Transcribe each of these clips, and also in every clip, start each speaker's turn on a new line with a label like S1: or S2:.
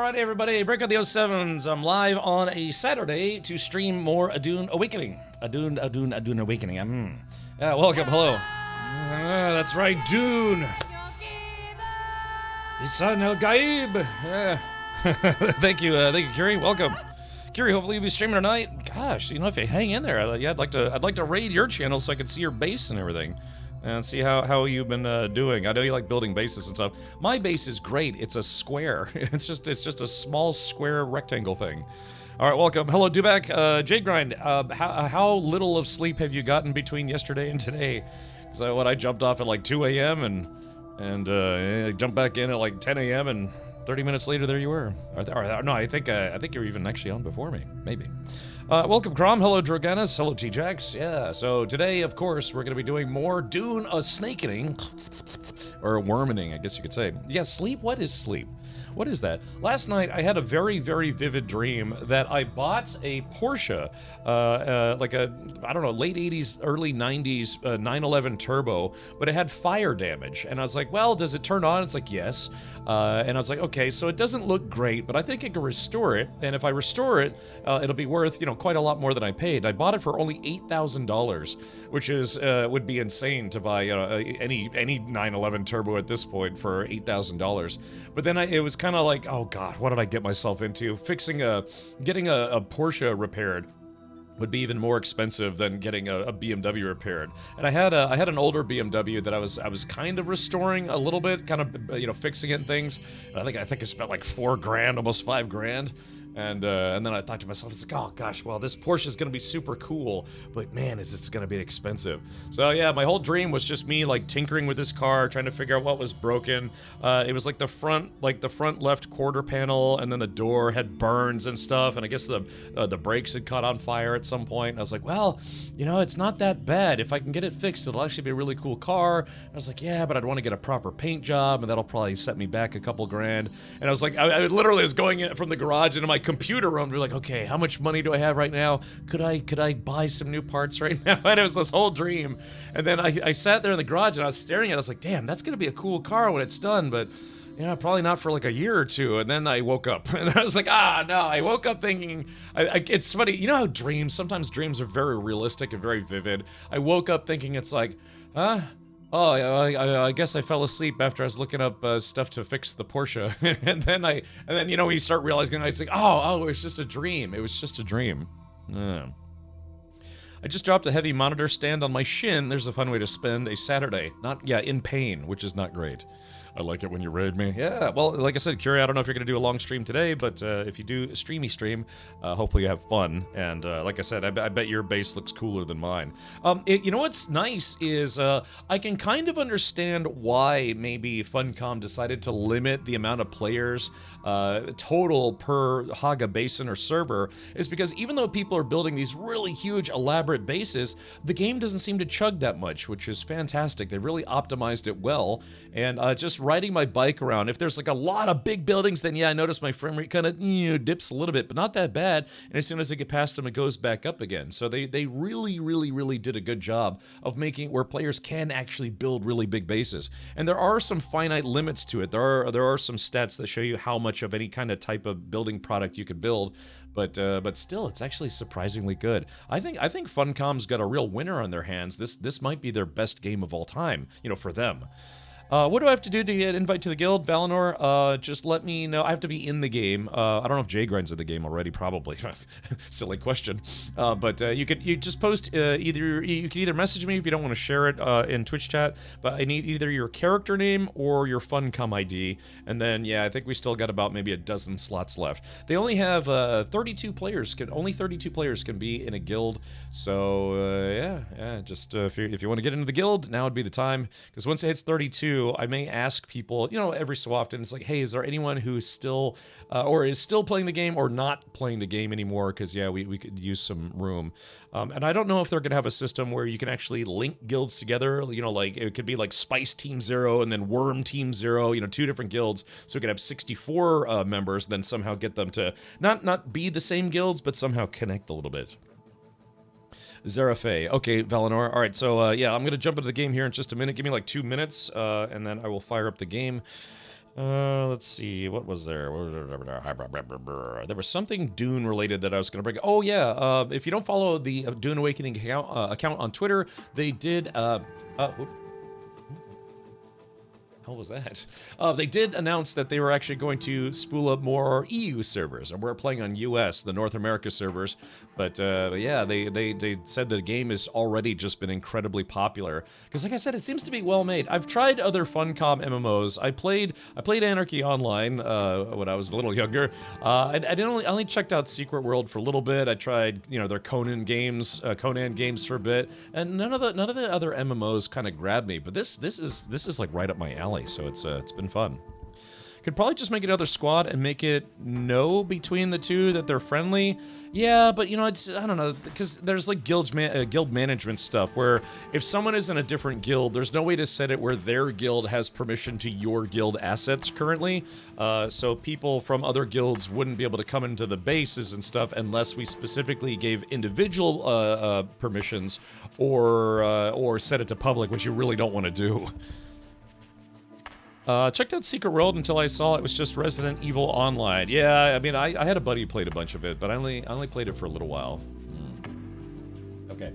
S1: Alright everybody, break out the 07s. I'm live on a Saturday to stream more A Dune Awakening. A Dune Awakening. Welcome, hello. That's right, Dune. Lisan El Gaib. Thank you, Kiri. Welcome. Kiri, hopefully you'll be streaming tonight. Gosh, you know, if you hang in there, I'd like to raid your channel so I can see your base and everything. And see how you've been doing. I know you like building bases and stuff. My base is great. It's a square. It's just a small square rectangle thing. All right, welcome. Hello, Dubak. Jade Grind. How little of sleep have you gotten between yesterday and today? Because I jumped off at like 2 a.m. and I jumped back in at like 10 a.m. and 30 minutes later there you were. No, I think you were even actually on before me. Maybe. Welcome, Crom. Hello, Droganis. Hello, T-Jax. Yeah, so today, of course, we're going to be doing more Dune a Snakening. Or wormening, I guess you could say. Yeah, sleep? What is sleep? What is that? Last night, I had a very, very vivid dream that I bought a Porsche, like a, I don't know, late 80s, early 90s 911 Turbo, but it had fire damage. And I was like, well, does it turn on? It's like, yes. And I was like, okay, so it doesn't look great, but I think I can restore it. And if I restore it, it'll be worth, you know, quite a lot more than I paid. I bought it for only $8,000, which is, would be insane to buy any 911 Turbo at this point for $8,000. But then it was kind of like, oh god, what did I get myself into? Getting a Porsche repaired would be even more expensive than getting a BMW repaired. And I had an older BMW that I was kind of restoring a little bit, kind of, you know, fixing it and things. And I think I spent like $4 grand, almost $5 grand. And then I thought to myself, it's like, oh gosh, well, this Porsche is gonna be super cool, but man, it's gonna be expensive. So yeah, my whole dream was just me like tinkering with this car, trying to figure out what was broken. It was like the front left quarter panel, and then the door had burns and stuff, and I guess the brakes had caught on fire at some point. And I was like, well, you know, it's not that bad. If I can get it fixed, it'll actually be a really cool car. And I was like, yeah, but I'd want to get a proper paint job, and that'll probably set me back a couple grand. And I was like, I literally was going in from the garage into my computer room to be like, okay, how much money do I have right now? Could I buy some new parts right now? And it was this whole dream. And then I sat there in the garage and I was staring at it. I was like, damn, that's gonna be a cool car when it's done, but yeah, probably not for like a year or two. And then I woke up and I was like, no, I woke up thinking, it's funny, you know how sometimes dreams are very realistic and very vivid. I woke up thinking it's like, huh? Oh, I guess I fell asleep after I was looking up stuff to fix the Porsche, and then you know, when you start realizing, it's like, oh, it was just a dream. It was just a dream. I just dropped a heavy monitor stand on my shin. There's a fun way to spend a Saturday. In pain, which is not great. I like it when you raid me. Yeah, well, like I said, Curie, I don't know if you're going to do a long stream today, but if you do a streamy stream, hopefully you have fun. And like I said, I bet your base looks cooler than mine. You know what's nice is I can kind of understand why maybe Funcom decided to limit the amount of players total per Haga basin or server, is because even though people are building these really huge, elaborate bases, the game doesn't seem to chug that much, which is fantastic. They really optimized it well, and just riding my bike around, if there's like a lot of big buildings, then yeah, I notice my frame rate kind of dips a little bit, but not that bad. And as soon as I get past them, it goes back up again. So they really did a good job of making where players can actually build really big bases. And there are some finite limits to it. There are some stats that show you how much of any kind of type of building product you could build. But still, it's actually surprisingly good. I think Funcom's got a real winner on their hands. This might be their best game of all time, you know, for them. What do I have to do to get invite to the guild, Valinor? Just let me know. I have to be in the game. I don't know if Jay Grind's in the game already, probably. Silly question. But you just post you can either message me if you don't want to share it in Twitch chat, but I need either your character name or your Funcom ID. And then, yeah, I think we still got about maybe a dozen slots left. They only have 32 players. Only 32 players can be in a guild. So, yeah, just if you want to get into the guild, now would be the time. Because once it hits 32, I may ask people, you know, every so often, it's like, hey, is there anyone who's still, or is still playing the game or not playing the game anymore? Because, yeah, we could use some room. And I don't know if they're going to have a system where you can actually link guilds together. You know, like, it could be like Spice Team 0 and then Worm Team 0, you know, 2 different guilds. So we could have 64 members, then somehow get them to not be the same guilds, but somehow connect a little bit. Zerafe. Okay, Valinor. All right, so yeah, I'm going to jump into the game here in just a minute. Give me like 2 minutes, and then I will fire up the game. Let's see, what was there? There was something Dune related that I was going to bring. Oh yeah, if you don't follow the Dune Awakening account on Twitter, they did. Hell was that? They did announce that they were actually going to spool up more EU servers, and we're playing on US, the North America servers. But yeah, they said the game has already just been incredibly popular. Because like I said, it seems to be well made. I've tried other Funcom MMOs. I played Anarchy Online when I was a little younger. I only checked out Secret World for a little bit. I tried their Conan games for a bit, and none of the other MMOs kind of grabbed me. But this is like right up my alley. So it's been fun. Could probably just make another squad and make it know between the two that they're friendly. Yeah, but it's, I don't know, because there's like guild management stuff where if someone is in a different guild, there's no way to set it where their guild has permission to your guild assets currently. So people from other guilds wouldn't be able to come into the bases and stuff unless we specifically gave individual permissions or set it to public, which you really don't want to do. Checked out Secret World until I saw it was just Resident Evil Online. Yeah, I mean, I had a buddy who played a bunch of it, but I only played it for a little while. Okay.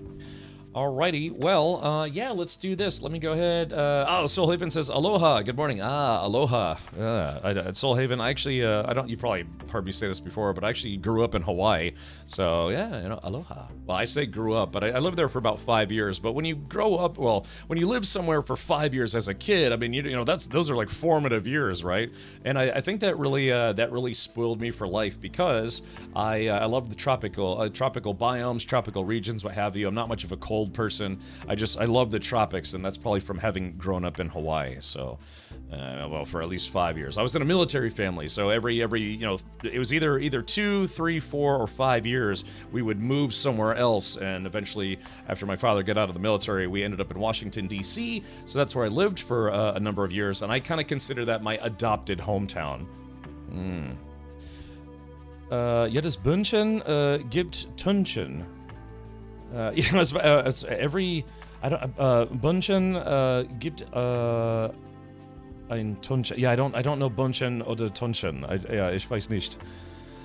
S1: Alrighty, well, yeah, let's do this. Let me go ahead. Oh, Soulhaven says, aloha, good morning. Aloha. At Soulhaven, I actually, you probably heard me say this before, but I actually grew up in Hawaii. So, yeah, aloha. Well, I say grew up, but I lived there for about 5 years. But when you grow up, well, when you live somewhere for 5 years as a kid, I mean, those are like formative years, right? And I think that really spoiled me for life because I love the tropical biomes, tropical regions, what have you. I'm not much of a cold person. I love the tropics, and that's probably from having grown up in Hawaii. So, well, for at least 5 years. I was in a military family, so every it was either 2, 3, 4, or 5 years we would move somewhere else, and eventually, after my father got out of the military, we ended up in Washington, D.C., so that's where I lived for a number of years, and I kind of consider that my adopted hometown. Jedes Bündchen gibt Tönchen. It's every, Bündchen gibt ein Tönchen. Yeah, I don't know Bündchen oder Tönchen. Ich weiß nicht.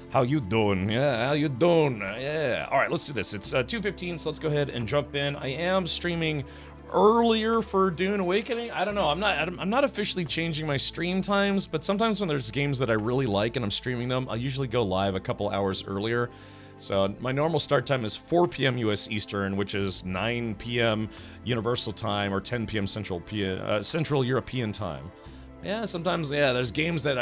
S1: How you doing? Yeah, how you doing? Yeah. All right, let's do this. It's 2:15, so let's go ahead and jump in. I am streaming earlier for Dune Awakening. I don't know. I'm not officially changing my stream times, but sometimes when there's games that I really like and I'm streaming them, I'll usually go live a couple hours earlier. So my normal start time is 4 p.m. U.S. Eastern, which is 9 p.m. Universal Time or 10 p.m. Central European Time. Yeah, sometimes, yeah, there's games that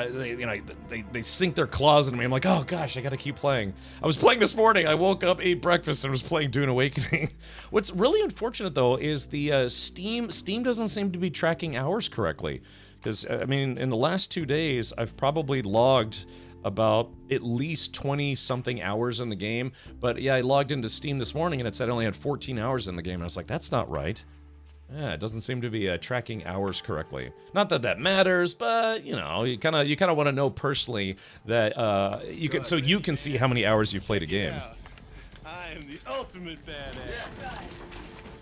S1: they sink their claws into me. I'm like, oh gosh, I gotta keep playing. I was playing this morning. I woke up, ate breakfast, and was playing Dune Awakening. What's really unfortunate though is the Steam doesn't seem to be tracking hours correctly. Because I mean, in the last 2 days, I've probably logged about at least 20-something hours in the game. But yeah, I logged into Steam this morning and it said I only had 14 hours in the game. And I was like, that's not right. Yeah, it doesn't seem to be tracking hours correctly. Not that that matters, but you kind of want to know personally that you can see how many hours you've played a game.
S2: Yeah. I am the ultimate badass.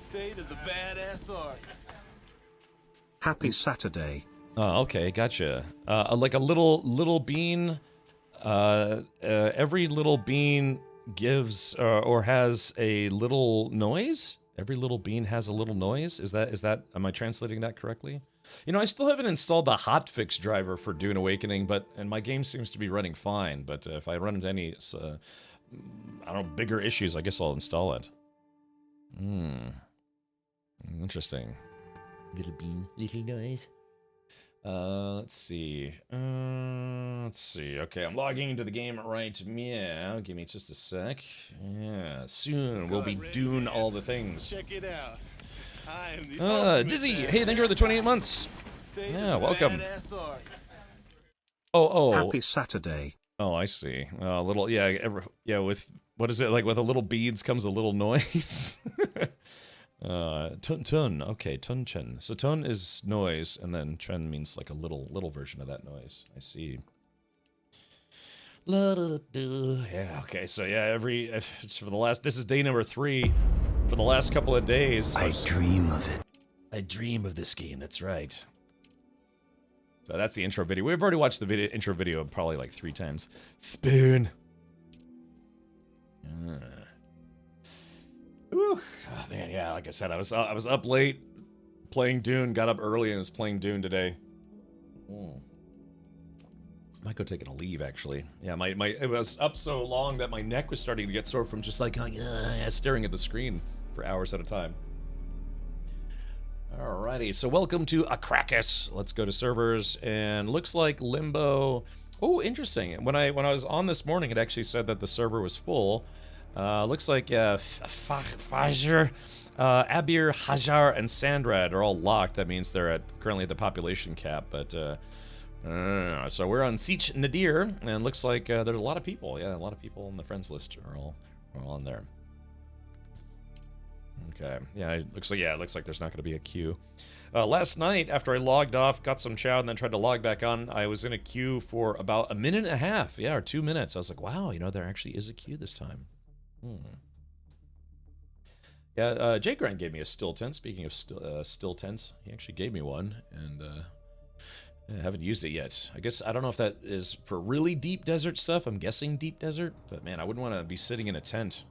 S2: State of the badass art.
S3: Happy Saturday.
S1: Oh, okay, gotcha. Like a little bean. Every little bean gives or has a little noise. Every little bean has a little noise. Is that? Am I translating that correctly? I still haven't installed the hotfix driver for Dune Awakening, and my game seems to be running fine. But if I run into any, I don't know, bigger issues, I guess I'll install it. Interesting. Little bean, little noise. Let's see. Okay, I'm logging into the game right meow. Give me just a sec. Yeah, soon we'll be doing all the things.
S2: Check it out. I am the
S1: Dizzy, hey, thank you for the 28 months. Yeah, welcome. Oh.
S3: Happy Saturday.
S1: Oh, I see. A little, yeah, with, what is it, like with a little beads comes a little noise? Tun, okay, tun chen. So tun is noise, and then chen means like a little version of that noise. I see. Yeah, okay, so yeah, this is day number 3. For the last couple of days.
S3: I dream of it.
S1: I dream of this game, that's right. So that's the intro video. We've already watched the intro video probably like 3 times. Spoon. Ooh. Oh, man, yeah, like I said, I was up late playing Dune, got up early and was playing Dune today. Might go taking a leave, actually. Yeah, it was up so long that my neck was starting to get sore from just like staring at the screen for hours at a time. Alrighty, so welcome to Akrakas. Let's go to servers, and looks like Limbo. Oh, interesting. When I was on this morning, it actually said that the server was full. Looks like Fajr, Abir, Hajar, and Sandrad are all locked. That means they're currently at the population cap, but so we're on Sich Nadir, and looks like there's a lot of people. Yeah, a lot of people on the friends list are all on there. Okay, yeah, it looks like there's not going to be a queue. Last night, after I logged off, got some chow, and then tried to log back on, I was in a queue for about 1.5 minutes. Yeah, or 2 minutes. I was like, wow, you know, there actually is a queue this time. Yeah, Jay Grant gave me a still tent. Speaking of still tents, he actually gave me one, and I haven't used it yet. I guess, I don't know if that is for really deep desert stuff. I'm guessing deep desert, but man, I wouldn't want to be sitting in a tent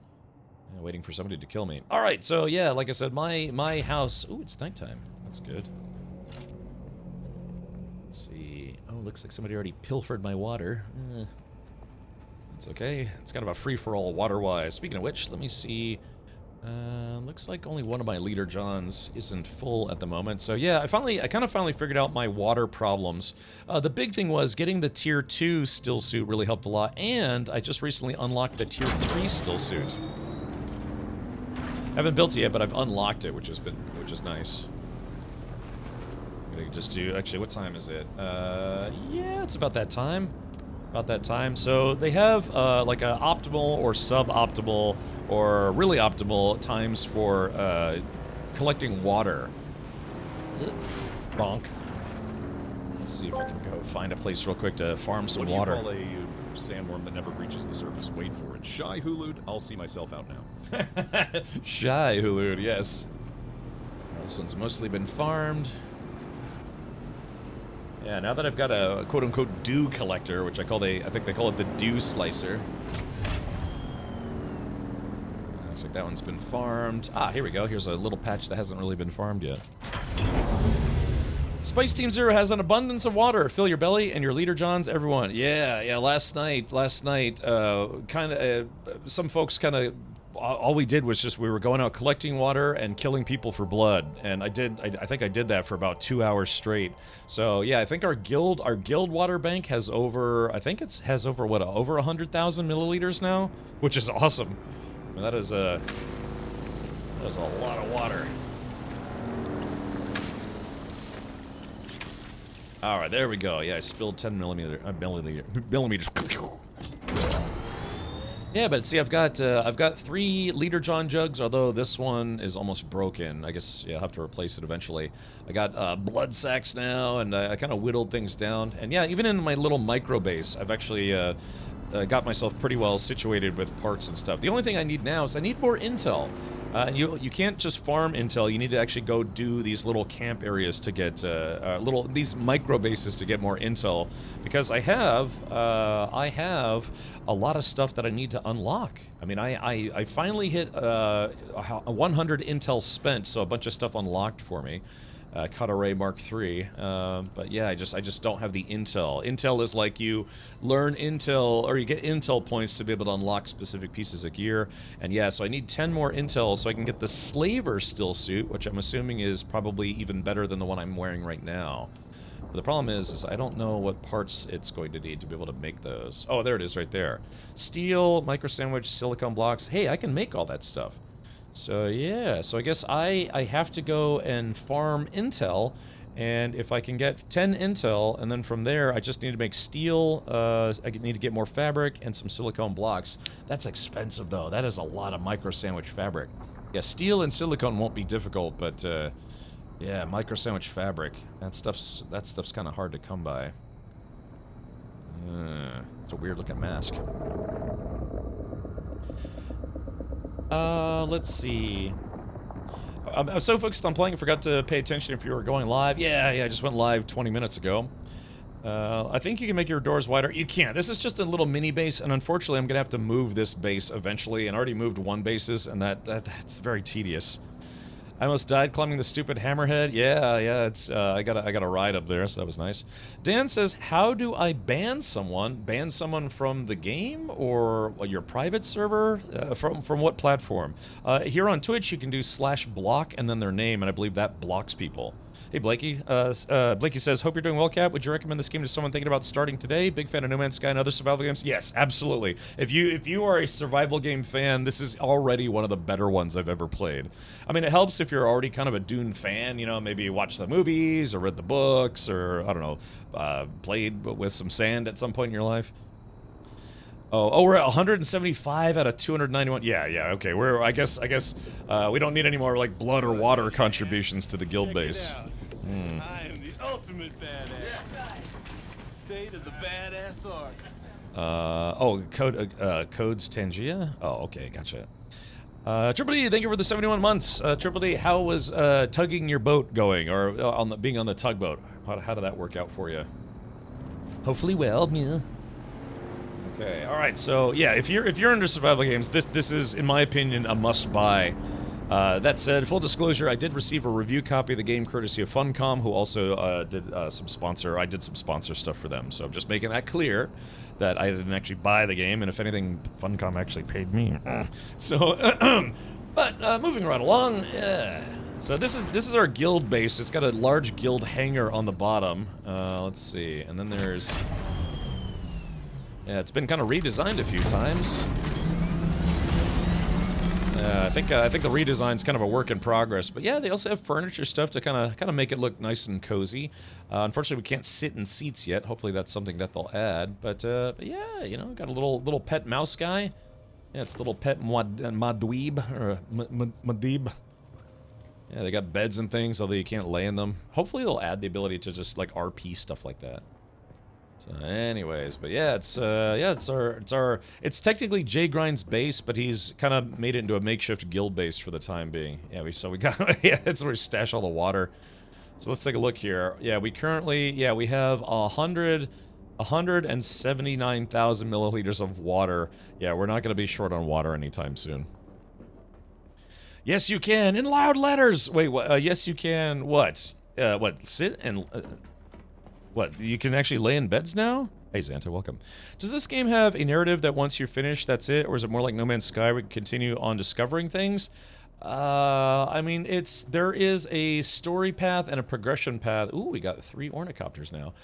S1: waiting for somebody to kill me. All right, so yeah, like I said, my house. Ooh, it's nighttime. That's good. Let's see. Oh, looks like somebody already pilfered my water. It's okay. It's kind of a free-for-all water-wise. Speaking of which, let me see. Looks like only one of my leader Johns isn't full at the moment. So yeah, I kind of finally figured out my water problems. The big thing was getting the tier 2 still suit really helped a lot, and I just recently unlocked the tier 3 still suit. I haven't built it yet, but I've unlocked it, which is nice. I'm gonna just do, actually, what time is it? Yeah, it's about that time. So they have like a optimal or suboptimal or really optimal times for collecting water. Bonk. Let's see if I can go find a place real quick to farm some water.
S4: What do you call a sandworm that never breaches the surface? Wait for it. Shy Hulud, I'll see myself out now.
S1: Shy Hulud, yes. This one's mostly been farmed. Yeah, now that I've got a quote-unquote dew collector, which I think they call it the dew slicer. Looks like that one's been farmed. Ah, here we go. Here's a little patch that hasn't really been farmed yet. Spice Team Zero has an abundance of water. Fill your belly and your leader Johns, everyone. Yeah, last night, some folks all we did was just, we were going out collecting water and killing people for blood, and I think I did that for about 2 hours straight. So yeah, I think our guild water bank has over, what, over 100,000 milliliters now, which is awesome. I mean, that is a lot of water. All right, there we go. Yeah, I spilled 10 milliliters. Yeah, but see, I've got 3 liter John jugs, although this one is almost broken. I guess, yeah, I'll have to replace it eventually. I got blood sacks now, and I kind of whittled things down. And yeah, even in my little micro base, I've actually got myself pretty well situated with parts and stuff. The only thing I need now is I need more intel. And you can't just farm intel. You need to actually go do these little camp areas to get these micro bases to get more intel, because I have a lot of stuff that I need to unlock. I mean, I finally hit 100 intel spent, so a bunch of stuff unlocked for me. Cut Array Mark III, but yeah, I just don't have the intel. Intel is like you learn intel, or you get intel points to be able to unlock specific pieces of gear, and yeah, so I need 10 more intel so I can get the Slaver still suit, which I'm assuming is probably even better than the one I'm wearing right now. But the problem is I don't know what parts it's going to need to be able to make those. Oh, there it is right there. Steel, micro sandwich, silicone blocks. Hey, I can make all that stuff. So yeah, so I guess I have to go and farm intel, and if I can get 10 intel, and then from there I just need to make steel, I need to get more fabric and some silicone blocks. That's expensive though, that is a lot of micro sandwich fabric. Yeah, steel and silicone won't be difficult, but yeah, micro sandwich fabric, that stuff's kind of hard to come by. It's a weird looking mask. Let's see. I'm so focused on playing, I forgot to pay attention if you were going live. Yeah, I just went live 20 minutes ago. I think you can make your doors wider. You can't. This is just a little mini base, and unfortunately, I'm gonna have to move this base eventually. And I already moved one bases, and that's very tedious. I almost died climbing the stupid hammerhead. Yeah. It's I got a ride up there, so that was nice. Dan says, "How do I ban someone? Ban someone from the game or your private server? From what platform? Here on Twitch, you can do /block and then their name, and I believe that blocks people." Hey, Blakey. Blakey says, "Hope you're doing well, Cap. Would you recommend this game to someone thinking about starting today? Big fan of No Man's Sky and other survival games." Yes, absolutely. If you are a survival game fan, this is already one of the better ones I've ever played. I mean, it helps if you're already kind of a Dune fan, you know, maybe you watch the movies or read the books or, I don't know, played with some sand at some point in your life. Oh, we're at 175 out of 291. Yeah, okay. I guess we don't need any more like blood or water contributions to the guild base.
S2: I am the ultimate badass. State of the badass art.
S1: Codes Tangia? Oh, okay, gotcha. Triple D, thank you for the 71 months. Triple D, how was tugging your boat going, or being on the tugboat? How did that work out for you? Hopefully well, yeah. Okay, all right. So yeah, if you're into survival games, this is, in my opinion, a must-buy. That said, full disclosure, I did receive a review copy of the game courtesy of Funcom, who also did some sponsor. I did some sponsor stuff for them, so I'm just making that clear that I didn't actually buy the game, and if anything, Funcom actually paid me. So, but moving right along. So this is our guild base. It's got a large guild hangar on the bottom. Let's see, and then there's. Yeah, it's been kind of redesigned a few times. I think the redesign's kind of a work in progress, but yeah, they also have furniture stuff to kind of make it look nice and cozy. Unfortunately, we can't sit in seats yet. Hopefully, that's something that they'll add. But yeah, you know, got a little pet mouse guy. Yeah, it's little pet Madweeb or Madib. Yeah, they got beds and things, although you can't lay in them. Hopefully, they'll add the ability to just like RP stuff like that. So anyways, but yeah, it's technically Jay Grind's base, but he's kind of made it into a makeshift guild base for the time being. Yeah, we got yeah, that's where we stash all the water. So let's take a look here. Yeah, we have 179,000 milliliters of water. Yeah, we're not going to be short on water anytime soon. Yes, you can in loud letters. Wait, what? Yes, you can. What? What? Sit and. What, you can actually lay in beds now? Hey, Xanta, welcome. Does this game have a narrative that once you're finished, that's it? Or is it more like No Man's Sky, where you can continue on discovering things? I mean, there is a story path and a progression path. Ooh, we got 3 ornithopters now.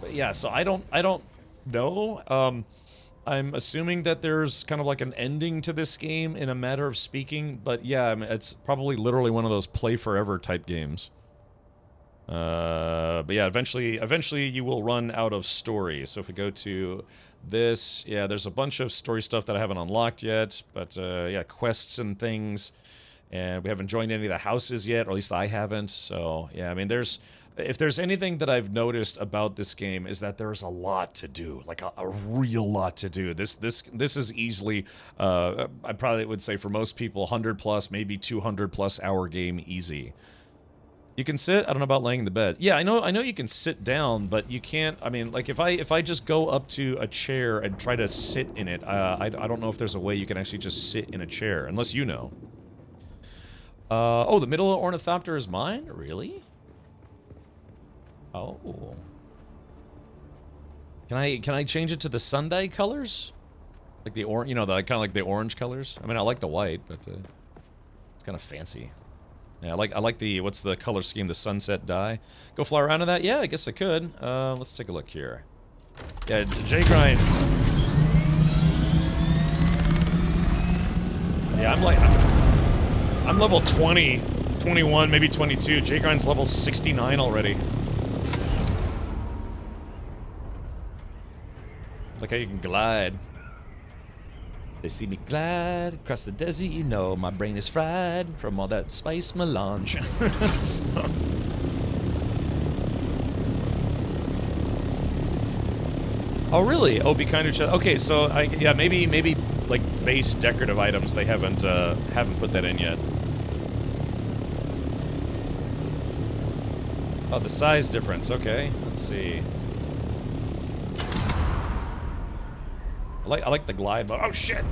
S1: Yeah, so I don't know. I'm assuming that there's kind of like an ending to this game in a matter of speaking, but yeah, I mean, it's probably literally one of those play forever type games. But yeah, eventually you will run out of story. So if we go to this, yeah, there's a bunch of story stuff that I haven't unlocked yet, but yeah, quests and things, and we haven't joined any of the houses yet, or at least I haven't. So yeah, I mean, if there's anything that I've noticed about this game is that there's a lot to do, like a real lot to do. This is easily, I probably would say for most people, 100 plus, maybe 200 plus hour game easy. You can sit? I don't know about laying in the bed. Yeah, I know you can sit down, but you can't. I mean, like if I just go up to a chair and try to sit in it, I don't know if there's a way you can actually just sit in a chair, unless you know. Oh, the middle ornithopter is mine? Really? Oh. Can I change it to the Sunday colors? Like the orange, you know, the kind of like the orange colors? I mean, I like the white, but it's kind of fancy. Yeah, I like the, what's the color scheme, the sunset dye. Go fly around in that? Yeah, I guess I could. Let's take a look here. Yeah, J Grind. Yeah, I'm level 20, 21, maybe 22. J Grind's level 69 already. Look how you can glide. They see me glide across the desert, you know, my brain is fried from all that spice melange. So. Oh, really? Oh, be kind to each other. Okay, so, yeah, maybe like base decorative items, they haven't put that in yet. Oh, the size difference. Okay, let's see. I like the glide mode. Oh shit!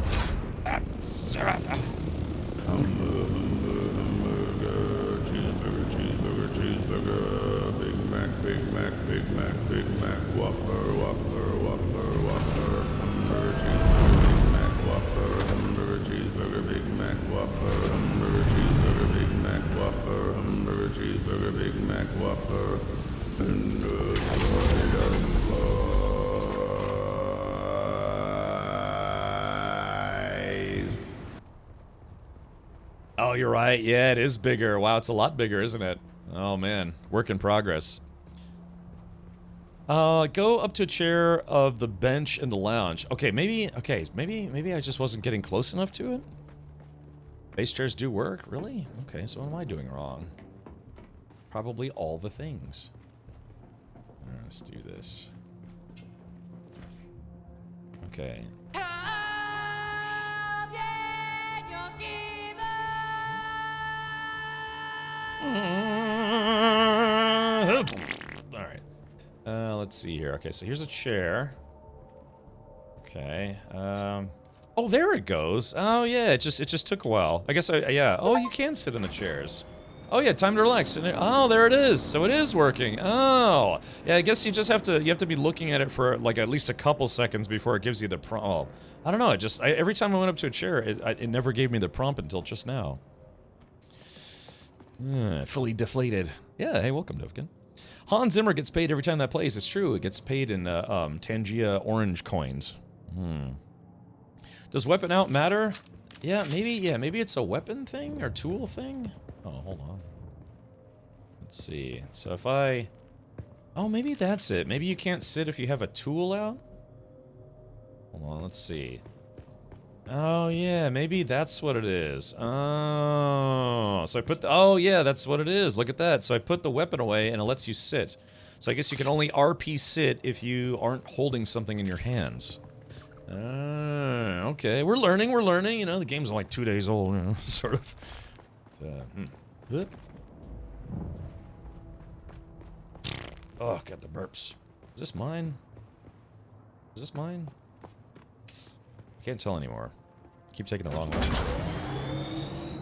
S5: Cheeseburger, Big Mac, Whopper, hamburger, cheeseburger, Big Mac, Whopper, hamburger, cheeseburger, Big Mac, Whopper, hamburger, cheeseburger, Big Mac, Whopper, and fries.
S1: Oh, you're right. Yeah, it is bigger. Wow, it's a lot bigger, isn't it? Oh man, work in progress. Go up to a chair of the bench in the lounge. Okay, maybe I just wasn't getting close enough to it. Base chairs do work, really? Okay, so what am I doing wrong? Probably all the things. Alright, let's do this. Okay. Alright. Let's see here. Okay, so here's a chair. Okay. Oh, there it goes. Oh, yeah, it just took a while. I guess yeah. Oh, you can sit in the chairs. Oh, yeah, time to relax. Oh, there it is. So it is working. Oh. Yeah, I guess you have to be looking at it for, like, at least a couple seconds before it gives you the prompt. Oh, I don't know. Every time I went up to a chair, it never gave me the prompt until just now. Fully deflated. Yeah, hey, welcome, Dovkin. Hans Zimmer gets paid every time that plays. It's true. It gets paid in Tangia orange coins. Does weapon out matter? Yeah, maybe it's a weapon thing or tool thing. Oh, hold on. Let's see. So if I... Oh, maybe that's it. Maybe you can't sit if you have a tool out? Hold on, let's see. Oh, yeah, maybe that's what it is. Oh, so I put the... Oh, yeah, that's what it is. Look at that. So I put the weapon away, and it lets you sit. So I guess you can only RP sit if you aren't holding something in your hands. Okay. We're learning, you know, the game's only 2 days old, you know, sort of. Oh, got the burps. Is this mine? Is this mine? I can't tell anymore. Keep taking the wrong one.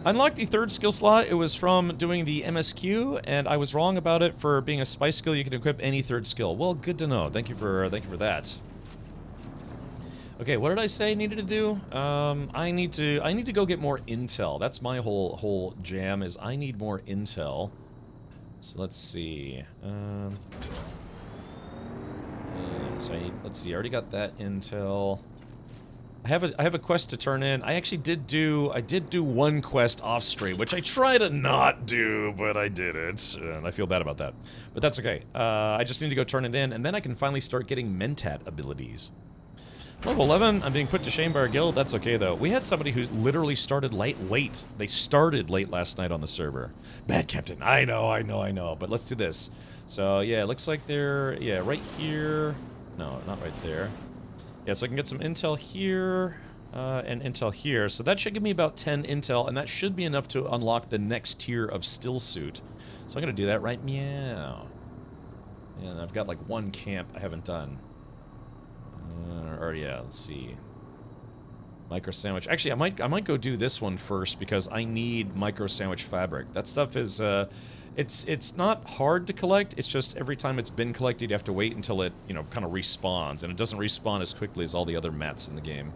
S1: Unlocked the third skill slot. It was from doing the MSQ, and I was wrong about it for being a spice skill. You can equip any third skill. Well, good to know. Thank you for that. Okay, what did I say I needed to do? I need to go get more intel. That's my whole jam. Is I need more intel. So let's see. Let's see. I already got that intel. I have a quest to turn in. I actually did do one quest off stream, which I try to not do, but I did it, and I feel bad about that. But that's okay. I just need to go turn it in, and then I can finally start getting Mentat abilities. Level 11, I'm being put to shame by our guild. That's okay, though. We had somebody who literally started late. They started late last night on the server. Bad captain. I know. But let's do this. So, yeah, it looks like they're, yeah, right here. No, not right there. Yeah, so I can get some intel here, and intel here. So that should give me about 10 intel, and that should be enough to unlock the next tier of still suit. So I'm gonna do that right meow. And I've got like one camp I haven't done. Or yeah, let's see. Micro sandwich. Actually, I might go do this one first because I need micro sandwich fabric. That stuff is it's not hard to collect. It's just every time it's been collected, you have to wait until it, you know, kind of respawns, and it doesn't respawn as quickly as all the other mats in the game.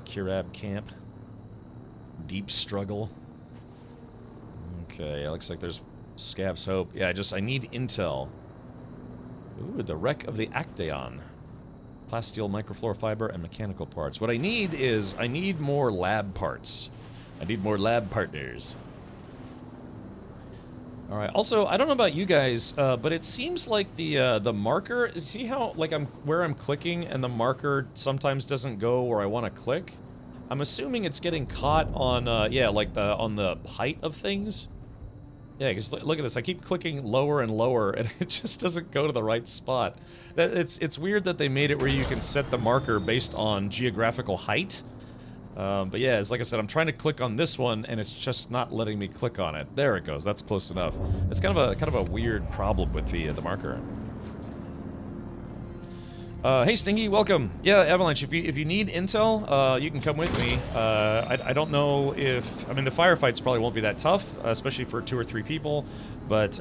S1: Kirab camp. Deep struggle. Okay, looks like there's Scab's Hope. Yeah, I need intel. Ooh, the wreck of the Actaeon. Plasteel, microfloor fiber, and mechanical parts. What I need is, I need more lab parts. I need more lab partners. Alright, also, I don't know about you guys, but it seems like the marker, see how, like, where I'm clicking and the marker sometimes doesn't go where I want to click? I'm assuming it's getting caught on, yeah, like on the height of things. Yeah, because look at this, I keep clicking lower and lower, and it just doesn't go to the right spot. It's weird that they made it where you can set the marker based on geographical height, But yeah, it's like I said, I'm trying to click on this one, and it's just not letting me click on it. There it goes. That's close enough. It's kind of a weird problem with the marker. Hey Stingy, welcome. Yeah, Avalanche, if you need intel, you can come with me. I don't know if... I mean, the firefights probably won't be that tough, especially for 2 or 3 people, but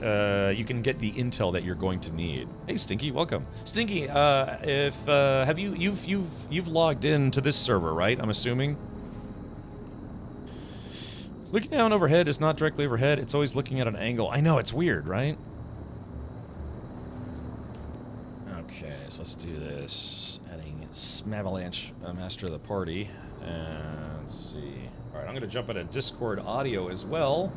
S1: you can get the intel that you're going to need. Hey Stinky, welcome. Stinky, have you've logged into this server, right? I'm assuming. Looking down overhead is not directly overhead, it's always looking at an angle. I know, it's weird, right? Okay, so let's do this. Adding Smavalanche, Master of the Party. And let's see. Alright, I'm going to jump into Discord audio as well.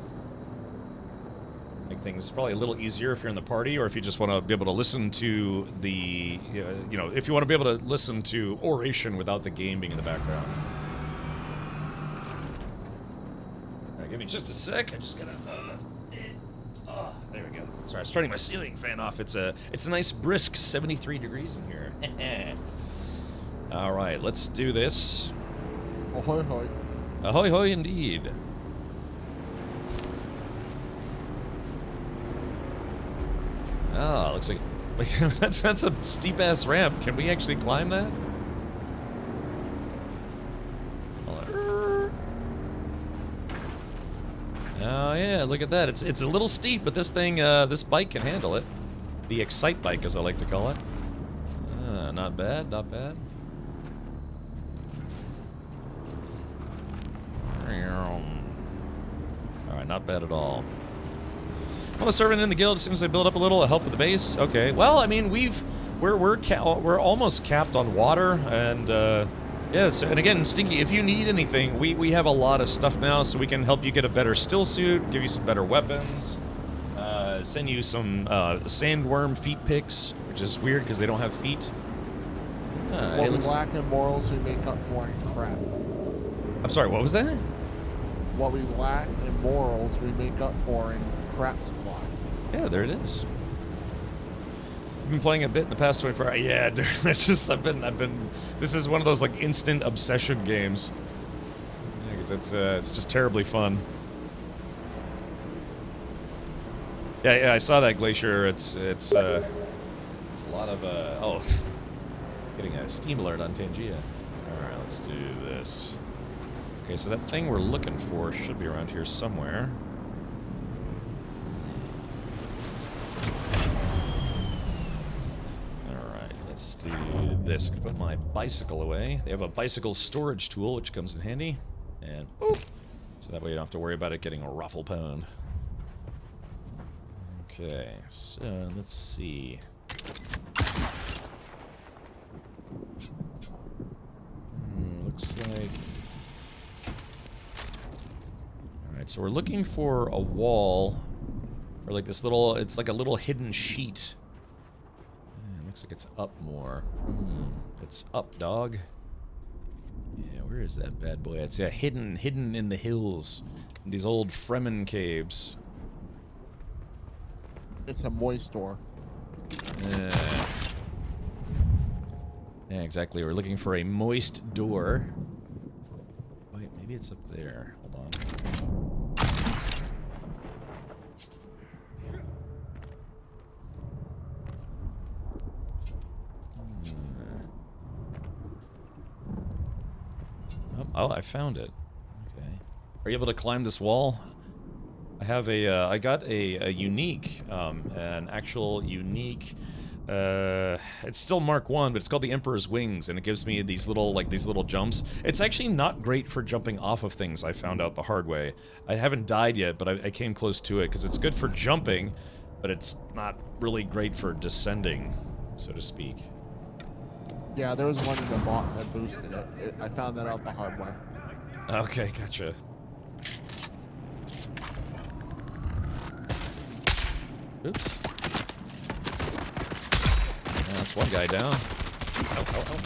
S1: Make things probably a little easier if you're in the party, or if you just want to be able to listen to the... you know, if you want to be able to listen to oration without the game being in the background. Alright, give me just a sec. I just gotta... there we go. Sorry, I was turning my ceiling fan off. It's a nice brisk 73 degrees in here. All right, let's do this.
S6: Ahoy, hoy.
S1: Ahoy, hoy, indeed. Ah, looks like that's a steep ass ramp. Can we actually climb that? Oh yeah, look at that. It's a little steep, but this thing, this bike can handle it. The Excite bike, as I like to call it. Not bad, not bad. Alright, not bad at all. I'm a servant in the guild. As soon as I build up a little, I'll help with the base. Okay, well, I mean, we're almost capped on water, and yeah, so, and again, Stinky, if you need anything, we have a lot of stuff now, so we can help you get a better still suit, give you some better weapons, send you some sandworm feet picks, which is weird because they don't have feet.
S6: What we lack in morals, we make up for in crap.
S1: I'm sorry, what was that?
S6: What we lack in morals, we make up for in crap supply.
S1: Yeah, there it is. I've been playing a bit in the past 24 hours. Yeah, dude, it's just, I've been, this is one of those, like, instant obsession games. Yeah, because it's just terribly fun. Yeah, I saw that glacier. It's a lot of, oh, getting a Steam alert on Tangia. Alright, let's do this. Okay, so that thing we're looking for should be around here somewhere. Let's do this. I'm gonna put my bicycle away. They have a bicycle storage tool, which comes in handy. And boop! So that way you don't have to worry about it getting a ruffle pwned. Okay, so let's see. Looks like... Alright, so we're looking for a wall. Or like this little... It's like a little hidden sheet. Looks like it's up more. It's up, dog. Yeah, where is that bad boy? It's hidden in the hills. In these old Fremen caves.
S6: It's a moist door.
S1: Yeah, exactly. We're looking for a moist door. Wait, maybe it's up there. Hold on. Oh, I found it. Okay. Are you able to climb this wall? I have I got a unique, an actual unique, it's still Mark 1, but it's called the Emperor's Wings, and it gives me these little jumps. It's actually not great for jumping off of things, I found out the hard way. I haven't died yet, but I came close to it, because it's good for jumping, but it's not really great for descending, so to speak.
S6: Yeah, there was one in the box that boosted it. I found that out the hard way.
S1: Okay, gotcha. Oops. Yeah, that's one guy down. Ow, ow, ow.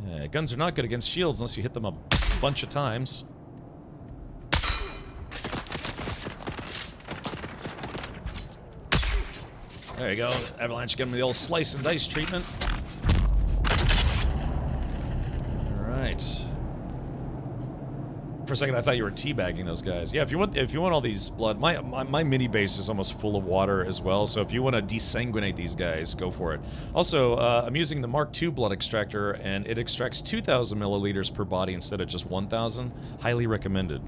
S1: Yeah, guns are not good against shields unless you hit them a bunch of times. There you go. Avalanche, give him the old slice and dice treatment. right. For a second, I thought you were teabagging those guys. Yeah, if you want all these blood, my mini base is almost full of water as well. So if you want to desanguinate these guys, go for it. Also, I'm using the Mark II blood extractor, and it extracts 2,000 milliliters per body instead of just 1,000. Highly recommended.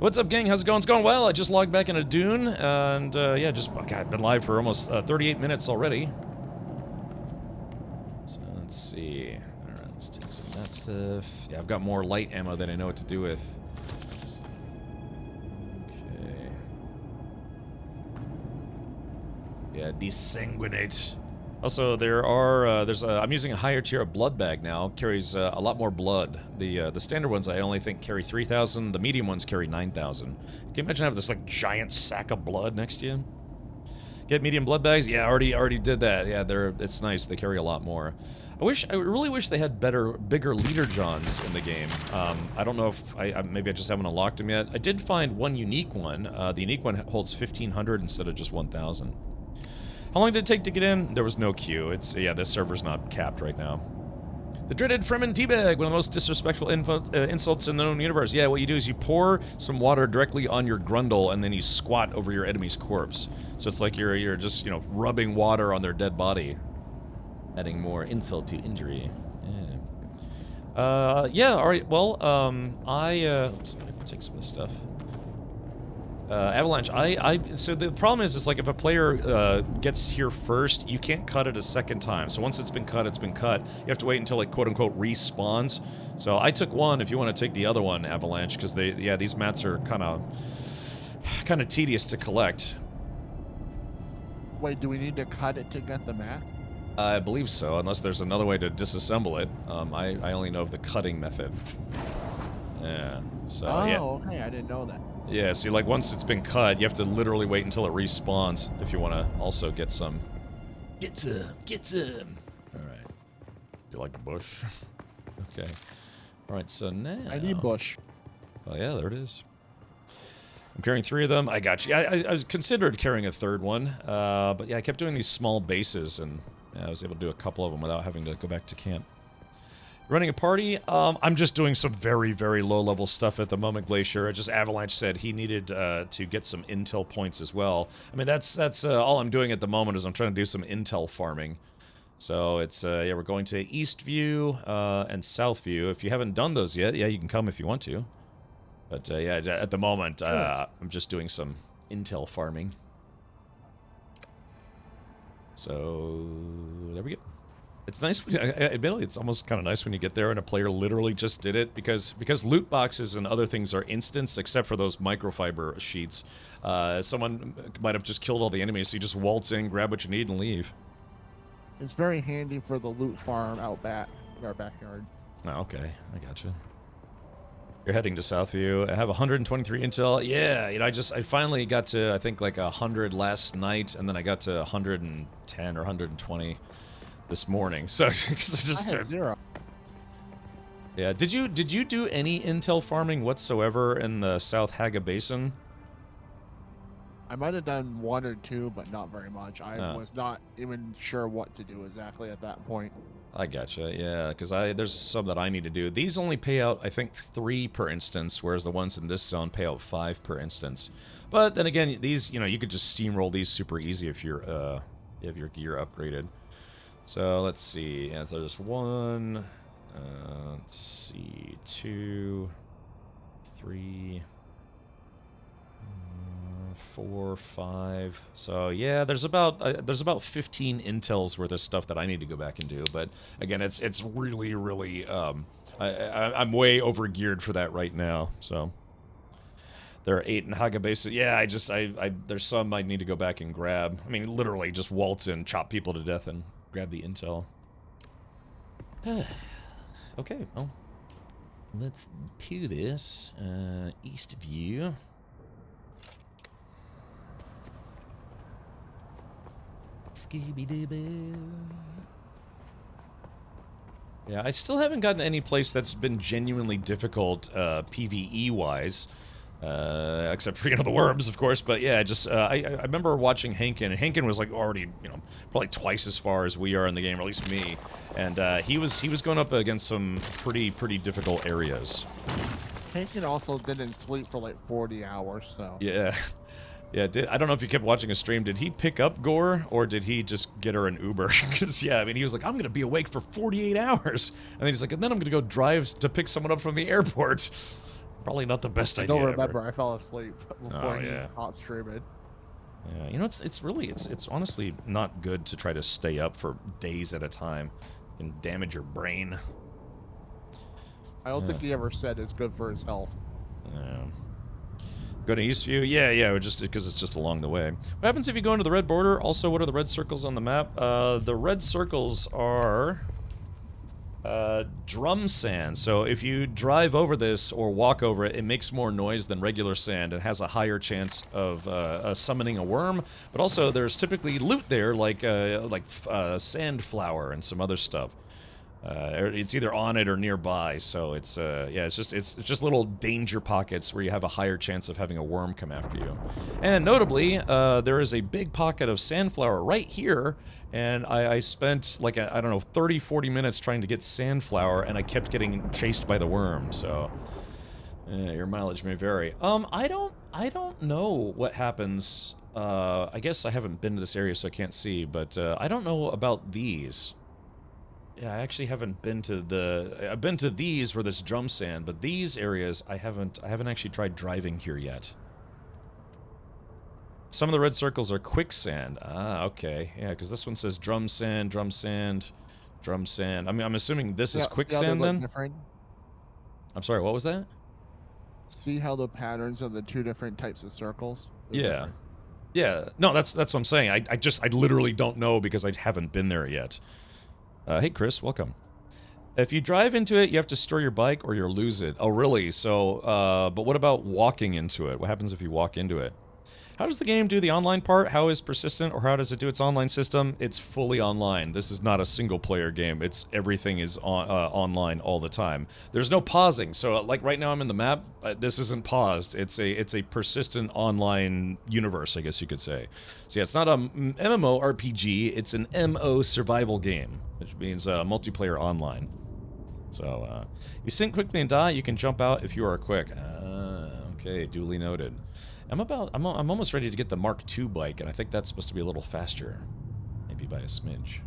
S1: What's up, gang? How's it going? It's going well. I just logged back into Dune, and yeah, God, I've been live for almost 38 minutes already. So let's see. Let's take some of that stuff. Yeah, I've got more light ammo than I know what to do with. Okay. Yeah, desanguinate. Also, I'm using a higher tier of blood bag now. Carries a lot more blood. The standard ones I only think carry 3,000. The medium ones carry 9,000. Can you imagine having this like giant sack of blood next to you? Get medium blood bags? Yeah, already did that. Yeah, it's nice. They carry a lot more. I really wish they had bigger leader johns in the game. I don't know if maybe I just haven't unlocked them yet. I did find one unique one. The unique one holds 1,500 instead of just 1,000. How long did it take to get in? There was no queue. Yeah, this server's not capped right now. The dreaded Fremen teabag, one of the most disrespectful insults in the known universe. Yeah, what you do is you pour some water directly on your grundle, and then you squat over your enemy's corpse. So it's like you're just, rubbing water on their dead body. Adding more insult to injury. Yeah. Yeah, alright, well, oops, I'm gonna take some of this stuff. Avalanche, so the problem is like if a player, gets here first, you can't cut it a second time. So once it's been cut, it's been cut. You have to wait until it quote-unquote respawns. So I took one, if you want to take the other one, Avalanche, because these mats are kind of tedious to collect.
S6: Wait, do we need to cut it to get the mats?
S1: I believe so, unless there's another way to disassemble it. I only know of the cutting method. Yeah, so, yeah.
S6: Oh, okay, I didn't know that.
S1: Yeah, see, like, once it's been cut, you have to literally wait until it respawns if you want to also get some. Get some! Alright. You like the bush? Okay. Alright, so now...
S6: I need bush.
S1: Oh, yeah, there it is. I'm carrying 3 of them. I got you. I considered carrying a third one, but yeah, I kept doing these small bases, and yeah, I was able to do a couple of them without having to go back to camp. Running a party? I'm just doing some very, very low-level stuff at the moment, Glacier. Just Avalanche said he needed to get some intel points as well. I mean, that's all I'm doing at the moment is I'm trying to do some intel farming. So it's, yeah, we're going to Eastview and Southview. If you haven't done those yet, yeah, you can come if you want to. But, yeah, at the moment, I'm just doing some intel farming. So, there we go. It's nice, admittedly, it's almost kind of nice when you get there and a player literally just did it, because loot boxes and other things are instanced, except for those microfiber sheets. Someone might have just killed all the enemies, so you just waltz in, grab what you need, and leave.
S6: It's very handy for the loot farm out back, in our backyard.
S1: Oh, okay, I gotcha. You're heading to Southview. I have 123 intel. Yeah, I finally got to, I think, like 100 last night, and then I got to 110 or 120 this morning. So, because
S6: I have 0.
S1: Yeah, did you do any intel farming whatsoever in the South Haga Basin?
S6: I might have done 1 or 2, but not very much. I was not even sure what to do exactly at that point.
S1: I gotcha, yeah, because there's some that I need to do. These only pay out, I think, 3 per instance, whereas the ones in this zone pay out 5 per instance. But then again, these, you could just steamroll these super easy if you have your gear upgraded. So let's see, yeah, so there's 1, let's see, 2, 3, 4, 5. So yeah, there's about 15 intels worth of stuff that I need to go back and do. But again, it's really, really I'm way over geared for that right now. So there are 8 in Haga Base. Yeah, there's some I need to go back and grab. I mean, literally just waltz in, chop people to death, and grab the intel. Okay, well, let's pew this. Eastview. Scooby-Doo. Yeah, I still haven't gotten any place that's been genuinely difficult, PvE-wise. Except for, the worms, of course. But yeah, just I remember watching Hankin, and Hankin was like already, probably twice as far as we are in the game, or at least me. And he was going up against some pretty difficult areas.
S6: Hankin also didn't sleep for like 40 hours, so.
S1: Yeah. Yeah, I don't know if you kept watching a stream. Did he pick up Gore, or did he just get her an Uber? Because, yeah, I mean, he was like, I'm going to be awake for 48 hours. And then he's like, and then I'm going to go drive to pick someone up from the airport. Probably not the best idea.
S6: I don't remember.
S1: Ever.
S6: I fell asleep before he was hot streaming.
S1: Yeah, it's honestly not good to try to stay up for days at a time. It can damage your brain.
S6: I don't think he ever said it's good for his health.
S1: Yeah. Go to Eastview? Yeah, just because it's just along the way. What happens if you go into the red border? Also, what are the red circles on the map? The red circles are drum sand. So if you drive over this or walk over it, it makes more noise than regular sand. It has a higher chance of summoning a worm. But also, there's typically loot there, like sand flour and some other stuff. It's either on it or nearby, so it's it's just little danger pockets where you have a higher chance of having a worm come after you. And notably, there is a big pocket of sandflower right here, and I spent like I don't know 30-40 minutes trying to get sandflower, and I kept getting chased by the worm. So your mileage may vary. I don't know what happens. I guess I haven't been to this area, so I can't see, but I don't know about these. Yeah, I actually haven't been to I've been to these where there's drum sand, but these areas I haven't actually tried driving here yet. Some of the red circles are quicksand. Ah, okay. Yeah, because this one says drum sand, drum sand, drum sand. I mean, I'm assuming this is quicksand then?
S6: Different?
S1: I'm sorry, what was that?
S6: See how the patterns of the two different types of circles?
S1: Yeah.
S6: Different.
S1: Yeah. No, that's what I'm saying. I literally don't know because I haven't been there yet. Hey, Chris, welcome. If you drive into it, you have to store your bike or you'll lose it. Oh, really? So, but what about walking into it? What happens if you walk into it? How does the game do the online part? How is persistent, or how does it do its online system? It's fully online. This is not a single-player game. Everything is online all the time. There's no pausing. So, like right now, I'm in the map. This isn't paused. It's a persistent online universe, I guess you could say. So yeah, it's not a MMORPG. It's an MO survival game, which means multiplayer online. So you sink quickly and die. You can jump out if you are quick. Okay, duly noted. I'm almost ready to get the Mark II bike, and I think that's supposed to be a little faster. Maybe by a smidge.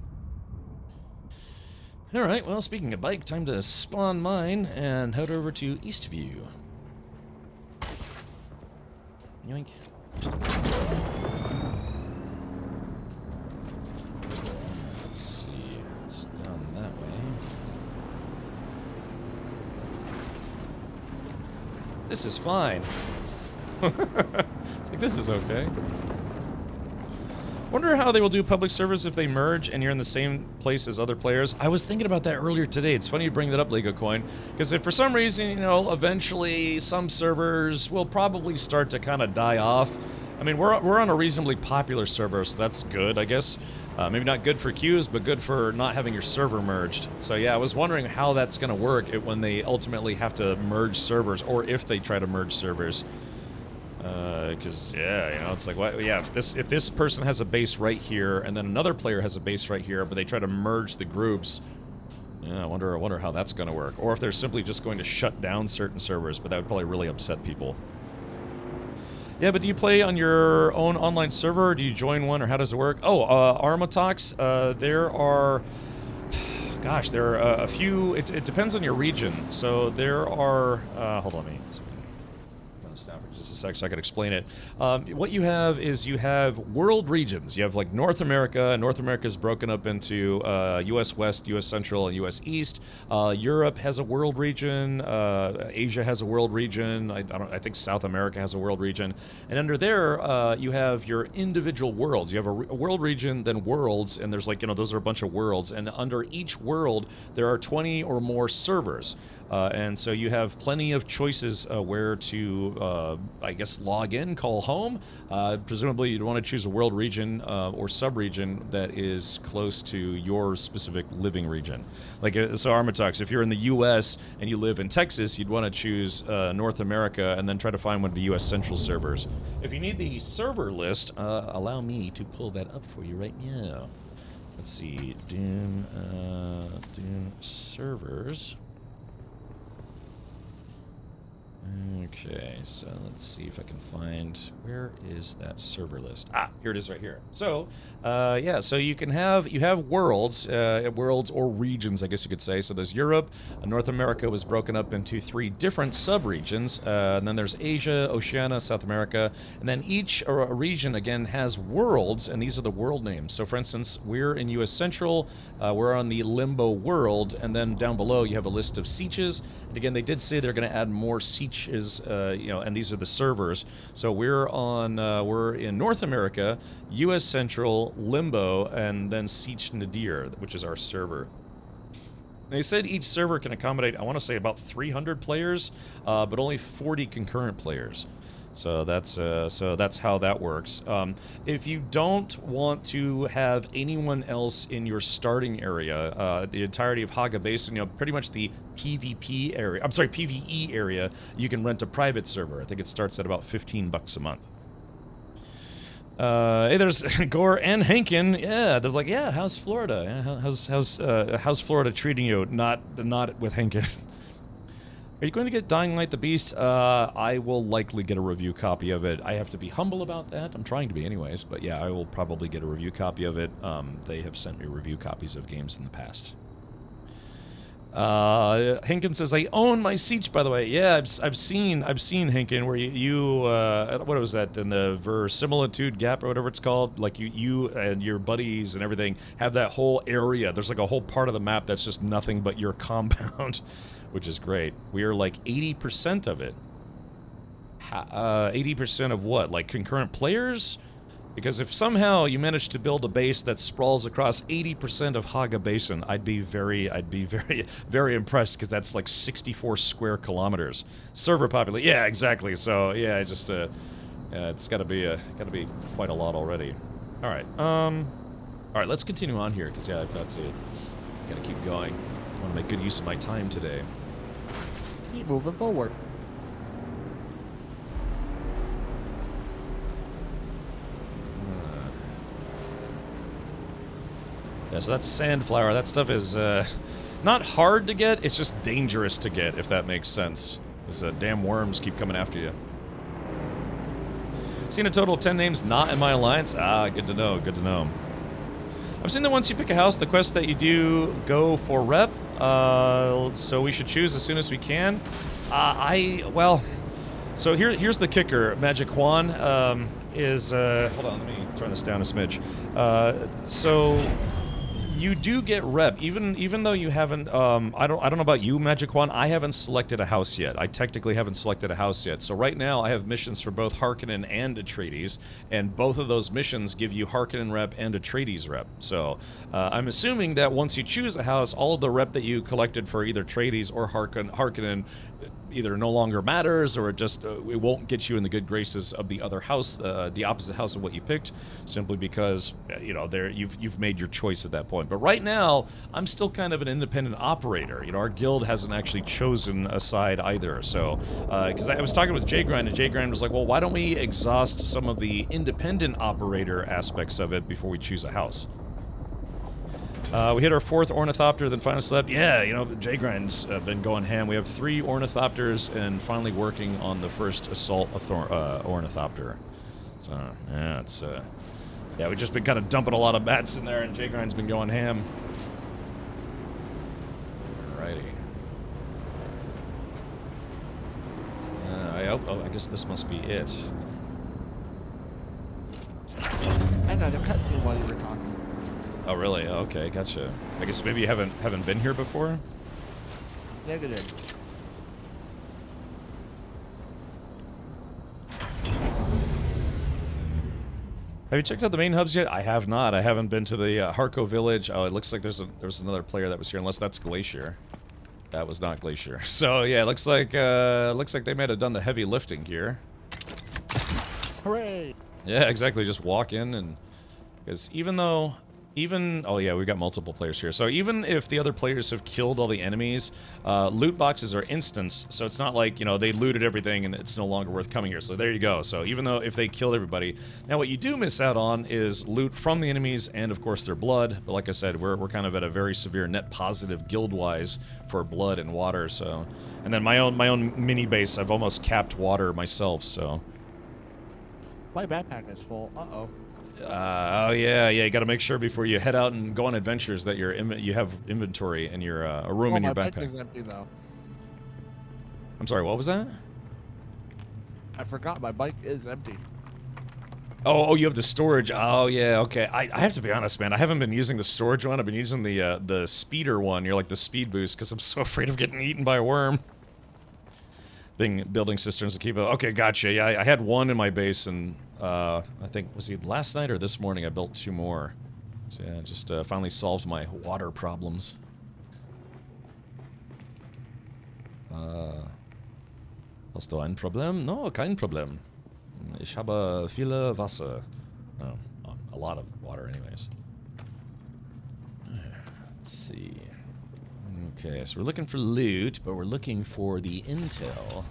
S1: Alright, well, speaking of bike, time to spawn mine and head over to Eastview. Yoink. Let's see. It's down that way. This is fine. It's like, this is okay. Wonder how they will do public servers if they merge and you're in the same place as other players. I was thinking about that earlier today. It's funny you bring that up, Lego Coin, because if for some reason, eventually some servers will probably start to kind of die off. I mean, we're on a reasonably popular server, so that's good, I guess. Maybe not good for queues, but good for not having your server merged. So yeah, I was wondering how that's going to work when they ultimately have to merge servers, or if they try to merge servers. Because yeah, it's like, what? Yeah, if this person has a base right here, and then another player has a base right here, but they try to merge the groups. Yeah, I wonder how that's going to work, or if they're simply just going to shut down certain servers, but that would probably really upset people. Yeah, but do you play on your own online server, or do you join one, or how does it work? Oh, Armatox, there are... Gosh, there are a few... It depends on your region. So there are... hold on, let me... Stop for just a sec so I can explain it. What you have is you have world regions. You have like North America, and North America is broken up into U.S. West, U.S. Central, and U.S. East. Europe has a world region. Asia has a world region. I think South America has a world region. And under there, you have your individual worlds. You have a world region, then worlds, and there's like, those are a bunch of worlds. And under each world, there are 20 or more servers. And so you have plenty of choices where to I guess, log in, call home. Presumably, you'd want to choose a world region or sub-region that is close to your specific living region. Like, so Armatox, if you're in the U.S. and you live in Texas, you'd want to choose North America and then try to find one of the U.S. Central servers. If you need the server list, allow me to pull that up for you right now. Let's see, Dune servers. Okay, so let's see if I can find, where is that server list? Ah, here it is right here. So, yeah, so you have worlds, worlds or regions, I guess you could say. So there's Europe, North America was broken up into 3 different sub-regions, and then there's Asia, Oceania, South America, and then each region, again, has worlds, and these are the world names. So, for instance, we're in U.S. Central, we're on the Limbo world, and then down below you have a list of sieges, and again, they did say they're going to add more sieges, you know, and these are the servers. So we're in North America, U.S. Central, Limbo, and then Siege Nadir, which is our server. They said each server can accommodate, I want to say, about 300 players, but only 40 concurrent players. So that's how that works. If you don't want to have anyone else in your starting area, the entirety of Haga Basin, you know, pretty much the PvP area, I'm sorry, PvE area, you can rent a private server. I think it starts at about $15 a month. Hey, there's Gore and Hankin. Yeah, they're like, yeah, how's Florida? How's Florida treating you? Not with Hankin. Are you going to get Dying Light the Beast? I will likely get a review copy of it. I have to be humble about that. I'm trying to be anyways, but yeah, I will probably get a review copy of it. They have sent me review copies of games in the past. Hinkin says, I own my Siege, by the way. Yeah, I've seen Hinkin, where you what was that, in the verisimilitude gap or whatever it's called? Like, you and your buddies and everything have that whole area. There's like a whole part of the map that's just nothing but your compound, which is great. We are like 80% of it. 80% of what? Like concurrent players? Because if somehow you manage to build a base that sprawls across 80% of Haga Basin, I'd be very, very impressed, because that's like 64 square kilometers. Server population, yeah, exactly. So yeah, it's gotta be quite a lot already. All right, let's continue on here, because yeah, I've gotta keep going. I want to make good use of my time today.
S6: Keep moving forward.
S1: Yeah, so that's Sandflower. That stuff is not hard to get, it's just dangerous to get, if that makes sense. Because damn worms keep coming after you. Seen a total of 10 names not in my alliance? Ah, good to know, good to know. I've seen that once you pick a house, the quests that you do go for rep, so we should choose as soon as we can. Well, so here's the kicker, Magic Juan, is, hold on, let me turn this down a smidge. So you do get rep, even though you haven't, I don't know about you, Magic Juan, I haven't selected a house yet. I technically haven't selected a house yet. So right now I have missions for both Harkonnen and Atreides, and both of those missions give you Harkonnen rep and Atreides rep. So I'm assuming that once you choose a house, all of the rep that you collected for either Atreides or Harkonnen either no longer matters, or it won't get you in the good graces of the other house, the opposite house of what you picked, simply because, you know, you've made your choice at that point. But right now, I'm still kind of an independent operator. You know, our guild hasn't actually chosen a side either. So, because I was talking with J-Grind, and J-Grind was like, well, why don't we exhaust some of the independent operator aspects of it before we choose a house? We hit our 4th Ornithopter, then finally slept. Yeah, you know, J-Grind's been going ham. We have 3 Ornithopters and finally working on the first Assault Ornithopter. So, yeah, it's, yeah, we've just been kind of dumping a lot of bats in there, and J-Grind's been going ham. Alrighty. I guess this must be it.
S6: I got a cutscene while you were talking.
S1: Oh, really? Oh, okay, gotcha. I guess maybe you haven't been here before?
S6: Negative.
S1: Have you checked out the main hubs yet? I have not. I haven't been to the Harco village. Oh, it looks like there's another player that was here, unless that's Glacier. That was not Glacier. So yeah, looks like they might have done the heavy lifting here.
S6: Hooray!
S1: Yeah, exactly. Just walk in and because oh yeah, we've got multiple players here. So even if the other players have killed all the enemies, loot boxes are instants. So it's not like, you know, they looted everything and it's no longer worth coming here. So there you go. So even though if they killed everybody, now what you do miss out on is loot from the enemies and of course their blood. But like I said, we're kind of at a very severe net positive guild-wise for blood and water. So, and then my own mini base, I've almost capped water myself. So.
S6: My backpack is full. Uh-oh.
S1: Oh yeah, you got to make sure before you head out and go on adventures that you have inventory and your a room in your
S6: My
S1: backpack.
S6: bike is empty though.
S1: I'm sorry, what was that?
S6: I forgot my bike is empty.
S1: Oh, you have the storage. Oh yeah, okay. I have to be honest, man. I haven't been using the storage one. I've been using the speeder one. You're like the speed boost because I'm so afraid of getting eaten by a worm. Building cisterns to keep it. Okay, gotcha. Yeah, I had one in my base, and I think was it last night or this morning? I built 2 more. So yeah, just finally solved my water problems. Hast du ein Problem? No, kein Problem. Ich habe viele Wasser. Oh, a lot of water, anyways. Let's see. Okay, so we're looking for loot, but we're looking for the intel.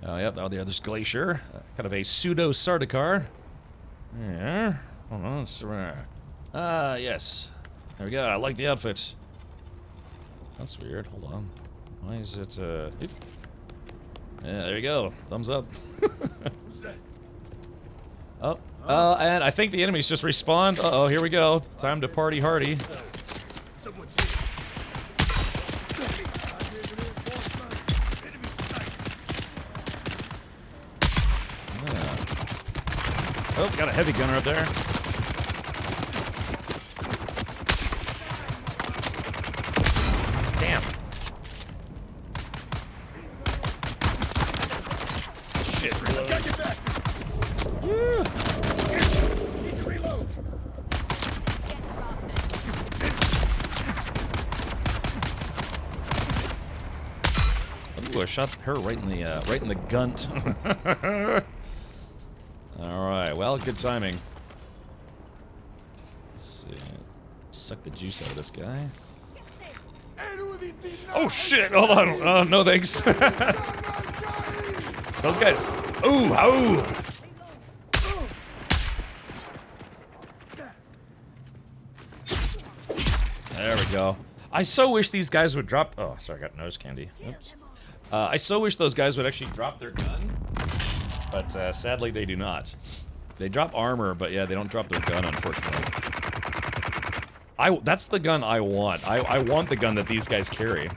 S1: Oh, yep, oh, there's Glacier. Kind of a pseudo Sardaukar. Yeah. Hold on, yes. There we go, I like the outfit. That's weird, hold on. Why is it, Yeah, there you go. Thumbs up. Oh, and I think the enemies just respawned. Uh-oh, here we go. Time to party hardy. Oh, got a heavy gunner up there. Damn. Shit, reload.
S2: Need to reload.
S1: Ooh, I shot her right in the gunt. Alright, well, good timing. Let's see. Suck the juice out of this guy. Oh shit! Hold on. Oh, no thanks. Those guys. Ooh, oh! There we go. I so wish these guys would drop. Oh, sorry, I got nose candy. Oops. I so wish those guys would actually drop their gun. But sadly, they do not. They drop armor, but yeah, they don't drop their gun, unfortunately. That's the gun I want. I want the gun that these guys carry.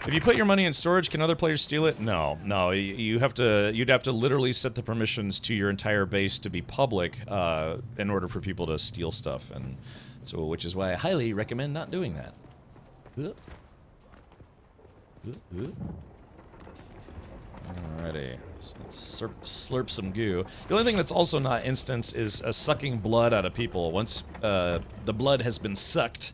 S1: If you put your money in storage, can other players steal it? No, no. You'd have to literally set the permissions to your entire base to be public in order for people to steal stuff, and so which is why I highly recommend not doing that. Alrighty, so let's slurp some goo. The only thing that's also not instance is sucking blood out of people. Once the blood has been sucked,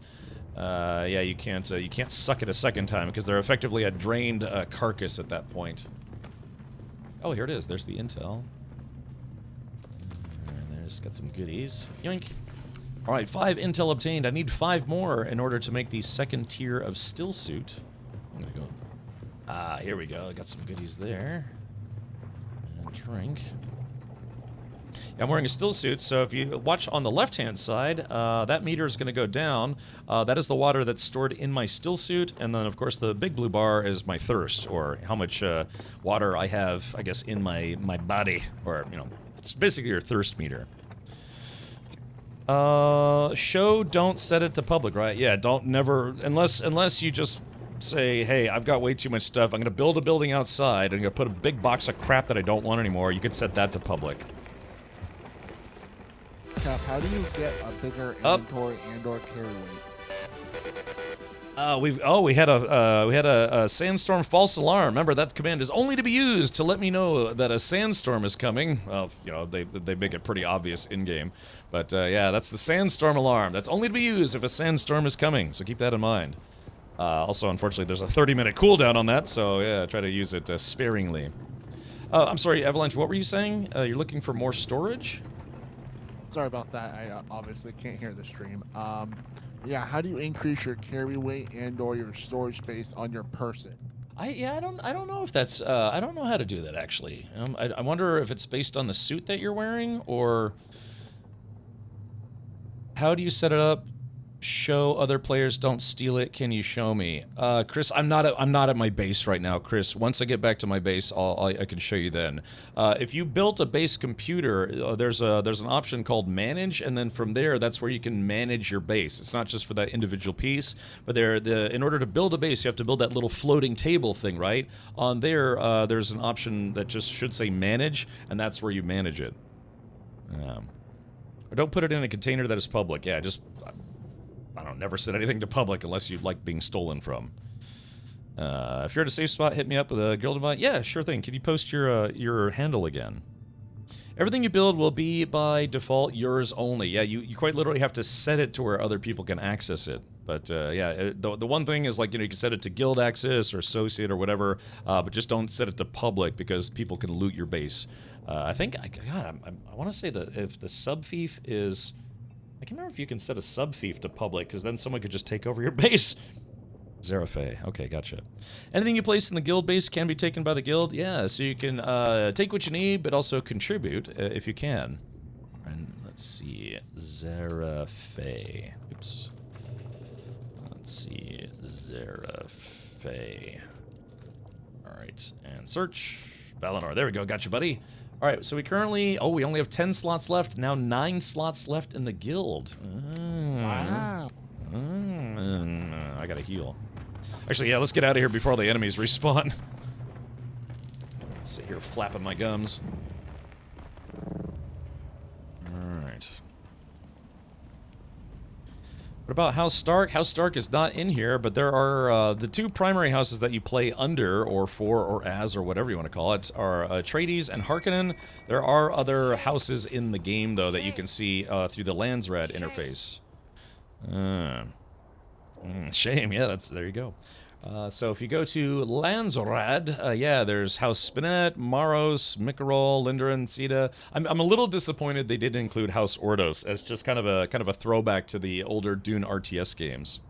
S1: yeah, you can't suck it a second time because they're effectively a drained carcass at that point. Oh, here it is. There's the intel. And there's got some goodies. Yoink. All right, 5 intel obtained. I need 5 more in order to make the second tier of still suit. I'm gonna go. Ah, here we go. I got some goodies there. And drink. Yeah, I'm wearing a still suit, so if you watch on the left-hand side, that meter is going to go down. That is the water that's stored in my still suit, and then, of course, the big blue bar is my thirst, or how much water I have, I guess, in my body, or, you know, it's basically your thirst meter. Don't set it to public, right? Yeah, don't never, unless you just say, hey, I've got way too much stuff, I'm going to build a building outside, I'm going to put a big box of crap that I don't want anymore, you could set that to public.
S6: Cap, how do you get a bigger inventory and/or carry weight?
S1: We had a sandstorm false alarm. Remember, that command is only to be used to let me know that a sandstorm is coming. Well, you know, they make it pretty obvious in game, but yeah, that's the sandstorm alarm. That's only to be used if a sandstorm is coming. So keep that in mind. Also, unfortunately, there's a 30-minute cooldown on that, so yeah, try to use it sparingly. I'm sorry, Avalanche. What were you saying? You're looking for more storage?
S6: Sorry about that. I obviously can't hear the stream. Yeah, how do you increase your carry weight and/or your storage space on your person?
S1: I don't know if that's I don't know how to do that actually. I wonder if it's based on the suit that you're wearing, or how do you set it up? Show other players, don't steal it. Can you show me? Chris, I'm not at my base right now, Chris. Once I get back to my base, I can show you then. If you built a base computer, there's an option called manage, and then from there, that's where you can manage your base. It's not just for that individual piece, but in order to build a base, you have to build that little floating table thing, right? On there, there's an option that just should say manage, and that's where you manage it. Or don't put it in a container that is public. Yeah, just I don't never set anything to public unless you like being stolen from. If you're at a safe spot, hit me up with a guild invite. Yeah, sure thing. Can you post your handle again? Everything you build will be by default yours only. Yeah, you quite literally have to set it to where other people can access it. But yeah, the one thing is, like, you know, you can set it to guild access or associate or whatever, but just don't set it to public because people can loot your base. I think, God, I want to say that if the sub thief is, I can't remember if you can set a sub thief to public, because then someone could just take over your base. Zerafe. Okay, gotcha. Anything you place in the guild base can be taken by the guild. Yeah, so you can take what you need, but also contribute if you can. And let's see, Zerafe. Oops. Let's see, Zerafe. All right, and search. Valinor. There we go. Got you, buddy. All right, so we only have 10 slots left. Now 9 slots left in the guild.
S6: Wow.
S1: I gotta heal. Actually, yeah, let's get out of here before the enemies respawn. Sit here flapping my gums. Alright. What about House Stark? House Stark is not in here, but there are the 2 primary houses that you play under, or for, or as, or whatever you want to call it, are Atreides and Harkonnen. There are other houses in the game, though, that you can see through the Landsred interface. Shame, yeah, there you go. So if you go to Landsred, yeah, there's House Spinette, Maros, Mikarol, Lindarin, Sita. I'm a little disappointed they didn't include House Ordos as just kind of a throwback to the older Dune RTS games.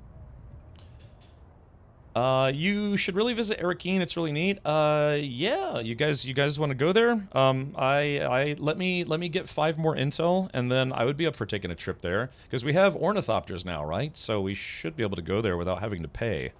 S1: You should really visit Erikine. It's really neat. Yeah, you guys want to go there? Let me get 5 more intel, and then I would be up for taking a trip there, because we have ornithopters now, right? So we should be able to go there without having to pay.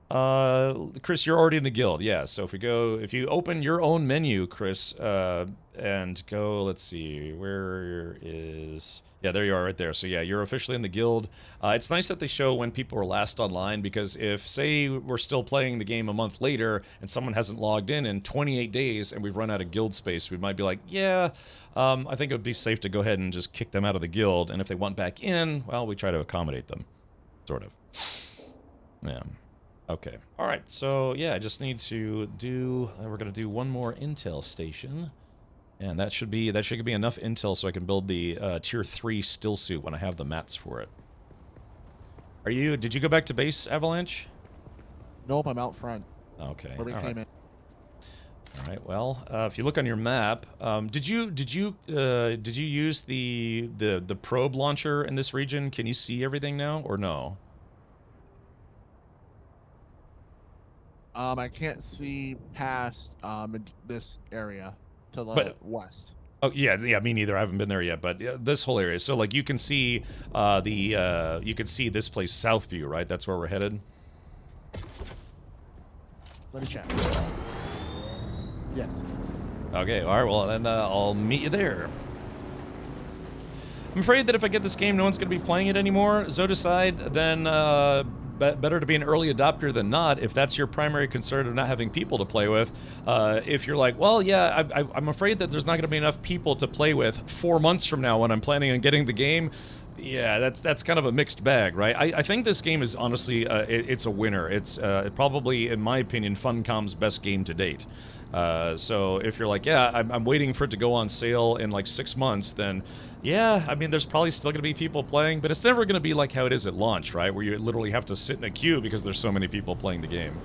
S1: Chris, you're already in the guild, yeah. So if you open your own menu, Chris, and go, let's see, where is, yeah, there you are right there. So yeah, you're officially in the guild. It's nice that they show when people were last online, because if, say, we're still playing the game a month later and someone hasn't logged in 28 days and we've run out of guild space, we might be like, yeah, I think it would be safe to go ahead and just kick them out of the guild, and if they want back in, well, we try to accommodate them, sort of. Yeah. Okay. All right. So yeah, I just need to do. We're gonna do one more intel station, and that should be enough intel so I can build the tier 3 still suit when I have the mats for it. Did you go back to base, Avalanche?
S6: Nope, I'm out front.
S1: Okay.
S6: Where we came in.
S1: All right. Well, if you look on your map, did you use the probe launcher in this region? Can you see everything now, or no?
S6: I can't see past this area to the west.
S1: Oh yeah, me neither. I haven't been there yet, but this whole area. So like you can see you can see this place, South View, right? That's where we're headed.
S6: Let me check. Yes.
S1: Okay. All right. Well, then I'll meet you there. I'm afraid that if I get this game, no one's going to be playing it anymore. Zodicide, then better to be an early adopter than not, if that's your primary concern of not having people to play with. If you're like, well, yeah, I'm afraid that there's not going to be enough people to play with 4 months from now when I'm planning on getting the game, Yeah, that's kind of a mixed bag, right? I think this game is honestly, it's a winner. It's probably, in my opinion, Funcom's best game to date. So if you're like, yeah, I'm waiting for it to go on sale in like 6 months, then yeah, I mean, there's probably still going to be people playing, but it's never going to be like how it is at launch, right? Where you literally have to sit in a queue because there's so many people playing the game.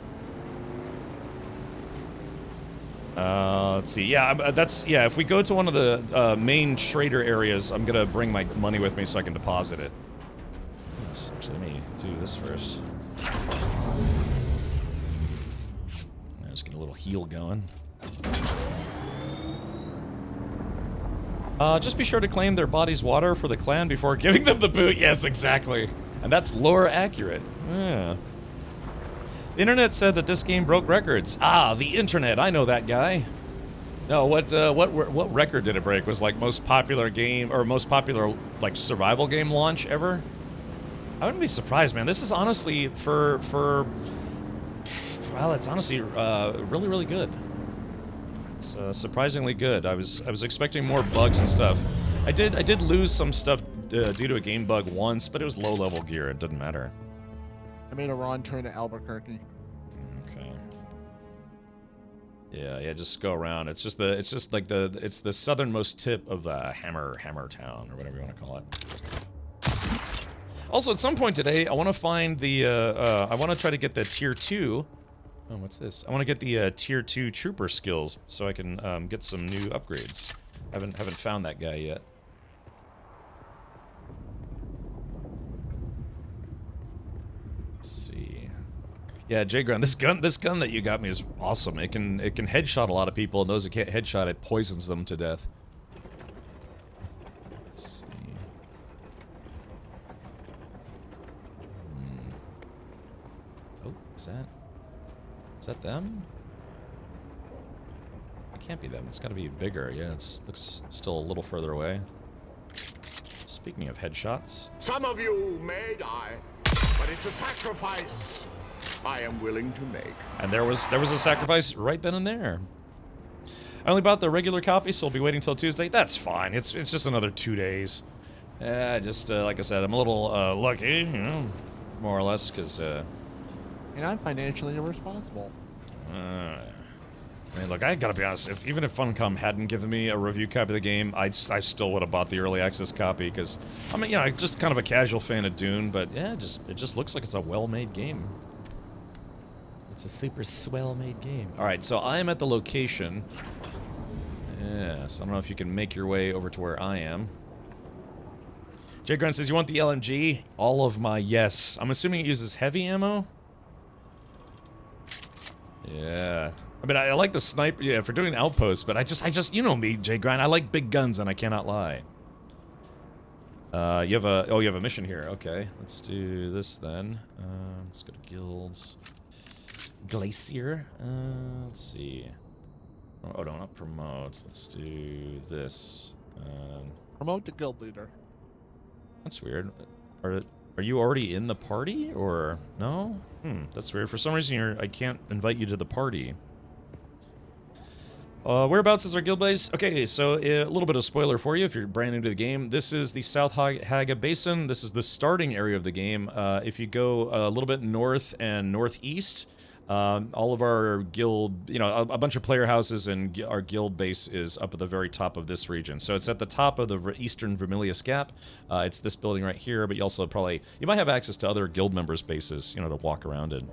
S1: Let's see. Yeah, yeah, if we go to one of the main trader areas, I'm gonna bring my money with me so I can deposit it. Yes, actually, let me do this first. Just get a little heal going. Just be sure to claim their body's water for the clan before giving them the boot. Yes, exactly. And that's lore accurate. Yeah. The internet said that this game broke records. Ah, the internet. I know that guy. No, what record did it break? Was like most popular game or most popular like survival game launch ever? I wouldn't be surprised, man. This is honestly well, it's honestly really, really good. It's surprisingly good. I was expecting more bugs and stuff. I did lose some stuff due to a game bug once, but it was low level gear. It didn't matter.
S6: I made a wrong turn to Albuquerque.
S1: Okay. Yeah, just go around. It's like the southernmost tip of Hammer Town, or whatever you want to call it. Also, at some point today, I want to find the I want to try to get the tier 2. Oh, what's this? I want to get the tier 2 trooper skills so I can get some new upgrades. Haven't found that guy yet. Yeah, Jgron, this gun that you got me is awesome. It can headshot a lot of people, and those that can't headshot, it poisons them to death. Let's see. Oh, is that them? It can't be them. It's got to be bigger. Yeah, it looks still a little further away. Speaking of headshots,
S7: some of you may die, but it's a sacrifice I am willing to make.
S1: And there was a sacrifice right then and there. I only bought the regular copy, so I'll be waiting till Tuesday. That's fine. It's just another 2 days. Just like I said, I'm a little lucky, you know, more or less, because.
S6: And I'm financially irresponsible.
S1: I mean, look, I gotta be honest. Even if Funcom hadn't given me a review copy of the game, I still would have bought the early access copy because, I mean, you know, I'm just kind of a casual fan of Dune, but yeah, it just looks like it's a well-made game. It's a super well-made game. All right, so I am at the location. Yes, I don't know if you can make your way over to where I am. Jay Grunt says, you want the LMG? All of my yes. I'm assuming it uses heavy ammo? Yeah. I mean, I like the sniper, yeah, for doing outposts, but I just, you know me, Jay Grind, I like big guns and I cannot lie. You have a mission here, okay. Let's do this then. Let's go to guilds. Glacier, let's see. Oh, no, not promote. Let's do this.
S6: Promote to guild leader.
S1: That's weird. Are you already in the party, or no? That's weird. For some reason, I can't invite you to the party. Whereabouts is our guild base? Okay, so a little bit of spoiler for you if you're brand new to the game. This is the South Haga Basin. This is the starting area of the game. If you go a little bit north and northeast, all of our guild, you know, a bunch of player houses and our guild base is up at the very top of this region. So it's at the top of the eastern Vermilius Gap. It's this building right here, but you also you might have access to other guild members' bases, you know, to walk around in.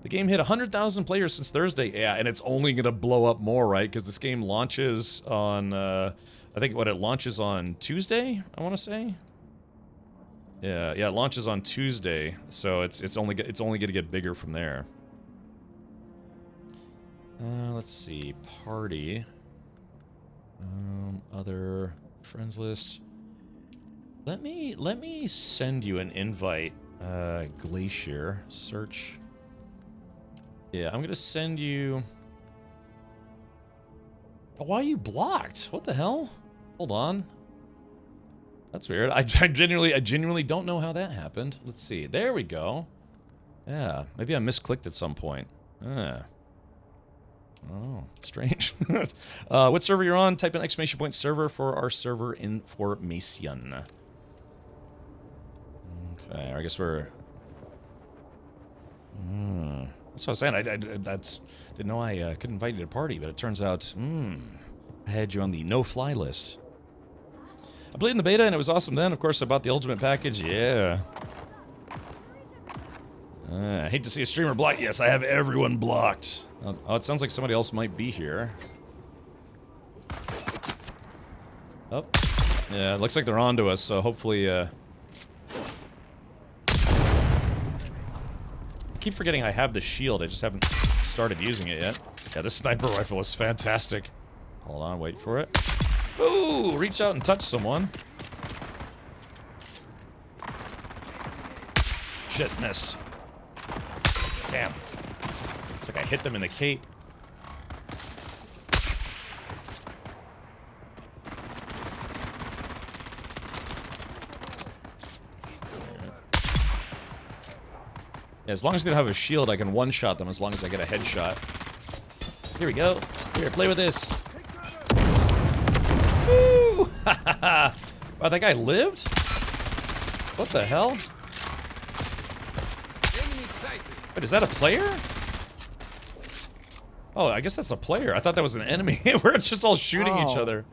S1: The game hit 100,000 players since Thursday. Yeah, and it's only going to blow up more, right? Because this game launches on, I think it launches on Tuesday, I want to say. Yeah, it launches on Tuesday, so it's only going to get bigger from there. Let's see, party. Other friends list. Let me send you an invite. Glacier search. Yeah, I'm gonna send you. Oh, why are you blocked? What the hell? Hold on. That's weird. I genuinely don't know how that happened. Let's see. There we go. Yeah, maybe I misclicked at some point. Oh, strange. What server you're on? Type in !server for our server information. I guess we're... That's what I was saying. I didn't know I could invite you to a party, but it turns out, I had you on the no-fly list. I played in the beta, and it was awesome then. Of course, I bought the ultimate package. Yeah. I hate to see a streamer blocked. Yes, I have everyone blocked. Oh, it sounds like somebody else might be here. Oh. Yeah, it looks like they're onto us, so hopefully, I keep forgetting I have the shield. I just haven't started using it yet. Yeah, this sniper rifle is fantastic. Hold on, wait for it. Ooh, reach out and touch someone. Shit, missed. Damn. It's like I hit them in the cape. Yeah, as long as they don't have a shield, I can one-shot them as long as I get a headshot. Here we go. Here, play with this. Woo! Wow, that guy lived? What the hell? Wait, is that a player? Oh, I guess that's a player. I thought that was an enemy. We're just all shooting each other.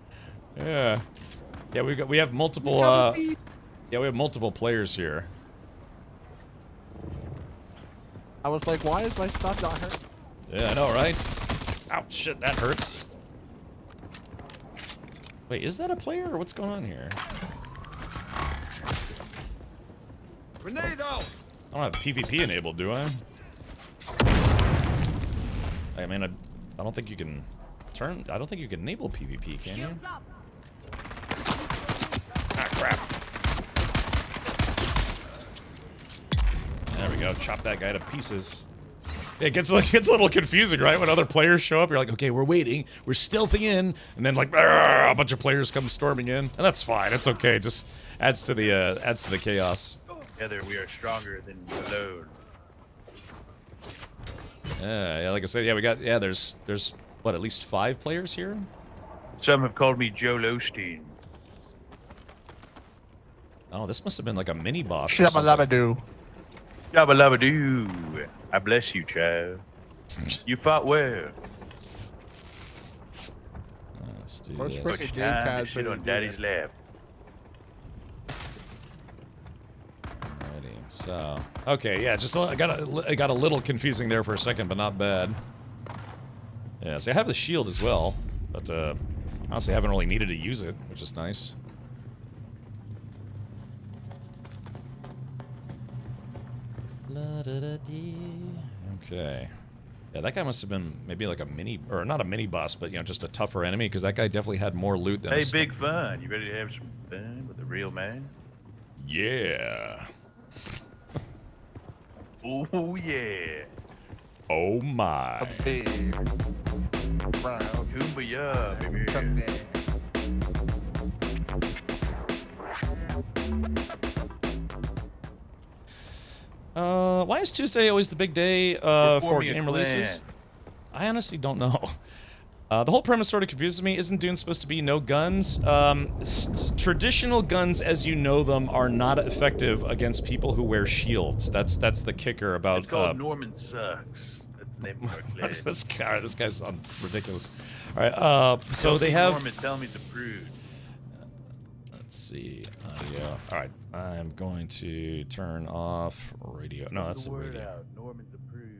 S1: Yeah. Yeah, we have multiple yeah, we have multiple players here.
S6: I was like, why is my stuff not hurt?
S1: Yeah, I know, right? Ow, shit, that hurts. Wait, is that a player or what's going on here?
S2: Grenade out!
S1: I don't have PvP enabled, do I? I mean, I don't think you can turn... I don't think you can enable PvP, can you? Ah, crap. There we go. Chop that guy to pieces. It gets a little confusing, right? When other players show up, you're like, okay, we're waiting. We're stealthing in. And then, like, a bunch of players come storming in. And that's fine. It's okay. It just adds to the chaos.
S8: Together we are stronger than alone.
S1: Yeah, like I said, yeah, we got, yeah, there's, what, at least 5 players here?
S8: Some have called me Joe Osteen.
S1: Oh, this must have been like a mini-boss or something.
S6: Shabba-labba-doo.
S8: Yabba-labba-doo. I bless you, child. You fought well.
S1: Let's do
S6: Where's
S1: this.
S6: frickin' game
S8: Time to
S6: Taz
S8: sit
S6: for
S8: on
S6: you
S8: daddy's
S6: doing
S8: lap.
S1: Alrighty, so... Okay, yeah, just I got a little confusing there for a second, but not bad. Yeah, see, I have the shield as well, but, honestly, I haven't really needed to use it, which is nice. Okay. Yeah, that guy must have been maybe like a mini, or not a mini boss, but, you know, just a tougher enemy, because that guy definitely had more loot than
S8: Hey, Big Fun, you ready to have some fun with a real man?
S1: Yeah.
S8: Oh, yeah.
S1: Oh my.
S8: Kumbaya, baby.
S1: Why is Tuesday always the big day for game releases? I honestly don't know. The whole premise sort of confuses me. Isn't Dune supposed to be no guns? Traditional guns, as you know them, are not effective against people who wear shields. That's the kicker about.
S8: It's called Norman Sucks. That's the name of our class.
S1: this guy. This guy's ridiculous. All right. So they have.
S8: Norman, tell me it's a prude.
S1: Let's see. Audio. All right. I'm going to turn off radio. No, that's the radio.
S8: Out. Norman's a prude.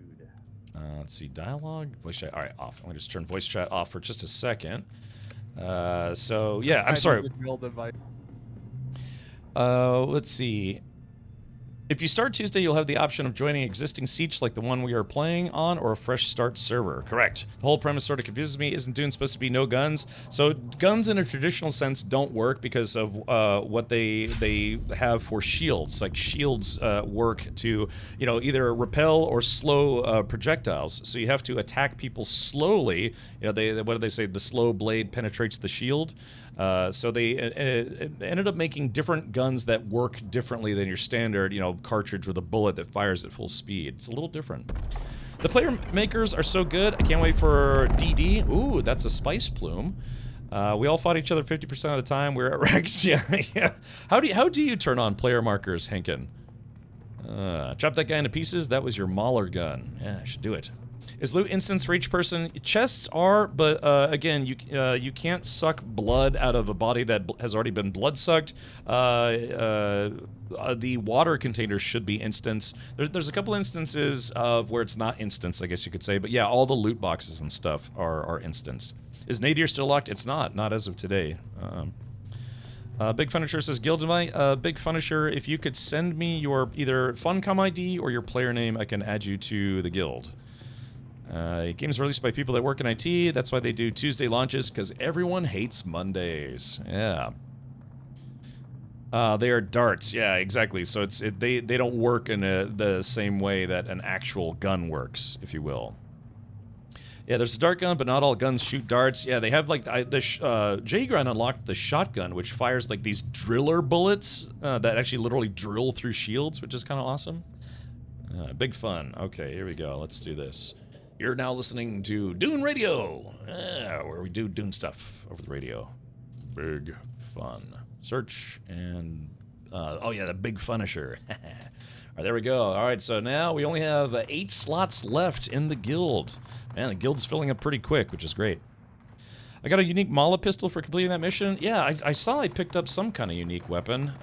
S1: Let's see. Dialogue. Voice chat. All right. Off. Let me just turn voice chat off for just a second. So yeah. I'm sorry. Let's see. If you start Tuesday, you'll have the option of joining existing seats like the one we are playing on, or a fresh start server. Correct. The whole premise sort of confuses me. Isn't Dune supposed to be no guns? So guns in a traditional sense don't work because of what they have for shields. Like shields work to, you know, either repel or slow projectiles. So you have to attack people slowly. You know, what do they say? The slow blade penetrates the shield. So they ended up making different guns that work differently than your standard, you know, cartridge with a bullet that fires at full speed. It's a little different. The player makers are so good. I can't wait for DD. Ooh, that's a spice plume. We all fought each other 50% of the time. We're at Rex. Yeah, yeah. How do you turn on player markers, Henkin? Chop that guy into pieces. That was your Mauler gun. Yeah, I should do it. Is loot instance for each person? Chests are, but again, you can't suck blood out of a body that has already been blood sucked. The water containers should be instance. There's a couple instances of where it's not instance, I guess you could say. But yeah, all the loot boxes and stuff are instanced. Is Nadir still locked? It's not as of today. Big Funisher says, Guild invite. Big Funisher, if you could send me your either Funcom ID or your player name, I can add you to the guild. Games released by people that work in IT. That's why they do Tuesday launches, because everyone hates Mondays. Yeah. They are darts. Yeah, exactly. So they don't work in the same way that an actual gun works, if you will. Yeah, there's a dart gun, but not all guns shoot darts. Yeah, they have like J Grind unlocked the shotgun, which fires like these driller bullets that actually literally drill through shields, which is kind of awesome. Big fun. Okay, here we go. Let's do this. You're now listening to Dune Radio, where we do Dune stuff over the radio. Big fun. Search and oh yeah, the Big Funisher. All right, there we go. All right, so now we only have 8 slots left in the guild. Man, the guild's filling up pretty quick, which is great. I got a unique Mala pistol for completing that mission. Yeah, I saw I picked up some kind of unique weapon.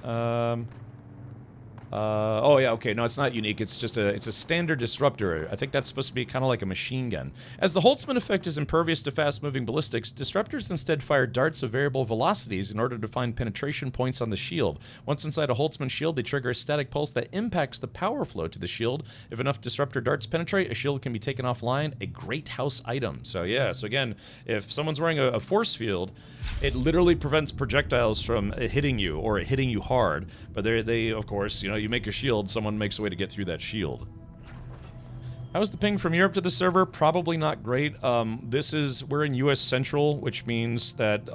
S1: Oh yeah, okay, no, it's not unique, it's just it's a standard disruptor. I think that's supposed to be kind of like a machine gun. As the Holtzman effect is impervious to fast-moving ballistics, disruptors instead fire darts of variable velocities in order to find penetration points on the shield. Once inside a Holtzman shield, they trigger a static pulse that impacts the power flow to the shield. If enough disruptor darts penetrate, a shield can be taken offline, a great house item. So yeah, so again, if someone's wearing a force field, it literally prevents projectiles from hitting you, or hitting you hard, but they of course, you know, you make a shield, someone makes a way to get through that shield. How's the ping from Europe to the server? Probably not great. We're in US Central, which means that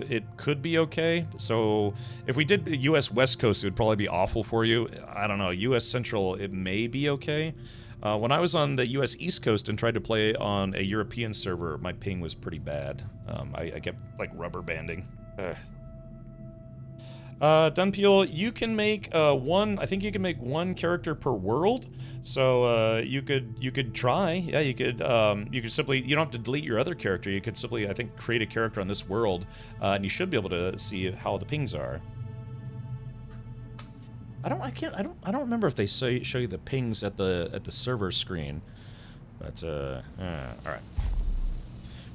S1: it could be okay. So if we did US West Coast, it would probably be awful for you. I don't know, US Central, it may be okay. When I was on the US East Coast and tried to play on a European server, my ping was pretty bad. I kept, like, rubber banding. Dunpeel, you can make I think you can make 1 character per world. So you could try. Yeah, you could simply, you don't have to delete your other character. You could simply, I think, create a character on this world, and you should be able to see how the pings are. I don't remember if they show you the pings at the server screen, but all right.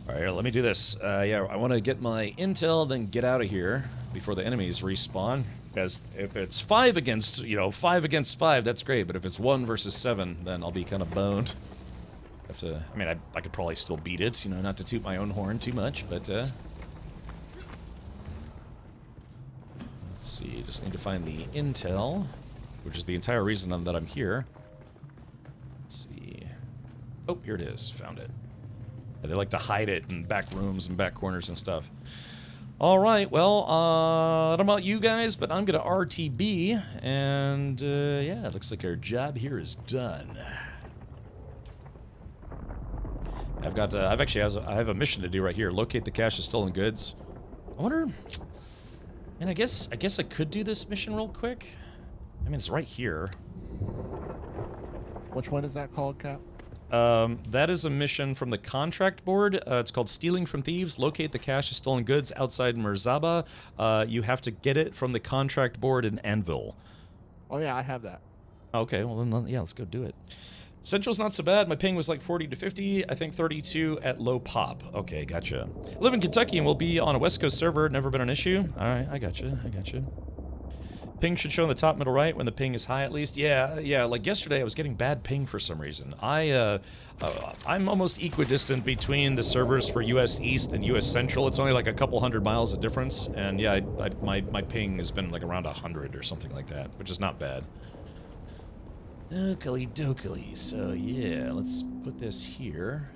S1: All right, here, let me do this. Yeah, I want to get my intel, then get out of here before the enemies respawn. Because if it's 5 against 5, that's great. But if it's 1 versus 7, then I'll be kind of boned. I mean, I could probably still beat it, you know, not to toot my own horn too much, but let's see. Just need to find the intel, which is the entire reason that I'm here. Let's see. Oh, here it is. Found it. They like to hide it in back rooms and back corners and stuff. All right, well, I don't know about you guys, but I'm gonna RTB, and yeah, it looks like our job here is done. I have a mission to do right here. Locate the cache of stolen goods. I wonder, and I guess I could do this mission real quick. I mean, it's right here.
S6: Which one is that called, Cap?
S1: That is a mission from the contract board. It's called Stealing from Thieves. Locate the cache of stolen goods outside Merzaba. You have to get it from the contract board in Anvil.
S6: Oh yeah, I have that.
S1: Okay, well then, yeah, let's go do it. Central's not so bad. My ping was like 40 to 50. I think 32 at low pop. Okay, gotcha. I live in Kentucky and will be on a West Coast server. Never been an issue. All right, I gotcha. Ping should show in the top middle right when the ping is high at least. Yeah, like yesterday I was getting bad ping for some reason. I'm almost equidistant between the servers for US East and US Central. It's only like a couple 100 miles of difference, and yeah, my ping has been like around 100 or something like that, which is not bad. Oakley dokley. So yeah, let's put this here,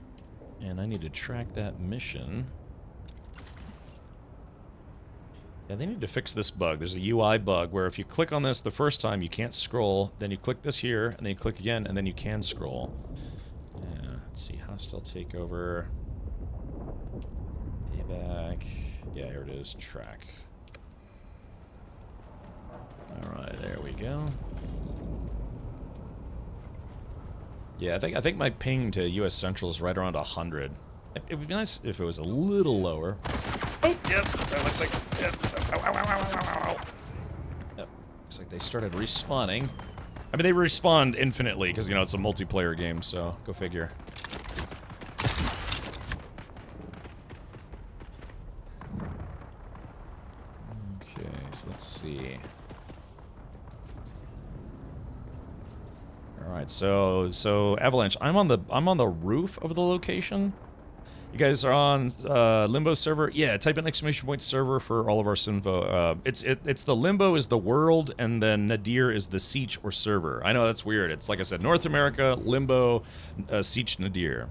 S1: and I need to track that mission. Yeah, they need to fix this bug. There's a UI bug where if you click on this the first time, you can't scroll. Then you click this here, and then you click again, and then you can scroll. Yeah, let's see. Hostile takeover. Payback. Yeah, here it is. Track. Alright, there we go. Yeah, I think my ping to U.S. Central is right around 100. It would be nice if it was a little lower. Oh, yep. That looks like. Yep. Ow, ow, ow, ow, ow, ow, ow. Yep. Looks like they started respawning. I mean, they respawn infinitely because, you know, it's a multiplayer game, so go figure. Okay, so let's see. All right, so Avalanche, I'm on the roof of the location. You guys are on Limbo server. Yeah, type in !point server for all of our info. It's the Limbo is the world, and then Nadir is the Siege or server. I know that's weird. It's like I said, North America, Limbo, Siege, Nadir.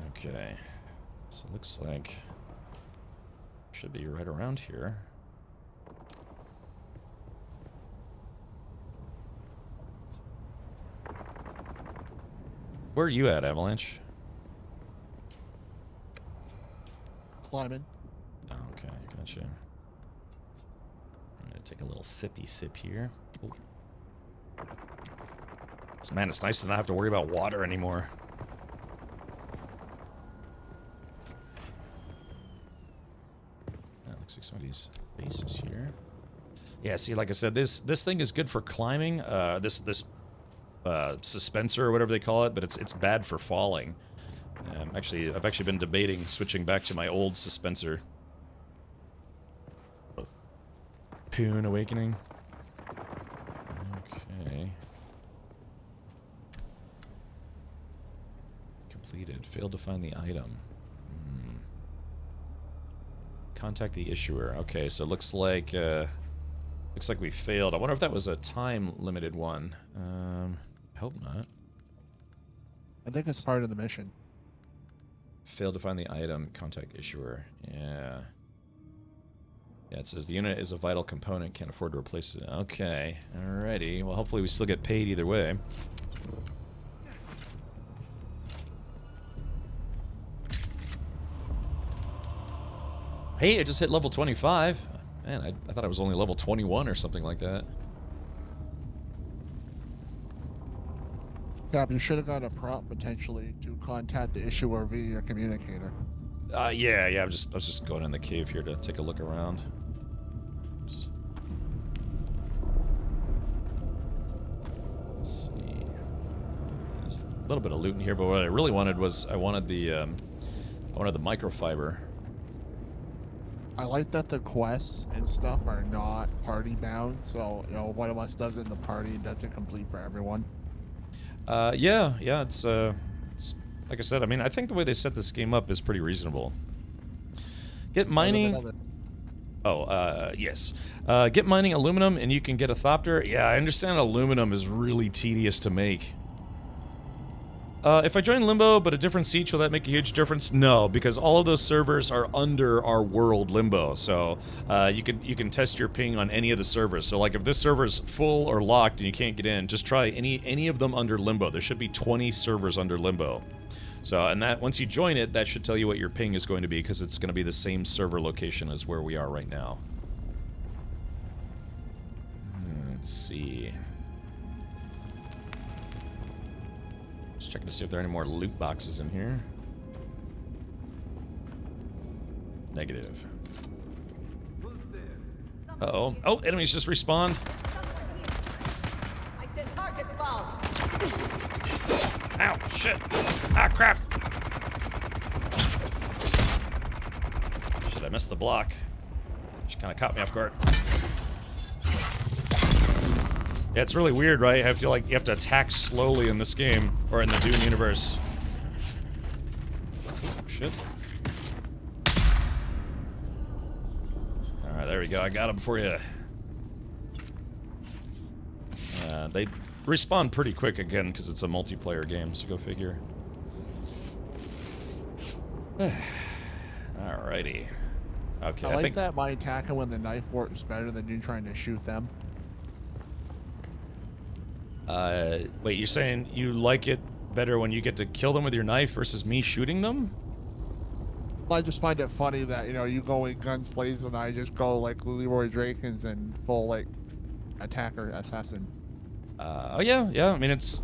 S1: Okay, so it looks like should be right around here. Where are you at, Avalanche?
S6: Climbing.
S1: Oh, okay, gotcha. I'm gonna take a little sippy sip here. Ooh. Man, it's nice to not have to worry about water anymore. That looks like somebody's base is here. Yeah, see, like I said, this thing is good for climbing. This suspensor or whatever they call it, but it's bad for falling. I've actually been debating switching back to my old suspensor. Poon Awakening. Okay. Completed. Failed to find the item. Contact the issuer. Okay, so it looks like we failed. I wonder if that was a time limited one. I hope not.
S6: I think it's part of the mission.
S1: Failed to find the item. Contact issuer. Yeah. Yeah, it says the unit is a vital component. Can't afford to replace it. Okay. Alrighty. Well, hopefully we still get paid either way. Hey, I just hit level 25. Man, I thought I was only level 21 or something like that.
S6: Yeah, but you should have got a prompt potentially to contact the issuer via your communicator.
S1: Yeah, I was just going in the cave here to take a look around. Oops. Let's see. There's a little bit of loot in here, but what I really wanted was I wanted the microfiber.
S6: I like that the quests and stuff are not party bound, so you know one of us does it in the party doesn't complete for everyone.
S1: Yeah, it's like I said, I mean, I think the way they set this game up is pretty reasonable. Get mining... Oh, yes. Get mining aluminum and you can get a thopter. Yeah, I understand aluminum is really tedious to make. If I join Limbo, but a different siege, will that make a huge difference? No, because all of those servers are under our world Limbo, so you can test your ping on any of the servers. So, like, if this server is full or locked and you can't get in, just try any of them under Limbo. There should be 20 servers under Limbo. So, and that once you join it, that should tell you what your ping is going to be, because it's going to be the same server location as where we are right now. Let's see. Just checking to see if there are any more loot boxes in here. Negative. Uh-oh. Oh, enemies just respawned. Ow, shit. Ah, crap. Shit, I missed the block. She kind of caught me off guard. Yeah, it's really weird, right? I feel like you have to attack slowly in this game, or in the Dune universe. Shit. Alright, there we go. I got him for you. They respawn pretty quick again, because it's a multiplayer game, so go figure. Alrighty. Okay,
S6: I think that my attacking with the knife works better than you trying to shoot them.
S1: Wait, you're saying you like it better when you get to kill them with your knife versus me shooting them?
S6: I just find it funny that, you know, you go in guns blazing and I just go like Leroy Jenkins and full, like, attacker assassin.
S1: Oh yeah. I mean, it's.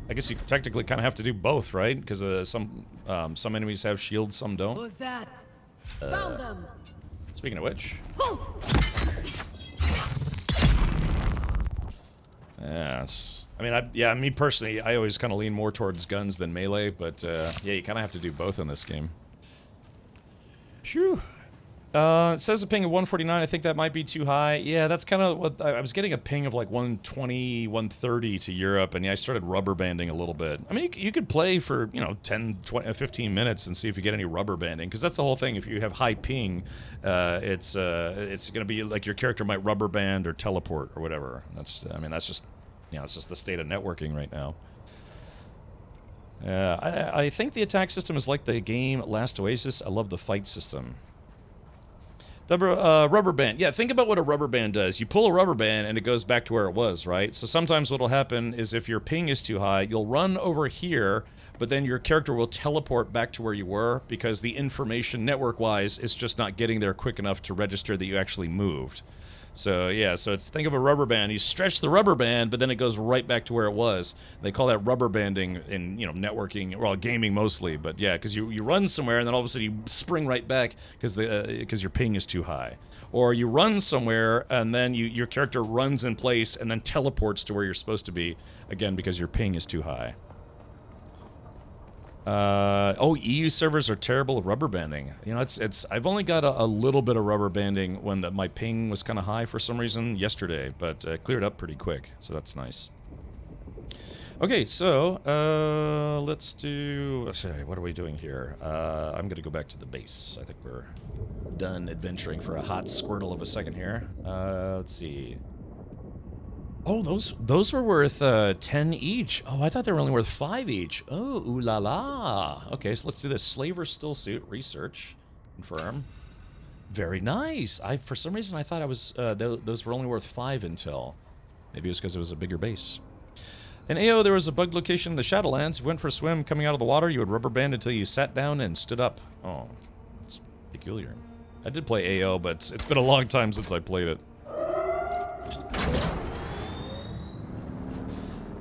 S1: I guess you technically kind of have to do both, right? Because some enemies have shields, some don't.
S9: Who's that? Found them.
S1: Speaking of which. Yes. I mean, me personally, I always kind of lean more towards guns than melee, but yeah, you kind of have to do both in this game. Phew. It says a ping of 149. I think that might be too high. Yeah, that's kind of what I was getting, a ping of like 120, 130 to Europe, and yeah, I started rubber banding a little bit. I mean, you could play for, 10, 20, 15 minutes and see if you get any rubber banding, because that's the whole thing. If you have high ping, it's going to be like your character might rubber band or teleport or whatever. That's just, it's just the state of networking right now. I think the attack system is like the game Last Oasis. I love the fight system. Rubber band. Yeah, think about what a rubber band does. You pull a rubber band and it goes back to where it was, right? So sometimes what will happen is if your ping is too high, you'll run over here, but then your character will teleport back to where you were because the information network-wise is just not getting there quick enough to register that you actually moved. So yeah, think of a rubber band. You stretch the rubber band, but then it goes right back to where it was. They call that rubber banding in networking, well, gaming mostly. But yeah, because you run somewhere and then all of a sudden you spring right back because your ping is too high, or you run somewhere and then your character runs in place and then teleports to where you're supposed to be again because your ping is too high. EU servers are terrible at rubber banding. I've only got a little bit of rubber banding when my ping was kind of high for some reason yesterday, but cleared up pretty quick, so that's nice. Okay, so let's do. Sorry, what are we doing here? I'm gonna go back to the base. I think we're done adventuring for a hot squirtle of a second here. Let's see. Oh, those were worth 10 each. Oh, I thought they were only worth 5 each. Oh, ooh la la. Okay, so let's do this. Slaver still suit research, confirm. Very nice. For some reason I thought those were only worth 5 until. Maybe it was because it was a bigger base. In AO, there was a bug location in the Shadowlands. If you went for a swim coming out of the water, you would rubber band until you sat down and stood up. Oh, it's peculiar. I did play AO, but it's been a long time since I played it.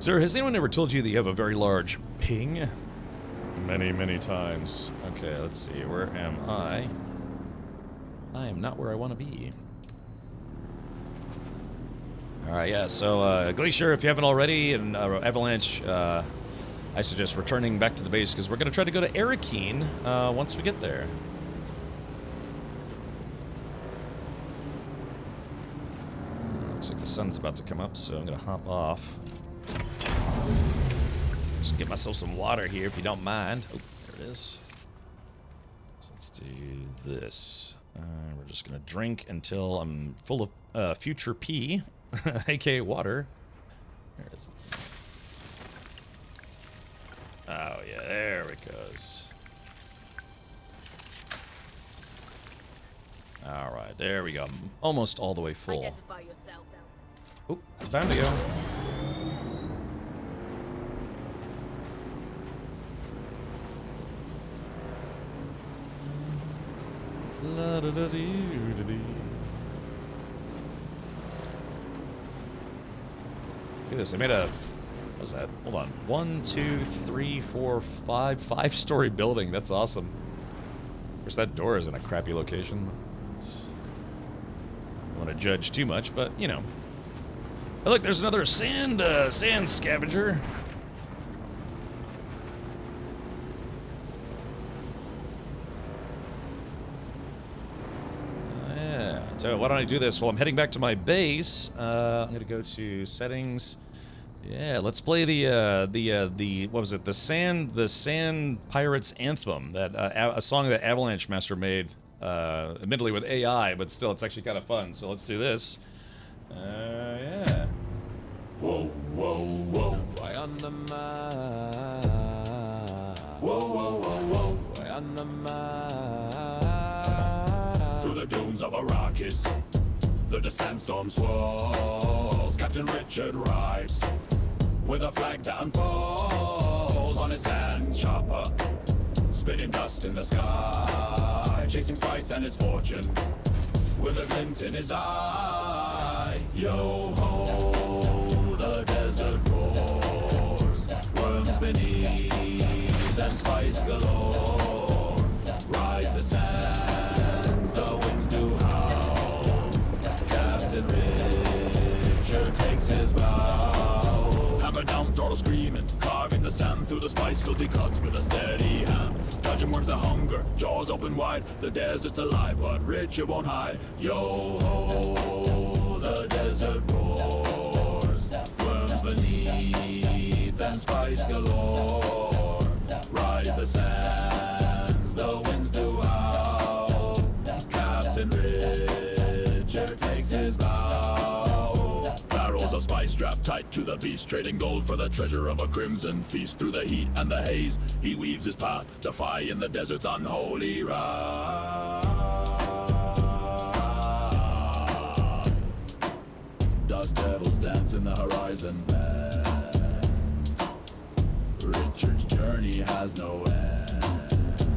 S1: Sir, has anyone ever told you that you have a very large ping? Many, many times. Okay, let's see. Where am I? I am not where I want to be. Alright, yeah, so Glacier, if you haven't already, and Avalanche, I suggest returning back to the base because we're going to try to go to Arakeen once we get there. Looks like the sun's about to come up, so I'm going to hop off. Just get myself some water here, if you don't mind. Oh, there it is. So let's do this. We're just gonna drink until I'm full of future pee, aka water. There it is. Oh yeah, there it goes. All right, there we go. I'm almost all the way full.
S9: Identify yourself.
S1: Oh, time to go. La da da dee da dee. Look at this. I made a. What was that? Hold on. 1, 2, 3, 4, 5. 5-story building. That's awesome. Of course, that door is in a crappy location. I don't want to judge too much, but you know. Oh, look, there's another sand scavenger. So why don't I do this while I'm heading back to my base? I'm gonna go to settings. Yeah, let's play the what was it? The Sand Pirates Anthem. That a song that Avalanche Master made, admittedly with AI, but still, it's actually kind of fun. So let's do this. Yeah.
S2: Whoa, whoa, whoa! I on the map. Whoa, whoa, whoa, whoa! I on the map. Through the dunes of Arrakis, the sandstorm swirls. Captain Richard rides with a flag that unfolds on his sand chopper, spitting dust in the sky, chasing spice and his fortune with a glint in his eye. Yo ho, the desert spice galore. Ride the sands, the winds do howl. Captain Richard takes his bow. Hammer down, throttle screaming, carving the sand through the spice fields he cuts with a steady hand. Dodging worms that hunger, jaws open wide. The desert's alive, but Richard won't hide. Yo ho, the desert roars. Worms beneath and spice galore. Ride the sands, the winds do howl. Captain Richard takes his bow. Barrels of spice strapped tight to the beast, trading gold for the treasure of a crimson feast. Through the heat and the haze, he weaves his path, defying the desert's unholy wrath. Dust devils dance in the horizon bends. Richard's journey has no end.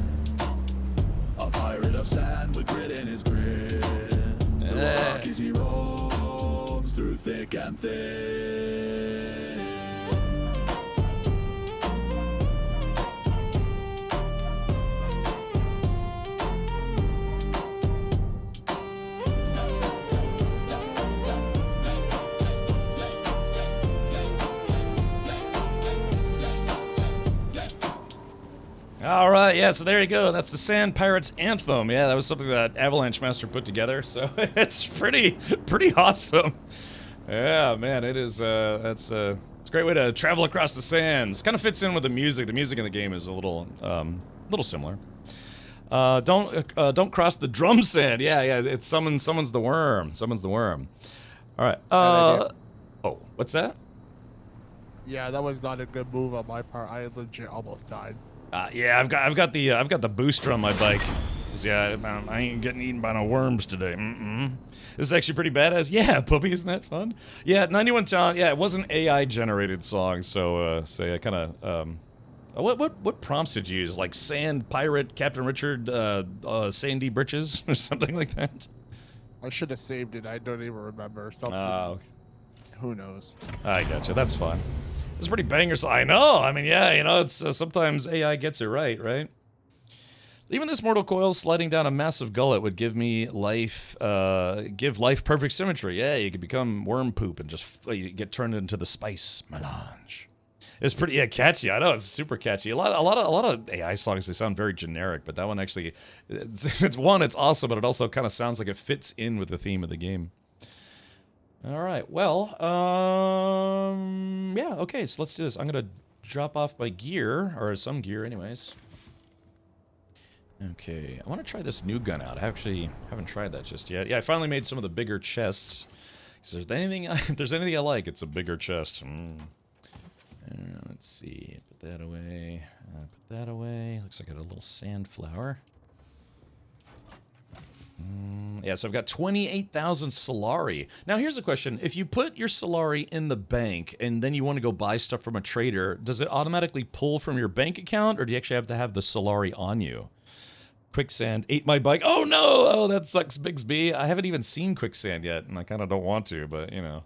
S2: A pirate of sand with grit in his grin. Through the Rockies he roams, through thick and thin.
S1: All right, yeah, so there you go. That's the Sand Pirates Anthem. Yeah, that was something that Avalanche Master put together, so it's pretty awesome. Yeah, man, it is, it's a great way to travel across the sands. Kind of fits in with the music. The music in the game is a little similar. Don't cross the drum sand. Yeah, it's summons the worm. Summons the worm. All right. Oh, what's that?
S6: Yeah, that was not a good move on my part. I legit almost died.
S1: Yeah, I've got the booster on my bike. 'Cause, yeah, I ain't getting eaten by no worms today. This is actually pretty badass. Yeah, puppy, isn't that fun? Yeah, 91 talent. Yeah, it was an AI generated song, so yeah, kind of. What prompts did you use? Like Sand Pirate Captain Richard Sandy Britches or something like that?
S6: I should have saved it. I don't even remember. Something. Who knows?
S1: I gotcha. That's fun. It's a pretty banger song. I know. I mean, yeah, you know, it's sometimes AI gets it right? Even this mortal coil sliding down a massive gullet would give me life, give life perfect symmetry. Yeah, you could become worm poop and just you get turned into the spice melange. It's pretty catchy. I know it's super catchy. A lot of AI songs, they sound very generic, but that one actually, it's awesome, but it also kind of sounds like it fits in with the theme of the game. All right, well, yeah, okay, so let's do this. I'm gonna drop off my gear, or some gear anyways. Okay, I want to try this new gun out. I actually haven't tried that just yet. Yeah, I finally made some of the bigger chests. If there's anything I like, it's a bigger chest. Let's see, put that away, Looks like I got a little sandflower. Yeah, so I've got 28,000 Solari. Now, here's a question. If you put your Solari in the bank and then you want to go buy stuff from a trader, does it automatically pull from your bank account, or do you actually have to have the Solari on you? Quicksand ate my bike. Oh, no! Oh, that sucks, Bigsby. I haven't even seen Quicksand yet, and I kind of don't want to, but, you know.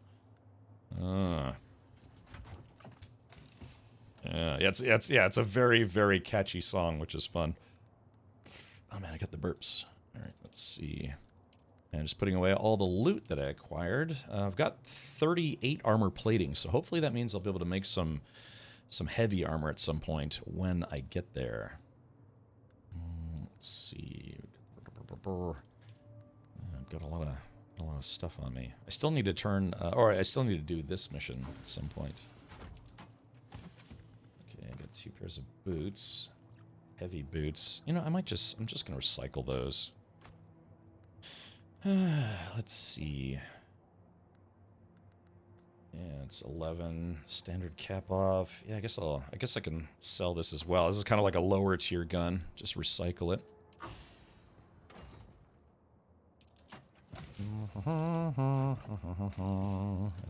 S1: Yeah, it's a very, very catchy song, which is fun. Oh, man, I got the burps. All right, let's see. And just putting away all the loot that I acquired. I've got 38 armor plating, so hopefully that means I'll be able to make some heavy armor at some point when I get there. Let's see. I've got a lot of stuff on me. I still need to turn, or I still need to do this mission at some point. Okay, I got 2 pairs of boots. Heavy boots. You know, I'm just gonna recycle those. Let's see. Yeah, it's 11. Standard cap off. Yeah, I guess I can sell this as well. This is kind of like a lower tier gun. Just recycle it.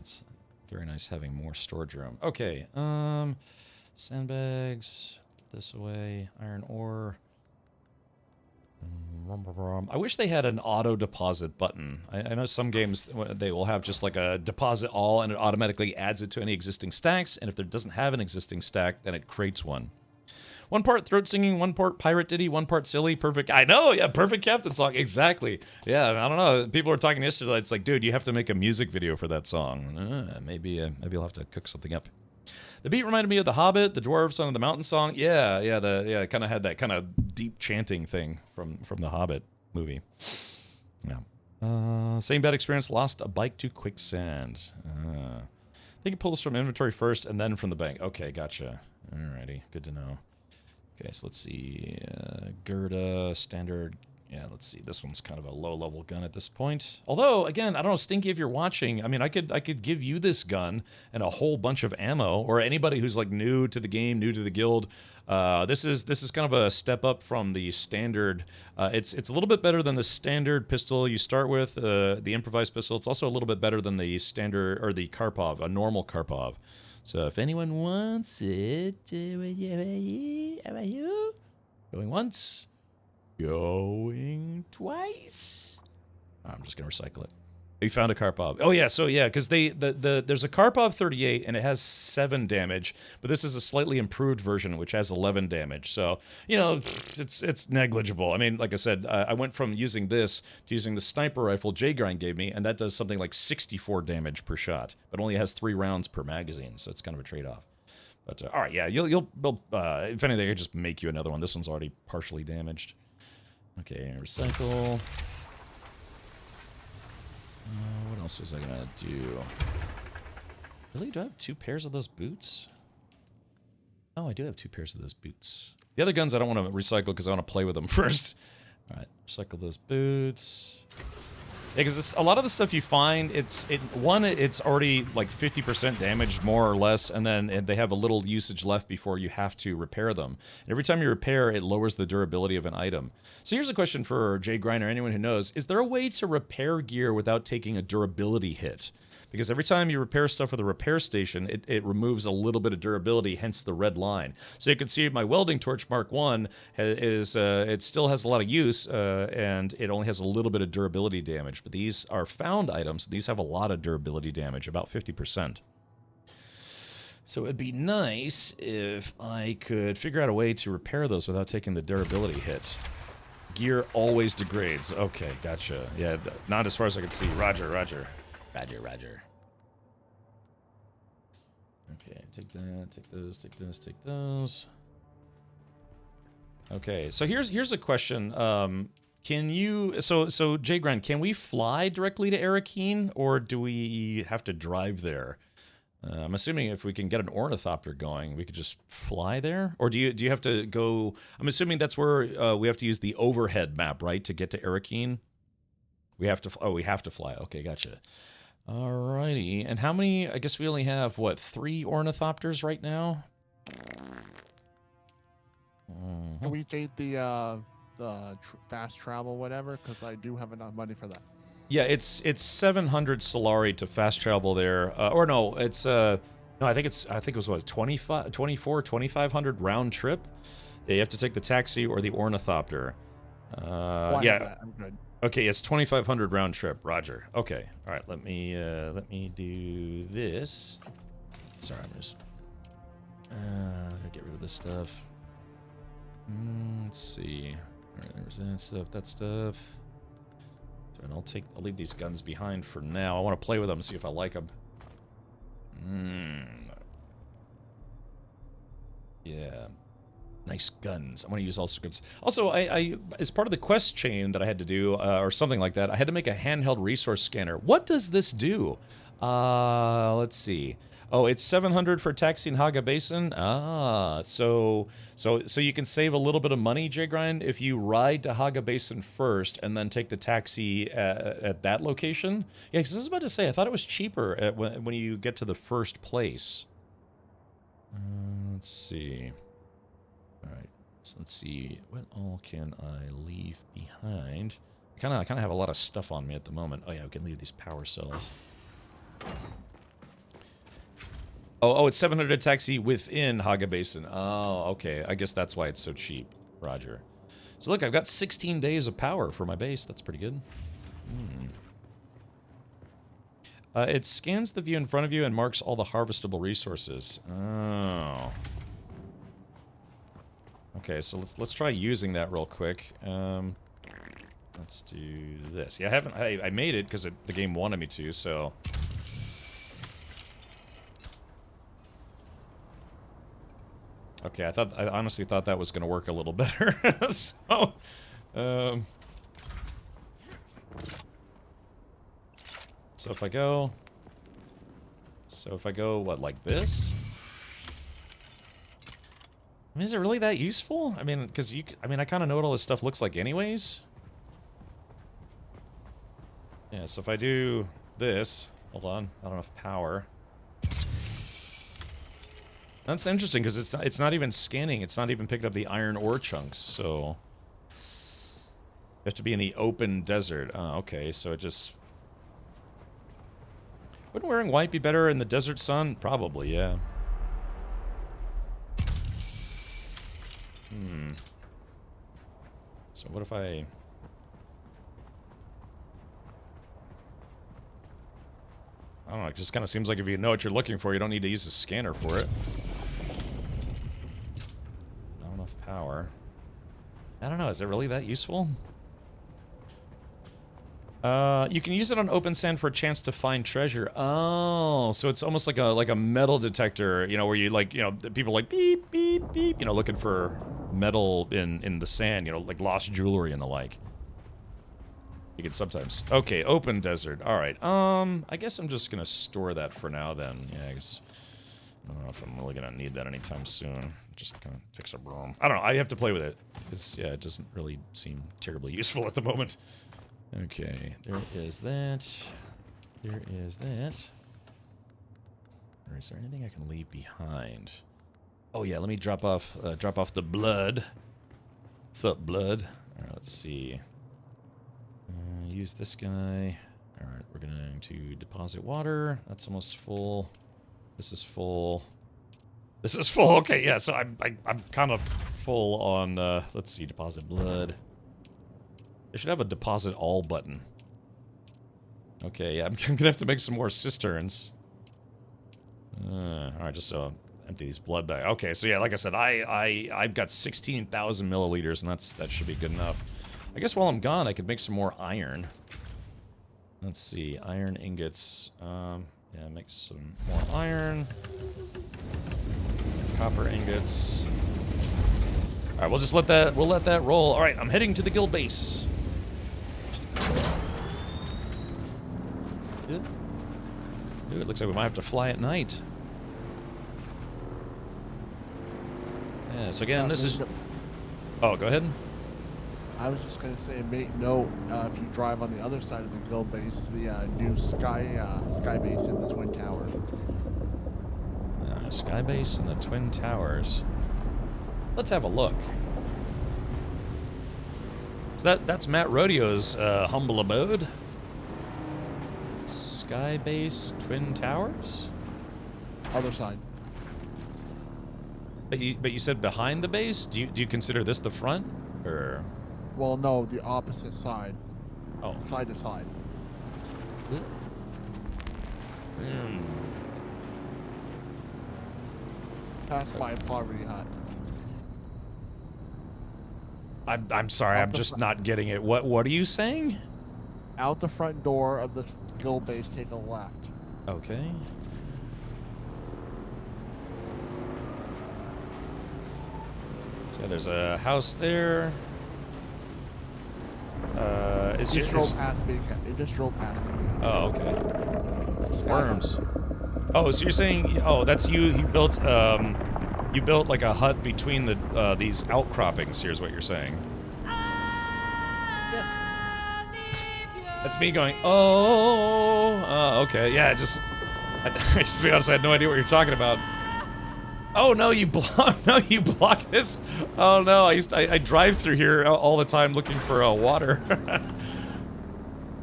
S1: It's very nice having more storage room. Okay, sandbags. Put this away. Iron ore. I wish they had an auto deposit button. I know some games, they will have just like a deposit all and it automatically adds it to any existing stacks, and if there doesn't have an existing stack, then it creates one. One part throat singing, one part pirate ditty, one part silly. Perfect. I know. Yeah, perfect captain song. Exactly. Yeah, I don't know. People were talking yesterday. It's like, dude, you have to make a music video for that song. Maybe I'll have to cook something up. The beat reminded me of The Hobbit, the Dwarves on the Mountain song. Yeah, it kind of had that kind of deep chanting thing from the Hobbit movie. Yeah. Same bad experience. Lost a bike to quicksand. I think it pulls from inventory first and then from the bank. Okay, gotcha. Alrighty, good to know. Okay, so let's see. Gerda, standard. Yeah, let's see. This one's kind of a low-level gun at this point. Although, again, I don't know, Stinky, if you're watching, I mean, I could give you this gun and a whole bunch of ammo, or anybody who's like new to the game, new to the guild. This is kind of a step up from the standard. It's a little bit better than the standard pistol you start with, the improvised pistol. It's also a little bit better than the standard or the Karpov, a normal Karpov. So if anyone wants it, how about you? Going once. Going twice. I'm just gonna recycle it. You found a Karpov. Oh yeah, so yeah, because there's a Karpov 38 and it has 7 damage, but this is a slightly improved version which has 11 damage. So you know, it's negligible. I mean, like I said, I went from using this to using the sniper rifle J-Grind gave me, and that does something like 64 damage per shot, but only has 3 rounds per magazine, so it's kind of a trade-off. But all right, yeah, you'll if anything, I could just make you another one. This one's already partially damaged. Okay, recycle. What else was I gonna do? Really? Do I have 2 pairs of those boots? Oh, I do have 2 pairs of those boots. The other guns I don't want to recycle because I want to play with them first. All right, recycle those boots. Yeah, because a lot of the stuff you find, it's already like 50% damaged, more or less, and then they have a little usage left before you have to repair them. And every time you repair, it lowers the durability of an item. So here's a question for Jay Grinder, anyone who knows. Is there a way to repair gear without taking a durability hit? Because every time you repair stuff with a repair station, it removes a little bit of durability, hence the red line. So you can see my welding torch Mark 1 it still has a lot of use, and it only has a little bit of durability damage. But these are found items. These have a lot of durability damage, about 50%. So it'd be nice if I could figure out a way to repair those without taking the durability hit. Gear always degrades. Okay, gotcha. Yeah, not as far as I can see. Roger, roger. Roger, roger. Okay, take that, take those, take those, take those. Okay, so here's a question. Can you, so Jay Grant, can we fly directly to Arakeen, or do we have to drive there? I'm assuming if we can get an ornithopter going, we could just fly there? Or do you have to go, I'm assuming that's where we have to use the overhead map, right, to get to Arakeen? We have to, oh, we have to fly. Okay, gotcha. Alrighty, and how many, I guess we only have, what, 3 ornithopters right now?
S6: Can we take the fast travel, whatever? Because I do have enough money for that.
S1: Yeah, it's 700 Solari to fast travel there. Or no, it's no, I think it was what, 2,500 round trip. Yeah, you have to take the taxi or the ornithopter. Yeah,
S6: I'm good.
S1: Okay, it's 2,500 round trip. Roger. Okay. All right. Let me do this. Sorry, I'm just get rid of this stuff. Let's see. All right, there's that stuff. That stuff. And I'll leave these guns behind for now. I want to play with them and see if I like them. Yeah. Nice guns. I want to use all sorts. Also, I as part of the quest chain that I had to do, or something like that, I had to make a handheld resource scanner. What does this do? Let's see. Oh, it's 700 for taxi in Haga Basin. So you can save a little bit of money, J-Grind, if you ride to Haga Basin first and then take the taxi at that location. Yeah, because I was about to say, I thought it was cheaper when you get to the first place. Let's see. All right, so let's see, what all can I leave behind? I kind of have a lot of stuff on me at the moment. Oh yeah, we can leave these power cells. Oh, it's 700 taxi within Haga Basin. Oh, okay, I guess that's why it's so cheap. Roger. So look, I've got 16 days of power for my base. That's pretty good. It scans the view in front of you and marks all the harvestable resources. Oh. Okay, so let's try using that real quick. Let's do this. Yeah, I made it because the game wanted me to, so. Okay, I honestly thought that was gonna work a little better. So, so if I go, what, like this? I mean, is it really that useful? I mean, because I kind of know what all this stuff looks like anyways. Yeah, so if I do this, hold on, I don't have power. That's interesting because it's not even scanning. It's not even picking up the iron ore chunks. So you have to be in the open desert. Oh, okay. So it just wouldn't wearing white be better in the desert sun? Probably, yeah. So what if I? I don't know, it just kind of seems like if you know what you're looking for, you don't need to use a scanner for it. Not enough power. I don't know, is it really that useful? You can use it on open sand for a chance to find treasure. Oh, so it's almost like a metal detector, you know, where you like, you know, people like beep, beep, beep, you know, looking for metal in the sand, you know, like lost jewelry and the like. You can sometimes. Okay, open desert. Alright, I guess I'm just gonna store that for now then. Yeah, I guess. I don't know if I'm really gonna need that anytime soon. Just kind of fix a broom. I don't know, I have to play with it. It's, yeah, it doesn't really seem terribly useful at the moment. Okay, there is that. There is that. Or is there anything I can leave behind? Oh yeah, let me drop off the blood. What's up, blood? Alright, let's see. Use this guy. Alright, we're going to deposit water. That's almost full. This is full. This is full. Okay, yeah, so I'm kind of full on, let's see, deposit blood. I should have a deposit all button. Okay, yeah, I'm gonna have to make some more cisterns. Alright, just so empty these blood bags. Okay, so yeah, like I said, I've got 16,000 milliliters, and that should be good enough. I guess while I'm gone, I could make some more iron. Let's see, iron ingots. Yeah, make some more iron. Copper ingots. All right, we'll just let that roll. All right, I'm heading to the guild base. Good. Ooh, it looks like we might have to fly at night. Yeah. So again, this is. Oh, go ahead.
S6: I was just gonna say, make note if you drive on the other side of the guild base, the new sky base in the Twin Towers.
S1: Sky base and the Twin Towers. Let's have a look. So that's Matt Rodeo's humble abode. Sky base, Twin Towers.
S6: Other side.
S1: But you said behind the base. Do you consider this the front, or?
S6: Well, no, the opposite side.
S1: Oh.
S6: Side to side. Passed by a poverty hut.
S1: I'm sorry, I'm just not getting it. What are you saying?
S6: Out the front door of the guild base, take a left.
S1: Okay. So there's a house there.
S6: It just drove past me. It just drove past me.
S1: Oh, okay. Worms. Oh, so you're saying? Oh, that's you. You built like a hut between the these outcroppings. Here's what you're saying.
S6: Yes.
S1: That's me going. Oh. Okay. Yeah. To be honest, I had no idea what you're talking about. Oh no, you block! No, you block this. Oh no, I drive through here all the time looking for water.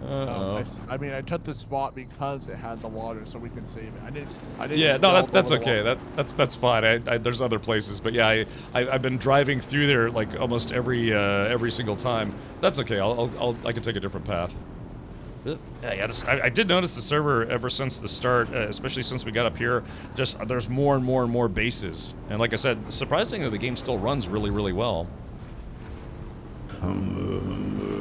S6: I mean, I took the spot because it had the water, so we can save it. I didn't.
S1: Yeah, no, that's okay. That's fine. There's other places, but yeah, I've been driving through there like almost every single time. That's okay. I can take a different path. Yeah, I did notice the server ever since the start, especially since we got up here. Just there's more and more and more bases, and like I said, surprisingly, the game still runs really, really well.
S5: Hamburger,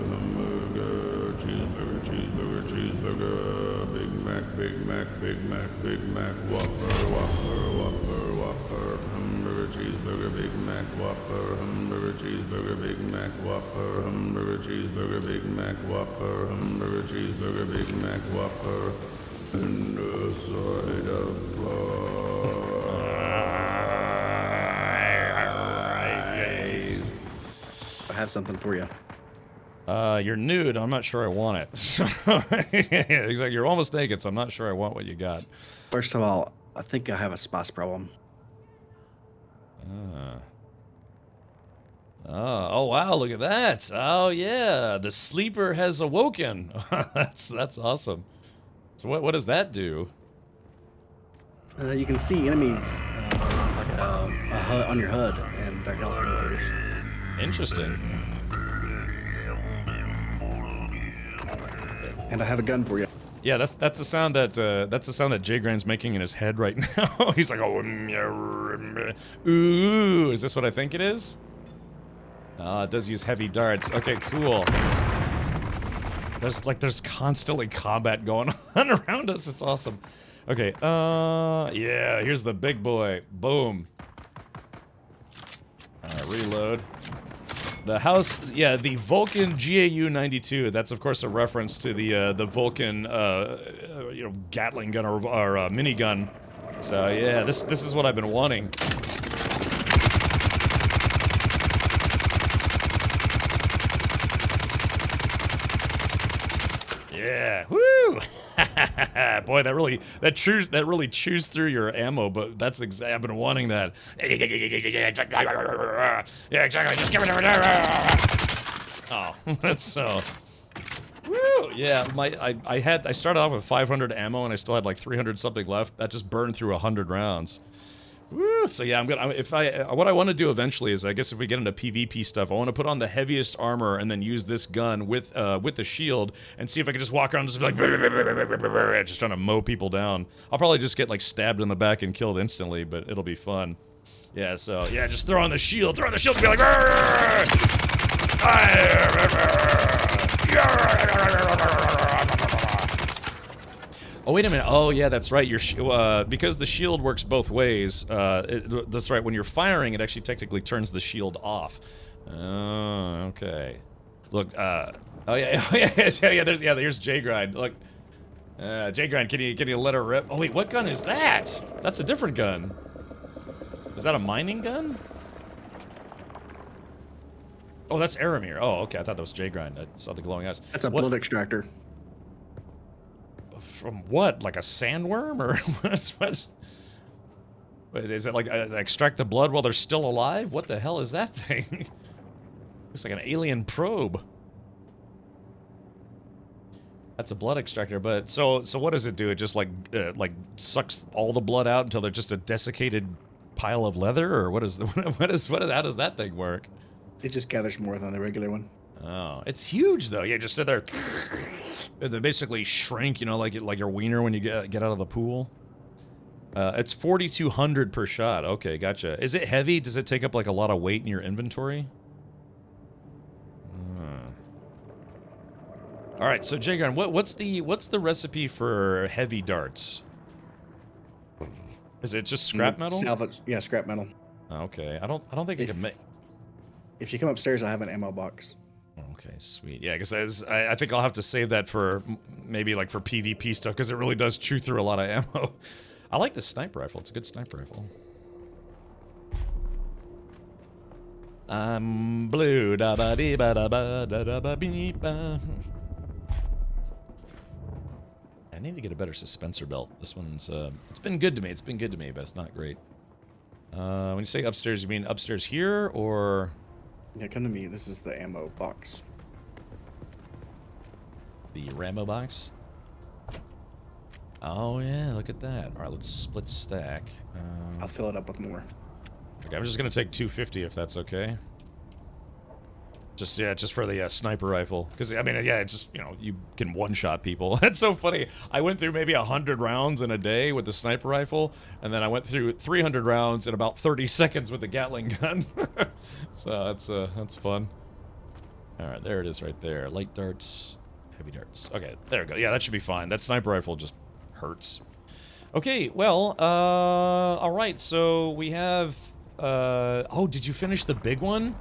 S5: cheeseburger, cheeseburger, cheeseburger, Big Mac, Big Mac, Big Mac, Big Mac, Whopper, Whopper, Whopper, Whopper, hamburger, cheeseburger, Big Mac, Whopper, hamburger, cheeseburger, Big Mac, Whopper, hamburger, cheeseburger, Big Mac, Whopper, hamburger, cheeseburger, Big Mac, Whopper, and a side of fries.
S10: I have something for you.
S1: You're nude. I'm not sure I want it. So, exactly. You're almost naked, so I'm not sure I want what you got.
S10: First of all, I think I have a spice problem.
S1: Oh wow! Look at that! Oh yeah, the sleeper has awoken. that's awesome. So what does that do?
S10: You can see enemies like on your HUD and their health indicators.
S1: Interesting.
S10: And I have a gun for you.
S1: Yeah, that's the sound that Jay Grind's making in his head right now. He's like, oh, ooh, is this what I think it is? It does use heavy darts. Okay, cool. There's constantly combat going on around us. It's awesome. Okay, yeah, here's the big boy. Boom. Reload. The house, yeah, the Vulcan GAU-92. That's of course a reference to the Vulcan, Gatling gun or minigun. So yeah, this is what I've been wanting. Yeah, woo! Boy, that really chews through your ammo. But that's exactly, I've been wanting that. Yeah, exactly. Just give it over there. Oh, that's so. Woo! Yeah, I started off with 500 ammo and I still had like 300 something left. That just burned through 100 rounds. Woo! So yeah, what I want to do eventually is, I guess if we get into PvP stuff, I want to put on the heaviest armor and then use this gun with the shield and see if I can just walk around and just be like, just trying to mow people down. I'll probably just get like stabbed in the back and killed instantly, but it'll be fun. Yeah, so yeah, just throw on the shield and be like, oh, wait a minute. Oh, yeah, that's right. Because the shield works both ways, that's right. When you're firing, it actually technically turns the shield off. Oh, okay. Look, oh, yeah, there's J-Grind. Look, J-Grind, can you let her rip? Oh, wait, what gun is that? That's a different gun. Is that a mining gun? Oh, that's Aramir. Oh, okay, I thought that was J-Grind. I saw the glowing eyes.
S10: That's a blood extractor.
S1: From what? Like a sandworm? Or what? Wait, is it like extract the blood while they're still alive? What the hell is that thing? Looks like an alien probe. That's a blood extractor, but so what does it do? It just like sucks all the blood out until they're just a desiccated pile of leather, or how does that thing work?
S10: It just gathers more than the regular one.
S1: Oh, it's huge though. Yeah, just sit there. They basically shrink, like your wiener when you get out of the pool. It's 4,200 per shot. Okay, gotcha. Is it heavy? Does it take up like a lot of weight in your inventory? All right, so Jagon, what's the recipe for heavy darts? Is it just scrap metal?
S10: Salvage, yeah, scrap metal.
S1: Okay, I don't think I can make.
S10: If you come upstairs, I have an ammo box.
S1: Okay, sweet. Yeah, because I think I'll have to save that for maybe like for PvP stuff, because it really does chew through a lot of ammo. I like the sniper rifle. It's a good sniper rifle. I'm blue. Da ba dee ba da ba da da ba bee ba. I need to get a better suspensor belt. This one's it's been good to me. It's been good to me, but it's not great. When you say upstairs, you mean upstairs here or?
S10: Yeah, come to me. This is the ammo box.
S1: The Rambo box? Oh yeah, look at that. Alright, let's split stack.
S10: I'll fill it up with more.
S1: Okay, I'm just gonna take 250 if that's okay. Just for the sniper rifle. Because, I mean, yeah, it's just, you know, you can one-shot people. That's so funny. I went through maybe 100 rounds in a day with the sniper rifle, and then I went through 300 rounds in about 30 seconds with the Gatling gun. So that's fun. Alright, there it is right there. Light darts, heavy darts. Okay, there we go. Yeah, that should be fine. That sniper rifle just hurts. Okay, well, alright, so we have, oh, did you finish the big one?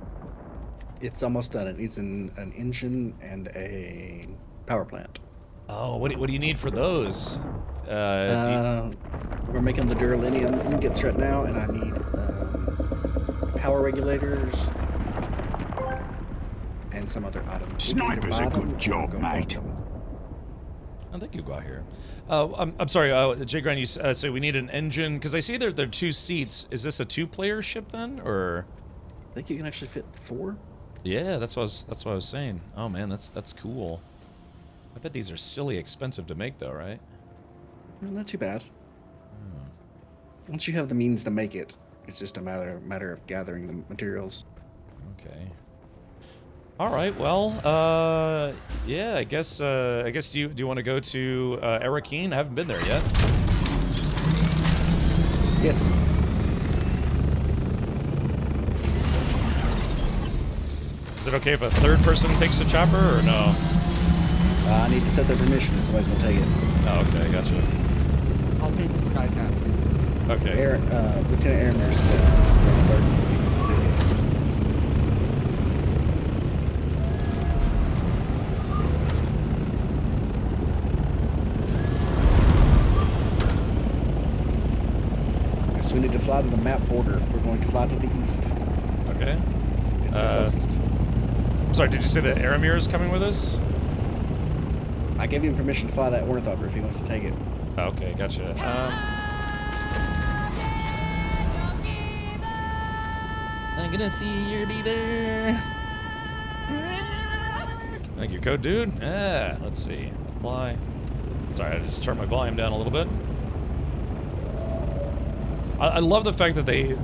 S10: It's almost done. It needs an engine and a power plant.
S1: Oh, what do you need for those?
S10: We're making the duralinium ingots right now, and I need power regulators and some other items.
S7: Sniper's a good job, mate.
S1: I think you go out here. I'm sorry, Jay Grind, you say we need an engine, because I see there are 2 seats. Is this a 2-player ship then, or?
S10: I think you can actually fit 4.
S1: Yeah, that's what I was saying. Oh man, that's cool. I bet these are silly expensive to make though, right?
S10: Not too bad. Once you have the means to make it, it's just a matter of gathering the materials.
S1: Okay. All right. Well, yeah. I guess do you want to go to Arakeen? I haven't been there yet.
S10: Yes.
S1: Is it okay if a third person takes a chopper or no?
S10: I need to set their permission if somebody's gonna take it.
S1: Oh, okay, gotcha.
S6: I'll pay the sky taxi.
S1: Okay.
S10: Lieutenant Aaron's the third one if he wants to take it. So we need to fly to the map border. We're going to fly to the east.
S1: Okay.
S10: It's the closest.
S1: I'm sorry, did you say that Aramir is coming with us?
S10: I gave him permission to fly that ornithopter if he wants to take it.
S1: Okay, gotcha. I'm gonna see you be there. Thank you, code dude. Let's see. Fly. Sorry, I just turned my volume down a little bit. I love the fact that they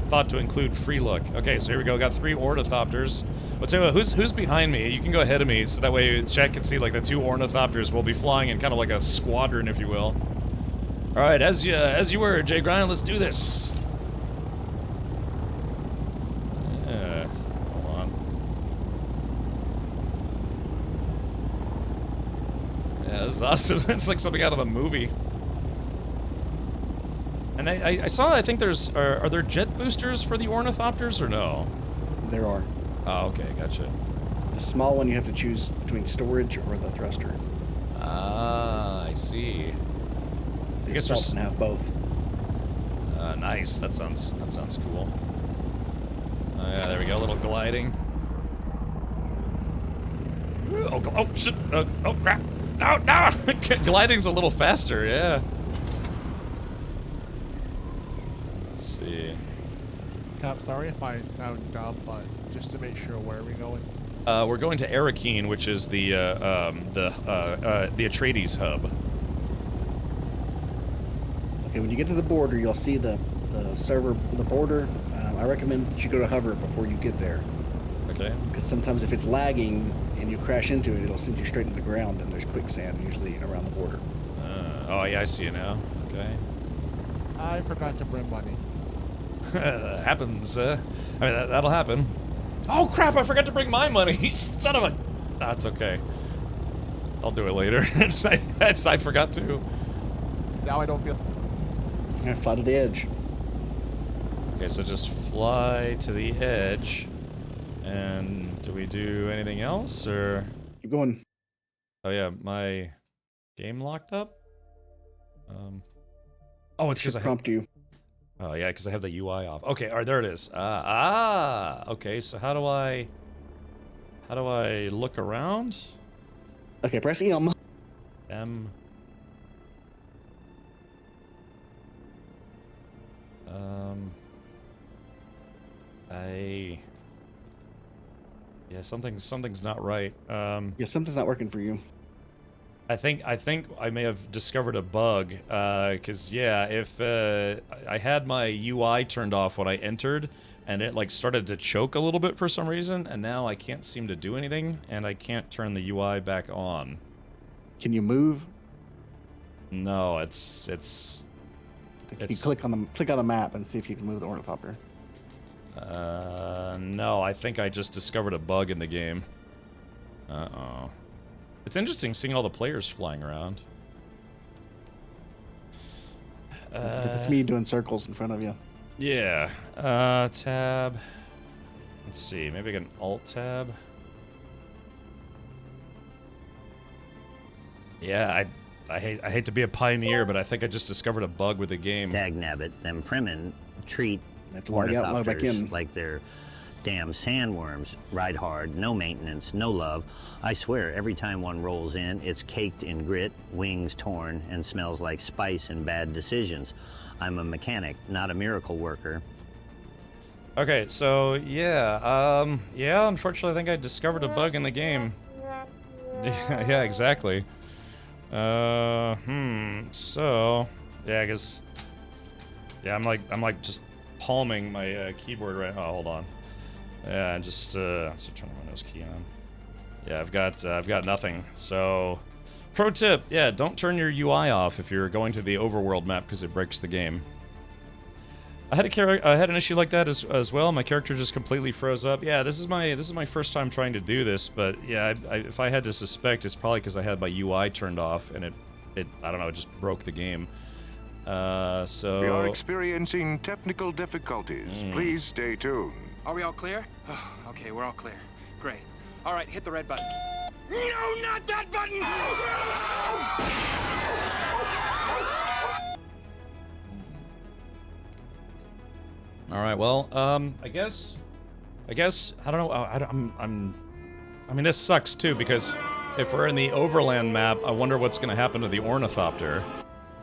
S1: thought to include free look. Okay, so here we go. Got 3 ornithopters. I'll tell you what, who's behind me? You can go ahead of me, so that way chat can see like the 2 ornithopters will be flying in kind of like a squadron, if you will. All right, as you were, Jay Grind. Let's do this. Yeah, hold on. Yeah, this is awesome. It's like something out of the movie. And I saw, I think there's, are there jet boosters for the ornithopters or no?
S10: There are.
S1: Oh, okay, gotcha.
S10: The small one you have to choose between storage or the thruster.
S1: Ah, I see. I guess
S10: we can have both.
S1: Nice. That sounds cool. Oh yeah, there we go. A little gliding. Oh shit! Oh crap! No! Gliding's a little faster. Yeah. Let's see.
S6: Cap, sorry if I sound dumb, but just to make sure, where are we going?
S1: We're going to Arakeen, which is the Atreides hub.
S10: Okay, when you get to the border, you'll see the server, the border. I recommend that you go to hover before you get there.
S1: Okay.
S10: Because sometimes if it's lagging and you crash into it, it'll send you straight into the ground, and there's quicksand usually around the border.
S1: Oh yeah, I see it now. Okay.
S6: I forgot to bring money.
S1: Happens. I mean, that'll happen. Oh crap! I forgot to bring my money. Son of a. That's okay. I'll do it later. I forgot to.
S6: Now I don't feel.
S10: I fly to the edge.
S1: Okay, so just fly to the edge. And do we do anything else, or?
S10: Keep going.
S1: Oh yeah, my game locked up. Oh, it's because I
S10: prompt you.
S1: Oh yeah, because I have the UI off. Okay, all right, there it is. Okay, so how do I look around?
S10: Okay, press M.
S1: M. Yeah, something's not right.
S10: Yeah, something's not working for you.
S1: I think I may have discovered a bug, cause yeah, if I had my UI turned off when I entered, and it like started to choke a little bit for some reason, and now I can't seem to do anything, and I can't turn the UI back on.
S10: Can you move?
S1: No, it's
S10: Can you click on the map and see if you can move the ornithopter?
S1: no, I think I just discovered a bug in the game. Uh-oh. It's interesting seeing all the players flying around.
S10: It's me doing circles in front of you.
S1: Yeah. Tab. Let's see. Maybe I can alt tab. Yeah, I hate to be a pioneer, but I think I just discovered a bug with the game.
S11: Dagnabbit, them Fremen treat
S10: Have to log out, log back in.
S11: like they're damn sandworms. Ride hard, no maintenance, no love. I swear, every time one rolls in, it's caked in grit, wings torn, and smells like spice and bad decisions. I'm a mechanic, not a miracle worker.
S1: Okay, so yeah, yeah. Unfortunately, I think I discovered a bug in the game. Yeah, exactly. So yeah, I guess. Yeah, I'm like just palming my keyboard right. Oh, hold on. Yeah, just let's see, turn the Windows key on. Yeah, I've got nothing. So, pro tip: yeah, don't turn your UI off if you're going to the overworld map because it breaks the game. I had an issue like that as well. My character just completely froze up. Yeah, this is my first time trying to do this, but yeah, if I had to suspect, it's probably because I had my UI turned off and it I don't know, it just broke the game. So
S7: We are experiencing technical difficulties. Please stay tuned.
S12: Are we all clear? Okay, we're all clear. Great. All right, hit the red button. No, not that button!
S1: All right, well, I guess I don't know. I mean, this sucks too because if we're in the overland map, I wonder what's going to happen to the ornithopter.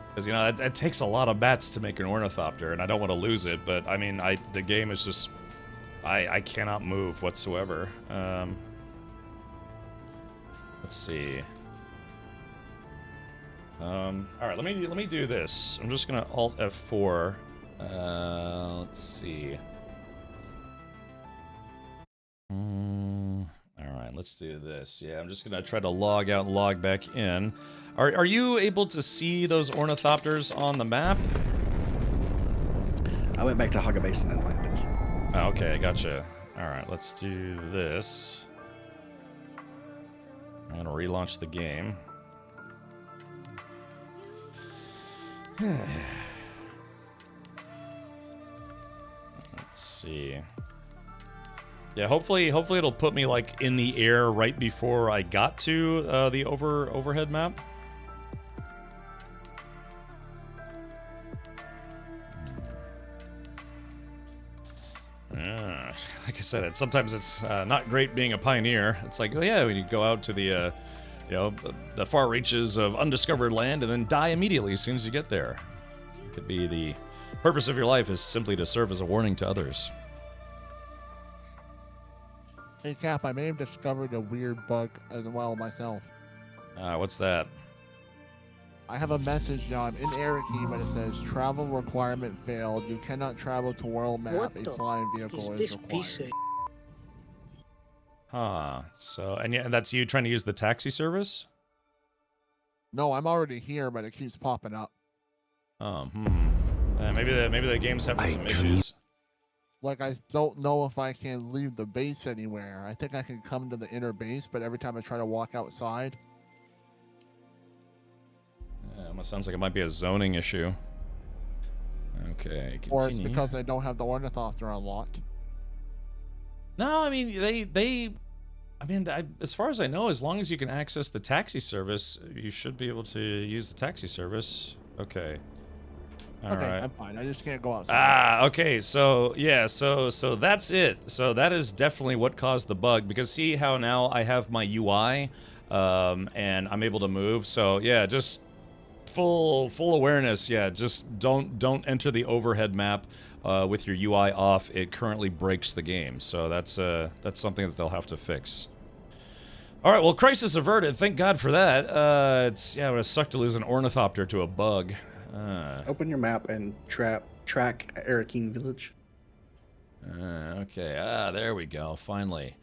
S1: Because you know it takes a lot of bats to make an ornithopter, and I don't want to lose it. But I mean, the game is just I cannot move whatsoever. Let's see. All right, let me do this. I'm just gonna Alt F4. Let's see. Alright, let's do this. Yeah, I'm just gonna try to log out and log back in. Are you able to see those ornithopters on the map?
S10: I went back to Haga Basin and landed.
S1: Oh, okay, gotcha. Alright, let's do this. I'm gonna relaunch the game. Let's see. Yeah, hopefully it'll put me like in the air right before I got to the overhead map. Like I said, sometimes it's not great being a pioneer. It's like, oh yeah, when you go out to the you know, the far reaches of undiscovered land and then die immediately as soon as you get there. It could be the purpose of your life is simply to serve as a warning to others.
S6: Hey Cap, I may have discovered a weird bug as well myself.
S1: What's that?
S6: I have a message now. I'm in Eriki, but it says travel requirement failed. You cannot travel to world map. A flying vehicle is required.
S1: Huh. So, and yeah, and that's you trying to use the taxi service?
S6: No, I'm already here, but it keeps popping up.
S1: Oh, maybe the game's having some issues.
S6: Like, I don't know if I can leave the base anywhere. I think I can come to the inner base, but every time I try to walk outside...
S1: Yeah, it almost sounds like it might be a zoning issue. Okay, continue.
S6: Or it's because I don't have the ornithopter unlocked.
S1: No, I mean, as far as I know, as long as you can access the taxi service, you should be able to use the taxi service. Okay. All right.
S6: I'm fine. I just can't go outside.
S1: Ah, okay. So, yeah, so that's it. So that is definitely what caused the bug, because see how now I have my UI, and I'm able to move. So, yeah, just full awareness. Yeah, just don't enter the overhead map with your UI off. It currently breaks the game. So that's something that they'll have to fix. All right, well, crisis averted. Thank God for that. It would have sucked to lose an ornithopter to a bug.
S10: Open your map and track Arakeen Village.
S1: Okay, there we go, finally.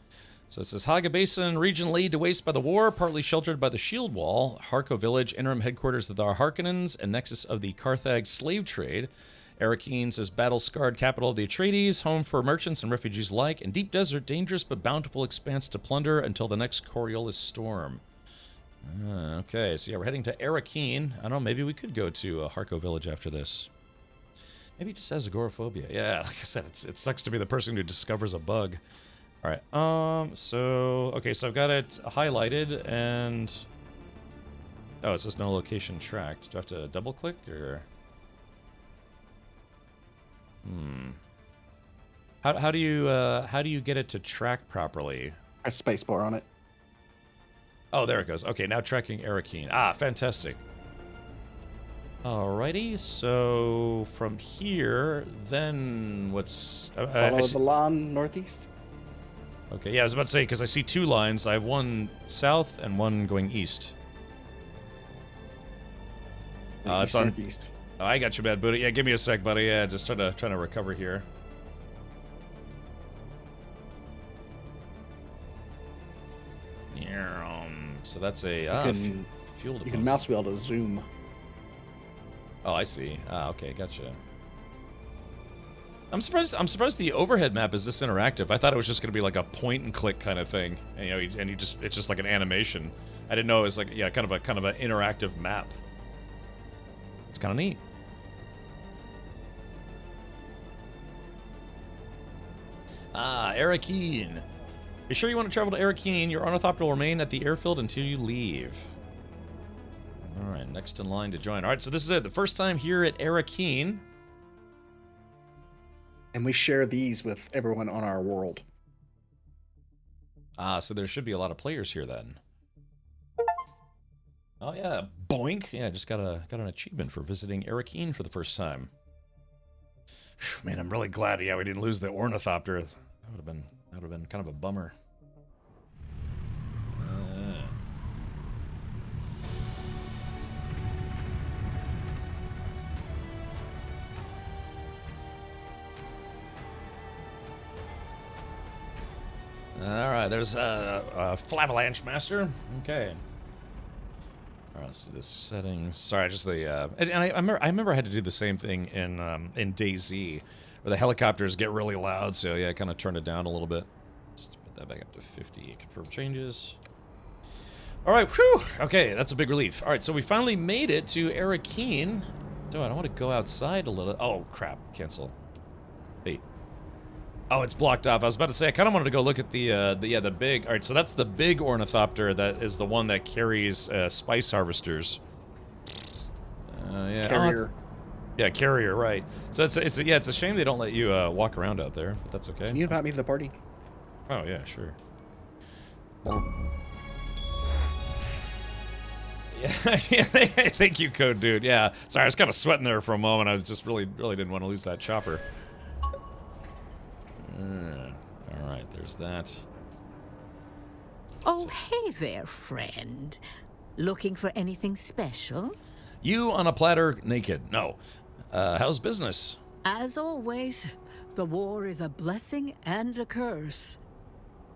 S1: So it says, Haga Basin, region laid to waste by the war, partly sheltered by the shield wall. Harko Village, interim headquarters of the Harkonnens and nexus of the Carthag slave trade. Arakeen says, battle-scarred capital of the Atreides, home for merchants and refugees alike, and deep desert, dangerous but bountiful expanse to plunder until the next Coriolis storm. Okay, so yeah, we're heading to Arakeen. I don't know, maybe we could go to Harko Village after this. Maybe he just has agoraphobia. Yeah, like I said, it sucks to be the person who discovers a bug. All right. So I've got it highlighted, and oh, it says no location tracked. Do I have to double click or? How do you get it to track properly?
S10: Press spacebar on it.
S1: Oh, there it goes. Okay, now tracking Arakeen. Ah, fantastic. Alrighty, so from here, then what's...
S10: Follow the lawn northeast.
S1: Okay, yeah, I was about to say, because I see two lines. I have one south and one going east. It's on
S10: northeast.
S1: Oh, I got you, bad booty. Yeah, give me a sec, buddy. Yeah, just trying to recover here. So that's a fuel deposit.
S10: You can mouse wheel to zoom.
S1: Oh, I see. Okay, gotcha. I'm surprised the overhead map is this interactive. I thought it was just going to be like a point and click kind of thing, and it's just like an animation. I didn't know it was like kind of an interactive map. It's kind of neat. Arakeen. Be sure you want to travel to Arakeen. Your ornithopter will remain at the airfield until you leave. All right, next in line to join. All right, so this is it. The first time here at Arakeen.
S10: And we share these with everyone on our world.
S1: So there should be a lot of players here then. Oh yeah, boink! Yeah, just got an achievement for visiting Arakeen for the first time. Man, I'm really glad. Yeah, we didn't lose the ornithopter. That would have been kind of a bummer. All right, there's a Flavalanche Master. Okay. All right, let's do this settings. Sorry, just the and I remember I had to do the same thing in DayZ, where the helicopters get really loud. So yeah, I kind of turned it down a little bit. Let's put that back up to 50. Confirm changes. All right, whew. Okay, that's a big relief. All right, so we finally made it to Arakeen. Dude, I don't want to go outside a little. Oh crap! Cancel. Wait. Oh, it's blocked off. I was about to say, I kind of wanted to go look at the big... All right, so that's the big ornithopter that is the one that carries spice harvesters. Yeah.
S10: Carrier.
S1: Yeah, carrier, right. So it's a shame they don't let you walk around out there, but that's okay.
S10: Can you invite me to the party?
S1: Oh, yeah, sure. Yeah, thank you, Code Dude. Yeah, sorry, I was kind of sweating there for a moment. I just really didn't want to lose that chopper. All right, there's that.
S13: Oh, hey there, friend. Looking for anything special?
S1: You on a platter, naked. No. How's business?
S13: As always, the war is a blessing and a curse.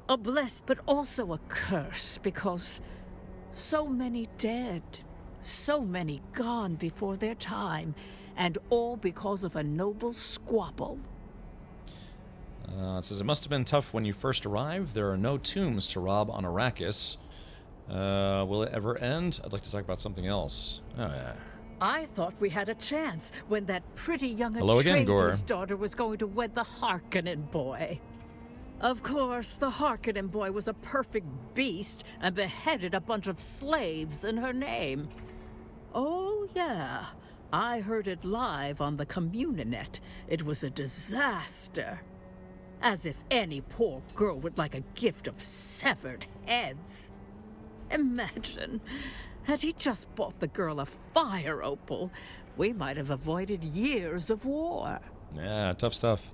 S13: A blessing, but also a curse, because so many dead, so many gone before their time, and all because of a noble squabble.
S1: It says, it must have been tough when you first arrived. There are no tombs to rob on Arrakis. Will it ever end? I'd like to talk about something else. Oh, yeah.
S13: I thought we had a chance when that pretty young
S1: Hello again, Gore.
S13: Atreides daughter was going to wed the Harkonnen boy. Of course, the Harkonnen boy was a perfect beast and beheaded a bunch of slaves in her name. Oh, yeah. I heard it live on the Communinet. It was a disaster. As if any poor girl would like a gift of severed heads. Imagine, had he just bought the girl a fire opal, we might have avoided years of war.
S1: Yeah, tough stuff.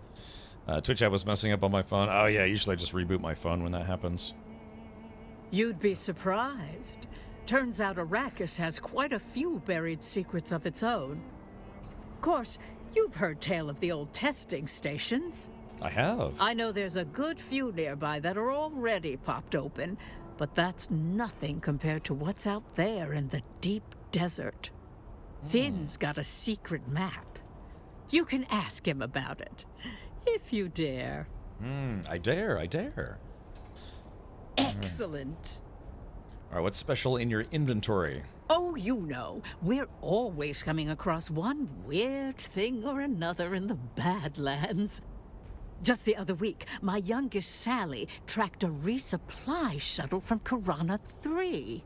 S1: Twitch app was messing up on my phone. Oh yeah, usually I just reboot my phone when that happens.
S13: You'd be surprised. Turns out Arrakis has quite a few buried secrets of its own. Of course, you've heard tale of the old testing stations.
S1: I have.
S13: I know there's a good few nearby that are already popped open, but that's nothing compared to what's out there in the deep desert. Finn's got a secret map. You can ask him about it, if you dare.
S1: I dare, I dare.
S13: Excellent.
S1: All right, what's special in your inventory?
S13: Oh, you know, we're always coming across one weird thing or another in the Badlands. Just the other week, my youngest Sally tracked a resupply shuttle from Karana 3.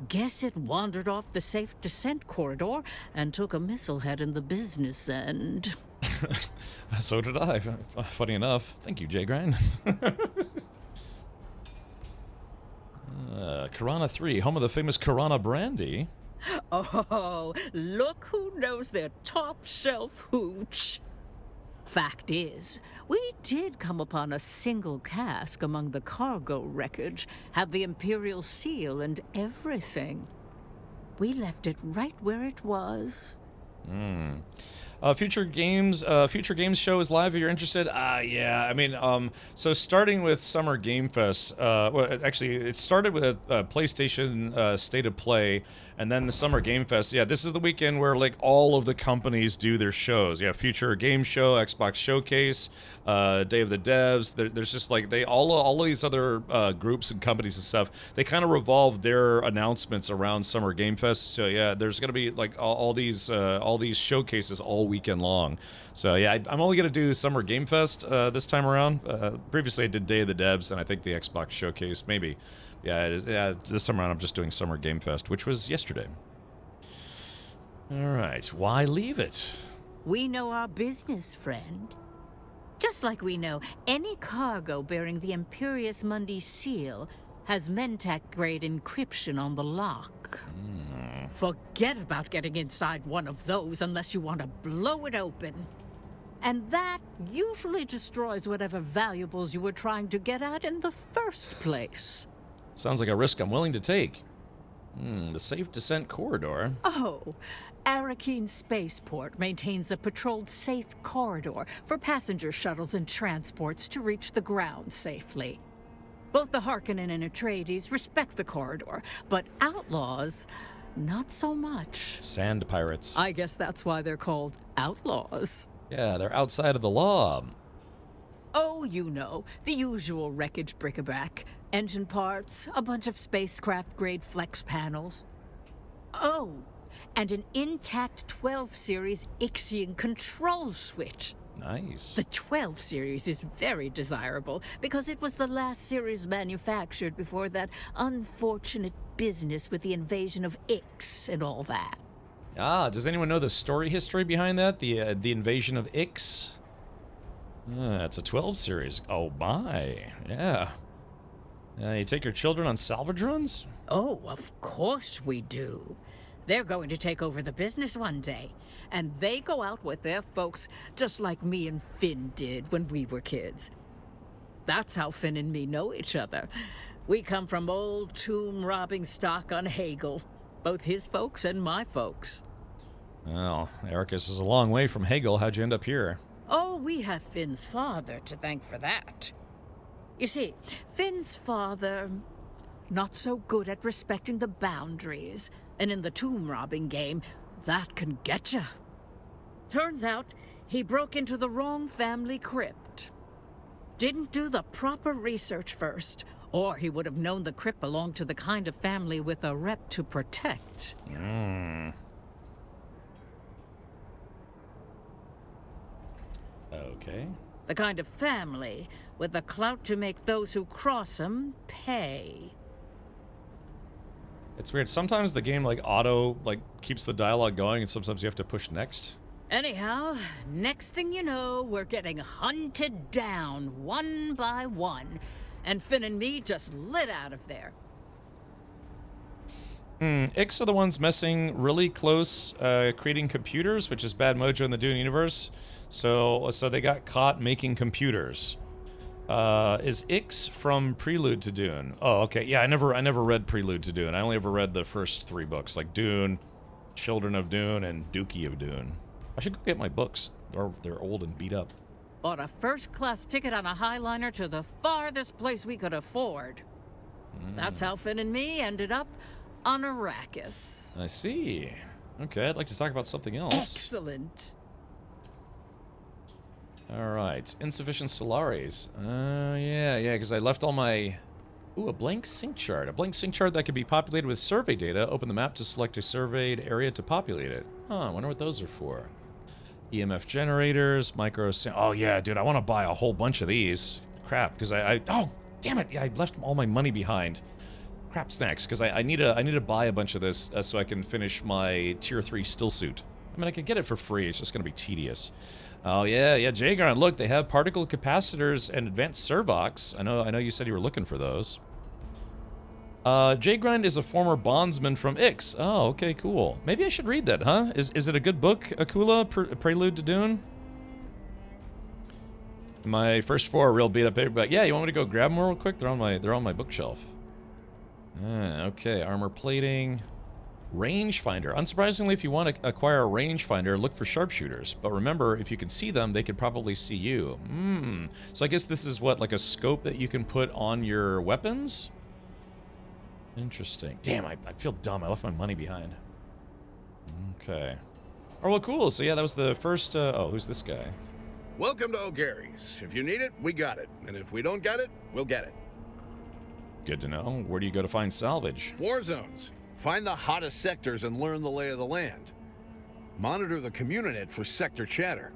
S13: Guess it wandered off the safe descent corridor and took a missile head in the business end.
S1: So did I. Funny enough. Thank you, Jay Grind. Karana 3, home of the famous Karana brandy.
S13: Oh, look who knows their top shelf hooch. Fact is, we did come upon a single cask among the cargo wreckage, had the Imperial seal and everything. We left it right where it was.
S1: Future Games show is live if you're interested. Yeah, I mean, so starting with Summer Game Fest, well, actually, it started with a PlayStation State of Play, and then the Summer Game Fest. Yeah, this is the weekend where, like, all of the companies do their shows. Yeah, Future Game Show, Xbox Showcase, Day of the Devs. There's just, like, all of these other groups and companies and stuff, they kind of revolve their announcements around Summer Game Fest. So, yeah, there's going to be, like, all these showcases all weekend long. So yeah, I'm only gonna do Summer Game Fest this time around. Previously I did Day of the Devs and I think the Xbox Showcase, maybe. Yeah, this time around I'm just doing Summer Game Fest, which was yesterday. All right, why leave it?
S13: We know our business, friend. Just like we know any cargo bearing the Imperius Mundi seal has Mentak-grade encryption on the lock. Forget about getting inside one of those unless you want to blow it open. And that usually destroys whatever valuables you were trying to get at in the first place.
S1: Sounds like a risk I'm willing to take. The safe descent corridor.
S13: Oh, Arakeen Spaceport maintains a patrolled safe corridor for passenger shuttles and transports to reach the ground safely. Both the Harkonnen and Atreides respect the corridor, but outlaws, not so much.
S1: Sand pirates.
S13: I guess that's why they're called outlaws.
S1: Yeah, they're outside of the law.
S13: Oh, you know, the usual wreckage bric-a-brac. Engine parts, a bunch of spacecraft-grade flex panels. Oh, and an intact 12 series Ixion control switch.
S1: Nice.
S13: The 12 series is very desirable because it was the last series manufactured before that unfortunate business with the invasion of Ix and all that.
S1: Does anyone know the story history behind that? The invasion of Ix? It's a 12 series. Oh my, yeah. You take your children on salvage runs?
S13: Oh, of course we do. They're going to take over the business one day, and they go out with their folks just like me and Finn did when we were kids. That's how Finn and me know each other. We come from old tomb-robbing stock on Hegel, both his folks and my folks.
S1: Well, Ericus is a long way from Hegel. How'd you end up here?
S13: Oh, we have Finn's father to thank for that. You see, Finn's father, not so good at respecting the boundaries, and in the tomb-robbing game, that can get ya. Turns out, he broke into the wrong family crypt. Didn't do the proper research first, or he would have known the crypt belonged to the kind of family with a rep to protect.
S1: Okay.
S13: The kind of family with the clout to make those who cross them pay.
S1: It's weird. Sometimes the game, like, keeps the dialogue going, and sometimes you have to push next.
S13: Anyhow, next thing you know, we're getting hunted down one by one, and Finn and me just lit out of there.
S1: Ix are the ones messing really close, creating computers, which is bad mojo in the Dune universe. So they got caught making computers. Is Ix from Prelude to Dune? Oh, okay. Yeah, I never read Prelude to Dune. I only ever read the first 3 books, like Dune, Children of Dune, and Dookie of Dune. I should go get my books. They're old and beat up.
S13: Bought a first-class ticket on a Highliner to the farthest place we could afford. That's how Finn and me ended up on Arrakis.
S1: I see. Okay, I'd like to talk about something else.
S13: Excellent.
S1: Alright, insufficient Solaris. Yeah, because I left all my... Ooh, a blank sync chart. A blank sync chart that could be populated with survey data. Open the map to select a surveyed area to populate it. Huh, I wonder what those are for. EMF generators, micro... Oh, yeah, dude, I want to buy a whole bunch of these. Crap, because oh, damn it! Yeah, I left all my money behind. Crap snacks, because I need to buy a bunch of this so I can finish my Tier 3 still suit. I mean, I could get it for free. It's just going to be tedious. Oh, yeah, Jagron, look, they have particle capacitors and advanced servox. I know you said you were looking for those. Jagron is a former bondsman from Ix. Oh, okay, cool. Maybe I should read that, huh? Is it a good book, Akula, Prelude to Dune? My first 4 are real beat up, but yeah, you want me to go grab them real quick? They're on my bookshelf. Okay, armor plating. Rangefinder. Unsurprisingly, if you want to acquire a rangefinder, look for sharpshooters. But remember, if you can see them, they could probably see you. So I guess this is what, like a scope that you can put on your weapons? Interesting. Damn, I feel dumb. I left my money behind. Okay. Oh, well, cool. So yeah, that was the first, oh, who's this guy?
S7: Welcome to O'Gary's. If you need it, we got it. And if we don't got it, we'll get it.
S1: Good to know. Where do you go to find salvage?
S7: War zones. Find the hottest sectors and learn the lay of the land. Monitor the Communinet for sector chatter.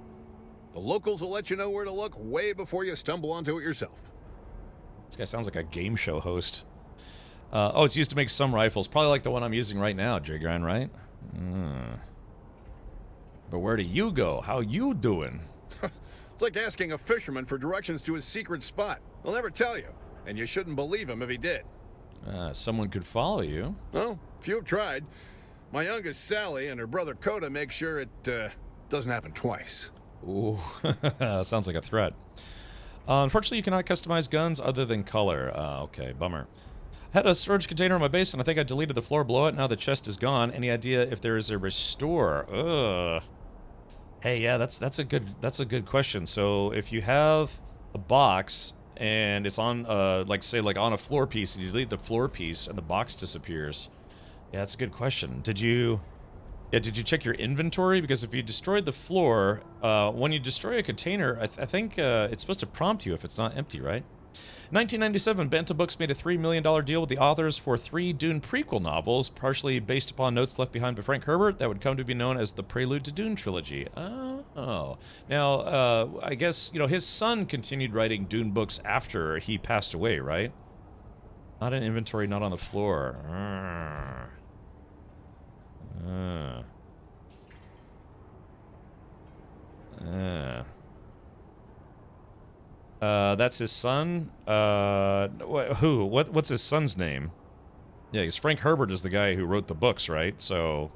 S7: The locals will let you know where to look way before you stumble onto it yourself.
S1: This guy sounds like a game show host. Oh, it's used to make some rifles. Probably like the one I'm using right now, Jagran, right? But where do you go? How you doing?
S7: It's like asking a fisherman for directions to his secret spot. He'll never tell you, and you shouldn't believe him if he did.
S1: Someone could follow you.
S7: Well, few have tried. My youngest, Sally, and her brother, Coda, make sure it doesn't happen twice.
S1: Ooh, sounds like a threat. Unfortunately, you cannot customize guns other than color. Okay, bummer. I had a storage container in my base, and I think I deleted the floor below it. Now the chest is gone. Any idea if there is a restore? Ugh. Hey, yeah, that's a good question. So if you have a box and it's on like on a floor piece, and you delete the floor piece and the box disappears. Yeah, that's a good question. Did you check your inventory? Because if you destroyed the floor, when you destroy a container, I think it's supposed to prompt you if it's not empty, right? 1997, Banta Books made a $3 million deal with the authors for 3 Dune prequel novels, partially based upon notes left behind by Frank Herbert that would come to be known as the Prelude to Dune trilogy. Oh. Now, I guess, his son continued writing Dune books after he passed away, right? Not in inventory, not on the floor. That's his son? Who? What's his son's name? Yeah, because Frank Herbert is the guy who wrote the books, right? So,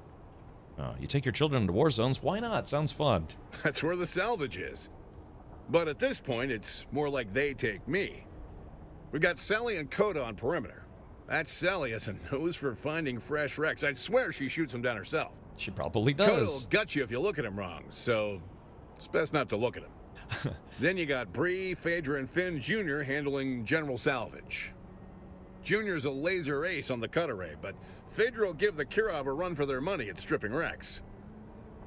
S1: you take your children into war zones, why not? Sounds fun.
S7: That's where the salvage is. But at this point, it's more like they take me. We've got Sally and Coda on perimeter. That Sally has a nose for finding fresh wrecks. I'd swear she shoots them down herself.
S1: She probably does.
S7: Coda will gut you if you look at him wrong, so it's best not to look at him. Then you got Bree, Phaedra, and Finn Jr. handling general salvage. Junior's a laser ace on the cut array, but Phaedra will give the Kirov a run for their money at stripping wrecks.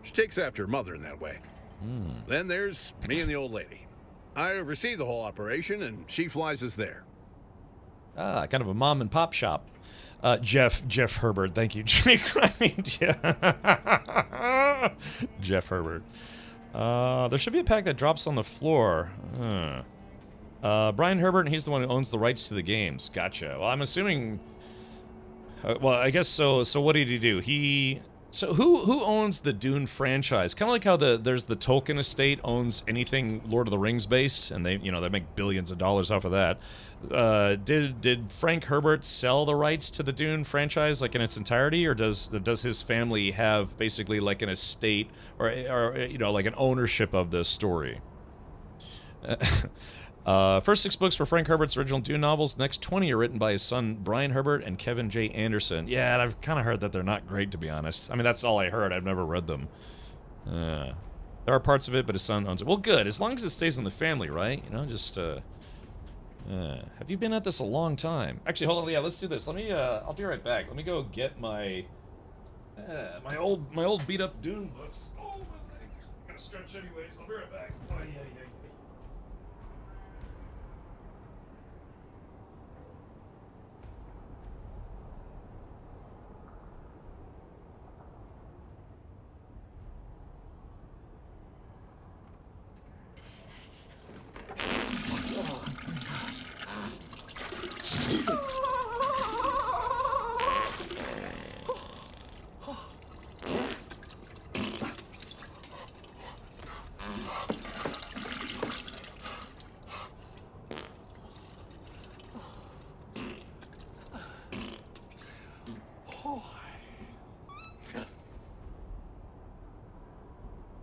S7: She takes after her mother in that way. Then there's me and the old lady. I oversee the whole operation, and she flies us there.
S1: Kind of a mom and pop shop. Jeff Herbert, thank you, Jake. Jeff Herbert. There should be a pack that drops on the floor. Brian Herbert, and he's the one who owns the rights to the games. Gotcha. Well, I'm assuming... well, I guess so. So what did he do? So who owns the Dune franchise? Kind of like how there's the Tolkien estate owns anything Lord of the Rings based, and they make billions of dollars off of that. Did Frank Herbert sell the rights to the Dune franchise like in its entirety, or does his family have basically like an estate or like an ownership of the story? First 6 books were Frank Herbert's original Dune novels. The next 20 are written by his son Brian Herbert and Kevin J. Anderson. Yeah, and I've kind of heard that they're not great, to be honest. I mean, that's all I heard. I've never read them. There are parts of it, but his son owns it. Well, good. As long as it stays in the family, right? You know, just, have you been at this a long time? Actually, hold on. Yeah, let's do this. Let me, I'll be right back. Let me go get my, my old beat-up Dune books. Oh, my legs. I'm gonna stretch anyways. I'll be right back. Oh, yeah.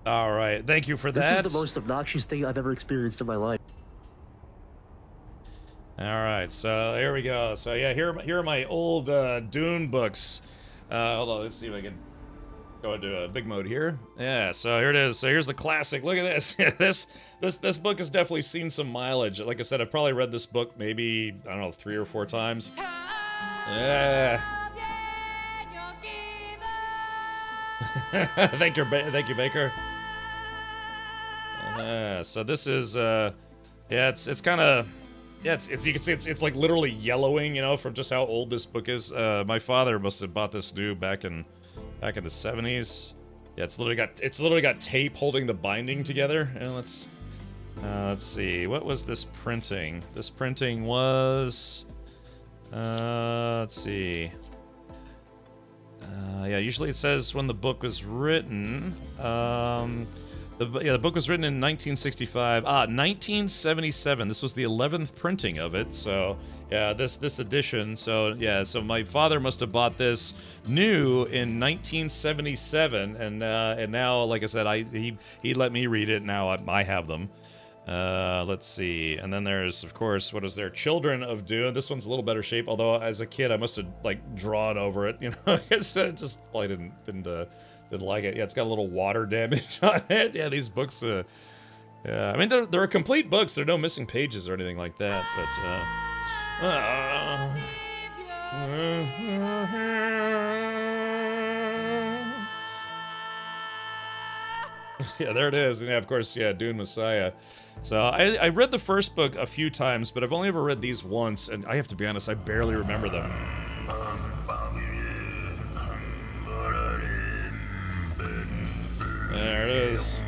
S1: All right, thank you for that.
S14: This is the most obnoxious thing I've ever experienced in my life.
S1: All right, so here we go. So yeah, here are my old Dune books. Hold on, let's see if I can go into big mode here. Yeah, so here it is. So here's the classic. Look at this. This book has definitely seen some mileage. Like I said, I've probably read this book maybe, I don't know, 3 or 4 times. Yeah. Thank you, Baker. So this is, yeah, it's kind of, yeah, it's you can see it's like literally yellowing, you know, from just how old this book is. My father must have bought this new back in the 70s. Yeah, it's literally got tape holding the binding together. And let's see, what was this printing? This printing was, let's see. Yeah, usually it says when the book was written. The book was written in 1965. 1977. This was the 11th printing of it. So, yeah, this edition. So, yeah, so my father must have bought this new in 1977, and now, like I said, he let me read it. Now I have them. Let's see. And then there's, of course, what is there? Children of Dune. This one's a little better shape, although as a kid I must have like drawn over it, you know. It's just probably didn't like it. Yeah, it's got a little water damage on it. Yeah, these books, yeah, I mean they're complete books. There are no missing pages or anything like that, yeah, there it is. And yeah, of course, yeah, Dune Messiah. So I read the first book a few times, but I've only ever read these once, and I have to be honest, I barely remember them. There it is.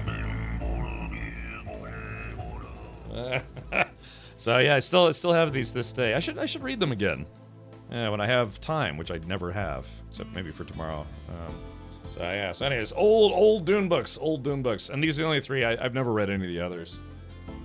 S1: So yeah, I still have these this day. I should read them again. Yeah, when I have time, which I never have, except maybe for tomorrow. So yeah, so anyways, old Dune books, and these are the only 3. I've never read any of the others.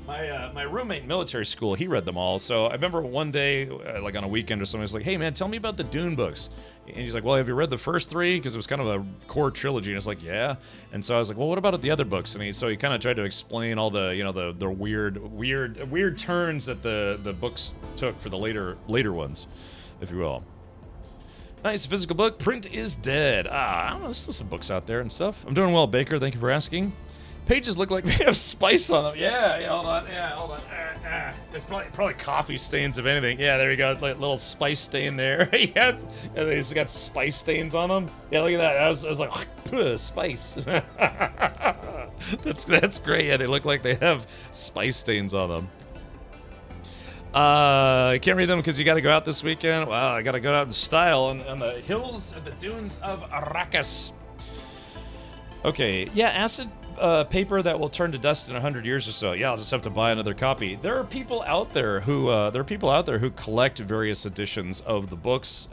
S1: My roommate in military school, he read them all. So I remember one day, like on a weekend or something, I was like, "Hey man, tell me about the Dune books." And he's like, "Well, have you read the first 3? Because it was kind of a core trilogy." And I was like, "Yeah." And so I was like, "Well, what about the other books?" And he kind of tried to explain all the, you know, the weird turns that the books took for the later ones, if you will. Nice physical book. Print is dead. I don't know. There's still some books out there and stuff. I'm doing well, Baker. Thank you for asking. Pages look like they have spice on them. Yeah, hold on. Yeah, hold on. It's probably coffee stains, if anything. Yeah, there you go. Like, little spice stain there. Yeah, it's got spice stains on them. Yeah, look at that. I was like, spice. That's great. Yeah, they look like they have spice stains on them. I can't read them because you got to go out this weekend. Well, I got to go out in style on the hills of the dunes of Arrakis. Okay, yeah, acid paper that will turn to dust in 100 years or so. Yeah, I'll just have to buy another copy. There are people out there who collect various editions of the books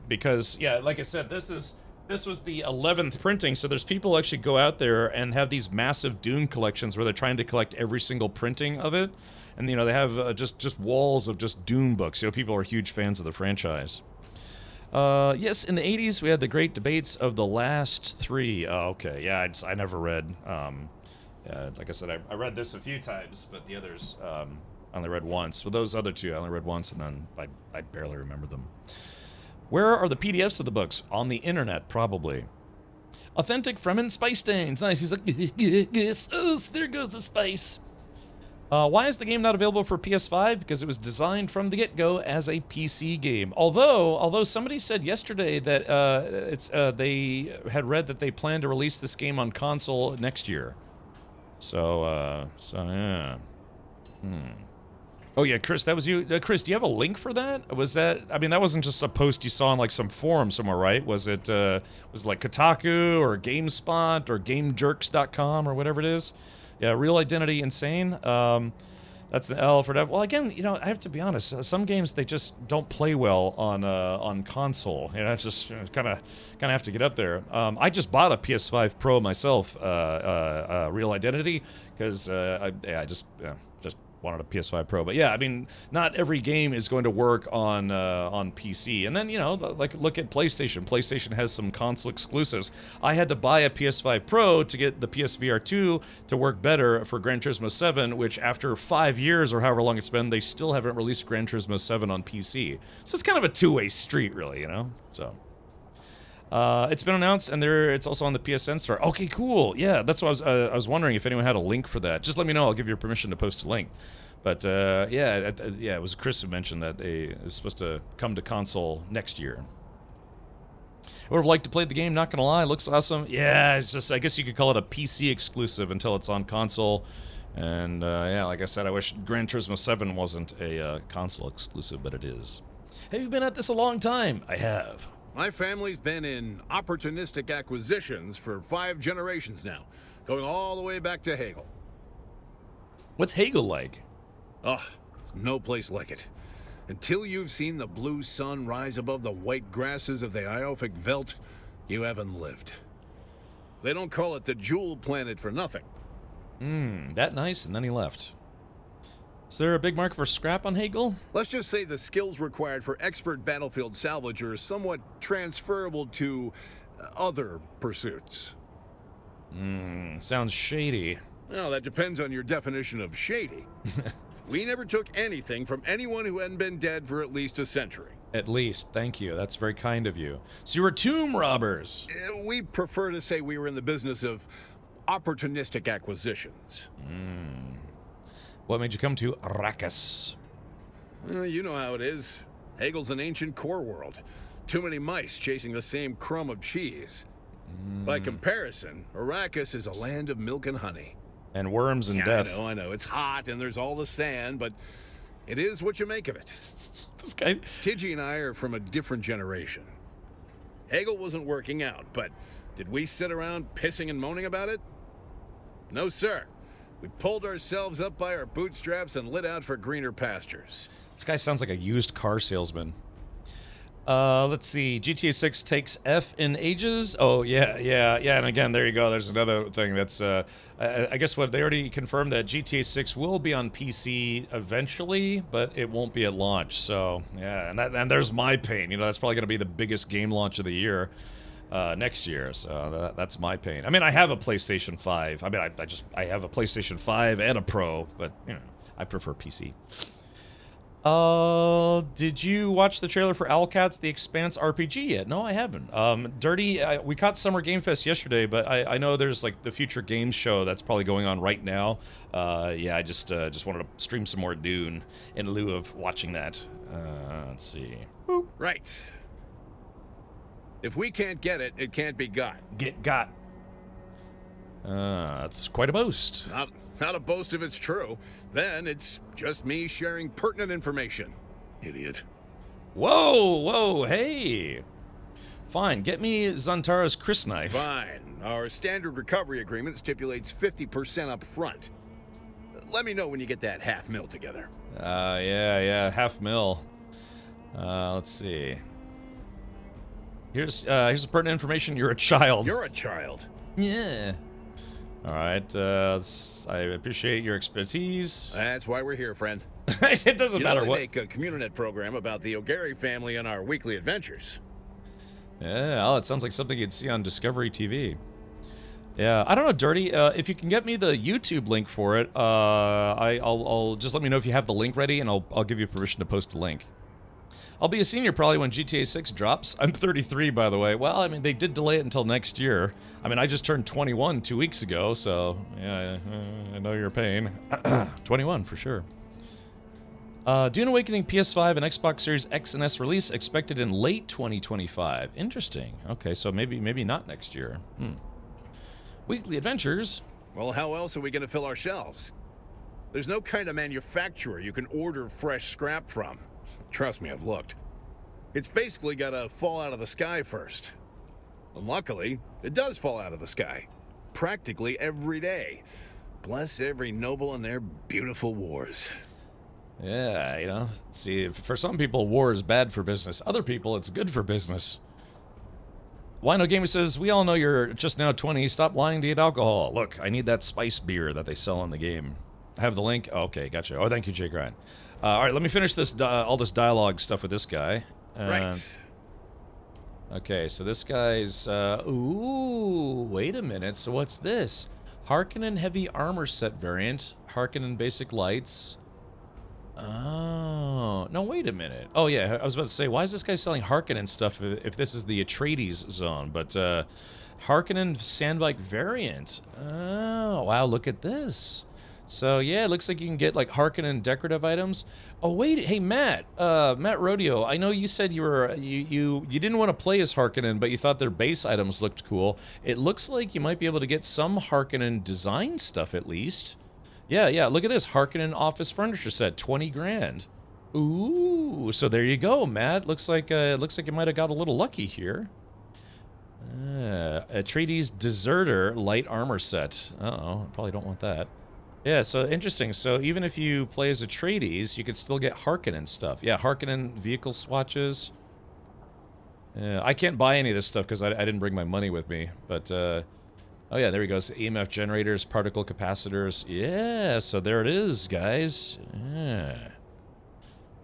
S1: because, yeah, like I said, this was the 11th printing, so there's people who actually go out there and have these massive Dune collections where they're trying to collect every single printing of it. And, you know, they have just walls of just Dune books. You know, people are huge fans of the franchise. Yes, in the 80s, we had the great debates of the last 3. Oh, okay, yeah, I never read, like I said, I read this a few times, but the others, I only read once. With those other two, I only read once, and then I barely remember them. Where are the PDFs of the books? On the internet, probably. Authentic Fremen spice stains. Nice. He's like, there goes the spice. Why is the game not available for PS5? Because it was designed from the get-go as a PC game. Although somebody said yesterday that they had read that they plan to release this game on console next year. So yeah. Oh yeah, Chris, that was you. Chris, do you have a link for that? Was that? I mean, that wasn't just a post you saw on like some forum somewhere, right? Was it like Kotaku or GameSpot or GameJerks.com or whatever it is? Yeah, Real Identity Insane. That's the L for that. Well, again, you know, I have to be honest. Some games they just don't play well on console. You know, it's just kind of have to get up there. I just bought a PS5 Pro myself, Real Identity, because I just wanted a PS5 Pro. But yeah, I mean, not every game is going to work on PC. And then, you know, like look at PlayStation. PlayStation has some console exclusives. I had to buy a PS5 Pro to get the PSVR 2 to work better for Gran Turismo 7, which after 5 years or however long it's been, they still haven't released Gran Turismo 7 on PC. So it's kind of a two-way street, really, you know? So it's been announced, and it's also on the PSN store. Okay, cool. Yeah, that's what I was wondering if anyone had a link for that. Just let me know. I'll give you permission to post a link. But yeah, it was Chris who mentioned that it's supposed to come to console next year. I would have liked to play the game. Not gonna lie, looks awesome. Yeah, it's just I guess you could call it a PC exclusive until it's on console. And yeah, like I said, I wish Gran Turismo 7 wasn't a console exclusive, but it is. Have you been at this a long time? I have.
S7: My family's been in opportunistic acquisitions for 5 generations now, going all the way back to Hegel.
S1: What's Hegel like?
S7: Oh, there's no place like it. Until you've seen the blue sun rise above the white grasses of the Iophic Veldt, you haven't lived. They don't call it the Jewel Planet for nothing.
S1: That nice, and then he left. Is there a big market for scrap on Hegel?
S7: Let's just say the skills required for expert battlefield salvage are somewhat transferable to other pursuits.
S1: Sounds shady.
S7: Well, that depends on your definition of shady. We never took anything from anyone who hadn't been dead for at least a century.
S1: At least, thank you. That's very kind of you. So you were tomb robbers.
S7: We prefer to say we were in the business of opportunistic acquisitions.
S1: What made you come to Arrakis?
S7: You know how it is. Hegel's an ancient core world. Too many mice chasing the same crumb of cheese. By comparison, Arrakis is a land of milk and honey.
S1: And worms and death.
S7: I know. It's hot and there's all the sand, but it is what you make of it.
S1: This guy...
S7: Kiji and I are from a different generation. Hegel wasn't working out, but did we sit around pissing and moaning about it? No, sir. We pulled ourselves up by our bootstraps and lit out for greener pastures.
S1: This guy sounds like a used car salesman. Let's see. GTA 6 takes F in ages. Oh, yeah. And again, there you go. There's another thing that's, I guess what they already confirmed that GTA 6 will be on PC eventually, but it won't be at launch. So, yeah, and there's my pain. You know, that's probably going to be the biggest game launch of the year. Next year, so that's my pain. I mean, I have a PlayStation 5. I mean, I have a PlayStation 5 and a Pro, but, you know, I prefer PC. Did you watch the trailer for Owlcats The Expanse RPG yet? No, I haven't. Dirty, we caught Summer Game Fest yesterday, but I know there's, like, the Future Games show that's probably going on right now. Yeah, I just wanted to stream some more Dune in lieu of watching that. Let's see.
S7: Right. If we can't get it, it can't be got.
S1: Get got. That's quite a boast.
S7: Not a boast if it's true. Then it's just me sharing pertinent information. Idiot.
S1: Whoa, hey. Fine, get me Xantara's Chris knife.
S7: Fine. Our standard recovery agreement stipulates 50% up front. Let me know when you get that $500,000 together.
S1: Yeah, $500,000. Let's see. Here's the pertinent information. You're a child.
S7: You're a child.
S1: Yeah. All right. I appreciate your expertise.
S7: That's why we're here, friend.
S1: It doesn't matter what.
S7: We make a Communinet program about the O'Gary family and our weekly adventures.
S1: Yeah. Oh, it sounds like something you'd see on Discovery TV. Yeah, I don't know, Dirty. If you can get me the YouTube link for it, I'll just let me know if you have the link ready, and I'll give you permission to post a link. I'll be a senior probably when GTA 6 drops. I'm 33, by the way. Well, I mean, they did delay it until next year. I mean, I just turned 21 2 weeks ago, so yeah, I know your pain. 21 for sure. Dune Awakening PS5 and Xbox Series X and S release expected in late 2025. Interesting. Okay, so maybe not next year. Weekly adventures.
S7: Well, how else are we going to fill our shelves? There's no kind of manufacturer you can order fresh scrap from. Trust me, I've looked. It's basically got to fall out of the sky first. And luckily, it does fall out of the sky. Practically every day. Bless every noble in their beautiful wars.
S1: Yeah, you know, see, for some people, war is bad for business. Other people, it's good for business. Wino Gamer says, we all know you're just now 20. Stop lying to get alcohol. Look, I need that spice beer that they sell in the game. I have the link. Okay, gotcha. Oh, thank you, Jay Grind. All right, let me finish this all this dialogue stuff with this guy.
S7: Right.
S1: Okay, so this guy's... ooh, wait a minute. So what's this? Harkonnen Heavy Armor Set variant. Harkonnen Basic Lights. Oh, no, wait a minute. Oh, yeah, I was about to say, why is this guy selling Harkonnen stuff if this is the Atreides zone? But, Harkonnen Sandbike variant. Oh, wow, look at this. So, yeah, it looks like you can get, like, Harkonnen decorative items. Oh, wait, hey, Matt. Matt Rodeo, I know you said you were, you didn't want to play as Harkonnen, but you thought their base items looked cool. It looks like you might be able to get some Harkonnen design stuff, at least. Yeah, look at this. Harkonnen office furniture set, 20 grand. Ooh, so there you go, Matt. Looks like you might have got a little lucky here. Atreides Deserter light armor set. Uh-oh, I probably don't want that. Yeah, so interesting. So even if you play as Atreides, you could still get Harkonnen stuff. Yeah, Harkonnen vehicle swatches. I can't buy any of this stuff because I didn't bring my money with me, but... oh yeah, there he goes. EMF generators, particle capacitors. Yeah, so there it is, guys. Yeah.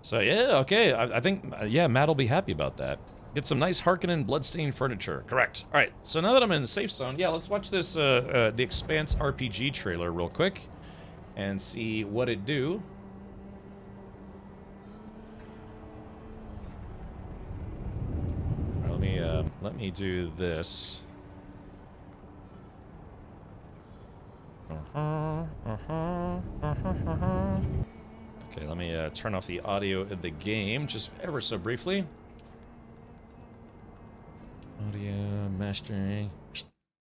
S1: So yeah, okay. I think, yeah, Matt will be happy about that. Get some nice Harkonnen bloodstained furniture. Correct. All right, so now that I'm in the safe zone, yeah, let's watch this, The Expanse RPG trailer real quick and see what it do. All right, let me do this. Okay, let me turn off the audio of the game just ever so briefly. Audio mastering.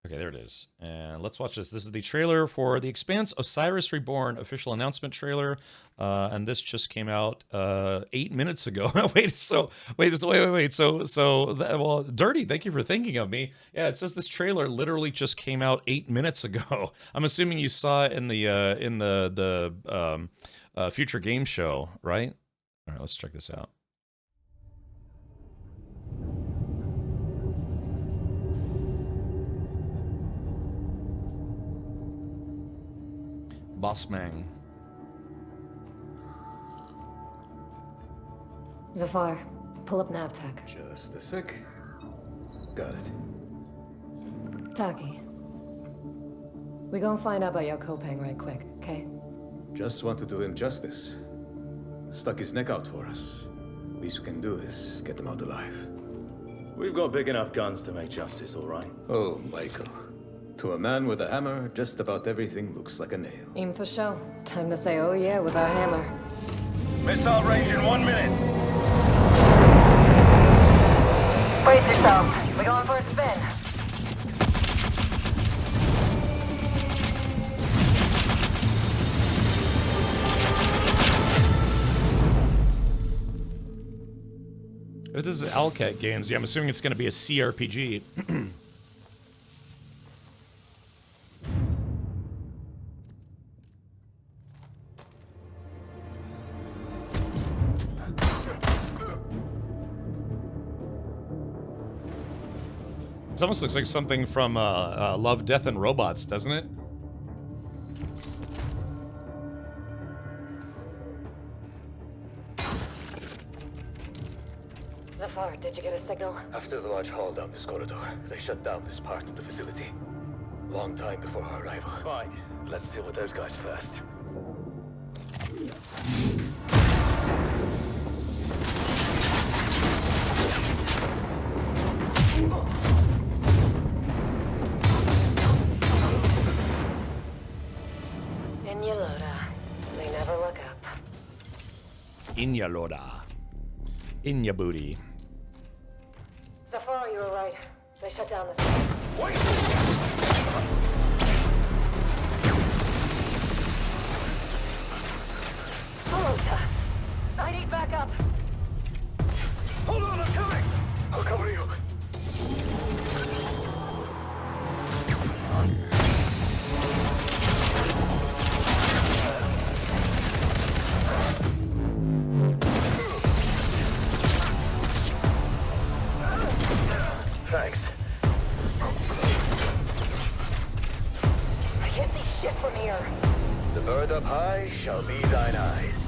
S1: Okay, there it is. And let's watch this. This is the trailer for The Expanse Osiris Reborn official announcement trailer. And this just came out 8 minutes ago. wait, So, well, Dirty, thank you for thinking of me. Yeah, it says this trailer literally just came out 8 minutes ago. I'm assuming you saw it in the future game show, right? All right, let's check this out. Bossman.
S15: Zafar, pull up NavTech.
S16: Just a sec. Got it.
S15: Taki. We gonna find out about your Kopang right quick, okay?
S16: Just want to do him justice. Stuck his neck out for us. Least we can do is get him out alive.
S17: We've got big enough guns to make justice, all right?
S16: Oh, Michael. To a man with a hammer, just about everything looks like a nail.
S15: Aim for show. Time to say oh yeah with our hammer.
S17: Missile range in 1 minute.
S15: Brace yourselves. We're going for a spin.
S1: If this is Alcat Games, yeah, I'm assuming it's going to be a CRPG. This almost looks like something from Love, Death, and Robots, doesn't it?
S15: Zafar, did you get a signal?
S16: After the large haul down this corridor, they shut down this part of the facility.
S17: Long time before our arrival. Fine. Let's deal with those guys first.
S15: In your Loda. They never look up.
S1: In ya loda. In ya booty.
S15: So far, you were right. They shut down the site.
S17: Wait!
S15: Lota! I need backup!
S17: Hold on, I'm coming! I'll cover you. Thanks.
S15: I can't see shit from here.
S17: The bird up high shall be thine eyes.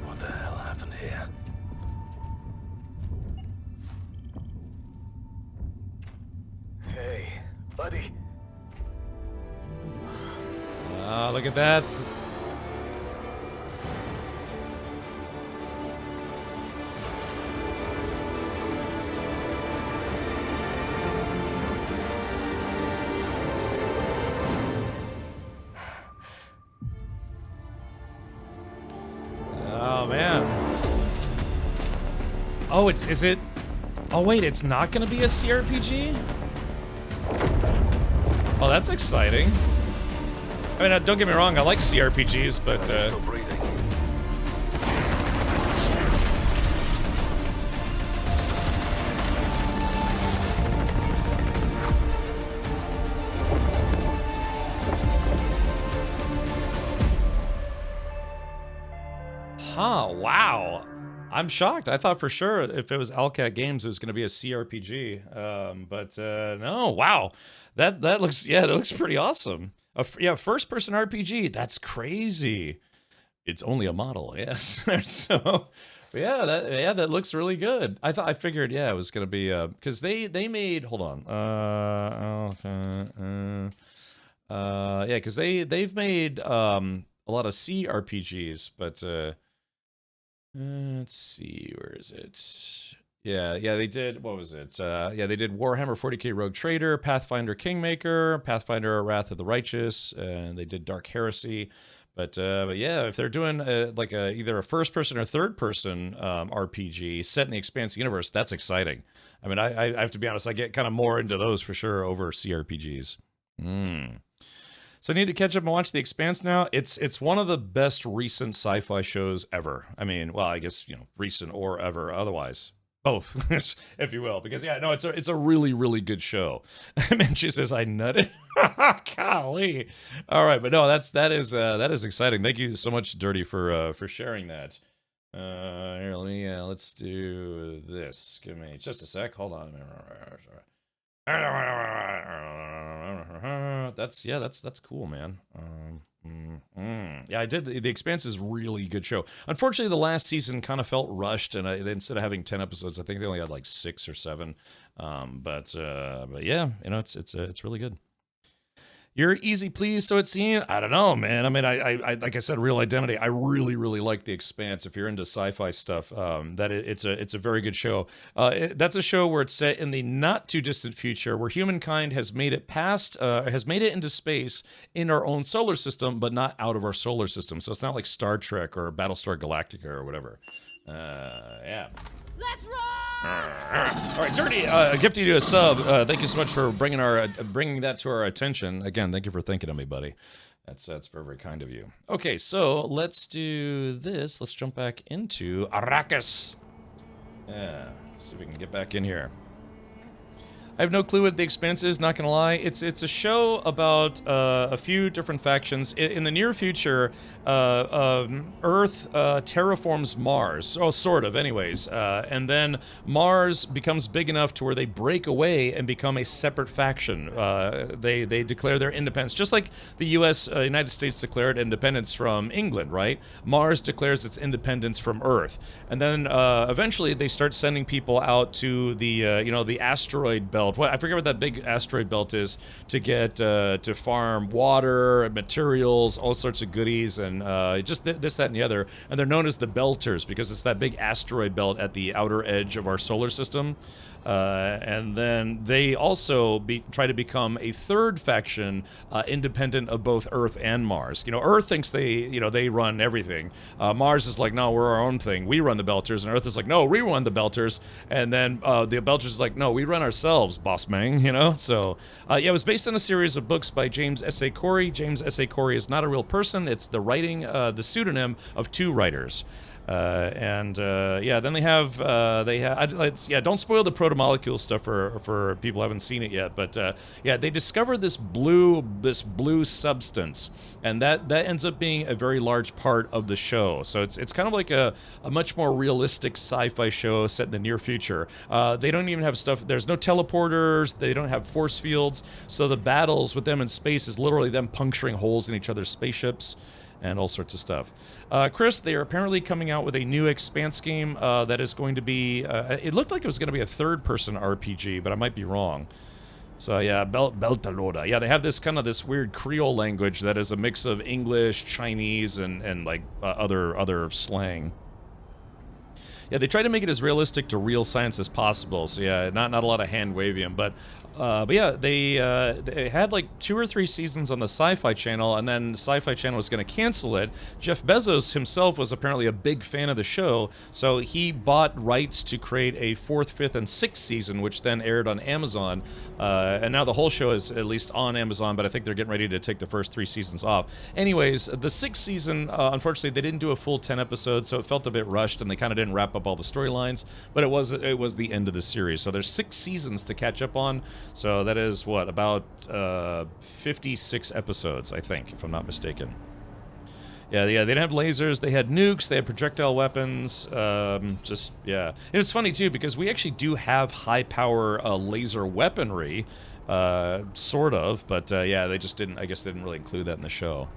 S17: What the hell happened here? Hey, buddy.
S1: Ah, look at that. Oh man. Oh, is it? Oh wait, it's not gonna be a CRPG? Oh, that's exciting. I mean, don't get me wrong, I like CRPGs, but
S17: Still breathing.
S1: huh, wow. I'm shocked. I thought for sure if it was Alcat Games, it was going to be a CRPG. But no, wow. That looks, yeah, that looks pretty awesome. Yeah, first-person RPG. That's crazy. It's only a model, yes. So, but yeah, that looks really good. I figured, yeah, it was gonna be because they made. Hold on. Yeah, because they've made a lot of CRPGs, but let's see, where is it? Yeah, they did. What was it? Yeah, they did Warhammer 40K Rogue Trader, Pathfinder Kingmaker, Pathfinder Wrath of the Righteous, and they did Dark Heresy. But yeah, if they're doing like either a first-person or third-person RPG set in the Expanse universe, that's exciting. I mean, I have to be honest, I get kind of more into those for sure over CRPGs. So I need to catch up and watch The Expanse now. It's one of the best recent sci-fi shows ever. I mean, well, I guess, recent or ever otherwise. Both, if you will, because yeah, no, it's a really, really good show. I mean, she says I nutted. Golly. All right, but no, that is exciting. Thank you so much, Dirty, for sharing that. Here, let's do this. Give me just a sec. Hold on. That's cool, man. Yeah, I did. The Expanse is a really good show. Unfortunately, the last season kind of felt rushed, and instead of having 10 episodes, I think they only had like 6 or 7. But yeah, it's really good. You're easy please, so it seems. I don't know, man. I mean, I like I said, Real Identity. I really, really like The Expanse. If you're into sci-fi stuff, it's a very good show. That's a show where it's set in the not too distant future, where humankind has made it into space in our own solar system, but not out of our solar system. So it's not like Star Trek or Battlestar Galactica or whatever. Yeah.
S9: Let's roll!
S1: All right, Dirty, gifting you a sub. Thank you so much for bringing that to our attention. Again, thank you for thinking of me, buddy. That's very, very kind of you. Okay, so let's do this. Let's jump back into Arrakis. Yeah, see if we can get back in here. I have no clue what The Expanse is, not gonna lie. It's a show about a few different factions. In the near future, Earth terraforms Mars, or sort of anyways, and then Mars becomes big enough to where they break away and become a separate faction. They declare their independence, just like the U.S. United States declared independence from England, right? Mars declares its independence from Earth, and then eventually they start sending people out to the the asteroid belt. What, I forget what that big asteroid belt is, to get to farm water, materials, all sorts of goodies, and just this, that, and the other. And they're known as the Belters because it's that big asteroid belt at the outer edge of our solar system. And then they also try to become a third faction, independent of both Earth and Mars. Earth thinks they run everything. Mars is like, no, we're our own thing. We run the Belters. And Earth is like, no, we run the Belters. And then the Belters is like, no, we run ourselves, boss man, So, it was based on a series of books by James S.A. Corey. James S.A. Corey is not a real person. It's the the pseudonym of two writers. Then they have don't spoil the proto-molecule stuff for people who haven't seen it yet, but they discover this blue substance, and that ends up being a very large part of the show. So it's kind of like a much more realistic sci-fi show set in the near future. They don't even have stuff, there's no teleporters, they don't have force fields, so the battles with them in space is literally them puncturing holes in each other's spaceships and all sorts of stuff. Chris, they are apparently coming out with a new Expanse game that is going to be, it looked like it was going to be a third-person RPG, but I might be wrong. So yeah, Beltalora. Yeah, they have this weird Creole language that is a mix of English, Chinese, and like other slang. Yeah, they try to make it as realistic to real science as possible. So yeah, not a lot of hand wavium, but yeah, they had like 2 or 3 seasons on the Sci-Fi Channel, and then Sci-Fi Channel was going to cancel it. Jeff Bezos himself was apparently a big fan of the show, so he bought rights to create a 4th, 5th, and 6th season, which then aired on Amazon. And now the whole show is at least on Amazon, but I think they're getting ready to take the first 3 seasons off. Anyways, the 6th season, unfortunately, they didn't do a full 10 episodes, so it felt a bit rushed, and they kind of didn't wrap up all the storylines. But it was the end of the series, so there's 6 seasons to catch up on. So that is, what, about 56 episodes, I think, if I'm not mistaken. Yeah, they didn't have lasers, they had nukes, they had projectile weapons, yeah. And it's funny, too, because we actually do have high-power laser weaponry, sort of, but yeah, I guess they didn't really include that in the show.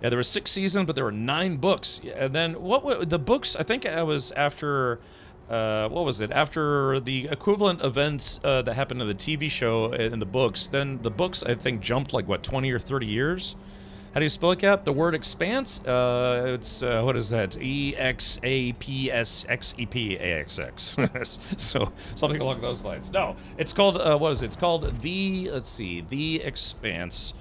S1: Yeah, there were 6 seasons, but there were 9 books. And then, the books, I think I was after... what was it? After the equivalent events that happened in the TV show in the books, then the books, I think, jumped like, what, 20 or 30 years? How do you spell it, Cap? The word expanse? It's, what is that? E-X-A-P-S-X-E-P-A-X-X. So, something along those lines. No, it's called, what is it? It's called The Expanse.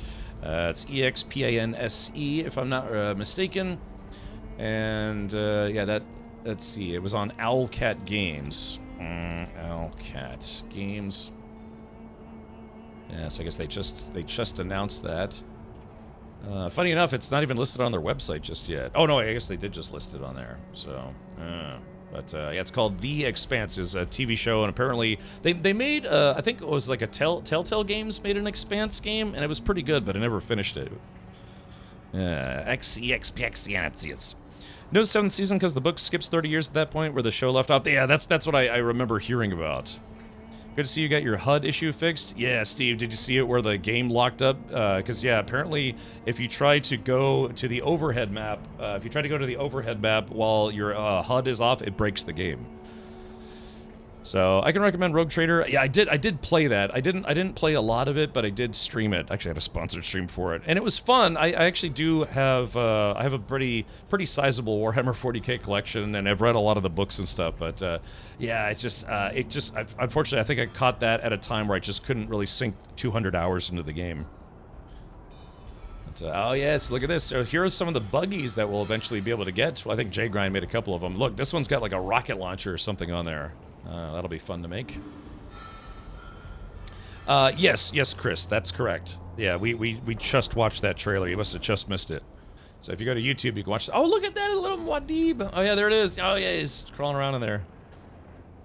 S1: It's E-X-P-A-N-S-E, if I'm not mistaken. And, yeah, let's see, it was on Owlcat Games. Owlcat Games. Yes, I guess they just announced that. Funny enough, it's not even listed on their website just yet. Oh no, I guess they did just list it on there. So, but yeah, it's called The Expanse. It's a TV show, and apparently they made I think it was like a Telltale Games made an Expanse game, and it was pretty good, but I never finished it. X-E-X-P-X-E-N-T-S. No 7th season because the book skips 30 years at that point where the show left off. Yeah, that's what I remember hearing about. Good to see you got your HUD issue fixed. Yeah, Steve, did you see it where the game locked up? Because, yeah, apparently if you try to go to the overhead map, while your HUD is off, it breaks the game. So I can recommend Rogue Trader. Yeah, I did play that. I didn't play a lot of it, but I did stream it. Actually, I had a sponsored stream for it, and it was fun. I actually do have I have a pretty sizable Warhammer 40K collection, and I've read a lot of the books and stuff. But yeah, unfortunately, I think I caught that at a time where I just couldn't really sink 200 hours into the game. But, oh yes, look at this. So here are some of the buggies that we'll eventually be able to get. Well, I think Jay Grind made a couple of them. Look, this one's got like a rocket launcher or something on there. That'll be fun to make. Yes, Chris, that's correct. Yeah, we just watched that trailer. You must have just missed it. So if you go to YouTube, you can watch. Oh, look at that, a little Muad'Dib. Oh yeah, there it is. Oh yeah, he's crawling around in there.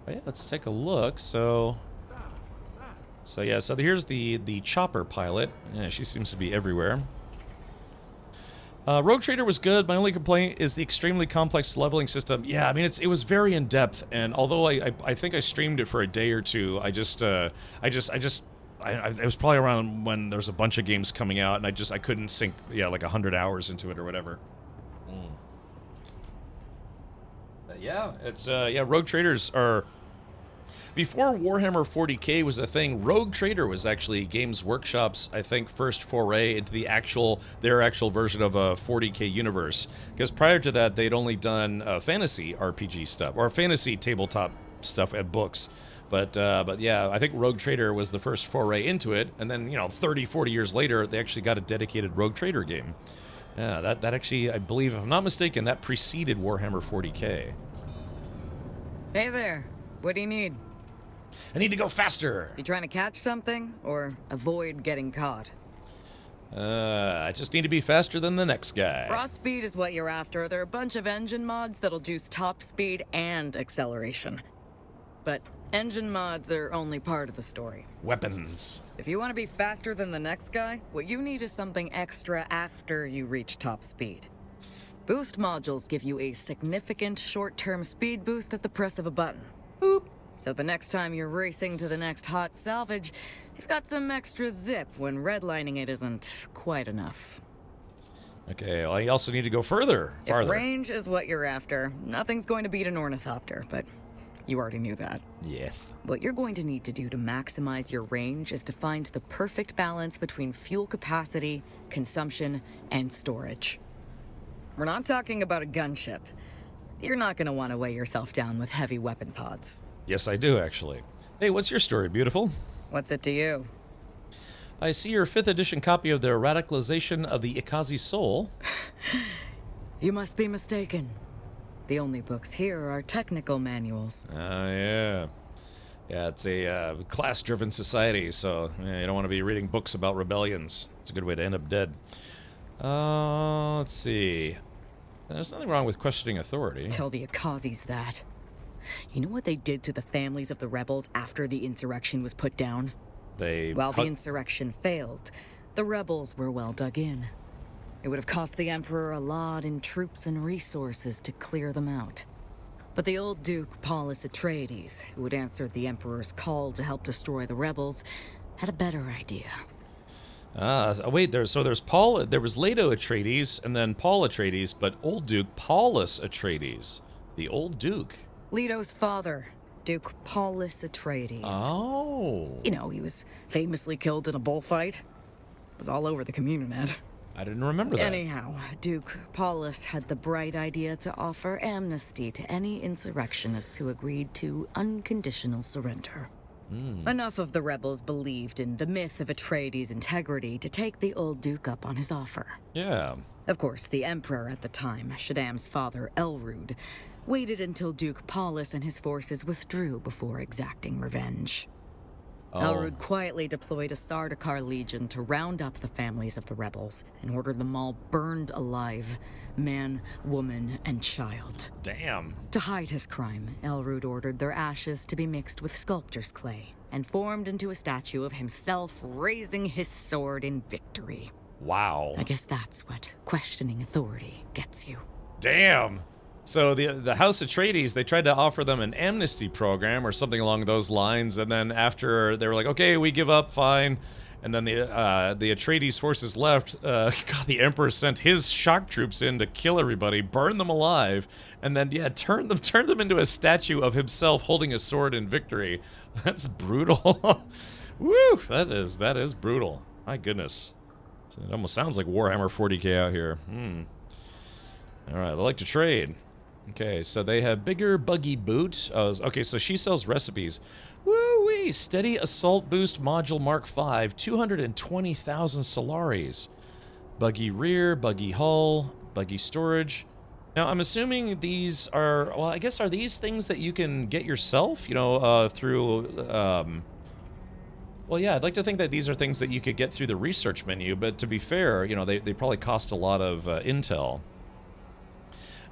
S1: Oh, yeah, let's take a look. So, So yeah, so here's the chopper pilot. Yeah, she seems to be everywhere. Rogue Trader was good. My only complaint is the extremely complex leveling system. Yeah, I mean it was very in depth, and although I think I streamed it for a day or two, it was probably around when there's a bunch of games coming out, and I couldn't sink like 100 hours into it or whatever. But yeah, it's Rogue Traders are. Before Warhammer 40K was a thing, Rogue Trader was actually Games Workshop's, I think, first foray into their actual version of a 40K universe. Because prior to that, they'd only done fantasy RPG stuff, or fantasy tabletop stuff and books. But yeah, I think Rogue Trader was the first foray into it, and then, 30, 40 years later, they actually got a dedicated Rogue Trader game. Yeah, that actually, I believe, if I'm not mistaken, that preceded Warhammer 40K.
S18: Hey there, what do you need?
S1: I need to go faster.
S18: You trying to catch something, or avoid getting caught?
S1: I just need to be faster than the next guy.
S18: Frost speed is what you're after. There are a bunch of engine mods that'll juice top speed and acceleration. But engine mods are only part of the story.
S1: Weapons.
S18: If you want to be faster than the next guy, what you need is something extra after you reach top speed. Boost modules give you a significant short-term speed boost at the press of a button. Boop. So the next time you're racing to the next hot salvage, you've got some extra zip when redlining it isn't quite enough.
S1: Okay, well, I also need to go farther.
S18: If range is what you're after, nothing's going to beat an ornithopter, but you already knew that.
S1: Yes.
S18: What you're going to need to do to maximize your range is to find the perfect balance between fuel capacity, consumption, and storage. We're not talking about a gunship. You're not going to want to weigh yourself down with heavy weapon pods.
S1: Yes, I do, actually. Hey, what's your story, beautiful?
S18: What's it to you?
S1: I see your 5th edition copy of the Radicalization of the Ikazi Soul.
S18: You must be mistaken. The only books here are technical manuals.
S1: Yeah. Yeah, it's a class-driven society, so you don't want to be reading books about rebellions. It's a good way to end up dead. Let's see. There's nothing wrong with questioning authority.
S18: Tell the Akazis that. You know what they did to the families of the rebels after the insurrection was put down? While the insurrection failed, the rebels were well dug in. It would have cost the Emperor a lot in troops and resources to clear them out. But the old Duke Paulus Atreides, who had answered the Emperor's call to help destroy the rebels, had a better idea.
S1: Wait, there was Leto Atreides, and then Paul Atreides, but old Duke Paulus Atreides. The old Duke.
S18: Leto's father, Duke Paulus Atreides.
S1: Oh.
S18: You know, he was famously killed in a bullfight. It was all over the Communinet.
S1: I didn't remember that.
S18: Anyhow, Duke Paulus had the bright idea to offer amnesty to any insurrectionists who agreed to unconditional surrender. Enough of the rebels believed in the myth of Atreides' integrity to take the old Duke up on his offer.
S1: Yeah.
S18: Of course, the Emperor at the time, Shaddam's father, Elrud, waited until Duke Paulus and his forces withdrew before exacting revenge. Elrud quietly deployed a Sardaukar legion to round up the families of the rebels and ordered them all burned alive, man, woman, and child.
S1: Damn.
S18: To hide his crime, Elrud ordered their ashes to be mixed with sculptor's clay and formed into a statue of himself raising his sword in victory.
S1: Wow.
S18: I guess that's what questioning authority gets you.
S1: Damn. So the House Atreides, they tried to offer them an amnesty program or something along those lines, and then after they were like, okay, we give up, fine. And then the Atreides forces left. God, the Emperor sent his shock troops in to kill everybody, burn them alive, and then turn them into a statue of himself holding a sword in victory. That's brutal. Woo! That is brutal. My goodness. It almost sounds like Warhammer 40K out here. All right, they like to trade. Okay, so they have bigger buggy boot. Okay, so she sells recipes. Woo-wee! Steady assault boost module Mark V, 220,000 Solaris. Buggy rear, buggy hull, buggy storage. Now, I'm assuming these are, well, I guess, are these things that you can get yourself, through, well, yeah, I'd like to think that these are things that you could get through the research menu, but to be fair, they probably cost a lot of intel.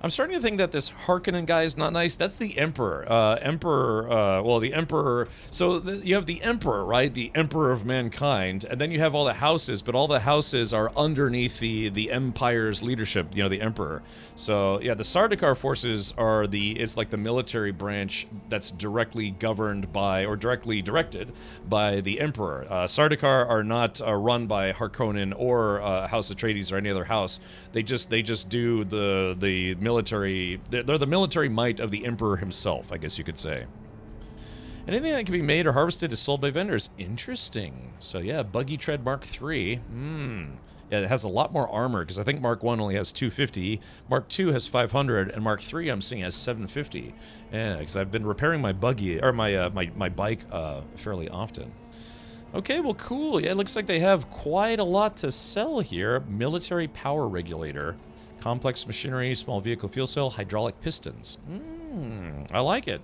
S1: I'm starting to think that this Harkonnen guy is not nice. That's the Emperor. Well, the Emperor... So you have the Emperor, right? The Emperor of mankind. And then you have all the houses, but all the houses are underneath the Empire's leadership, you know, the Emperor. So, yeah, the Sardaukar forces are it's like the military branch that's directly governed by, or directly directed by the Emperor. Sardaukar are not run by Harkonnen or House Atreides or any other house. They just do the military. They're the military might of the Emperor himself, I guess you could say. Anything that can be made or harvested is sold by vendors. Interesting. So yeah, Buggy Tread Mark III. Yeah, it has a lot more armor, because I think Mark 1 only has 250, Mark 2 has 500, and Mark 3 I'm seeing has 750. Yeah, because I've been repairing my buggy, or my bike fairly often. Okay, well, cool. Yeah, it looks like they have quite a lot to sell here. Military power regulator, complex machinery, small vehicle fuel cell, hydraulic pistons. I like it.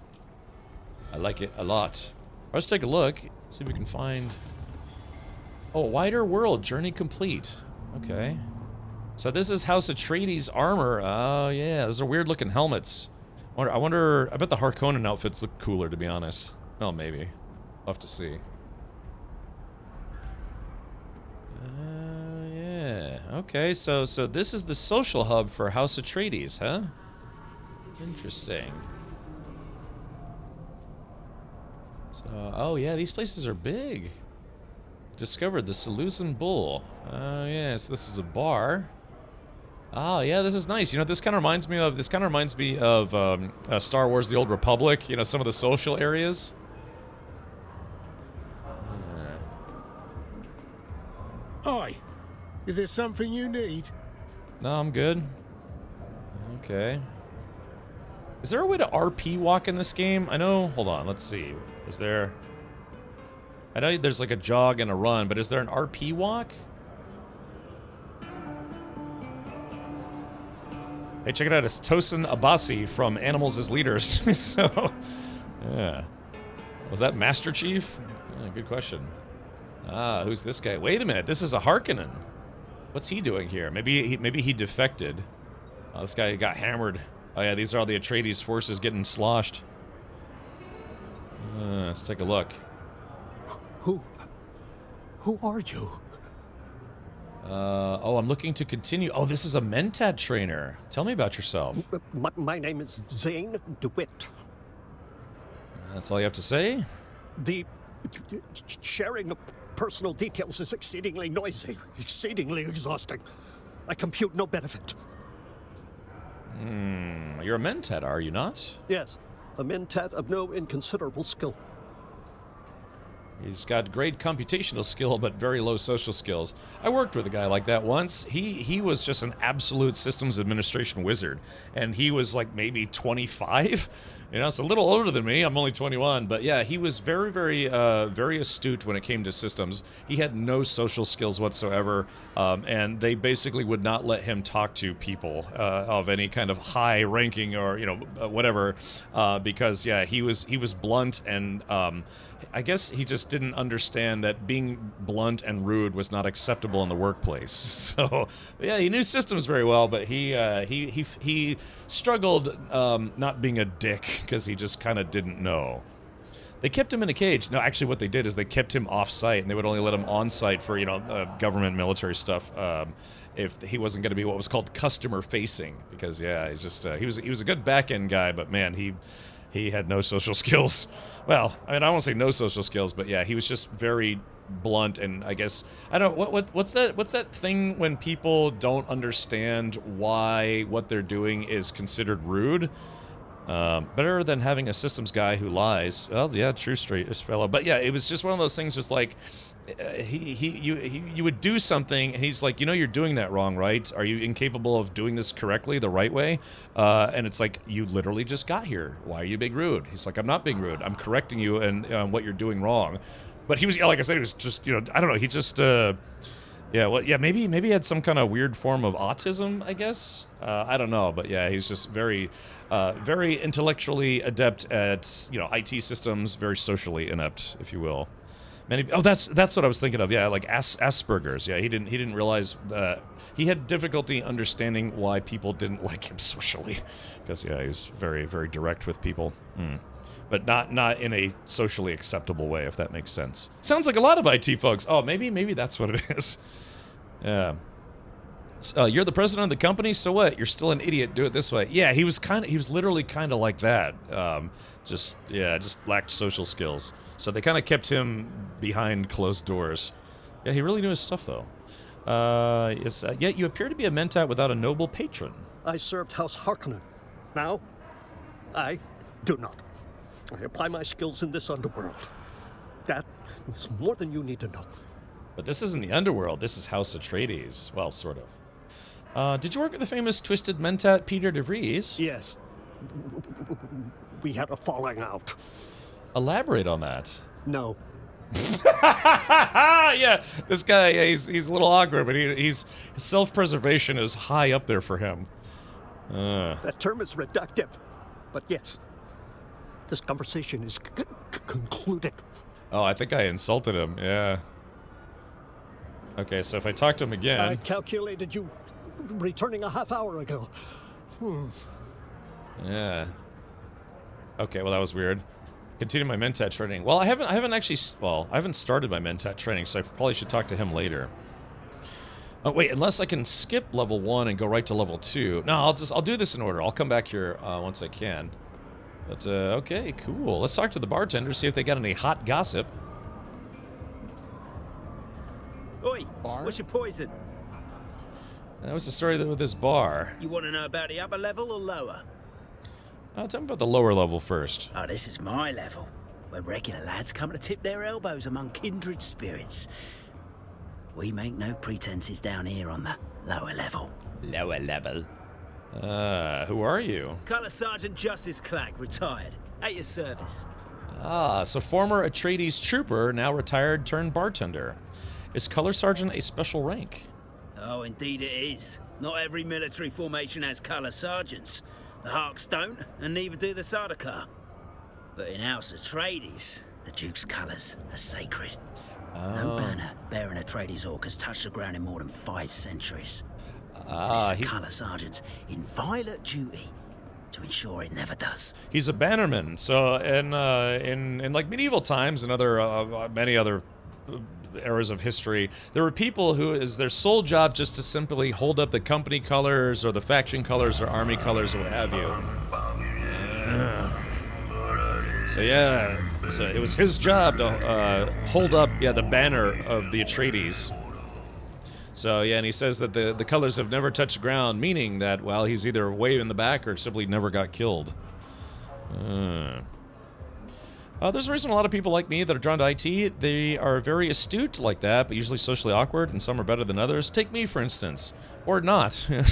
S1: I like it a lot. Let's take a look, see if we can find... Oh, wider world, journey complete. Okay. So this is House Atreides armor. Oh, yeah, those are weird-looking helmets. I wonder... I bet the Harkonnen outfits look cooler, to be honest. Well, maybe. We'll have to see. Yeah. Okay, so this is the social hub for House Atreides, huh? Interesting. So, oh yeah, these places are big. Discovered the Seleucid Bull. Oh yeah, so this is a bar. Oh yeah, this is nice. You know, this kind of reminds me of Star Wars: The Old Republic. You know, some of the social areas.
S19: Hi, is there something you need?
S1: No, I'm good. Okay. Is there a way to RP walk in this game? I know, hold on, let's see. Is there... I know there's like a jog and a run, but is there an RP walk? Hey, check it out, it's Tosin Abasi from Animals as Leaders. So, yeah. Was that Master Chief? Yeah, good question. Ah, who's this guy? Wait a minute, this is a Harkonnen. What's he doing here? Maybe he defected. Oh, this guy got hammered. Oh yeah, these are all the Atreides forces getting sloshed. Let's take a look.
S19: Who are you?
S1: Oh, I'm looking to continue. Oh, this is a Mentat trainer. Tell me about yourself.
S20: My name is Zane DeWitt.
S1: That's all you have to say?
S20: The sharing of personal details is exceedingly noisy, exceedingly exhausting. I compute no benefit.
S1: You're a Mentat, are you not?
S20: Yes, a Mentat of no inconsiderable skill.
S1: He's got great computational skill, but very low social skills. I worked with a guy like that once. He was just an absolute systems administration wizard, and he was like maybe 25. You know, it's a little older than me. I'm only 21, but yeah, he was very, very astute when it came to systems. He had no social skills whatsoever, and they basically would not let him talk to people of any kind of high ranking or whatever, because yeah, he was blunt and. I guess he just didn't understand that being blunt and rude was not acceptable in the workplace. So, yeah, he knew systems very well, but he struggled not being a dick because he just kind of didn't know. They kept him in a cage. No, actually, what they did is they kept him off-site, and they would only let him on-site for government military stuff. If he wasn't going to be what was called customer-facing, because yeah, he was a good back-end guy, but man, he had no social skills. Well, I mean, I won't say no social skills, but yeah, he was just very blunt, and I guess I don't what's that thing when people don't understand why what they're doing is considered rude? Better than having a systems guy who lies. Well, yeah, true straight fellow. But yeah, it was just one of those things. Just like you would do something, and he's like, you're doing that wrong, right? Are you incapable of doing this correctly, the right way? And it's like, you literally just got here. Why are you being rude? He's like, I'm not being rude. I'm correcting you and what you're doing wrong. But he was, like I said, he was just, I don't know. He just, maybe he had some kind of weird form of autism, I guess. I don't know, but yeah, he's just very intellectually adept at, IT systems, very socially inept, if you will. Many. Oh, that's what I was thinking of. Yeah, like Asperger's. Yeah, he didn't realize he had difficulty understanding why people didn't like him socially, because yeah, he's very very direct with people. But not in a socially acceptable way, if that makes sense. Sounds like a lot of IT folks. Oh, maybe that's what it is. Yeah. You're the president of the company, so what? You're still an idiot. Do it this way. Yeah, he was literally kind of like that. Just lacked social skills. So they kind of kept him behind closed doors. Yeah, he really knew his stuff, though. Yet you appear to be a mentat without a noble patron.
S19: I served House Harkonnen. Now, I do not. I apply my skills in this underworld. That is more than you need to know.
S1: But this isn't the underworld. This is House Atreides. Well, sort of. Did you work with the famous twisted mentat Peter de Vries?
S19: Yes. We had a falling out.
S1: Elaborate on that.
S19: No.
S1: Yeah, this guy, yeah, he's a little awkward, but his self-preservation is high up there for him.
S19: That term is reductive, but yes, this conversation is concluded.
S1: Oh, I think I insulted him, yeah. Okay, so if I talk to him again...
S19: I calculated you returning a half hour ago.
S1: Yeah. Okay, well that was weird. Continue my mentat training. Well, I haven't started my mentat training, so I probably should talk to him later. Oh wait, unless I can skip level 1 and go right to level 2. No, I'll do this in order. I'll come back here once I can. But okay, cool. Let's talk to the bartender, see if they got any hot gossip.
S21: Oi, what's your poison?
S1: That was the story with this bar.
S21: You want to know about the upper level or lower?
S1: Tell me about the lower level first.
S21: Oh, this is my level, where regular lads come to tip their elbows among kindred spirits. We make no pretenses down here on the lower level.
S1: Lower level? Who are you?
S21: Colour Sergeant Justice Clack, retired. At your service.
S1: Ah, so former Atreides trooper, now retired turned bartender. Is Color Sergeant a special rank?
S21: Oh, indeed it is. Not every military formation has Colour Sergeants. The Harks don't, and neither do the Sardaukar. But in House Atreides, the Duke's colours are sacred. No banner bearing Atreides orc has touched the ground in more than 5 centuries. It's the Colour Sergeant's inviolate duty to ensure it never does.
S1: He's a bannerman. So in like medieval times and other many other eras of history, there were people who is their sole job just to simply hold up the company colors or the faction colors or army colors or what have you. So yeah, so it was his job to hold up the banner of the Atreides. So yeah, and he says that the colors have never touched ground, meaning that, well, he's either way in the back or simply never got killed. There's a reason a lot of people like me that are drawn to IT. They are very astute like that, but usually socially awkward, and some are better than others. Take me, for instance. Or not. No,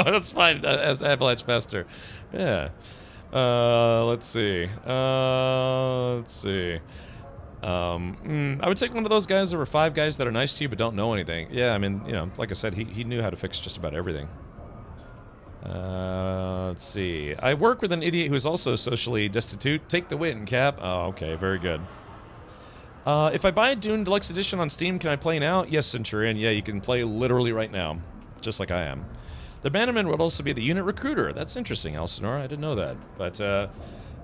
S1: that's fine, as Avalanche Master. Yeah. Let's see. I would take one of those guys. There were 5 guys that are nice to you but don't know anything. Yeah, I mean, you know, like I said, he knew how to fix just about everything. Let's see. I work with an idiot who is also socially destitute. Take the win, Cap. Oh, okay, very good. If I buy Dune Deluxe Edition on Steam, can I play now? Yes, Centurion. Yeah, you can play literally right now, just like I am. The bannerman would also be the unit recruiter. That's interesting, Elsinore. I didn't know that. But,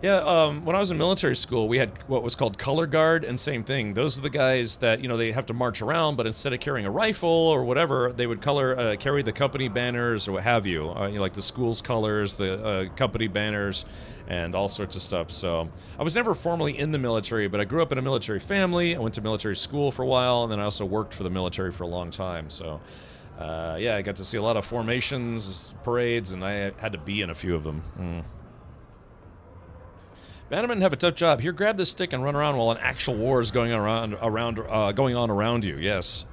S1: yeah, when I was in military school, we had what was called color guard, and same thing. Those are the guys that, you know, they have to march around, but instead of carrying a rifle or whatever, they would carry the company banners or what have you. You know, like the school's colors, the company banners, and all sorts of stuff. So I was never formally in the military, but I grew up in a military family. I went to military school for a while, and then I also worked for the military for a long time. So, yeah, I got to see a lot of formations, parades, and I had to be in a few of them. Bannermen have a tough job. Here, grab this stick and run around while an actual war is going on around you. Yes.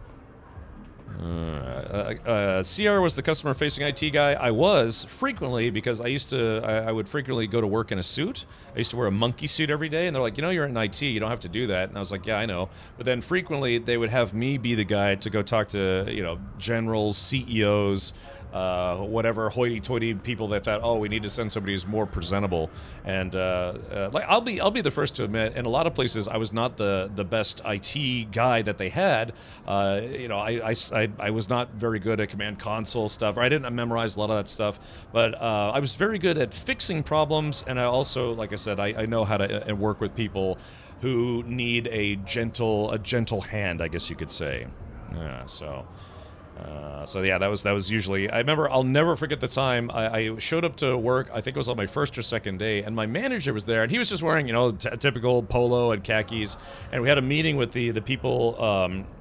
S1: CR was the customer-facing IT guy. I was frequently, because I would frequently go to work in a suit. I used to wear a monkey suit every day, and they're like, you know, you're in IT, you don't have to do that. And I was like, yeah, I know. But then frequently they would have me be the guy to go talk to, you know, generals, CEOs, whatever hoity-toity people that thought, oh, we need to send somebody who's more presentable. And like I'll be the first to admit, in a lot of places, I was not the best IT guy that they had. You know, I was not very good at command console stuff, or I didn't memorize a lot of that stuff. But I was very good at fixing problems, and I also, like I said, I know how to work with people who need a gentle hand, I guess you could say. Yeah, so yeah, that was usually, I remember, I'll never forget the time I showed up to work. I think it was on my first or second day, and my manager was there, and he was just wearing, you know, typical polo and khakis, and we had a meeting with the people,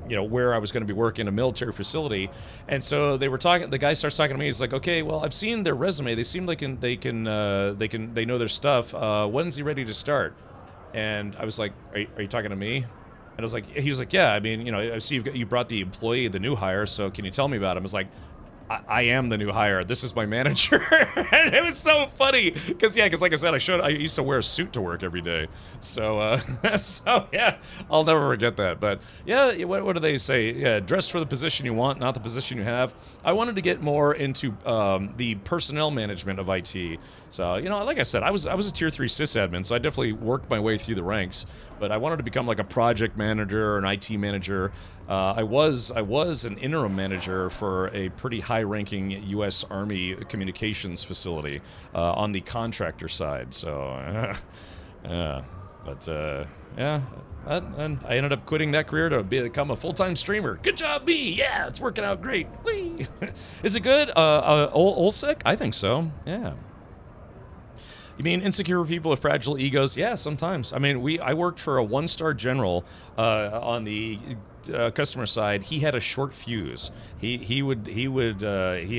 S1: you know, where I was going to be working, a military facility. And so they were talking, the guy starts talking to me. He's like, okay, well, I've seen their resume. They seem like they know their stuff. When's he ready to start? And I was like, are you talking to me? And I was like, he was like, yeah, I mean, you know, I see you brought the employee, the new hire, so can you tell me about him? I was like, I am the new hire. This is my manager. And it was so funny because like I said, I used to wear a suit to work every day. So so yeah, I'll never forget that. But yeah, what do they say? Yeah, dress for the position you want, not the position you have. I wanted to get more into the personnel management of IT. So, you know, like I said, I was a tier 3 sysadmin, so I definitely worked my way through the ranks. But I wanted to become like a project manager or an IT manager. I was an interim manager for a pretty high-ranking U.S. Army communications facility on the contractor side. So, yeah, and I ended up quitting that career to become a full-time streamer. Good job, me. Yeah, it's working out great. Whee! Is it good? Olsec? I think so. Yeah. You mean insecure people with fragile egos? Yeah, sometimes. I mean, I worked for a 1-star general on the customer side. He had a short fuse. He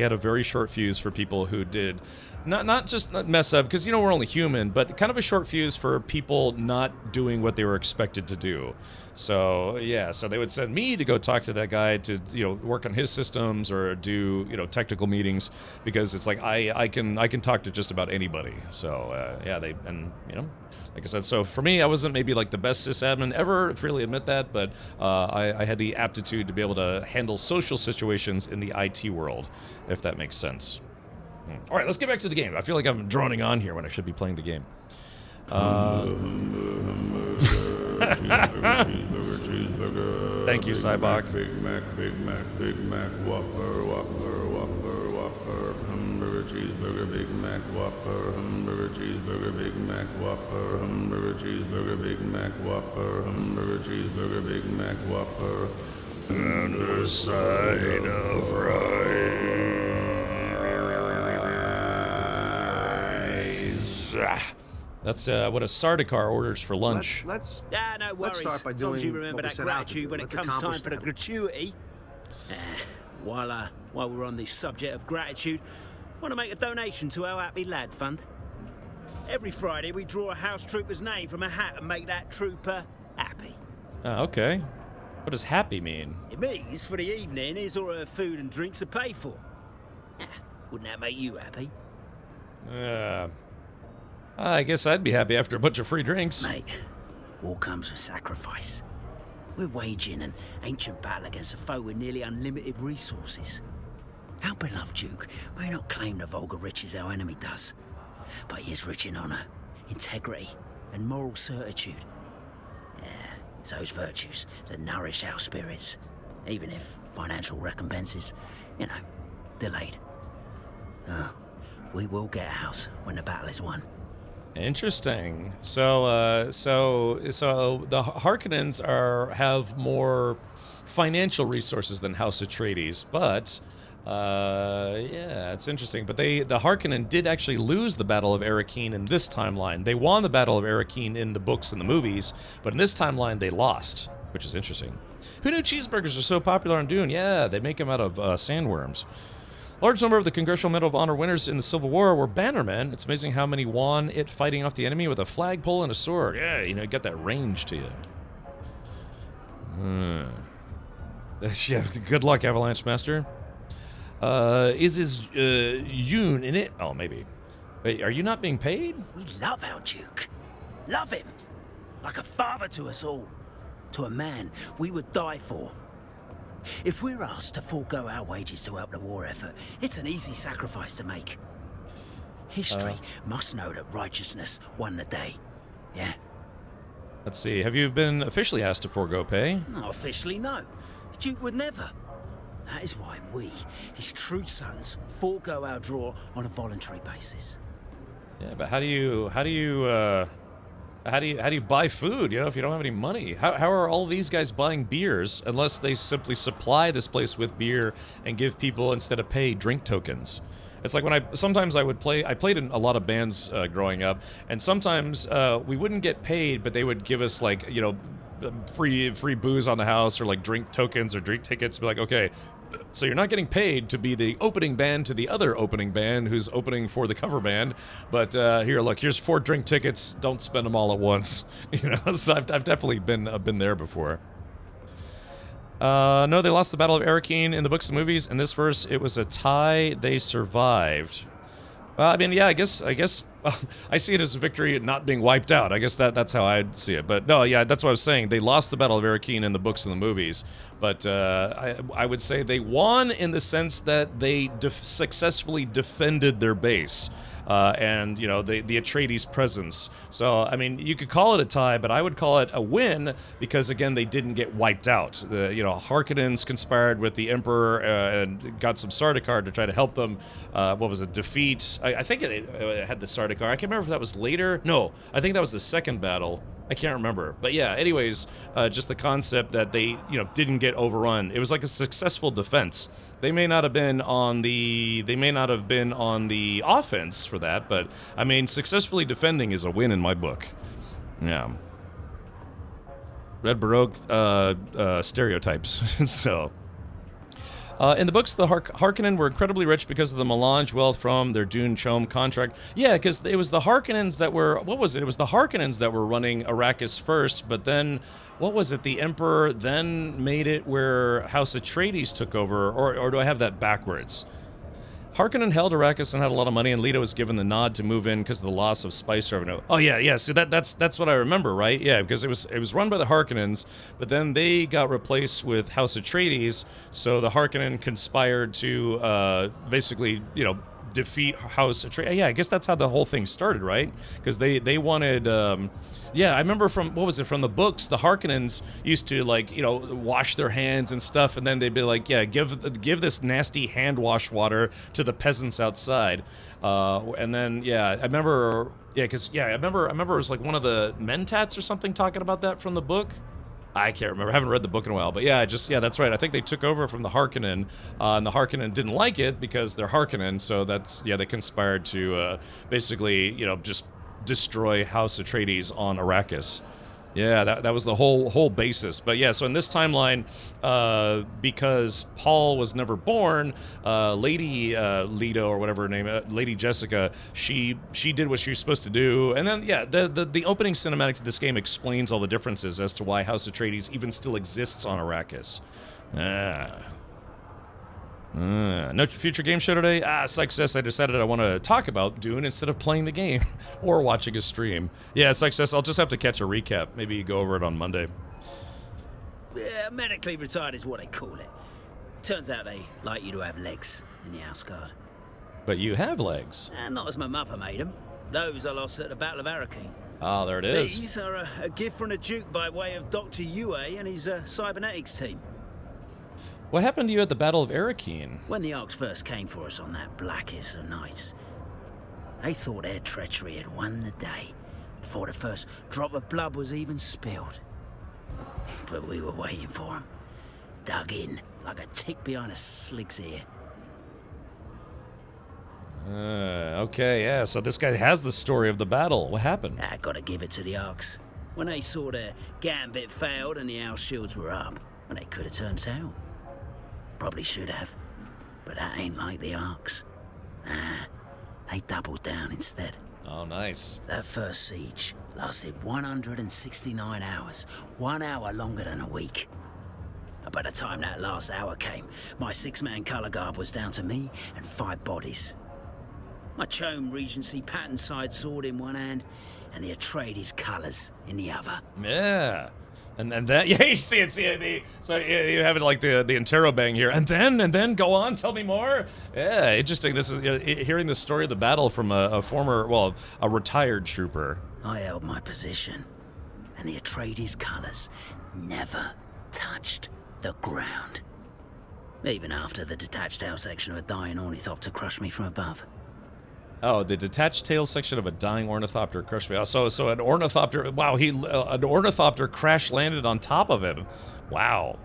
S1: had a very short fuse for people who did not just mess up, because, you know, we're only human, but kind of a short fuse for people not doing what they were expected to do. So yeah, so they would send me to go talk to that guy to, you know, work on his systems or do, you know, technical meetings, because it's like I can talk to just about anybody. So yeah, you know, like I said, so for me, I wasn't maybe like the best sysadmin ever, freely admit that, but I had the aptitude to be able to handle social situations in the IT world, if that makes sense. All right, let's get back to the game. I feel like I'm droning on here when I should be playing the game. Thank you, Cybok.
S5: Big Mac, Whopper, Whopper, Whopper, Whopper, hamburger, cheeseburger, Big Mac, Whopper, hamburger, cheeseburger, Big Mac, Whopper, hamburger, cheeseburger, Big Mac, Whopper, hamburger, cheeseburger, Big Mac, Whopper, and a side of fries.
S1: That's what a Sardaukar orders for lunch.
S12: Let's no worries.
S14: Let's start by doing
S12: you remember
S14: what we
S12: that
S14: set out to
S12: gratitude
S14: do.
S12: when
S14: Let's
S12: it comes time
S14: accomplish
S12: for the
S14: that.
S12: gratuity. While we're on the subject of gratitude, I want to make a donation to our Happy Lad Fund. Every Friday we draw a house trooper's name from a hat and make that trooper happy.
S1: Okay. What does happy mean?
S12: It means for the evening his or her food and drinks are paid for. Wouldn't that make you happy?
S1: I guess I'd be happy after a bunch of free drinks.
S21: Mate, war comes with sacrifice. We're waging an ancient battle against a foe with nearly unlimited resources. Our beloved Duke may not claim the vulgar riches our enemy does, but he is rich in honor, integrity, and moral certitude. Yeah, it's those virtues that nourish our spirits, even if financial recompense is, you know, delayed. We will get a house when the battle is won.
S1: Interesting. So the Harkonnens have more financial resources than House Atreides, but yeah, it's interesting. But the Harkonnen did actually lose the Battle of Arrakeen in this timeline. They won the Battle of Arrakeen in the books and the movies, but in this timeline they lost, which is interesting. Who knew cheeseburgers are so popular on Dune? Yeah, they make them out of sandworms. Large number of the Congressional Medal of Honor winners in the Civil War were bannermen. It's amazing how many won it fighting off the enemy with a flagpole and a sword. Yeah, you know, you got that range to you. Yeah, good luck, Avalanche Master. Is Dune in it? Oh, maybe. Wait, are you not being paid?
S21: We love our Duke. Love him. Like a father to us all. To a man we would die for. If we're asked to forego our wages to help the war effort, it's an easy sacrifice to make. History must know that righteousness won the day. Yeah?
S1: Let's see. Have you been officially asked to forego pay?
S21: Not officially, no. The Duke would never. That is why we, his true sons, forego our draw on a voluntary basis.
S1: Yeah, but how do you buy food? You know, if you don't have any money, how are all these guys buying beers unless they simply supply this place with beer and give people, instead of pay, drink tokens? It's like when I played in a lot of bands growing up, and sometimes we wouldn't get paid, but they would give us, like, you know, free booze on the house, or like drink tokens or drink tickets. Be like, okay, so you're not getting paid to be the opening band to the other opening band who's opening for the cover band, but here, look, here's 4 drink tickets. Don't spend them all at once. You know, so I've definitely been there before. No, they lost the Battle of Arakeen in the books and movies. In this verse, it was a tie. They survived. Well, I mean, yeah, I guess I see it as a victory, not being wiped out. I guess that's how I'd see it. But no, yeah, that's what I was saying. They lost the Battle of Arakeen in the books and the movies, but I would say they won in the sense that they successfully defended their base. And, you know, the Atreides presence. So, I mean, you could call it a tie, but I would call it a win because, again, they didn't get wiped out. You know, Harkonnens conspired with the Emperor and got some Sardaukar to try to help them, what was it, defeat... I think it had the Sardaukar. I can't remember if that was later. No, I think that was the second battle. I can't remember. But yeah, anyways, just the concept that they, you know, didn't get overrun. It was like a successful defense. They may not have been on the offense for that, but I mean, successfully defending is a win in my book. Yeah. Red Baroque stereotypes. So in the books, the Harkonnen were incredibly rich because of the melange wealth from their Dune Chom contract. Yeah, because it was the Harkonnens that were... What was it? It was the Harkonnens that were running Arrakis first, but then... What was it? The Emperor then made it where House Atreides took over, or do I have that backwards? Harkonnen held Arrakis and had a lot of money, and Leto was given the nod to move in because of the loss of spice revenue. Oh yeah. So that's what I remember, right? Yeah, because it was run by the Harkonnens, but then they got replaced with House Atreides, so the Harkonnen conspired to basically, you know, defeat House Atreides. Yeah, I guess that's how the whole thing started, right? Because they wanted... yeah, I remember from, what was it, from the books, the Harkonnens used to, like, you know, wash their hands and stuff, and then they'd be like, yeah, give this nasty hand wash water to the peasants outside. And then, yeah, I remember, yeah, because, yeah, I remember it was like one of the Mentats or something talking about that from the book. I can't remember. I haven't read the book in a while, but yeah, that's right. I think they took over from the Harkonnen, and the Harkonnen didn't like it because they're Harkonnen, so that's, yeah, they conspired to basically, you know, just destroy House Atreides on Arrakis. Yeah, that was the whole basis. But yeah, so in this timeline, because Paul was never born, Lady Leto, or whatever her name, Lady Jessica, she did what she was supposed to do. And then, yeah, the opening cinematic to this game explains all the differences as to why House Atreides even still exists on Arrakis. No future game show today? Success. I decided I want to talk about Dune instead of playing the game or watching a stream. Yeah, Success. I'll just have to catch a recap. Maybe go over it on Monday.
S21: Yeah, medically retired is what they call it. Turns out they like you to have legs in the house guard.
S1: But you have legs.
S21: Not as my mother made them. Those I lost at the Battle of Arakeen.
S1: Oh, there it is.
S21: These are a gift from the Duke by way of Dr. Yue and his cybernetics team.
S1: What happened to you at the Battle of Arakeen?
S21: When the Arks first came for us on that blackest of nights, they thought their treachery had won the day before the first drop of blood was even spilled. But we were waiting for them, dug in like a tick behind a slig's ear.
S1: Okay, yeah, so this guy has the story of the battle. What happened?
S21: I gotta give it to the Arks. When they saw their gambit failed and the house shields were up, when they could have turned tail. Probably should have, but that ain't like the Arks. They doubled down instead.
S1: Oh, nice.
S21: That first siege lasted 169 hours, 1 hour longer than a week. By the time that last hour came, my 6-man colour guard was down to me and 5 bodies. My Chom Regency pattern side sword in one hand, and the Atreides colours in the other.
S1: Yeah. And then, yeah, you see it, so you have it like the interrobang here, and then go on, tell me more. Yeah, interesting. This is hearing the story of the battle from a former, well, a retired trooper.
S21: I held my position, and the Atreides colors never touched the ground. Even after the detached tail section of a dying ornithopter crushed me from above.
S1: Oh, the detached tail section of a dying ornithopter crushed me. Oh, so an ornithopter, wow, an ornithopter crash landed on top of him. Wow.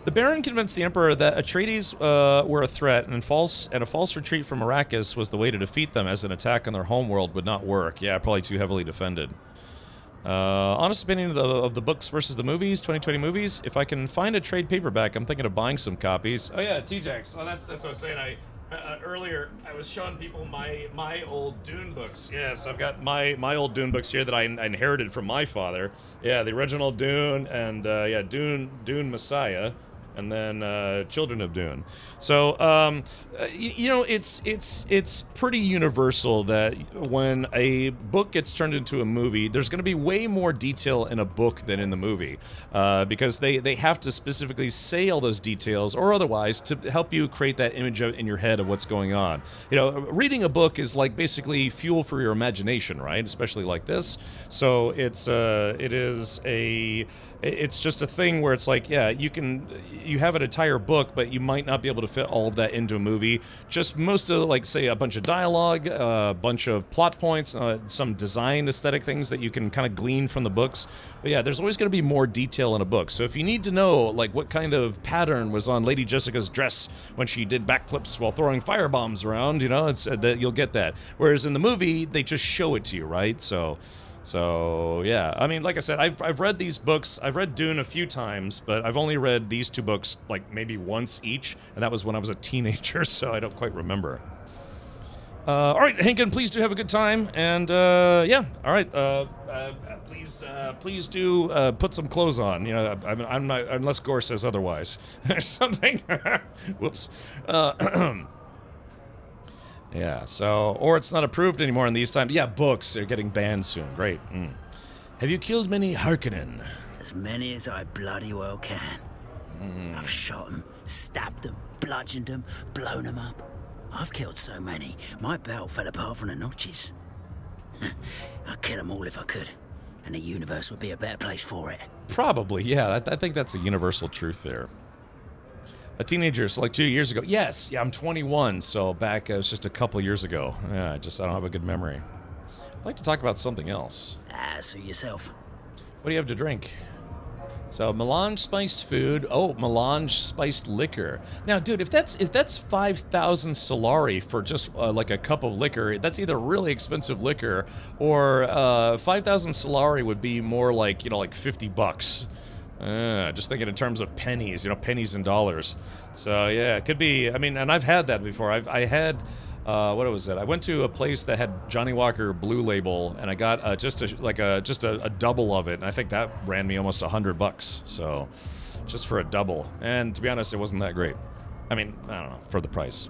S1: The Baron convinced the Emperor that Atreides were a threat, and a false retreat from Arrakis was the way to defeat them, as an attack on their homeworld would not work. Yeah, probably too heavily defended. Honest opinion of the books versus the movies, 2020 movies. If I can find a trade paperback, I'm thinking of buying some copies. Oh yeah, T-Jax. Well, that's what I was saying. Earlier, I was showing people my old Dune books. Yes, I've got my old Dune books here that I inherited from my father. Yeah, the original Dune, and yeah, Dune Messiah, and then Children of Dune. So you know, it's pretty universal that when a book gets turned into a movie, there's going to be way more detail in a book than in the movie, because they have to specifically say all those details or otherwise to help you create that image in your head of what's going on. You know, reading a book is like basically fuel for your imagination, right? Especially like this. So it's just a thing where it's like, yeah, you have an entire book, but you might not be able to fit all of that into a movie. Just most of, like, say, a bunch of dialogue, a bunch of plot points, some design aesthetic things that you can kind of glean from the books. But yeah, there's always going to be more detail in a book. So if you need to know, like, what kind of pattern was on Lady Jessica's dress when she did backflips while throwing firebombs around, you know, it's that you'll get that. Whereas in the movie, they just show it to you, right? So yeah, I mean, like I said, I've read these books. I've read Dune a few times, but I've only read these two books like maybe once each, and that was when I was a teenager, so I don't quite remember. All right, Hankin, please do have a good time, and yeah, all right. Please do put some clothes on. You know, I'm not, unless Gore says otherwise or something. Whoops. Yeah, so, or it's not approved anymore in these times. Yeah, books are getting banned soon. Great. Have you killed many Harkonnen?
S21: As many as I bloody well can. I've shot them, stabbed them, bludgeoned them, blown them up. I've killed so many, my belt fell apart from the notches. I'd kill them all if I could, and the universe would be a better place for it.
S1: Probably, yeah. I think that's a universal truth there. A teenager, so like 2 years ago. Yes, yeah, I'm 21, so back, it was just a couple years ago. Yeah, I don't have a good memory. I'd like to talk about something else.
S21: Suit yourself.
S1: What do you have to drink? So, melange spiced food. Oh, melange spiced liquor. Now, dude, if that's 5,000 Solari for just like a cup of liquor, that's either really expensive liquor or 5,000 Solari would be more like, you know, like $50. Just thinking in terms of pennies, you know, pennies and dollars. So yeah, it could be. I mean, and I've had that before. I had, what was it? I went to a place that had Johnny Walker Blue Label, and I got just a double of it, and I think that ran me almost $100. So, just for a double. And to be honest, it wasn't that great. I mean, I don't know, for the price.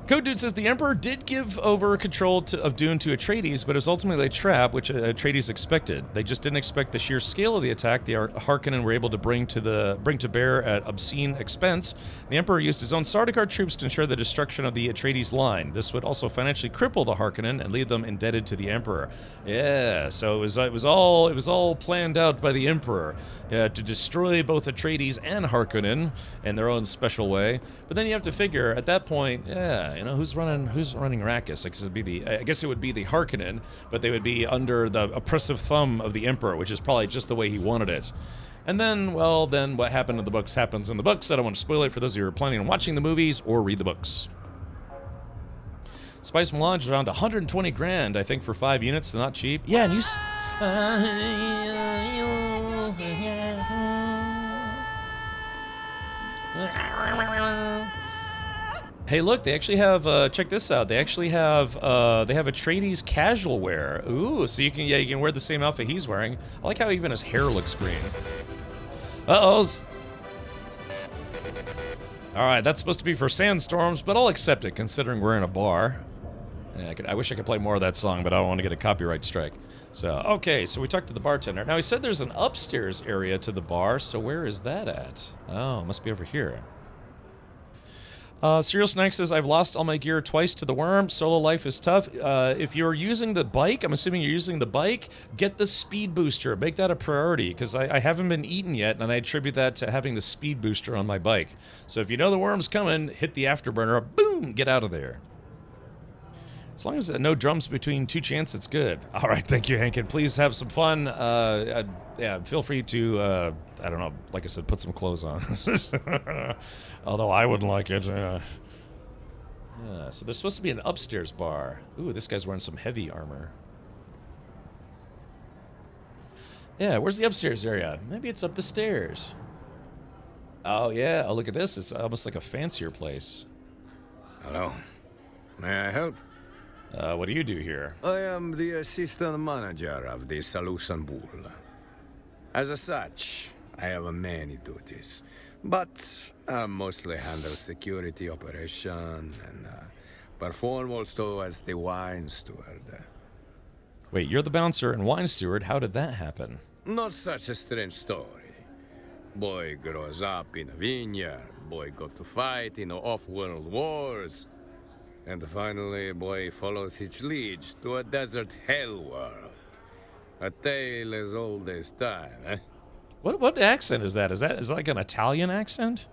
S1: Code Dude says the Emperor did give over control of Dune to Atreides, but it was ultimately a trap, which Atreides expected. They just didn't expect the sheer scale of the attack the Harkonnen were able to bring to bear at obscene expense. The Emperor used his own Sardaukar troops to ensure the destruction of the Atreides line. This would also financially cripple the Harkonnen and leave them indebted to the Emperor. Yeah, so it was all planned out by the Emperor to destroy both Atreides and Harkonnen in their own special way. But then you have to figure at that point, yeah. You know, who's running Arrakis? I guess it would be the Harkonnen, but they would be under the oppressive thumb of the Emperor, which is probably just the way he wanted it. And then, well, then what happened in the books happens in the books. I don't want to spoil it for those of you who are planning on watching the movies or read the books. Spice Melange is around 120 grand, I think, for 5 units, so not cheap. Yeah, and you... Hey, look, they actually have, check this out, they actually have, they have Atreides casual wear. Ooh, so you can wear the same outfit he's wearing. I like how even his hair looks green. Uh-ohs. Alright, that's supposed to be for sandstorms, but I'll accept it, considering we're in a bar. Yeah, I wish I could play more of that song, but I don't want to get a copyright strike. So, okay, so we talked to the bartender. Now, he said there's an upstairs area to the bar, so where is that at? Oh, it must be over here. Cereal Snack says, I've lost all my gear twice to the worm. Solo life is tough. If you're using the bike, I'm assuming you're using the bike, get the speed booster. Make that a priority, because I haven't been eaten yet, and I attribute that to having the speed booster on my bike. So if you know the worm's coming, hit the afterburner, boom, get out of there. As long as no drums between two chants, it's good. All right, thank you, Hank, and please have some fun. Yeah, feel free to, I don't know, like I said, put some clothes on. Although I wouldn't like it. Yeah, so there's supposed to be an upstairs bar. Ooh, this guy's wearing some heavy armor. Yeah, where's the upstairs area? Maybe it's up the stairs. Oh, yeah, oh, look at this. It's almost like a fancier place.
S3: Hello. May I help?
S1: What do you do here?
S3: I am the assistant manager of the Solution Bull. As such, I have many duties, but I mostly handle security operation and perform also as the wine steward.
S1: Wait, you're the bouncer and wine steward. How did that happen?
S3: Not such a strange story. Boy grows up in a vineyard, boy go to fight in off-world wars, and finally, boy follows his liege to a desert hell world. A tale as old as time, eh?
S1: What accent is that? Is it like an Italian accent?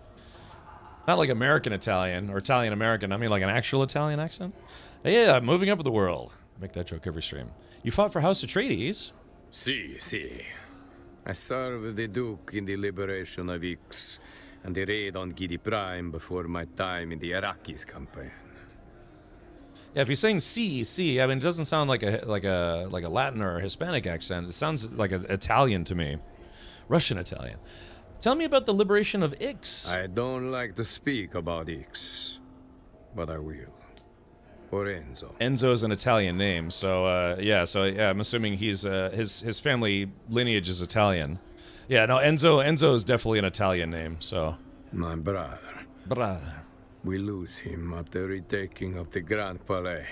S1: Not like American Italian or Italian American. I mean like an actual Italian accent? Yeah, moving up the world. Make that joke every stream. You fought for House Atreides?
S3: Si. I served the Duke in the liberation of Ix and the raid on Gidi Prime before my time in the Iraqis campaign.
S1: Yeah, if you're saying C, I mean, it doesn't sound like a Latin or a Hispanic accent. It sounds like an Italian to me, Russian Italian. Tell me about the liberation of Ix.
S3: I don't like to speak about Ix, but I will. For Enzo.
S1: Enzo is an Italian name, so yeah, I'm assuming he's his family lineage is Italian. Yeah, no, Enzo is definitely an Italian name. So
S3: my brother. We lose him at the retaking of the Grand Palais.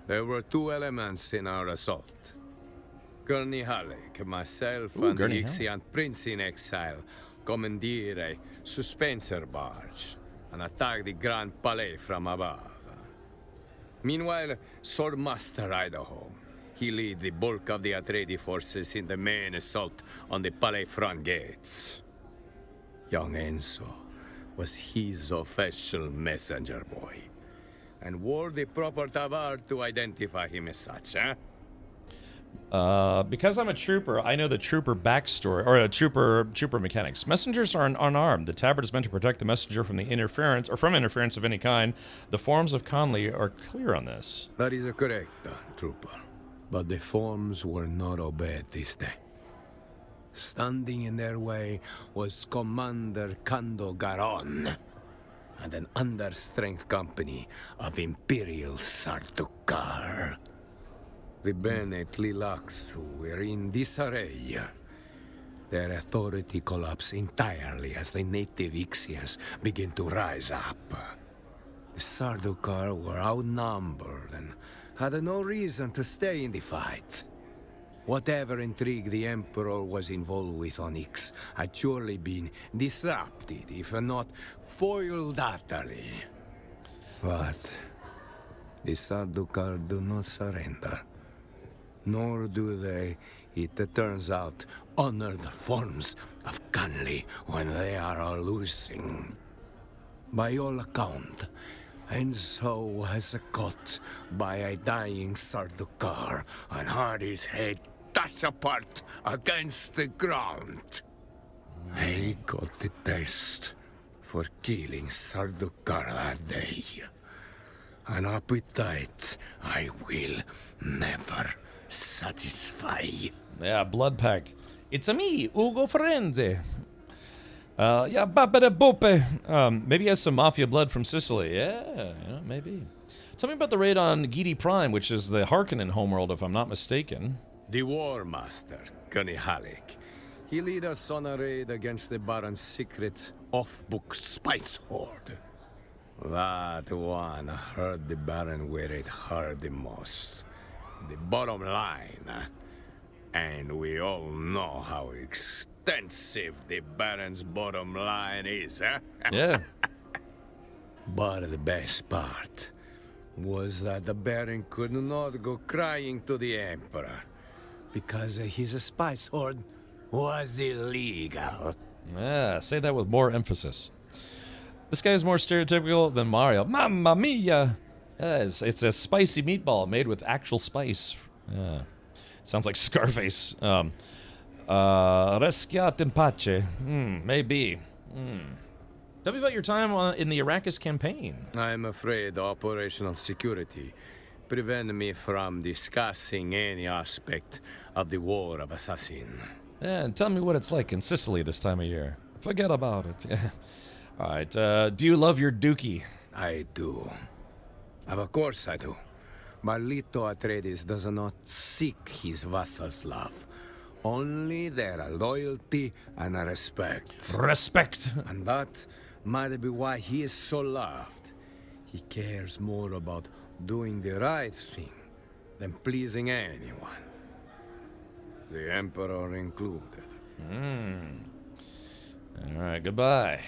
S3: There were two elements in our assault. Gurney Halleck, myself, and the Ixian prince in exile commandeered a suspenser barge and attacked the Grand Palais from above. Meanwhile, Swordmaster Idaho, he led the bulk of the Atreides forces in the main assault on the Palais front gates. Young Enzo was his official messenger boy, and wore the proper tabard to identify him as such, eh?
S1: Because I'm a trooper, I know the trooper backstory, or a trooper mechanics. Messengers are unarmed. The tabard is meant to protect the messenger from the interference, or from interference of any kind. The forms of Conley are clear on this.
S3: That is correct, trooper. But the forms were not obeyed this day. Standing in their way was Commander Kando Garon and an understrength company of Imperial Sardaukar. The Bene Tlilax who were in disarray. Their authority collapsed entirely as the native Ixians began to rise up. The Sardaukar were outnumbered and had no reason to stay in the fight. Whatever intrigue the Emperor was involved with on Ix had surely been disrupted, if not foiled utterly. But the Sardaukar do not surrender. Nor do they, it turns out, honor the forms of Conley when they are losing. By all account, Enzo was caught by a dying Sardaukar and had his head dashed apart against the ground. I got the taste for killing Sardaukar that day. An appetite I will never satisfy.
S1: Yeah, blood pact. It's a me, Ugo Frenze. Yeah, Bapere Bope. Maybe he has some mafia blood from Sicily. Yeah, maybe. Tell me about the raid on Gidi Prime, which is the Harkonnen homeworld, if I'm not mistaken.
S3: The War Master, Gunny Halleck. He led us on a raid against the Baron's secret off-book spice hoard. That one hurt the Baron where it hurt the most. The bottom line. And we all know how extensive the Baron's bottom line is, huh?
S1: Yeah.
S3: But the best part was that the Baron could not go crying to the Emperor because his spy sword was illegal.
S1: Yeah, say that with more emphasis. This guy is more stereotypical than Mario. Mamma mia! Yeah, it's a spicy meatball made with actual spice. Yeah. Sounds like Scarface. Resquiat in pace. Maybe. Tell me about your time in the Arrakis campaign.
S3: I'm afraid operational security prevent me from discussing any aspect of the War of Assassin.
S1: Yeah, and tell me what it's like in Sicily this time of year. Forget about it. Yeah. All right, do you love your dookie?
S3: I do. Of course I do. Marlito Atreides does not seek his vassals' love. Only their loyalty and respect.
S1: Respect!
S3: And that might be why he is so loved. He cares more about doing the right thing than pleasing anyone. The Emperor included.
S1: All right, goodbye.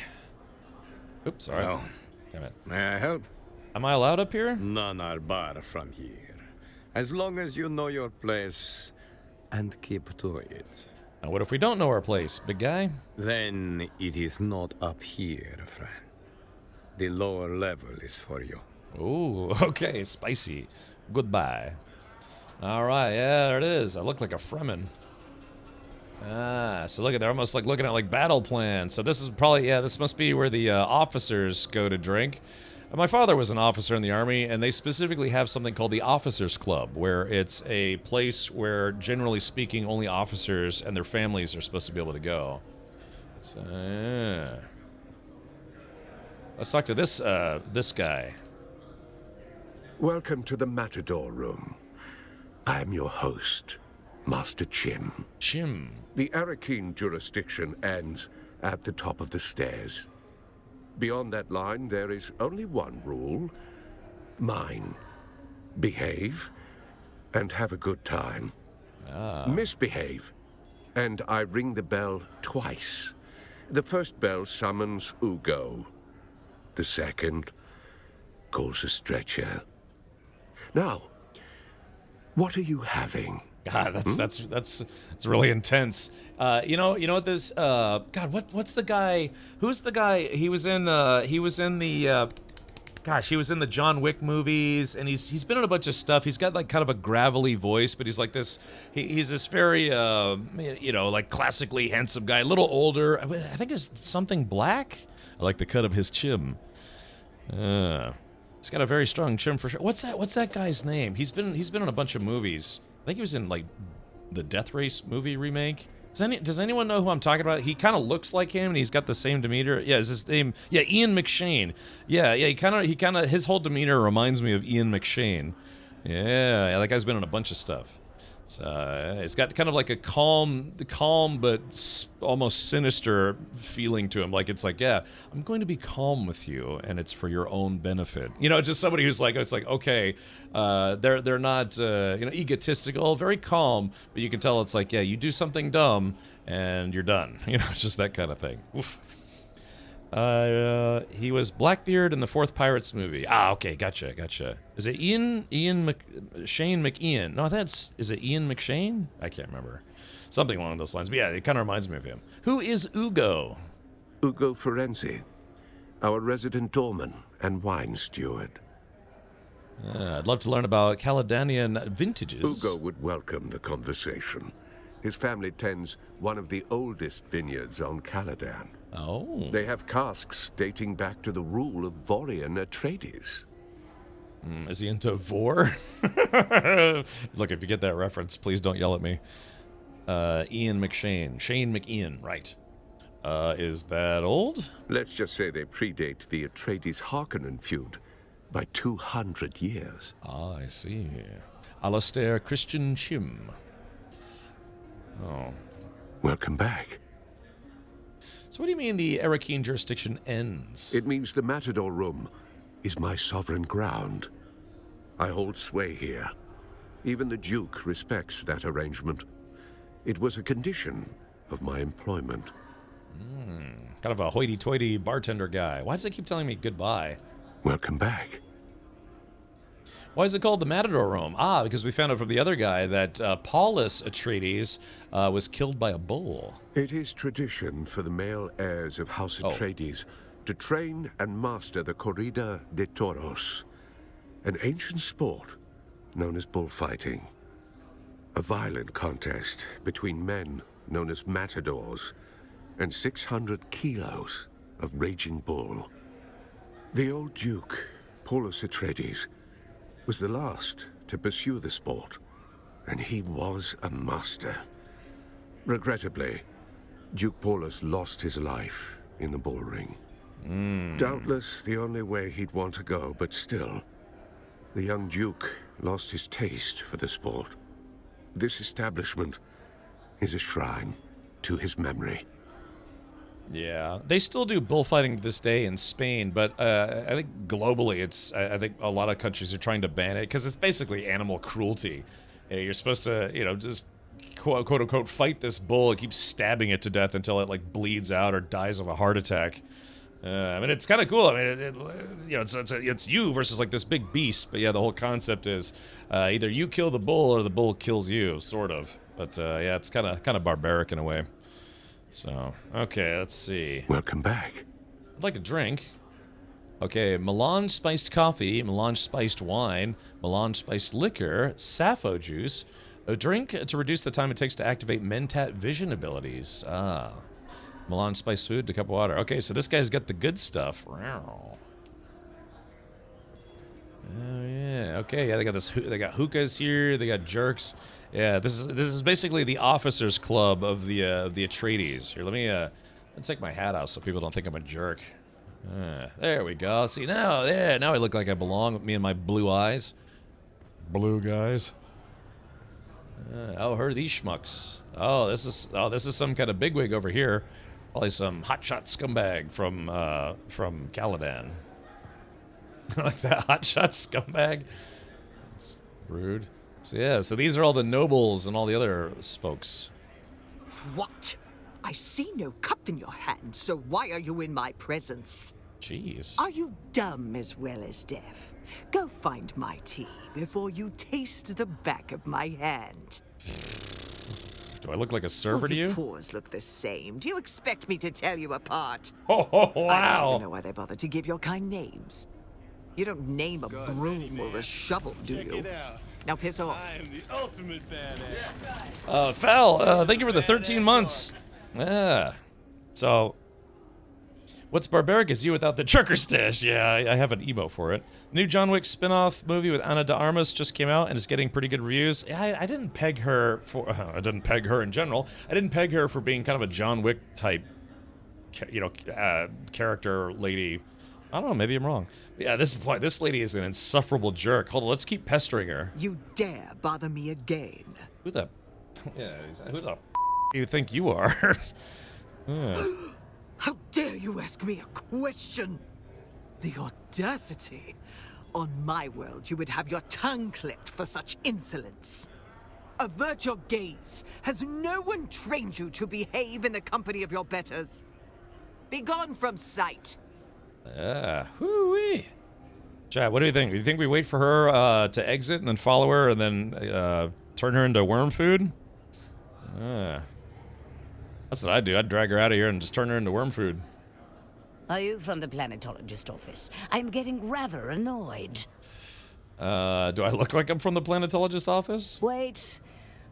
S1: Oops, sorry.
S3: Well,
S1: damn it.
S3: May I help?
S1: Am I allowed up here?
S3: None are barred from here. As long as you know your place and keep to it.
S1: Now, what if we don't know our place, big guy?
S3: Then it is not up here, friend. The lower level is for you.
S1: Ooh, okay, spicy. Goodbye. All right, yeah, there it is. I look like a Fremen. Ah, so look at, they're almost like looking at like battle plans. So this is probably, yeah, this must be where the officers go to drink. My father was an officer in the Army, and they specifically have something called the Officers Club, where it's a place where, generally speaking, only officers and their families are supposed to be able to go. So, yeah. Let's talk to this this guy.
S4: Welcome to the Matador Room. I am your host, Master Chim.
S1: Chim.
S4: The Arakeen jurisdiction ends at the top of the stairs. Beyond that line, there is only one rule. Mine. Behave and have a good time. Misbehave, and I ring the bell twice. The first bell summons Ugo. The second calls a stretcher. Now, what are you having?
S1: God, that's really intense. You know what this God, what's the guy? Who's the guy? He was in the John Wick movies, and he's been in a bunch of stuff. He's got like kind of a gravelly voice, but he's like this. He's this very like classically handsome guy, a little older. I think it's something black. I like the cut of his chin. He's got a very strong chin for sure. What's that guy's name? He's been in a bunch of movies. I think he was in like the Death Race movie remake. Does anyone know who I'm talking about? He kind of looks like him, and he's got the same demeanor. Yeah, is his name? Yeah, Ian McShane. Yeah. He kind of his whole demeanor reminds me of Ian McShane. Yeah, that guy's been in a bunch of stuff. So it's got kind of like a calm but almost sinister feeling to him. Like it's like, yeah, I'm going to be calm with you, and it's for your own benefit. You know, just somebody who's like, it's like, okay, they're not egotistical, very calm, but you can tell it's like, yeah, you do something dumb and you're done. You know, it's just that kind of thing. Oof. He was Blackbeard in the fourth Pirates movie. Ah, okay, gotcha. Is it Shane McIan? No, is it Ian McShane? I can't remember. Something along those lines. But yeah, it kind of reminds me of him. Who is Ugo?
S4: Ugo Ferenzi, our resident doorman and wine steward.
S1: I'd love to learn about Caledonian vintages.
S4: Ugo would welcome the conversation. His family tends one of the oldest vineyards on Caladan.
S1: Oh.
S4: They have casks dating back to the rule of Vorian Atreides.
S1: Is he into vor? Look, if you get that reference, please don't yell at me. Ian McShane. Shane McIan, right. Is that old?
S4: Let's just say they predate the Atreides-Harkonnen feud by 200 years.
S1: Ah, I see. Alastair Christian Chim. Oh.
S4: Welcome back.
S1: So what do you mean the Arakeen jurisdiction ends?
S4: It means the Matador Room is my sovereign ground. I hold sway here. Even the Duke respects that arrangement. It was a condition of my employment.
S1: Kind of a hoity-toity bartender guy. Why does it keep telling me goodbye?
S4: Welcome back.
S1: Why is it called the Matador Room? Ah, because we found out from the other guy that Paulus Atreides was killed by a bull.
S4: It is tradition for the male heirs of House Atreides to train and master the Corrida de Toros, an ancient sport known as bullfighting. A violent contest between men known as matadors and 600 kilos of raging bull. The old Duke, Paulus Atreides, was the last to pursue the sport, and he was a master. Regrettably, Duke Paulus lost his life in the bull ring. Doubtless the only way he'd want to go, but still, the young Duke lost his taste for the sport. This establishment is a shrine to his memory.
S1: Yeah, they still do bullfighting to this day in Spain, but I think globally, I think a lot of countries are trying to ban it because it's basically animal cruelty. You know, you're supposed to, just quote unquote fight this bull and keep stabbing it to death until it like bleeds out or dies of a heart attack. I mean, it's kind of cool. I mean, it's you versus like this big beast. But yeah, the whole concept is either you kill the bull or the bull kills you, sort of. But yeah, it's kind of barbaric in a way. So, okay, let's see.
S4: Welcome back.
S1: I'd like a drink. Okay, melange spiced coffee, melange spiced wine, melange spiced liquor, sappho juice, a drink to reduce the time it takes to activate mentat vision abilities. Ah, melange spiced food, a cup of water. Okay, so this guy's got the good stuff. Oh yeah. Okay, yeah, they got this. They got hookahs here. They got jerks. Yeah, this is basically the officers' club of the Atreides. Here, let me take my hat off so people don't think I'm a jerk. There we go. See now, now I look like I belong with me and my blue eyes. Blue guys. Oh, who are these schmucks? Oh, this is some kind of bigwig over here. Probably some hotshot scumbag from Caladan. Like that hotshot scumbag. It's rude. So yeah, so these are all the nobles and all the other folks.
S8: What? I see no cup in your hand, so why are you in my presence?
S1: Jeez.
S8: Are you dumb as well as deaf? Go find my tea before you taste the back of my hand.
S1: Do I look like a server to you?
S8: Your paws look the same. Do you expect me to tell you apart?
S1: Oh, wow.
S8: I don't even know why they bothered to give your kind names. You don't name a broom or a shovel, do you? Now piss off.
S2: I am the ultimate badass.
S1: Fal, thank you for the 13 months. Yeah. So, what's barbaric is you without the trucker stash. Yeah, I have an emo for it. New John Wick spin-off movie with Ana de Armas just came out and is getting pretty good reviews. I didn't peg her for... I didn't peg her in general. I didn't peg her for being kind of a John Wick type, character lady. I don't know, maybe I'm wrong. But yeah, this lady is an insufferable jerk. Hold on, let's keep pestering her.
S8: You dare bother me again.
S1: Who the you think you are? Yeah.
S8: How dare you ask me a question? The audacity. On my world, you would have your tongue clipped for such insolence. Avert your gaze. Has no one trained you to behave in the company of your betters? Be gone from sight.
S1: Whoo-wee. Chad, what do you think? Do you think we wait for her to exit and then follow her and then turn her into worm food? That's what I'd do. I'd drag her out of here and just turn her into worm food.
S22: Are you from the planetologist office? I'm getting rather annoyed.
S1: Do I look like I'm from the planetologist office?
S22: Wait.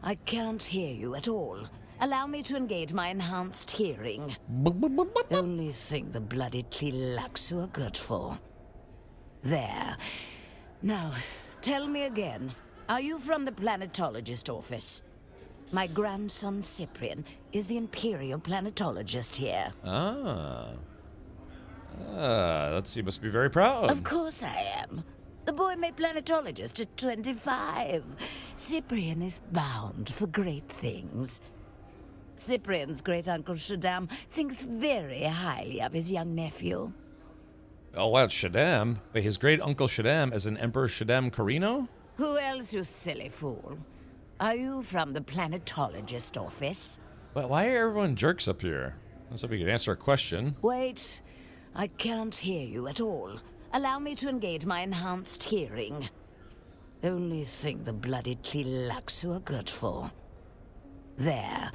S22: I can't hear you at all. Allow me to engage my enhanced hearing. Only thing the bloody Tlilaxu are good for. There. Now, tell me again. Are you from the planetologist office? My grandson Cyprian is the Imperial planetologist here.
S1: Let's see, you must be very proud.
S22: Of course I am. The boy made planetologist at 25. Cyprian is bound for great things. Cyprian's great-uncle Shaddam thinks very highly of his young nephew.
S1: Oh, wow, Shaddam. But his great uncle Shaddam as an Emperor Shaddam Carino?
S22: Who else, you silly fool? Are you from the planetologist office?
S1: But why are everyone jerks up here? Let's hope you can answer a question.
S22: Wait, I can't hear you at all. Allow me to engage my enhanced hearing. Only thing the bloody Tlilaxu are good for. There.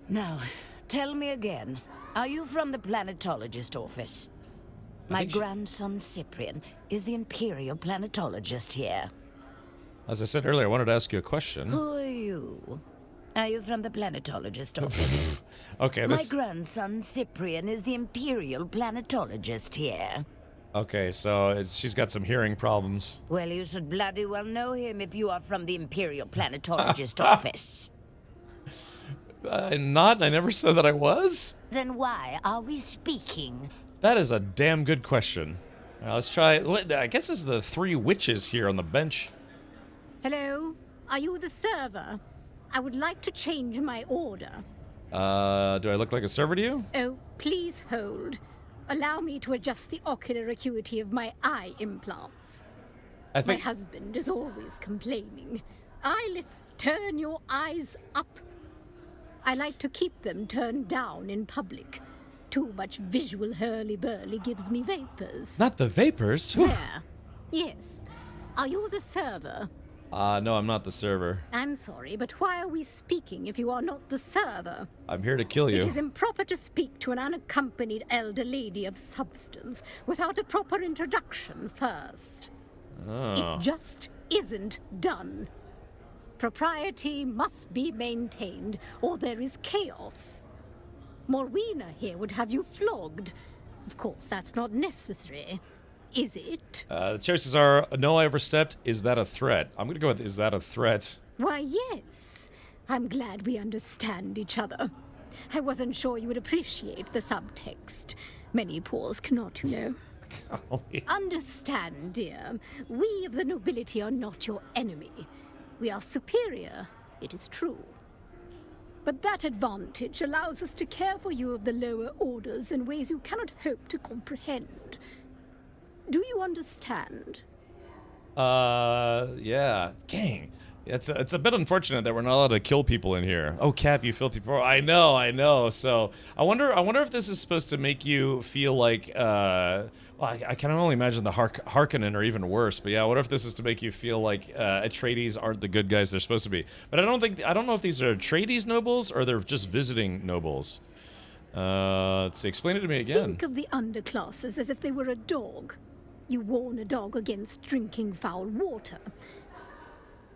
S22: Now, tell me again. Are you from the planetologist office? My grandson Cyprian is the Imperial planetologist here.
S1: As I said earlier, I wanted to ask you a question.
S22: Who are you? Are you from the planetologist office?
S1: Okay,
S22: My grandson Cyprian is the Imperial planetologist here.
S1: Okay, so she's got some hearing problems.
S22: Well, you should bloody well know him if you are from the Imperial planetologist office.
S1: Not? I never said that I was?
S22: Then why are we speaking?
S1: That is a damn good question. Now, let's try. I guess this is the three witches here on the bench.
S6: Hello? Are you the server? I would like to change my order.
S1: Do I look like a server to you?
S6: Oh, please hold. Allow me to adjust the ocular acuity of my eye implants. My husband is always complaining. Eyelith, turn your eyes up. I like to keep them turned down in public. Too much visual hurly-burly gives me vapors.
S1: Not the vapors?
S6: There. Yes. Are you the server?
S1: No, I'm not the server.
S6: I'm sorry, but why are we speaking if you are not the server?
S1: I'm here to kill you.
S6: It is improper to speak to an unaccompanied elder lady of substance without a proper introduction first.
S1: Oh.
S6: It just isn't done. Propriety must be maintained, or there is chaos. Morwina here would have you flogged. Of course, that's not necessary. Is it?
S1: The choices are, no, I overstepped. Is that a threat? I'm going to go with, is that a threat?
S6: Why, yes. I'm glad we understand each other. I wasn't sure you would appreciate the subtext. Many pools cannot, you know. Understand, dear. We of the nobility are not your enemy. We are superior, it is true. But that advantage allows us to care for you of the lower orders in ways you cannot hope to comprehend. Do you understand?
S1: Yeah. Gang. It's a bit unfortunate that we're not allowed to kill people in here. Oh, Cap, you filthy poor. I know. So, I wonder if this is supposed to make you feel like, well, I can only imagine the Harkonnen are even worse, but yeah, what if this is to make you feel like Atreides aren't the good guys they're supposed to be? But I don't know if these are Atreides nobles or they're just visiting nobles. Let's see, explain it to me again.
S6: Think of the underclasses as if they were a dog. You warn a dog against drinking foul water.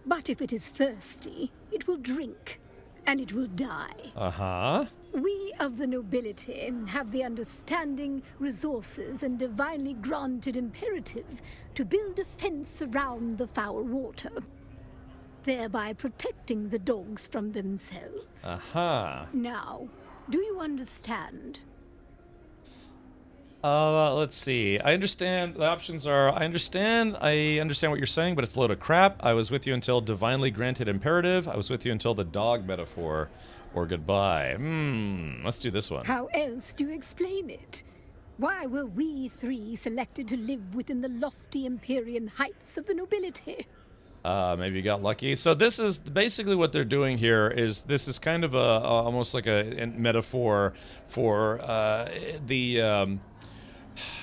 S6: But if it is thirsty, it will drink, and it will die.
S1: Uh-huh.
S6: We of the nobility have the understanding, resources, and divinely granted imperative to build a fence around the foul water, thereby protecting the dogs from themselves.
S1: Uh-huh.
S6: Now, do you understand?
S1: Let's see. I understand. The options are, I understand what you're saying, but it's a load of crap. I was with you until divinely granted imperative. I was with you until the dog metaphor, or goodbye. Let's do this one.
S6: How else do you explain it? Why were we three selected to live within the lofty Empyrean heights of the nobility?
S1: Maybe you got lucky. So this is basically what they're doing here. This is kind of almost like a metaphor for the.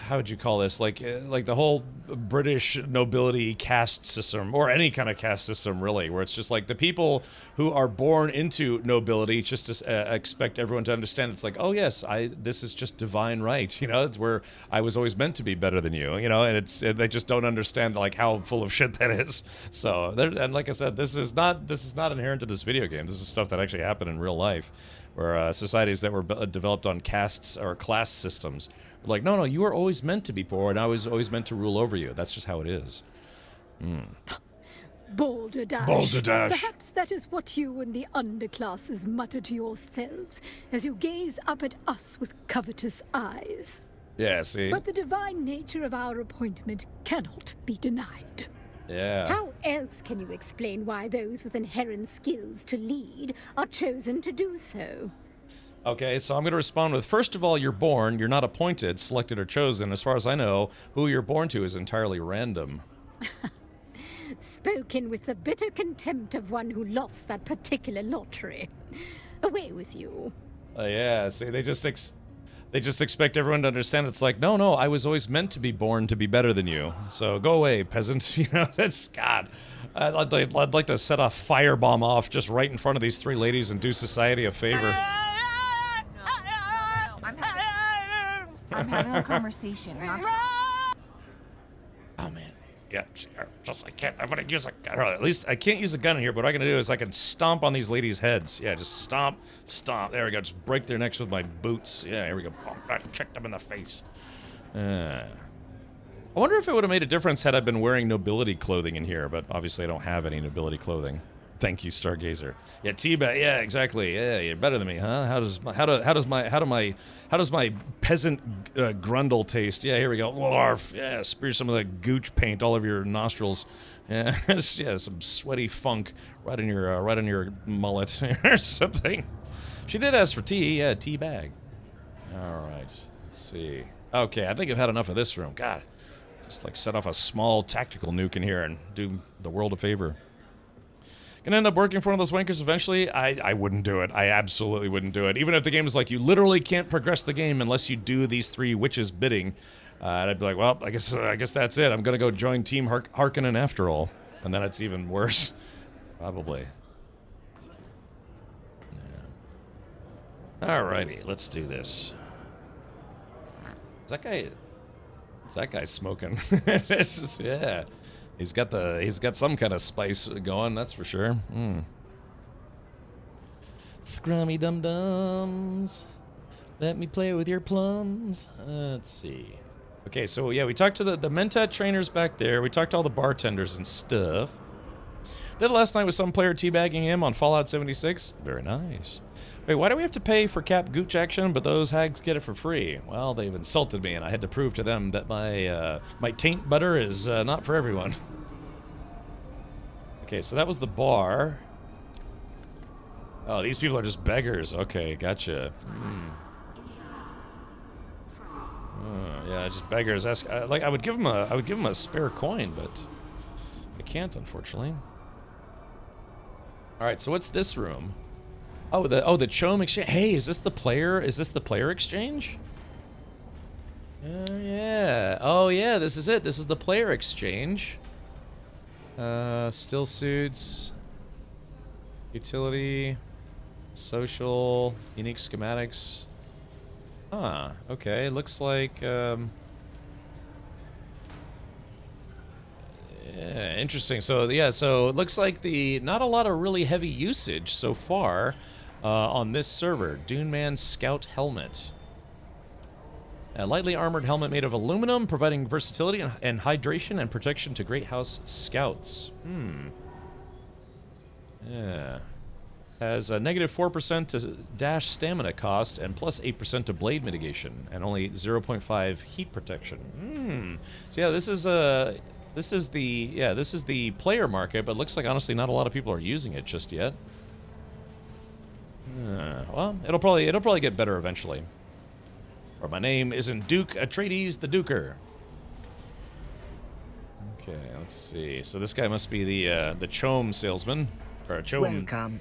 S1: How would you call this? Like the whole British nobility caste system, or any kind of caste system, really, where it's just like the people who are born into nobility just to expect everyone to understand. It's like, oh yes, this is just divine right, you know. It's where I was always meant to be better than you, you know. And they just don't understand like how full of shit that is. So and like I said, this is not inherent to this video game. This is stuff that actually happened in real life, where societies that were developed on castes or class systems. Like, no, you were always meant to be poor, and I was always meant to rule over you. That's just how it is.
S6: Balderdash.
S1: Balderdash.
S6: Perhaps that is what you and the underclasses mutter to yourselves as you gaze up at us with covetous eyes.
S1: Yeah, see?
S6: But the divine nature of our appointment cannot be denied.
S1: Yeah.
S6: How else can you explain why those with inherent skills to lead are chosen to do so?
S1: Okay, so I'm going to respond with, first of all, you're born, you're not appointed, selected, or chosen. As far as I know, who you're born to is entirely random.
S6: Spoken with the bitter contempt of one who lost that particular lottery. Away with you.
S1: Yeah, see, they just expect everyone to understand. It's like, no, I was always meant to be born to be better than you. So go away, peasant. You know, that's, God. I'd like to set a firebomb off just right in front of these three ladies and do society a favor.
S10: I'm having a conversation.
S1: Oh man. Yeah, just I can't. I'm gonna use a gun. Or at least I can't use a gun in here. But what I'm gonna do is I can stomp on these ladies' heads. Yeah, just stomp. There we go. Just break their necks with my boots. Yeah, here we go. I kicked them in the face. I wonder if it would have made a difference had I been wearing nobility clothing in here. But obviously I don't have any nobility clothing. Thank you, Stargazer. Yeah, teabag. Yeah, exactly. Yeah, you're better than me, huh? How does my peasant grundle taste? Yeah, here we go. Larf. Yeah, spear some of the gooch paint all over your nostrils. Yeah, yeah, some sweaty funk right on your mullet or something. She did ask for tea. Yeah, teabag. All right. Let's see. Okay, I think I've had enough of this room. God, just like set off a small tactical nuke in here and do the world a favor. Gonna end up working for one of those wankers eventually? I wouldn't do it. I absolutely wouldn't do it. Even if the game is like, you literally can't progress the game unless you do these three witches' bidding. And I'd be like, well, I guess that's it. I'm gonna go join Team Harkonnen after all. And then it's even worse. Probably. Yeah. Alrighty, let's do this. Is that guy... What's that guy smoking? Yeah. He's got some kind of spice going, that's for sure. Scrummy dum-dums. Let me play with your plums. Let's see. Okay, so yeah, we talked to the Mentat trainers back there. We talked to all the bartenders and stuff. Did it last night with some player teabagging him on Fallout 76. Very nice. Wait, why do we have to pay for Cap Gooch action, but those hags get it for free? Well, they've insulted me, and I had to prove to them that my taint butter is not for everyone. Okay, so that was the bar. Oh, these people are just beggars. Okay, gotcha. Yeah, just beggars. I would give them a spare coin, but I can't, unfortunately. All right, so what's this room? Oh, the Chom exchange. Hey, is this the player exchange? Yeah. Oh yeah, this is it. This is the player exchange. Still suits, utility, social, unique schematics. Ah, okay. Looks like yeah, interesting. So yeah, so it looks like not a lot of really heavy usage so far on this server. Dune Man Scout Helmet. A lightly armored helmet made of aluminum, providing versatility and hydration and protection to Great House Scouts. Yeah. Has a negative 4% to dash stamina cost and plus 8% to blade mitigation and only 0.5 heat protection. So yeah, this is the player market, but looks like honestly not a lot of people are using it just yet. Well, it'll probably get better eventually. Or my name isn't Duke Atreides the Duker. Okay, let's see. So this guy must be the Chom salesman. Or a Chom.
S11: Welcome.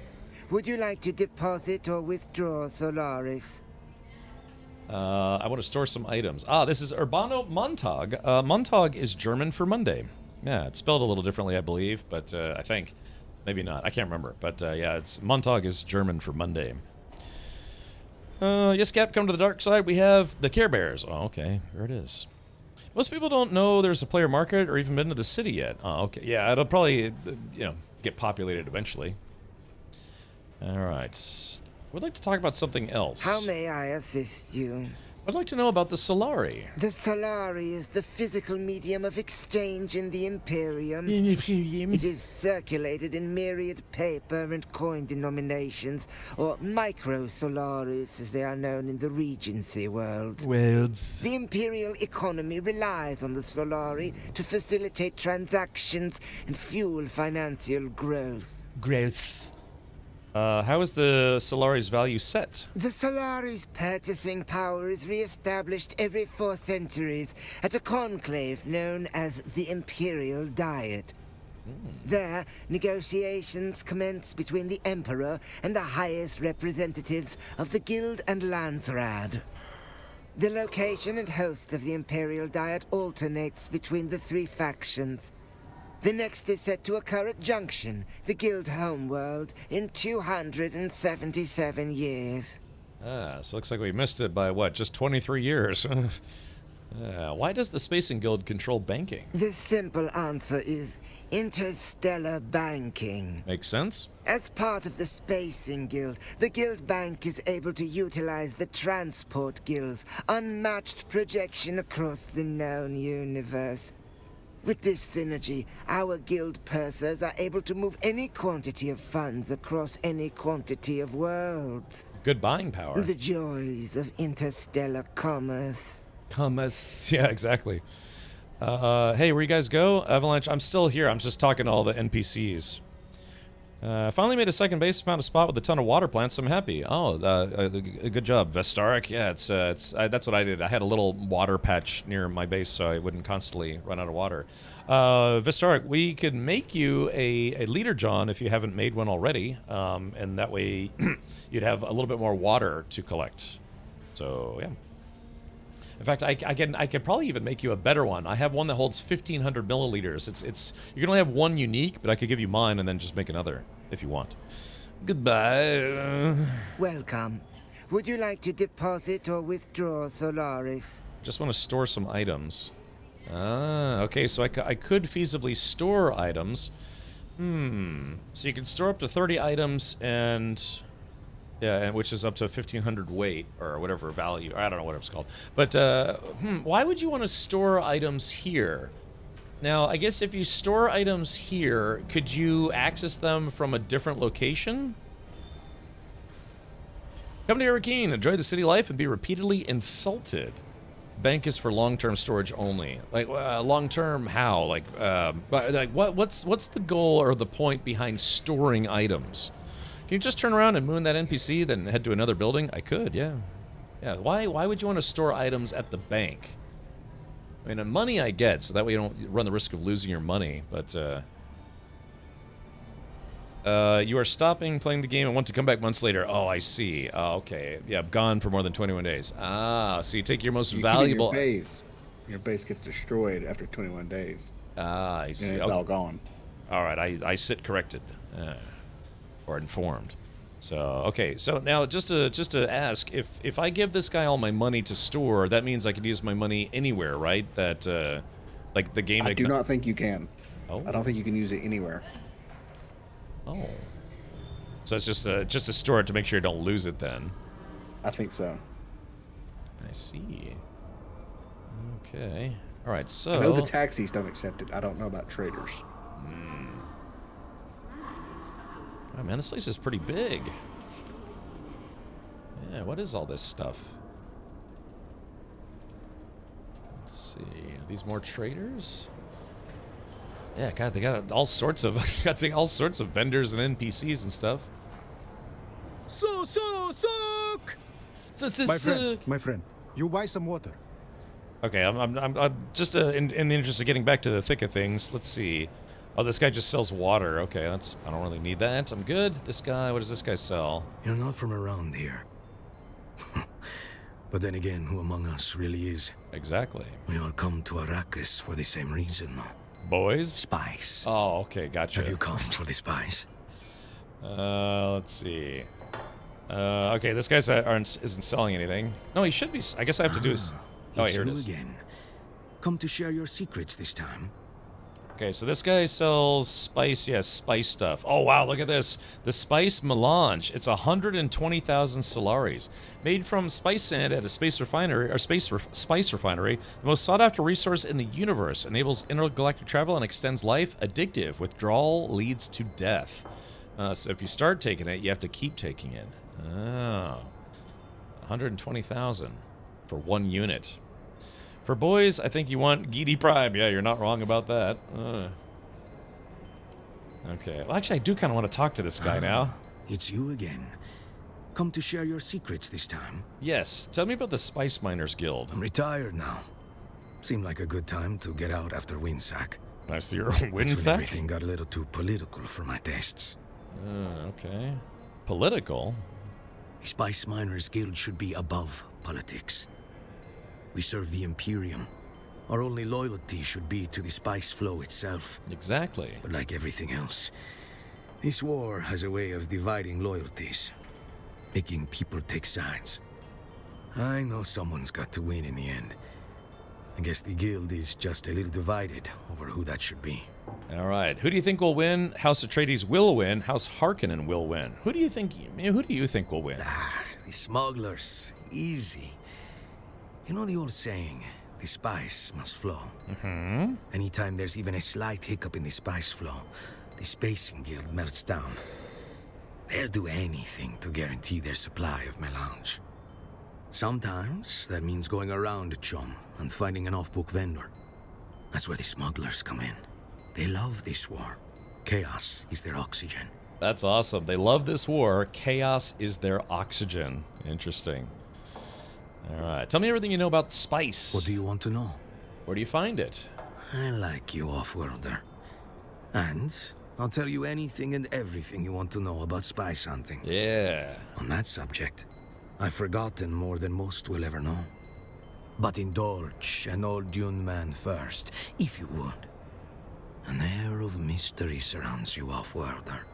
S11: Would you like to deposit or withdraw Solaris?
S1: I want to store some items. Ah, this is Urbano Montag. Montag is German for Monday. Yeah, it's spelled a little differently, I believe, but I think. Maybe not. I can't remember. But yeah, Montag is German for Monday. Yes, Cap, come to the dark side. We have the Care Bears. Oh, okay. Here it is. Most people don't know there's a player market or even been to the city yet. Oh, okay. Yeah, it'll probably, get populated eventually. All right. We'd like to talk about something else.
S11: How may I assist you?
S1: I'd like to know about the Solari.
S11: The Solari is the physical medium of exchange in the Imperium. It is circulated in myriad paper and coin denominations, or micro-Solaris as they are known in the Regency world. The Imperial economy relies on the Solari to facilitate transactions and fuel financial growth.
S1: How is the Solari's value set?
S11: The Solari's purchasing power is re-established every 4 centuries at a conclave known as the Imperial Diet. There, negotiations commence between the Emperor and the highest representatives of the Guild and Landsrad. The location and host of the Imperial Diet alternates between the 3 factions. The next is set to occur at Junction, the Guild homeworld, in 277 years.
S1: So looks like we missed it by, what, just 23 years? Why does the Spacing Guild control banking?
S11: The simple answer is interstellar banking.
S1: Makes sense.
S11: As part of the Spacing Guild, the Guild Bank is able to utilize the Transport Guild's unmatched projection across the known universe. With this synergy, our guild pursers are able to move any quantity of funds across any quantity of worlds.
S1: Good buying power.
S11: The joys of interstellar commerce.
S1: Commerce. Yeah, exactly. Hey, where you guys go? Avalanche, I'm still here. I'm just talking to all the NPCs. Finally made a second base and found a spot with a ton of water plants, so I'm happy. Oh, good job, Vestarik. Yeah, that's what I did. I had a little water patch near my base so I wouldn't constantly run out of water. Vestarik, we could make you a leader, John, if you haven't made one already, and that way you'd have a little bit more water to collect. So, yeah. In fact, I could probably even make you a better one. I have one that holds 1,500 milliliters. You can only have one unique, but I could give you mine and then just make another if you want. Goodbye.
S11: Welcome. Would you like to deposit or withdraw Solaris?
S1: Just want to store some items. Okay, so I could feasibly store items. So you can store up to 30 items and... Yeah, which is up to 1,500 weight, or whatever value. I don't know what it's called. But, why would you want to store items here? Now, I guess if you store items here, could you access them from a different location? Come to Hurricane, enjoy the city life, and be repeatedly insulted. Bank is for long-term storage only. Like, long-term how? Like what's the goal or the point behind storing items? Can you just turn around and moon that NPC, then head to another building? I could, yeah. Yeah, why would you want to store items at the bank? I mean, money I get, so that way you don't run the risk of losing your money, but, you are stopping playing the game and want to come back months later. Oh, I see. Oh, okay. Yeah, gone for more than 21 days. Ah, so you take your most valuable...
S7: Your base gets destroyed after 21 days.
S1: Ah, I see.
S7: And it's all gone.
S1: All right, I sit corrected. Or informed. So, okay, so now just to ask, if I give this guy all my money to store, that means I can use my money anywhere, right? That, like the game...
S7: I do not think you can.
S1: Oh.
S7: I don't think you can use it anywhere.
S1: Oh. So it's just to store it to make sure you don't lose it then.
S7: I think so.
S1: I see. Okay. All right, so...
S7: I know the taxis don't accept it. I don't know about traders.
S1: Oh man, this place is pretty big. Yeah, what is all this stuff? Let's see. Are these more traders? Yeah, God, they got all sorts of all sorts of vendors and NPCs and stuff.
S13: My friend, you buy some water.
S1: Okay, I'm just in the interest of getting back to the thick of things. Let's see. Oh, this guy just sells water. Okay, I don't really need that. I'm good. This guy, what does this guy sell?
S13: You're not from around here. But then again, who among us really is?
S1: Exactly.
S13: We all come to Arrakis for the same reason.
S1: Boys?
S13: Spies.
S1: Oh, okay, gotcha.
S13: Have you come for the spies?
S1: Let's see. Okay, this guy isn't selling anything. No, he should be. I guess I have to do this. Oh, here it is.
S13: Again. Come to share your secrets this time.
S1: Okay, so this guy sells spice, spice stuff. Oh, wow, look at this. The Spice Melange. It's 120,000 Solaris. Made from spice sand at a space refinery, or spice refinery, the most sought-after resource in the universe. Enables intergalactic travel and extends life. Addictive. Withdrawal leads to death. So if you start taking it, you have to keep taking it. Oh. 120,000 for one unit. For boys, I think you want Geedy Prime. Yeah, you're not wrong about that. Okay. Well, actually, I do kind of want to talk to this guy now.
S13: it's you again. Come to share your secrets this time?
S1: Yes. Tell me about the Spice Miners Guild.
S13: I'm retired now. Seemed like a good time to get out after Windsack.
S1: I see your
S13: That's when
S1: Windsack?
S13: everything got a little too political for my tastes.
S1: Okay. Political?
S13: The Spice Miners Guild should be above politics. We serve the Imperium. Our only loyalty should be to the spice flow itself.
S1: Exactly.
S13: But like everything else, this war has a way of dividing loyalties, making people take sides. I know someone's got to win in the end. I guess the guild is just a little divided over who that should be.
S1: All right. Who do you think will win? House Atreides will win. House Harkonnen will win. Who do you think will win?
S13: The smugglers. Easy. You know the old saying, the spice must flow.
S1: Mm-hmm.
S13: Anytime there's even a slight hiccup in the spice flow, the Spacing Guild melts down. They'll do anything to guarantee their supply of melange. Sometimes that means going around a chum and finding an off-book vendor. That's where the smugglers come in. They love this war. Chaos is their oxygen.
S1: That's awesome. They love this war. Chaos is their oxygen. Interesting. All right. Tell me everything you know about spice.
S13: What do you want to know?
S1: Where do you find it?
S13: I like you, off-worlder. And I'll tell you anything and everything you want to know about spice hunting.
S1: Yeah.
S13: On that subject, I've forgotten more than most will ever know. But indulge an old Dune man first, if you would. An air of mystery surrounds you, off-worlder.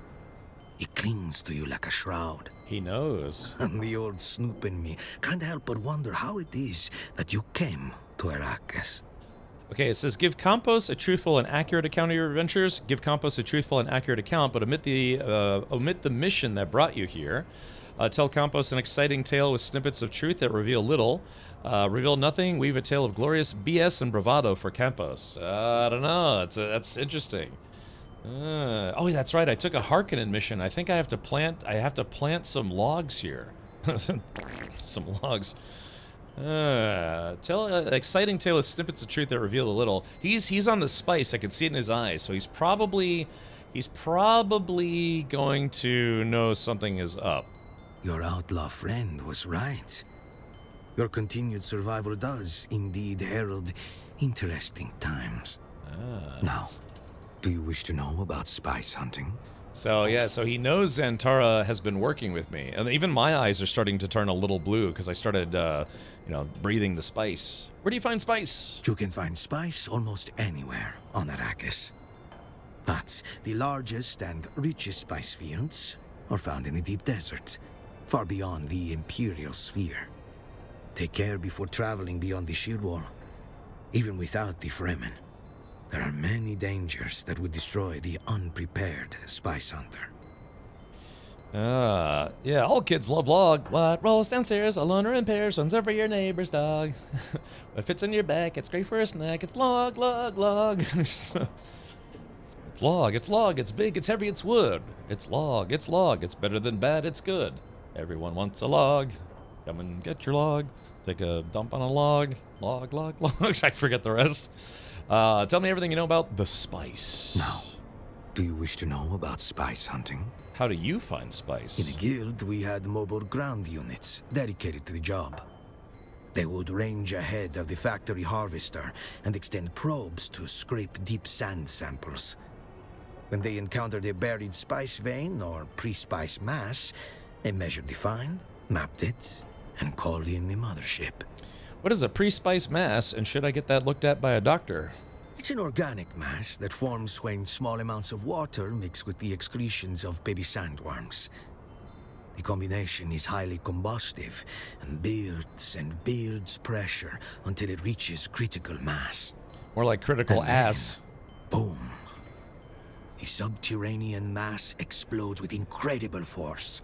S13: It clings to you like a shroud.
S1: He knows.
S13: And the old snoop in me can't help but wonder how it is that you came to Arrakis.
S1: Okay, it says, give Campos a truthful and accurate account of your adventures. Give Campos a truthful and accurate account, but omit the mission that brought you here. Tell Campos an exciting tale with snippets of truth that reveal little. Reveal nothing. Weave a tale of glorious BS and bravado for Campos. I don't know. That's interesting. Oh, that's right. I took a Harkonnen mission. I think I have to plant some logs here. Some logs. Tell an exciting tale with snippets of truth that reveal a little. He's on the spice. I can see it in his eyes. So he's probably going to know something is up.
S13: Your outlaw friend was right. Your continued survival does indeed herald interesting times. Now, do you wish to know about spice hunting?
S1: So yeah, so he knows Xantara has been working with me, and even my eyes are starting to turn a little blue because I started, breathing the spice. Where do you find spice?
S13: You can find spice almost anywhere on Arrakis. But the largest and richest spice fields are found in the deep deserts, far beyond the Imperial sphere. Take care before traveling beyond the shield wall. Even without the Fremen, there are many dangers that would destroy the unprepared spice hunter.
S1: Yeah, all kids love log. What rolls downstairs, a loner in pairs, runs over your neighbor's dog. What fits in your back, it's great for a snack. It's log, log, log. It's log, it's big, it's heavy, it's wood. It's log, it's better than bad, it's good. Everyone wants a log. Come and get your log. Take a dump on a log. Log, log, log. I forget the rest. Tell me everything you know about the spice.
S13: Now, do you wish to know about spice hunting?
S1: How do you find spice?
S13: In the guild, we had mobile ground units dedicated to the job. They would range ahead of the factory harvester and extend probes to scrape deep sand samples. When they encountered a buried spice vein or pre-spice mass, they measured the find, mapped it, and called in the mothership.
S1: What is a pre-spice mass, and should I get that looked at by a doctor?
S13: It's an organic mass that forms when small amounts of water mix with the excretions of baby sandworms. The combination is highly combustive and builds pressure until it reaches critical mass.
S1: More like critical ass.
S13: Boom. The subterranean mass explodes with incredible force,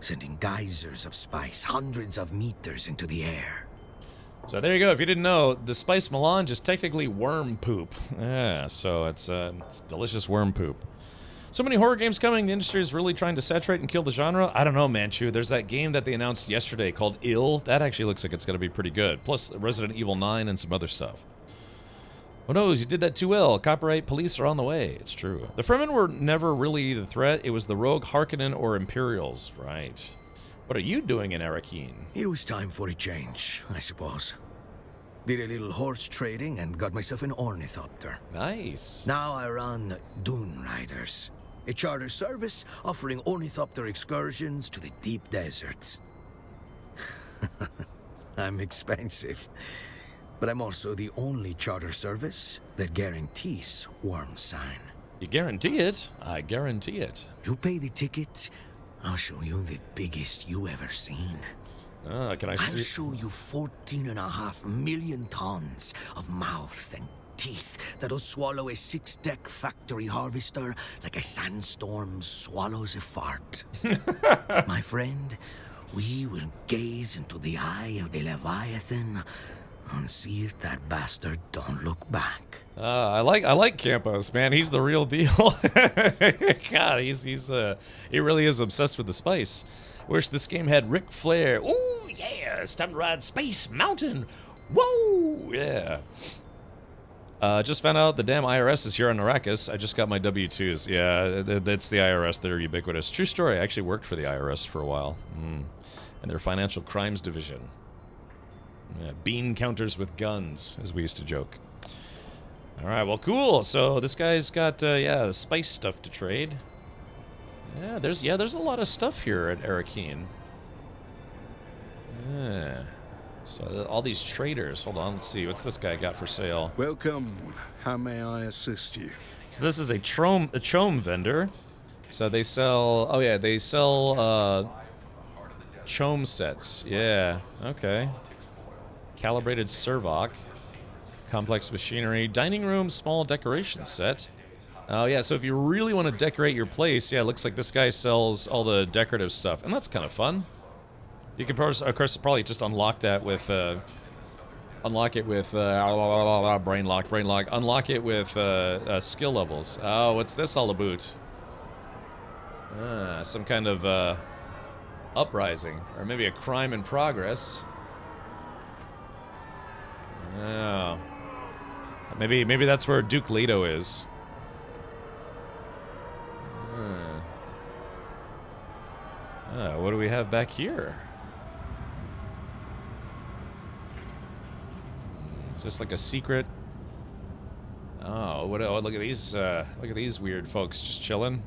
S13: sending geysers of spice hundreds of meters into the air.
S1: So there you go. If you didn't know, the spice melange is technically worm poop. Yeah, so it's delicious worm poop. So many horror games coming. The industry is really trying to saturate and kill the genre. I don't know, Manchu. There's that game that they announced yesterday called Ill. That actually looks like it's going to be pretty good. Plus Resident Evil 9 and some other stuff. Oh no, you did that too well. Copyright police are on the way. It's true. The Fremen were never really the threat. It was the rogue Harkonnen or Imperials. Right. What are you doing in Arakeen?
S13: It was time for a change, I suppose. Did a little horse trading and got myself an ornithopter.
S1: Nice.
S13: Now I run Dune Riders, a charter service offering ornithopter excursions to the deep deserts. I'm expensive, but I'm also the only charter service that guarantees warm sign.
S1: You guarantee it? I guarantee it.
S13: You pay the ticket, I'll show you the biggest you ever seen.
S1: Can I see?
S13: I'll show you 14.5 million tons of mouth and teeth that'll swallow a 6-deck factory harvester like a sandstorm swallows a fart. My friend, we will gaze into the eye of the Leviathan and see if that bastard don't look back.
S1: I like Campos, man. He's the real deal. God, he really is obsessed with the spice. Wish this game had Ric Flair. Ooh, yeah, it's time to ride Space Mountain. Whoa, yeah. Just found out the damn IRS is here on Arrakis. I just got my W-2s. Yeah, that's the IRS. They're ubiquitous. True story. I actually worked for the IRS for a while. And their financial crimes division. Yeah, bean counters with guns, as we used to joke. All right, well, cool. So this guy's got, yeah, spice stuff to trade. Yeah, there's a lot of stuff here at Arakeen. Yeah. So all these traders. Hold on, let's see. What's this guy got for sale?
S7: Welcome. How may I assist you?
S1: So this is a chom vendor. So they sell. Oh yeah, they sell chom sets. Yeah. Okay. Calibrated servok. Complex machinery. Dining room small decoration set. Oh yeah, so if you really want to decorate your place, yeah, it looks like this guy sells all the decorative stuff, and that's kind of fun. You can, of course, probably just unlock that with, unlock it with, brain lock, unlock it with skill levels. Oh, what's this all about? Some kind of uprising, or maybe a crime in progress. Oh. Maybe that's where Duke Leto is. What do we have back here? Is this like a secret? Oh, what? Oh, look at these! Look at these weird folks just chilling.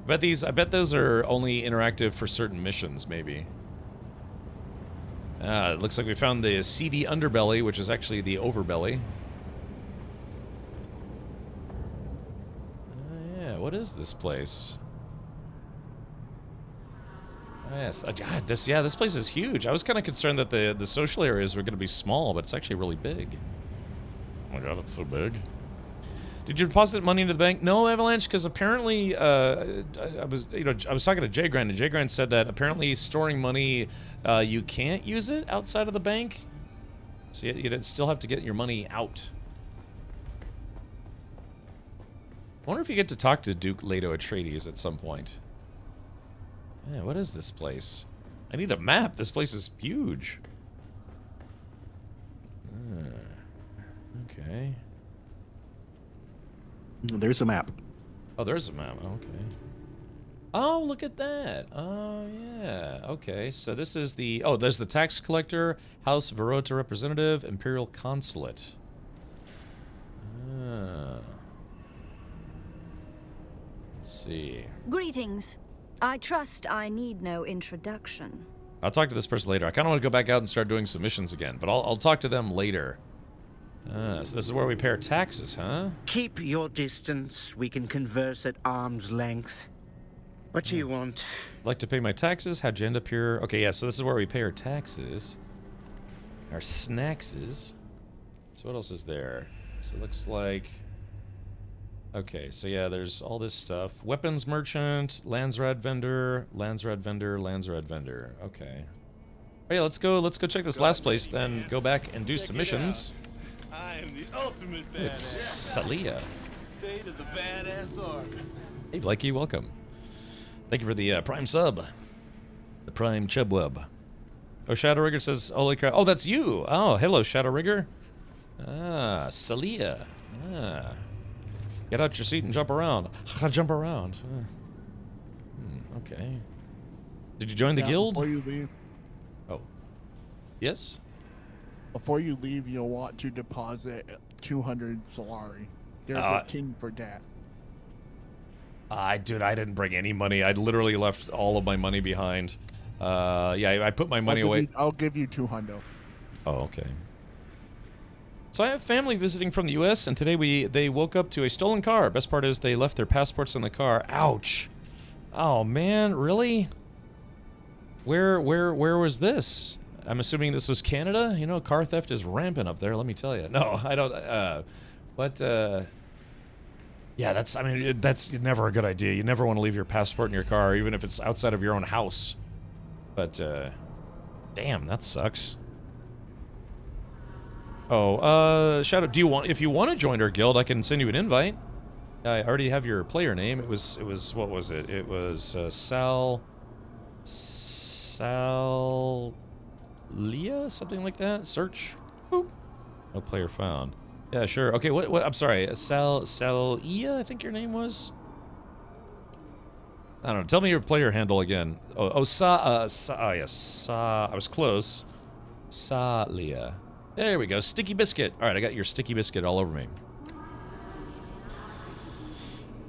S1: I bet those are only interactive for certain missions, maybe. It looks like we found the seedy underbelly, which is actually the overbelly. Yeah, what is this place? Yes, God, this place is huge. I was kind of concerned that the social areas were going to be small, but it's actually really big. Oh my God, it's so big. Did you deposit money into the bank? No, Avalanche, because apparently, I was talking to Jay Grind, and Jay Grind said that apparently storing money, you can't use it outside of the bank, so you'd still have to get your money out. I wonder if you get to talk to Duke Leto Atreides at some point. Yeah, what is this place? I need a map. This place is huge. Okay.
S7: There's a map.
S1: Oh, there's a map. Okay. Oh, look at that. Oh, yeah. Okay, so this is the... Oh, there's the tax collector, House Verota representative, Imperial Consulate. Let's see.
S6: Greetings. I trust I need no introduction.
S1: I'll talk to this person later. I kind of want to go back out and start doing submissions again, but I'll talk to them later. So this is where we pay our taxes, huh?
S11: Keep your distance. We can converse at arm's length. What do you want?
S1: I'd like to pay my taxes. How'd you end up here? Okay, yeah, so this is where we pay our taxes. Our snackses. So what else is there? So it looks like... Okay, so yeah, there's all this stuff. Weapons merchant, Landsrad vendor, Landsrad vendor, Landsrad vendor. Okay. Oh yeah, let's go check this last place, then go back and do submissions.
S2: I am the ultimate badass.
S1: It's Salia.
S2: State of the badass army.
S1: Hey Blakey, welcome. Thank you for the Prime sub. The Prime Chubwub. Oh, Shadow Rigger says, holy crap. Oh, that's you. Oh, hello, Shadow Rigger. Ah, Celia. Ah. Get out your seat and jump around. Jump around. Okay. Did you join the guild?
S15: Before you leave.
S1: Oh. Yes?
S15: Before you leave, you'll want to deposit 200 Solari. There's a tin for that.
S1: Dude, I didn't bring any money. I literally left all of my money behind. Yeah, I put my money away.
S15: I'll give you 200.
S1: Oh, okay. So I have family visiting from the U.S. and today they woke up to a stolen car. Best part is they left their passports in the car. Ouch. Oh man, really? Where was this? I'm assuming this was Canada. You know, car theft is rampant up there. Let me tell you. No, I don't. Yeah, that's never a good idea. You never want to leave your passport in your car, even if it's outside of your own house. But damn, that sucks. Oh, Shadow, if you want to join our guild, I can send you an invite. I already have your player name. It was what was it? It was Leah, something like that. Search. Boop. No player found. Yeah, sure. Okay, what I'm sorry. Salia, I think your name was. I don't know. Tell me your player handle again. Yes, I was close. Salia. There we go. Sticky biscuit. All right, I got your sticky biscuit all over me.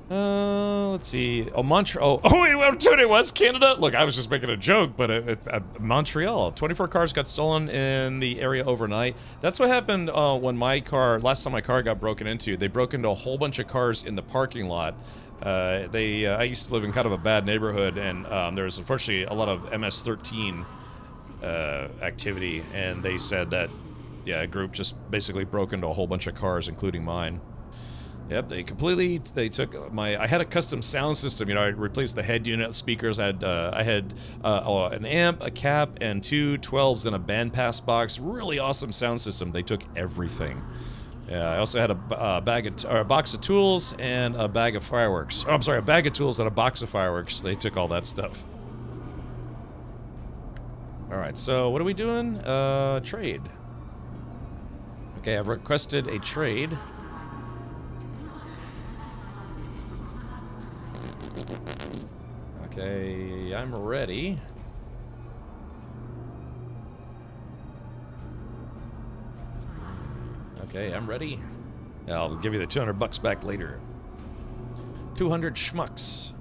S1: Let's see. Oh, Montreal. Oh, wait, what it was? Canada? Look, I was just making a joke, but Montreal. 24 cars got stolen in the area overnight. That's what happened when last time my car got broken into. They broke into a whole bunch of cars in the parking lot. I used to live in kind of a bad neighborhood, and there was unfortunately a lot of MS-13 activity, and they said that, yeah, a group just basically broke into a whole bunch of cars, including mine. Yep, they took I had a custom sound system, you know, I replaced the head unit speakers, I had an amp, a cap, and 2 12s in a bandpass box. Really awesome sound system. They took everything. Yeah, I also had a box of tools and a bag of fireworks. Oh, I'm sorry, a bag of tools and a box of fireworks. They took all that stuff. Alright, so what are we doing? Trade. Okay, I've requested a trade. Okay, I'm ready. Okay, I'm ready. I'll give you the 200 bucks back later. 200 schmucks.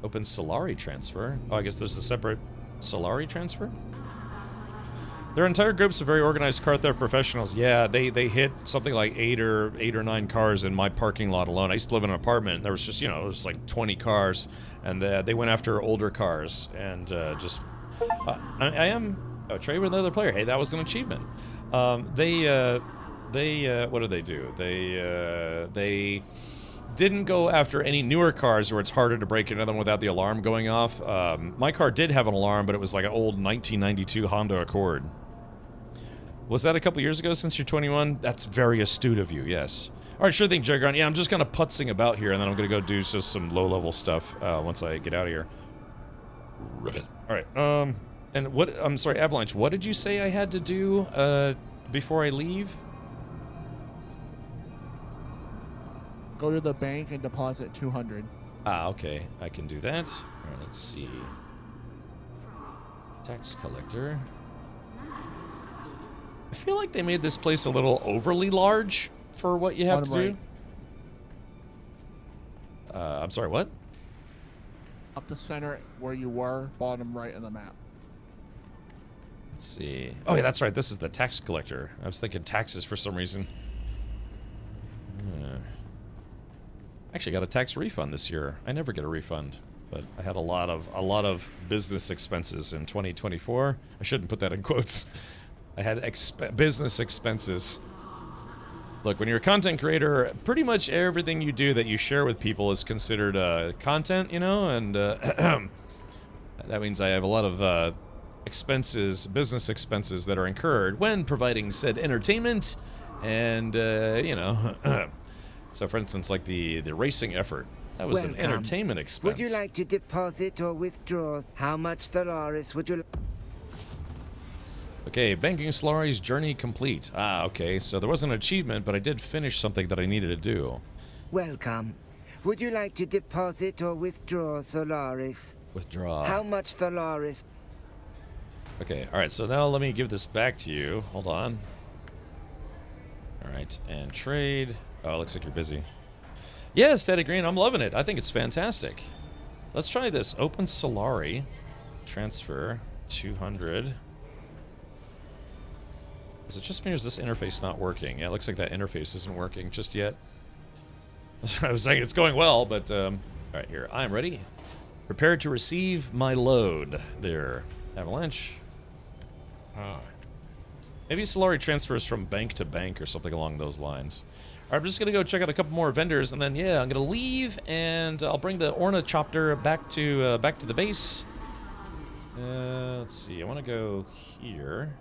S1: Open Solari transfer. Oh, I guess there's a separate Solari transfer? Their entire groups of very organized car theft professionals. Yeah, they hit something like 8 or 9 cars in my parking lot alone. I used to live in an apartment. There was just, you know, it was like 20 cars, and they went after older cars and just. I am trade with another player. Hey, that was an achievement. What did they do? They didn't go after any newer cars where it's harder to break into them without the alarm going off. My car did have an alarm, but it was like an old 1992 Honda Accord. Was that a couple years ago since you're 21? That's very astute of you, yes. Alright, sure thing, Juggernaut. Yeah, I'm just kind of putzing about here, and then I'm going to go do just some low-level stuff once I get out of here. Ribbit. Alright, and what, I'm sorry, Avalanche, what did you say I had to do before I leave?
S15: Go to the bank and deposit 200.
S1: Ah, okay. I can do that. Alright, let's see. Tax collector. I feel like they made this place a little overly large for what you have to do. I'm sorry, what?
S15: Up the center where you were, bottom right of the map.
S1: Let's see. Oh, yeah, that's right. This is the tax collector. I was thinking taxes for some reason. Actually got a tax refund this year. I never get a refund, but I had a lot of business expenses in 2024. I shouldn't put that in quotes. I had business expenses. Look, when you're a content creator, pretty much everything you do that you share with people is considered content, you know, and that means I have a lot of business expenses that are incurred when providing said entertainment, and you know. So, for instance, like the racing effort, that was an entertainment expense.
S11: Would you like to deposit or withdraw? How much Solaris would you?
S1: Okay, banking Solari's journey complete. Ah, okay, so there wasn't an achievement, but I did finish something that I needed to do.
S11: Welcome. Would you like to deposit or withdraw Solaris?
S1: Withdraw.
S11: How much Solaris?
S1: Okay, alright, so now let me give this back to you. Hold on. Alright, and trade. Oh, it looks like you're busy. Yeah, Static Green, I'm loving it. I think it's fantastic. Let's try this. Open Solari. Transfer. 200. Is it just me or is this interface not working? Yeah, it looks like that interface isn't working just yet. I was saying it's going well, but, alright, here. I'm ready. Prepare to receive my load. There. Avalanche. Ah. Maybe Solari transfers from bank to bank or something along those lines. Alright, I'm just gonna go check out a couple more vendors, and then, yeah, I'm gonna leave, and I'll bring the Ornithopter back to the base. Let's see, I want to go here.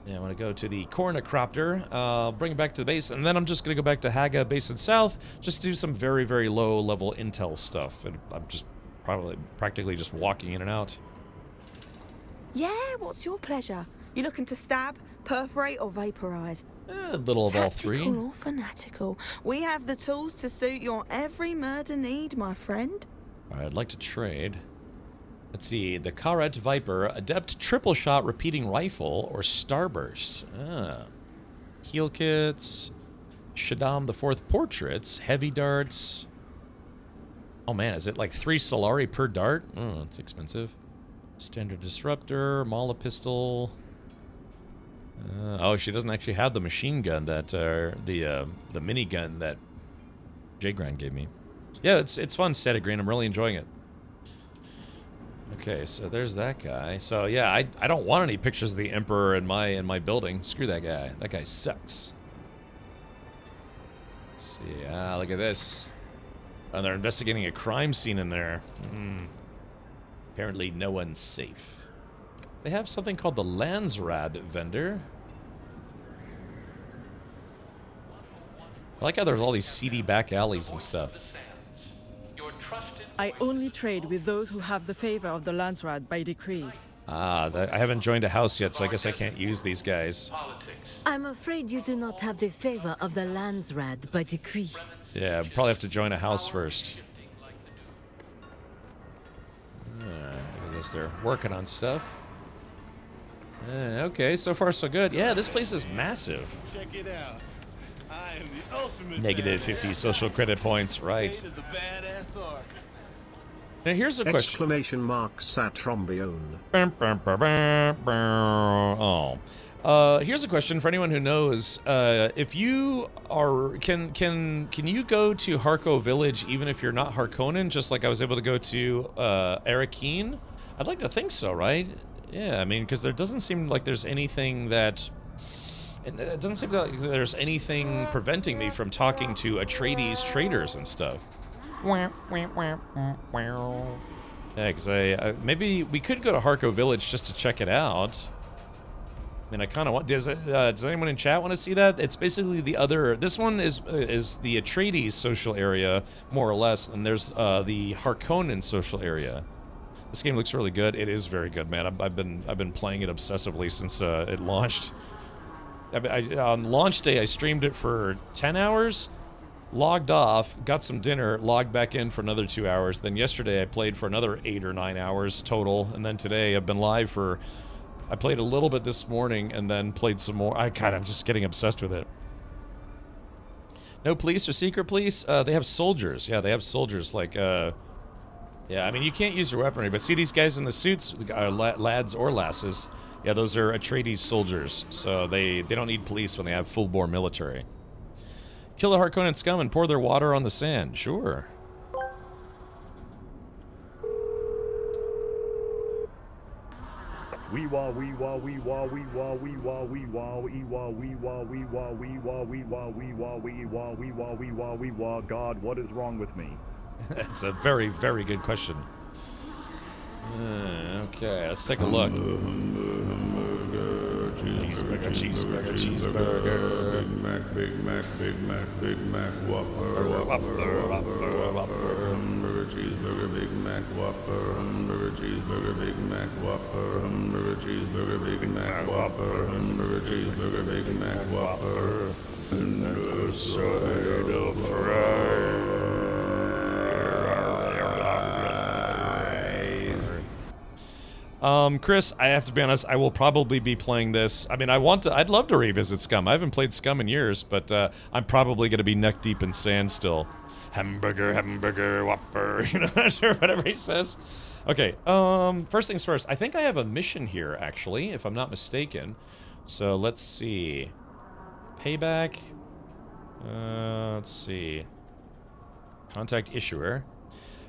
S1: Yeah, I want to go to the Cornucopter, bring it back to the base, and then I'm just going to go back to Haga Basin South, just to do some very, very low-level intel stuff. And I'm just practically just walking in and out.
S16: Yeah, what's your pleasure? You looking to stab, perforate, or vaporize?
S1: A little of all three.
S16: Tactical or fanatical? We have the tools to suit your every murder need, my friend.
S1: Alright, I'd like to trade. Let's see, the Karet Viper, Adept Triple Shot Repeating Rifle, or Starburst. Ah. Heal Kits, Shaddam the Fourth Portraits, Heavy Darts. Oh man, is it like 3 Solari per dart? Oh, that's expensive. Standard Disruptor, Mala Pistol. Oh, she doesn't actually have the machine gun that, the minigun that J-Grind gave me. Yeah, it's fun, Static Green. I'm really enjoying it. Okay, so there's that guy. So yeah, I don't want any pictures of the Emperor in my building. Screw that guy. That guy sucks. Let's see. Ah, look at this. Oh, they're investigating a crime scene in there. Apparently no one's safe. They have something called the Landsrad vendor. I like how there's all these seedy back alleys and stuff.
S17: I only trade with those who have the favor of the Landsrad by decree.
S1: Ah, I haven't joined a house yet, so I guess I can't use these guys.
S6: I'm afraid you do not have the favor of the Landsrad by decree.
S1: Yeah, I'll probably have to join a house first. I guess they're working on stuff. Okay, so far so good. Yeah, this place is massive.
S2: Check it out. I am the ultimate
S1: Negative 50 social credit points, right. Now here's a question.
S23: Exclamation mark Satrombione.
S1: Oh. Here's a question for anyone who knows. If you are can you go to Harko Village even if you're not Harkonnen, just like I was able to go to Arakeen? I'd like to think so, right? Yeah, I mean, because there doesn't seem like there's anything that it doesn't seem like there's anything preventing me from talking to Atreides traders and stuff. Yeah, because maybe we could go to Harko Village just to check it out. I mean, I kind of want. Does anyone in chat want to see that? It's basically the other. This one is the Atreides social area, more or less, and there's the Harkonnen social area. This game looks really good. It is very good, man. I've been playing it obsessively since it launched. On launch day, I streamed it for 10 hours. Logged off, got some dinner, logged back in for another 2 hours. Then yesterday I played for another 8 or 9 hours total. And then today I've been live for... I played a little bit this morning and then played some more. I'm just getting obsessed with it. No police or secret police? They have soldiers. Yeah, they have soldiers like... yeah, I mean, you can't use your weaponry, but see these guys in the suits, lads or lasses? Yeah, those are Atreides soldiers. So they don't need police when they have full-bore military. Kill the Harkonnen scum and pour their water on the sand. Sure.
S24: Wee wah wee wah wee wah wee wah wee wah wee wah wee wah wee wah wee wah wee wah wee wah wee wah wee wah wee wah wee wah wee wah. God, what is wrong with me?
S1: That's a very, very good question. Okay, let's take a look. cheeseburger, cheeseburger, cheeseburger.
S5: Big Mac, Big Mac, Big Mac, Big Mac, Whopper, Whopper, Whopper, Whopper, hamburger, cheeseburger, Big Mac, Whopper, hamburger, cheeseburger, Big Mac, Whopper, hamburger, cheeseburger, Big Mac, Whopper, hamburger, cheeseburger, Big Mac, Whopper, and a side of fries.
S1: Chris, I have to be honest, I will probably be playing this. I mean, I'd love to revisit Scum. I haven't played Scum in years, but I'm probably going to be neck deep in sand still. Hamburger, hamburger, whopper, you know, whatever he says. Okay, first things first, I think I have a mission here, actually, if I'm not mistaken. So, let's see. Payback. Let's see. Contact issuer.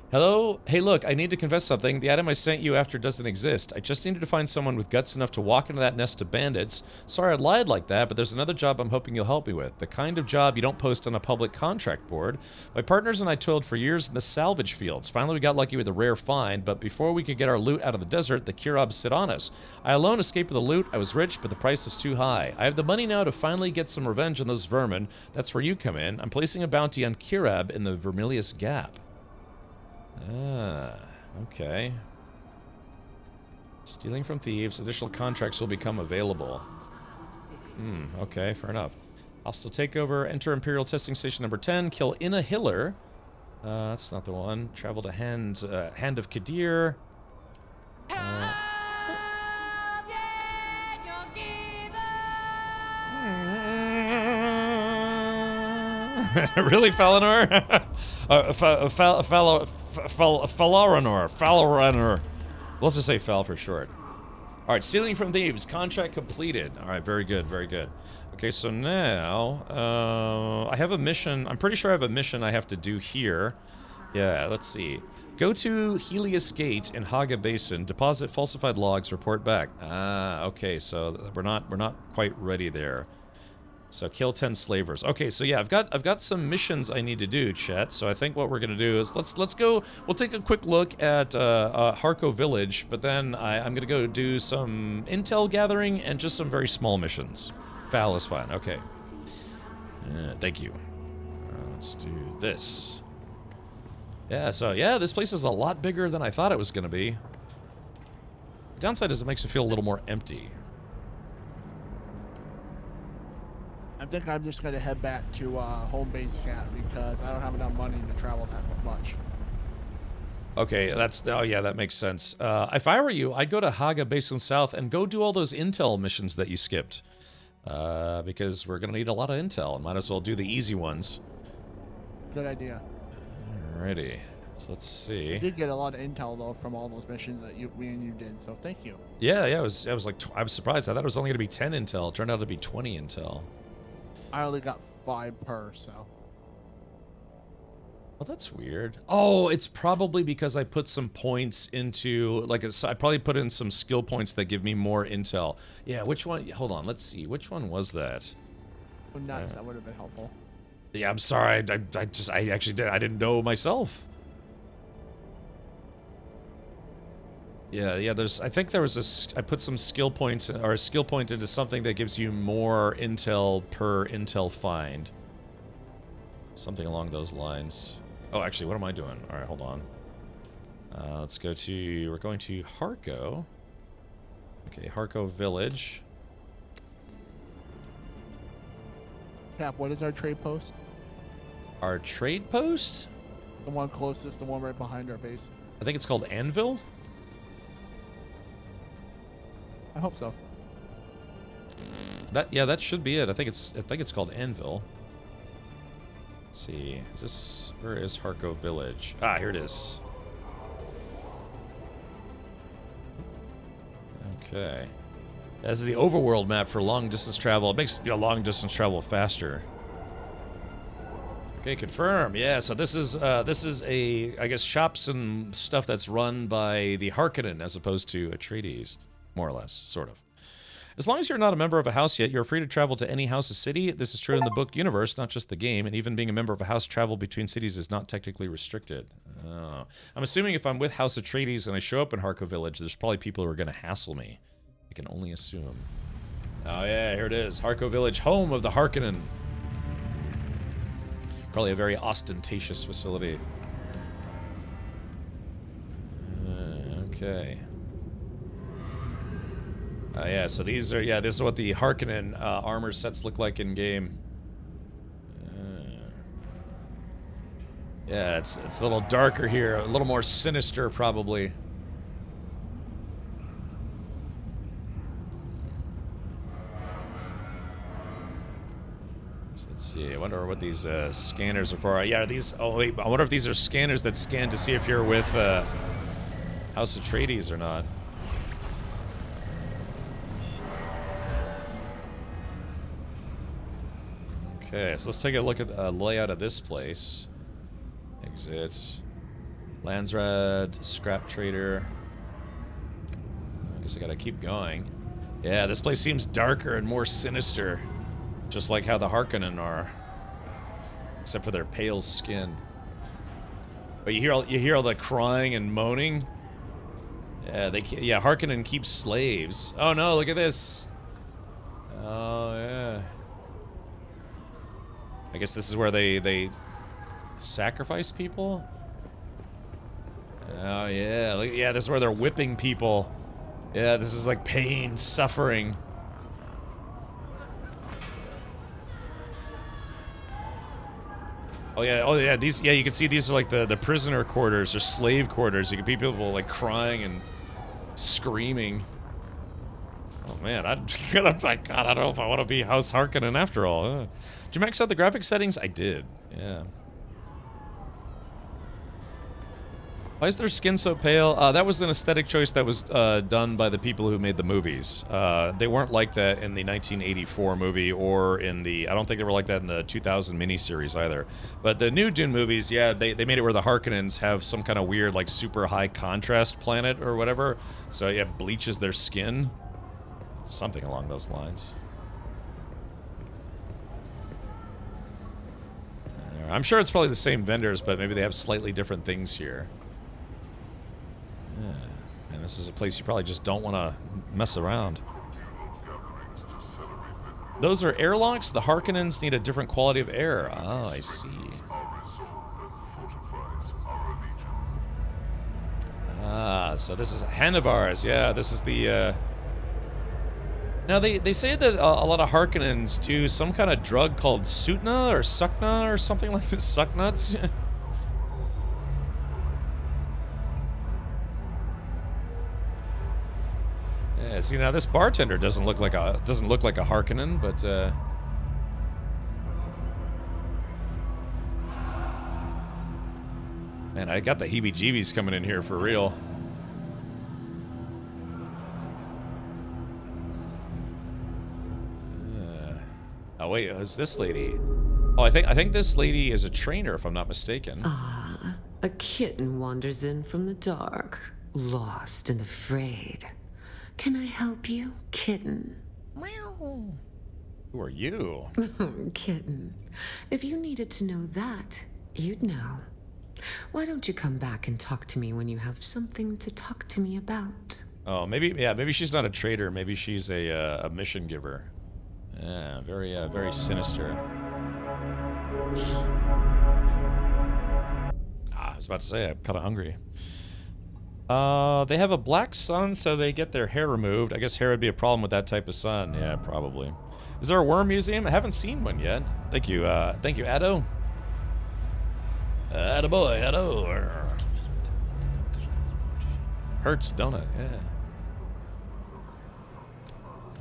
S1: Hello? Hey, look, I need to confess something. The item I sent you after doesn't exist. I just needed to find someone with guts enough to walk into that nest of bandits. Sorry I lied like that, but there's another job I'm hoping you'll help me with. The kind of job you don't post on a public contract board. My partners and I toiled for years in the salvage fields. Finally, we got lucky with a rare find, but before we could get our loot out of the desert, the Kirabs sit on us. I alone escaped with the loot. I was rich, but the price was too high. I have the money now to finally get some revenge on those vermin. That's where you come in. I'm placing a bounty on Kirab in the Vermilius Gap. Ah, okay. Stealing from thieves. Additional contracts will become available. Okay, fair enough. Hostile takeover. Enter Imperial Testing Station number 10. Kill Inna Hiller. That's not the one. Travel to Hand of Kadir. Really, Falinor? Faloranor. Let's just say Fal for short. Alright, stealing from thieves. Contract completed. Alright, very good, very good. Okay, so now, I have a mission. I'm pretty sure I have a mission I have to do here. Yeah, let's see. Go to Helios Gate in Haga Basin. Deposit falsified logs. Report back. Ah, okay, so we're not quite ready there. So kill 10 slavers. Okay, so yeah, I've got some missions I need to do, chat. So I think what we're gonna do is let's go. We'll take a quick look at Harko Village, but then I'm gonna go do some intel gathering and just some very small missions. Foul is fine. Okay. Thank you. Let's do this. Yeah. So yeah, this place is a lot bigger than I thought it was gonna be. The downside is it makes it feel a little more empty.
S15: I think I'm just gonna head back to home base camp because I don't have enough money to travel that much.
S1: Okay, oh yeah, that makes sense. If I were you, I'd go to Haga Basin South and go do all those intel missions that you skipped. Because we're gonna need a lot of intel, and might as well do the easy ones.
S15: Good idea.
S1: Alrighty, so let's see.
S15: I did get a lot of intel though from all those missions that we and you did, so thank you.
S1: Yeah, I was surprised. I thought it was only gonna be 10 intel. It turned out to be 20 intel.
S15: I only got 5 per, so.
S1: Well, that's weird. Oh, it's probably because I put some points into, like, I probably put in some skill points that give me more intel. Yeah, which one? Hold on, let's see. Which one was that?
S15: Oh, nice. That would have been helpful.
S1: Yeah, I'm sorry. I actually didn't know myself. Yeah, I think there was I put some skill points, or a skill point into something that gives you more intel per intel find. Something along those lines. Oh, actually, what am I doing? Alright, hold on. Let's go to, we're going to Harko. Okay, Harko Village.
S15: Cap, what is our trade post?
S1: Our trade post?
S15: The one closest, the one right behind our base.
S1: I think it's called Anvil?
S15: I hope so.
S1: That should be it. I think it's called Anvil. Let's see. Where is Harko Village? Ah, here it is. Okay. This is the overworld map for long distance travel. It makes long distance travel faster. Okay, confirm. Yeah, so this is a, I guess, shops and stuff that's run by the Harkonnen as opposed to Atreides, more or less, sort of. As long as you're not a member of a house yet, you're free to travel to any house's city. This is true in the book universe, not just the game, and even being a member of a house, travel between cities is not technically restricted. Oh. I'm assuming if I'm with House Atreides and I show up in Harko Village, there's probably people who are going to hassle me. I can only assume. Oh yeah, here it is. Harko Village, home of the Harkonnen. Probably a very ostentatious facility. Okay. Yeah, so these are, yeah, this is what the Harkonnen armor sets look like in game. Yeah, it's a little darker here, a little more sinister probably. So let's see, I wonder what these scanners are for. Yeah, these, oh wait, I wonder if these are scanners that scan to see if you're with House Atreides or not. Okay, so let's take a look at the layout of this place. Exit. Landsrad, scrap trader. I guess I gotta keep going. Yeah, this place seems darker and more sinister. Just like how the Harkonnen are. Except for their pale skin. But you hear all the crying and moaning? Yeah, yeah, Harkonnen keeps slaves. Oh no, look at this. Oh yeah. I guess this is where they sacrifice people? Oh yeah, look, yeah, this is where they're whipping people. Yeah, this is like pain, suffering. Oh yeah, these, yeah, you can see these are like the prisoner quarters or slave quarters. You can see people like crying and screaming. Oh man, I don't know if I want to be House Harkonnen after all. Did you max out the graphic settings? I did, yeah. Why is their skin so pale? That was an aesthetic choice that was done by the people who made the movies. They weren't like that in the 1984 movie or in the... I don't think they were like that in the 2000 miniseries either. But the new Dune movies, yeah, they made it where the Harkonnens have some kind of weird, like, super high contrast planet or whatever. So, yeah, bleaches their skin. Something along those lines. I'm sure it's probably the same vendors, but maybe they have slightly different things here. Yeah. And this is a place you probably just don't want to mess around. Those are airlocks? The Harkonnens need a different quality of air. Oh, I see. Ah, so this is Hanivars. Yeah, this is the... Now, they say that a lot of Harkonnens do some kind of drug called Sutna or Sukna or something like this. Sucknuts? Yeah, see, now this bartender doesn't look like a Harkonnen, but man, I got the heebie-jeebies coming in here for real. Oh wait, who's this lady? Oh, I think this lady is a trainer, if I'm not mistaken.
S9: Ah, a kitten wanders in from the dark, lost and afraid. Can I help you, kitten?
S1: Meow. Who are you?
S9: Kitten. If you needed to know that, you'd know. Why don't you come back and talk to me when you have something to talk to me about?
S1: Oh, maybe, yeah, maybe she's not a trader. Maybe she's a mission giver. Yeah, very sinister. I was about to say, I'm kind of hungry. They have a black sun, so they get their hair removed. I guess hair would be a problem with that type of sun. Yeah, probably. Is there a worm museum? I haven't seen one yet. Thank you, Addo. Attaboy, Addo. Hurts, don't it? Yeah.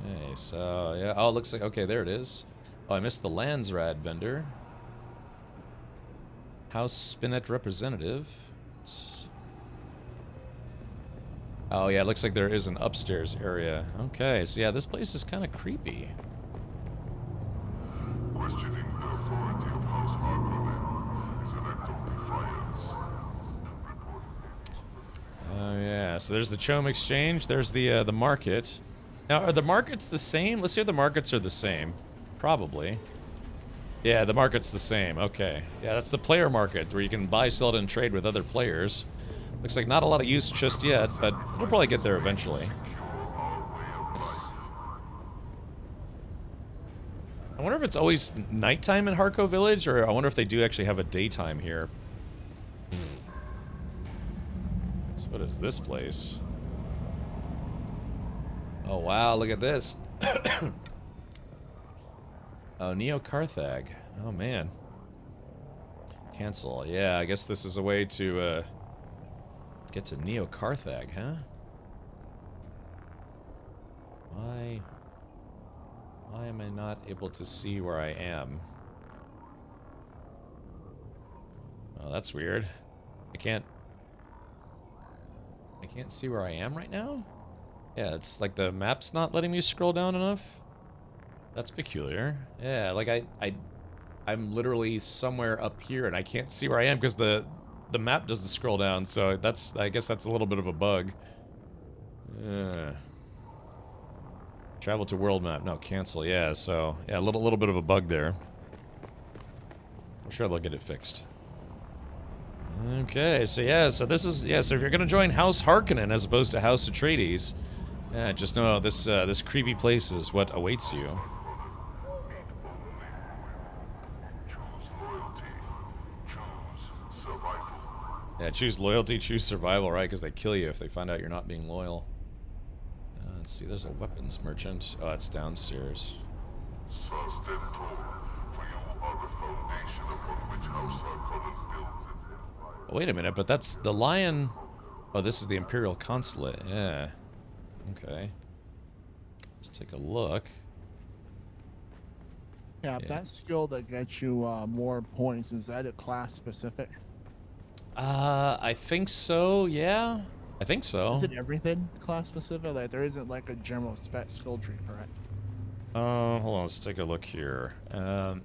S1: Okay, so, yeah. Oh, it looks like, okay, there it is. Oh, I missed the Landsrad vendor. House Spinet representative. Oh, yeah, it looks like there is an upstairs area. Okay, so yeah, this place is kind of creepy.
S5: Questioning the authority of House Harkonnen is an act of defiance.
S1: Oh, yeah, so there's the Chom Exchange. There's the market. Now, are the markets the same? Let's see if the markets are the same. Probably. Yeah, the market's the same. Okay. Yeah, that's the player market, where you can buy, sell, and trade with other players. Looks like not a lot of use just yet, but it'll probably get there eventually. I wonder if it's always nighttime in Harco Village, or I wonder if they do actually have a daytime here. So what is this place? Oh wow, look at this. Oh, Neo Carthag. Oh man. Cancel. Yeah, I guess this is a way to get to Neo Carthag, huh? Why am I not able to see where I am? Oh, that's weird. I can't see where I am right now? Yeah, it's like the map's not letting me scroll down enough. That's peculiar. Yeah, like I'm literally somewhere up here and I can't see where I am because the map doesn't scroll down, so I guess that's a little bit of a bug. Travel to world map. No, cancel. Yeah, so yeah, a little bit of a bug there. I'm sure they'll get it fixed. Okay, so yeah, so this is so if you're gonna join House Harkonnen as opposed to House Atreides, just know this this creepy place is what awaits you. Yeah, choose loyalty, choose survival, right? Because they kill you if they find out you're not being loyal. Let's see, there's a weapons merchant. Oh, that's downstairs. Oh, wait a minute, but that's the lion. Oh, this is the Imperial Consulate. Yeah. Okay. Let's take a look.
S15: Yeah, that skill that gets you more points, is that a class specific?
S1: I think so, yeah. I think so.
S15: Is it everything class specific? Like, there isn't like a general spec skill tree for it?
S1: Hold on, let's take a look here.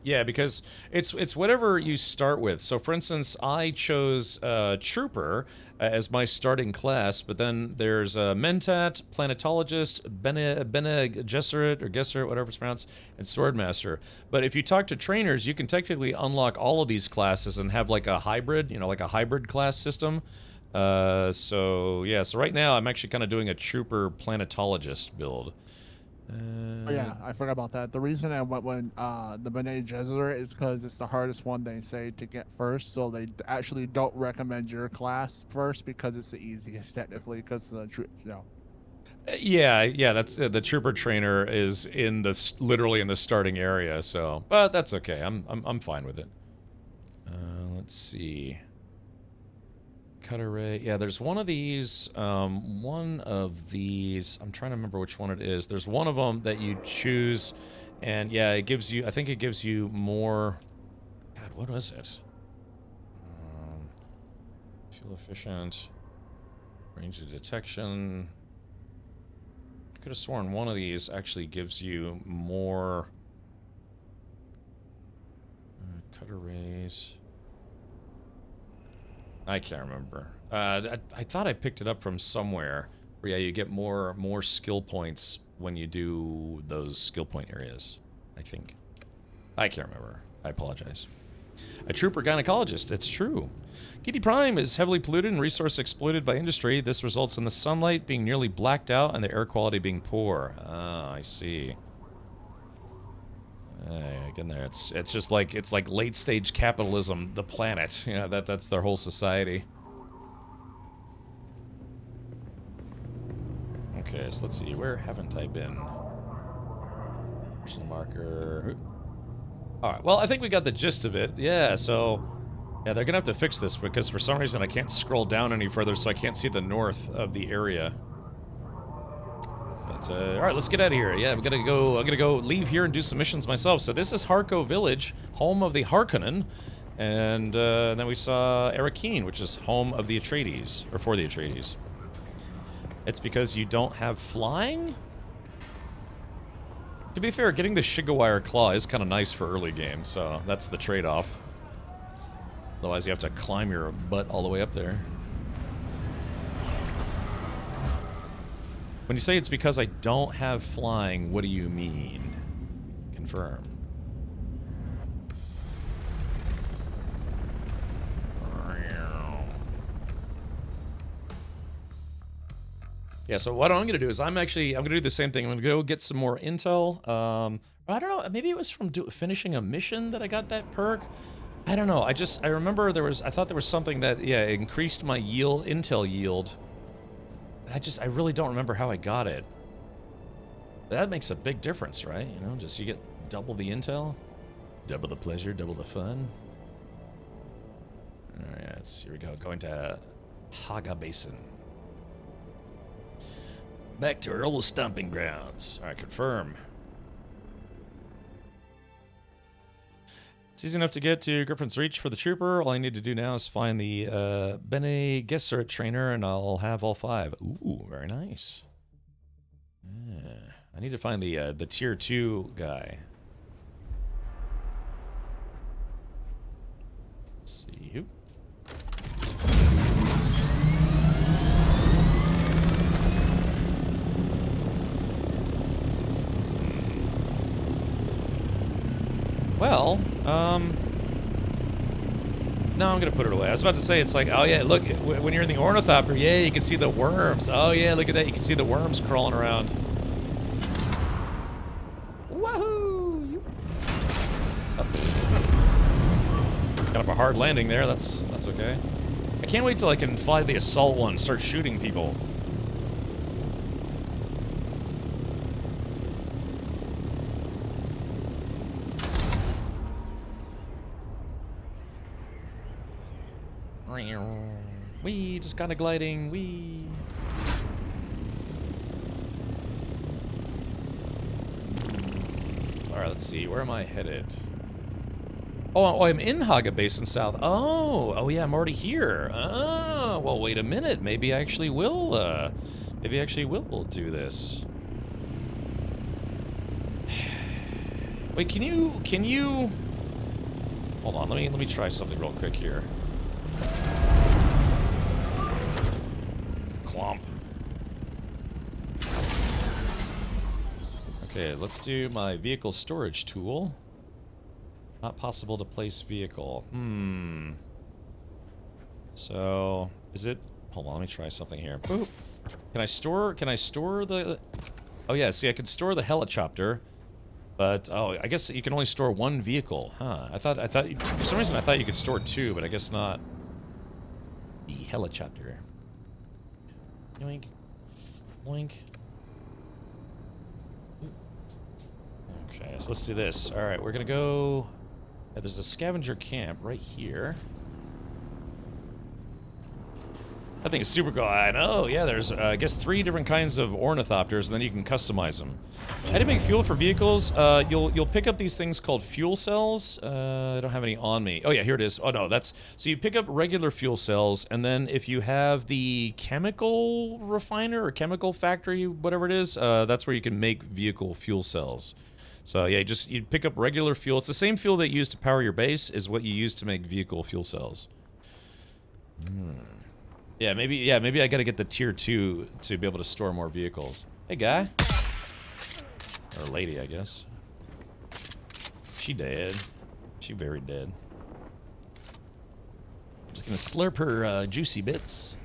S1: Yeah, because it's whatever you start with. So, for instance, I chose Trooper as my starting class, but then there's Mentat, Planetologist, Bene Gesserit, or Gesserit, whatever it's pronounced, and Swordmaster. But if you talk to trainers, you can technically unlock all of these classes and have like a hybrid, like a hybrid class system. So yeah, so right now I'm actually kind of doing a Trooper Planetologist build.
S15: Oh yeah, I forgot about that. The reason I went when the Bene Gesserit is because it's the hardest one they say to get first, so they actually don't recommend your class first because it's the easiest technically, because
S1: Yeah, that's the Trooper trainer is in the literally in the starting area, so but that's okay. I'm fine with it. Let's see. Cutter ray. Yeah, there's one of these. One of these. I'm trying to remember which one it is. There's one of them that you choose, and yeah, it gives you. I think it gives you more. God, what was it? Fuel efficient. Range of detection. I could have sworn one of these actually gives you more. Cutter rays. I can't remember. I thought I picked it up from somewhere. Where, yeah, you get more skill points when you do those skill point areas. I think. I can't remember. I apologize. A trooper gynecologist. It's true. Giddy Prime is heavily polluted and resource exploited by industry. This results in the sunlight being nearly blacked out and the air quality being poor. Ah, I see. Again, there, it's just like late stage capitalism, the planet. You know, that's their whole society. Okay, so let's see. Where haven't I been? Mission marker. All right. Well, I think we got the gist of it. Yeah. So, yeah, they're gonna have to fix this because for some reason I can't scroll down any further, so I can't see the north of the area. But, all right, let's get out of here. Yeah, I'm gonna go leave here and do some missions myself. So this is Harco Village, home of the Harkonnen, and then we saw Arakeen, which is home of the Atreides, or for the Atreides. It's because you don't have flying? To be fair, getting the Shigawire Claw is kind of nice for early game, so that's the trade-off. Otherwise, you have to climb your butt all the way up there. When you say it's because I don't have flying, what do you mean? Confirm. Yeah, so what I'm gonna do is I'm gonna do the same thing. I'm gonna go get some more intel. I don't know, maybe it was from finishing a mission that I got that perk. I don't know. I remember I thought there was something that, yeah, increased my intel yield. I really don't remember how I got it. That makes a big difference, right? You know, just you get double the intel, double the pleasure, double the fun. All right, here we go. Going to Haga Basin. Back to our old stomping grounds. All right, confirm. It's easy enough to get to Griffin's Reach for the trooper. All I need to do now is find the Bene Gesserit trainer, and I'll have all 5. Ooh, very nice. Yeah. I need to find the tier 2 guy. Let's see you. Well, no, I'm gonna put it away. I was about to say, it's like, oh yeah, look, when you're in the ornithopter, yeah, you can see the worms. Oh yeah, look at that, you can see the worms crawling around. Woohoo! Got up a hard landing there, that's okay. I can't wait till I can fly the assault one and start shooting people. Wee, just kind of gliding, wee. Alright, let's see, where am I headed? Oh, I'm in Haga Basin South. Oh, yeah, I'm already here. Oh, well, wait a minute. Maybe I actually will do this. Wait, can you... Hold on, let me try something real quick here. Clomp. Okay, let's do my vehicle storage tool. Not possible to place vehicle. So, is it... Hold on, let me try something here. Boop. Can I store the... Oh yeah, see, I can store the helicopter, but, oh, I guess you can only store 1 vehicle. Huh, I thought, for some reason I thought you could store 2, but I guess not. The helicopter. Yoink. Boink. Okay, so let's do this. Alright, we're gonna go... there's a scavenger camp right here. That thing is super cool. I know, yeah, there's, I guess, 3 different kinds of ornithopters, and then you can customize them. How to make fuel for vehicles? You'll pick up these things called fuel cells. I don't have any on me. Oh yeah, here it is. Oh no, that's... So you pick up regular fuel cells, and then if you have the chemical refiner or chemical factory, whatever it is, that's where you can make vehicle fuel cells. So yeah, you pick up regular fuel. It's the same fuel that you use to power your base is what you use to make vehicle fuel cells. Yeah, maybe I gotta get the tier 2 to be able to store more vehicles. Hey, guy. Or lady, I guess. She dead. She very dead. Just gonna slurp her juicy bits.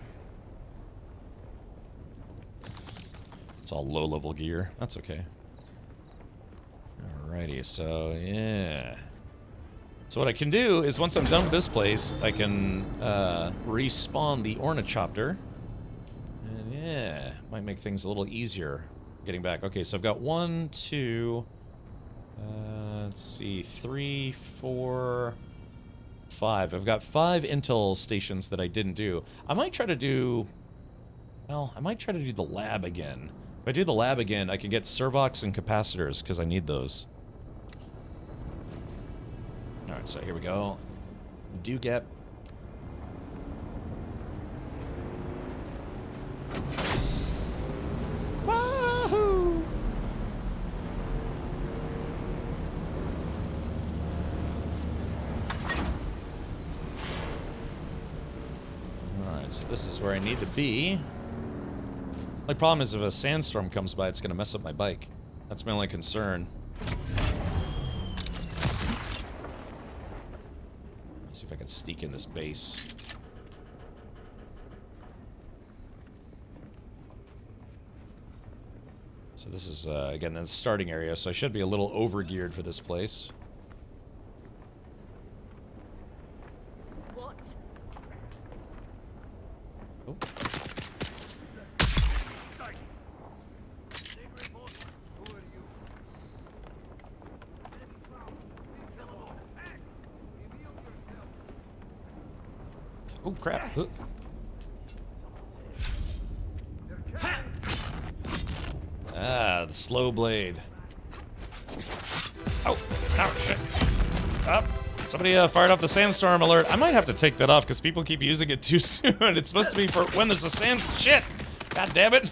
S1: It's all low-level gear. That's okay. Alrighty, so yeah. So what I can do is once I'm done with this place, I can respawn the Ornithopter. And yeah, might make things a little easier getting back. Okay, so I've got 1, 2, let's see, 3, 4, 5. I've got 5 intel stations that I didn't do. I might try to do, well, I might try to do the lab again. If I do the lab again, I can get servox and capacitors, because I need those. Alright, so here we go. Dugap. Wahoo! Alright, so this is where I need to be. The problem is if a sandstorm comes by, it's going to mess up my bike. That's my only concern. Let's see if I can sneak in this base. So this is, again, the starting area, so I should be a little over-geared for this place.
S8: What?
S1: Oh. Oh, crap. Ah, the slow blade. Oh, oh shit. Up. Somebody fired off the sandstorm alert. I might have to take that off because people keep using it too soon. It's supposed to be for when there's a shit. God damn it.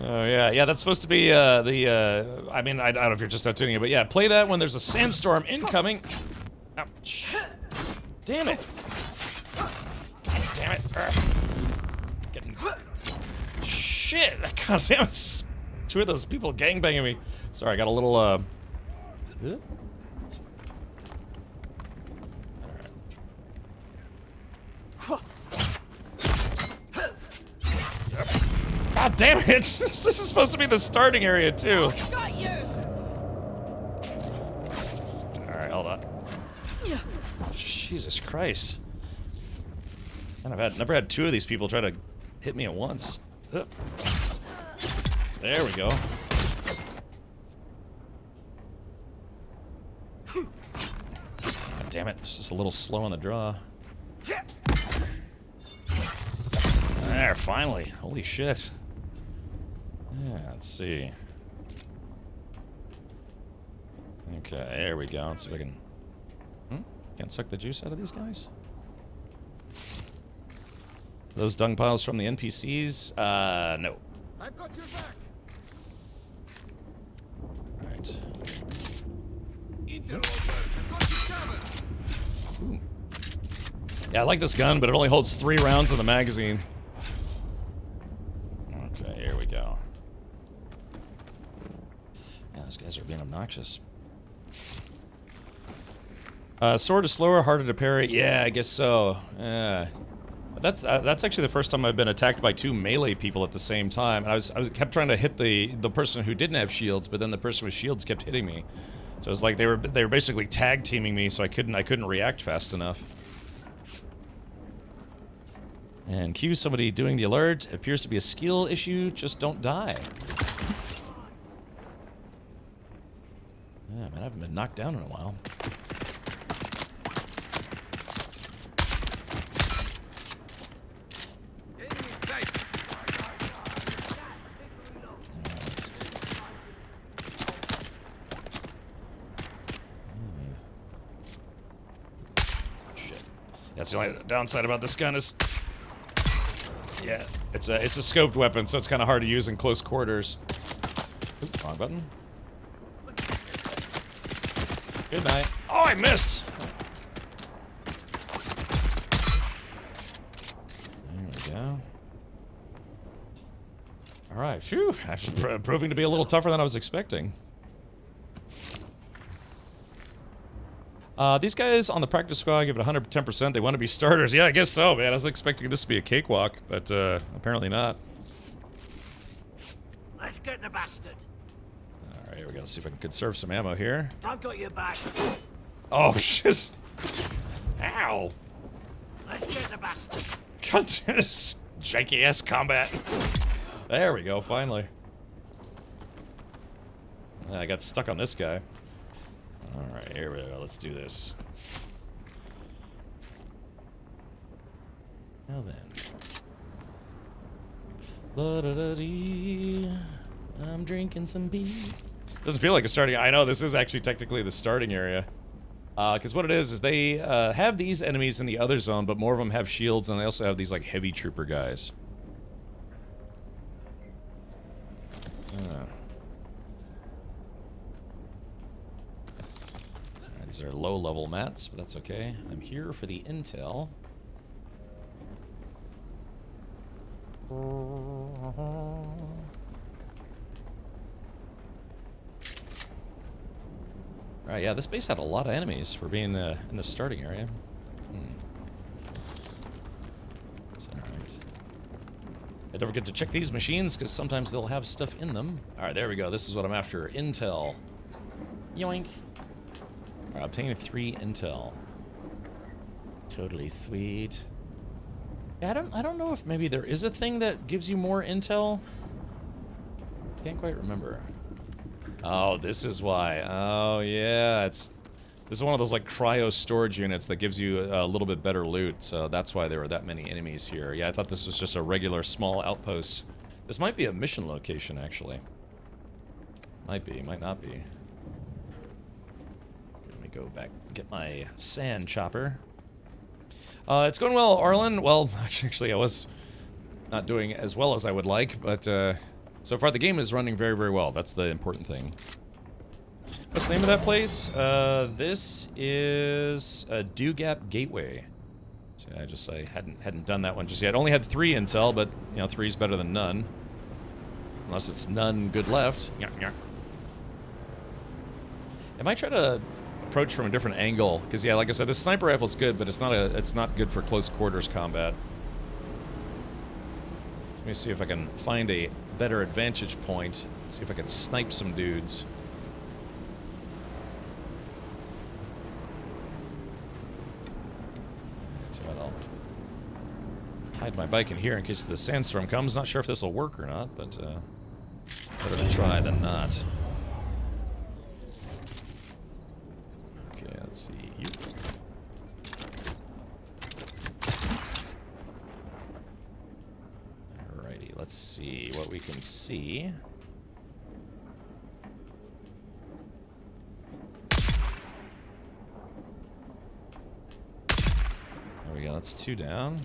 S1: Oh, yeah, that's supposed to be I mean, I don't know if you're just not tuning it, but yeah, play that when there's a sandstorm incoming. Ouch. Damn it. Damn it. Getting... Shit. God damn it. Two of those people gangbanging me. Sorry, I got a little, Alright. God damn it! This is supposed to be the starting area, too.
S8: Got you.
S1: Alright, hold on. Jesus Christ. And I've never had two of these people try to hit me at once. There we go. God damn it, it's just a little slow on the draw. There, finally. Holy shit. Yeah, let's see. Okay, there we go. Let's see if I can... Can't suck the juice out of these guys? Those dung piles from the NPCs? No.
S8: I've got your back.
S1: Alright.
S8: Ooh.
S1: Yeah, I like this gun, but it only holds 3 rounds in the magazine. Okay, here we go. Yeah, these guys are being obnoxious. Sword is slower, harder to parry. Yeah, I guess so. Yeah. That's actually the first time I've been attacked by 2 melee people at the same time. And I kept trying to hit the person who didn't have shields, but then the person with shields kept hitting me. So it was like they were basically tag teaming me, so I couldn't react fast enough. And cue somebody doing the alert. Appears to be a skill issue. Just don't die. Yeah, man, I haven't been knocked down in a while. That's the only downside about this gun is, yeah, it's a scoped weapon, so it's kind of hard to use in close quarters. Oops, wrong button. Good night. Oh, I missed. There we go. All right, phew. Actually, proving to be a little tougher than I was expecting. These guys on the practice squad give it 110%. They want to be starters. Yeah, I guess so, man. I was expecting this to be a cakewalk, but apparently not.
S8: Let's get the bastard.
S1: All right, here we go. See if I can conserve some ammo here.
S8: I've got your back.
S1: Oh, shit. Ow.
S8: Let's get the bastard.
S1: God damn this janky-ass combat. There we go, finally. I got stuck on this guy. Alright, here we go. Let's do this. Now then. La-da-da-dee. I'm drinking some beer. Doesn't feel like a starting... I know, this is actually technically the starting area. Because what it is they have these enemies in the other zone, but more of them have shields, and they also have these, like, heavy trooper guys. These are low-level mats, but that's okay. I'm here for the intel. Right, yeah, this base had a lot of enemies for being in the starting area. That's alright. I don't forget to check these machines, because sometimes they'll have stuff in them. Alright, there we go. This is what I'm after. Intel. Yoink. Alright, obtain 3 intel. Totally sweet. Yeah, I don't know if maybe there is a thing that gives you more intel. Can't quite remember. Oh, this is why. Oh, yeah. This is one of those, like, cryo storage units that gives you a little bit better loot, so that's why there were that many enemies here. Yeah, I thought this was just a regular small outpost. This might be a mission location, actually. Might be, might not be. Let me go back and get my sand chopper. It's going well, Arlen. Well, actually, I was not doing as well as I would like, but so far the game is running very, very well. That's the important thing. What's the name of that place? This is Dew Gap Gateway. So I hadn't done that one just yet. Only had 3 intel, but you know, 3 is better than none. Unless it's none good left. I might try to approach from a different angle, because yeah, like I said, this sniper rifle's good, but it's not good for close quarters combat. Let me see if I can find a better advantage point. See if I can snipe some dudes. So I'll hide my bike in here in case the sandstorm comes. Not sure if this will work or not, but better to try than not. Let's see. Alrighty, let's see what we can see. There we go, that's 2 down.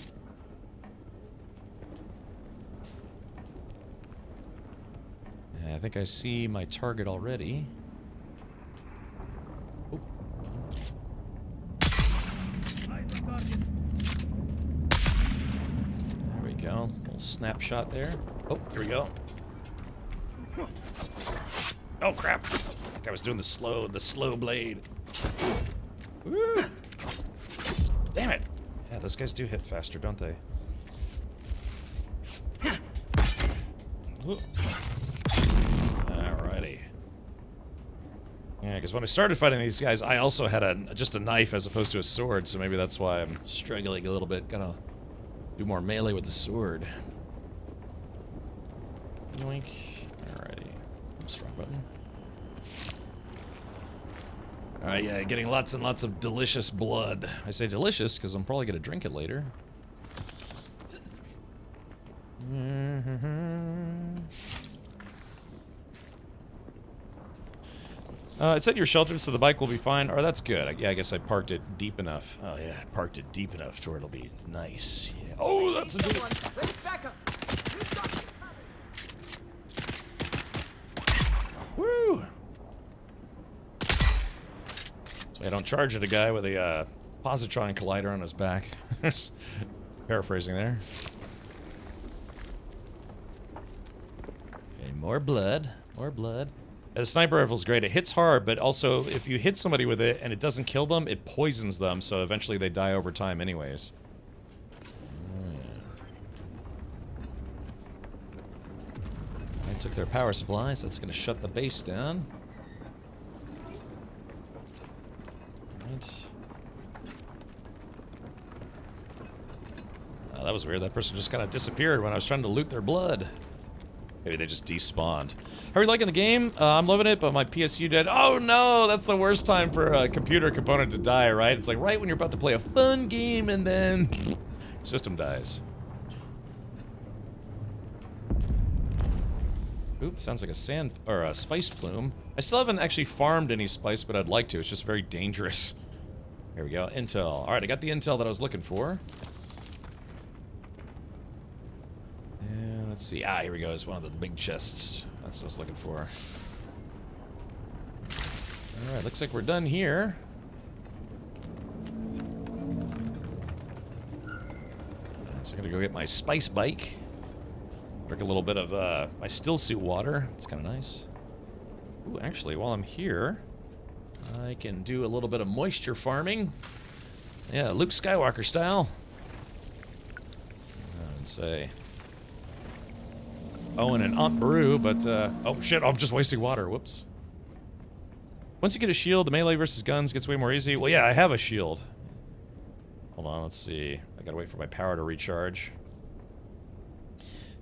S1: I think I see my target already. There we go. Little snapshot there. Oh, here we go. Oh crap! I think I was doing the slow blade. Woo! Damn it! Yeah, those guys do hit faster, don't they? Alrighty. Yeah, because when I started fighting these guys, I also had just a knife as opposed to a sword, so maybe that's why I'm struggling a little bit. Gotta do more melee with the sword. Yoink. Alrighty. Oops, wrong button. Alright, yeah, getting lots and lots of delicious blood. I say delicious because I'm probably gonna drink it later. It said you're sheltered, so the bike will be fine. Oh, that's good. Yeah, I guess I parked it deep enough. Oh, yeah, I parked it deep enough to where it'll be nice. Yeah. Oh, that's a good one. Woo! So I don't charge at a guy with a positron collider on his back. Paraphrasing there. Okay, more blood. More blood. The sniper rifle's great. It hits hard, but also if you hit somebody with it and it doesn't kill them, it poisons them, so eventually they die over time anyways. I took their power supplies. That's going to shut the base down. Right. Oh, that was weird. That person just kind of disappeared when I was trying to loot their blood. Maybe they just despawned. How are you liking the game? I'm loving it, but my PSU dead. Oh no, that's the worst time for a computer component to die, right? It's like right when you're about to play a fun game and then system dies. Oop, sounds like a sand or a spice plume. I still haven't actually farmed any spice, but I'd like to. It's just very dangerous. Here we go, intel. All right, I got the intel that I was looking for. And let's see. Ah, here we go. It's one of the big chests. That's what I was looking for. All right, looks like we're done here. So I'm gonna go get my spice bike. Drink a little bit of my still suit water. It's kind of nice. Ooh, actually, while I'm here, I can do a little bit of moisture farming. Yeah, Luke Skywalker style. I would say. Owen and Aunt Brew, but, oh shit, I'm just wasting water, whoops. Once you get a shield, the melee versus guns gets way more easy. Well, yeah, I have a shield. Hold on, let's see. I gotta wait for my power to recharge.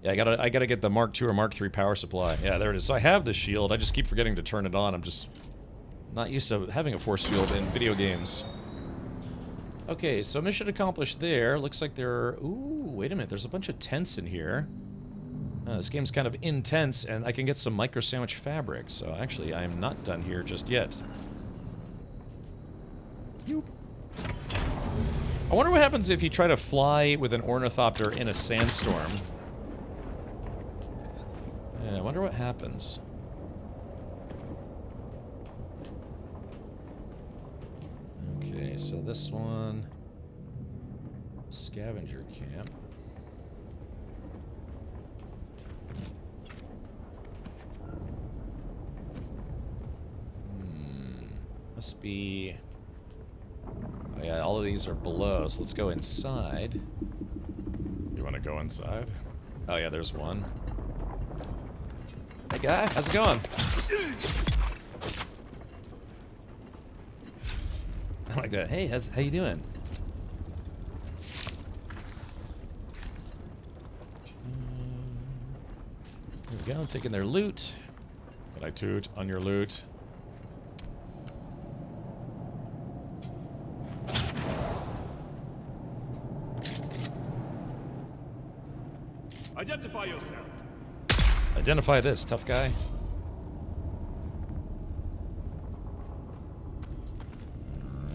S1: Yeah, I gotta get the Mark II or Mark III power supply. Yeah, there it is. So I have the shield, I just keep forgetting to turn it on. I'm just not used to having a force field in video games. Okay, so mission accomplished there. Looks like there are... Ooh, wait a minute, there's a bunch of tents in here. This game's kind of intense, and I can get some micro sandwich fabric, so actually I am not done here just yet. Yoop. I wonder what happens if you try to fly with an ornithopter in a sandstorm. Yeah, I wonder what happens. Okay, so this one... Scavenger camp. Must be... Oh yeah, all of these are below, so let's go inside. You want to go inside? Oh yeah, there's one. Hey guy, how's it going? I like that. Hey, how you doing? There we go, taking their loot. Can I toot on your loot?
S14: Identify yourself.
S1: Identify this, tough guy.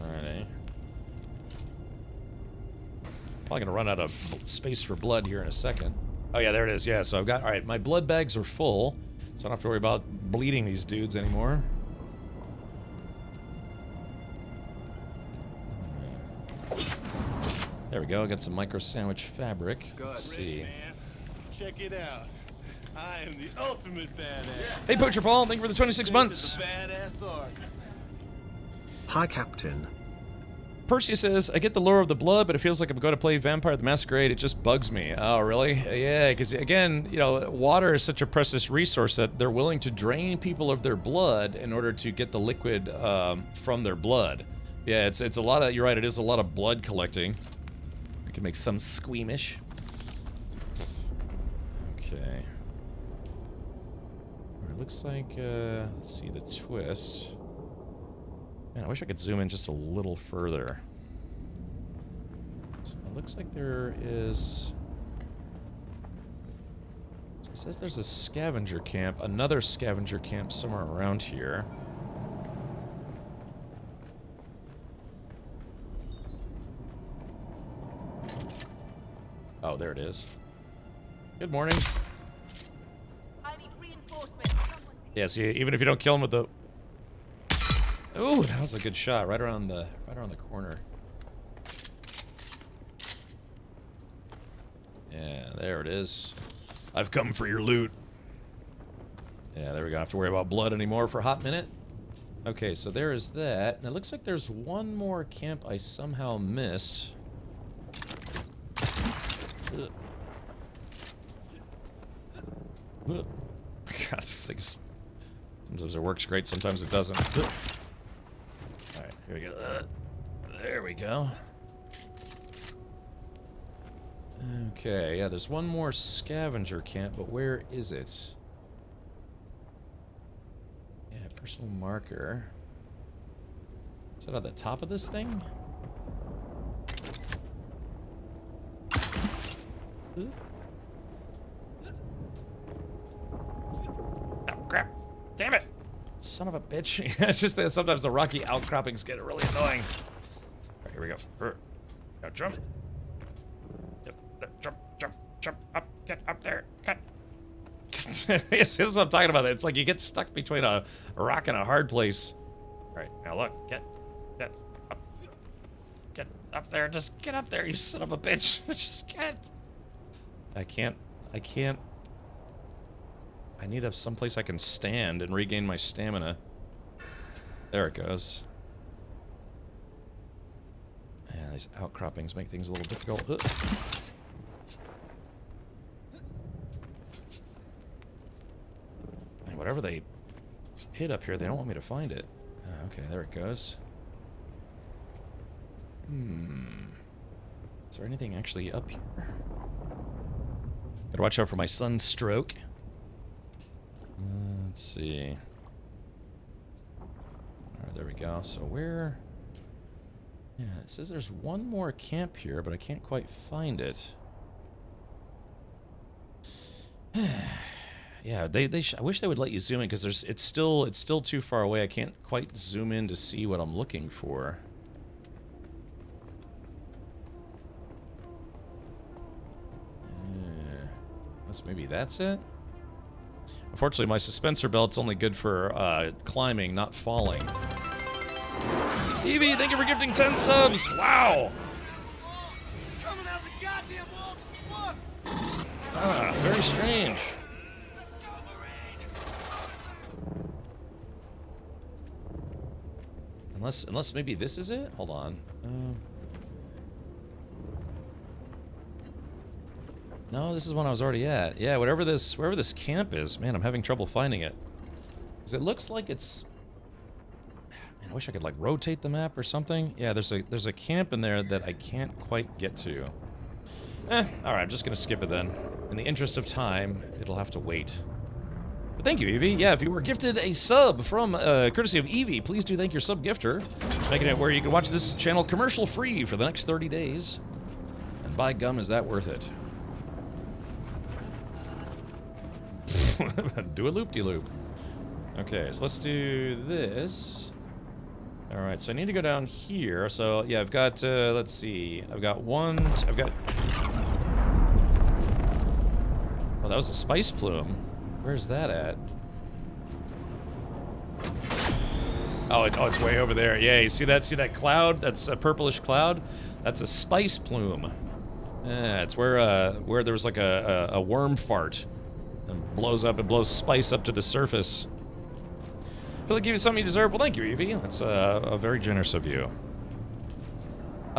S1: Alrighty. Probably gonna run out of space for blood here in a second. Oh yeah, there it is. Yeah, so I've got... Alright, my blood bags are full, so I don't have to worry about bleeding these dudes anymore. There we go, got some micro sandwich fabric. Let's see.
S14: Man. Check it out. I am the ultimate badass.
S1: Hey, Poacher Paul, thank you for the 26 months.
S14: Badass art.
S23: Hi, Captain.
S1: Percy says, I get the lure of the blood, but it feels like I'm going to play Vampire the Masquerade. It just bugs me. Oh, really? Yeah, because, again, you know, water is such a precious resource that they're willing to drain people of their blood in order to get the liquid from their blood. Yeah, it's a lot of... You're right, it is a lot of blood collecting. It can make some squeamish. Okay. It looks like, let's see the twist. Man, I wish I could zoom in just a little further. So it looks like there is... So it says there's a scavenger camp, another scavenger camp somewhere around here. Oh, there it is. Good morning.
S10: I need reinforcements.
S1: Yeah, see, even if you don't kill him with the... Ooh, that was a good shot, right around the corner. Yeah, there it is. I've come for your loot. Yeah, there we go. Don't have to worry about blood anymore for a hot minute. Okay, so there is that. And it looks like there's one more camp I somehow missed. Ugh. Ugh. God, this thing's... Sometimes it works great, sometimes it doesn't. Ugh. Alright, here we go. There we go. Okay, yeah, there's one more scavenger camp, but where is it? Yeah, personal marker. Is that on the top of this thing? Oh, crap. Damn it! Son of a bitch. It's just that sometimes the rocky outcroppings get really annoying. Alright, here we go. Now jump. Yep, jump, jump, jump, up, get up there, cut. This is what I'm talking about. It's like you get stuck between a rock and a hard place. Alright, now look, get up there, just get up there, you son of a bitch. Just get. I can't. I need someplace I can stand and regain my stamina. There it goes. Yeah, these outcroppings make things a little difficult. whatever they hid up here, they don't want me to find it. Okay, there it goes. Is there anything actually up here? Gotta watch out for my sunstroke. Let's see. Alright, there we go. So where... Yeah, it says there's one more camp here, but I can't quite find it. Yeah, I wish they would let you zoom in, because it's still too far away. I can't quite zoom in to see what I'm looking for. Unless maybe that's it? Unfortunately, my suspensor belt's only good for climbing, not falling. Evie, thank you for gifting 10 subs! Wow! Ah, very strange. Unless maybe this is it? Hold on. No, this is one I was already at. Yeah, wherever this camp is, man, I'm having trouble finding it. Because it looks like it's... Man, I wish I could like rotate the map or something. Yeah, there's a camp in there that I can't quite get to. Alright, I'm just gonna skip it then. In the interest of time, it'll have to wait. But thank you, Evie. Yeah, if you were gifted a sub from courtesy of Evie, please do thank your sub gifter, making it where you can watch this channel commercial free for the next 30 days. And by gum, is that worth it? Do a loop-de-loop. Okay, so let's do this. Alright, so I need to go down here. So, yeah, I've got, let's see. I've got Oh, that was a spice plume. Where's that at? Oh, it's way over there. Yeah, you see that? See that cloud? That's a purplish cloud? That's a spice plume. Yeah, it's where there was like a worm fart. And blows up and blows spice up to the surface. I feel like give you something you deserve. Well, thank you, Evie. That's very generous of you.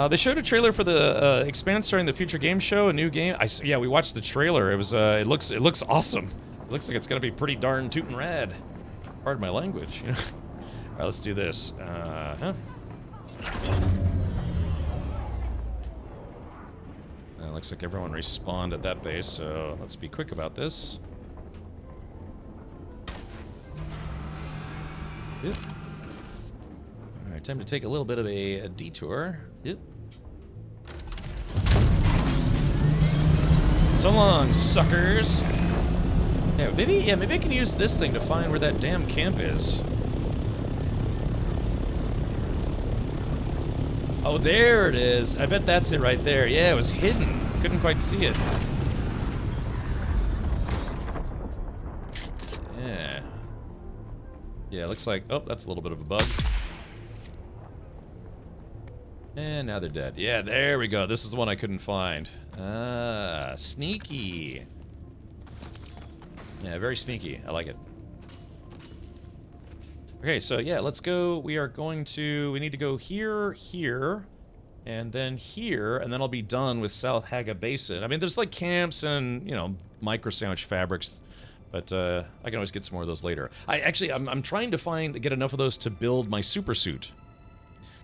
S1: They showed a trailer for the Expanse during the Future Game Show, a new game. Yeah, we watched the trailer. It was it looks awesome. It looks like it's gonna be pretty darn tootin' rad. Pardon my language. You know? All right, let's do this. Looks like everyone respawned at that base, so let's be quick about this. Yep. Alright, time to take a little bit of a detour. Yep. So long, suckers! Yeah, maybe I can use this thing to find where that damn camp is. Oh, there it is. I bet that's it right there. Yeah, it was hidden. Couldn't quite see it. Yeah. Yeah, looks like... Oh, that's a little bit of a bug. And now they're dead. Yeah, there we go. This is the one I couldn't find. Ah, sneaky. Yeah, very sneaky. I like it. Okay, so yeah, let's go. We need to go here, here, and then here, and then I'll be done with South Haga Basin. I mean, there's like camps and, you know, micro sandwich fabrics, but I can always get some more of those later. I'm trying to get enough of those to build my super suit.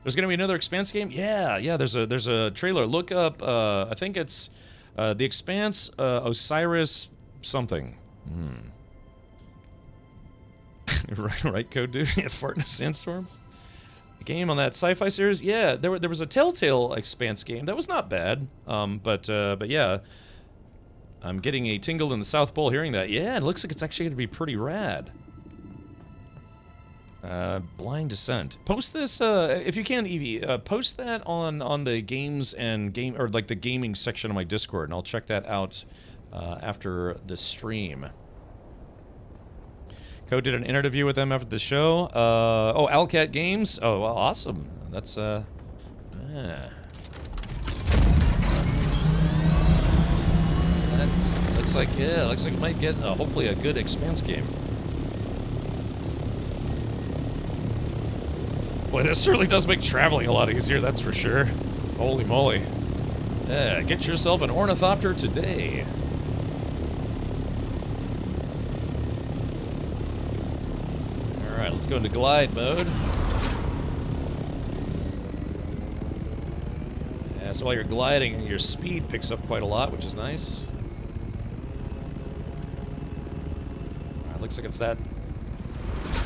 S1: There's gonna be another Expanse game? Yeah, there's a trailer. Look up, I think it's The Expanse, Osiris something. right, Code Dude? Yeah, Fart in a Sandstorm? A game on that sci-fi series? Yeah, there was a Telltale Expanse game. That was not bad. But yeah. I'm getting a tingle in the South Pole hearing that. Yeah, it looks like it's actually going to be pretty rad. Blind Descent. Post this, if you can, Evie, post that on the games and or like the gaming section of my Discord, and I'll check that out after the stream. Code did an interview with them after the show. Oh, Alcat Games. Oh, well, awesome. That's, yeah. That looks like it might get, hopefully, a good Expanse game. Boy, this certainly does make traveling a lot easier, that's for sure. Holy moly. Yeah, get yourself an ornithopter today. Alright, let's go into glide mode. Yeah, so while you're gliding, your speed picks up quite a lot, which is nice. Alright, looks like it's that...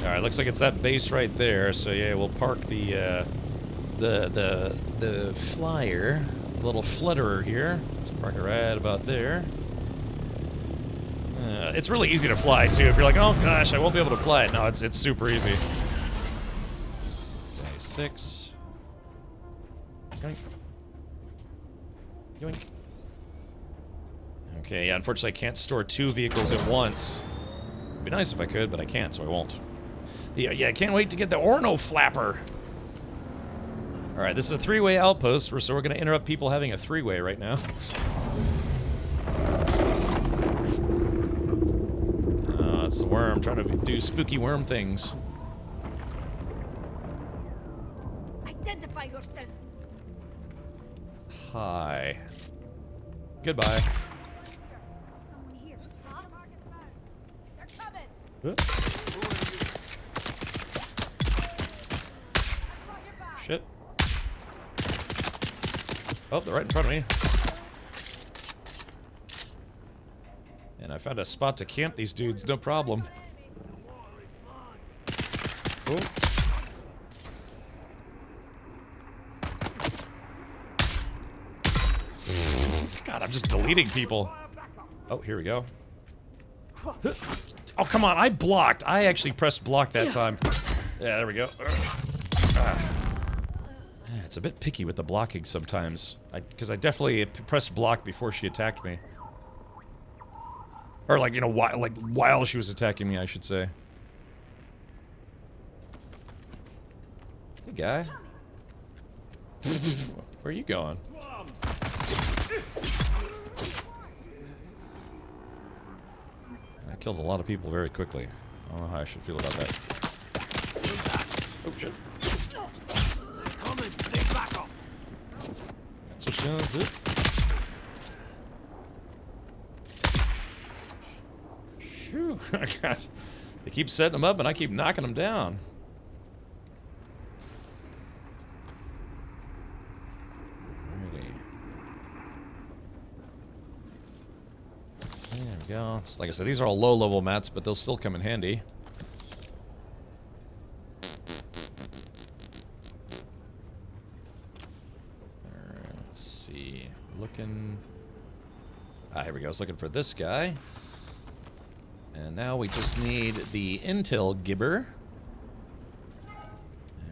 S1: Alright, looks like it's that base right there, so yeah, we'll park the flyer, little flutterer here. Let's park it right about there. It's really easy to fly, too. If you're like, oh gosh, I won't be able to fly it. No, it's super easy. Okay, 6. Yoink. Yoink. Okay, yeah, unfortunately I can't store 2 vehicles at once. It'd be nice if I could, but I can't, so I won't. Yeah, I can't wait to get the Orno Flapper. Alright, this is a 3-way outpost, so we're gonna interrupt people having a 3-way right now. It's the worm trying to do spooky worm things.
S10: Identify yourself.
S1: Hi. Goodbye. Shit. Oh, they're right in front of me. And I found a spot to camp these dudes, no problem. Oh. God, I'm just deleting people. Oh, here we go. Oh, come on, I blocked. I actually pressed block that time. Yeah, there we go. It's a bit picky with the blocking sometimes. Because I definitely pressed block before she attacked me. Or like, you know, while she was attacking me, I should say. Hey, guy. Where are you going? I killed a lot of people very quickly. I don't know how I should feel about that. Oh, shit. That's what she does. Phew, God. They keep setting them up and I keep knocking them down. Alrighty. There we go. It's, like I said, these are all low-level mats, but they'll still come in handy. Alright, let's see. Looking... Ah, here we go. I was looking for this guy. And now we just need the intel gibber.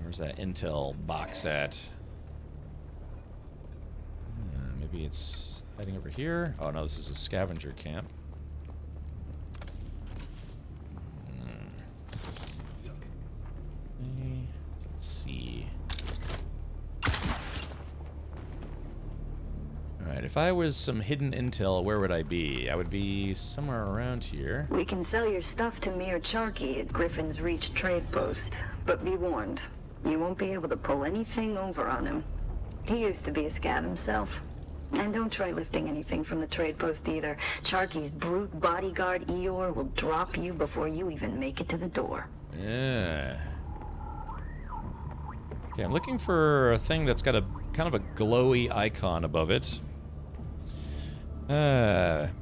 S1: Where's that intel box at? Maybe it's heading over here. Oh no, this is a scavenger camp. Let's see. Alright, if I was some hidden intel, where would I be? I would be somewhere around here.
S12: We can sell your stuff to Mir Charkey at Griffin's Reach trade post, but be warned, you won't be able to pull anything over on him. He used to be a scav himself. And don't try lifting anything from the trade post either. Charkey's brute bodyguard Eeyore will drop you before you even make it to the door.
S1: Yeah. Okay, I'm looking for a thing that's got a kind of a glowy icon above it.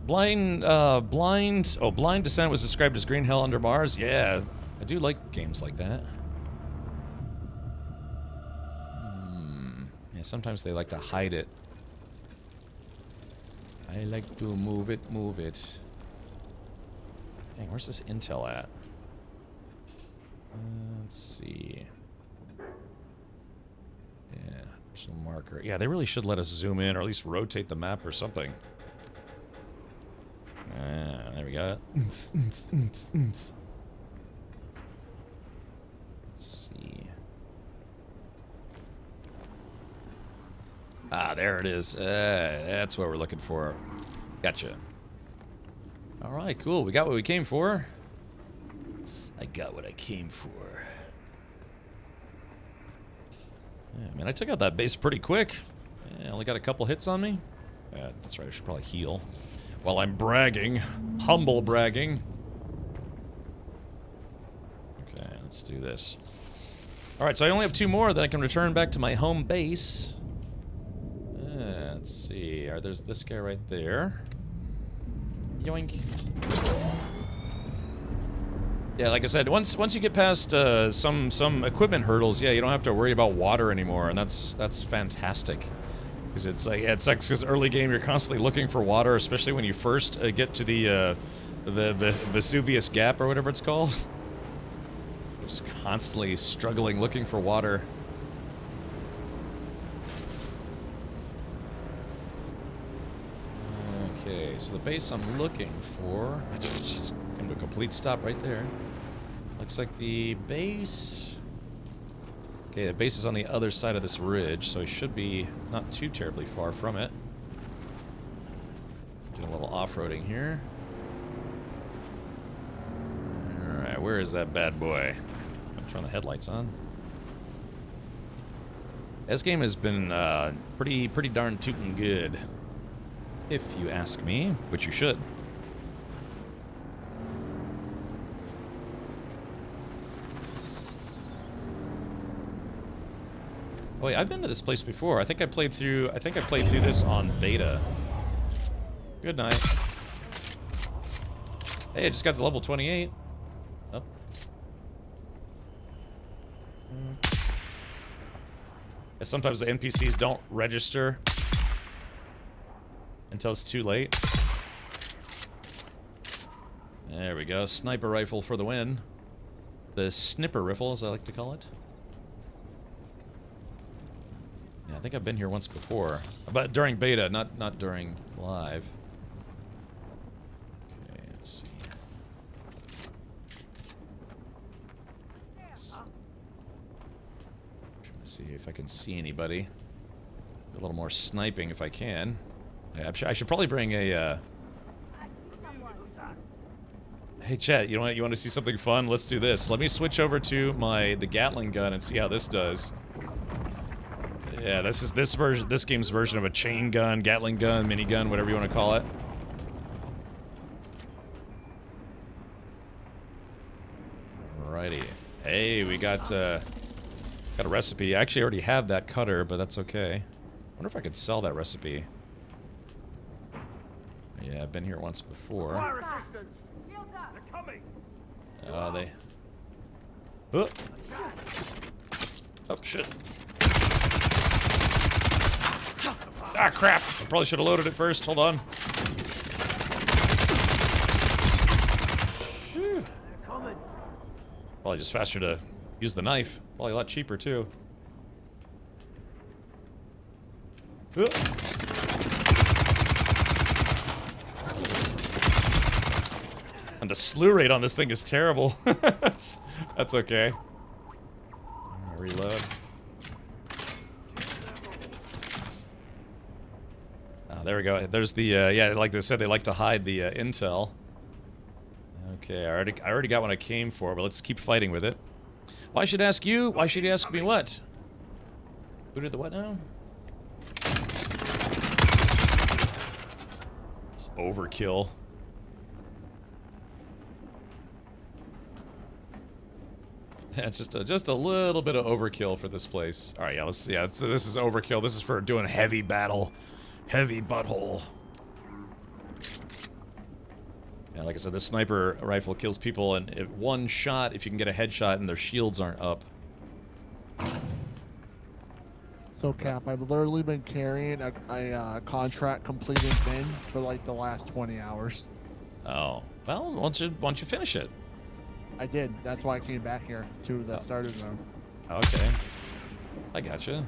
S1: Blind Descent was described as Green Hell Under Mars. Yeah, I do like games like that. Yeah, sometimes they like to hide it. I like to move it, move it. Dang, where's this intel at? Let's see. Yeah, there's a marker. Yeah, they really should let us zoom in, or at least rotate the map or something. Ah, there we go. Let's see. Ah, there it is. That's what we're looking for. Gotcha. Alright, cool. We got what we came for. I got what I came for. Yeah, man, I took out that base pretty quick. Yeah, only got a couple hits on me. Yeah, that's right, I should probably heal. While I'm bragging. Humble bragging. Okay, Let's do this. Alright, so I only have 2 more, then I can return back to my home base. Let's see. There's this guy right there. Yoink. Yeah, like I said, once you get past some equipment hurdles, yeah, you don't have to worry about water anymore, and that's fantastic. Because it's like, yeah, it sucks because early game you're constantly looking for water, especially when you first get to the Vesuvius Gap or whatever it's called. You're just constantly struggling looking for water. Okay, so the base I'm looking for, just come to a complete stop right there. Looks like the base. Okay, the base is on the other side of this ridge, so it should be not too terribly far from it. Doing a little off-roading here. Alright, where is that bad boy? I'm turning the headlights on. This game has been pretty darn tootin' good. If you ask me, which you should. Oh wait, I've been to this place before. I think I played through this on beta. Good night. Hey, I just got to level 28. Oh. Yeah, sometimes the NPCs don't register until it's too late. There we go. Sniper rifle for the win. The snipper rifle, as I like to call it. Yeah, I think I've been here once before. But during beta, not during live. Okay, let's see. Trying to see if I can see anybody. A little more sniping if I can. Yeah, I should probably bring a, Hey chat, you want to see something fun? Let's do this. Let me switch over to the Gatling gun and see how this does. Yeah, this is this game's version of a chain gun, Gatling gun, minigun, whatever you want to call it. Alrighty. Hey, we got a recipe. I actually already have that cutter, but that's okay. I wonder if I could sell that recipe. Yeah, I've been here once before.
S14: Fire assistance! They're coming!
S1: Oh, they... Oh, oh shit. Ah, crap! I probably should have loaded it first. Hold on. Whew. Probably just faster to use the knife. Probably a lot cheaper, too. Oh. And the slew rate on this thing is terrible. that's okay. Reload. There we go. There's the, yeah, like they said, they like to hide the intel. Okay, I already got what I came for, but let's keep fighting with it. Why should I ask you? Why should you ask me what? Who did the what now? It's overkill. It's just a little bit of overkill for this place. All right, yeah, this is overkill. This is for doing heavy battle, heavy butthole. Yeah, like I said, this sniper rifle kills people in one shot if you can get a headshot and their shields aren't up.
S15: So Cap, I've literally been carrying a contract completed bin for like the last 20 hours.
S1: Oh, well, once you finish it.
S15: I did. That's why I came back here to the starter zone.
S1: Okay. I gotcha.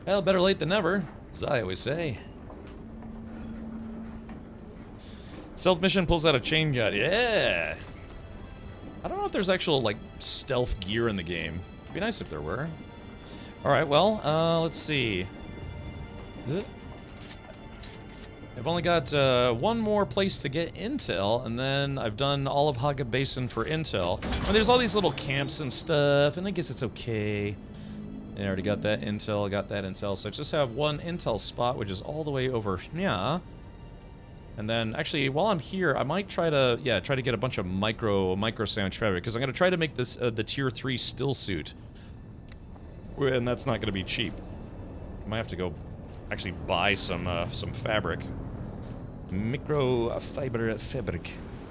S1: Well, better late than never, as I always say. Stealth mission pulls out a chain gun. Yeah! I don't know if there's actual, like, stealth gear in the game. It'd be nice if there were. Alright, well, let's see. I've only got one more place to get intel, and then I've done all of Haga Basin for intel. And there's all these little camps and stuff, and I guess it's okay. I already got that intel, so I just have one intel spot, which is all the way over here. And then, actually, while I'm here, I might try to, yeah, try to get a bunch of micro sandwich fabric, because I'm going to try to make this, the tier 3 still suit. And that's not going to be cheap. I might have to go actually buy some fabric. Microfiber fabric.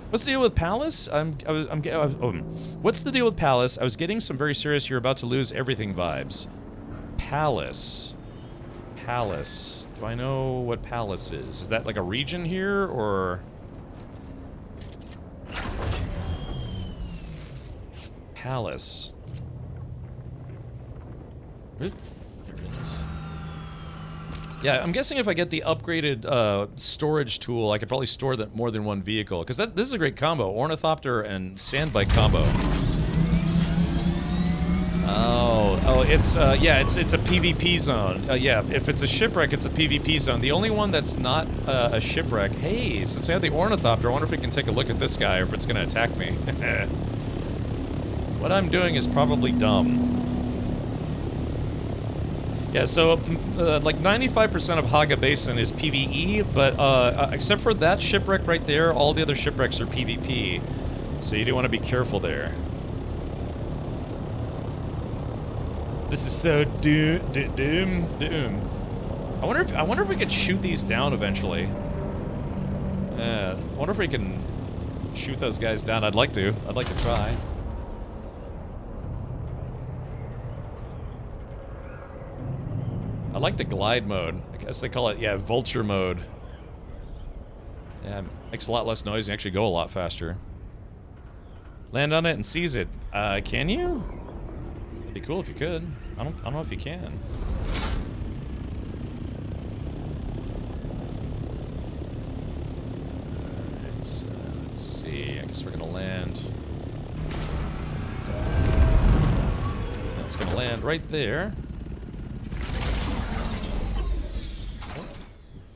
S1: What's the deal with Palace? What's the deal with Palace? I was getting some very serious, you're about to lose everything vibes. Palace. Palace. Do I know what Palace is? Is that like a region here, or... Palace. There it is. Yeah, I'm guessing if I get the upgraded storage tool, I could probably store that more than one vehicle. Because this is a great combo. Ornithopter and Sandbike combo. Oh, it's, yeah, it's a PvP zone. Yeah, if it's a shipwreck, it's a PvP zone. The only one that's not a shipwreck... Hey, since I have the Ornithopter, I wonder if we can take a look at this guy, or if it's gonna attack me. What I'm doing is probably dumb. Yeah, so, like 95% of Haga Basin is PvE, but, except for that shipwreck right there, all the other shipwrecks are PvP. So you do want to be careful there. This is so Doom. I wonder if we could shoot these down eventually. I wonder if we can shoot those guys down. I'd like to try. I like the glide mode. I guess they call it, yeah, vulture mode. Yeah, makes a lot less noise and actually go a lot faster. Land on it and seize it. Can you? It'd be cool if you could. I don't know if you can. Let's see. I guess we're gonna land. That's gonna land right there.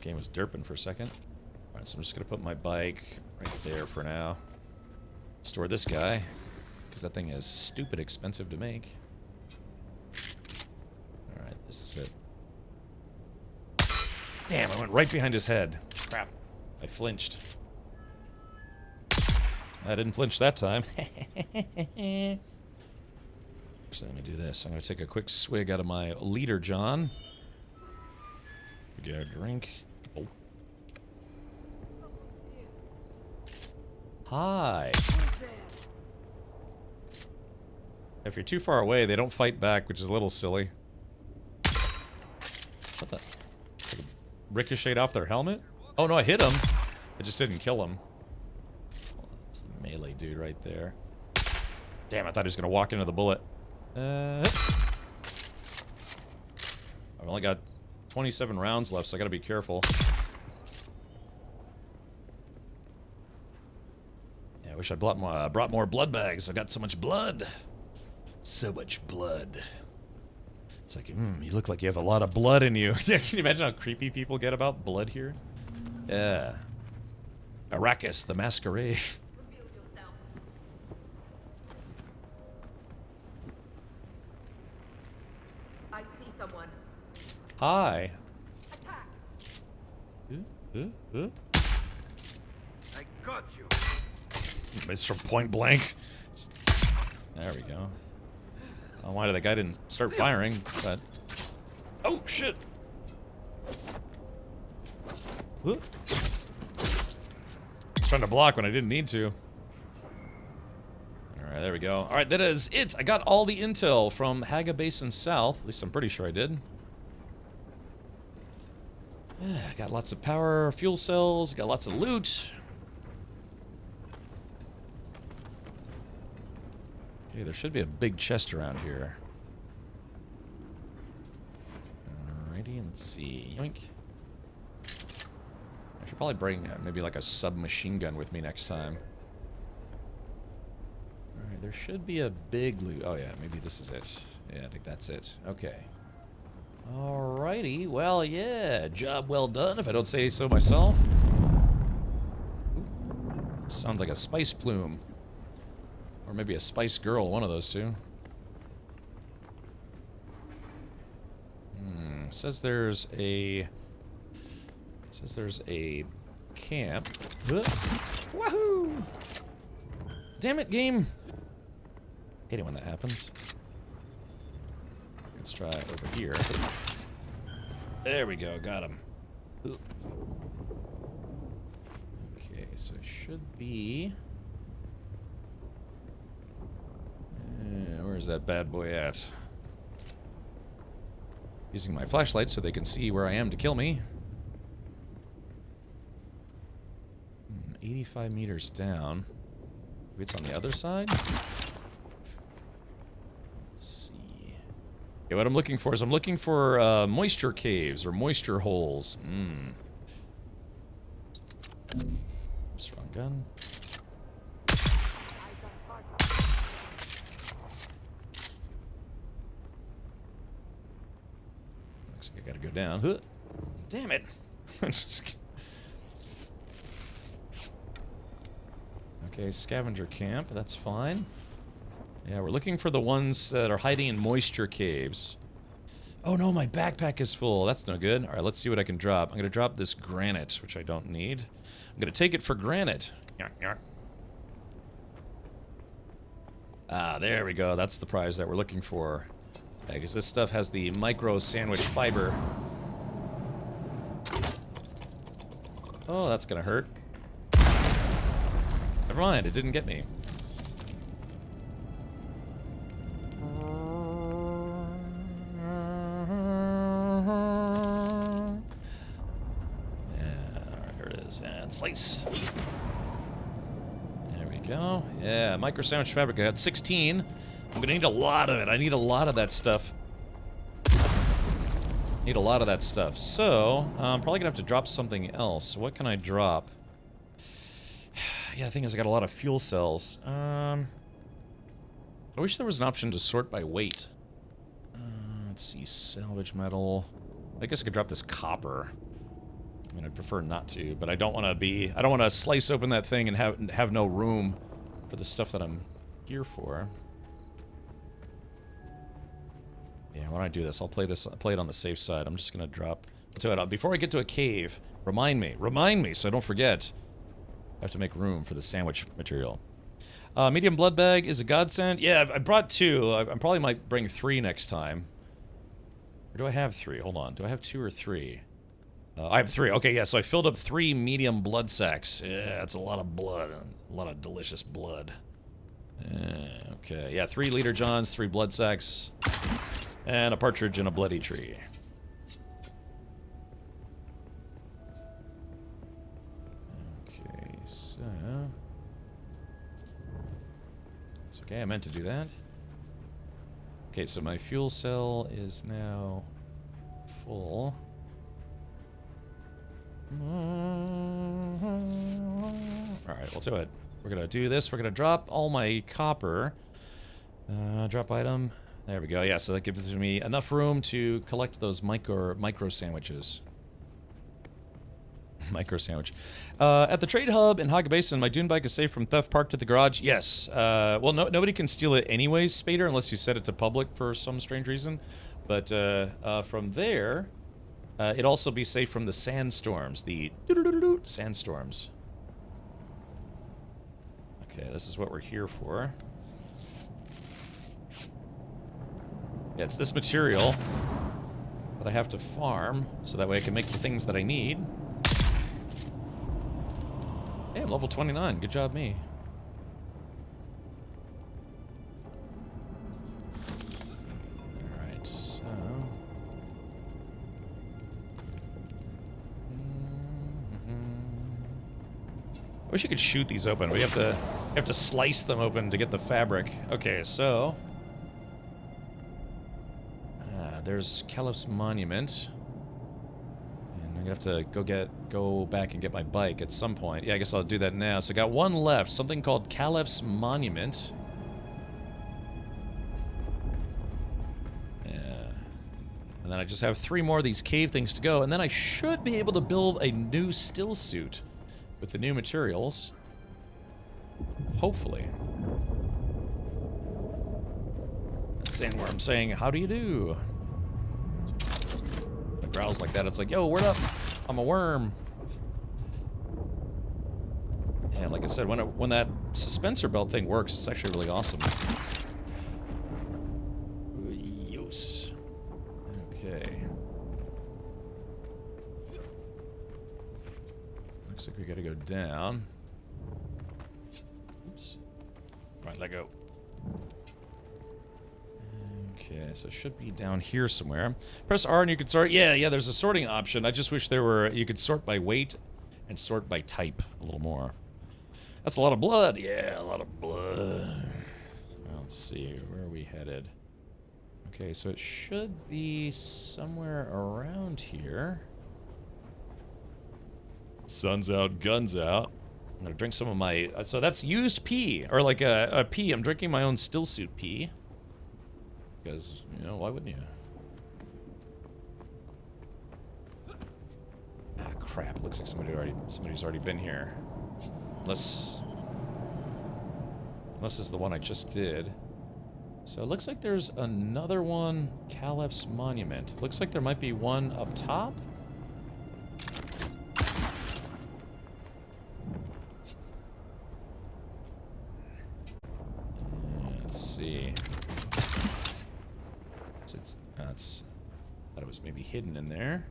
S1: Game was derping for a second. Alright, so I'm just gonna put my bike right there for now. Store this guy, because that thing is stupid expensive to make. Alright, this is it. Damn, I went right behind his head. Crap. I flinched. I didn't flinch that time. Actually, let me do this. I'm gonna take a quick swig out of my Leader John. Get a drink. Oh. Hi. If you're too far away, they don't fight back, which is a little silly. What the? Ricocheted off their helmet? Oh no, I hit him. I just didn't kill him. Well, that's a melee dude right there. Damn, I thought he was gonna walk into the bullet. I've only got 27 rounds left, so I gotta be careful. Yeah, I wish I brought more blood bags. I got so much blood. So much blood. It's like, you look like you have a lot of blood in you. Can you imagine how creepy people get about blood here? Yeah. Arrakis, the Masquerade.
S18: I see someone.
S1: Hi.
S18: I got you.
S1: It's from point blank. There we go. I don't know why the guy didn't start firing, but... Oh, shit! Whoop. I was trying to block when I didn't need to. Alright, there we go. Alright, that is it! I got all the intel from Haga Basin South. At least I'm pretty sure I did. Got lots of power, fuel cells, got lots of loot. Okay, there should be a big chest around here. Alrighty, let's see. Yoink. I should probably bring maybe like a submachine gun with me next time. Alright, there should be a big loot. Oh yeah, maybe this is it. Yeah, I think that's it. Okay. Alrighty, well, yeah, job well done, if I don't say so myself. Ooh. Sounds like a spice plume. Or maybe a spice girl, one of those two. Says there's a camp. Wahoo! Damn it, game! Hate it when that happens. Let's try over here. There we go, got him. Okay, so it should be... where's that bad boy at? Using my flashlight so they can see where I am to kill me. 85 meters down. Maybe it's on the other side? Let's see. Okay, what I'm looking for is I'm looking for moisture caves or moisture holes. Strong gun. Looks like I gotta go down. Huh. Damn it! Okay, scavenger camp, that's fine. Yeah, we're looking for the ones that are hiding in moisture caves. Oh no, my backpack is full. That's no good. Alright, let's see what I can drop. I'm gonna drop this granite, which I don't need. I'm gonna take it for granite. Ah, there we go. That's the prize that we're looking for. Yeah, because this stuff has the micro sandwich fiber. Oh, that's gonna hurt. Never mind, it didn't get me. Here it is, and slice. There we go. Yeah, micro sandwich fabric. I got 16. I'm gonna need a lot of it. I need a lot of that stuff. Need a lot of that stuff. So, I'm probably gonna have to drop something else. What can I drop? Yeah, the thing is I got a lot of fuel cells. I wish there was an option to sort by weight. Let's see, salvage metal. I guess I could drop this copper. I mean, I'd prefer not to, but I don't want to slice open that thing and have no room for the stuff that I'm here for. Yeah, when I do this, I'll play it on the safe side. I'm just gonna drop to it. Before I get to a cave, remind me so I don't forget. I have to make room for the sandwich material. Medium blood bag is a godsend. Yeah, I brought 2. I probably might bring 3 next time. Or do I have 3? Hold on. Do I have 2 or 3? I have 3. Okay, yeah, so I filled up 3 medium blood sacks. Yeah, that's a lot of blood. A lot of delicious blood. Okay, yeah, 3 liter johns, 3 blood sacks, and a partridge in a bloody tree. So, it's okay, I meant to do that. Okay, so my fuel cell is now full. Alright, we'll do it. We're gonna do this, we're gonna drop all my copper. Drop item. There we go, yeah, so that gives me enough room to collect those micro sandwiches. Micro sandwich. At the trade hub in Haga Basin, my dune bike is safe from theft parked at the garage. Yes. Well, nobody can steal it anyways, Spader, unless you set it to public for some strange reason. But from there, it'd also be safe from the sandstorms, the sandstorms. Okay, this is what we're here for. Yeah, it's this material that I have to farm, so that way I can make the things that I need. Hey, I'm level 29. Good job, me. Alright, so... I wish you could shoot these open. We have to slice them open to get the fabric. Okay, so... there's Caliph's Monument. I'm gonna have to go back and get my bike at some point. Yeah, I guess I'll do that now. So I got one left, something called Caliph's Monument. Yeah. And then I just have 3 more of these cave things to go, and then I should be able to build a new still suit with the new materials. Hopefully. That's Sandworm saying, how do you do? Growls like that, it's like, yo, word up, I'm a worm. And like I said, when that suspensor belt thing works, it's actually really awesome. Yos. Okay. Looks like we gotta go down. Oops. Right, let go. Okay, so it should be down here somewhere. Press R and you can sort. Yeah, there's a sorting option. I just wish you could sort by weight and sort by type a little more. That's a lot of blood. Yeah, a lot of blood. Let's see, where are we headed? Okay, so it should be somewhere around here. Sun's out, guns out. I'm gonna drink some of my... so that's used pee, or like a pee. I'm drinking my own still suit pee. Because, you know, why wouldn't you? Ah, crap. Looks like somebody's already been here. Unless this is the one I just did. So it looks like there's another one, Caliph's Monument. Looks like there might be one up top. Let's see. Thought it was maybe hidden in there.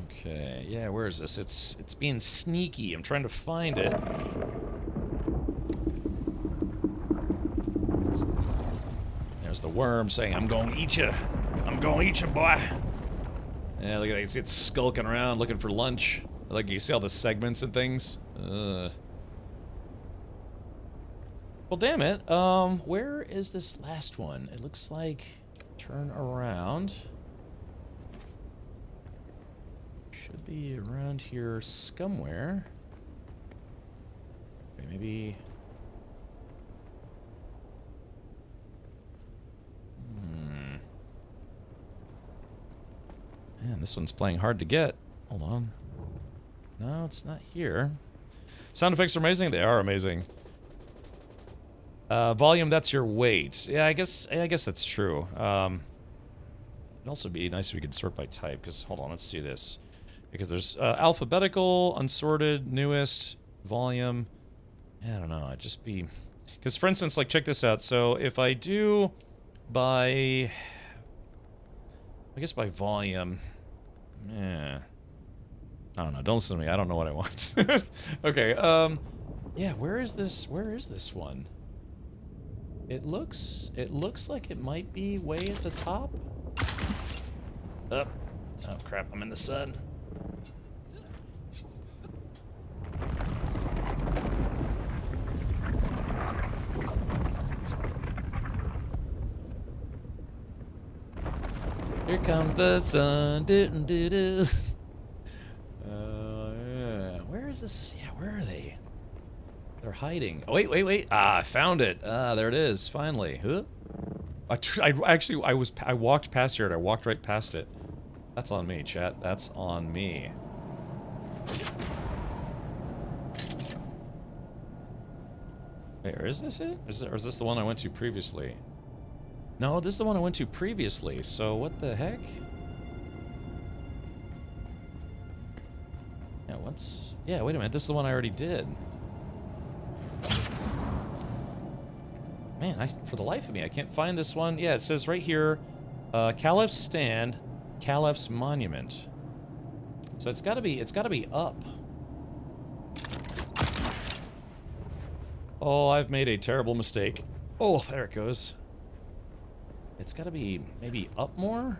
S1: Okay, yeah, where is this? It's being sneaky. I'm trying to find it. There's the worm saying, "I'm gonna eat you. I'm gonna eat you, boy." Yeah, look at that. You see it skulking around looking for lunch. Like, you see all the segments and things. Well, damn it. Where is this last one? It looks like... Turn around. Should be around here somewhere. Okay, maybe... Man, this one's playing hard to get. Hold on. No, it's not here. Sound effects are amazing? They are amazing. Volume, that's your weight. Yeah, I guess that's true. It'd also be nice if we could sort by type, because, hold on, let's do this. Because there's alphabetical, unsorted, newest, volume. Yeah, I don't know, I'd just be... Because, for instance, like, check this out. So, if I do by... I guess by volume... Yeah. I don't know, don't listen to me, I don't know what I want. Okay, yeah, where is this one? It looks like it might be way at the top. Up. Oh crap, I'm in the sun. Here comes the sun. Yeah. Where is this? Yeah, where are they? They're hiding. Oh, wait. Ah, I found it. Ah, there it is. Finally. Huh? I walked past here and I walked right past it. That's on me, chat. That's on me. Wait, or is this it? Or is this the one I went to previously? No, this is the one I went to previously. So what the heck? Yeah, yeah, wait a minute. This is the one I already did. Man, for the life of me, I can't find this one. Yeah, it says right here, Caliph's Stand, Caliph's Monument. So it's gotta be up. Oh, I've made a terrible mistake. Oh, there it goes. It's gotta be maybe up more?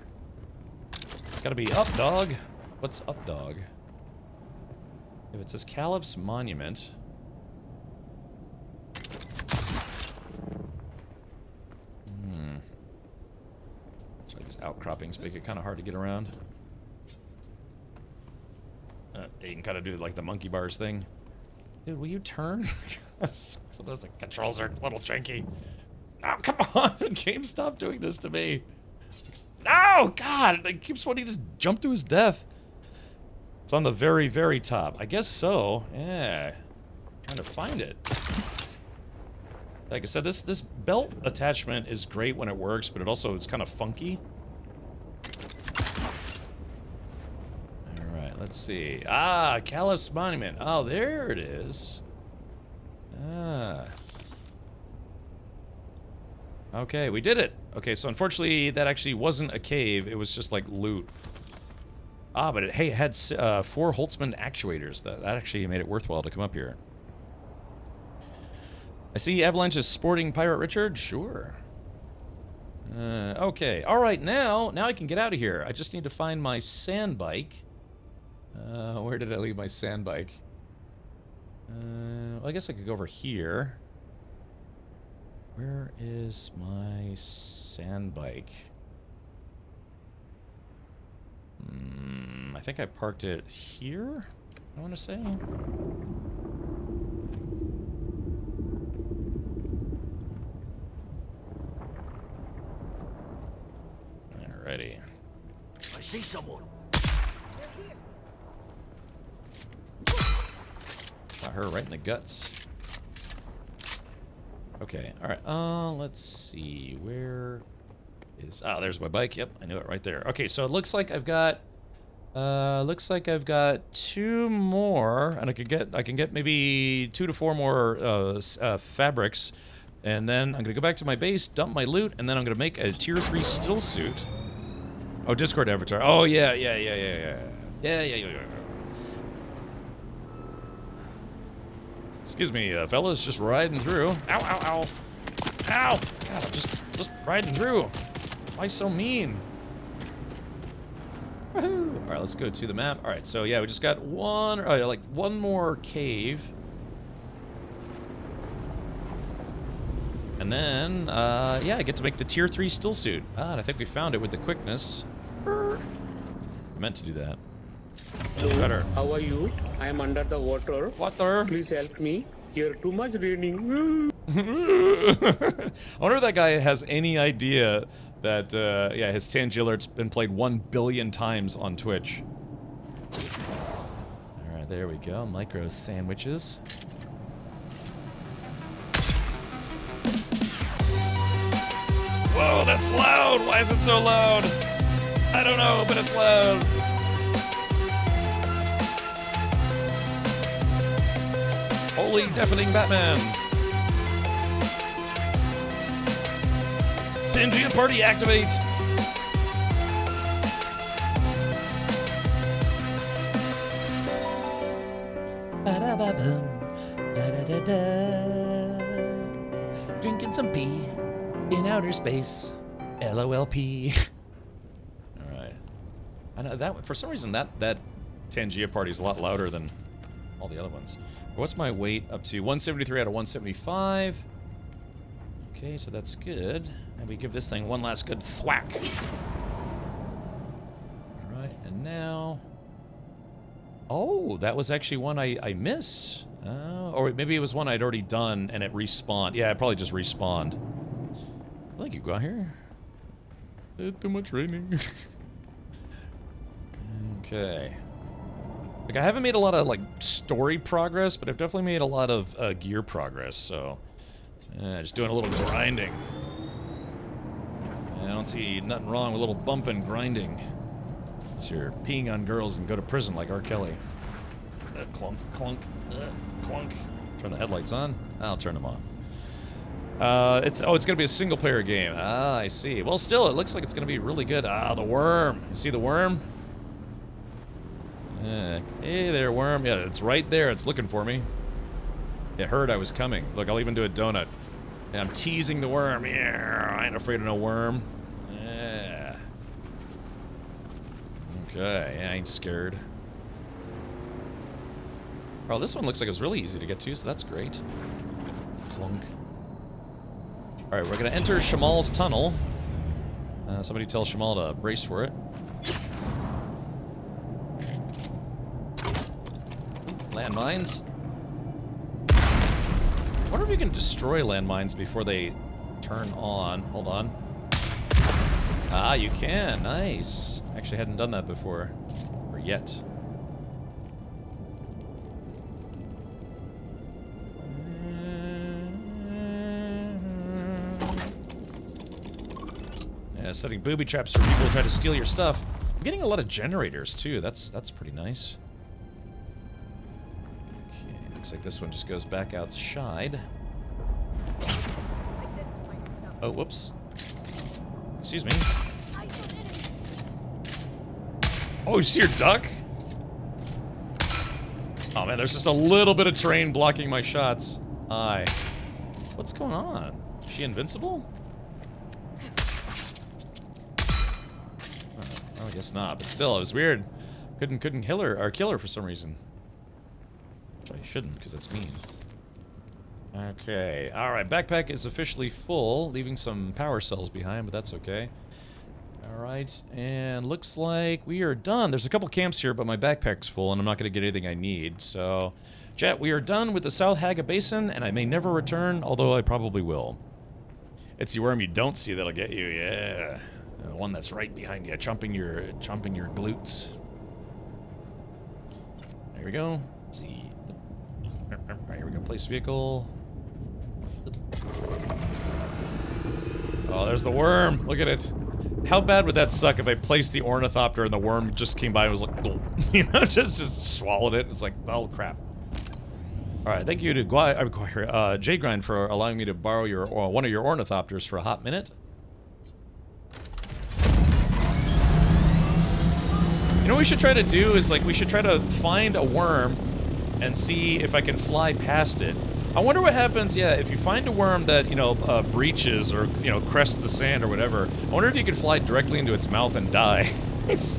S1: It's gotta be up, dog. What's up, dog? If it says Caliph's Monument... These outcroppings make it kind of hard to get around. You can kind of do like the monkey bars thing. Dude, will you turn? Sometimes the controls are a little janky. Oh, come on! Game, stop doing this to me. No! God! It keeps wanting to jump to his death. It's on the very, very top. I guess so. Yeah. Trying to find it. Like I said, this belt attachment is great when it works, but it also is kind of funky. Let's see. Ah, Callus Monument. Oh, there it is. Ah. Okay, we did it. Okay, so unfortunately, that actually wasn't a cave. It was just like loot. Ah, but hey, it had 4 Holtzman actuators. That actually made it worthwhile to come up here. I see Avalanche is sporting Pirate Richard. Sure. Okay. All right, now I can get out of here. I just need to find my sand bike. Where did I leave my sand bike? Well, I guess I could go over here. Where is my sand bike? I think I parked it here, I want to say. Alrighty.
S13: I see someone.
S1: Got her right in the guts. Okay, alright, let's see, where is... Ah, there's my bike, yep, I knew it right there. Okay, so it looks like I've got... 2 more, and I can get maybe 2 to 4 more, fabrics, and then I'm gonna go back to my base, dump my loot, and then I'm gonna make a tier 3 still suit. Oh, Discord avatar, oh yeah. Excuse me, fellas, just riding through. Ow, ow, ow. Ow! God, I'm just riding through. Why so mean? Woohoo! Alright, let's go to the map. Alright, so yeah, we just got one more cave. And then, yeah, I get to make the tier 3 still suit. Ah, and I think we found it with the quickness. I meant to do that.
S3: Hello, how are you? I am under the water.
S1: Water.
S3: Please help me. Here too much raining.
S1: I wonder if that guy has any idea that, yeah, his Tangilert's been played 1 billion times on Twitch. Alright, there we go. Micro sandwiches. Whoa, that's loud! Why is it so loud? I don't know, but it's loud. Holy deafening Batman! Tingy and party activate! Ba-da-ba-bum, da-da-da-da. Drinking some pee in outer space. LOLP. Alright. I know that for some reason that Tangia party is a lot louder than all the other ones. What's my weight up to? 173 out of 175. Okay, so that's good. And we give this thing one last good thwack. Alright, and now... Oh, that was actually one I missed. Or maybe it was one I'd already done and it respawned. Yeah, it probably just respawned. Thank you, go out here. Too much raining. Okay. Like, I haven't made a lot of, like, story progress, but I've definitely made a lot of gear progress, so... just doing a little grinding. I don't see nothing wrong with a little bumping grinding. Unless you're peeing on girls and go to prison like R. Kelly. Clunk, clunk, clunk. Turn the headlights on? I'll turn them on. It's gonna be a single-player game. Ah, I see. Well, still, it looks like it's gonna be really good. Ah, the worm. You see the worm? Hey there, worm. Yeah, it's right there. It's looking for me. It heard I was coming. Look, I'll even do a donut. And I'm teasing the worm. Yeah, I ain't afraid of no worm. Yeah. Okay, I ain't scared. Oh, this one looks like it was really easy to get to, so that's great. Clunk. Alright, we're gonna enter Shamal's tunnel. Somebody tell Shamal to brace for it. Landmines. I wonder if you can destroy landmines before they turn on. Hold on. Ah, you can. Nice. Actually, hadn't done that before. Or yet. Yeah, setting booby traps for people who try to steal your stuff. I'm getting a lot of generators, too. That's pretty nice. Looks like this one just goes back outside. Oh, whoops. Excuse me. Oh, you see your duck? Oh man, there's just a little bit of terrain blocking my shots. Aye. What's going on? Is she invincible? Oh, I guess not, but still, it was weird. Couldn't kill her or kill her for some reason. Which I shouldn't, because that's mean. Okay, alright, backpack is officially full, leaving some power cells behind, but that's okay. Alright, and looks like we are done. There's a couple camps here, but my backpack's full, and I'm not going to get anything I need, so... Chat, we are done with the South Haga Basin, and I may never return, although I probably will. It's the worm you don't see that'll get you, yeah. The one that's right behind you, chomping your glutes. There we go. Let's see. Alright, here we go. Place vehicle. Oh, there's the worm. Look at it. How bad would that suck if I placed the ornithopter and the worm just came by and was like, you know, just swallowed it. It's like, oh crap. Alright, thank you to J-Grind for allowing me to borrow your one of your ornithopters for a hot minute. You know what we should try to do is, like, we should try to find a worm and see if I can fly past it. I wonder what happens, yeah, if you find a worm that, you know, breaches or, you know, crests the sand or whatever. I wonder if you could fly directly into its mouth and die. That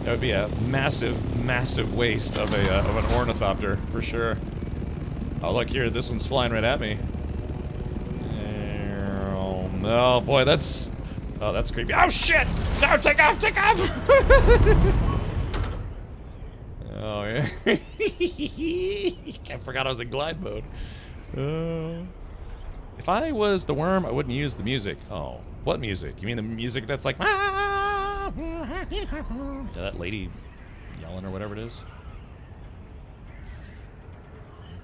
S1: would be a massive, massive waste of an ornithopter, for sure. Oh, look here, this one's flying right at me. Oh, no, boy, that's... Oh, that's creepy. Oh, shit! No, take off, take off! Oh, yeah. I forgot I was in glide mode. If I was the worm, I wouldn't use the music. Oh, what music? You mean the music that's like... Yeah, that lady yelling or whatever it is?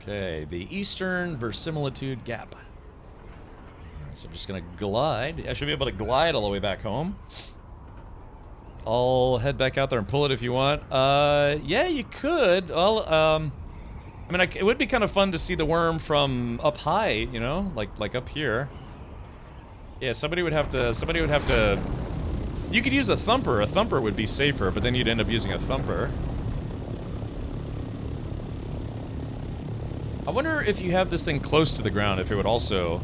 S1: Okay, the Eastern Verisimilitude Gap. Alright, so I'm just gonna glide. I should be able to glide all the way back home. I'll head back out there and pull it if you want. Yeah, you could. Well, I mean, it would be kind of fun to see the worm from up high, you know? Like up here. Yeah, somebody would have to... You could use a thumper. A thumper would be safer, but then you'd end up using a thumper. I wonder if you have this thing close to the ground, if it would also...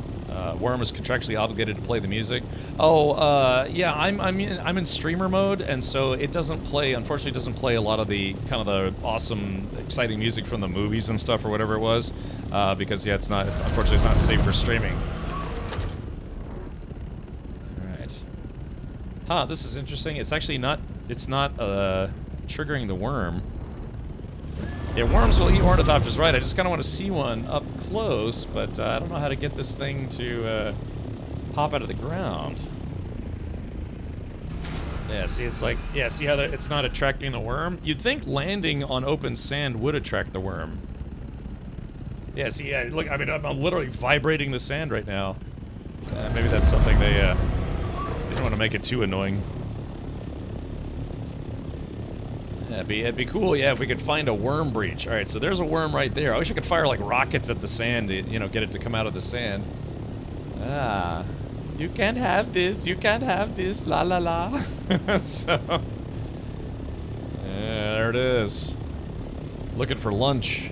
S1: Worm is contractually obligated to play the music. Oh, yeah, I'm in streamer mode, and so it doesn't play, unfortunately, it doesn't play a lot of the, kind of the awesome, exciting music from the movies and stuff, or whatever it was, because, yeah, unfortunately, it's not safe for streaming. Alright. Huh, this is interesting. It's actually not, triggering the worm. Yeah, worms will eat ornithopters, right? I just kind of want to see one up close, but I don't know how to get this thing to pop out of the ground. Yeah, see, it's like, yeah, see how it's not attracting the worm? You'd think landing on open sand would attract the worm. Yeah, see, yeah, look, I mean, I'm literally vibrating the sand right now. Maybe that's something they don't want to make it too annoying. It'd be cool, yeah, if we could find a worm breach. Alright, so there's a worm right there. I wish I could fire, like, rockets at the sand to, you know, get it to come out of the sand. Ah. You can't have this, la la la. So... Yeah, there it is. Looking for lunch.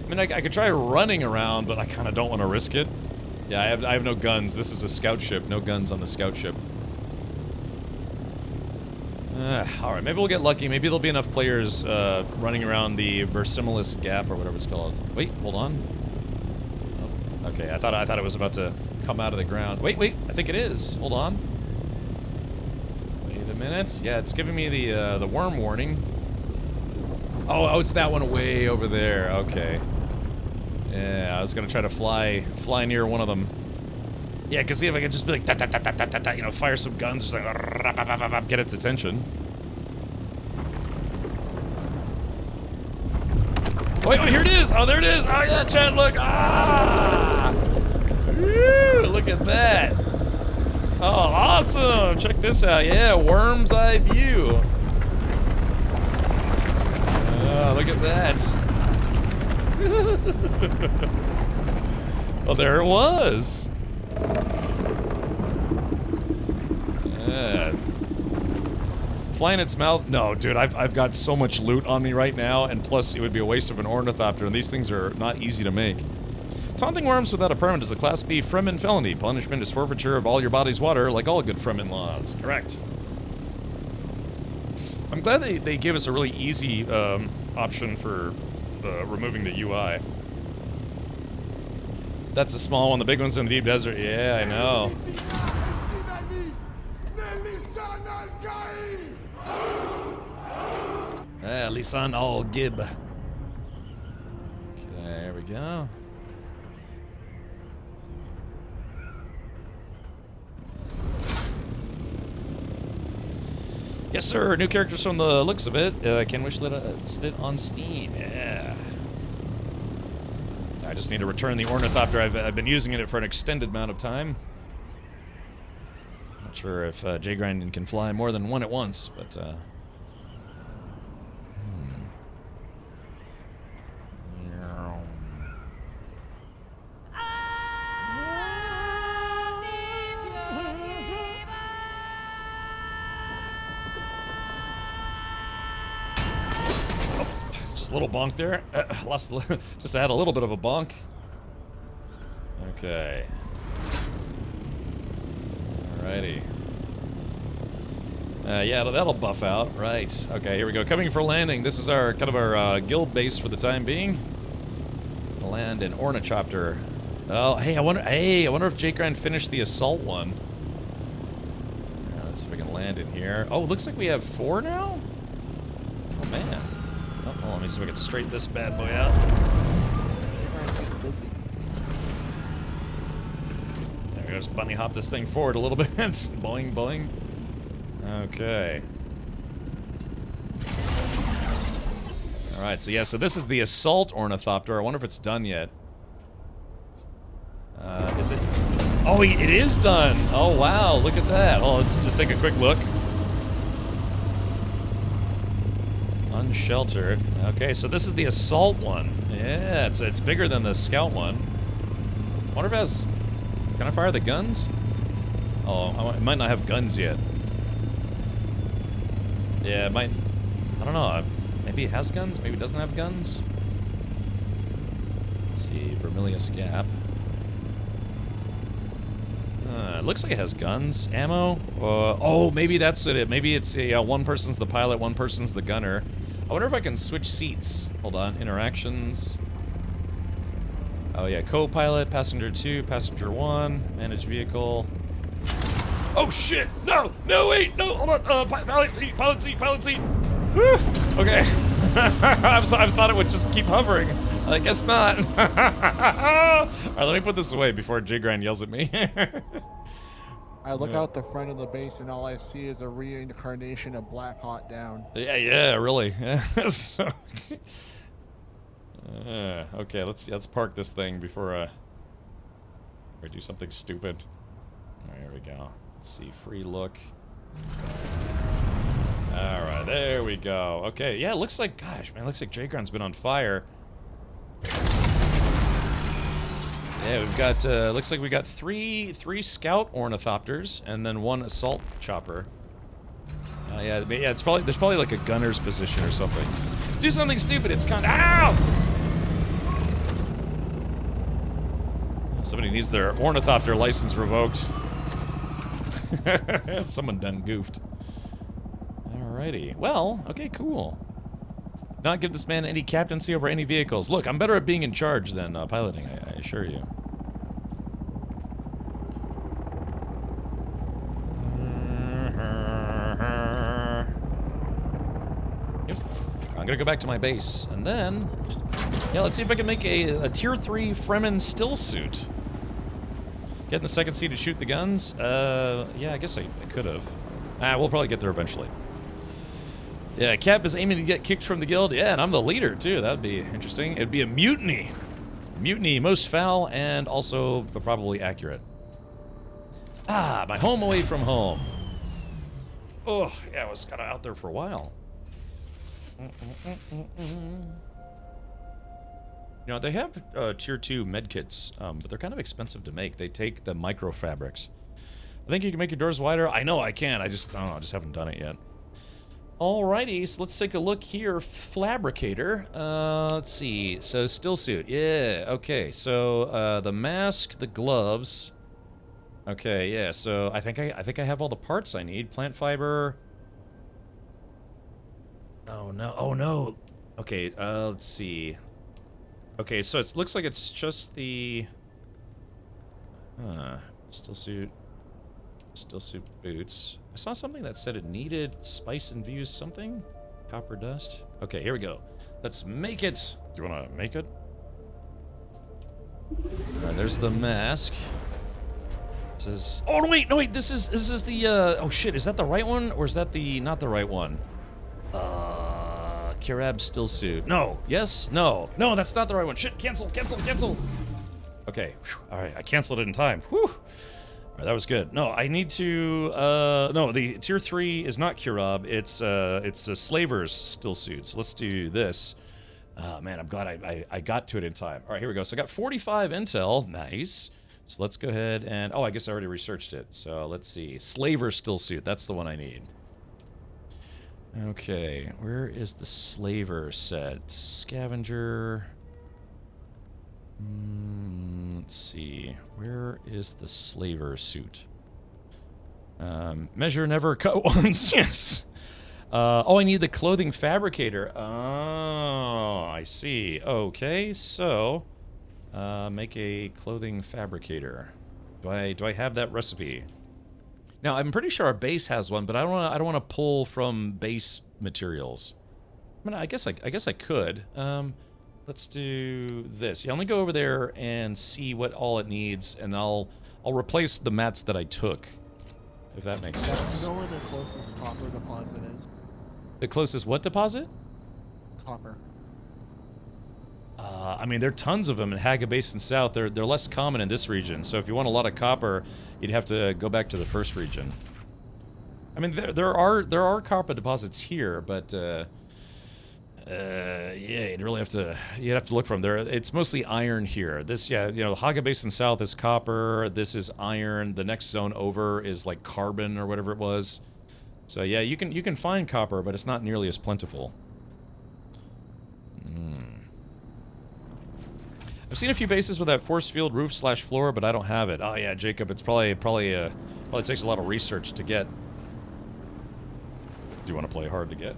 S1: I mean, I could try running around, but I kind of don't want to risk it. Yeah, I have no guns. This is a scout ship. No guns on the scout ship. Alright, maybe we'll get lucky. Maybe there'll be enough players running around the Versimilis Gap or whatever it's called. Wait, hold on. Oh, okay, I thought it was about to come out of the ground. Wait, I think it is. Hold on. Wait a minute. Yeah, it's giving me the worm warning. Oh, it's that one way over there. Okay. Yeah, I was gonna try to fly near one of them. Yeah, because see if I can just be like, you know, fire some guns, just like, get its attention. Wait, here it is! Oh, there it is! Oh, yeah, chat, look! Ah! Woo, look at that! Oh, awesome! Check this out, yeah, worm's eye view. look at that. Well, there it was. Fly in its mouth? No, dude, I've got so much loot on me right now, and plus it would be a waste of an ornithopter, and these things are not easy to make. Taunting worms without a permit is a Class B Fremen felony. Punishment is forfeiture of all your body's water, like all good Fremen laws. Correct. I'm glad they gave us a really easy option for removing the UI. That's a small one. The big one's in the deep desert. Yeah, I know. Lisan al-Gib. Okay, there we go. Yes, sir. New characters from the looks of it. Can wish that it's on Steam. Yeah. I just need to return the ornithopter. I've been using it for an extended amount of time. Not sure if J-Grind can fly more than one at once, but just a little bonk there. Just to add a little bit of a bonk. Okay. Alrighty. Yeah, that'll buff out. Right. Okay, here we go. Coming for landing. This is our kind of our guild base for the time being. Land an ornithopter. Oh, hey, I wonder if J-Grind finished the assault one. Let's see if we can land in here. Oh, looks like we have 4 now? Oh, man. Oh, well, let me see if I can straighten this bad boy out. There we go, just bunny hop this thing forward a little bit. Boing, boing. Okay. Alright, so yeah, so this is the assault ornithopter. I wonder if it's done yet. Is it? Oh, it is done! Oh, wow, look at that. Oh, let's just take a quick look. Unsheltered. Okay, so this is the assault one. Yeah, it's bigger than the scout one. Wonder if it has... Can I fire the guns? Oh, it might not have guns yet. Yeah, it might... I don't know. Maybe it has guns? Maybe it doesn't have guns? Let's see. Vermilius Gap. It looks like it has guns. Ammo? Oh, maybe that's it. Maybe it's one person's the pilot, one person's the gunner. I wonder if I can switch seats. Hold on. Interactions. Oh, yeah. Co-pilot, passenger 2, passenger 1, manage vehicle. Oh, shit! No! No, wait! No, hold on! Pilot seat! Whew. Okay. I thought it would just keep hovering. I guess not. Alright, let me put this away before J-Grind yells at me.
S15: I look out the front of the base and all I see is a reincarnation of Black Hawk Down.
S1: Yeah, really. So, okay, let's park this thing before we do something stupid. Alright, here we go. Let's see, free look. Alright, there we go. Okay, yeah, it looks like, gosh, man, it looks like J-Grind's been on fire. Yeah, we've got, looks like we got three scout ornithopters and then 1 assault chopper. Yeah, there's probably like a gunner's position or something. Do something stupid, it's kind of, ow! Somebody needs their ornithopter license revoked. Someone done goofed. Alrighty, well, okay, cool. Not give this man any captaincy over any vehicles. Look, I'm better at being in charge than piloting, I assure you. Yep. I'm gonna go back to my base, and then... Yeah, let's see if I can make a Tier 3 Fremen still suit. Get in the second seat to shoot the guns? Yeah, I guess I could have. We'll probably get there eventually. Yeah, Cap is aiming to get kicked from the guild. Yeah, and I'm the leader, too. That would be interesting. It'd be a mutiny. Mutiny, most foul, and also probably accurate. Ah, my home away from home. Oh, yeah, I was kind of out there for a while. You know, they have tier 2 medkits, but they're kind of expensive to make. They take the micro fabrics. I think you can make your doors wider. I know I can. I don't know. I just haven't done it yet. Alrighty, so let's take a look here. Fabricator. Let's see. So still suit. Yeah. Okay. So the mask, the gloves. Okay. Yeah. So I think I have all the parts I need. Plant fiber. Oh no. Oh no. Okay. Let's see. Okay. So it looks like it's just the. Still suit. Still suit boots. I saw something that said it needed spice infused something. Copper dust. Okay, here we go. Let's make it. Do you want to make it? Alright, there's the mask. This is. Oh no, wait, no wait. This is the. Oh shit, is that the right one or is that the not the right one? Kirab still suit. No. Yes. No. No, that's not the right one. Shit. Cancel. Cancel. Cancel. Okay. All right. I canceled it in time. Whew. All right, that was good. No, I need to. No, the tier 3 is not Kirab. It's a Slaver's still suit. So let's do this. Man, I'm glad I got to it in time. All right, here we go. So I got 45 intel. Nice. So let's go ahead and. Oh, I guess I already researched it. So let's see. Slaver's still suit. That's the one I need. Okay, where is the Slaver set? Scavenger. Let's see. Where is the Slaver suit? Measure never cut once. Yes. Oh, I need the clothing fabricator. Oh, I see. Okay, so make a clothing fabricator. Do I have that recipe? Now, I'm pretty sure our base has one, but I don't want to pull from base materials. I mean, I guess I could. Let's do this. Yeah, let me go over there and see what all it needs, and I'll replace the mats that I took, if that makes sense.
S15: You know where the closest copper deposit is?
S1: The closest what deposit?
S15: Copper.
S1: I mean, there are tons of them in Haga Basin South. They're less common in this region, so if you want a lot of copper, you'd have to go back to the first region. I mean, there are copper deposits here, but yeah, you'd have to look from there. It's mostly iron here. This, yeah, you know, Haga Basin South is copper. This is iron. The next zone over is like carbon or whatever it was. So yeah, you can find copper, but it's not nearly as plentiful. I've seen a few bases with that force field roof / floor, but I don't have it. Oh yeah, Jacob, it's probably takes a lot of research to get. Do you want to play hard to get?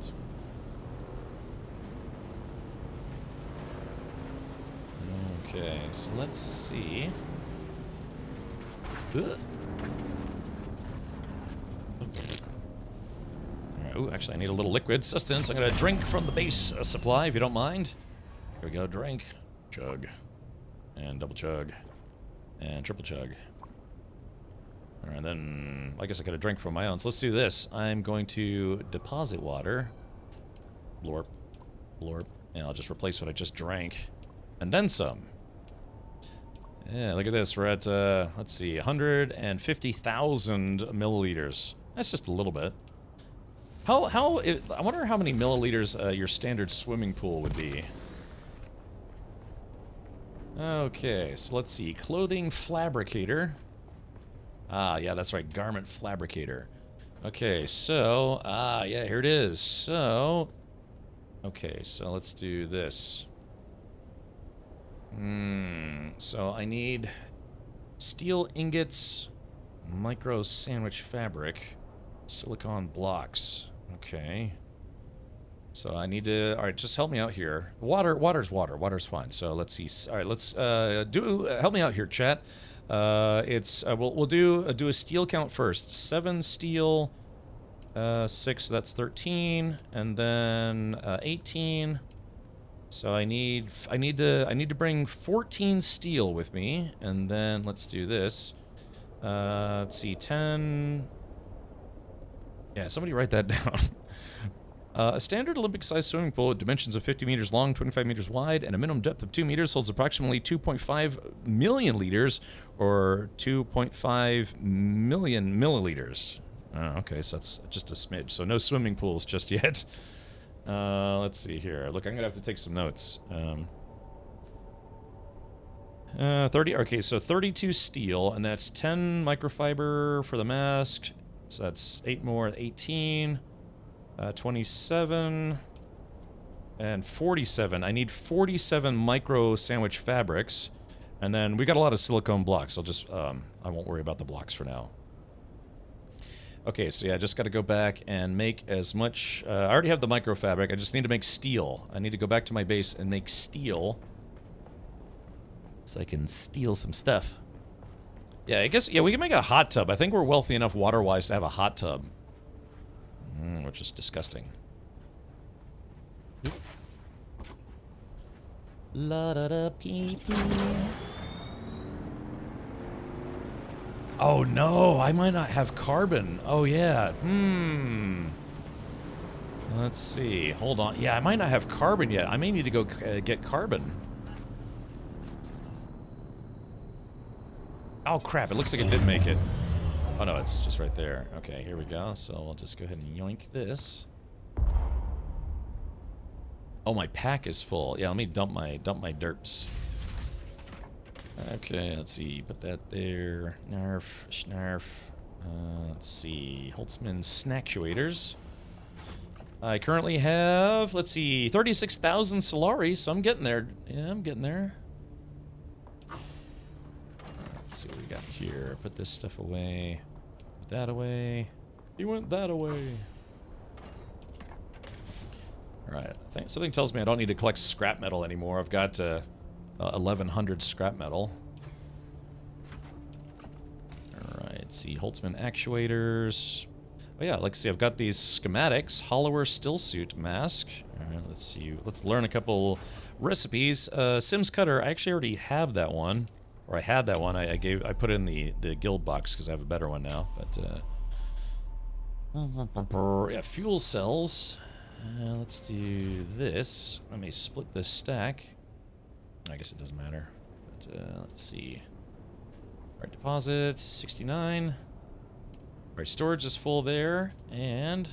S1: Okay, so let's see. Alright, ooh, actually, I need a little liquid sustenance. I'm gonna drink from the base supply, if you don't mind. Here we go, drink. Chug. And double chug. And triple chug. Alright, then I guess I got a drink from my own. So let's do this. I'm going to deposit water. Blorp. Blorp. And I'll just replace what I just drank. And then some. Yeah, look at this. We're at, let's see, 150,000 milliliters. That's just a little bit. I wonder how many milliliters your standard swimming pool would be. Okay, so let's see. Clothing fabricator. Ah, yeah, that's right. Garment fabricator. Okay, so, yeah, here it is. So, okay, so let's do this. So I need steel ingots, micro sandwich fabric, silicone blocks. Okay. So I need to, all right, just help me out here. Water's fine. So let's see. All right, let's help me out here, chat. We'll do a steel count first. 7 steel, 6, that's 13, and then 18. So I need to bring 14 steel with me, and then let's do this. Let's see, 10. Yeah, somebody write that down. A standard Olympic-sized swimming pool with dimensions of 50 meters long, 25 meters wide, and a minimum depth of 2 meters holds approximately 2.5 million liters, or 2.5 million milliliters. Oh, okay, so that's just a smidge. So no swimming pools just yet. Let's let's see here. Look, I'm gonna have to take some notes. 30. Okay, so 32 steel, and that's 10 microfiber for the mask. So that's 8 more, 18, 27, and 47. I need 47 micro sandwich fabrics, and then we got a lot of silicone blocks. I'll just, I won't worry about the blocks for now. Okay, so yeah, I just got to go back and make as much. I already have the micro fabric. I just need to make steel. I need to go back to my base and make steel, so I can steal some stuff. Yeah, I guess, yeah, we can make a hot tub. I think we're wealthy enough water-wise to have a hot tub. Which is disgusting. La da da pee pee. Oh no, I might not have carbon. Oh yeah, Let's see, hold on. Yeah, I might not have carbon yet. I may need to go get carbon. Oh crap, it looks like it did make it. Oh no, it's just right there. Okay, here we go. So I'll just go ahead and yoink this. Oh, my pack is full. Yeah, let me dump my derps. Okay, let's see. Put that there. Narf, snarf. Let's see. Holtzman Snacktuators. I currently have, let's see, 36,000 Solari, so I'm getting there. Yeah, I'm getting there. Let's see what we got here. Put this stuff away. Put that away. You went that away. Alright, I think something tells me I don't need to collect scrap metal anymore. I've got 1,100 scrap metal. Alright, let's see. Holtzman actuators. Oh yeah, let's see. I've got these schematics. Hollower stillsuit mask. Alright, let's see. Let's learn a couple recipes. Sims Cutter. I actually already have that one. Or I had that one. I put it in the guild box because I have a better one now. But yeah, fuel cells. Let's do this. Let me split this stack. I guess it doesn't matter. But let's see. Alright, deposit 69. Alright, storage is full there. And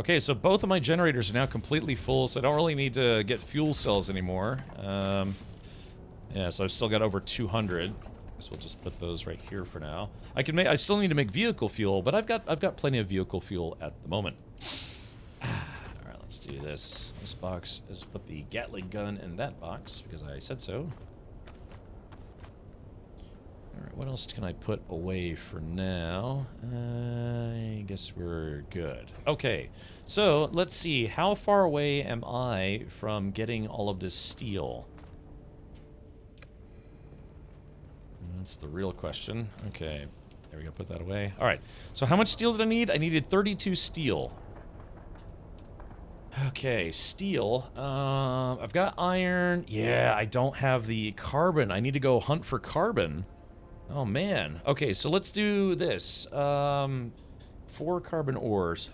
S1: okay, so both of my generators are now completely full, so I don't really need to get fuel cells anymore. Yeah, so I've still got over 200. Guess we'll just put those right here for now. I still need to make vehicle fuel, but I've got plenty of vehicle fuel at the moment. Alright, let's do this. This box, let's put the Gatling gun in that box, because I said so. Alright, what else can I put away for now? I guess we're good. Okay, so let's see. How far away am I from getting all of this steel? That's the real question. Okay, there we go, put that away. Alright, so how much steel did I need? I needed 32 steel. Okay, steel. I've got iron. Yeah, I don't have the carbon. I need to go hunt for carbon. Oh, man. Okay, so let's do this. 4 carbon ores.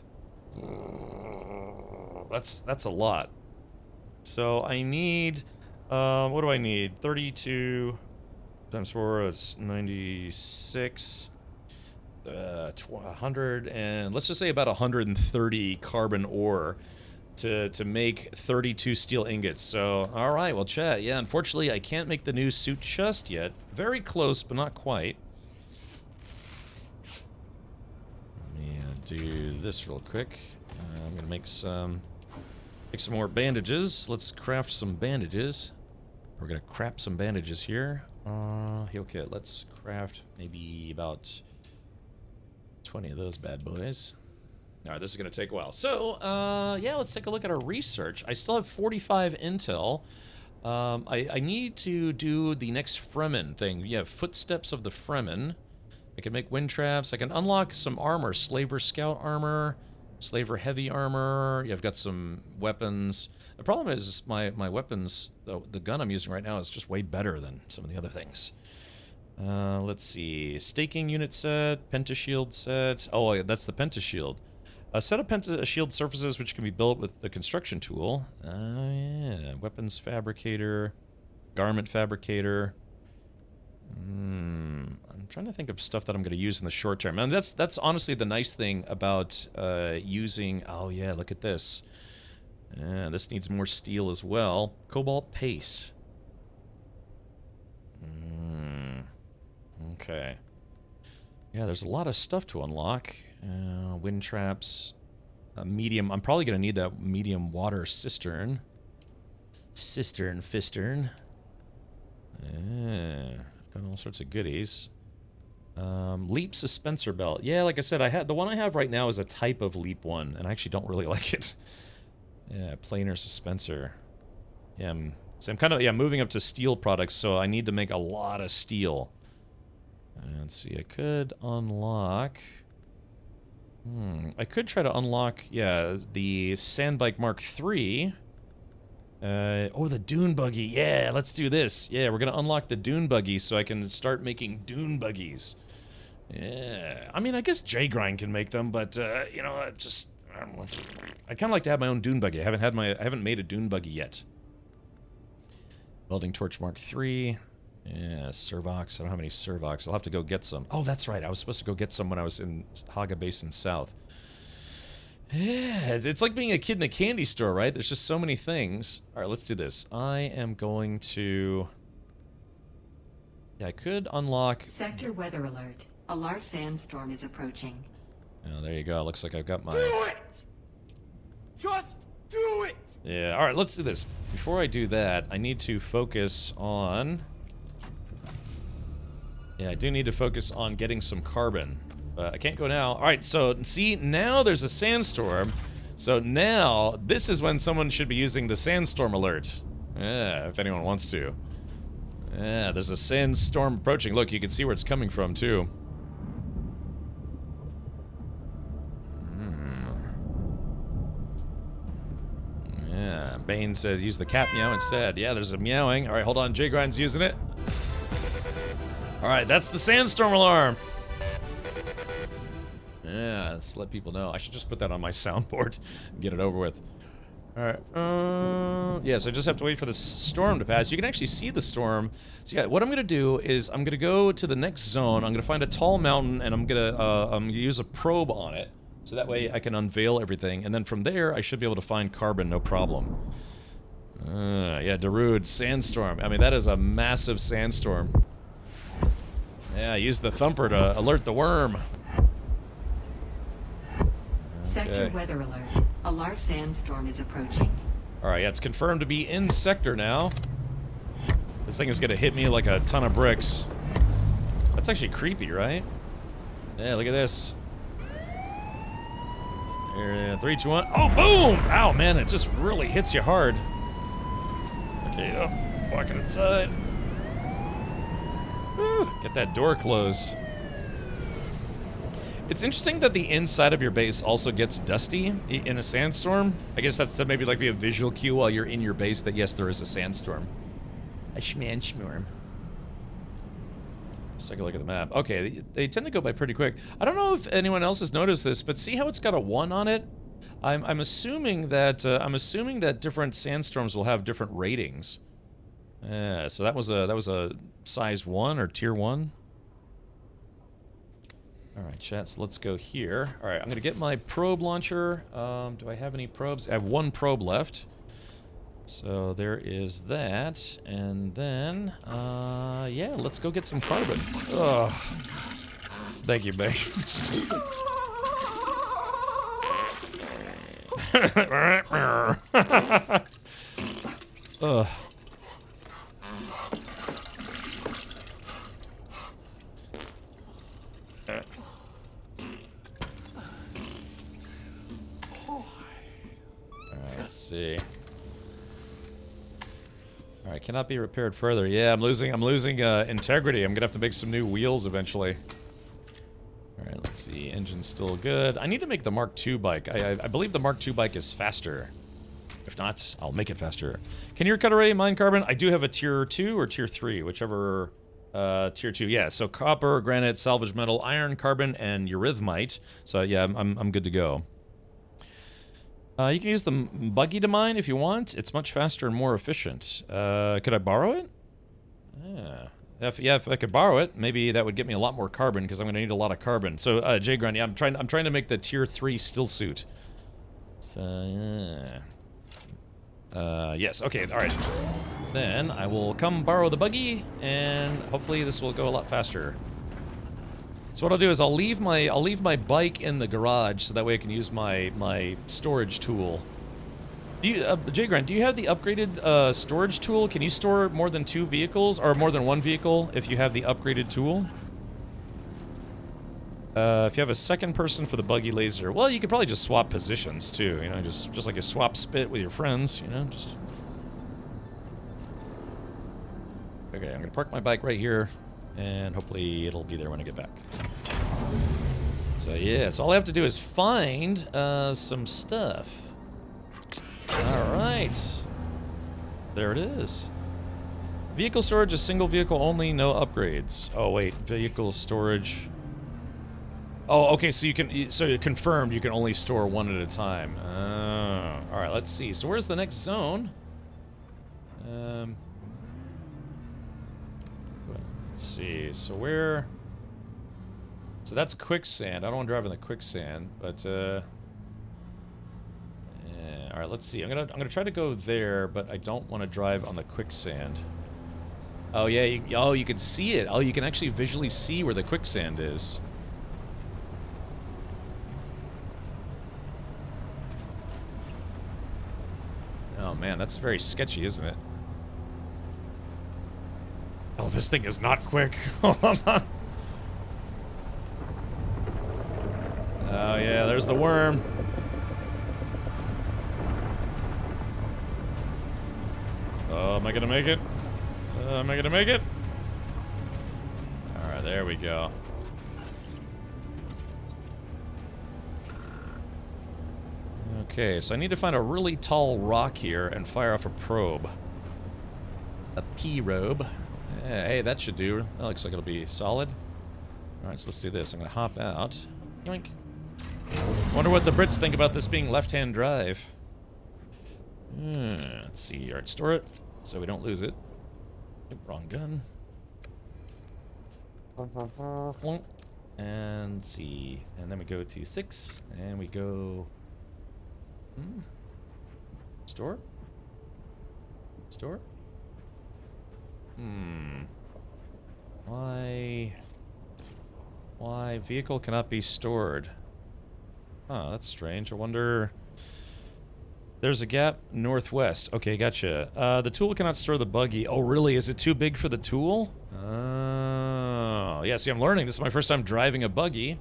S1: That's a lot. So I need... what do I need? 32... times 4 is 96, 100, and let's just say about 130 carbon ore to make 32 steel ingots. So, all right, well, chat. Yeah, unfortunately, I can't make the new suit just yet. Very close, but not quite. Let me do this real quick. I'm gonna make some more bandages. Let's craft some bandages. We're gonna crap some bandages here. Heal kit. Let's craft maybe about 20 of those bad boys. Alright, this is going to take a while. So, yeah, let's take a look at our research. I still have 45 intel. I need to do the next Fremen thing. Yeah, Footsteps of the Fremen. I can make wind traps. I can unlock some armor. Slaver Scout armor. Slaver Heavy armor. Yeah, I've got some weapons. The problem is my weapons, the gun I'm using right now is just way better than some of the other things. Let's see. Staking unit set. Pentashield set. Oh, yeah, that's the Pentashield. A set of Pentashield surfaces which can be built with the construction tool. Yeah. Weapons fabricator. Garment fabricator. I'm trying to think of stuff that I'm going to use in the short term. And that's honestly the nice thing about using... Oh, yeah, look at this. This needs more steel as well. Cobalt paste. Okay. Yeah, there's a lot of stuff to unlock. Wind traps. Medium. I'm probably going to need that medium water cistern. Fistern. Got all sorts of goodies. Leap suspensor belt. Yeah, like I said, the one I have right now is a type of leap one, and I actually don't really like it. Yeah, planar suspensor. Yeah, so I'm kind of moving up to steel products, so I need to make a lot of steel. Let's see, I could unlock. I could try to unlock, the Sandbike Mark III. Oh, the Dune buggy. Yeah, let's do this. Yeah, we're gonna unlock the Dune buggy so I can start making Dune buggies. Yeah, I mean, I guess J-Grind can make them, but you know, I kind of like to have my own Dune buggy. I haven't made a Dune buggy yet. Welding torch Mark III. Yeah, Servox. I don't have any Servox. I'll have to go get some. Oh, that's right. I was supposed to go get some when I was in Haga Basin South. Yeah, it's like being a kid in a candy store, right? There's just so many things. All right, let's do this. I am going to... Yeah, I could unlock...
S4: Sector weather alert. A large sandstorm is approaching.
S1: Oh, there you go. Looks like I've got my...
S18: Do it! Just do it!
S1: Yeah, all right, let's do this. Before I do that, I need to focus on... Yeah, I do need to focus on getting some carbon. But I can't go now. Alright, so see, now there's a sandstorm. So now, this is when someone should be using the sandstorm alert. Yeah, if anyone wants to. Yeah, there's a sandstorm approaching. Look, you can see where it's coming from, too. Yeah, Bane said use the cat meow instead. Yeah, there's a meowing. Alright, hold on, J-Grind's using it. Alright, that's the sandstorm alarm. Yeah, let's let people know. I should just put that on my soundboard and get it over with. Alright, yeah, so I just have to wait for the storm to pass. You can actually see the storm. So yeah, what I'm gonna do is I'm gonna go to the next zone. I'm gonna find a tall mountain and I'm gonna use a probe on it. So that way I can unveil everything. And then from there, I should be able to find carbon, no problem. Yeah, Darude, sandstorm. I mean, that is a massive sandstorm. Yeah, use the thumper to alert the worm.
S4: Sector weather alert. A large sandstorm is approaching.
S1: Alright, yeah, it's confirmed to be in sector now. This thing is gonna hit me like a ton of bricks. That's actually creepy, right? Yeah, look at this. Here, 3, 2, 1. Oh, boom! Ow, man, it just really hits you hard. Okay, up, walking inside. Whew, get that door closed. It's interesting that the inside of your base also gets dusty in a sandstorm. I guess that's to maybe like be a visual cue while you're in your base that yes, there is a sandstorm. A schman-schmorm. Let's take a look at the map. Okay, they tend to go by pretty quick. I don't know if anyone else has noticed this, but see how it's got a 1 on it? I'm assuming that different sandstorms will have different ratings. Yeah, so that was a size 1 or tier 1. Alright, chat, so let's go here. Alright, I'm gonna get my probe launcher. Do I have any probes? I have 1 probe left. So there is that. And then, yeah, let's go get some carbon. Ugh. Thank you, babe. Ugh. Let's see. All right, cannot be repaired further. Yeah, I'm losing integrity. I'm gonna have to make some new wheels eventually. All right, let's see. Engine's still good. I need to make the Mark II bike. I believe the Mark II bike is faster. If not, I'll make it faster. Can your cut array mine carbon? I do have a tier 2 or tier 3, whichever. Tier 2. Yeah. So copper, granite, salvage metal, iron, carbon, and eurythmite. So yeah, I'm good to go. You can use the buggy to mine if you want. It's much faster and more efficient. Could I borrow it? Yeah. If I could borrow it, maybe that would get me a lot more carbon because I'm going to need a lot of carbon. So, J-Grunt, yeah, I'm trying to make the tier 3 still suit. So, yeah. Yes, okay, alright. Then I will come borrow the buggy, and hopefully this will go a lot faster. So what I'll do is I'll leave my bike in the garage so that way I can use my storage tool. Do you, Jay Grant, do you have the upgraded storage tool? Can you store more than 2 vehicles or more than 1 vehicle if you have the upgraded tool? If you have a second person for the buggy laser, well, you could probably just swap positions too. You know, just like a swap spit with your friends. You know, just. Okay, I'm gonna park my bike right here, and hopefully it'll be there when I get back. So yeah, so all I have to do is find some stuff. All right, there it is. Vehicle storage is single vehicle only, no upgrades. Oh wait, vehicle storage. Oh, okay, so you can, so you confirmed you can only store 1 at a time. All right, let's see. So where's the next zone? Let's see. So where? So that's quicksand. I don't want to drive in the quicksand, but yeah. All right, let's see. I'm gonna try to go there, but I don't want to drive on the quicksand. Oh yeah. You can see it. Oh, you can actually visually see where the quicksand is. Oh man, that's very sketchy, isn't it? Oh, this thing is not quick. Hold on. Oh yeah, there's the worm. Oh, am I gonna make it? Am I gonna make it? Alright, there we go. Okay, so I need to find a really tall rock here and fire off a probe. A P-robe. Yeah, hey, that should do. That looks like it'll be solid. Alright, so let's do this. I'm gonna hop out. Yoink. Wonder what the Brits think about this being left-hand drive. Let's see. Alright, store it so we don't lose it. Oop, wrong gun. And see. And then we go to 6, and we go... Store? Store? Why vehicle cannot be stored? Huh, that's strange. I wonder... There's a gap northwest. Okay, gotcha. The tool cannot store the buggy. Oh, really? Is it too big for the tool? Oh, yeah, see, I'm learning. This is my first time driving a buggy.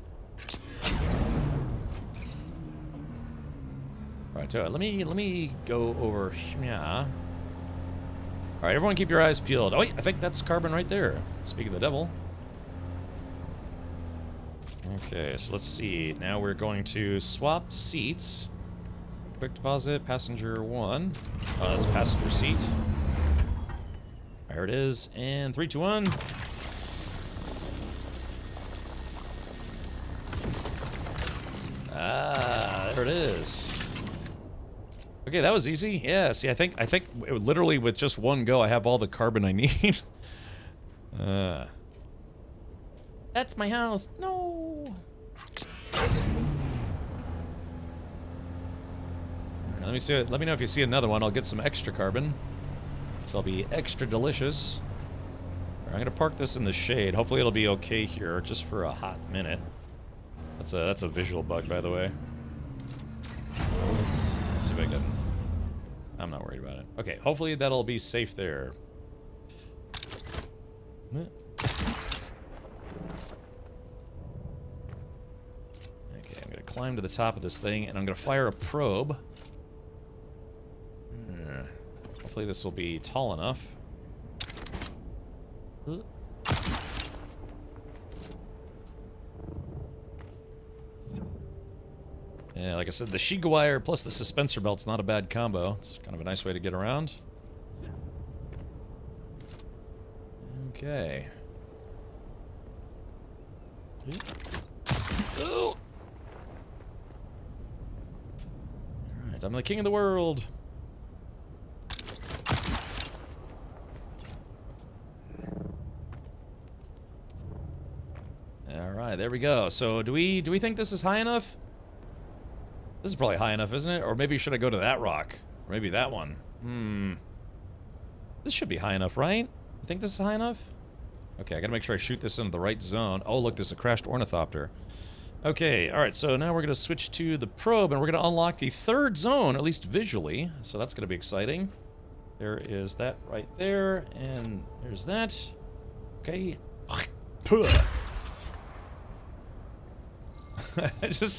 S1: Alright, let me go over here. Alright, everyone keep your eyes peeled. Oh wait, I think that's carbon right there. Speaking of the devil. Okay, so let's see. Now we're going to swap seats. Quick deposit, passenger 1. Oh, that's passenger seat. There it is. And 3, 2, 1. Ah, there it is. Okay, that was easy. Yeah, see, I think literally with just one go, I have all the carbon I need. That's my house. No. Let me see it. Let me know if you see another one. I'll get some extra carbon. So I'll be extra delicious. Right, I'm gonna park this in the shade. Hopefully it'll be okay here, just for a hot minute. That's a visual bug, by the way. Let's see if I can... I'm not worried about it. Okay, hopefully that'll be safe there. Okay, I'm gonna climb to the top of this thing, and I'm gonna fire a probe. Hopefully this will be tall enough. Yeah, like I said, the Shiga wire plus the suspensor belt's not a bad combo. It's kind of a nice way to get around. Okay. Oh. Alright, I'm the king of the world. Alright, there we go. So do we think this is high enough? This is probably high enough, isn't it? Or maybe should I go to that rock? maybe that one. This should be high enough, right? I think this is high enough? Okay, I gotta make sure I shoot this into the right zone. Oh, look, there's a crashed ornithopter. Okay, alright, so now we're gonna switch to the probe, and we're gonna unlock the third zone, at least visually. So that's gonna be exciting. There is that right there, and there's that. Okay.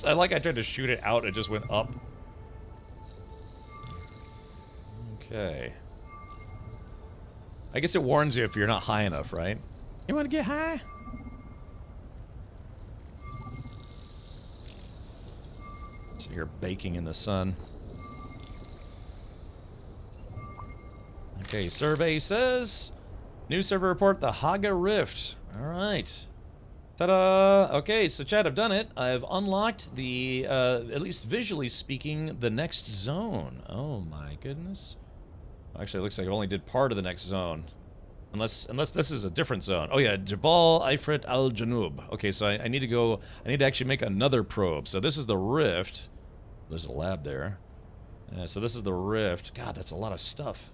S1: I like I tried to shoot it out, it just went up. Okay. I guess it warns you if you're not high enough, right? You want to get high? So you're baking in the sun. Okay, survey says... New server report, the Haga Rift. Alright. Ta-da! Okay, so Chad, I've done it. I've unlocked the, at least visually speaking, the next zone. Oh my goodness. Actually, it looks like I only did part of the next zone. Unless this is a different zone. Oh yeah, Jabal Ifrit al-Janub. Okay, so I need to go, I need to actually make another probe. So this is the Rift. There's a lab there. So this is the Rift. God, that's a lot of stuff.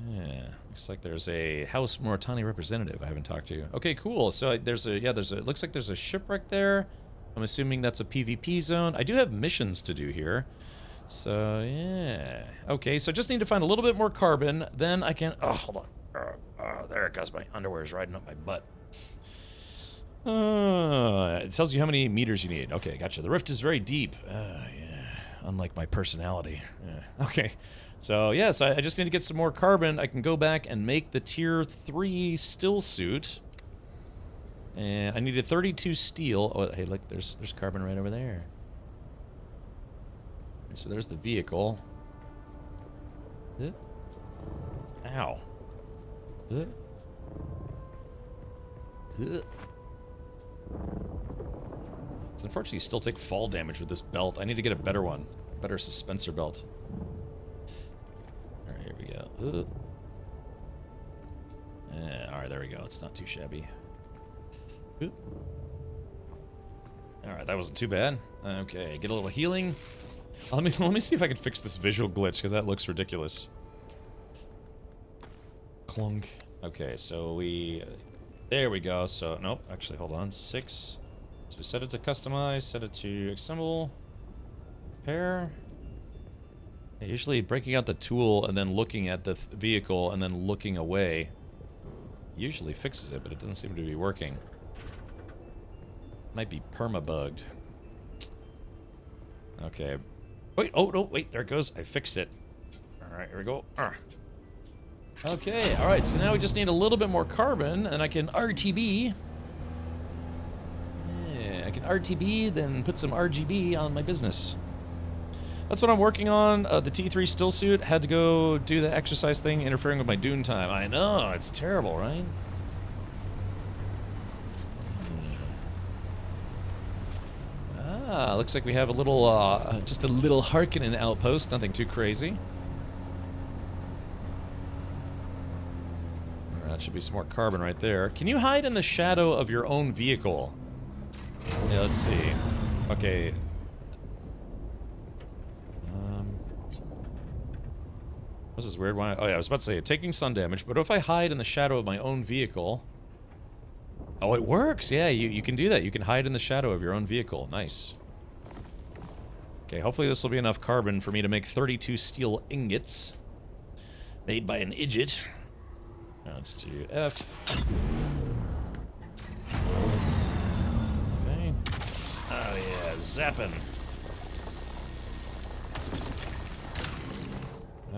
S1: Yeah, looks like there's a House Moritani representative I haven't talked to. Okay, cool. So there's a, yeah, it looks like there's a shipwreck there. I'm assuming that's a PvP zone. I do have missions to do here. So, yeah. Okay, so just need to find a little bit more carbon, then I can... Oh, hold on. There it goes. My underwear is riding up my butt. It tells you how many meters you need. Okay, gotcha. The rift is very deep. Yeah. Unlike my personality. Yeah. Okay. So, yeah, so I just need to get some more carbon. I can go back and make the Tier 3 still suit. And I needed 32 steel. Oh, hey, look, there's carbon right over there. So there's the vehicle. Ow. It's unfortunately you still take fall damage with this belt. I need to get a better one. Better suspensor belt. Alright, here we go. Alright, there we go. It's not too shabby. Alright, that wasn't too bad. Okay, get a little healing. Let me see if I can fix this visual glitch, because that looks ridiculous. Clunk. Okay, so we... There we go. So, nope, actually, hold on. 6. So set it to customize, set it to assemble. Repair. Yeah, usually breaking out the tool and then looking at the vehicle and then looking away usually fixes it, but it doesn't seem to be working. Might be perma-bugged. Okay. Wait, oh, no, wait, there it goes. I fixed it. Alright, here we go. Okay, alright, so now we just need a little bit more carbon, and I can RTB. Yeah, I can RTB, then put some RGB on my business. That's what I'm working on. The T3 still suit. Had to go do the exercise thing, interfering with my Dune time. I know, it's terrible, right? Ah, looks like we have a little, just a little Harkonnen outpost. Nothing too crazy. That should be some more carbon right there. Can you hide in the shadow of your own vehicle? Yeah, let's see. Okay. This is weird. Oh yeah, I was about to say, taking sun damage, but if I hide in the shadow of my own vehicle... Oh, it works! Yeah, you can do that. You can hide in the shadow of your own vehicle. Nice. Okay, hopefully this will be enough carbon for me to make 32 steel ingots. Made by an idiot. Now let's do F. Okay. Oh yeah, zapping.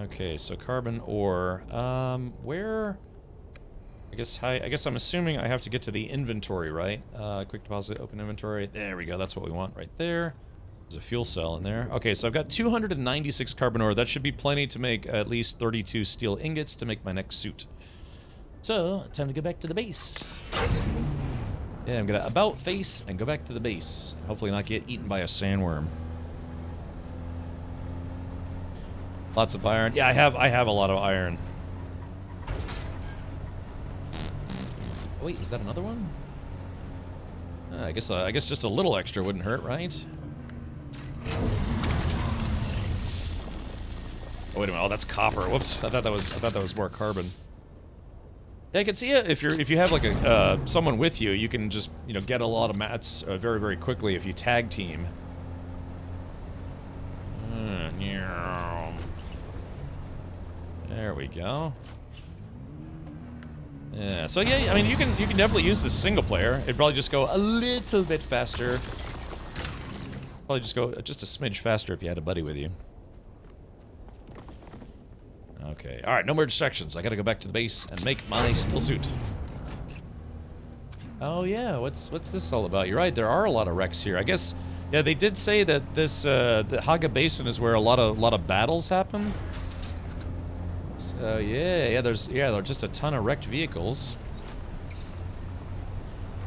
S1: Okay, so carbon ore. Where? I guess I'm assuming I have to get to the inventory, right? Quick deposit, open inventory. There we go. That's what we want right there. There's a fuel cell in there. Okay, so I've got 296 carbon ore. That should be plenty to make at least 32 steel ingots to make my next suit. So, time to go back to the base. Yeah, I'm gonna about face and go back to the base. Hopefully not get eaten by a sandworm. Lots of iron. Yeah, I have a lot of iron. Wait, is that another one? I guess just a little extra wouldn't hurt, right? Oh, wait a minute. Oh, that's copper. Whoops. I thought that was more carbon. Yeah, I can see it if you have like a someone with you, you can just get a lot of mats very, very quickly if you tag team. There we go. Yeah, so yeah, I mean you can definitely use this single player. It'd probably just go a little bit faster. Probably just go just a smidge faster if you had a buddy with you. Okay, alright, no more distractions. I gotta go back to the base and make my still suit. Oh yeah, what's this all about? You're right, there are a lot of wrecks here. I guess, yeah, they did say that this, the Haga Basin is where a lot of battles happen. So yeah, there are just a ton of wrecked vehicles.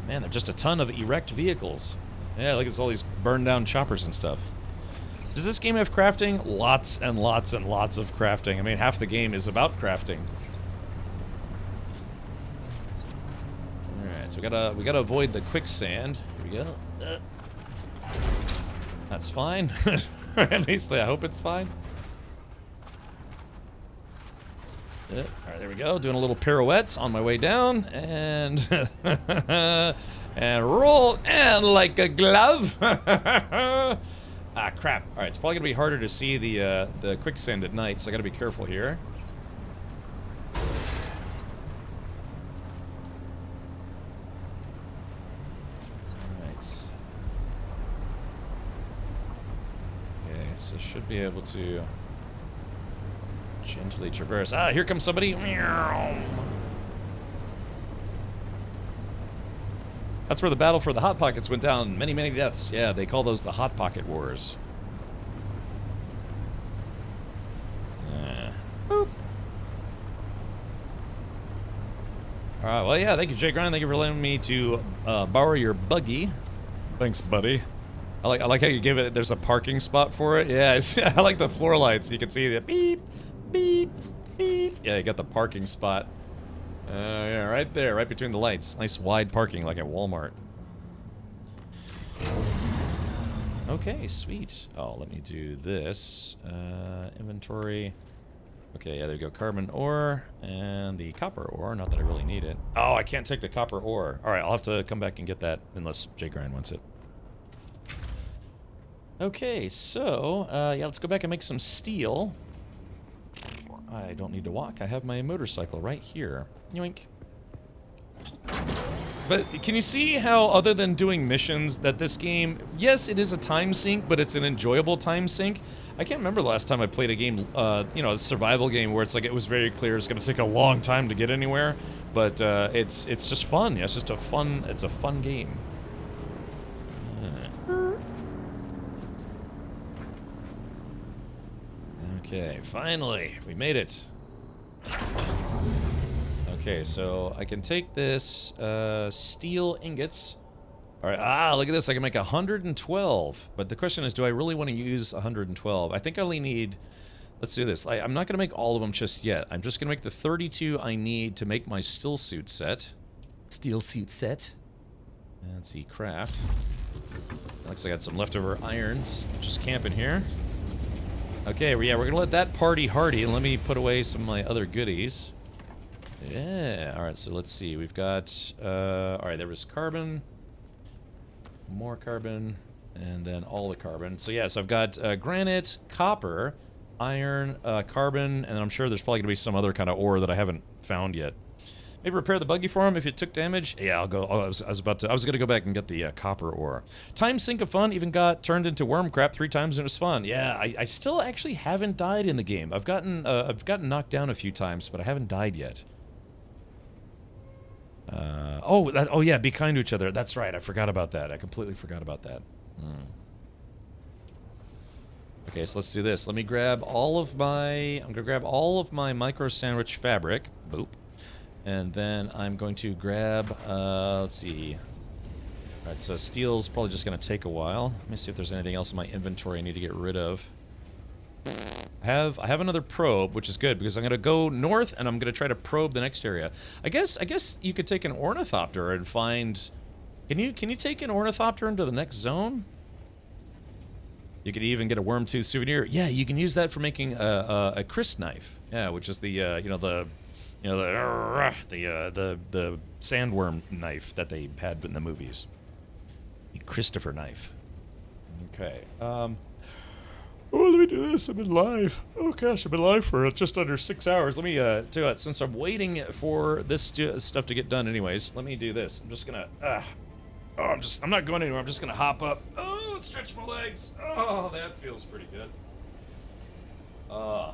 S1: Man, there are just a ton of erect vehicles. Yeah, look, it's all these burned down choppers and stuff. Does this game have crafting? Lots and lots and lots of crafting. I mean, half the game is about crafting. Alright, so we gotta avoid the quicksand. Here we go. That's fine. At least I hope it's fine. Alright, there we go. Doing a little pirouette on my way down. And and roll and like a glove. Ah, crap. Alright, it's probably gonna be harder to see the quicksand at night, so I gotta be careful here. Alright. Okay, so should be able to gently traverse. Ah, here comes somebody. That's where the battle for the Hot Pockets went down. Many, many deaths. Yeah, they call those the Hot Pocket Wars. Boop. Alright, well, yeah, thank you, Jay Grind. Thank you for letting me to borrow your buggy. Thanks, buddy. I like how you give it, there's a parking spot for it. Yeah, I like the floor lights. You can see the beep, beep, beep. Yeah, you got the parking spot. Yeah, right there, right between the lights. Nice wide parking like at Walmart. Okay, sweet. Oh, let me do this. Inventory. Okay, yeah, there you go. Carbon ore and the copper ore. Not that I really need it. Oh, I can't take the copper ore. Alright, I'll have to come back and get that unless Jay Grind wants it. Okay, so, yeah, let's go back and make some steel. I don't need to walk. I have my motorcycle right here. Yoink. But can you see how, other than doing missions, that this game, yes, it is a time sink, but it's an enjoyable time sink. I can't remember the last time I played a game, you know, a survival game where it's like it was very clear it's going to take a long time to get anywhere, but it's just fun. Yeah, it's just a fun game. Okay, finally, we made it. Okay, so I can take this steel ingots. All right, look at this. I can make 112. But the question is, do I really want to use 112? I think I only need, let's do this. I'm not going to make all of them just yet. I'm just going to make the 32 I need to make my steel suit set. Steel suit set. Let's see, craft. Looks like I got some leftover irons. Just camping here. Okay, well, yeah, we're gonna let that party hardy, and let me put away some of my other goodies. Yeah, alright, so let's see, we've got, alright, there was carbon, more carbon, and then all the carbon. So yeah, so I've got granite, copper, iron, carbon, and I'm sure there's probably gonna be some other kind of ore that I haven't found yet. Maybe repair the buggy for him if it took damage. Yeah, I'll go. Oh, I was gonna go back and get the copper ore. Time sink of fun. Even got turned into worm crap 3 times and it was fun. Yeah, I still actually haven't died in the game. I've gotten knocked down a few times, but I haven't died yet. Oh yeah, be kind to each other. That's right. I forgot about that. I completely forgot about that. Okay, so let's do this. Let me grab all of my. I'm gonna grab all of my micro sandwich fabric. Boop. And then I'm going to grab, let's see. Alright, so steel's probably just going to take a while. Let me see if there's anything else in my inventory I need to get rid of. I have another probe, which is good, because I'm going to go north, and I'm going to try to probe the next area. I guess you could take an ornithopter and find... Can you take an ornithopter into the next zone? You could even get a worm tooth souvenir. Yeah, you can use that for making a Chris knife. Yeah, which is the the sandworm knife that they had in the movies. The Christopher knife. Okay. Oh, let me do this. I've been live. Oh gosh, I've been live for just under 6 hours. Let me do it. Since I'm waiting for this stuff to get done, anyways, let me do this. I'm just gonna. I'm not going anywhere. I'm just gonna hop up. Oh, stretch my legs. Oh, that feels pretty good. Oh,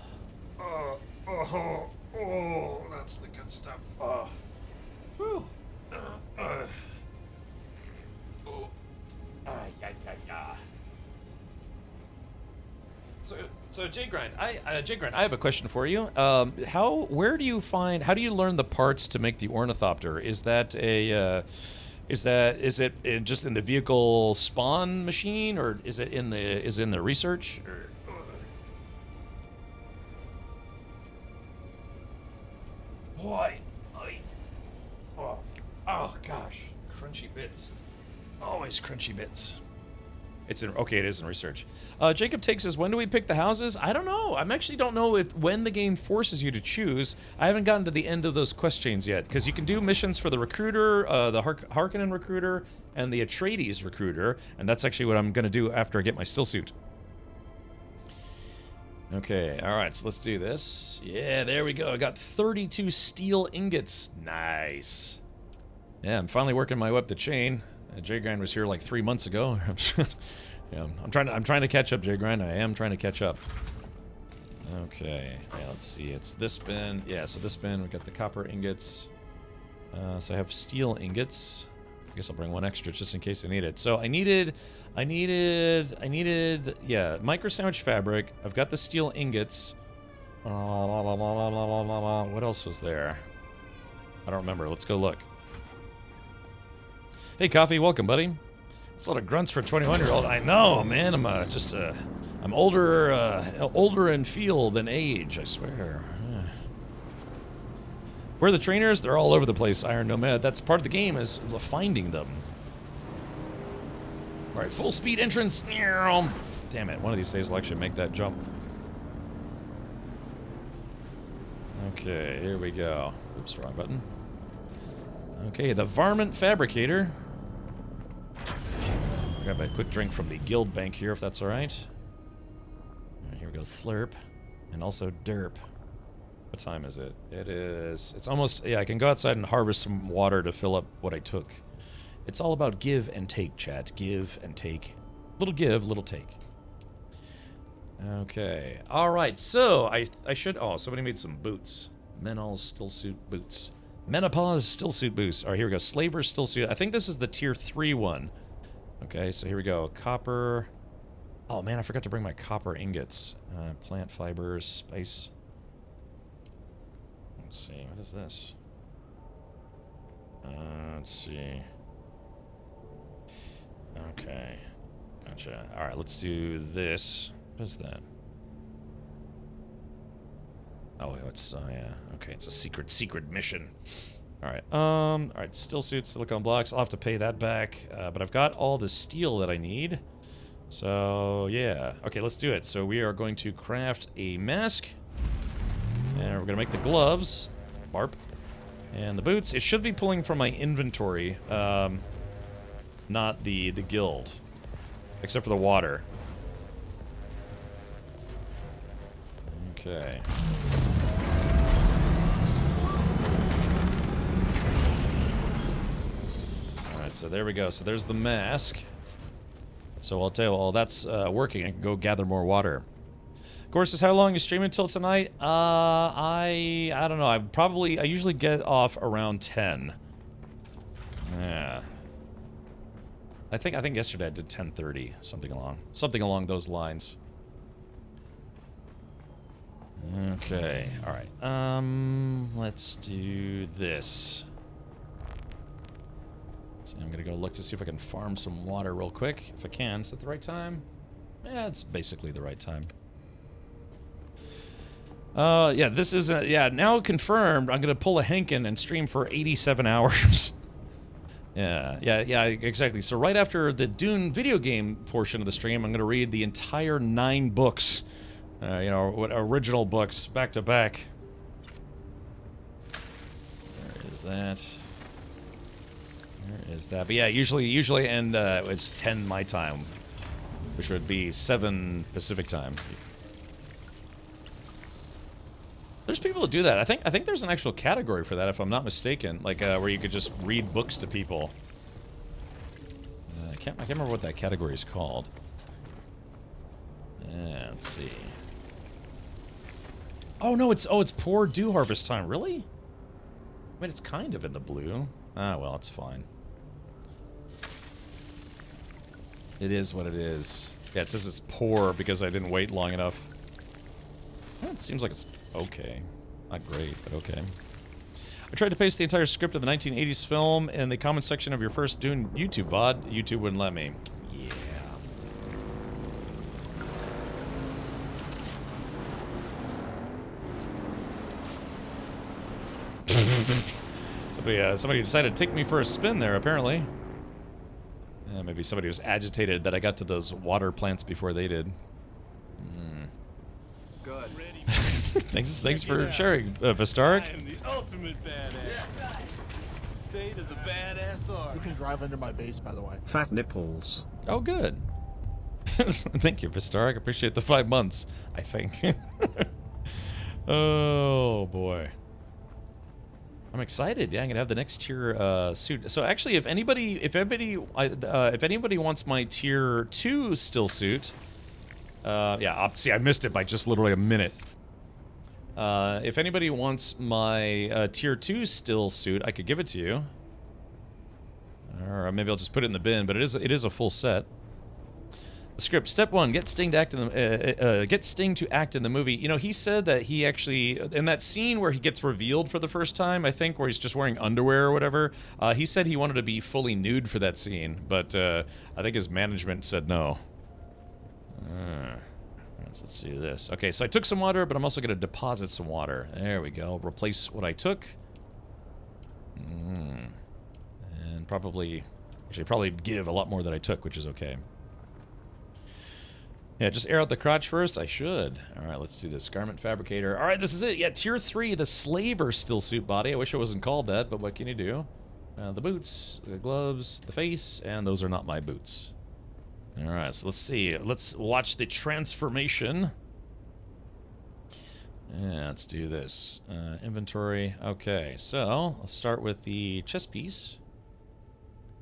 S1: that's the good stuff. Whew. So J Grind, I have a question for you. How do you learn the parts to make the ornithopter? Is it just in the vehicle spawn machine, or is it in the research? Or... Boy, oh gosh, crunchy bits, always crunchy bits. It is in research. Jacob Take says, when do we pick the houses? I don't know. I actually don't know when the game forces you to choose. I haven't gotten to the end of those quest chains yet, because you can do missions for the recruiter, the Harkonnen recruiter, and the Atreides recruiter, and that's actually what I'm going to do after I get my still suit. Okay, alright, so let's do this. Yeah, there we go. I got 32 steel ingots. Nice. Yeah, I'm finally working my way up the chain. J-Grind was here like 3 months ago. Yeah, I'm trying to catch up, J-Grind. I am trying to catch up. Okay, yeah, let's see. It's this bin. Yeah, so this bin, we got the copper ingots. So I have steel ingots. I guess I'll bring one extra just in case I need it. So I needed, yeah, micro sandwich fabric. I've got the steel ingots. What else was there? I don't remember. Let's go look. Hey, Coffee, welcome, buddy. It's a lot of grunts for a 21-year-old. I know, man. I'm older in feel than age, I swear. Where are the trainers? They're all over the place, Iron Nomad. That's part of the game, is finding them. All right, full speed entrance. Damn it, one of these days I'll actually make that jump. Okay, here we go. Oops, wrong button. Okay, the Varmint Fabricator. Grab a quick drink from the guild bank here, if that's alright. Here we go, slurp. And also derp. What time is it? It's almost, yeah, I can go outside and harvest some water to fill up what I took. It's all about give and take, chat. Give and take. Little give, little take. Okay. Alright, so I should, oh, somebody made some boots. Menal's stillsuit boots. Menopause stillsuit boots. Alright, here we go. Slaver stillsuit. I think this is the tier 3 one. Okay, so here we go. Copper. Oh man, I forgot to bring my copper ingots. Plant fibers, spice. Let's see, what is this? Let's see. Okay, gotcha. Alright, let's do this. What is that? Oh, it's, yeah. Okay, it's a secret mission. Alright, alright, still suit, silicone blocks. I'll have to pay that back, but I've got all the steel that I need. So, yeah. Okay, let's do it. So we are going to craft a mask. And we're gonna make the gloves. Barp. And the boots. It should be pulling from my inventory, not the guild. Except for the water. Okay. Alright, so there we go. So there's the mask. So I'll tell you, while that's working, I can go gather more water. Of course, is how long you stream until tonight? I don't know. I usually get off around 10. Yeah. I think yesterday I did 10:30, something along those lines. Okay. All right. Let's do this. So I'm gonna go look to see if I can farm some water real quick. If I can, is it the right time? Yeah, it's basically the right time. Yeah, this is, yeah, now confirmed, I'm gonna pull a Henkin and stream for 87 hours. Yeah, exactly. So right after the Dune video game portion of the stream, I'm going to read the entire 9 books. What original books, back to back. Where is that? Where is that? But yeah, usually end, it's 10 my time, which would be 7 Pacific time. There's people who do that. I think there's an actual category for that, if I'm not mistaken, like where you could just read books to people. I can't remember what that category is called. Let's see. Oh no, it's poor dew harvest time. Really? I mean, it's kind of in the blue. Ah, well, it's fine. It is what it is. Yeah, it says it's poor because I didn't wait long enough. Well, it seems like it's okay. Not great, but okay. I tried to paste the entire script of the 1980s film in the comment section of your first Dune YouTube VOD. YouTube wouldn't let me. Yeah. Somebody decided to take me for a spin there, apparently. Maybe somebody was agitated that I got to those water plants before they did.
S14: Good.
S1: Thanks for sharing, Vistaric.
S14: I am the ultimate badass. State of the badass art.
S15: You can drive under my base, by the way.
S23: Fat nipples.
S1: Oh, good. Thank you, Vistaric. Appreciate the 5 months, I think. Oh, boy. I'm excited. Yeah, I'm gonna have the next tier suit. So actually, if anybody wants my tier 2 still suit, see, I missed it by just literally a minute. If anybody wants my tier 2 still suit, I could give it to you, or maybe I'll just put it in the bin. But it is a full set. The script. Step 1: get Sting to act in the movie. You know, he said that he actually, in that scene where he gets revealed for the first time, I think, where he's just wearing underwear or whatever, he said he wanted to be fully nude for that scene, but I think his management said no. Let's do this. Okay, so I took some water, but I'm also going to deposit some water. There we go. Replace what I took. And probably give a lot more than I took, which is okay. Yeah, just air out the crotch first? I should. Alright, let's do this. Garment Fabricator. Alright, this is it. Yeah, Tier 3, the Slaver still suit body. I wish it wasn't called that, but what can you do? The boots, the gloves, the face, and those are not my boots. Alright, so let's see. Let's watch the transformation. Yeah, let's do this. Inventory. Okay, so let's start with the chest piece.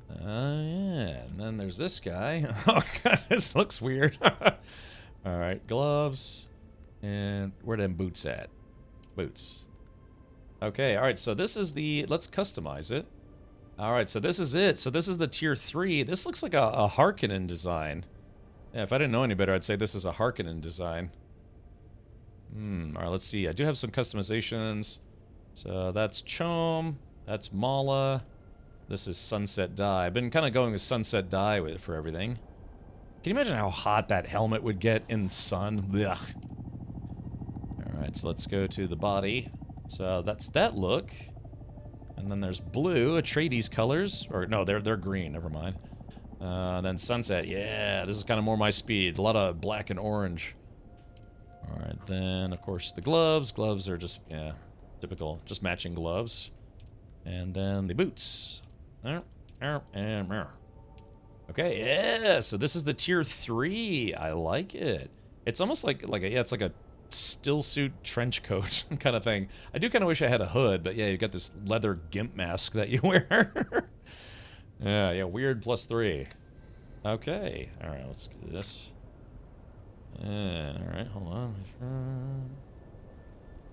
S1: Yeah, and then there's this guy. Oh god, this looks weird. Alright, gloves. And where them boots at? Boots. Okay, alright, so this is the... Let's customize it. Alright, so this is it. So this is the Tier 3. This looks like a Harkonnen design. Yeah, if I didn't know any better, I'd say this is a Harkonnen design. Alright, let's see. I do have some customizations. So that's Chom. That's Mala. This is Sunset Dye. I've been kind of going with Sunset Dye for everything. Can you imagine how hot that helmet would get in the sun? Ugh. Alright, so let's go to the body. So that's that look. And then there's blue, Atreides colors. Or no, they're green, never mind. Then Sunset, yeah, this is kind of more my speed. A lot of black and orange. Alright, then of course the gloves. Gloves are just, yeah, typical, just matching gloves. And then the boots. Okay, yeah, so this is the Tier 3. I like it. It's almost like it's like a still suit trench coat kind of thing. I do kind of wish I had a hood, but yeah, you got this leather gimp mask that you wear. Yeah, weird +3. Okay, alright, let's do this. Alright, hold on.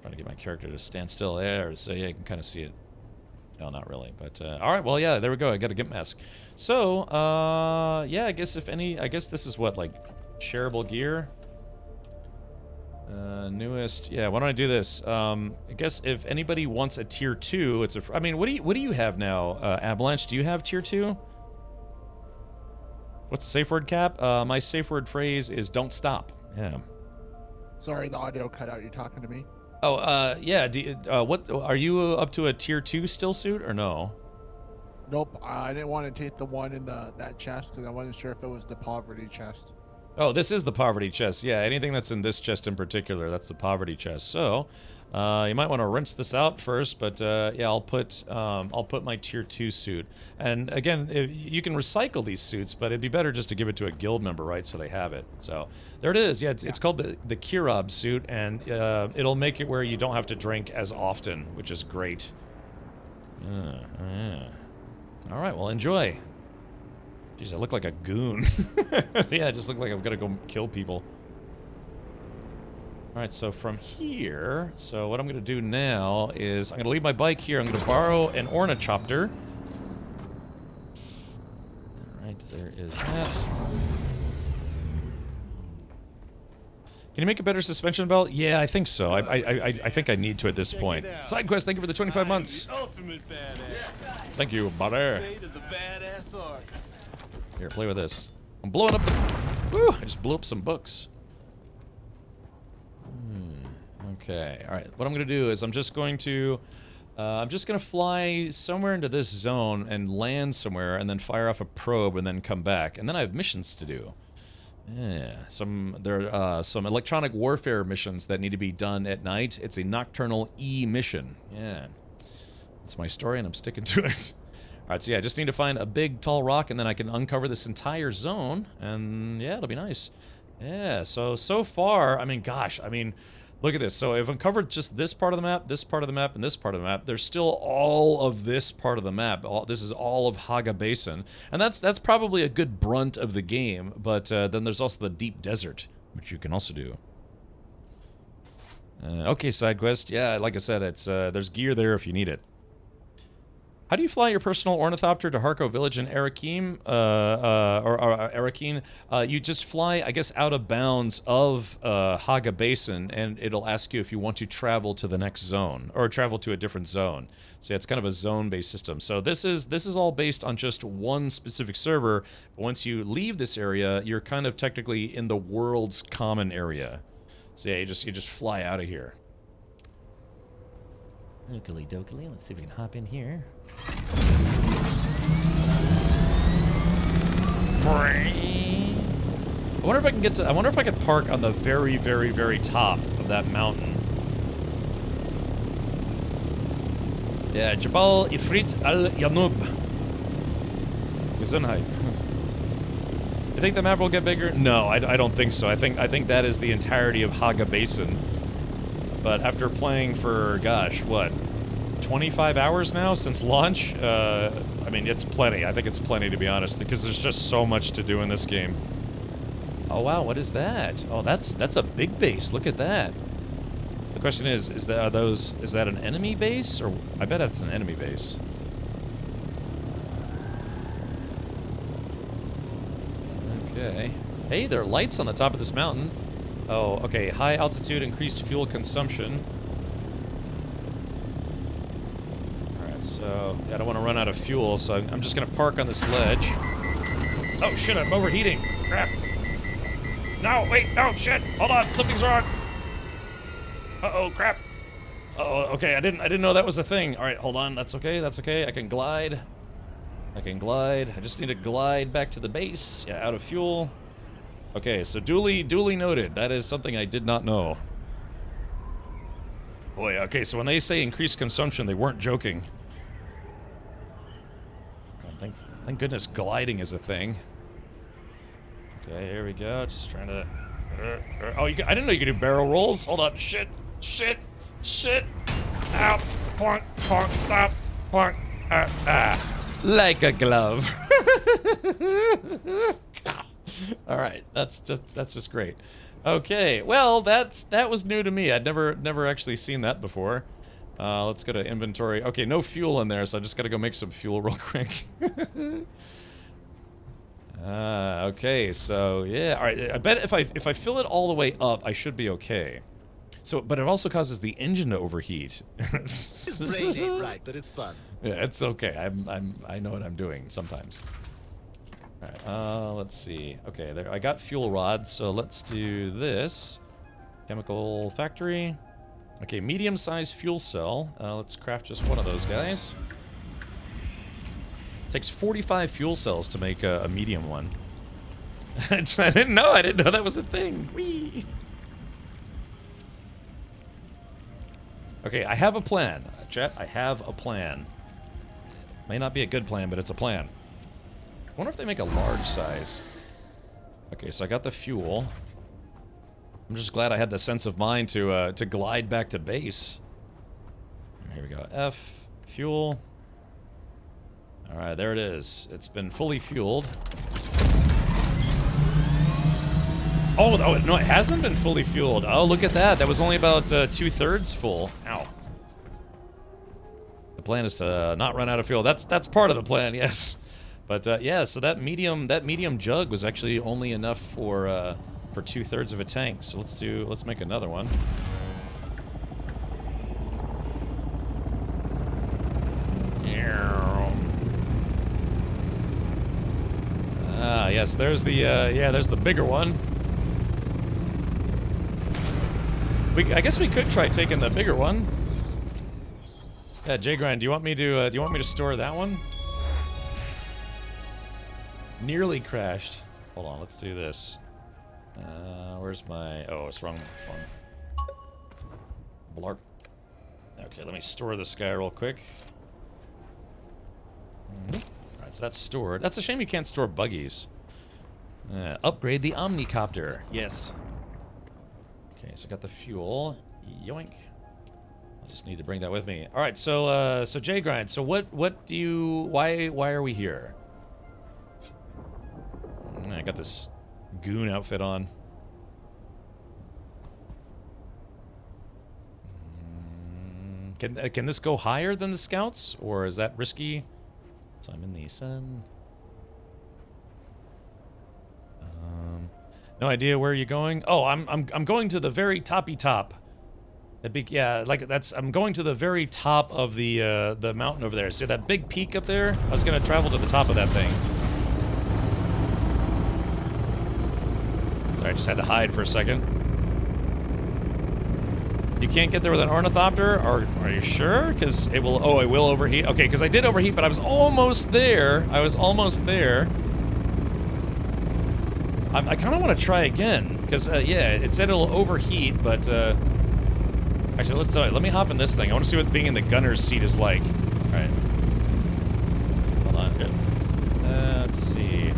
S1: Trying to get my character to stand still there, so yeah, you can kind of see it. No, not really, but, alright, well, yeah, there we go, I got a gimp mask. So, yeah, I guess this is what, like, shareable gear? Newest, yeah, why don't I do this? I guess if anybody wants a Tier 2, it's I mean, what do you have now, Avalanche? Do you have Tier 2? What's the safe word, Cap? My safe word phrase is don't stop. Yeah.
S15: Sorry, the audio cut out. You talking to me?
S1: Oh, yeah. What are you up to a Tier 2 still suit or no?
S15: Nope, I didn't want to take the one in that chest because I wasn't sure if it was the poverty chest.
S1: Oh, this is the poverty chest. Yeah, anything that's in this chest in particular, that's the poverty chest. So, you might want to rinse this out first, but yeah, I'll put my tier 2 suit. And again, you can recycle these suits, but it'd be better just to give it to a guild member, right? So they have it. So there it is. Yeah, it's called the Kirab suit, and it'll make it where you don't have to drink as often, which is great. Yeah. All right, well, enjoy. Jeez, I look like a goon. Yeah, I just look like I'm gonna go kill people. Alright, so from here, so what I'm gonna do now is I'm gonna leave my bike here. I'm gonna borrow an ornithopter. Alright, there is that. Can you make a better suspension belt? Yeah, I think so. I think I need to at this point. Side quest, thank you for the 25 months.
S14: Ultimate badass.
S1: Thank you, buddy.
S14: The badass art.
S1: Here, play with this. I'm blowing up. Woo! I just blew up some books. Okay. All right. What I'm gonna do is I'm just gonna fly somewhere into this zone and land somewhere, and then fire off a probe, and then come back, and then I have missions to do. Yeah. There are some electronic warfare missions that need to be done at night. It's a nocturnal E mission. Yeah. That's my story, and I'm sticking to it. Alright, so yeah, I just need to find a big, tall rock, and then I can uncover this entire zone, and yeah, it'll be nice. Yeah, so far, I mean, gosh, I mean, look at this. So I've uncovered just this part of the map, this part of the map, and this part of the map. There's still all of this part of the map. This is all of Haga Basin, and that's probably a good brunt of the game, but then there's also the deep desert, which you can also do. Okay, side quest. Yeah, like I said, it's there's gear there if you need it. How do you fly your personal ornithopter to Harko Village in Arakim, or Arakeen? You just fly, I guess, out of bounds of Haga Basin, and it'll ask you if you want to travel to the next zone, or travel to a different zone. So yeah, it's kind of a zone-based system. So this is all based on just one specific server. But once you leave this area, you're kind of technically in the world's common area. So yeah, you just fly out of here. Oakley dokley, let's see if we can hop in here. I wonder if I can get to. I wonder if I could park on the very, very, very top of that mountain. Yeah, Jabal Ifrit Al Yanub. Gesundheit. You think the map will get bigger? No, I don't think so. I think that is the entirety of Haga Basin. But after playing for, gosh, what, 25 hours now since launch? I mean, it's plenty. I think it's plenty, to be honest, because there's just so much to do in this game. Oh, wow, what is that? Oh, that's a big base. Look at that. The question is that an enemy base? Or I bet that's an enemy base. Okay. Hey, there are lights on the top of this mountain. Oh, okay. High altitude, increased fuel consumption. Alright, so I don't want to run out of fuel, so I'm just going to park on this ledge. Oh, shit, I'm overheating. Crap. No, wait, no, shit. Hold on, something's wrong. Uh-oh, crap. Uh-oh, okay, I didn't know that was a thing. Alright, hold on, that's okay, that's okay. I can glide. I can glide. I just need to glide back to the base. Yeah, out of fuel. Okay, so duly noted. That is something I did not know. Boy, okay, so when they say increased consumption, they weren't joking. Oh, thank goodness gliding is a thing. Okay, here we go. Just trying to... oh, I didn't know you could do barrel rolls. Hold on. Shit. Shit. Shit. Ow. Plonk. Plonk. Stop. Plonk. Like a glove. All right, that's just great. Okay, well that was new to me. I'd never actually seen that before. Let's go to inventory. Okay, no fuel in there, so I just gotta go make some fuel real quick. Okay, so yeah, all right. I bet if I fill it all the way up, I should be okay. So, but it also causes the engine to overheat.
S19: This brain ain't right, but it's fun.
S1: Yeah, it's okay. I know what I'm doing sometimes. All right, let's see. Okay, there. I got fuel rods, so let's do this. Chemical factory. Okay, medium-sized fuel cell. Let's craft just one of those guys. Takes 45 fuel cells to make a medium one. I didn't know that was a thing. Whee! Okay, I have a plan. Chat, I have a plan. May not be a good plan, but it's a plan. I wonder if they make a large size. Okay, so I got the fuel. I'm just glad I had the sense of mind to glide back to base. Here we go. F, fuel. Alright, there it is. It's been fully fueled. Oh, no, it hasn't been fully fueled. Oh, look at that. That was only about 2/3 full. Ow. The plan is to not run out of fuel. That's part of the plan, yes. But yeah, so that medium jug was actually only enough for 2/3 of a tank. So let's make another one. Ah, yes, there's the there's the bigger one. I guess we could try taking the bigger one. Yeah, J-Grind, do you want me to store that one? Nearly crashed. Hold on, let's do this. Where's my... Oh, it's wrong one. Blark. Okay, let me store this guy real quick. Alright, so that's stored. That's a shame you can't store buggies. Upgrade the Omnicopter. Yes. Okay, so I got the fuel. Yoink. I just need to bring that with me. All right, so J-Grind. So what do you? Why are we here? I got this goon outfit on. Can this go higher than the scouts, or is that risky? So I'm in the sun. No idea where you're going. Oh, I'm going to the very toppy top. The big, yeah, like that's. I'm going to the very top of the mountain over there. See that big peak up there? I was gonna travel to the top of that thing. Sorry, I just had to hide for a second. You can't get there with an ornithopter? Are you sure? Because it will. Oh, it will overheat. Okay, because I did overheat, but I was almost there. I was almost there. I kind of want to try again, because, yeah, it said it'll overheat, but, actually, let me hop in this thing. I want to see what being in the gunner's seat is like. Alright. Hold on. Good. Let's see.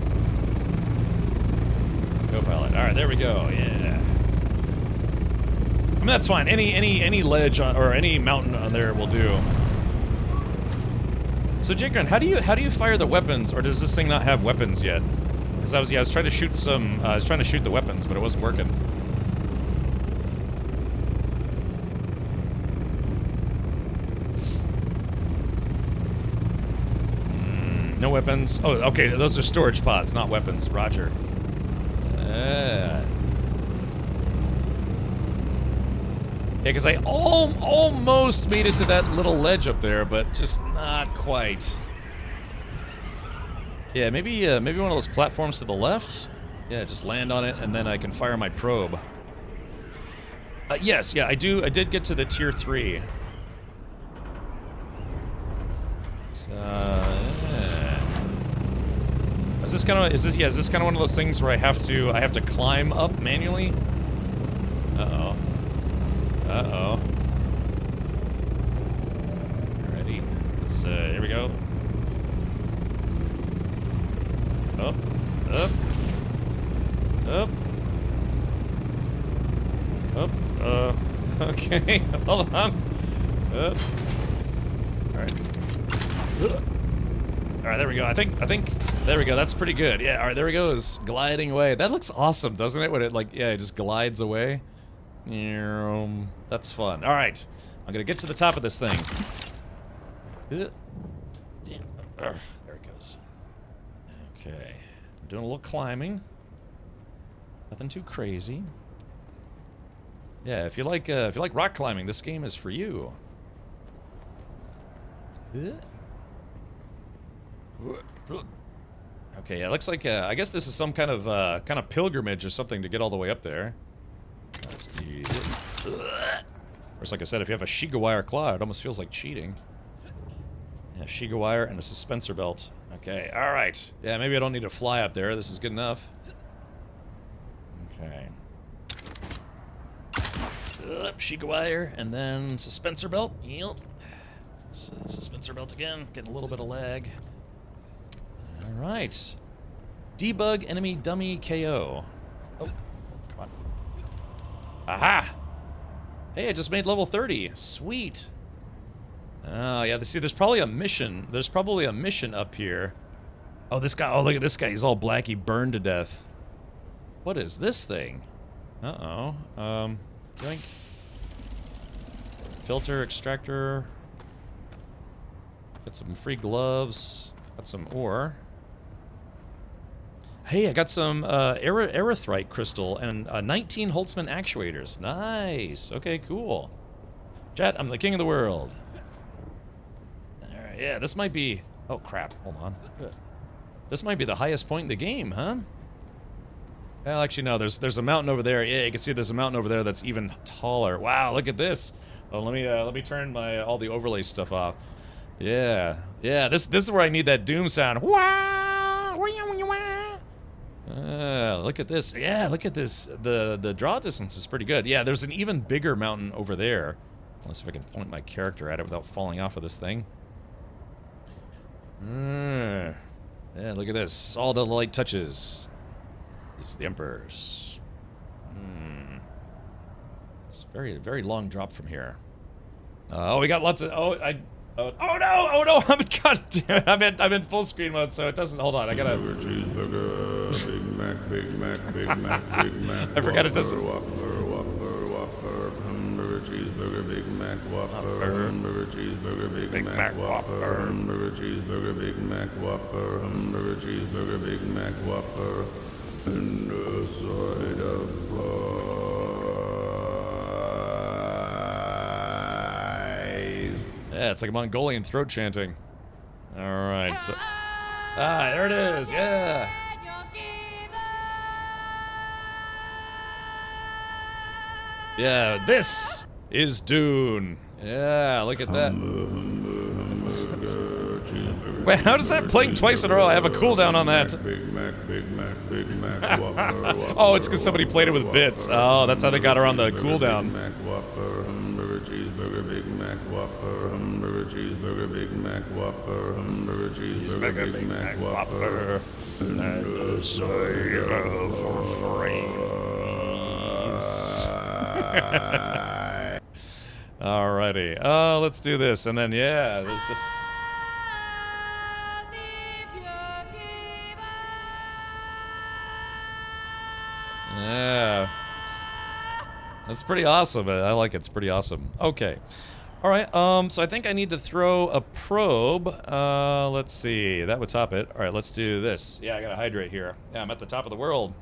S1: Go pilot. Alright, there we go. Yeah. I mean, that's fine. Any ledge on, or any mountain on there will do. So, Jigrin, how do you fire the weapons, or does this thing not have weapons yet? Because I was trying to shoot some, I was trying to shoot the weapons, but it wasn't working. No weapons. Oh, okay, those are storage pods, not weapons. Roger. Yeah, because I almost made it to that little ledge up there, but just not quite. Yeah, maybe one of those platforms to the left. Yeah, just land on it, and then I can fire my probe. Yes, yeah, I did get to the tier 3. So, yeah. Is this kind of one of those things where I have to climb up manually? Uh-oh. Uh-oh. Ready? Let's, here we go. Up, up, up, up, okay, hold on, up, alright, there we go, I think, there we go, that's pretty good, yeah, alright, there he goes, gliding away, that looks awesome, doesn't it, when it, like, yeah, it just glides away, that's fun, alright, I'm gonna get to the top of this thing, damn, there it goes. Okay, I'm doing a little climbing. Nothing too crazy. Yeah, if you like rock climbing, this game is for you. Okay, yeah, it looks like I guess this is some kind of pilgrimage or something to get all the way up there. Let's do this. Of course, like I said, if you have a Shiga wire claw, it almost feels like cheating. Yeah, Shiga wire and a suspensor belt. Okay, alright. Yeah, maybe I don't need to fly up there. This is good enough. Okay. Sheikah wire, and then suspensor belt. Yep. Suspensor belt again. Getting a little bit of lag. Alright. Debug enemy dummy KO. Oh, come on. Aha! Hey, I just made level 30. Sweet. Oh, yeah, see, there's probably a mission. There's probably a mission up here. Oh, this guy. Oh, look at this guy. He's all black. He burned to death. What is this thing? Uh-oh. Yoink. Filter, extractor. Got some free gloves. Got some ore. Hey, I got some erythrite crystal and 19 Holtzman actuators. Nice. Okay, cool. Chat, I'm the king of the world. Alright, yeah, this might be... Oh, crap. Hold on. This might be the highest point in the game, huh? Well, actually, no. There's a mountain over there. Yeah, you can see there's a mountain over there that's even taller. Wow, look at this. Oh, let me turn all the overlay stuff off. Yeah. Yeah, this is where I need that Doom sound. Look at this. Yeah, look at this. The draw distance is pretty good. Yeah, there's an even bigger mountain over there. Let's see if I can point my character at it without falling off of this thing. Yeah, look at this. All the light touches. This is the Emperor's. It's a very, very long drop from here. Oh, we got lots of... Oh, oh no! Oh no! God damn it! I'm in full screen mode, so it doesn't. Hold on, I gotta.
S5: Cheeseburger, Big Mac, Big Mac, Big Mac, Big Mac.
S1: I forgot it doesn't.
S5: Whopper, hamburger, cheeseburger, Big Mac, Whopper, hamburger, cheeseburger, Big Mac, Whopper, hamburger, cheeseburger, Big Mac, Whopper, hamburger, cheeseburger, Big Mac, Whopper, and a side of fries.
S1: Yeah, it's like a Mongolian throat chanting. Alright, so... Ah, there it is, yeah! Yeah, this is Dune. Yeah, look at that. Wait, how does that play twice in a row? I have a cooldown on that.
S5: Big Mac, Big Mac, Big Mac, Whopper,
S1: oh, it's because somebody played it with bits. Oh, that's how they got around the cooldown.
S5: Big Mac, Whopper, hamburger, cheeseburger, Big Mac, Whopper, hamburger, cheeseburger, Big Mac, Whopper, hamburger, cheeseburger, Big Mac, Whopper, and a side of fries.
S1: Alrighty. Let's do this, and then yeah, there's this. Yeah. That's pretty awesome. I like it. It's pretty awesome. Okay. All right. So I think I need to throw a probe. Let's see. That would top it. All right. Let's do this. Yeah, I gotta hydrate here. Yeah, I'm at the top of the world.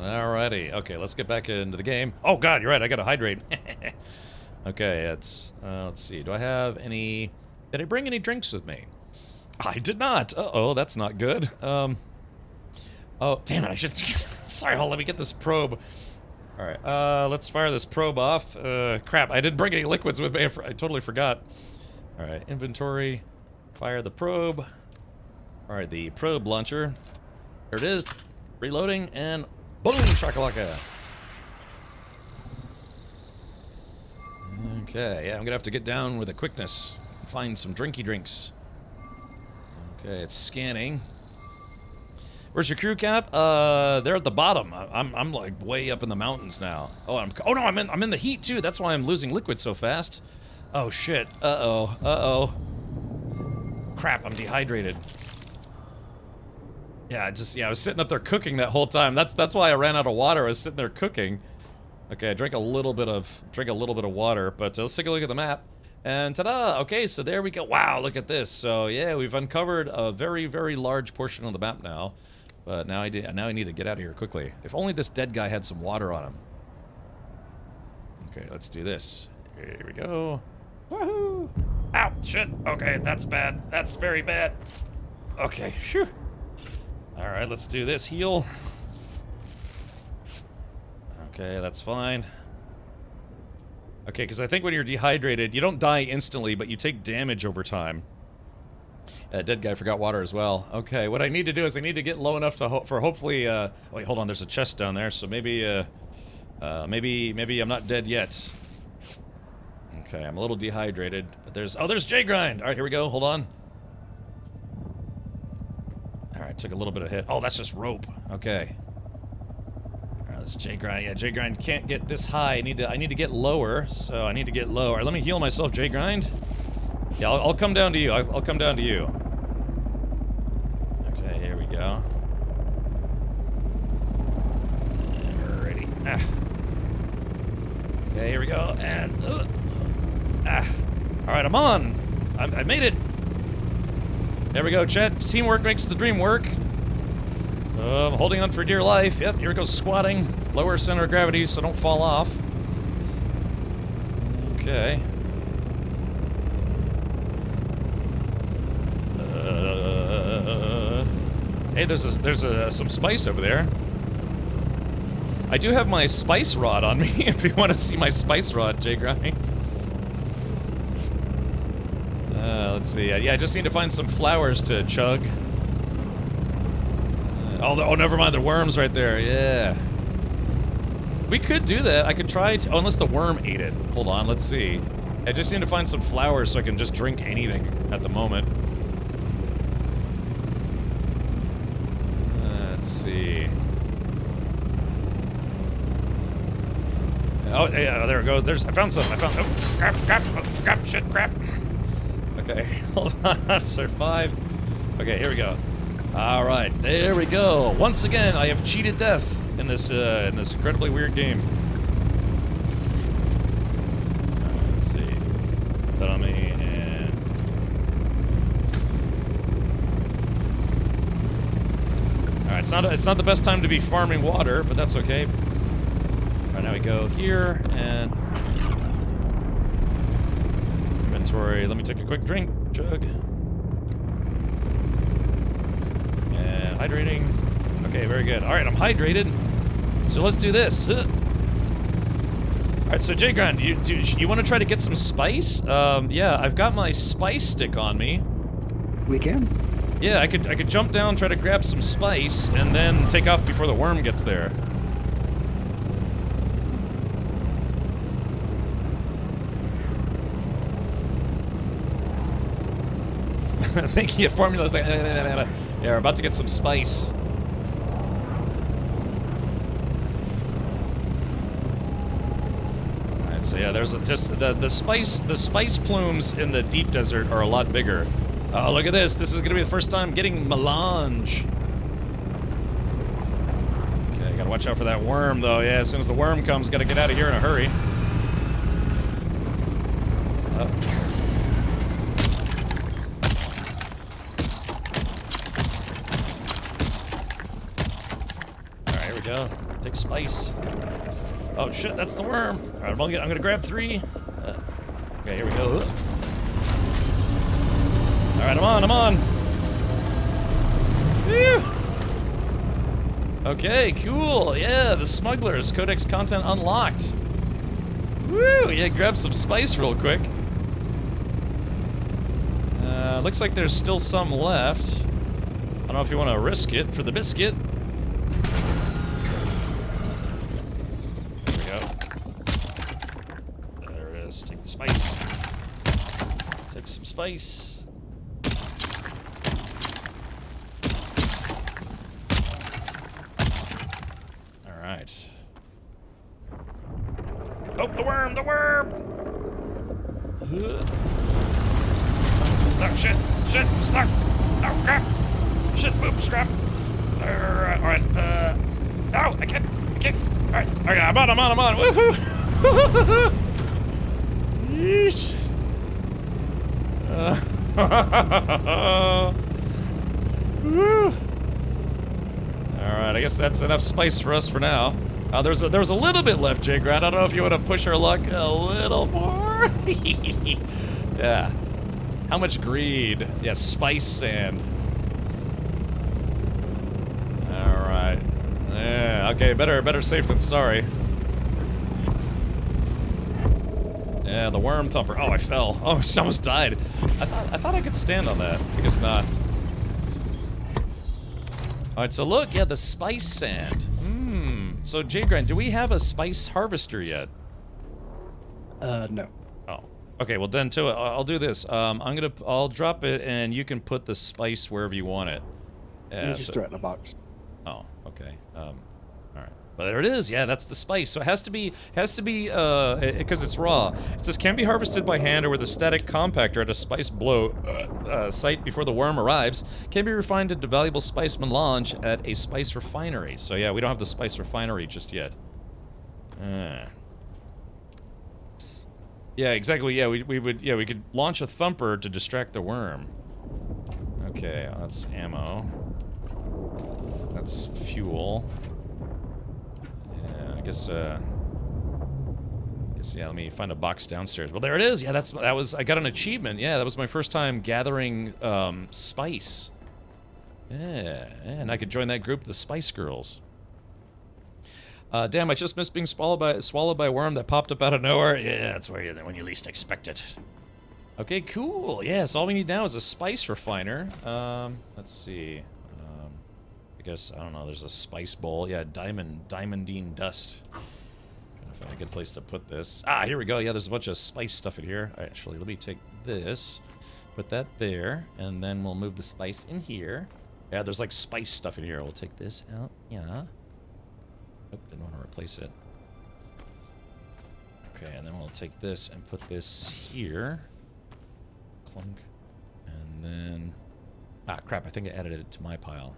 S1: Alrighty. Okay, let's get back into the game. Oh god, you're right. I gotta hydrate. Okay, it's let's see. Do I have any? Did I bring any drinks with me? I did not. Uh-oh, that's not good. Oh, damn it! I should. Sorry, hold on. Let me get this probe. All right. Let's fire this probe off. Crap! I didn't bring any liquids with me. I totally forgot. All right. Inventory. Fire the probe. All right. The probe launcher. There it is. Reloading and. Boom, shakalaka. Okay, yeah, I'm gonna have to get down with a quickness. Find some drinky drinks. Okay, it's scanning. Where's your crew cap? They're at the bottom. I'm like way up in the mountains now. Oh, oh no, I'm in the heat too. That's why I'm losing liquid so fast. Oh shit. Uh-oh. Crap, I'm dehydrated. Yeah, I was sitting up there cooking that whole time. That's why I ran out of water. I was sitting there cooking. Okay, I drank a little bit of water, but let's take a look at the map. And ta-da! Okay, so there we go. Wow, look at this. So yeah, we've uncovered a very, very large portion of the map now. But now I need to get out of here quickly. If only this dead guy had some water on him. Okay, let's do this. Here we go. Woohoo! Ow! Shit! Okay, that's bad. That's very bad. Okay, phew. Alright, let's do this. Heal. Okay, that's fine. Okay, because I think when you're dehydrated, you don't die instantly, but you take damage over time. Dead guy forgot water as well. Okay, what I need to do is I need to get low enough to hopefully, wait, hold on, there's a chest down there, so maybe, maybe I'm not dead yet. Okay, I'm a little dehydrated, but there's J-Grind! Alright, here we go, hold on. Alright, took a little bit of hit. Oh, that's just rope. Okay. Alright, this J-Grind. Yeah, J-Grind can't get this high. I need to get lower, so I need to get low. Alright, let me heal myself, J-Grind. Yeah, I'll come down to you. I'll come down to you. Okay, here we go. Alrighty. Ah. Okay, here we go, and... Alright, I'm on! I made it! There we go, chat. Teamwork makes the dream work. I'm holding on for dear life. Yep, here goes squatting. Lower center of gravity so don't fall off. Okay. Hey, there's some spice over there. I do have my spice rod on me, if you want to see my spice rod, J-Grind. Let's see. Yeah, I just need to find some flowers to chug. Oh, never mind. The worms right there. Yeah. We could do that. I could try to... Oh, unless the worm ate it. Hold on. Let's see. I just need to find some flowers so I can just drink anything at the moment. Let's see. Oh, yeah, there we go. I found some. Oh, crap, shit, crap. Okay, hold on, survive. Okay, here we go. All right, there we go. Once again, I have cheated death in this incredibly weird game. Let's see. Dummy and... Alright, it's not the best time to be farming water, but that's okay. Alright, now we go here, and... Inventory, let me take a quick drink, chug. And hydrating. Okay, very good. Alright, I'm hydrated. So let's do this. Alright, so J-Grind, you want to try to get some spice? Yeah, I've got my spice stick on me.
S7: We can.
S1: Yeah, I could jump down, try to grab some spice, and then take off before the worm gets there. Thinking of formulas like... Yeah, we're about to get some spice. Alright, so yeah, there's just... The spice plumes in the deep desert are a lot bigger. Oh, look at this. This is gonna be the first time getting melange. Okay, gotta watch out for that worm, though. Yeah, as soon as the worm comes, gotta get out of here in a hurry. Alright, here we go. Take spice. Oh, shit, that's the worm. Alright, I'm gonna grab 3. Okay, here we go. Alright, I'm on! Whew. Okay, cool. Yeah, the smugglers. Codex content unlocked. Woo! Yeah, grab some spice real quick. Looks like there's still some left. I don't know if you want to risk it for the biscuit. There we go. There it is. Take the spice. Take some spice. Alright. Oh, the worm! The worm! Oh, shit! Shit! Stuck! Oh, crap! Shit, move, scrap! Alright, oh, I can't! Alright, okay, I'm on! Woohoo! Yeesh! Woo! Alright, I guess that's enough spice for us for now. There was a little bit left, J-Grind. I don't know if you want to push our luck a little more. Yeah. How much greed? Yeah, spice sand. Yeah, okay, better safe than sorry. Yeah, the worm thumper. Oh, I fell. Oh, I almost died. I thought I could stand on that. I guess not. Alright, so look, yeah, the spice sand. So Jade Grind, do we have a spice harvester yet?
S7: No.
S1: Oh. Okay, well then to it, I'll do this. I'll drop it and you can put the spice wherever you want it. Yeah,
S7: You just throw it in a box.
S1: Oh, okay. Alright. Well, there it is. Yeah, that's the spice. So it has to be, because it's raw. It says, can be harvested by hand or with a static compactor at a spice blow site before the worm arrives. Can be refined into valuable spice melange at a spice refinery. So yeah, we don't have the spice refinery just yet. Yeah, exactly. Yeah, we could launch a thumper to distract the worm. Okay, that's ammo. That's fuel. Yeah, I guess, yeah, let me find a box downstairs. Well, there it is. Yeah, I got an achievement. Yeah, that was my first time gathering, spice. Yeah, and I could join that group, the Spice Girls. Damn, I just missed being swallowed by a worm that popped up out of nowhere. Yeah, that's when you least expect it. Okay, cool. Yeah, so all we need now is a spice refiner. Let's see. I guess, I don't know, there's a spice bowl. Yeah, diamondine dust. Trying to find a good place to put this. Ah, here we go. Yeah, there's a bunch of spice stuff in here. Actually, let me take this, put that there, and then we'll move the spice in here. Yeah, there's like spice stuff in here. We'll take this out. Yeah. Nope, didn't want to replace it. Okay, and then we'll take this and put this here. Clunk. And then... Ah, crap, I think I added it to my pile.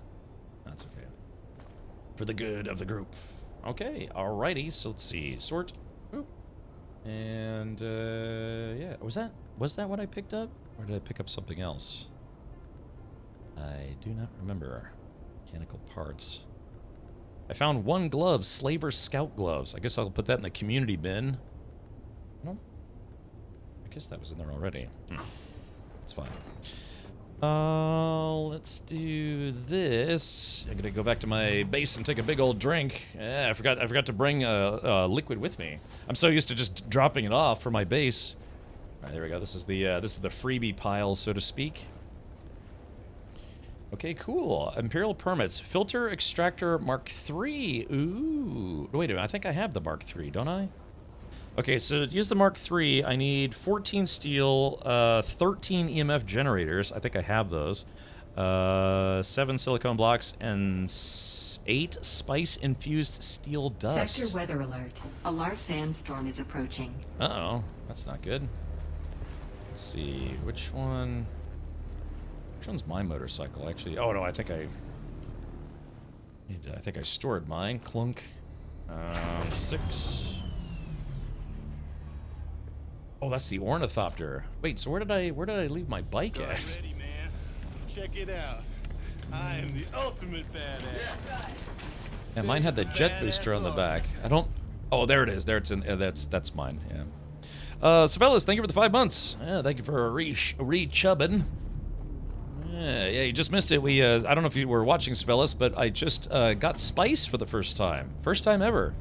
S1: That's okay. For the good of the group. Okay, alrighty, so let's see. Sort. Ooh. And, yeah. Was that what I picked up? Or did I pick up something else? I do not remember. Mechanical parts. I found one glove, Slaver Scout gloves. I guess I'll put that in the community bin. No. I guess that was in there already. That's fine. Let's do this. I'm gonna go back to my base and take a big old drink. Yeah, I forgot to bring liquid with me. I'm so used to just dropping it off for my base. All right, there we go. This is the freebie pile, so to speak. Okay, cool. Imperial permits. Filter extractor Mark III. Ooh. Wait a minute. I think I have the Mark III, don't I? Okay, so to use the Mark III, I need 14 steel, 13 EMF generators. I think I have those. 7 silicone blocks, and 8 spice-infused steel dust.
S4: Sector weather alert. A large sandstorm is approaching.
S1: Uh-oh. That's not good. Let's see. Which one's my motorcycle, actually? Oh, no, I think I stored mine. Clunk. 6... Oh, that's the ornithopter. Wait, so where did I leave my bike at?
S14: Ready, man. Check it out. I am the ultimate badass.
S1: Yeah, mine had the jet booster on the back. I don't. Oh, there it is. There it's in. That's mine. Yeah. So fellas, thank you for the 5 months. Yeah, thank you for re-chubbing. Yeah, you just missed it. We I don't know if you were watching, Svelis, but I just got spice for the first time. First time ever.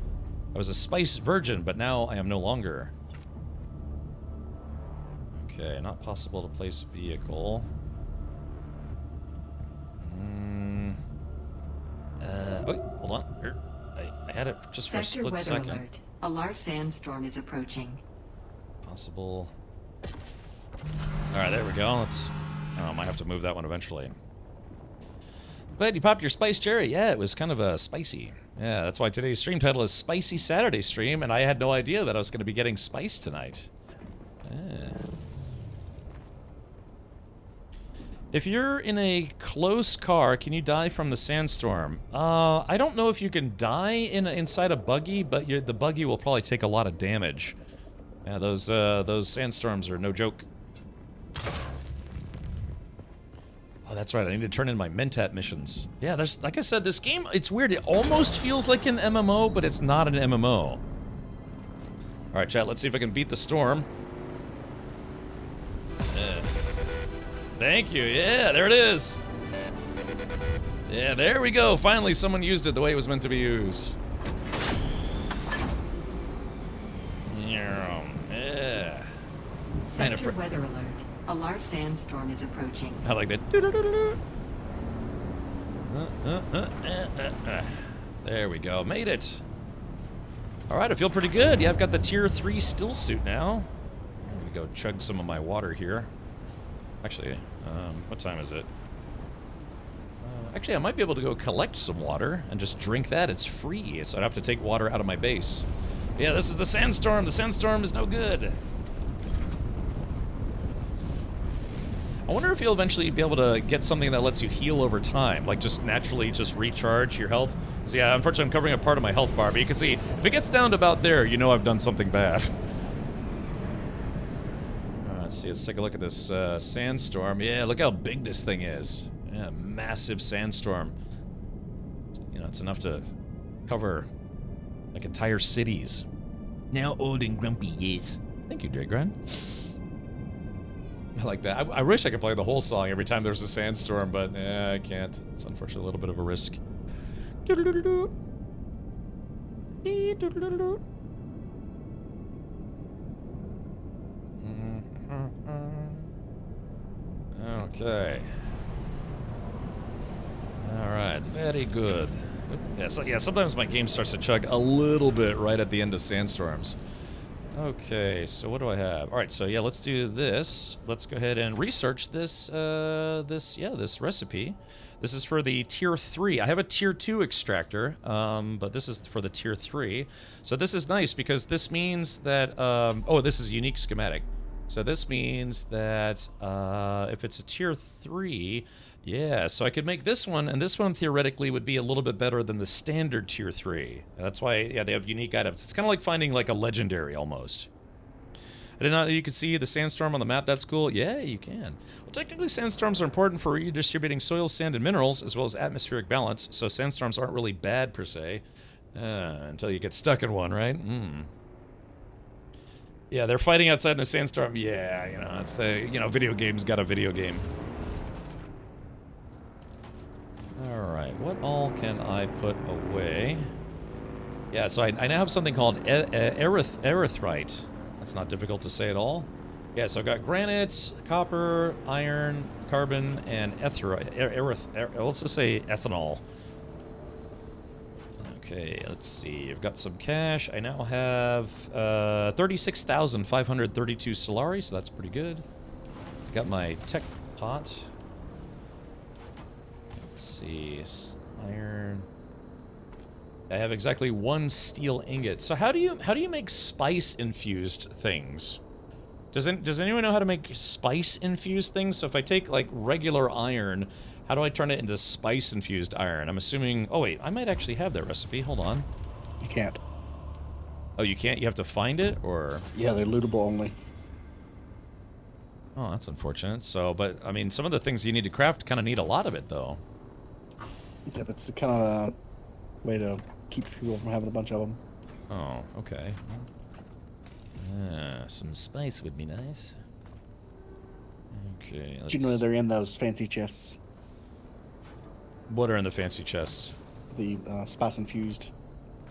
S1: I was a spice virgin, but now I am no longer. Okay, not possible to place vehicle. Oh, hold on. Here. I had it just for a split second.
S4: Alert. A large sandstorm is approaching.
S1: Possible. Alright, there we go. Let's... Oh, I might have to move that one eventually. Glad you popped your spice cherry. Yeah, it was kind of spicy. Yeah, that's why today's stream title is Spicy Saturday Stream, and I had no idea that I was going to be getting spice tonight. Yeah. If you're in a close car, can you die from the sandstorm? I don't know if you can die inside a buggy, but the buggy will probably take a lot of damage. Yeah, those sandstorms are no joke. Oh, that's right. I need to turn in my Mentat missions. Yeah, there's, like I said, this game, it's weird. It almost feels like an MMO, but it's not an MMO. All right, chat, let's see if I can beat the storm. Thank you. Yeah, there it is. Yeah, there we go. Finally, someone used it the way it was meant to be used. Yeah.
S4: Sector weather alert. A large sandstorm is approaching.
S1: I like that. There we go. Made it. All right, I feel pretty good. Yeah, I've got the tier 3 still suit now. I'm gonna go chug some of my water here. Actually, what time is it? Actually, I might be able to go collect some water and just drink that. It's free, so I'd have to take water out of my base. Yeah, this is the sandstorm. The sandstorm is no good. I wonder if you'll eventually be able to get something that lets you heal over time, like just naturally just recharge your health. So yeah, unfortunately I'm covering a part of my health bar, but you can see, if it gets down to about there, you know I've done something bad. Let's see, let's take a look at this sandstorm. Yeah, look how big this thing is. Yeah, massive sandstorm. You know, it's enough to cover like entire cities. Now old and grumpy, yes. Thank you, Dragran. I like that. I wish I could play the whole song every time there's a sandstorm, but I can't. It's unfortunately a little bit of a risk. Okay. Alright, very good. Yeah, so, yeah, sometimes my game starts to chug a little bit right at the end of sandstorms. Okay, so what do I have? Alright, so yeah, let's do this. Let's go ahead and research this, this recipe. This is for the tier 3. I have a tier 2 extractor, but this is for the tier 3. So this is nice because this means that, oh, this is a unique schematic. So this means that if it's a tier 3, yeah, so I could make this one, and this one theoretically would be a little bit better than the standard tier 3. That's why, yeah, they have unique items. It's kind of like finding like a legendary almost. I did not know you could see the sandstorm on the map. That's cool. Yeah, you can. Well, technically sandstorms are important for redistributing soil, sand, and minerals, as well as atmospheric balance, so sandstorms aren't really bad per se. Until you get stuck in one, right? Yeah, they're fighting outside in the sandstorm. Yeah, you know, it's the, you know, video games got a video game. Alright, what all can I put away? Yeah, so I now have something called erythrite. That's not difficult to say at all. Yeah, so I've got granite, copper, iron, carbon, and let's just say ethanol. Okay, let's see. I've got some cash. I now have 36,532 Solari, so that's pretty good. Got my tech pot. Let's see, iron. I have exactly 1 steel ingot. So how do you make spice infused things? Does anyone know how to make spice infused things? So if I take like regular iron, how do I turn it into spice infused iron? I'm assuming. Oh wait, I might actually have that recipe. Hold on.
S7: You can't.
S1: Oh, you can't. You have to find it, or?
S7: Yeah, they're lootable only.
S1: Oh, that's unfortunate. So, but I mean, some of the things you need to craft kind of need a lot of it, though.
S7: Yeah, that's kind of a way to keep people from having a bunch of them.
S1: Oh, okay. Some spice would be nice. Okay,
S7: Did you know they're in those fancy chests?
S1: What are in the fancy chests?
S7: The spice infused,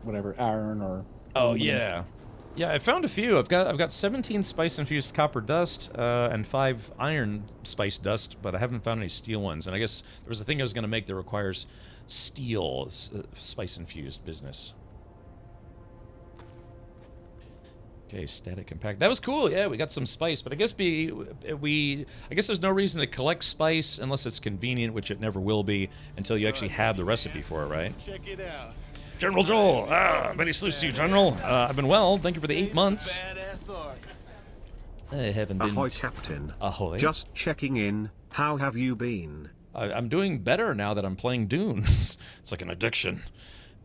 S7: whatever, iron or.
S1: Oh
S7: aluminum.
S1: yeah, yeah. I found a few. I've got 17 spice infused copper dust and 5 iron spice dust, but I haven't found any steel ones. And I guess there was a thing I was going to make that requires steel spice infused business. Okay, static compact. That was cool. Yeah, we got some spice, but I guess I guess there's no reason to collect spice unless it's convenient, which it never will be until you actually have the recipe for it, right?
S14: Check it out.
S1: General Joel, many salutes to you, General. I've been well. Thank you for the 8 months. I haven't been.
S23: Ahoy, Captain.
S1: Ahoy.
S23: Just checking in. How have you been?
S1: I'm doing better now that I'm playing Dune. It's like an addiction.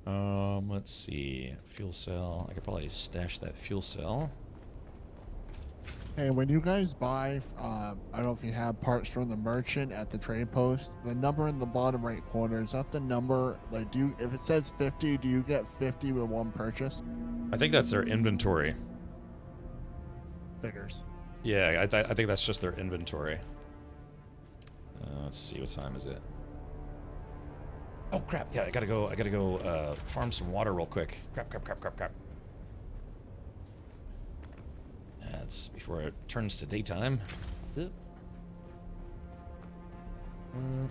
S1: Let's see. Fuel cell. I could probably stash that fuel cell.
S15: Hey, when you guys buy, I don't know if you have parts from the merchant at the trade post, the number in the bottom right corner, is that the number, like, if it says 50, do you get 50 with one purchase?
S1: I think that's their inventory.
S15: Figures.
S1: Yeah, I think that's just their inventory. Let's see, what time is it? Oh crap! Yeah, I gotta go farm some water real quick. Crap. That's before it turns to daytime.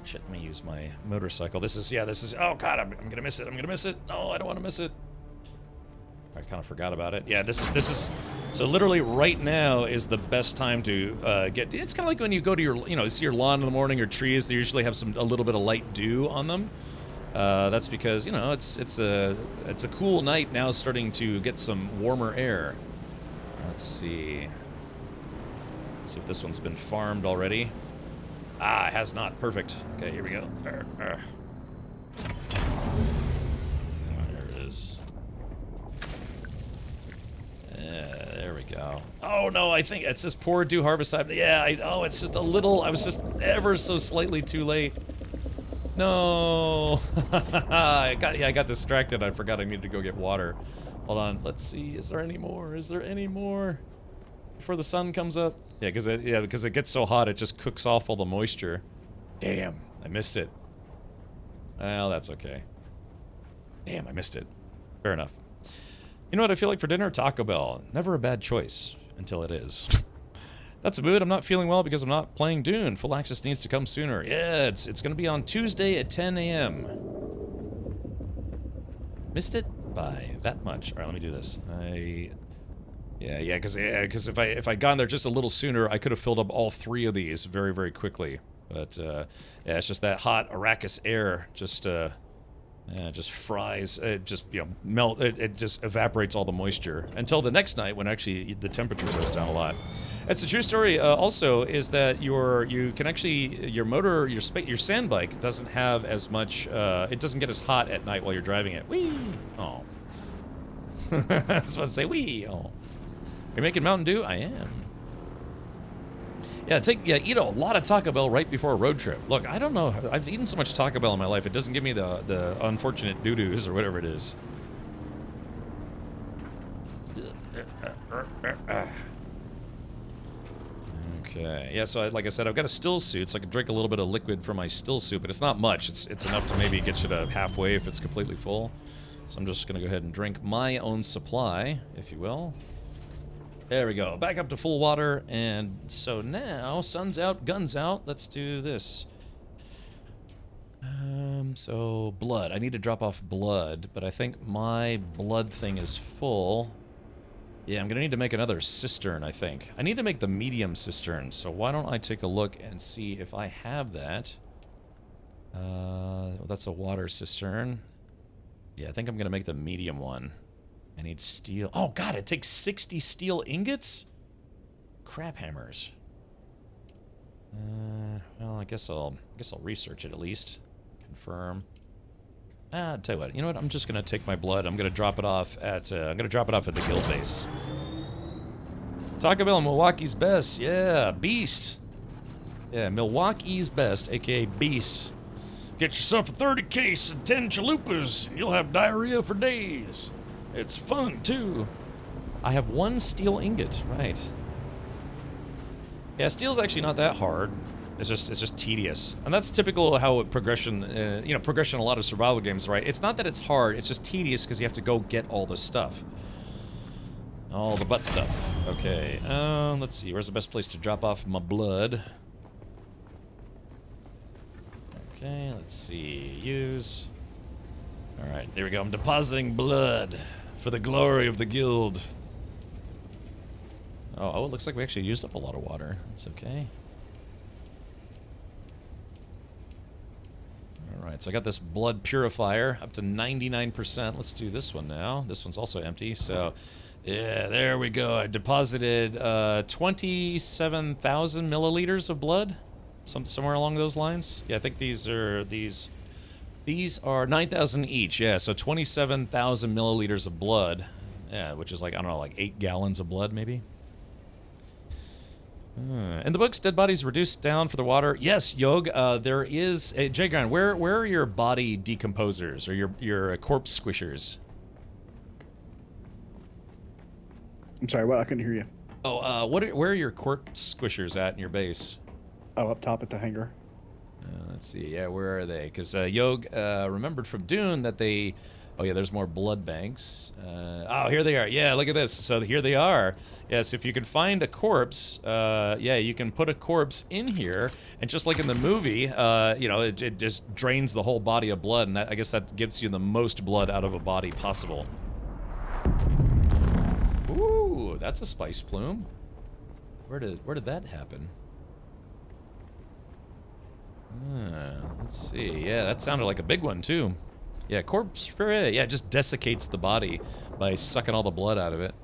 S1: Shit, let me use my motorcycle. This is, oh god, I'm gonna miss it. No, I don't want to miss it. I kind of forgot about it. Yeah, this is, so literally right now is the best time to get, it's kind of like when you go to your, see your lawn in the morning or trees, they usually have a little bit of light dew on them. That's because, it's a cool night now, starting to get some warmer air. Let's see. Let's see if this one's been farmed already. Ah, it has not. Perfect. Okay, here we go. There it is. Yeah, there we go. Oh no, I think it says poor due harvest time. Yeah, it's just a little, I was just ever so slightly too late. No. I got distracted. I forgot I needed to go get water. Hold on. Let's see. Is there any more? Before the sun comes up? Yeah, because it gets so hot, it just cooks off all the moisture. Damn, I missed it. Well, that's okay. Damn, I missed it. Fair enough. You know what I feel like for dinner? Taco Bell. Never a bad choice until it is. That's a mood. I'm not feeling well because I'm not playing Dune. Full access needs to come sooner. Yeah, it's going to be on Tuesday at 10 a.m. Missed it by that much. All right, let me do this. Yeah, because if I'd gone there just a little sooner, I could have filled up all 3 of these very, very quickly. But yeah, it's just that hot Arrakis air just fries. It just melt. It just evaporates all the moisture until the next night when actually the temperature goes down a lot. It's a true story. Also, is that your sand bike doesn't have as much. It doesn't get as hot at night while you're driving it. Whee! Oh. I was about to say whee! Oh. You're making Mountain Dew? I am. Yeah, eat a lot of Taco Bell right before a road trip. Look, I don't know. I've eaten so much Taco Bell in my life, it doesn't give me the unfortunate doo-doos or whatever it is. Okay. Yeah, so like I said, I've got a still suit, so I can drink a little bit of liquid from my still suit, but it's not much. It's enough to maybe get you to halfway if it's completely full. So I'm just going to go ahead and drink my own supply, if you will. There we go. Back up to full water, and so now, sun's out, guns out. Let's do this. So blood. I need to drop off blood, but I think my blood thing is full. Yeah, I'm gonna need to make another cistern, I think. I need to make the medium cistern, so why don't I take a look and see if I have that. That's a water cistern. Yeah, I think I'm gonna make the medium one. I need steel. Oh god, it takes 60 steel ingots? Crap hammers. Well, I guess I'll research it at least. Confirm. I'll tell you what. You know what? I'm just gonna take my blood. I'm gonna drop it off at the guild base. Taco Bell, Milwaukee's best. Yeah, beast. Yeah, Milwaukee's best, aka beast. Get yourself a 30 case and 10 chalupas, and you'll have diarrhea for days. It's fun, too. I have 1 steel ingot, right. Yeah, steel's actually not that hard. It's just tedious. And that's typical how progression in a lot of survival games, right? It's not that it's hard, it's just tedious because you have to go get all the stuff. All the butt stuff. Okay, let's see. Where's the best place to drop off my blood? Okay, let's see. Use. Alright, there we go. I'm depositing blood for the glory of the guild. Oh, it looks like we actually used up a lot of water. That's okay. Alright, so I got this blood purifier up to 99%. Let's do this one now. This one's also empty, so... Yeah, there we go. I deposited 27,000 milliliters of blood. Somewhere along those lines. Yeah, I think these are 9,000 each. Yeah, so 27,000 milliliters of blood. Yeah, which is like, I don't know, like 8 gallons of blood maybe. In the books, dead bodies reduced down for the water. Yes, Yog, there is a Jagran. Where are your body decomposers or your corpse squishers?
S7: I'm sorry, what? I couldn't hear you.
S1: Oh, where are your corpse squishers at in your base?
S7: Oh, up top at the hangar.
S1: Let's see. Yeah, where are they? Because Yog remembered from Dune that they... Oh, yeah, there's more blood banks. Oh, here they are. Yeah, look at this. So here they are. Yes, if you can find a corpse, yeah, you can put a corpse in here, and just like in the movie, you know, it just drains the whole body of blood, and that, I guess that gives you the most blood out of a body possible. Ooh, that's a spice plume. Where did that happen? Let's see. Yeah, that sounded like a big one too. Yeah, corpse spray. Yeah, it just desiccates the body by sucking all the blood out of it.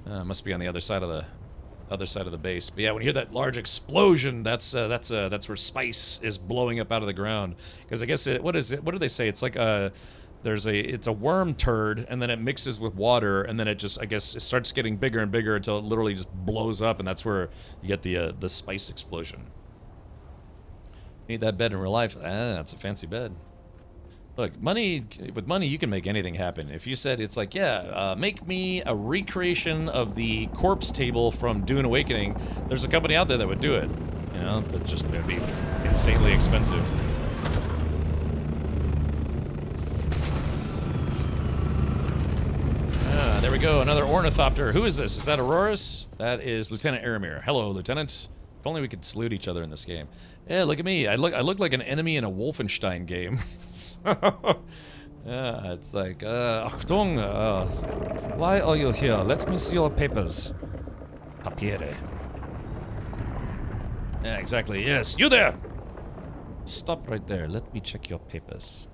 S1: Must be on the other side of the base. But yeah, when you hear that large explosion, that's where spice is blowing up out of the ground. Because I guess what is it? What do they say? It's like it's a worm turd, and then it mixes with water, and then it just, I guess, it starts getting bigger and bigger until it literally just blows up, and that's where you get the spice explosion. Need that bed in real life? That's a fancy bed. Look, with money you can make anything happen. If you said, it's like, yeah, make me a recreation of the corpse table from Dune Awakening, there's a company out there that would do it. You know, but just it'd be insanely expensive. There we go, another ornithopter. Who is this? Is that Auroras? That is Lieutenant Aramir. Hello, Lieutenant. If only we could salute each other in this game. Yeah, look at me. I look like an enemy in a Wolfenstein game. Yeah, it's like, Achtung, why are you here? Let me see your papers. Papiere. Yeah, exactly. Yes, you there! Stop right there. Let me check your papers.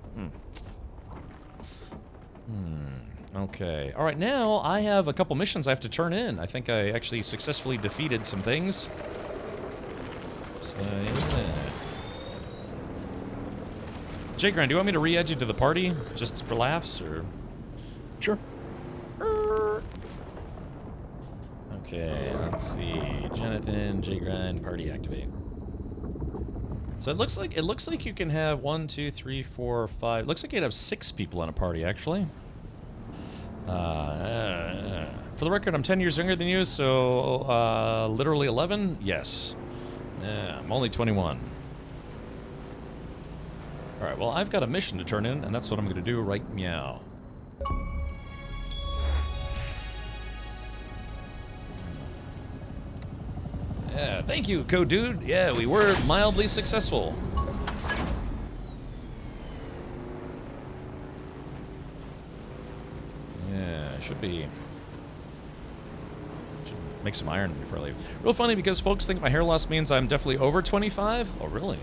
S1: Okay. Alright, now I have a couple missions I have to turn in. I think I actually successfully defeated some things. So, yeah. Jagran, do you want me to re-add you to the party? Just for laughs, or...?
S7: Sure.
S1: Okay, let's see. Jonathan, Jagran, party activate. So it looks like you can have 1, 2, 3, 4, 5... Looks like you'd have 6 people in a party, actually. For the record, I'm 10 years younger than you, so, literally 11? Yes. Yeah, I'm only 21. Alright, well, I've got a mission to turn in, and that's what I'm gonna do right meow. Yeah, thank you, Dude. Yeah, we were mildly successful. Yeah, should make some iron before I leave. Real funny because folks think my hair loss means I'm definitely over 25. Oh, really?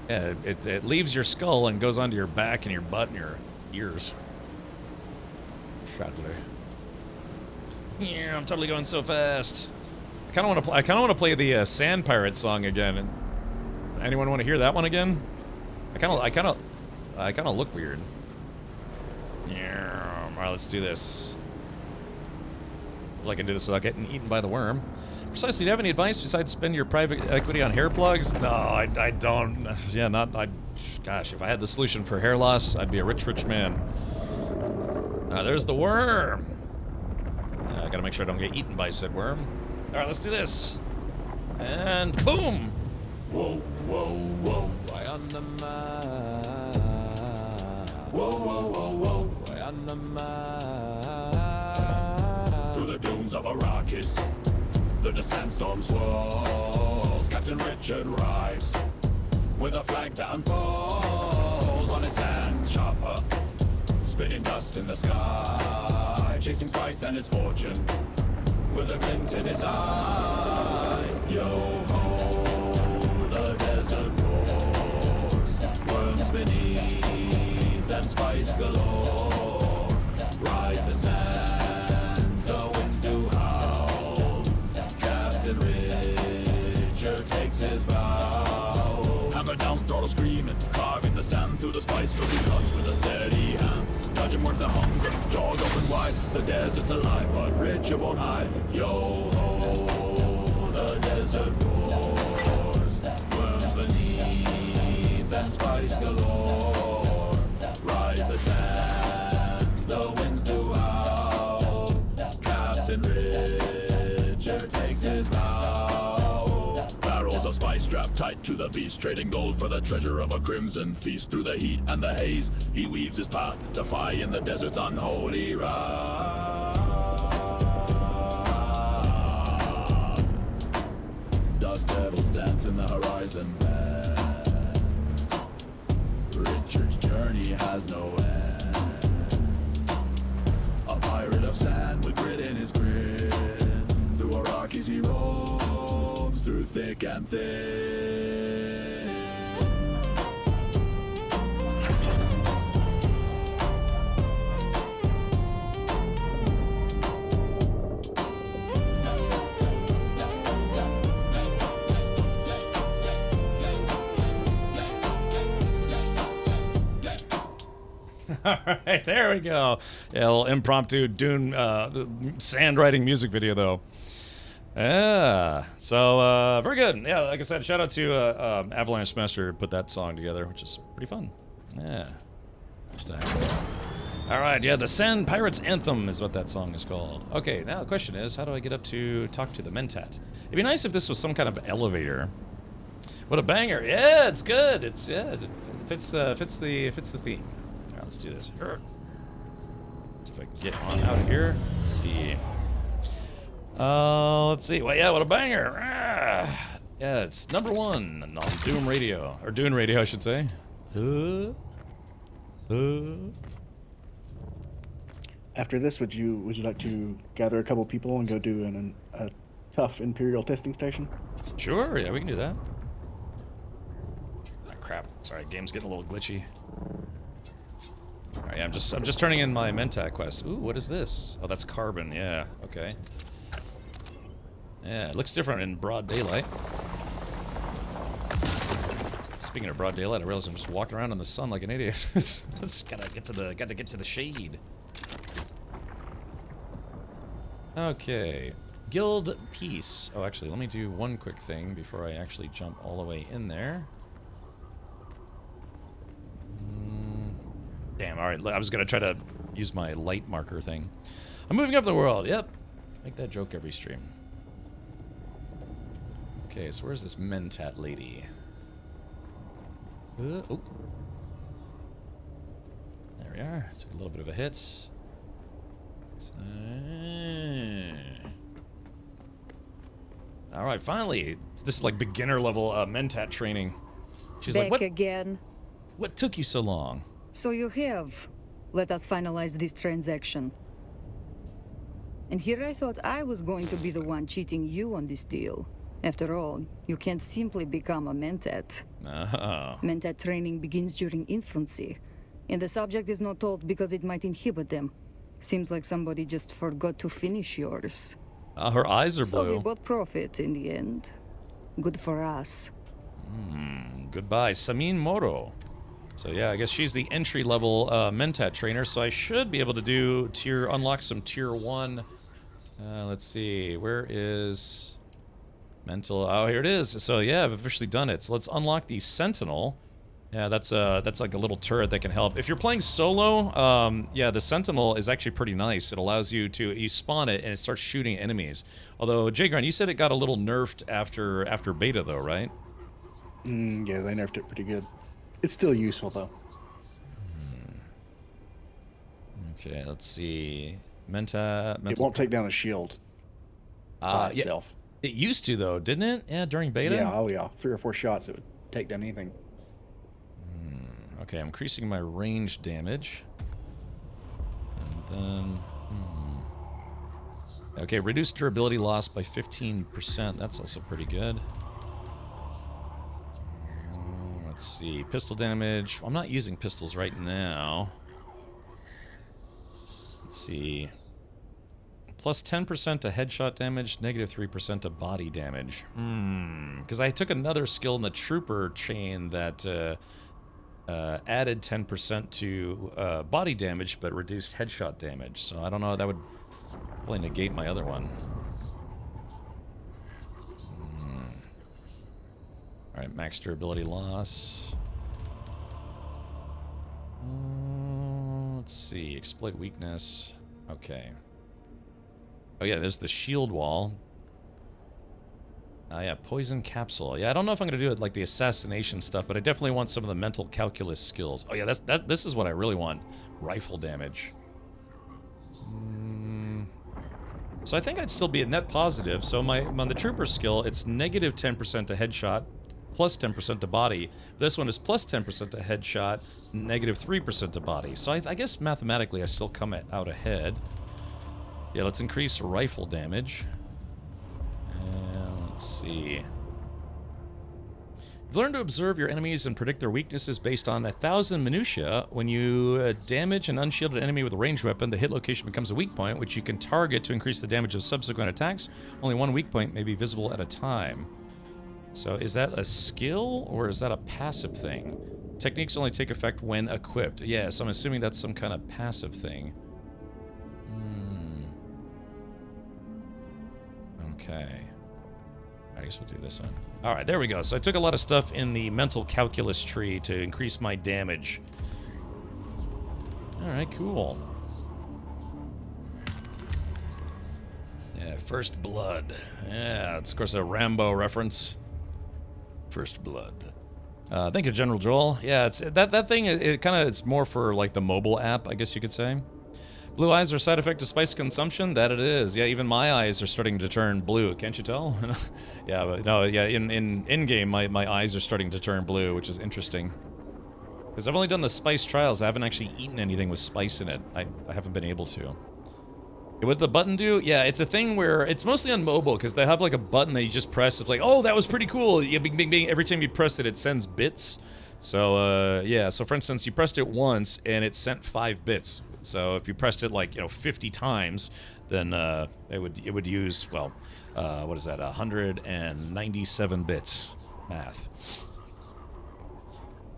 S1: Yeah, it leaves your skull and goes onto your back and your butt and your ears. Rattler. Yeah, I'm totally going so fast. I kind of want to play the Sand Pirate song again. Anyone want to hear that one again? I kind of look weird. Yeah. All right, let's do this. Hopefully I can do this without getting eaten by the worm. Precisely, do you have any advice besides spend your private equity on hair plugs? No, I don't. Yeah, gosh, if I had the solution for hair loss, I'd be a rich, rich man. There's the worm. I gotta make sure I don't get eaten by said worm. All right, let's do this. And boom.
S2: Whoa, whoa, whoa. Why on the map? Whoa, whoa, whoa, whoa. Why on the map? Through the dunes of Arrakis, the sandstorm swirls. Captain Richard rides with a flag down falls on his sand chopper, spitting dust in the sky, chasing spice and his fortune with a glint in his eye. Yo ho, the desert roars, worms beneath and spice galore. Ride the sands, the winds do howl. Captain Richard takes his bow. Hammer down, throttle screaming, carving the sand through the spice-filled cuts with a steady hand. Dodging worms that hunger, jaws open wide. The desert's alive, but Richard won't hide. Yo ho, the desert roars, worms beneath and spice galore. Ride the sands, the winds do howl. Captain Richard takes his bow. of spice strapped tight to the beast, trading gold for the treasure of a crimson feast. Through the heat and the haze, he weaves his path, defying the desert's unholy wrath. Dust devils dance in the horizon bends. Richard's journey has no end. A pirate of sand with grit in his grin. Through a Rockies he roams, through thick and thin.
S1: All right, there we go. Yeah, a little impromptu Dune sand riding music video, though. Yeah, so very good. Yeah, like I said, shout out to Avalanche Master who put that song together, which is pretty fun. Yeah. All right, yeah, the Sand Pirates Anthem is what that song is called. Okay, now the question is, how do I get up to talk to the Mentat? It'd be nice if this was some kind of elevator. What a banger! Yeah, it's good. It's it fits the theme. All right, let's do this. See if I can get on out of here. Let's see. Let's see. Well, yeah, what a banger! Yeah, it's #1 on Doom Radio, or Dune Radio, I should say.
S7: After this, would you like to gather a couple people and go do a tough Imperial testing station?
S1: Sure. Yeah, we can do that. Ah, crap. Sorry, game's getting a little glitchy. All right, yeah, I'm just turning in my Mentat quest. Ooh, what is this? Oh, that's carbon. Yeah. Okay. Yeah, it looks different in broad daylight. Speaking of broad daylight, I realize I'm just walking around in the sun like an idiot. Let's gotta get to the shade. Okay, guild peace. Oh, actually, let me do one quick thing before I actually jump all the way in there. Damn. All right, I was gonna try to use my light marker thing. I'm moving up the world. Yep, make that joke every stream. Okay, so where's this Mentat lady? Oh. There we are. Took a little bit of a hit. All right, finally. This is like beginner level Mentat training. She's
S11: Back
S1: like, what?
S11: Again.
S1: What took you so long?
S11: So you have. Let us finalize this transaction. And here I thought I was going to be the one cheating you on this deal. After all, you can't simply become a Mentat.
S1: Oh.
S11: Mentat training begins during infancy, and the subject is not told because it might inhibit them. Seems like somebody just forgot to finish yours.
S1: Her eyes are
S11: So
S1: blue.
S11: we both profit in the end. Good for us.
S1: Goodbye, Samin Moro. So yeah, I guess she's the entry-level Mentat trainer, so I should be able to do unlock some tier 1. Let's see, where is mental? Oh, here it is. So yeah, I've officially done it. So let's unlock the Sentinel. Yeah, that's like a little turret that can help. If you're playing solo, yeah, the Sentinel is actually pretty nice. It allows you spawn it and it starts shooting enemies. Although, Jgron, you said it got a little nerfed after beta though, right?
S7: Yeah, they nerfed it pretty good. It's still useful though.
S1: Okay, let's see. Mental.
S7: It won't take down a shield by itself.
S1: It used to though, didn't it? Yeah, during beta?
S7: Yeah, oh yeah. 3 or 4 shots, it would take down anything.
S1: Okay, I'm increasing my range damage. And then... Okay, reduced durability loss by 15%. That's also pretty good. Let's see. Pistol damage. I'm not using pistols right now. Let's see. Plus 10% to headshot damage, negative 3% to body damage. Because I took another skill in the trooper chain that added 10% to body damage, but reduced headshot damage. So I don't know, that would probably negate my other one. Alright, max durability loss. Let's see, exploit weakness. Okay. Oh yeah, there's the shield wall. Yeah, poison capsule. Yeah, I don't know if I'm gonna do it like the assassination stuff, but I definitely want some of the mental calculus skills. Oh yeah, this is what I really want. Rifle damage. So I think I'd still be a net positive. So on the trooper skill, it's negative 10% to headshot, plus 10% to body. This one is plus 10% to headshot, negative 3% to body. So I guess mathematically I still come out ahead. Yeah, let's increase rifle damage. Let's see. You've learned to observe your enemies and predict their weaknesses based on 1,000 minutia. When you damage an unshielded enemy with a ranged weapon, the hit location becomes a weak point, which you can target to increase the damage of subsequent attacks. Only one weak point may be visible at a time. So is that a skill, or is that a passive thing? Techniques only take effect when equipped. Yeah, so I'm assuming that's some kind of passive thing. Okay. I guess we'll do this one. Alright, there we go. So I took a lot of stuff in the mental calculus tree to increase my damage. Alright, cool. Yeah, First Blood. Yeah, it's of course a Rambo reference. First Blood. Thank you, General Joel. Yeah, it's that thing, it kind of, it's more for like the mobile app, I guess you could say. Blue eyes are a side effect of spice consumption? That it is. Yeah, even my eyes are starting to turn blue. Can't you tell? Yeah, but no, yeah, in-game, my eyes are starting to turn blue, which is interesting. Because I've only done the spice trials. I haven't actually eaten anything with spice in it. I haven't been able to. What did the button do? Yeah, it's a thing where it's mostly on mobile, because they have like a button that you just press. It's like, oh, that was pretty cool. Yeah, bing, bing, bing. Every time you press it, it sends bits. So, yeah, so for instance, you pressed it once, and it sent 5 bits. So if you pressed it like, 50 times, then it would use, well, what is that, 197 bits. Math.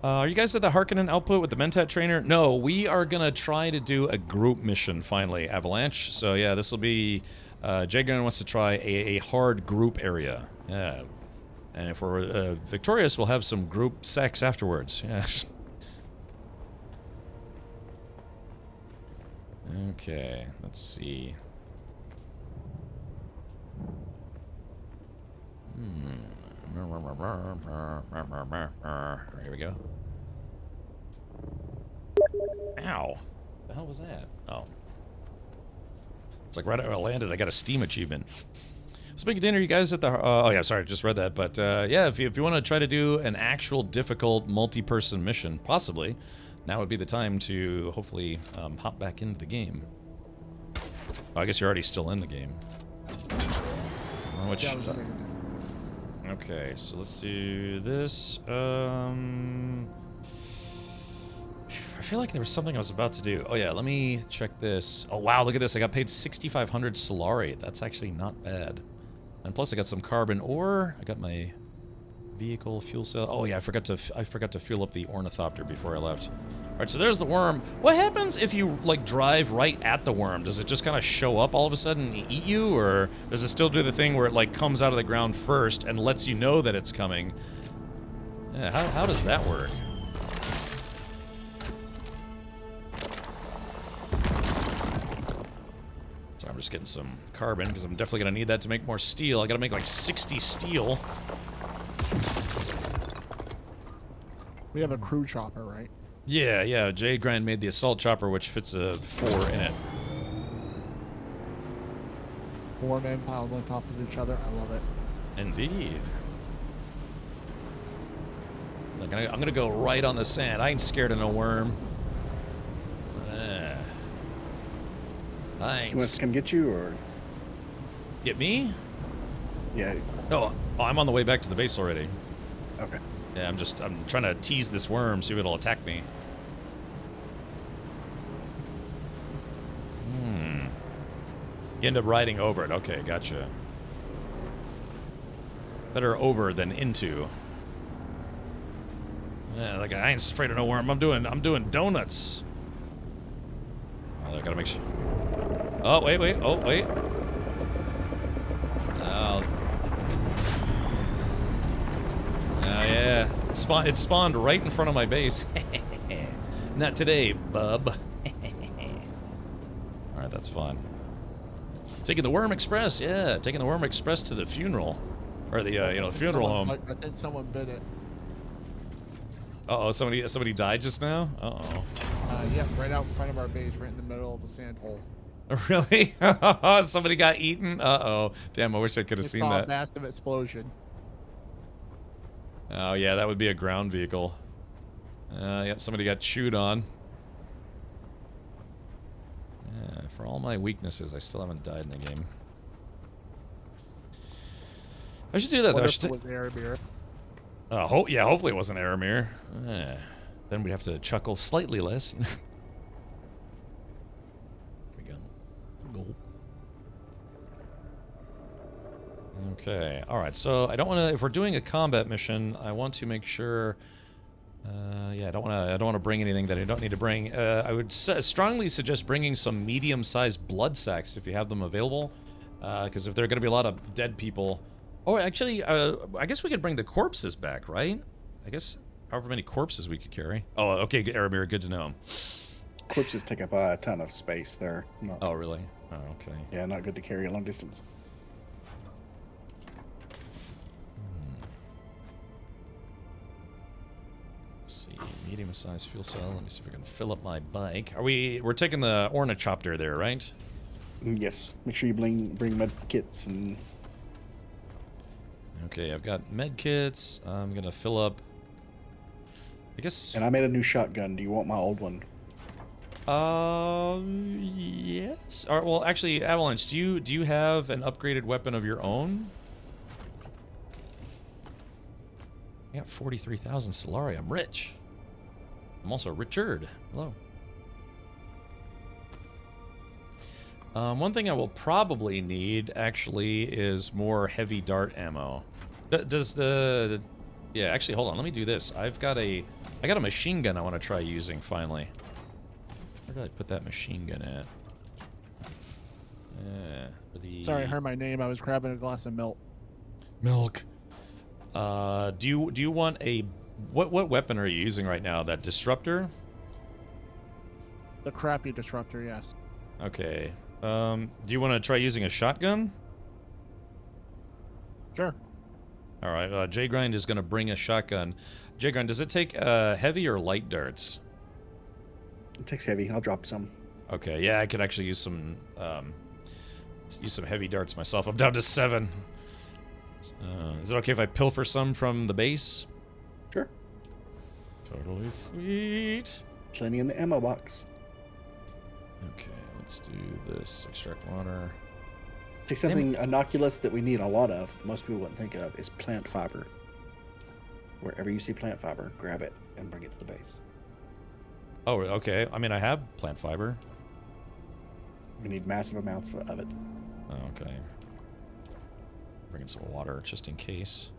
S1: Are you guys at the Harkonnen output with the Mentat trainer? No, we are gonna try to do a group mission finally, Avalanche. So yeah, this will be, Jagan wants to try a hard group area. Yeah. And if we're victorious, we'll have some group sex afterwards. Yes. Okay, let's see. Here we go. Ow. The hell was that? Oh. It's like right after I landed, I got a Steam achievement. Speaking of dinner, you guys at the... oh yeah, sorry, I just read that. But yeah, if you want to try to do an actual difficult multi-person mission, possibly, now would be the time to hopefully hop back into the game. Oh, I guess you're already still in the game. Which, okay, so let's do this. I feel like there was something I was about to do. Oh yeah, let me check this. Oh wow, look at this. I got paid 6,500 Solari. That's actually not bad. And plus I got some carbon ore. I got my vehicle fuel cell. Oh yeah, I forgot to fuel up the ornithopter before I left. All right, so there's the worm. What happens if you like drive right at the worm? Does it just kind of show up all of a sudden and eat you, or does it still do the thing where it like comes out of the ground first and lets you know that it's coming? Yeah, how does that work? So I'm just getting some carbon because I'm definitely gonna need that to make more steel. I gotta make like 60 steel.
S15: We have a crew chopper, right?
S1: Yeah, yeah. Jade Grind made the assault chopper, which fits a 4 in it.
S15: 4 men piled on top of each other. I love it.
S1: Indeed. Look, I'm gonna go right on the sand. I ain't scared of no worm. I ain't.
S7: He wants to come get you, or
S1: get me?
S7: Yeah.
S1: No, oh, I'm on the way back to the base already.
S7: Okay.
S1: Yeah, I'm trying to tease this worm, see if it'll attack me. You end up riding over it. Okay, gotcha. Better over than into. Yeah, like I ain't afraid of no worm. I'm doing donuts. Oh, I gotta make sure. Oh wait. Oh wait. Oh. Oh yeah, it spawned right in front of my base. Not today, bub. Alright, that's fun. Taking the Worm Express, yeah, taking the Worm Express to the funeral. Or the, you know, the funeral home.
S15: I think someone bit it.
S1: Uh-oh, somebody died just now? Uh-oh.
S15: Yeah, right out in front of our base, right in the middle of the sand hole.
S1: Really? Somebody got eaten? Uh-oh. Damn, I wish I could have seen that.
S15: A massive explosion.
S1: Oh, yeah, that would be a ground vehicle. Yep, somebody got chewed on. Yeah, for all my weaknesses, I still haven't died in the game. I should do that, though.
S15: What if it was Aramir?
S1: Yeah, hopefully it wasn't Aramir. Then we'd have to chuckle slightly less. Here we go. Gulp. Okay, alright, so I don't want to, if we're doing a combat mission, I want to make sure, yeah, I don't want to bring anything that I don't need to bring. I would strongly suggest bringing some medium-sized blood sacks if you have them available, because if there are going to be a lot of dead people. Oh, actually, I guess we could bring the corpses back, right? I guess however many corpses we could carry. Oh, okay, Aramir, good to know.
S7: Corpses take up a ton of space. They're not.
S1: Oh, really? Oh, okay.
S7: Yeah, not good to carry a long distance.
S1: Let's see, medium-sized fuel cell. Let me see if I can fill up my bike. We're taking the ornithopter there, right?
S7: Yes. Make sure you bring med kits and.
S1: Okay, I've got med kits. I'm gonna fill up. I guess.
S7: And I made a new shotgun. Do you want my old one?
S1: Yes. All right, well, actually, Avalanche, do you have an upgraded weapon of your own? I got 43,000 Solari. I'm rich. I'm also Richard. Hello. One thing I will probably need, actually, is more heavy dart ammo. Does the... Yeah, actually, hold on. Let me do this. I got a machine gun I want to try using, finally. Where did I put that machine gun at?
S15: Sorry, I heard my name. I was grabbing a glass of milk.
S1: Milk. Do you want a... What weapon are you using right now? That disruptor?
S15: The crappy disruptor, yes.
S1: Okay. Do you want to try using a shotgun?
S15: Sure.
S1: Alright, J-Grind is going to bring a shotgun. J-Grind, does it take heavy or light darts?
S7: It takes heavy. I'll drop some.
S1: Okay, yeah, I could actually use some heavy darts myself. I'm down to 7. Is it okay if I pilfer some from the base?
S7: Sure.
S1: Totally sweet.
S7: Plenty in the ammo box.
S1: Okay, let's do this. Extract water.
S7: Take something innocuous that we need a lot of, most people wouldn't think of, is plant fiber. Wherever you see plant fiber, grab it and bring it to the base.
S1: Oh, okay. I mean, I have plant fiber.
S7: We need massive amounts of it.
S1: Oh, okay. Bring in some water just in case.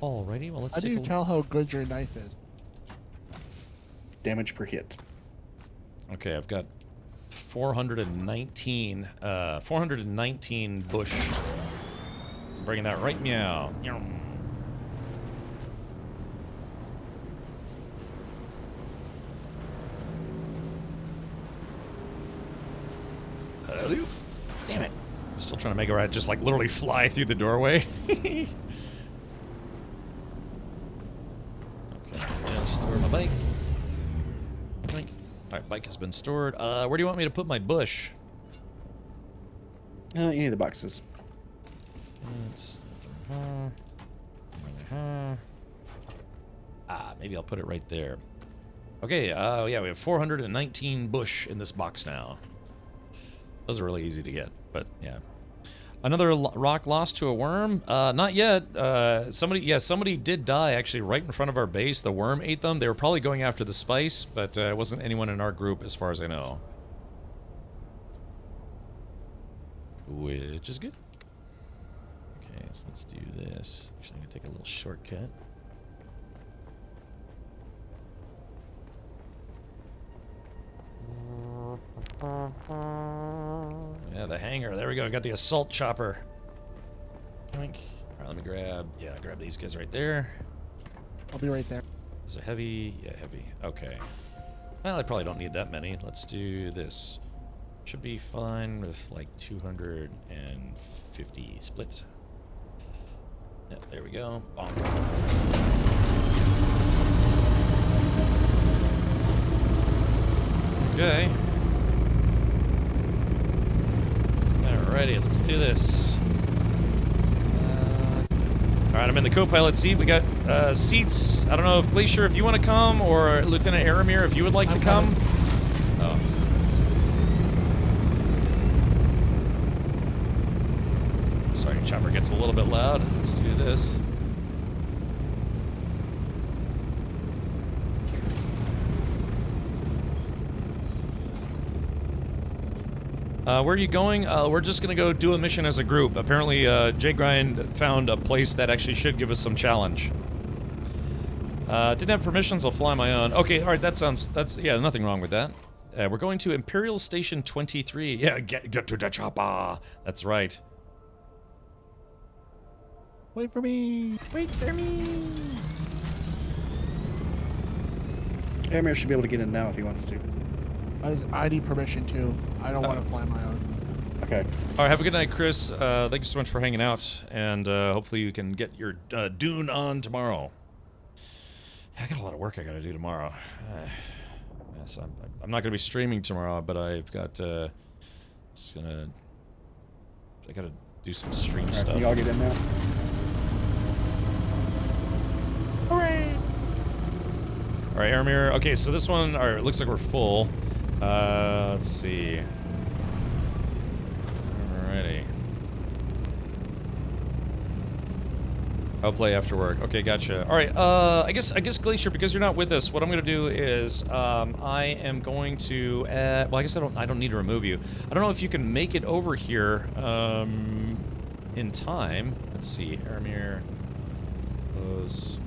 S1: Alrighty, well, let's
S15: How do you tell how good your knife is?
S7: Damage per hit.
S1: Okay, I've got 419 bush. I'm bringing that right meow. Hello? Damn it. Still trying to make it right, just like literally fly through the doorway. Okay, yeah, store my bike. Alright, bike has been stored. Where do you want me to put my bush?
S7: Any of the boxes.
S1: Maybe I'll put it right there. Okay, yeah, we have 419 bush in this box now. Those are really easy to get, but yeah. Another rock lost to a worm? Not yet. Somebody did die actually right in front of our base. The worm ate them. They were probably going after the spice, but it wasn't anyone in our group as far as I know. Which is good. Okay, so let's do this. Actually, I'm gonna take a little shortcut. Yeah, the hangar. There we go. I got the assault chopper. Alright, let me grab these guys right there.
S15: I'll be right there.
S1: Is it heavy? Yeah, heavy. Okay. Well, I probably don't need that many. Let's do this. Should be fine with like 250 split. Yeah, there we go. Bonk. Okay. Alrighty, let's do this. Alright, I'm in the co-pilot seat. We got seats. I don't know if Glacier, if you want to come, or Lieutenant Aramir, if you would like to come. Oh. Sorry, chopper gets a little bit loud. Let's do this. Where are you going? We're just gonna go do a mission as a group. Apparently, J-Grind found a place that actually should give us some challenge. Didn't have permissions, I'll fly my own. Okay, alright, yeah, nothing wrong with that. We're going to Imperial Station 23. Yeah, get to the chopper. That's right.
S15: Wait for me.
S1: Wait for me.
S7: Amir should be able to get in now if he wants to.
S15: I need permission too. I don't want to fly my own.
S7: Okay.
S1: Alright, have a good night, Chris. Thank you so much for hanging out, and hopefully you can get your Dune on tomorrow. I got a lot of work I gotta do tomorrow. So I'm not gonna be streaming tomorrow, but I've got, I gotta do some stream stuff.
S7: Can you all get in now?
S15: Hooray!
S1: Alright, Aramir. Okay, so this one, it looks like we're full. Let's see. Alrighty. I'll play after work. Okay, gotcha. Alright, I guess Glacier, because you're not with us, what I'm gonna do is, I am going to well, I guess I don't need to remove you. I don't know if you can make it over here, in time. Let's see, Aramir. Close.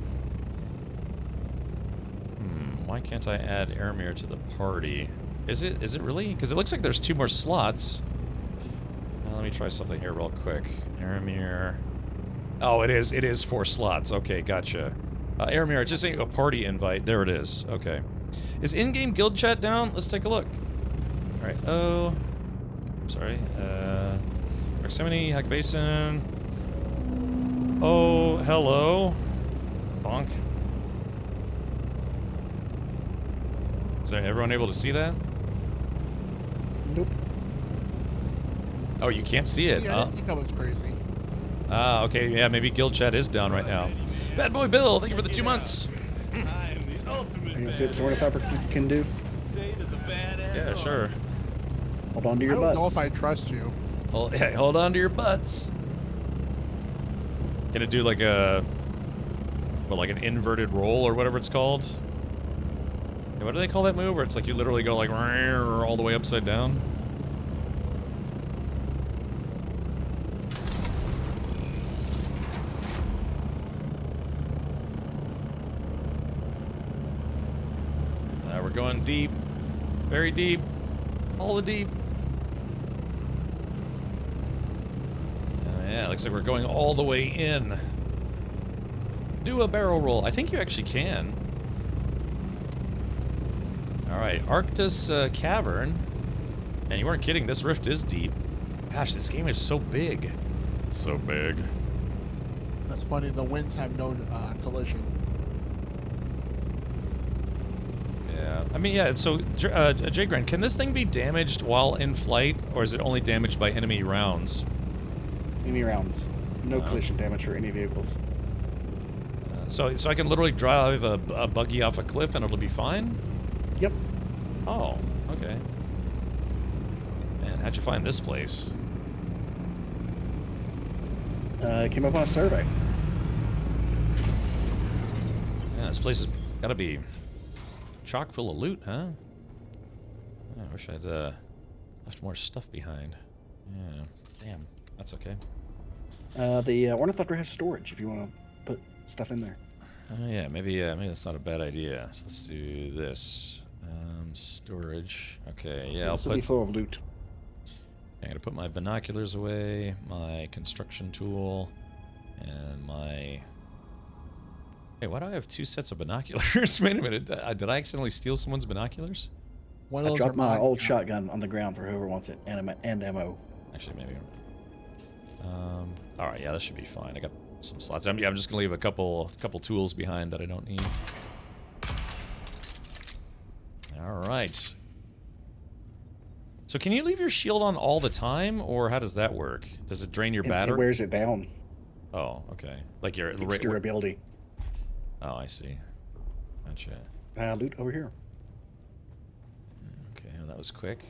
S1: Why can't I add Aramir to the party? Is it really? Because it looks like there's 2 more slots. Let me try something here real quick. Aramir. Oh, it is 4 slots. Okay, gotcha. Aramir, just saying a party invite. There it is. Okay. Is in-game guild chat down? Let's take a look. Alright, I'm sorry. Proximity, Hack Basin. Oh, hello. Bonk. Is everyone able to see that?
S7: Nope.
S1: Oh, you can't see it.
S15: Yeah, I didn't think I was crazy.
S1: Ah, okay, yeah, maybe guild chat is down right now. Bad Boy Bill, thank you for the 2 months.
S14: I am the ultimate
S7: You see what this ornithopter can do?
S1: Yeah, sure.
S7: Hold on to your
S15: I don't know
S7: butts.
S15: if I trust you.
S1: Hey, hold on to your butts. Gonna do like a, well, like an inverted roll or whatever it's called. Yeah, what do they call that move? Where it's like you literally go like all the way upside down. We're going deep, very deep, all the deep. Yeah, looks like we're going all the way in. Do a barrel roll. I think you actually can. Alright, Arctis Cavern. And you weren't kidding, this rift is deep. Gosh, this game is so big. It's so big.
S15: That's funny, the winds have no collision.
S1: Yeah, I mean, yeah, so, J-Gran, can this thing be damaged while in flight, or is it only damaged by enemy rounds?
S7: Enemy rounds. No collision damage for any vehicles.
S1: So I can literally drive a buggy off a cliff and it'll be fine?
S7: Yep.
S1: Oh, okay. Man, how'd you find this place?
S7: It came up on a survey.
S1: Yeah, this place has gotta be chock full of loot, huh? I wish I'd left more stuff behind. Yeah, damn, that's okay.
S7: The ornithopter has storage if you want to put stuff in there.
S1: Yeah, maybe that's not a bad idea. So let's do this. Storage. Okay, yeah,
S7: This will be full of loot.
S1: I'm gonna put my binoculars away, my construction tool, and my... Hey, why do I have 2 sets of binoculars? Wait a minute, did I accidentally steal someone's binoculars?
S7: I dropped my old shotgun on the ground for whoever wants it, and ammo.
S1: Actually, maybe. Alright, yeah, that should be fine. I got some slots. I'm just gonna leave a couple tools behind that I don't need. All right. So can you leave your shield on all the time, or how does that work? Does it drain your battery?
S7: It wears it down.
S1: Oh, okay. Like your
S7: Its durability.
S1: Oh, I see. Gotcha.
S7: Loot over here.
S1: Okay, well, that was quick.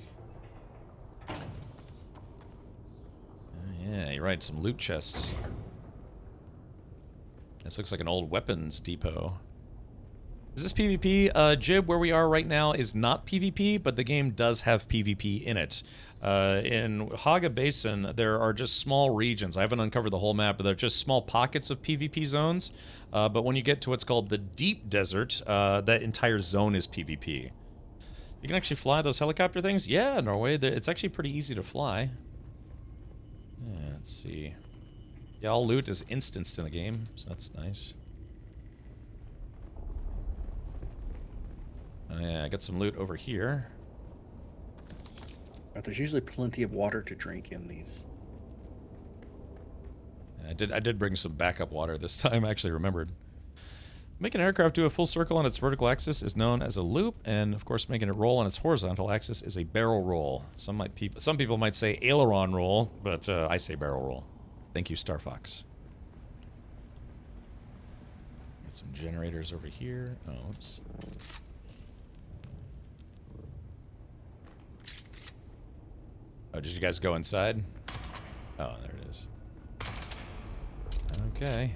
S1: Yeah, you're right. Some loot chests. This looks like an old weapons depot. Is this PvP? Jib, where we are right now is not PvP, but the game does have PvP in it. In Haga Basin, there are just small regions. I haven't uncovered the whole map, but they're just small pockets of PvP zones. But when you get to what's called the Deep Desert, that entire zone is PvP. You can actually fly those helicopter things? Yeah, Norway. It's actually pretty easy to fly. Yeah, let's see. Yeah, all loot is instanced in the game, so that's nice. Oh yeah, I got some loot over here.
S7: But there's usually plenty of water to drink in these.
S1: I did bring some backup water this time. I actually remembered. Making an aircraft do a full circle on its vertical axis is known as a loop, and of course making it roll on its horizontal axis is a barrel roll. Some people might say aileron roll, but I say barrel roll. Thank you, Star Fox. Got some generators over here. Oh, oops. Oh, did you guys go inside? Oh, there it is. Okay.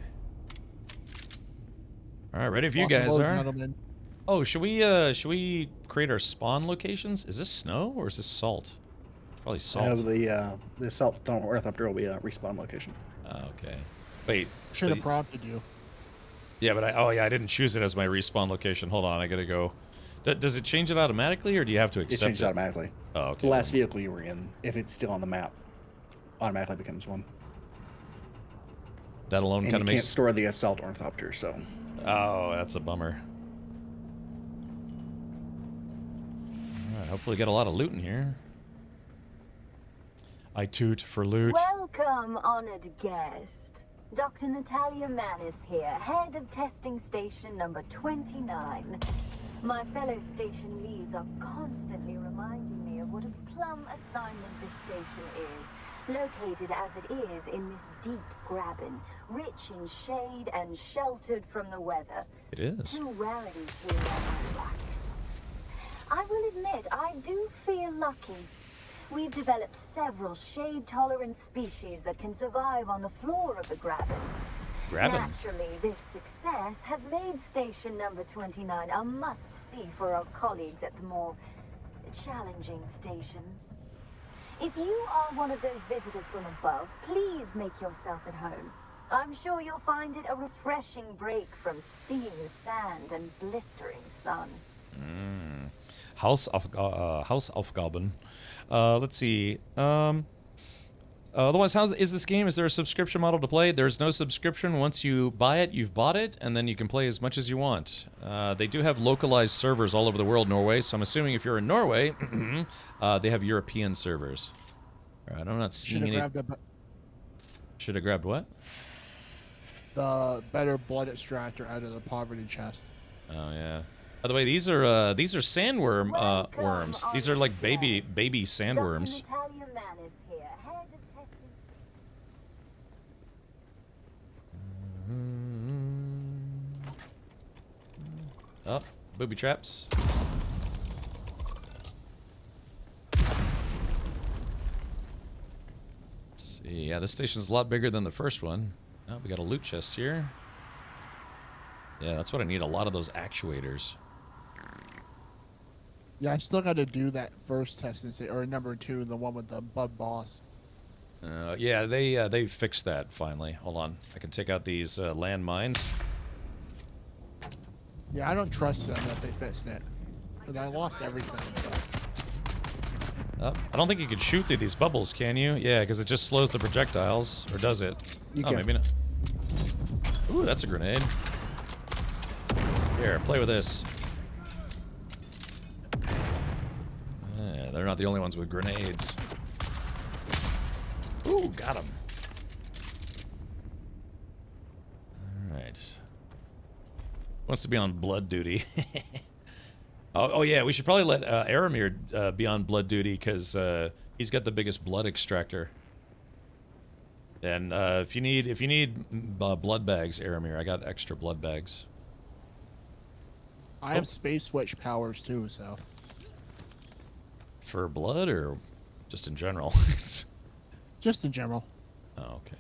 S1: All right, ready if you guys are.
S15: Gentlemen.
S1: Oh, should we create our spawn locations? Is this snow or is this salt? Probably salt.
S7: The salt thrown orthopter will be a respawn location.
S1: Oh, okay. Wait.
S15: Should have prompted you.
S1: Yeah, but I didn't choose it as my respawn location. Hold on, I gotta go. Does it change it automatically, or do you have to accept it?
S7: It changes automatically.
S1: Oh, okay.
S7: The last vehicle you were in, if it's still on the map, automatically becomes one.
S1: That alone kind of makes.
S7: You can't store the assault orthopter, so.
S1: Oh, that's a bummer. All right, hopefully get a lot of loot in here. I toot for loot.
S12: Welcome, honored guest. Dr. Natalia Manis here, head of testing station number 29. My fellow station leads are constantly reminding me of what a plum assignment this station is, located as it is in this deep graben, rich in shade and sheltered from the weather.
S1: It is.
S12: Two rarities here on the rocks. I will admit, I do feel lucky. We've developed several shade-tolerant species that can survive on the floor of the graben. Naturally, this success has made station number 29 a must-see for our colleagues at the more challenging stations. If you are one of those visitors from above, please make yourself at home. I'm sure you'll find it a refreshing break from steamy sand and blistering sun.
S1: Hausaufgaben. Let's see. Otherwise, how is this game? Is there a subscription model to play? There's no subscription. Once you buy it, you've bought it, and then you can play as much as you want. They do have localized servers all over the world, Norway, so I'm assuming if you're in Norway, they have European servers. All right, I'm not seeing any... Should have grabbed what?
S15: The better blood extractor out of the poverty chest.
S1: Oh, yeah. By the way, these are sandworm worms. These are like baby sandworms. Oh, booby traps. Let's see. Yeah, this station's a lot bigger than the first one. Oh, we got a loot chest here. Yeah, that's what I need. A lot of those actuators.
S15: Yeah, I still got to do that first test and say, or number 2, the one with the bug boss.
S1: Yeah, they fixed that finally. Hold on, I can take out these landmines.
S15: Yeah, I don't trust them that they fixed it, because I lost everything.
S1: I don't think you can shoot through these bubbles, can you? Yeah, because it just slows the projectiles, or does it?
S7: You can.
S1: Maybe not. Ooh, that's a grenade. Here, play with this. Yeah, they're not the only ones with grenades. Ooh, got him. Wants to be on blood duty. Oh yeah, we should probably let Aramir be on blood duty because he's got the biggest blood extractor. And if you need blood bags, Aramir, I got extra blood bags.
S15: I have space witch powers too, so.
S1: For blood or just in general?
S15: Just in general.
S1: Oh, okay.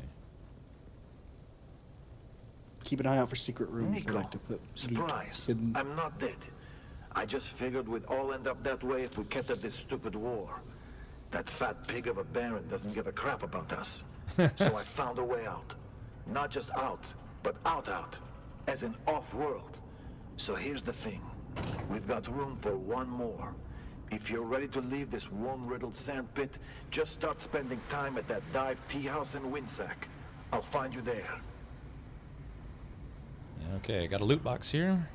S7: Keep an eye out for secret rooms. They
S16: Nico,
S7: like to put
S16: surprise.
S7: hidden.
S16: I'm not dead. I just figured we'd all end up that way if we kept at this stupid war. That fat pig of a Baron doesn't give a crap about us. So I found a way out. Not just out, but out, as in off-world. So here's the thing. We've got room for one more. If you're ready to leave this worm-riddled sandpit, just start spending time at that dive tea house in Windsack. I'll find you there.
S1: Okay, got a loot box here.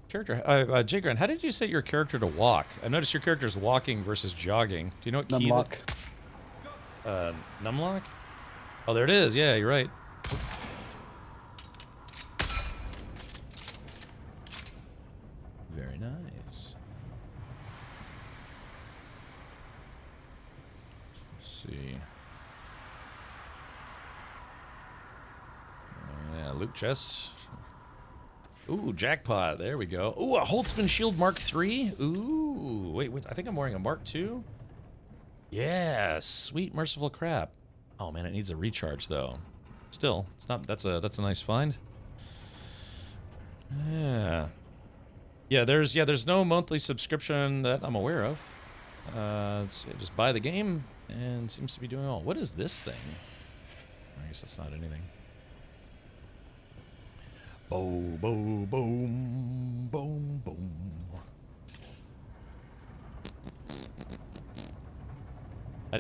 S1: Character, Jay Grant, how did you set your character to walk? I noticed your character's walking versus jogging. Do you know what key?
S7: Numlock.
S1: Numlock? Oh, there it is. Yeah, you're right. Very nice. Let's see. Yeah, loot chest. Ooh, jackpot. There we go. Ooh, a Holtzman Shield Mark III. Ooh, wait, I think I'm wearing a Mark II. Yeah, sweet merciful crap. Oh man, it needs a recharge though. Still, it's not. That's a nice find. Yeah. There's no monthly subscription that I'm aware of. Let's see, just buy the game and it seems to be doing all. What is this thing? I guess that's not anything. Boom, boom, boom, boom, boom.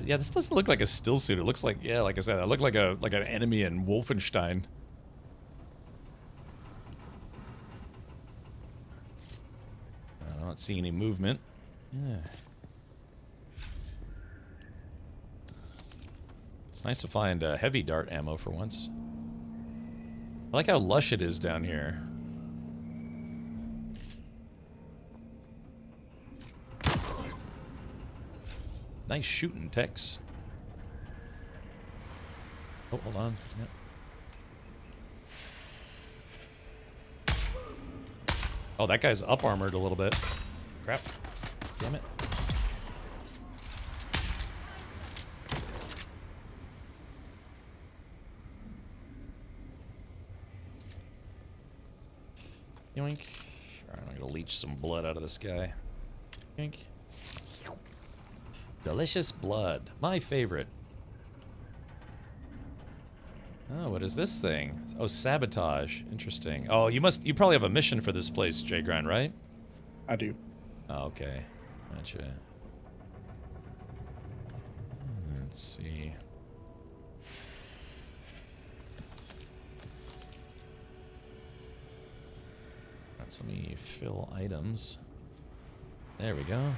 S1: Yeah, this doesn't look like a still suit. It looks like, yeah, like I said, it looked like an enemy in Wolfenstein. I don't see any movement. Yeah. It's nice to find heavy dart ammo for once. I like how lush it is down here. Nice shooting, Tex. Oh, hold on. Yep. Oh, that guy's up armored a little bit. Crap. Damn it. Yoink. Alright, I'm gonna leech some blood out of this guy. Yoink. Delicious blood. My favorite. Oh, what is this thing? Oh, sabotage. Interesting. Oh, you probably have a mission for this place, Jay Grind, right?
S7: I do.
S1: Oh, okay. Gotcha. Let's see. Alright, so let me fill items. There we go.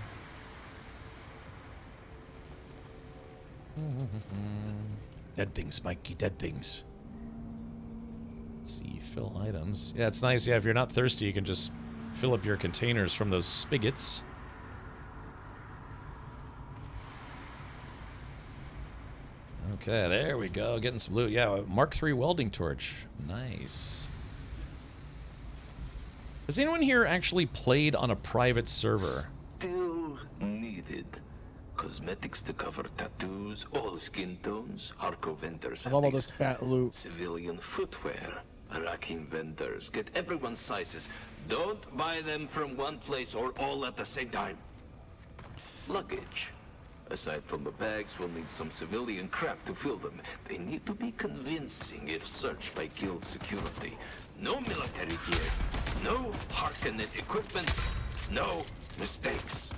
S1: Dead things, Mikey, dead things. Let's see, fill items. Yeah, it's nice. Yeah, if you're not thirsty, you can just fill up your containers from those spigots. Okay, there we go. Getting some loot. Yeah, Mark III welding torch. Nice. Has anyone here actually played on a private server?
S20: Still needed. Cosmetics to cover tattoos, all skin tones, hardcore vendors.
S15: I love all this fat loot.
S20: Civilian footwear. Racking vendors. Get everyone's sizes. Don't buy them from one place or all at the same time. Luggage. Aside from the bags, we'll need some civilian crap to fill them. They need to be convincing if searched by guild security. No military gear. No Harkonnen equipment. No mistakes.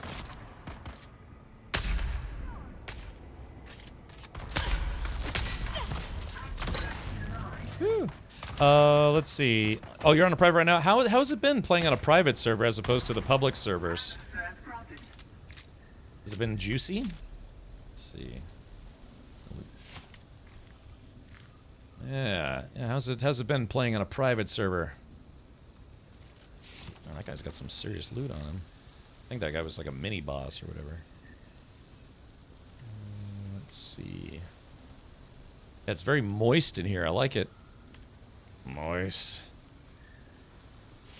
S1: Whew. Let's see. Oh, you're on a private right now? How's it been playing on a private server as opposed to the public servers? Has it been juicy? Let's see. Yeah. How's it been playing on a private server? Oh, that guy's got some serious loot on him. I think that guy was like a mini boss or whatever. Let's see. Yeah, it's very moist in here. I like it. Moist.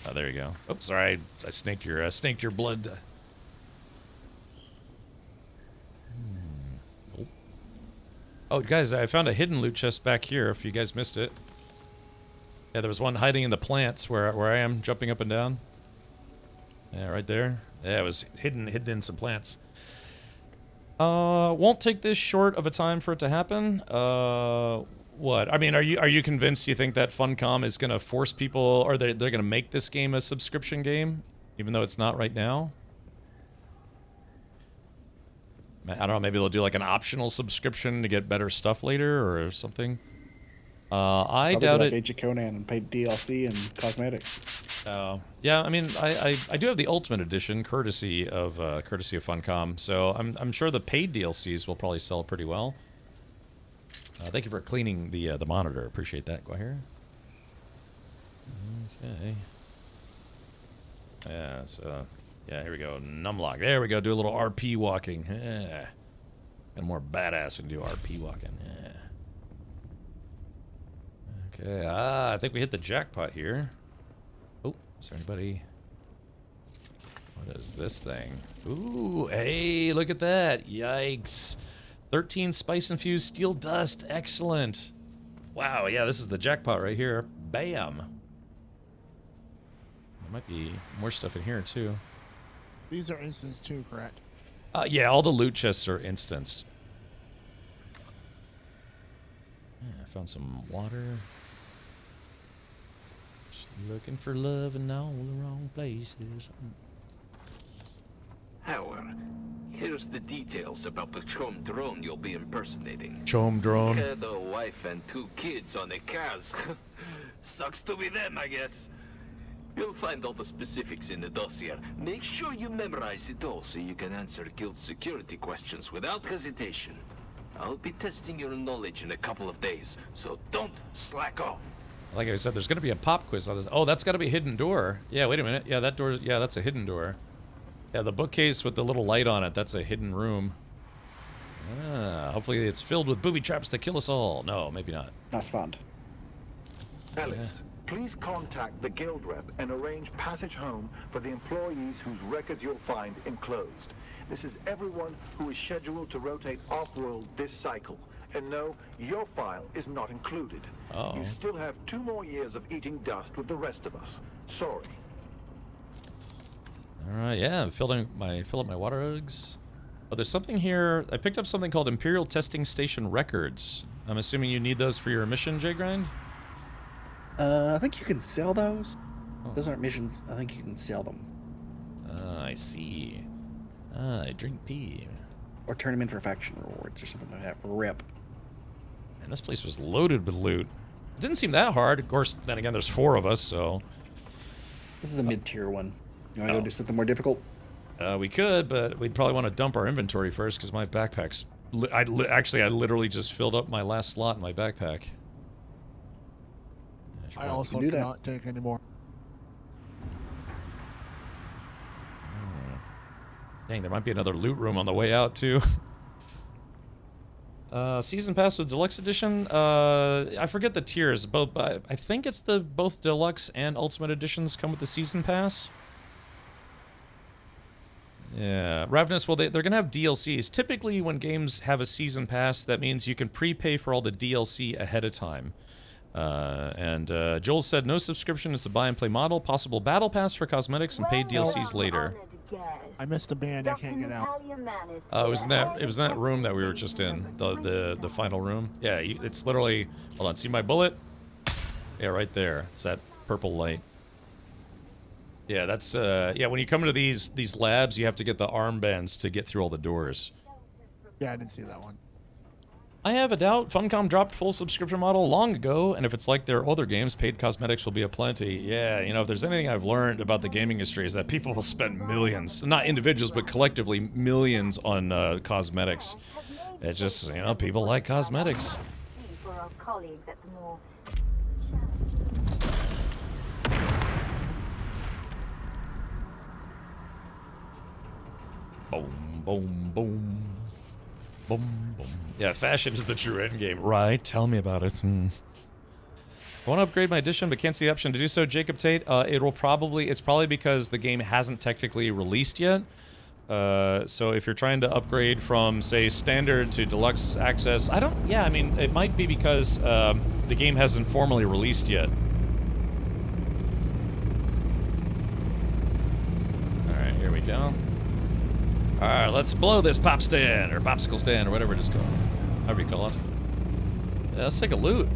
S1: Oh, there you go. Oops, sorry. I snaked your blood. Oh, guys, I found a hidden loot chest back here, if you guys missed it. Yeah, there was one hiding in the plants where I am, jumping up and down. Yeah, right there. Yeah, it was hidden in some plants. Won't take this short of a time for it to happen. What? I mean, are you convinced you think that Funcom is gonna force people, or they're gonna make this game a subscription game, even though it's not right now? I don't know, maybe they'll do like an optional subscription to get better stuff later or something. I doubt it.
S7: Age of Conan and paid DLC and cosmetics.
S1: Oh, yeah. I mean, I do have the Ultimate Edition, courtesy of Funcom. So I'm sure the paid DLCs will probably sell pretty well. Thank you for cleaning the monitor. Appreciate that, Guahir. Okay. Yeah. So yeah, here we go. Numlock. There we go. Do a little RP walking. Yeah. And more badass when you do RP walking. Yeah. Okay, I think we hit the jackpot here. Oh, is there anybody? What is this thing? Ooh, hey, look at that. Yikes. 13 spice-infused steel dust. Excellent. Wow, yeah, this is the jackpot right here. Bam. There might be more stuff in here, too.
S15: These are instants, too, correct?
S1: Yeah, all the loot chests are instanced. Yeah, I found some water. Looking for love in all the wrong places.
S20: Howard, here's the details about the Chom drone you'll be impersonating.
S1: Chom drone?
S20: Had a wife and 2 kids on a cars. Sucks to be them, I guess. You'll find all the specifics in the dossier. Make sure you memorize it all so you can answer guild security questions without hesitation. I'll be testing your knowledge in a couple of days, so don't slack off.
S1: Like I said, there's going to be a pop quiz on this. Oh, that's got to be a hidden door. Yeah, wait a minute. Yeah, that door. Yeah, that's a hidden door. Yeah, the bookcase with the little light on it, that's a hidden room. Ah, hopefully it's filled with booby traps that kill us all. No, maybe not.
S7: That's fun.
S16: Ellis, please contact the guild rep and arrange passage home for the employees whose records you'll find enclosed. This is everyone who is scheduled to rotate off-world this cycle. And no, your file is not included.
S1: Oh.
S16: You still have 2 more years of eating dust with the rest of us. Sorry.
S1: All right, yeah, fill up my water jugs. Oh, there's something here. I picked up something called Imperial Testing Station Records. I'm assuming you need those for your mission, J-Grind?
S7: I think you can sell those. Those aren't missions. I think you can sell them.
S1: I see. I drink pee.
S7: Or turn them in for faction rewards or something like that for rep.
S1: And this place was loaded with loot. It didn't seem that hard. Of course, then again, there's 4 of us, so...
S7: This is a mid-tier one. You want to go do something more difficult?
S1: We could, but we'd probably want to dump our inventory first, because my backpack's... Actually, I literally just filled up my last slot in my backpack.
S15: I also cannot take any more.
S1: Dang, there might be another loot room on the way out, too. Season Pass with Deluxe Edition? I forget the tiers. I think it's both Deluxe and Ultimate Editions come with the Season Pass. Yeah. Ravenous, well, they're going to have DLCs. Typically, when games have a Season Pass, that means you can prepay for all the DLC ahead of time. Joel said, no subscription, it's a buy and play model. Possible battle pass for cosmetics and paid DLCs later.
S15: I missed the band, I can't get out.
S1: It was in that room that we were just in, the final room. Yeah, it's literally, hold on, see my bullet? Yeah, right there. It's that purple light. Yeah, that's yeah, when you come into these labs, you have to get the armbands to get through all the doors.
S15: Yeah, I didn't see that one.
S1: I have a doubt. Funcom dropped full subscription model long ago, and if it's like their other games, paid cosmetics will be aplenty. Yeah, you know, if there's anything I've learned about the gaming industry is that people will spend millions, not individuals, but collectively millions on cosmetics. It's just, you know, people like cosmetics.
S12: For our colleagues at the more
S1: Boom, boom, boom. Boom, boom. Yeah, fashion is the true end game. Right, tell me about it. I want to upgrade my edition, but can't see the option to do so. Jacob Tate, it's probably because the game hasn't technically released yet. So if you're trying to upgrade from, say, standard to deluxe access, I mean, it might be because the game hasn't formally released yet. Alright, here we go. Alright, let's blow this pop stand, or popsicle stand, or whatever it is called. However you call it. Yeah, let's take a loot.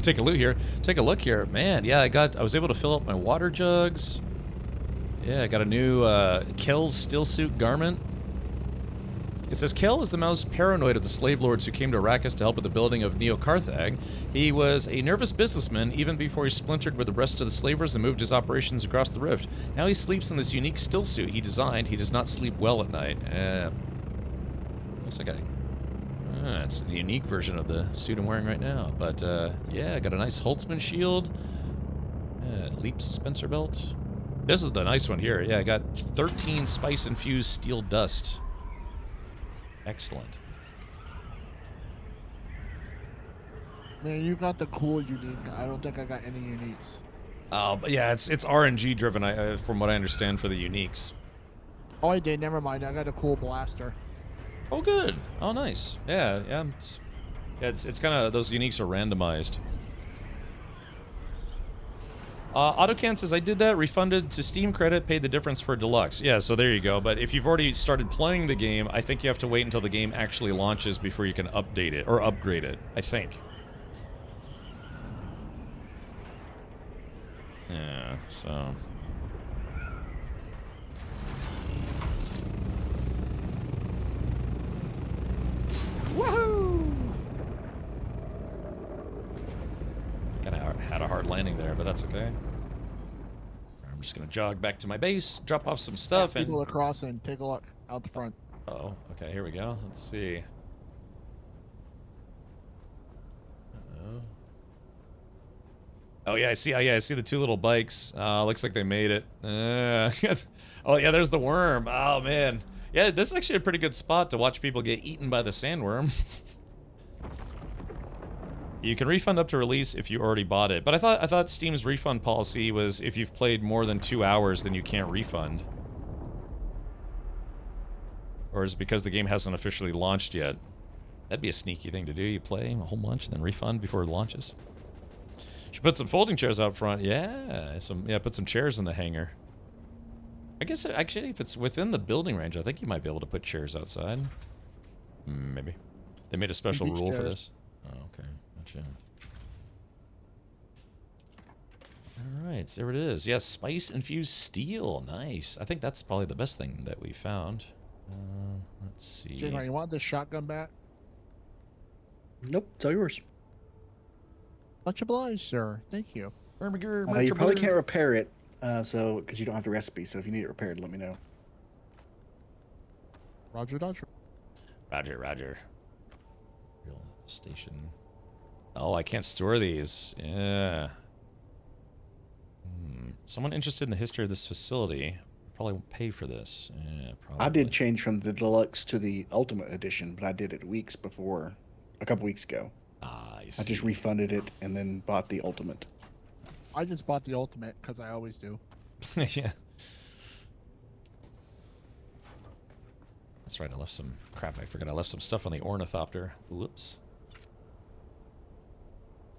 S1: Take a loot here. Take a look here. Man, yeah, I was able to fill up my water jugs. Yeah, I got a new Kel's stillsuit garment. It says, Kel is the most paranoid of the slave lords who came to Arrakis to help with the building of Neo-Carthag. He was a nervous businessman even before he splintered with the rest of the slavers and moved his operations across the rift. Now he sleeps in this unique stillsuit he designed. He does not sleep well at night. Looks like it's the unique version of the suit I'm wearing right now. But, yeah, I got a nice Holtzman shield. Leap suspensor belt. This is the nice one here. Yeah, I got 13 spice-infused steel dust. Excellent.
S15: Man, you got the cool unique. I don't think I got any uniques.
S1: Oh, but yeah, it's RNG driven, from what I understand, for the uniques.
S15: Oh, I did. Never mind. I got a cool blaster.
S1: Oh, good. Oh, nice. Yeah. It's kind of, those uniques are randomized. AutoCan says, I did that, refunded to Steam credit, paid the difference for deluxe. Yeah, so there you go. But if you've already started playing the game, I think you have to wait until the game actually launches before you can update it, or upgrade it, I think. Yeah, so... Woohoo! Kinda had a hard landing there, but that's okay. I'm just gonna jog back to my base, drop off some stuff, and...
S15: People are crossing. Take a look. Out the front.
S1: Oh, okay, here we go. Let's see. Uh-oh. Oh, yeah, I see the two little bikes. Looks like they made it. Oh, yeah, there's the worm. Oh, man. Yeah, this is actually a pretty good spot to watch people get eaten by the sandworm. You can refund up to release if you already bought it, but I thought Steam's refund policy was if you've played more than 2 hours, then you can't refund. Or is it because the game hasn't officially launched yet? That'd be a sneaky thing to do. You play a whole bunch and then refund before it launches. Should put some folding chairs out front. Yeah, put some chairs in the hangar. I guess actually, if it's within the building range, I think you might be able to put chairs outside. Maybe. They made a special rule for this. Oh, okay. Gotcha. Alright, so there it is. Yes, spice-infused steel. Nice. I think that's probably the best thing that we found. Let's see.
S15: Jay, you want this shotgun back?
S7: Nope, it's all yours.
S15: Much obliged, sir. Thank you.
S7: You probably can't repair it, because you don't have the recipe. So if you need it repaired, let me know.
S15: Roger, Dodger.
S1: Roger. Real station. Oh, I can't store these. Yeah. Someone interested in the history of this facility probably won't pay for this. Yeah, probably.
S7: I did change from the deluxe to the ultimate edition, but I did it a couple weeks ago.
S1: I
S7: just refunded it and then bought the ultimate.
S15: I just bought the ultimate because I always do.
S1: Yeah. That's right, I left some... Crap, I forgot I left some stuff on the ornithopter. Whoops.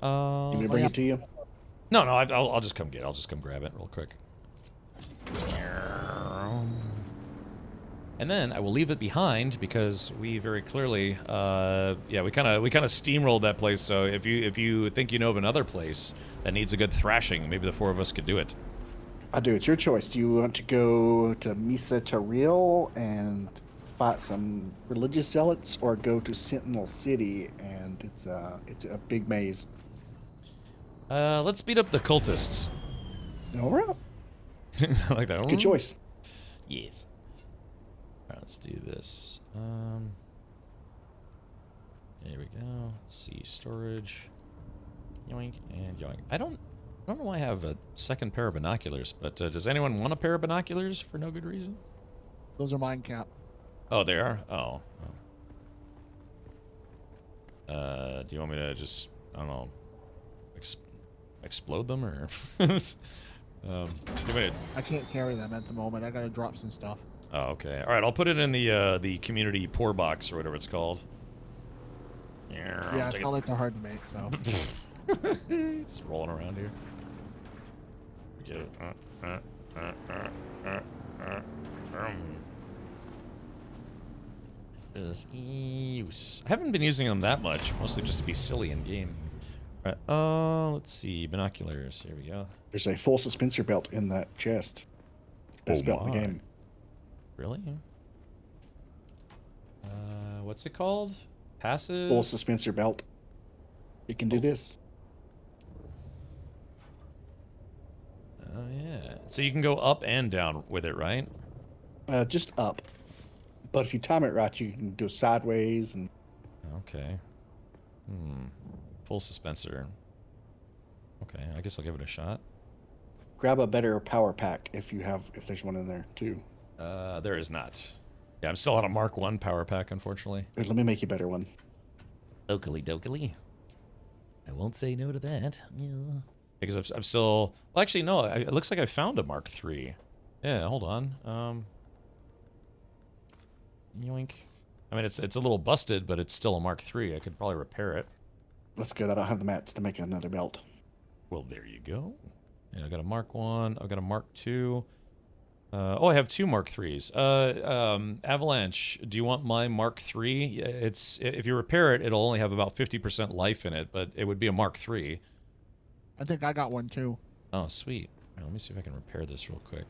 S7: You want me to bring it to you?
S1: No, I'll just come get it. I'll just come grab it real quick. And then I will leave it behind because we very clearly, we kind of steamrolled that place. So if you think you know of another place that needs a good thrashing, maybe the four of us could do it.
S7: I do. It's your choice. Do you want to go to Misa Taril and fight some religious zealots, or go to Sentinel City and it's a big maze?
S1: Let's beat up the cultists.
S7: All right.
S1: I like that.
S7: Good choice.
S1: Yes. All right, let's do this. Here we go. Let's see, storage. Yoink and yoink. I don't know why I have a second pair of binoculars, but does anyone want a pair of binoculars for no good reason?
S15: Those are mine, Cap.
S1: Oh, they are? Oh. Do you want me to just, I don't know, explode them or?
S15: I can't carry them at the moment. I gotta drop some stuff.
S1: Oh, okay. All right, I'll put it in the community pour box or whatever it's called.
S15: Yeah, it's not like they're hard to make, so.
S1: Just rolling around here. Get it. I haven't been using them that much, mostly just to be silly in game. Right. Let's see, binoculars. Here we go.
S7: There's a full suspensor belt in that chest. Best belt in the game.
S1: Really? What's it called? Passive?
S7: Full suspensor belt. You can do this.
S1: Oh, yeah. So you can go up and down with it, right?
S7: Just up. But if you time it right, you can go sideways and...
S1: Okay. Full suspensor. Okay, I guess I'll give it a shot.
S7: Grab a better power pack if there's one in there, too.
S1: There is not. Yeah, I'm still on a Mark 1 power pack, unfortunately.
S7: Here, let me make you a better one.
S1: Oakley dokily. I won't say no to that. Yeah. Because I'm still... Well, actually, no. It looks like I found a Mark 3. Yeah, hold on. Yoink. I mean, it's a little busted, but it's still a Mark 3. I could probably repair it.
S7: That's good. I don't have the mats to make another belt.
S1: Well, there you go. Yeah, I got a Mark 1. I've got a Mark 2. I have 2 Mark 3s. Avalanche, do you want my Mark 3? If you repair it, it'll only have about 50% life in it, but it would be a Mark 3.
S15: I think I got one too.
S1: Oh, sweet. Right, let me see if I can repair this real quick.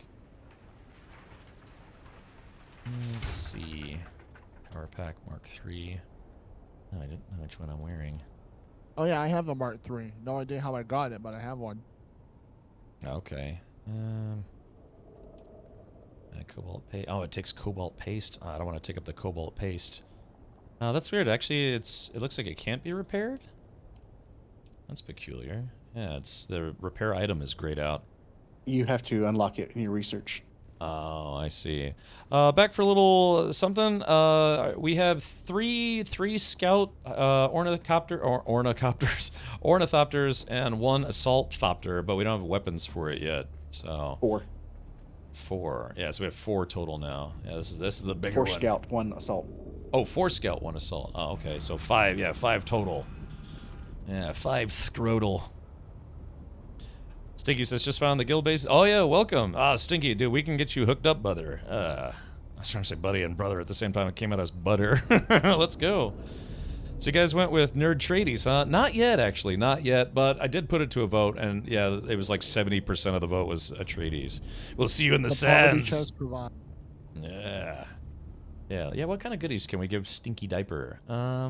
S1: Let's see. Power pack Mark 3. Oh, I didn't know which one I'm wearing.
S15: Oh yeah, I have a Mark 3. No idea how I got it, but I have one.
S1: Okay. Cobalt paste. Oh, it takes cobalt paste. I don't want to take up the cobalt paste. That's weird. Actually, it looks like it can't be repaired. That's peculiar. Yeah, the repair item is grayed out.
S7: You have to unlock it in your research.
S1: Oh, I see. Back for a little something. We have three scout ornithopters and 1 assault thopter, but we don't have weapons for it yet. So 4. Yeah, so we have 4 total now. Yeah, this is the bigger
S7: 4
S1: one.
S7: 4 scout, 1 assault.
S1: Oh, 4 scout, 1 assault. Oh, okay. So 5. Yeah, 5 total. Yeah, 5 scrotal. Stinky says, just found the guild base. Oh, yeah, welcome. Stinky, dude, we can get you hooked up, brother. I was trying to say buddy and brother at the same time. It came out as butter. Let's go. So you guys went with nerd tradies, huh? Not yet, actually. Not yet, but I did put it to a vote, and yeah, it was like 70% of the vote was tradies. We'll see you in the sands. Yeah. Yeah, what kind of goodies can we give Stinky Diaper? Yeah,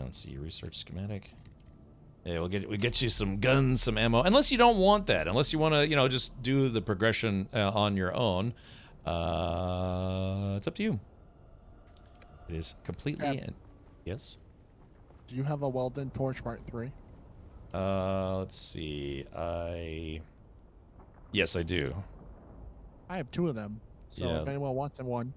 S1: let's see, research schematic. Yeah, we'll get you some guns, some ammo. Unless you don't want that. Unless you want to, just do the progression on your own. It's up to you. It is completely... Yes?
S15: Do you have a Weldon Torch Mark 3?
S1: Let's see. Yes, I do.
S15: I have 2 of them. So
S1: Yeah.
S15: if anyone wants them, one.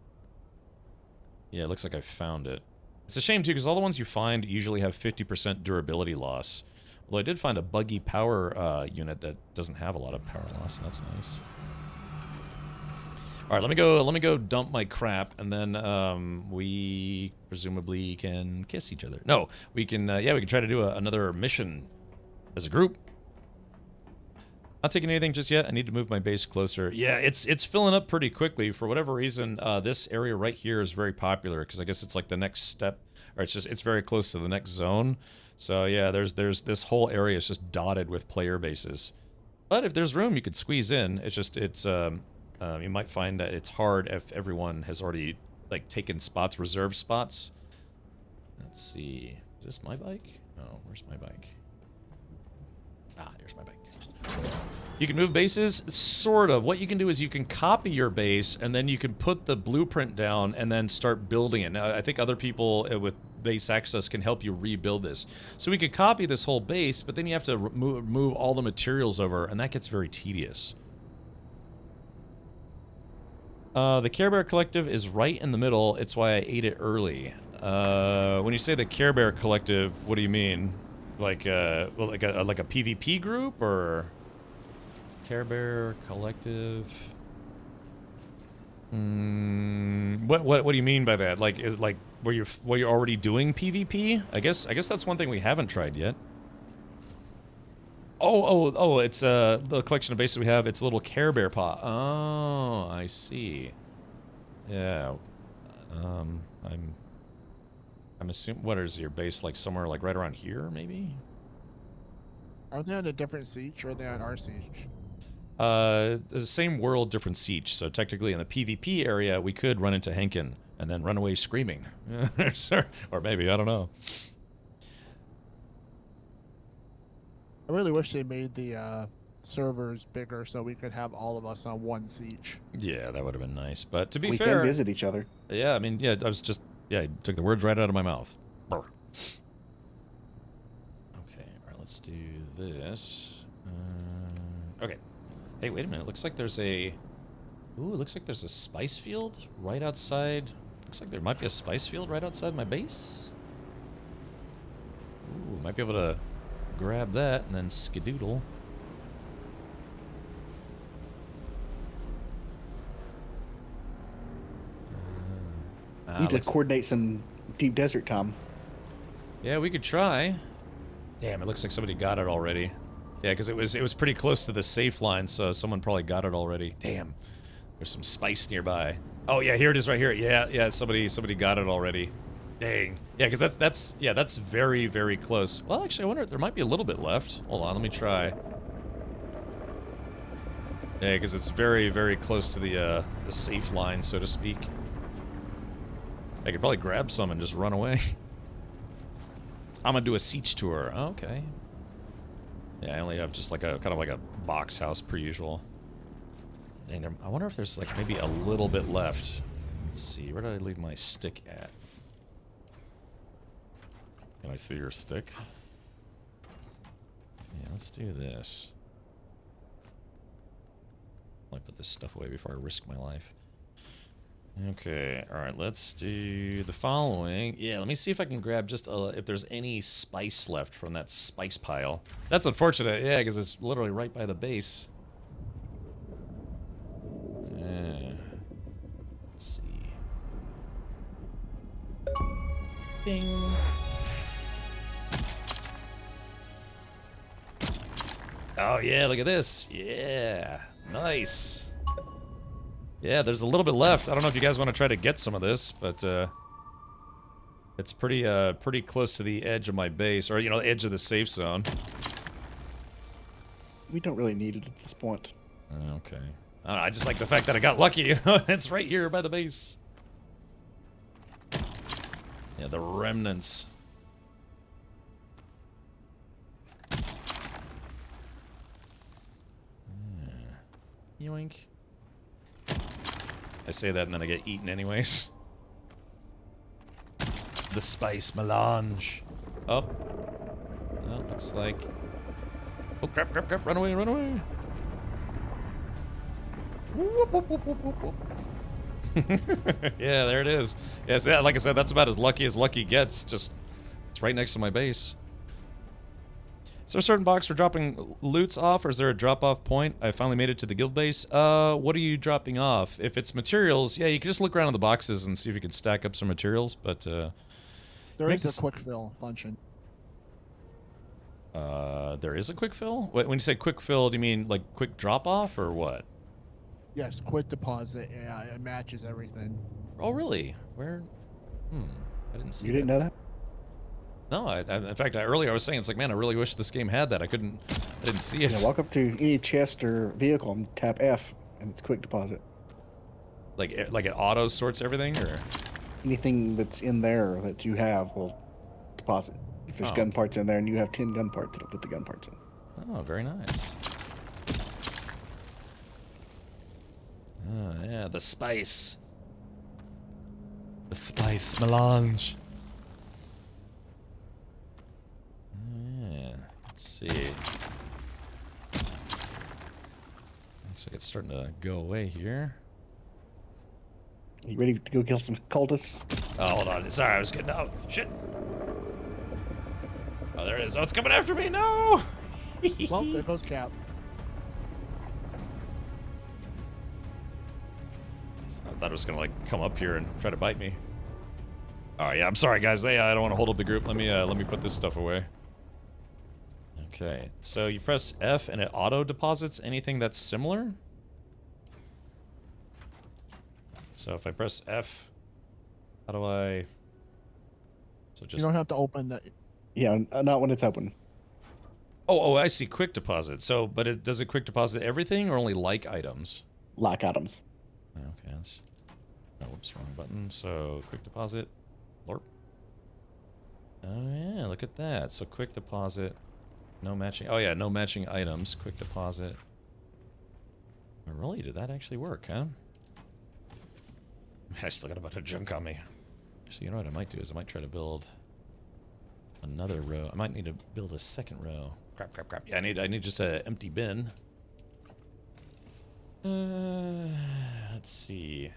S1: Yeah, it looks like I found it. It's a shame, too, because all the ones you find usually have 50% durability loss. Although I did find a buggy power unit that doesn't have a lot of power loss, and that's nice. All right, let me go dump my crap, and then we presumably can kiss each other. No, we can, we can try to do another mission as a group. Not taking anything just yet. I need to move my base closer. Yeah, it's filling up pretty quickly. For whatever reason, this area right here is very popular because I guess it's like the next step, or it's very close to the next zone. So yeah, there's this whole area is just dotted with player bases. But if there's room, you could squeeze in. It's just you might find that it's hard if everyone has already like taken spots, reserved spots. Let's see. Is this my bike? Oh, where's my bike? Ah, here's my bike. You can move bases, sort of. What you can do is you can copy your base, and then you can put the blueprint down and then start building it. Now, I think other people with base access can help you rebuild this. So we could copy this whole base, but then you have to move all the materials over, and that gets very tedious. The Care Bear Collective is right in the middle. It's why I ate it early. When you say the Care Bear Collective, what do you mean? Like a PvP group, or Care Bear Collective? What do you mean by that? Like, is like where you're already doing PvP? I guess that's one thing we haven't tried yet. Oh, it's the collection of bases we have. It's a little Care Bear paw. Oh, I see. Yeah. I'm assuming, what is your base, like somewhere like right around here, maybe?
S15: Are they on a different siege or are they on our siege?
S1: The same world, different siege. So technically in the PvP area, we could run into Henkin and then run away screaming. Or maybe, I don't know.
S15: I really wish they made the servers bigger so we could have all of us on one siege.
S1: Yeah, that would have been nice. But to be
S7: we
S1: fair,
S7: can visit each other.
S1: Yeah, I mean, yeah, I took the words right out of my mouth. Brr. Okay, alright, let's do this. Okay. Hey, wait a minute. Looks like there's a... Ooh, looks like there's a spice field right outside... Looks like there might be a spice field right outside my base. Ooh, might be able to grab that and then skedoodle.
S7: Need to coordinate some deep desert time.
S1: Yeah, we could try. Damn, it looks like somebody got it already. Yeah, because it was pretty close to the safe line, so someone probably got it already. Damn, there's some spice nearby. Oh yeah, here it is right here. Yeah, somebody got it already. Dang. Yeah, because that's very, very close. Well, actually, I wonder if there might be a little bit left. Hold on, let me try. Yeah, because it's very, very close to the safe line, so to speak. I could probably grab some and just run away. I'm gonna do a siege tour. Oh, okay. Yeah, I only have just like a kind of like a box house per usual. Dang, I wonder if there's like maybe a little bit left. Let's see, where did I leave my stick at? Can I see your stick? Yeah, let's do this. I'll put this stuff away before I risk my life. Okay, alright, let's do the following. Yeah, let me see if I can grab just if there's any spice left from that spice pile. That's unfortunate, yeah, because it's literally right by the base. Yeah. Let's see. Ding. Oh yeah, look at this. Yeah, nice. Yeah, there's a little bit left. I don't know if you guys want to try to get some of this, but it's pretty close to the edge of my base, or edge of the safe zone.
S7: We don't really need it at this point.
S1: Okay. I don't know, I just like the fact that I got lucky. It's right here by the base. Yeah, the remnants. Yoink. I say that and then I get eaten anyways. The spice melange. Oh. Well, looks like... Oh, crap, run away. Whoop, whoop, whoop, whoop, whoop, whoop. Yeah, there it is. Yeah, so like I said, that's about as lucky gets. Just, it's right next to my base. Is there a certain box for dropping loots off, or is there a drop-off point? I finally made it to the guild base. What are you dropping off? If it's materials, yeah, you can just look around in the boxes and see if you can stack up some materials, but,
S15: there is a quick fill function.
S1: There is a quick fill? When you say quick fill, do you mean, like, quick drop-off, or what?
S15: Yes, quick deposit. Yeah, it matches everything.
S1: Oh, really? Where? I didn't see
S7: You didn't know that?
S1: No, in fact, earlier I was saying, it's like, man, I really wish this game had that. I didn't see it.
S7: Yeah, walk up to any chest or vehicle and tap F, and it's quick deposit.
S1: Like it auto sorts everything, or?
S7: Anything that's in there that you have will deposit. If there's gun parts in there and you have 10 gun parts, it'll put the gun parts in.
S1: Oh, very nice. Oh, yeah, the spice. The spice melange. Let's see. Looks like it's starting to go away here.
S7: Are you ready to go kill some cultists?
S1: Oh, hold on. Sorry, I was getting out. Shit. Oh, there it is. Oh, it's coming after me. No.
S15: Well, there goes Cap.
S1: I thought it was gonna like come up here and try to bite me. All right, yeah. I'm sorry, guys. I don't want to hold up the group. Let me put this stuff away. Okay. So you press F and it auto deposits anything that's similar. So if I press F, how do I? So just.
S15: You don't have to open that.
S7: Yeah, not when it's open.
S1: Oh, I see. Quick deposit. So, but does it quick deposit everything or only like items?
S7: Like items.
S1: Okay. Oh, whoops, wrong button. So quick deposit. Lorp. Oh yeah, look at that. So quick deposit. No matching. Oh yeah, no matching items. Quick deposit. Oh, really? Did that actually work, huh? I still got a bunch of junk on me. So you know what I might do is I might try to build another row. I might need to build a second row. Crap. Yeah, I need just an empty bin. Let's see.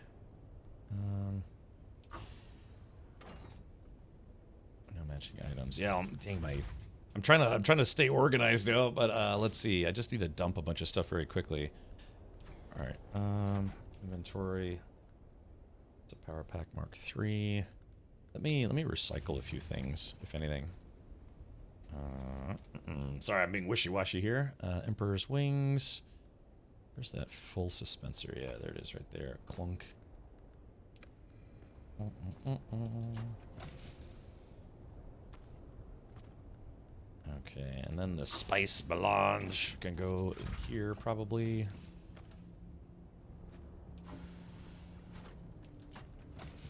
S1: No matching items. Yeah, I'm trying to stay organized now, but let's see. I just need to dump a bunch of stuff very quickly. All right. Inventory. It's a power pack Mark III. Let me recycle a few things, if anything. Sorry, I'm being wishy-washy here. Emperor's Wings. Where's that full suspensor? Yeah, there it is right there. Clunk. Okay, and then the spice melange can go in here probably.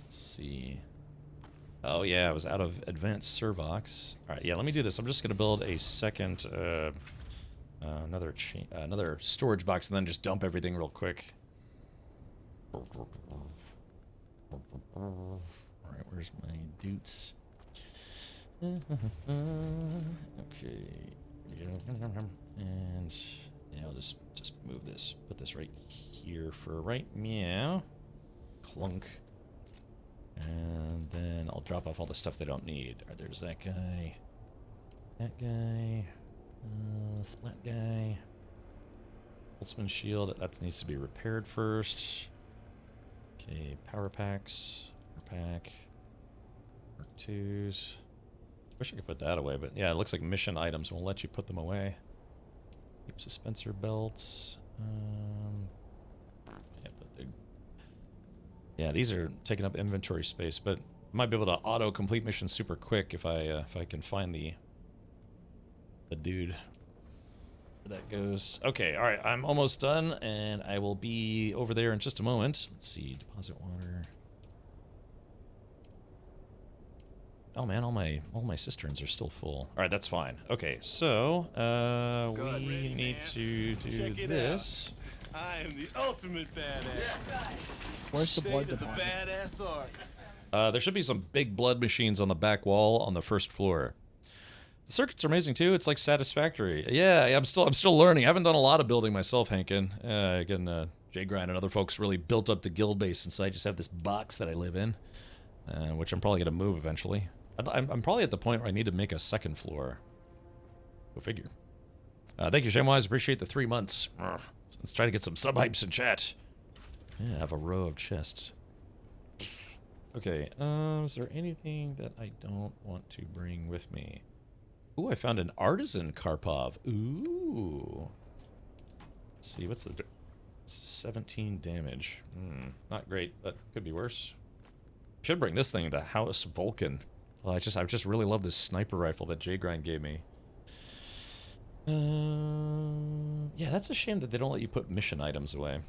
S1: Let's see. Oh yeah, I was out of advanced Servox. All right, yeah, let me do this. I'm just gonna build a second, another storage box, and then just dump everything real quick. All right, where's my doots? Okay, and yeah, I'll just move this. Put this right here for right meow. Clunk. And then I'll drop off all the stuff they don't need. All right, there's that guy. That guy. Splat guy. Boltzmann shield. That needs to be repaired first. Okay, power packs. Power pack. Mark IIs. Wish I could put that away, but yeah, it looks like mission items won't let you put them away. Keep suspensor belts. Yeah, these are taking up inventory space, but I might be able to auto complete missions super quick if I can find the dude. Where that goes. Okay, all right, I'm almost done, and I will be over there in just a moment. Let's see, deposit water. Oh man, all my cisterns are still full. All right, that's fine. Okay, so we need to do this.
S14: I am the ultimate badass.
S15: Where's the blood
S14: State of
S15: deposit?
S14: the badass art.
S1: There should be some big blood machines on the back wall on the first floor. The circuits are amazing too. It's like satisfactory. Yeah, I'm still learning. I haven't done a lot of building myself, Hankin. Again, Jay Grind and other folks really built up the guild base, and so I just have this box that I live in, which I'm probably gonna move eventually. I'm probably at the point where I need to make a second floor. Go figure. Thank you, Shamwise. Appreciate the 3 months. Let's try to get some sub-hypes in chat. Yeah, I have a row of chests. Okay, is there anything that I don't want to bring with me? Ooh, I found an artisan Karpov. Ooh. Let's see, what's the... 17 damage. Not great, but could be worse. Should bring this thing to House Vulcan. Well, I just really love this sniper rifle that Jay Grind gave me. Yeah, that's a shame that they don't let you put mission items away.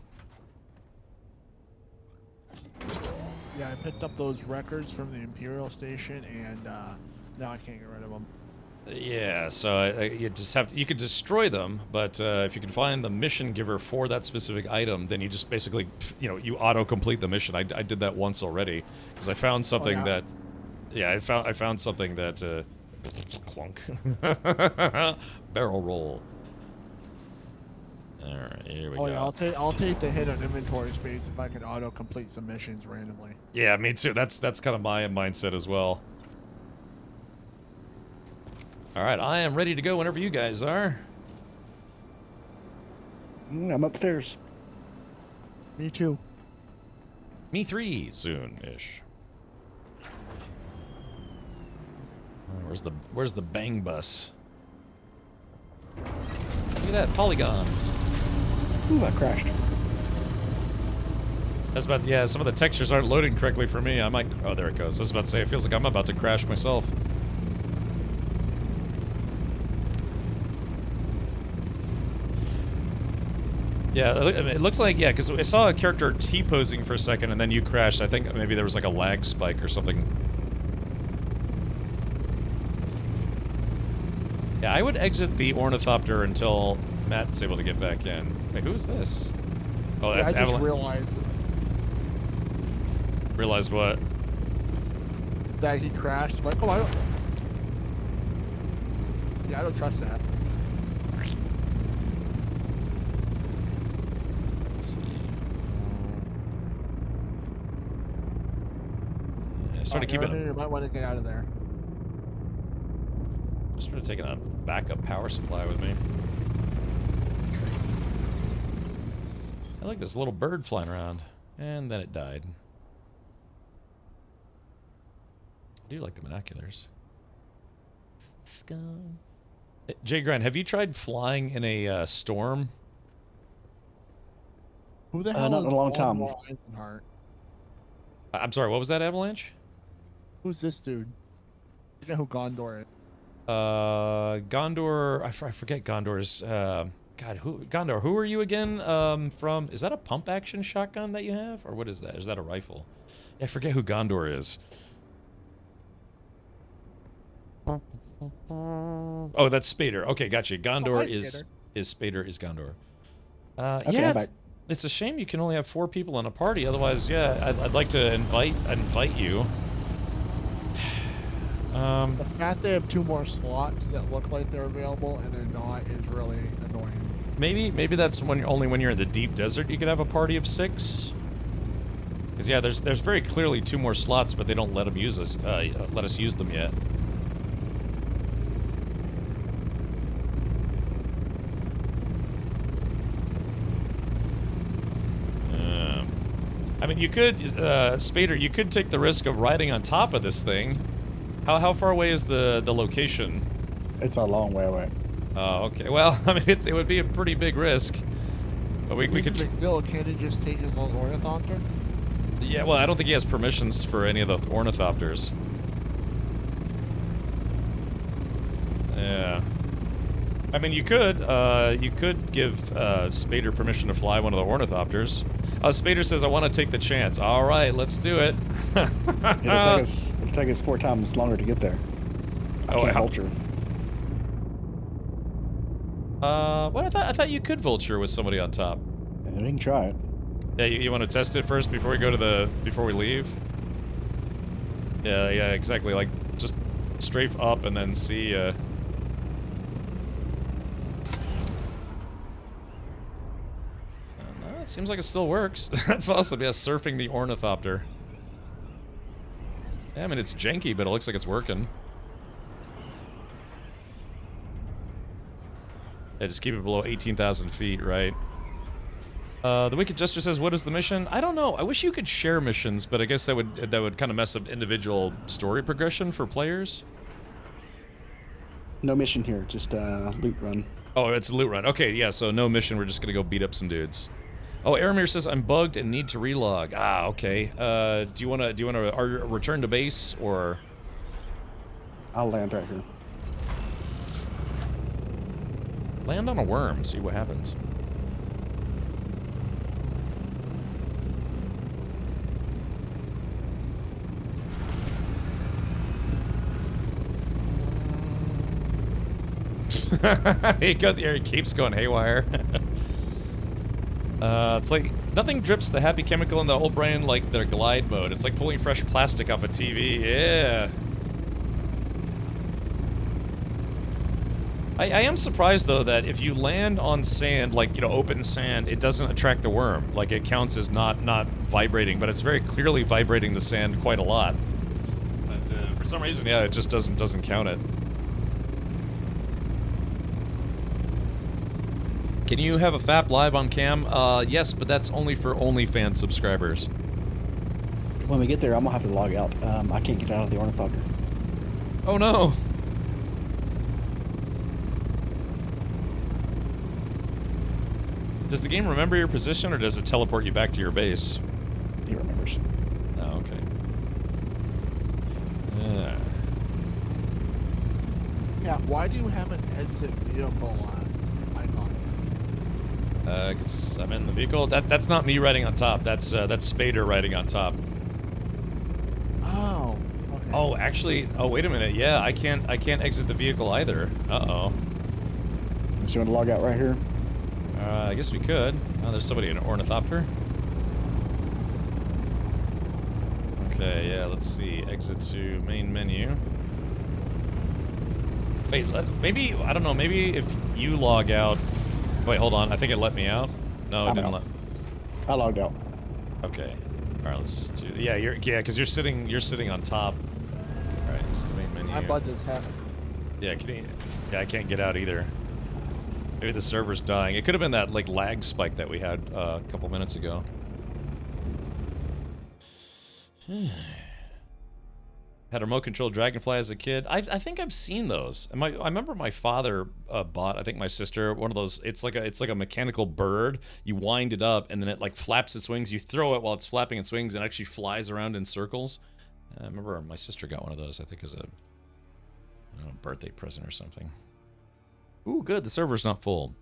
S15: Yeah, I picked up those records from the Imperial Station, and now I can't get rid of them.
S1: Yeah, so you could destroy them, but if you can find the mission giver for that specific item, then you just basically, you auto-complete the mission. I did that once already, because I found something that... Yeah, I found something that... Clunk. Barrel roll. Alright, here we go.
S15: Yeah, I'll take the hit on inventory space if I can auto complete some missions randomly.
S1: Yeah, me too. That's kind of my mindset as well. Alright, I am ready to go whenever you guys are.
S7: I'm upstairs.
S15: Me too.
S1: Me 3 soon-ish. Where's the bang bus? Look at that, polygons.
S7: Ooh, I crashed.
S1: That's about, yeah, some of the textures aren't loading correctly for me. I might, oh, there it goes. I was about to say, it feels like I'm about to crash myself. Yeah, it looks like, yeah, because I saw a character T-posing for a second and then you crashed. I think maybe there was like a lag spike or something. Yeah, I would exit the ornithopter until Matt's able to get back in. Wait, who is this? Oh, that's
S15: I just
S1: Avalanche. Realized what?
S15: That he crashed. Like, oh, I don't. Yeah, I don't trust that.
S1: Let's see. Yeah, I started keeping.
S15: You might want to get out of there.
S1: I started taking a backup power supply with me. I like this little bird flying around, and then it died. I do like the binoculars. Jay Grant, have you tried flying in a storm?
S15: Who the hell
S7: not
S15: is
S7: in a long time.
S15: Waldemar Eisenhart?
S1: I'm sorry, what was that, Avalanche?
S15: Who's this dude? You know who Gondor is?
S1: Gondor, I forget Gondor's, God, Gondor, who are you again, from, is that a pump action shotgun that you have? Or what is that? Is that a rifle? Yeah, I forget who Gondor is. Oh, that's Spader. Okay, gotcha. Gondor is Spader is Gondor.
S7: Okay,
S1: yeah, it's a shame you can only have 4 people in a party. Otherwise, yeah, I'd like to invite you.
S15: The fact they have 2 more slots that look like they're available and they're not is really annoying.
S1: Maybe that's only when you're in the deep desert you can have a party of 6. Because yeah, there's very clearly 2 more slots, but they don't let us use them yet. I mean, you could, Spader, you could take the risk of riding on top of this thing. How far away is the location?
S7: It's a long way away.
S1: Oh, okay. Well, I mean, it would be a pretty big risk. But we could.
S15: Bill, can't he just take his own ornithopter?
S1: Yeah, well, I don't think he has permissions for any of the ornithopters. Yeah. I mean, you could give Spader permission to fly one of the ornithopters. Spader says, I want to take the chance. All right, let's do it.
S7: It'll take us 4 times longer to get there. I can't vulture.
S1: What? I thought you could vulture with somebody on top.
S7: Yeah, we can try it.
S1: Yeah, you want to test it first before we go to before we leave? Yeah, exactly. Like, just strafe up and then see, It seems like it still works. That's awesome. Yeah, surfing the ornithopter. Yeah, I mean, it's janky, but it looks like it's working. Yeah, just keep it below 18,000 feet, right? The Wicked Jester says, what is the mission? I don't know. I wish you could share missions, but I guess that would kind of mess up individual story progression for players.
S7: No mission here, just a loot run.
S1: Oh, it's a loot run. Okay, yeah, so no mission. We're just gonna go beat up some dudes. Oh, Aramir says I'm bugged and need to relog. Ah, okay. Do you wanna return to base or?
S7: I'll land right here.
S1: Land on a worm. See what happens. He keeps going haywire. It's like nothing drips the happy chemical in the old brain like their glide mode. It's like pulling fresh plastic off a TV. Yeah. I am surprised, though, that if you land on sand, like, you know, open sand, it doesn't attract the worm. Like, it counts as not vibrating, but it's very clearly vibrating the sand quite a lot. But, for some reason, yeah, it just doesn't count it. Can you have a FAP live on cam? Yes, but that's only for OnlyFans subscribers.
S7: When we get there, I'm gonna have to log out. I can't get out of the ornithopter.
S1: Oh no! Does the game remember your position, or does it teleport you back to your base?
S7: It remembers.
S1: Oh, okay.
S15: Yeah, why do you have an exit vehicle icon?
S1: Because I'm in the vehicle. That's not me riding on top. That's Spader riding on top.
S15: Oh, okay.
S1: Oh, actually, oh wait a minute. Yeah, I can't exit the vehicle either. Uh-oh.
S7: So you want to log out right here?
S1: I guess we could. Oh, there's somebody in an ornithopter. Okay, yeah, let's see. Exit to main menu. Wait, maybe, I don't know, maybe if you log out... Wait, hold on, I think it let me out. No, it didn't let...
S7: I logged out.
S1: Okay. Alright, let's do... Yeah, because you're sitting on top. Alright, just the main menu.
S15: My butt is half.
S1: Yeah, I can't get out either. Maybe the server's dying. It could have been that, like, lag spike that we had a couple minutes ago. Had a remote-controlled Dragonfly as a kid. I think I've seen those. I remember my father bought, I think my sister, one of those. It's like a mechanical bird. You wind it up, and then it, like, flaps its wings. You throw it while it's flapping its wings, and it actually flies around in circles. I remember my sister got one of those, I think, as a, I don't know, birthday present or something. Ooh, good. The server's not full.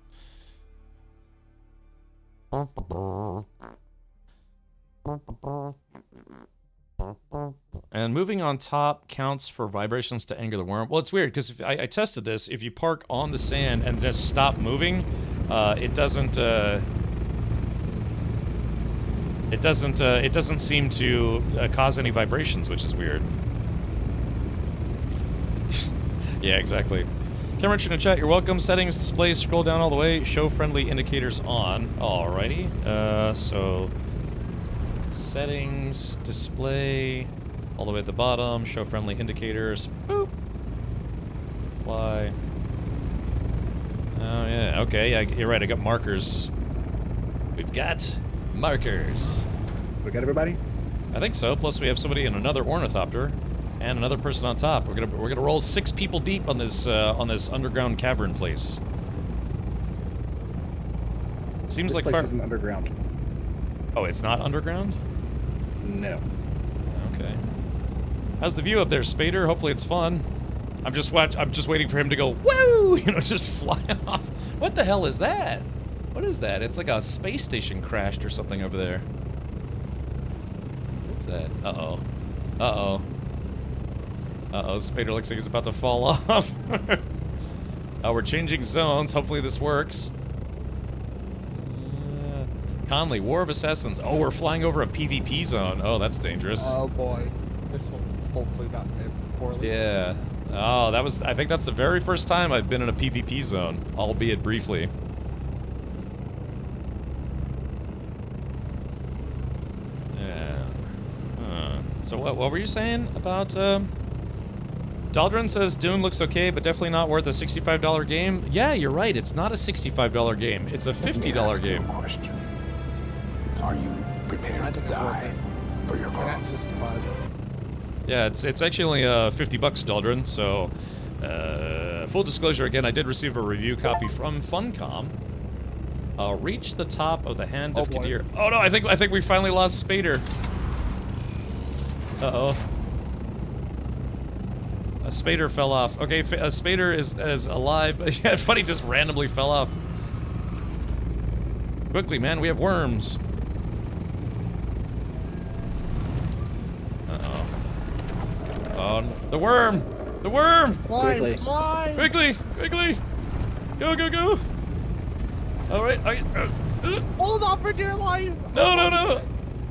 S1: And moving on top counts for vibrations to anger the worm. Well, it's weird because I tested this. If you park on the sand and just stop moving, it doesn't seem to cause any vibrations, which is weird. Yeah, exactly. Cameron in the chat, you're welcome. Settings, display, scroll down all the way. Show friendly indicators on. Alrighty. So settings, display, all the way at the bottom. Show friendly indicators. Boop. Apply. Oh yeah. Okay. Yeah, you're right. I got markers. We've got markers.
S7: We got everybody?
S1: I think so. Plus we have somebody in another ornithopter. And another person on top. We're gonna roll 6 people deep on this underground cavern place. Seems
S7: this
S1: like
S7: place isn't underground.
S1: Oh, it's not underground?
S7: No.
S1: Okay. How's the view up there, Spader? Hopefully it's fun. I'm just waiting for him to go woo, you know, just fly off. What the hell is that? What is that? It's like a space station crashed or something over there. What's that? Uh-oh. Uh-oh. Uh-oh, Spader looks like he's about to fall off. Oh, we're changing zones. Hopefully this works. Conley, War of Assassins. Oh, we're flying over a PvP zone. Oh, that's dangerous.
S15: Oh boy. This will hopefully not end poorly.
S1: Yeah. Oh, I think that's the very first time I've been in a PvP zone, albeit briefly. Yeah. So what were you saying about, Daldrin says Dune looks okay, but definitely not worth a $65 game. Yeah, you're right. It's not a $65 game. It's a $50 game.
S6: Question. Are you prepared to die for your cause?
S1: Yeah, it's actually only $50, Daldrin. So, full disclosure again, I did receive a review copy from Funcom. Reach the top of the hand of Kadir. Oh no, I think we finally lost Spader. Uh-oh. A Spader fell off. Okay, a Spader is alive, but yeah, funny, just randomly fell off. Quickly, man, we have worms. Uh-oh. Oh, no. The worm! The worm!
S15: Quickly.
S1: Quickly! Quickly! Go, go, go! Alright,
S15: hold on for dear life!
S1: No, no, no!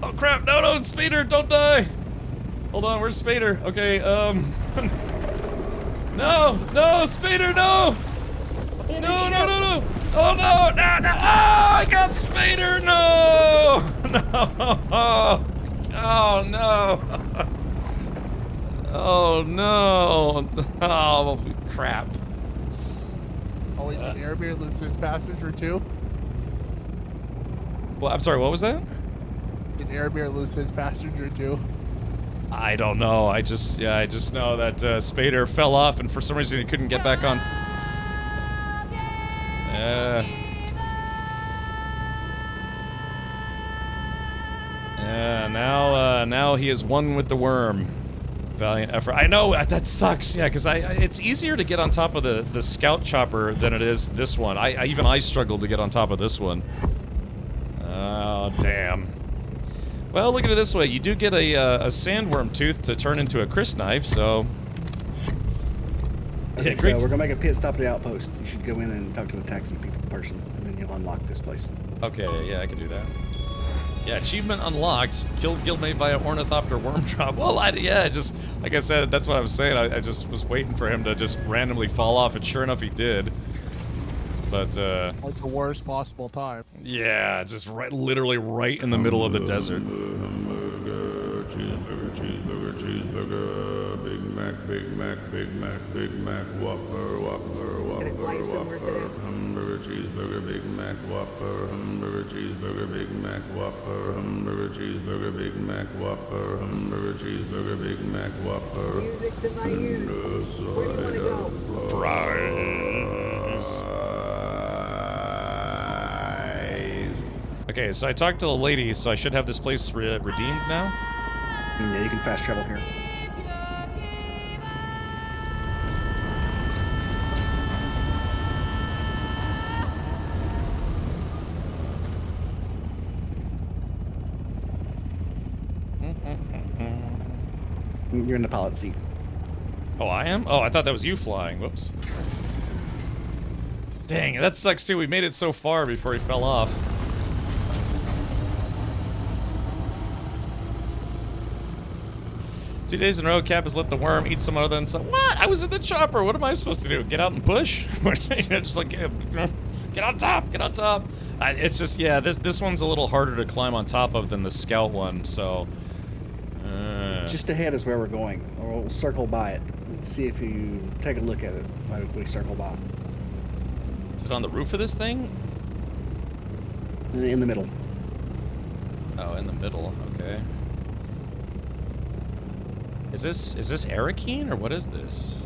S1: Oh crap, no, no, Spader, don't die! Hold on, where's Spader? Okay, No! No! Spader, no!
S15: abandoned
S1: No,
S15: ship.
S1: no, no, no! Oh no, no, no! Oh, I got Spader! No! No! Oh no! Oh no! Oh crap!
S15: Oh wait, did Airbeard lose his passenger too?
S1: Well, I'm sorry. What was that?
S15: Did Airbeard lose his passenger too?
S1: I don't know. I just know that Spader fell off, and for some reason he couldn't get back on. Now he is one with the worm. Valiant effort. I know that sucks. Yeah, because it's easier to get on top of the scout chopper than it is this one. Even I struggled to get on top of this one. Oh damn. Well, look at it this way. You do get a sandworm tooth to turn into a crisp knife, so...
S7: Okay,
S1: Yeah, great.
S7: so we're gonna make a pit stop at the outpost. You should go in and talk to the taxi person, and then you'll unlock this place.
S1: Okay, yeah, I can do that. Yeah, achievement unlocked. Killed guildmate via ornithopter worm drop. Well, just... Like I said, that's what I was saying. I just was waiting for him to just randomly fall off, and sure enough, he did. But,
S15: Like the worst possible time.
S1: yeah, just literally right in the middle of the desert.
S5: Cheeseburger, cheeseburger, cheeseburger, Big Mac, Big Mac, Big Mac, Big Mac, Whopper, Whopper, Whopper, Whopper, hamburger, cheeseburger, Big Mac, Whopper, hamburger, cheeseburger, Big Mac, Whopper, hamburger, cheeseburger, Big Mac, Whopper, hamburger, cheeseburger, Big Mac, Whopper, and a side of
S1: Fries. Okay, so I talked to the lady, so I should have this place redeemed now?
S7: Yeah, you can fast travel here. You're in the pilot seat.
S1: Oh, I am? Oh, I thought that was you flying. Whoops. Dang, that sucks too. We made it so far before he fell off. Two days in a row, Cap has let the worm eat someone other than some. What? I was in the chopper. What am I supposed to do? Get out and push? Just like, get on top. Get on top. It's just, yeah, this one's a little harder to climb on top of than the scout one, so.
S7: Just ahead is where we're going. Or we'll circle by it. Let's see if you take a look at it while we circle by.
S1: Is it on the roof of this thing?
S7: In the middle.
S1: Oh, in the middle. Okay. Is this Arakeen, or what is this?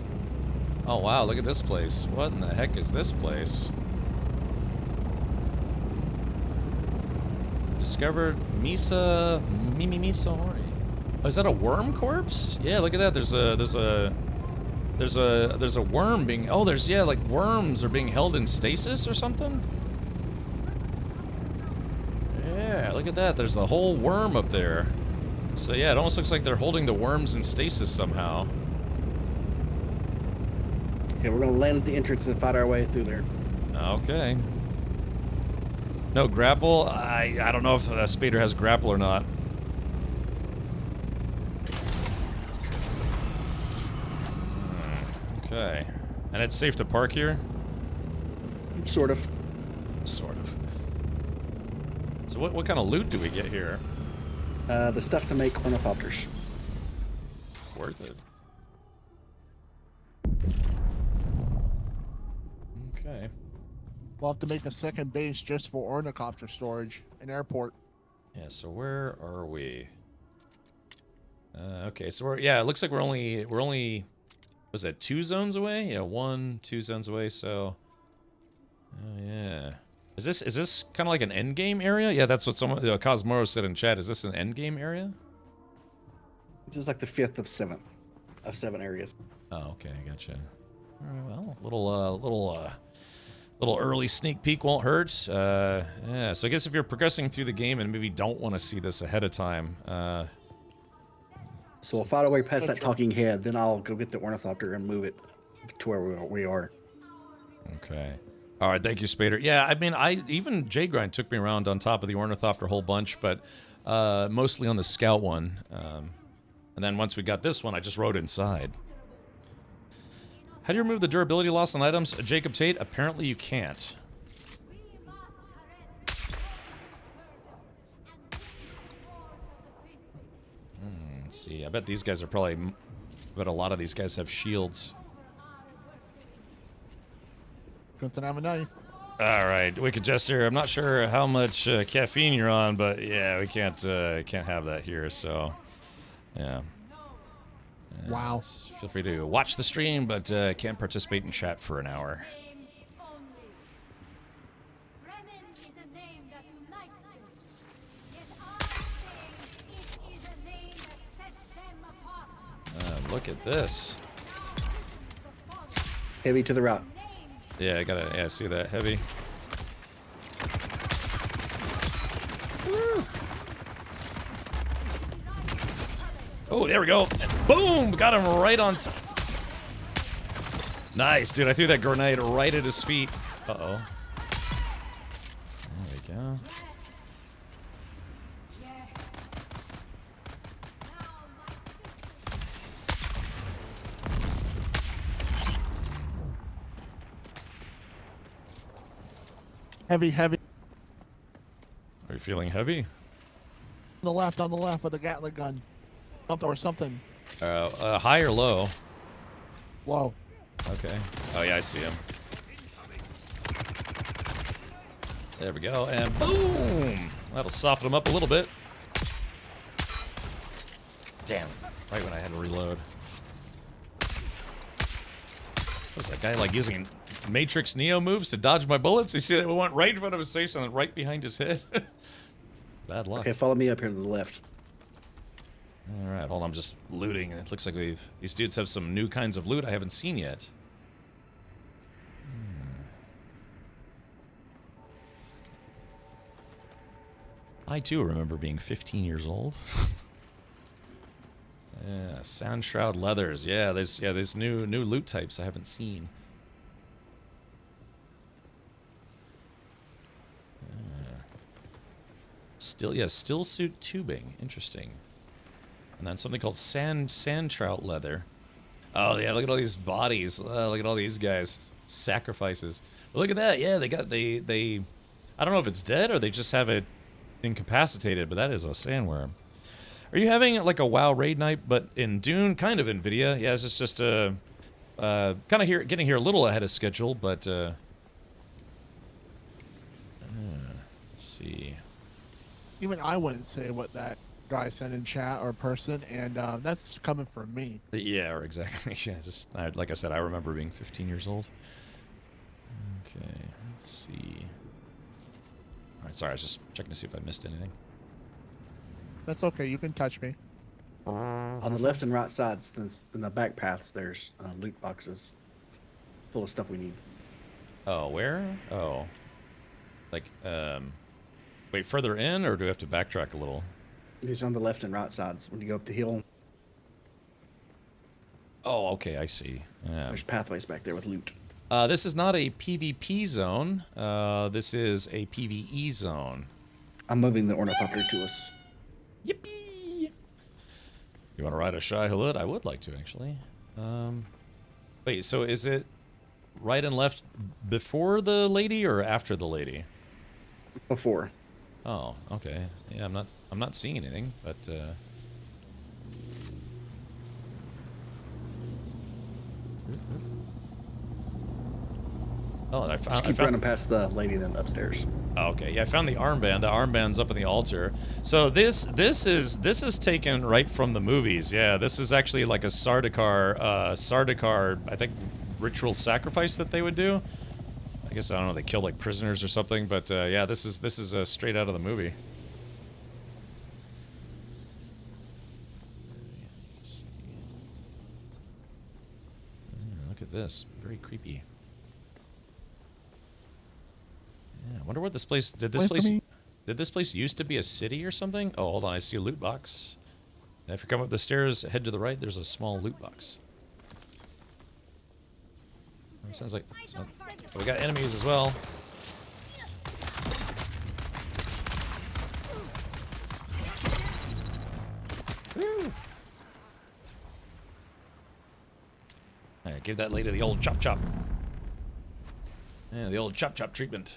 S1: Oh wow, look at this place. What in the heck is this place? Discovered Misa Hori. Oh, is that a worm corpse? Yeah, look at that. There's a worm being, oh, yeah, like worms are being held in stasis or something? Yeah, look at that. There's the whole worm up there. So yeah, it almost looks like they're holding the worms in stasis somehow.
S7: Okay, we're gonna land at the entrance and fight our way through there.
S1: Okay. No grapple? I don't know if Spader has grapple or not. Okay. And it's safe to park here?
S7: Sort of.
S1: Sort of. So what kind of loot do we get here?
S7: The stuff to make ornithopters.
S1: Worth it. Okay.
S15: We'll have to make a second base just for ornithopter storage, an airport.
S1: Yeah, so where are we? Okay, so it looks like we're only, was that 2 zones away? Yeah, 1, 2 zones away, so. Oh yeah. Is this kind of like an end game area? Yeah, that's what someone, Cosmoro said in chat. Is this an end game area?
S7: This is like the 5th of 7th of 7 areas.
S1: Oh, okay, gotcha. All right, well, little early sneak peek won't hurt. Yeah, so I guess if you're progressing through the game and maybe don't want to see this ahead of time,
S7: so we'll fight our way past that talking head, then I'll go get the ornithopter and move it to where we are.
S1: Okay. All right, thank you, Spader. Yeah, I mean, even J-Grind took me around on top of the ornithopter a whole bunch, but mostly on the scout one. And then once we got this one, I just rode inside. How do you remove the durability loss on items? Jacob Tate, apparently you can't. Let's see, I bet these guys are probably... I bet a lot of these guys have shields.
S15: Good to have a knife.
S1: Alright, Wicked Jester, I'm not sure how much caffeine you're on, but yeah, we can't have that here, so... Yeah.
S15: Wow.
S1: Feel free to watch the stream, but can't participate in chat for an hour. Look at this.
S7: Heavy to the route.
S1: Yeah, I gotta, yeah, see that heavy. Woo. Oh, there we go. And boom! Got him right on top. Nice, dude. I threw that grenade right at his feet. Uh-oh. There we go.
S15: Heavy, heavy.
S1: Are you feeling heavy?
S15: On the left with the Gatling gun. Or something.
S1: High or low?
S15: Low.
S1: Okay. Oh yeah, I see him. There we go, and boom! That'll soften him up a little bit. Damn, right when I had to reload. Was that guy like using Matrix Neo moves to dodge my bullets? You see that it went right in front of his face and then right behind his head? Bad luck.
S7: Okay, follow me up here to the left.
S1: Alright, hold on, I'm just looting. It looks like these dudes have some new kinds of loot I haven't seen yet. I too remember being 15 years old. Yeah, Sand Shroud leathers. Yeah, there's new loot types I haven't seen. Still suit tubing. Interesting. And then something called sand trout leather. Oh yeah, look at all these bodies. Look at all these guys. Sacrifices. But look at that. Yeah, they I don't know if it's dead or they just have it incapacitated, but that is a sandworm. Are you having like a WoW raid night, but in Dune, kind of NVIDIA? Yeah, it's just kind of getting here a little ahead of schedule, but let's see.
S15: Even I wouldn't say what that guy said in chat or person, and that's coming from me.
S1: Yeah, or exactly. Yeah, just like I said, I remember being 15 years old. Okay, let's see. All right, sorry, I was just checking to see if I missed anything.
S15: That's okay. You can touch me.
S7: On the left and right sides, in the back paths, there's loot boxes full of stuff we need.
S1: Oh, where? Oh, like wait, further in, or do we have to backtrack a little?
S7: These are on the left and right sides when you go up the hill.
S1: Oh, okay, I see.
S7: There's pathways back there with loot.
S1: This is not a PvP zone. This is a PvE zone.
S7: I'm moving the ornithopter to us.
S1: Yippee! You want to ride a Shai Hulud? I would like to, actually. Wait, so is it right and left before the lady or after the lady?
S7: Before.
S1: Oh, okay. Yeah, I'm not seeing anything, but oh, I found.
S7: Just keep running past the lady then upstairs.
S1: Oh, okay, yeah, I found the armband. The armband's up on the altar. So this is taken right from the movies. Yeah, this is actually like a Sardaukar, I think, ritual sacrifice that they would do. I guess I don't know. They kill like prisoners or something, but yeah, this is straight out of the movie. Look at this, very creepy. Yeah, I wonder what this place did. This place used to be a city or something? Oh, hold on, I see a loot box. And if you come up the stairs, head to the right. There's a small loot box. It sounds like we got enemies as well. Alright, Give that lady the old chop chop. Yeah, the old chop chop treatment.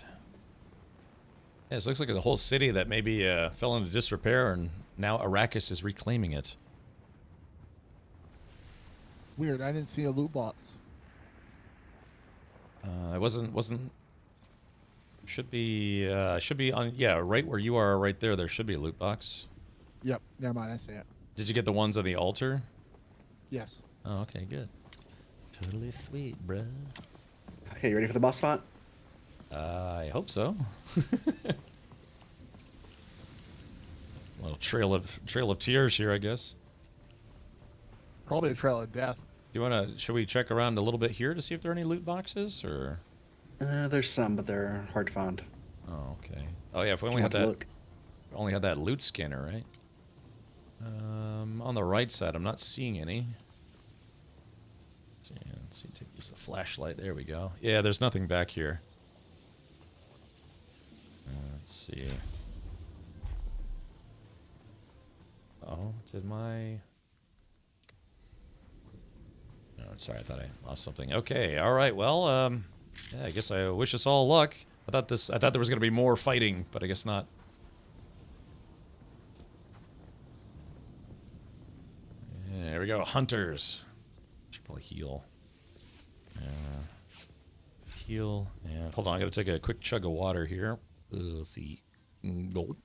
S1: Yeah, this looks like a whole city that maybe fell into disrepair, and now Arrakis is reclaiming it.
S15: Weird. I didn't see a loot box.
S1: It wasn't. Should be on. Yeah, right where you are, right there. There should be a loot box.
S15: Yep. Never mind. I see it.
S1: Did you get the ones on the altar?
S15: Yes.
S1: Oh, okay, good. Totally sweet, bruh.
S7: Okay, you ready for the boss fight?
S1: I hope so. Little trail of tears here, I guess.
S15: Probably a trail of death.
S1: Do you wanna? Should we check around a little bit here to see if there are any loot boxes, or?
S7: There's some, but they're hard to find.
S1: Oh, okay. Oh yeah, if we
S7: Do
S1: only
S7: you
S1: had
S7: want to
S1: that.
S7: look?
S1: Only had that loot scanner, right? On the right side, I'm not seeing any. Let's see, use the flashlight. There we go. Yeah, there's nothing back here. Let's see. Oh, did my... Oh, sorry, I thought I lost something. Okay, all right. Well, yeah, I guess I wish us all luck. I thought there was going to be more fighting, but I guess not. Yeah, there we go. Hunters. Should probably heal. Heal. And hold on, I gotta take a quick chug of water here. Let's see. Gold.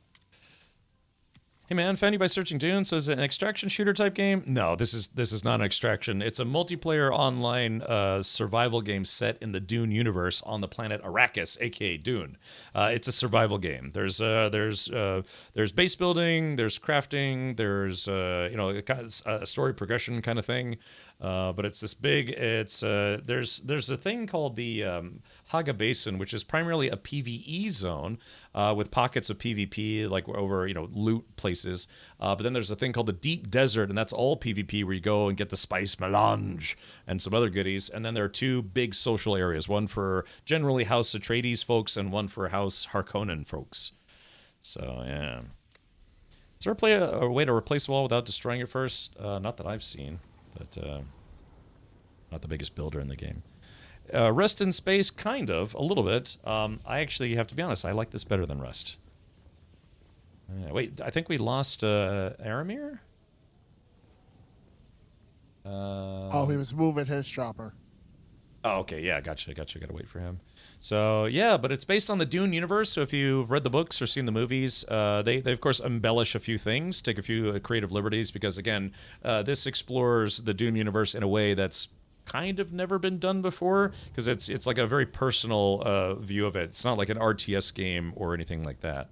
S1: Hey man, found you by searching Dune. So is it an extraction shooter type game? No, this is not an extraction. It's a multiplayer online survival game set in the Dune universe on the planet Arrakis, aka Dune. It's a survival game. There's base building, there's crafting, there's a story progression kind of thing. But it's this big. There's a thing called the Haga Basin, which is primarily a PvE zone with pockets of PvP, like over loot places. But then there's a thing called the Deep Desert, and that's all PvP, where you go and get the spice melange and some other goodies. And then there are two big social areas: one for generally House Atreides folks, and one for House Harkonnen folks. So yeah. Is there a way to replace a wall without destroying it first? Not that I've seen. But not the biggest builder in the game. Rust in Space, kind of, a little bit. I actually have to be honest, I like this better than Rust. Wait, I think we lost Aramir?
S15: Oh, he was moving his chopper.
S1: Oh, okay, yeah, gotcha. Gotta wait for him. So, yeah, but it's based on the Dune universe, so if you've read the books or seen the movies, they of course embellish a few things, take a few creative liberties, because, again, this explores the Dune universe in a way that's kind of never been done before, because it's like a very personal view of it. It's not like an RTS game or anything like that.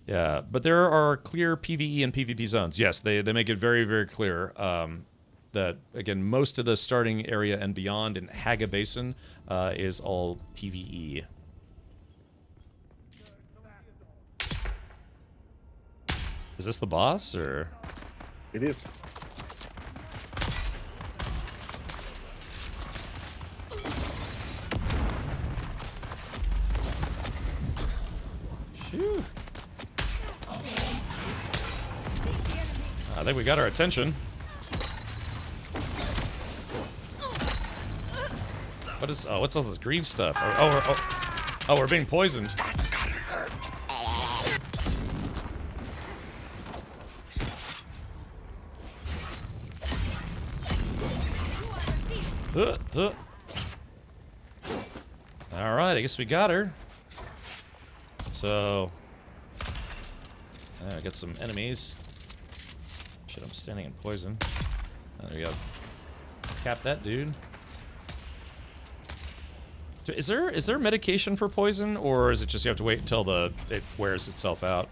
S1: Yeah, but there are clear PvE and PvP zones. Yes, they make it very, very clear. That, again, most of the starting area and beyond in Haga Basin is all PvE. Is this the boss, or?
S7: It is.
S1: Phew. I think we got our attention. What's all this green stuff? Oh, we're being poisoned. All right, I guess we got her. So, I got some enemies. Shit, I'm standing in poison. There we go. Cap that dude. Is there medication for poison, or is it just you have to wait until it wears itself out?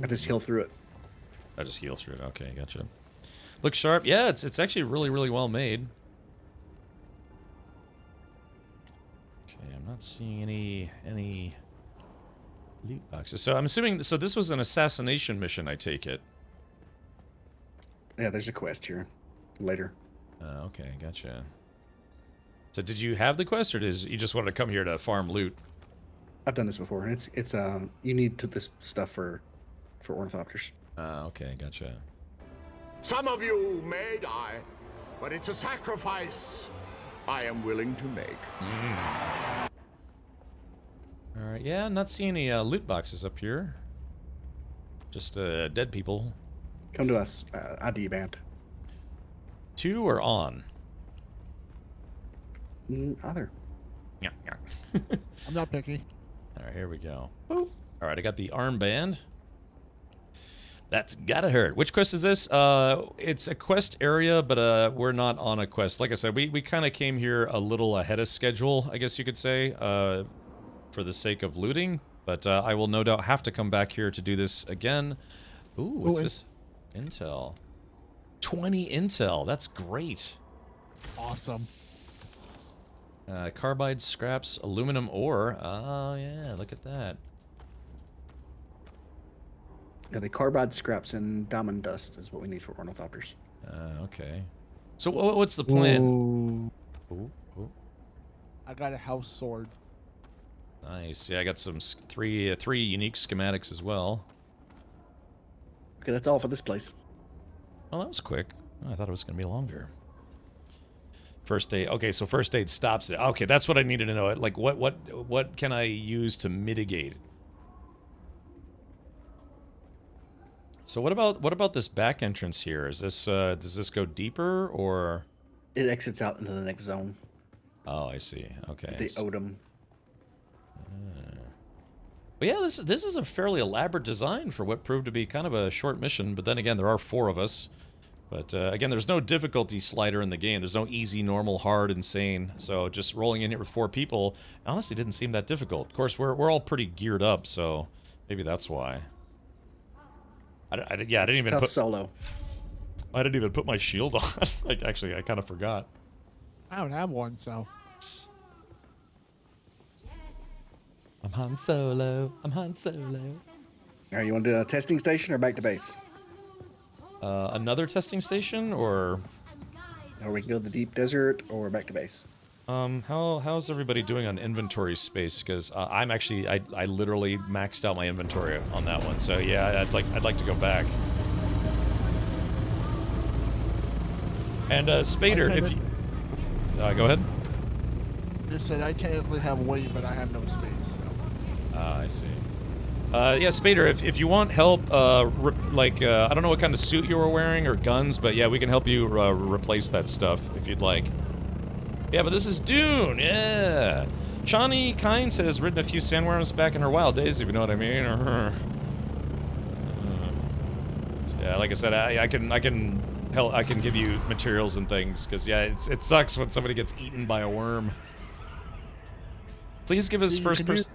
S7: I just heal through it.
S1: I just heal through it. Okay, gotcha. Looks sharp. Yeah, it's actually really, really well made. Okay, I'm not seeing any loot boxes. So I'm assuming this was an assassination mission, I take it.
S7: Yeah, there's a quest here later.
S1: Okay, gotcha. So did you have the quest, or you just wanted to come here to farm loot?
S7: I've done this before, and it's you need this stuff for ornithopters.
S1: Okay, gotcha.
S6: Some of you may die, but it's a sacrifice I am willing to make.
S1: Alright, yeah, I'm not seeing any loot boxes up here. Just dead people.
S7: Come to us, ID band.
S1: 2 or on?
S7: Either.
S1: Yeah.
S15: I'm not picky.
S1: Alright, here we go. Alright, I got the armband. That's gotta hurt. Which quest is this? It's a quest area, but we're not on a quest. Like I said, we kind of came here a little ahead of schedule, I guess you could say, for the sake of looting. But I will no doubt have to come back here to do this again. Ooh, what's this? Intel. 20 intel. That's great.
S15: Awesome.
S1: Carbide scraps, aluminum ore. Oh, yeah, look at that.
S7: Yeah, the carbide scraps and diamond dust is what we need for ornithopters.
S1: Okay. So what's the plan? Ooh.
S15: I got a house sword.
S1: Nice. Yeah, I got some three unique schematics as well.
S7: Okay, that's all for this place.
S1: Well, that was quick. Oh, I thought it was going to be longer. First aid. Okay, so first aid stops it. Okay, that's what I needed to know. Like, what can I use to mitigate? So what about this back entrance here? Is this does this go deeper or?
S7: It exits out into the next zone.
S1: Oh, I see. Okay.
S7: The Odom.
S1: But yeah, this is a fairly elaborate design for what proved to be kind of a short mission. But then again, there are 4 of us. But again, there's no difficulty slider in the game. There's no easy, normal, hard, insane. So just rolling in here with 4 people honestly didn't seem that difficult. Of course, we're all pretty geared up, so maybe that's why. I didn't even put
S7: solo.
S1: I didn't even put my shield on. Like, actually, I kind of forgot.
S15: I don't have one, so.
S1: I'm Han Solo. I'm Han Solo.
S7: All right, you want to do a testing station or back to base?
S1: Another testing station, or
S7: we can go to the deep desert or back to base.
S1: How's everybody doing on inventory space? Because I'm actually I literally maxed out my inventory on that one. So yeah, I'd like to go back. And Spader, if you go ahead.
S15: Just said I technically have weight, but I have no space. So.
S1: I see. Yeah, Spader, if you want help, I don't know what kind of suit you were wearing or guns, but yeah, we can help you replace that stuff if you'd like. Yeah, but this is Dune, yeah! Chani Kynes has ridden a few sandworms back in her wild days, if you know what I mean. Yeah, like I said, I can give you materials and things, because yeah, it sucks when somebody gets eaten by a worm. Please give us first person.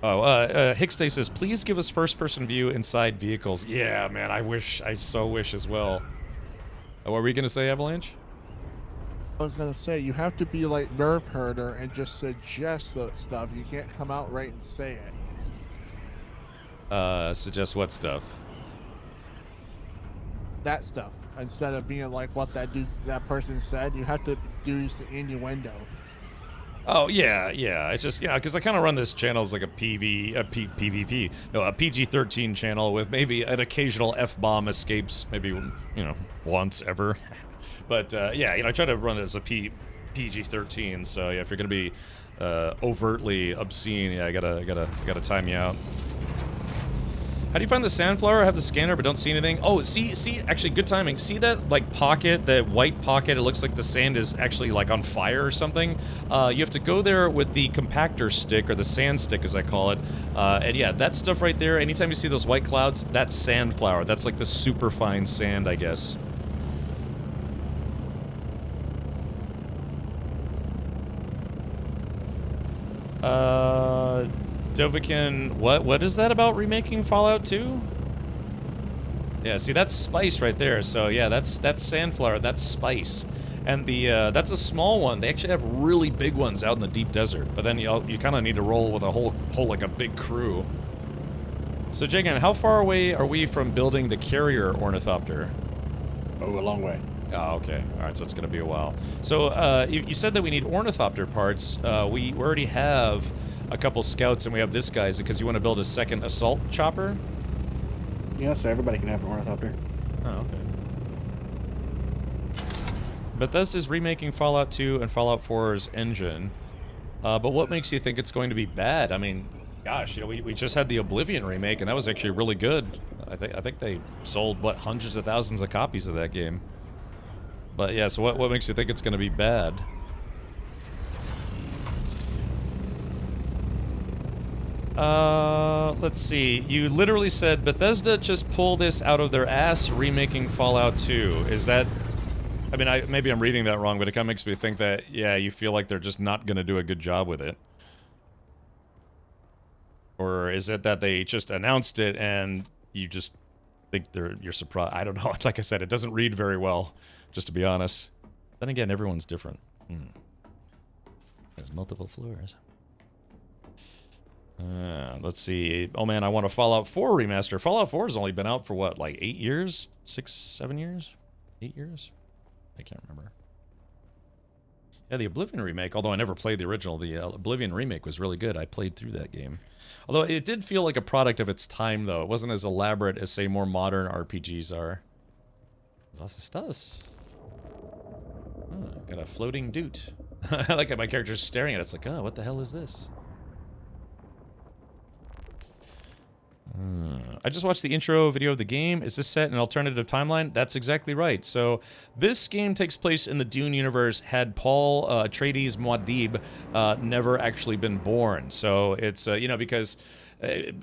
S1: Hickstay says, please give us first-person view inside vehicles. Yeah, man, I so wish as well. What were we gonna say, Avalanche?
S15: I was gonna say, you have to be like Nerf Herder and just suggest that stuff. You can't come out right and say it.
S1: Suggest what stuff?
S15: That stuff. Instead of being like what that person said, you have to use the innuendo.
S1: Oh, yeah. It's just, because I kind of run this channel as like a PG-13 channel with maybe an occasional F-bomb escapes, maybe, once ever. But, yeah, I try to run it as a PG-13, so yeah, if you're going to be overtly obscene, yeah, I gotta time you out. How do you find the sandflower? I have the scanner, but don't see anything. Oh, see, actually, good timing. See that, like, pocket, that white pocket? It looks like the sand is actually, like, on fire or something. You have to go there with the compactor stick, or the sand stick, as I call it. And yeah, that stuff right there, anytime you see those white clouds, that's sandflower. That's, like, the super fine sand, I guess. Dovikin, what is that about remaking Fallout 2? Yeah, see, that's spice right there. So yeah, that's sandflower, that's spice. And that's a small one. They actually have really big ones out in the deep desert. But then you kind of need to roll with a whole like a big crew. So Jagan, how far away are we from building the carrier ornithopter?
S7: Oh, a long way.
S1: Oh, okay. All right, so it's going to be a while. So you said that we need ornithopter parts. We already have a couple scouts, and we have this guy. Is it because you want to build a second assault chopper?
S7: Yeah, so everybody can have an ornithopter.
S1: Oh, okay. Bethesda's remaking Fallout 2 and Fallout 4's engine, but what makes you think it's going to be bad? I mean, gosh, you know, we just had the Oblivion remake, and that was actually really good. I think they sold, what, hundreds of thousands of copies of that game. But yeah, so what makes you think it's going to be bad? Let's see. You literally said Bethesda just pulled this out of their ass remaking Fallout 2. Is that... I mean, maybe I'm reading that wrong, but it kind of makes me think that, yeah, you feel like they're just not going to do a good job with it. Or is it that they just announced it and you just think you're surprised? I don't know. Like I said, it doesn't read very well, just to be honest. Then again, everyone's different. There's multiple floors. Let's see. Oh man, I want a Fallout 4 remaster. Fallout 4 has only been out for what, like 8 years? 6, 7 years? 8 years? I can't remember. Yeah, the Oblivion remake, although I never played the original, the Oblivion remake was really good. I played through that game. Although it did feel like a product of its time, though. It wasn't as elaborate as, say, more modern RPGs are. Was ist das? Oh, got a floating doot. I like how my character's staring at it. It's like, oh, what the hell is this? I just watched the intro video of the game. Is this set in an alternative timeline? That's exactly right. So this game takes place in the Dune universe had Paul Atreides Muad'Dib never actually been born. So it's, you know, because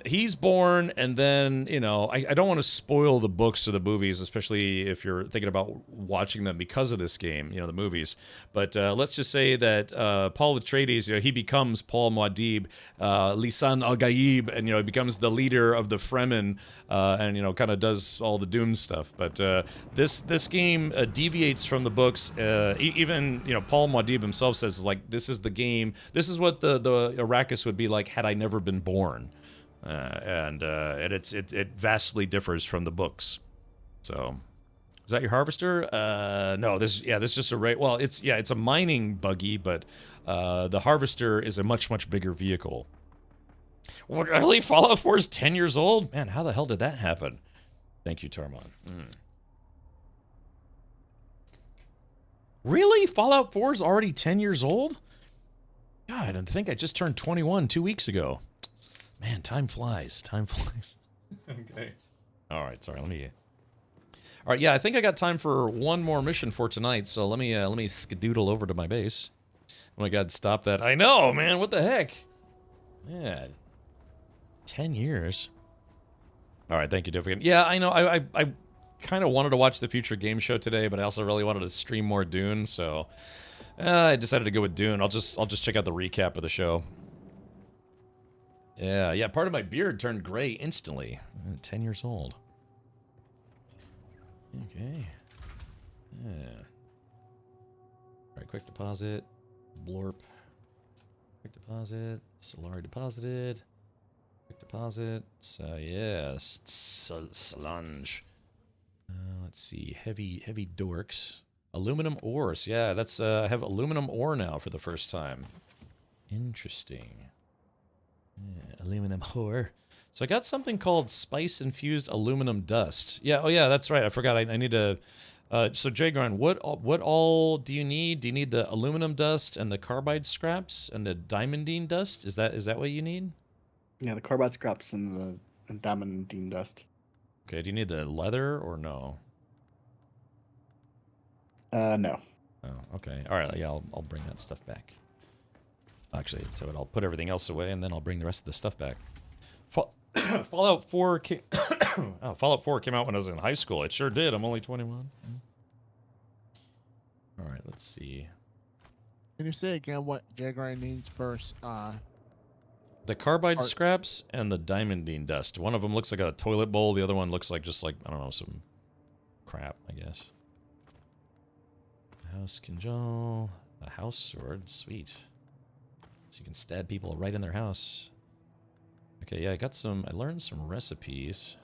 S1: he's born and then, you know, I don't want to spoil the books or the movies, especially if you're thinking about watching them because of this game, you know, the movies. But let's just say that Paul Atreides, you know, he becomes Paul Muad'Dib, Lisan al-Gaib, and, you know, he becomes the leader of the Fremen, and, you know, kind of does all the Doom stuff. But this game deviates from the books. Even, you know, Paul Muad'Dib himself says, like, this is the game, this is what the Arrakis would be like had I never been born. And it vastly differs from the books. So, is that your harvester? No, this is just a well, it's a mining buggy, but the harvester is a much bigger vehicle. What, really? Fallout 4 is 10 years old? Man, how the hell did that happen? Thank you, Tarmon. Really? Fallout 4 is already 10 years old? God, I think I just turned 21 2 weeks ago. Man, time flies. Time flies. Okay. All right. Sorry. Let me. All right. Yeah, I think I got time for one more mission for tonight. So let me skedoodle over to my base. Oh my God! Stop that! I know, man. What the heck? Yeah. 10 years. All right. Thank you, Diffigan. Yeah, I know. I kind of wanted to watch the Future Game Show today, but I also really wanted to stream more Dune. So I decided to go with Dune. I'll just check out the recap of the show. Yeah, part of my beard turned gray instantly. 10 years old. Okay. Yeah. Alright, quick deposit. Blorp. Quick deposit. Solari deposited. Quick deposit. So, yeah. Solange. Let's see. Heavy dorks. Aluminum ores. Yeah, that's, I have aluminum ore now for the first time. Interesting. Yeah, aluminum ore. So I got something called spice-infused aluminum dust. Yeah, oh yeah, that's right. I forgot. I need to... so Jagron, what all do you need? Do you need the aluminum dust and the carbide scraps and the diamondine dust? Is that what you need?
S7: Yeah, the carbide scraps and the diamondine dust.
S1: Okay, do you need the leather or no?
S7: No.
S1: Oh, okay. All right, yeah, I'll bring that stuff back. Actually, so I'll put everything else away, and then I'll bring the rest of the stuff back. Fallout 4 came... Fallout 4 came out when I was in high school. It sure did. I'm only 21. All right, let's see.
S15: Can you say again what Jagger needs first?
S1: The carbide scraps and the diamondine dust. One of them looks like a toilet bowl. The other one looks like just like, I don't know, some crap, I guess. House control. A house sword. Sweet. So you can stab people right in their house. Okay, yeah, I learned some recipes.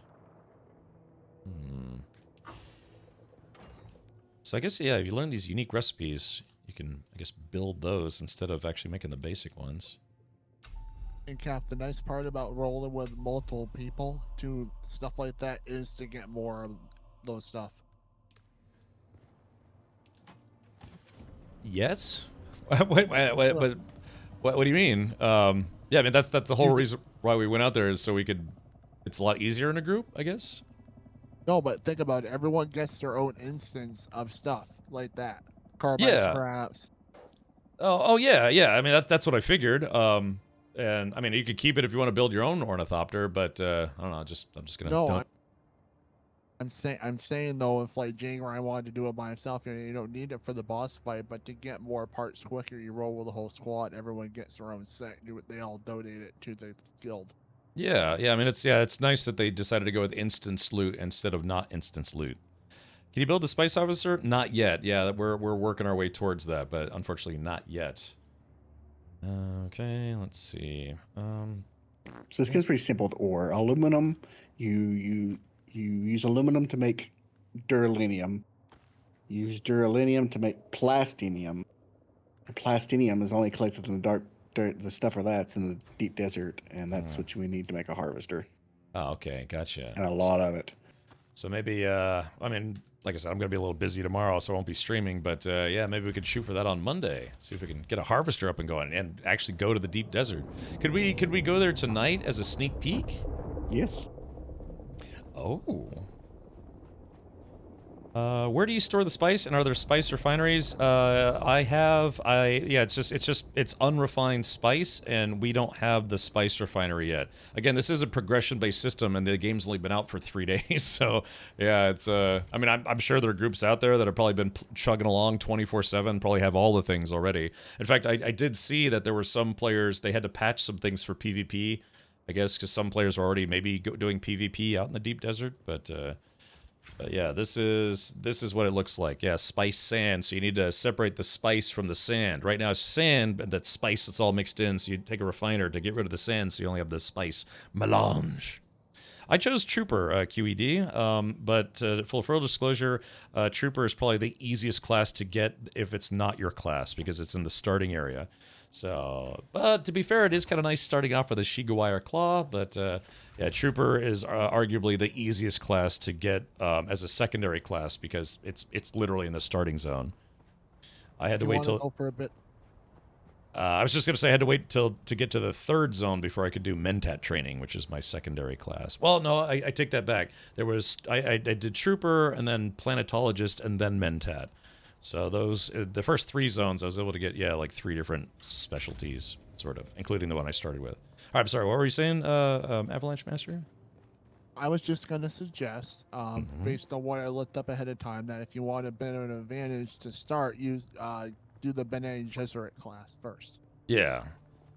S1: So I guess, yeah, if you learn these unique recipes, you can, I guess, build those instead of actually making the basic ones.
S15: And Cap, the nice part about rolling with multiple people to stuff like that is to get more of those stuff.
S1: Yes. Wait, but what do you mean? Yeah, I mean that's the whole reason why we went out there is so we could. It's a lot easier in a group, I guess.
S15: No, but think about it. Everyone gets their own instance of stuff like that. Carbide
S1: Yeah.
S15: scraps.
S1: Oh yeah, yeah. I mean that's what I figured. And I mean you could keep it if you want to build your own ornithopter, but I don't know. I'm just gonna.
S15: No, I'm saying though, if like Jane Ryan wanted to do it by himself, you don't need it for the boss fight, but to get more parts quicker, you roll with the whole squad. Everyone gets their own set. They all donate it to the guild.
S1: Yeah, yeah. I mean it's nice that they decided to go with instance loot instead of not instance loot. Can you build the spice officer? Not yet. Yeah, we're working our way towards that, but unfortunately not yet. Okay, let's see.
S7: So this game's pretty simple with ore. Aluminum, you use aluminum to make duralinium. You use duralinium to make plastinium. The plastinium is only collected in the dark dirt. The stuff for that's in the deep desert, and that's what we need to make a harvester.
S1: Oh, okay, gotcha.
S7: And a lot of it.
S1: So maybe, I mean, like I said, I'm gonna be a little busy tomorrow, so I won't be streaming. But yeah, maybe we could shoot for that on Monday. See if we can get a harvester up and going, and actually go to the deep desert. Could we go there tonight as a sneak peek?
S7: Yes.
S1: Oh. Where do you store the spice, and are there spice refineries? Yeah, it's unrefined spice, and we don't have the spice refinery yet. Again, this is a progression-based system, and the game's only been out for 3 days, so yeah, it's, I mean, I'm sure there are groups out there that have probably been chugging along 24/7, probably have all the things already. In fact, I did see that there were some players, they had to patch some things for PvP, I guess, because some players were already maybe doing PvP out in the deep desert, but yeah, this is what it looks like. Yeah, spice sand. So you need to separate the spice from the sand. Right now, it's sand, and that spice that's all mixed in. So you take a refiner to get rid of the sand, so you only have the spice melange. I chose Trooper QED, but full disclosure, Trooper is probably the easiest class to get if it's not your class because it's in the starting area. So, but to be fair, it is kind of nice starting off with a Shigawire Claw, but yeah, Trooper is arguably the easiest class to get as a secondary class because it's literally in the starting zone. I had to wait till...
S15: Go for a bit.
S1: I was just going to say I had to wait to get to the third zone before I could do Mentat training, which is my secondary class. Well, no, I take that back. There was I did Trooper and then Planetologist and then Mentat. So those, the first 3 zones, I was able to get, yeah, like 3 different specialties, sort of, including the one I started with. All right, I'm sorry, what were you saying, Avalanche Master?
S15: I was just going to suggest, based on what I looked up ahead of time, that if you want a bit of an advantage to start, do the Bene Gesserit class first.
S1: Yeah.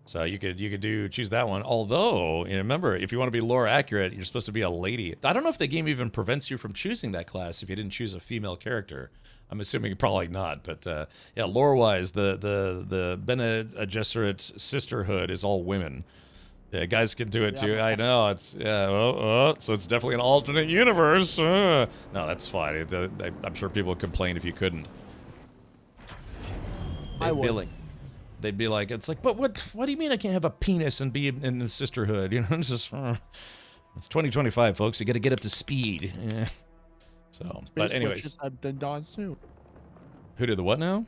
S1: So you could choose that one. Although, remember, if you want to be lore accurate, you're supposed to be a lady. I don't know if the game even prevents you from choosing that class if you didn't choose a female character. I'm assuming probably not, but yeah, lore-wise, the Bene Gesserit sisterhood is all women. Yeah, guys can do it too. I know it's so it's definitely an alternate universe. No, that's fine. I'm sure people would complain if you couldn't. They'd be like, it's like, but what do you mean I can't have a penis and be in the sisterhood? You know, it's just it's 2025, folks. You got to get up to speed. Yeah. So, but anyways,
S15: have been done soon.
S1: Who did the what now?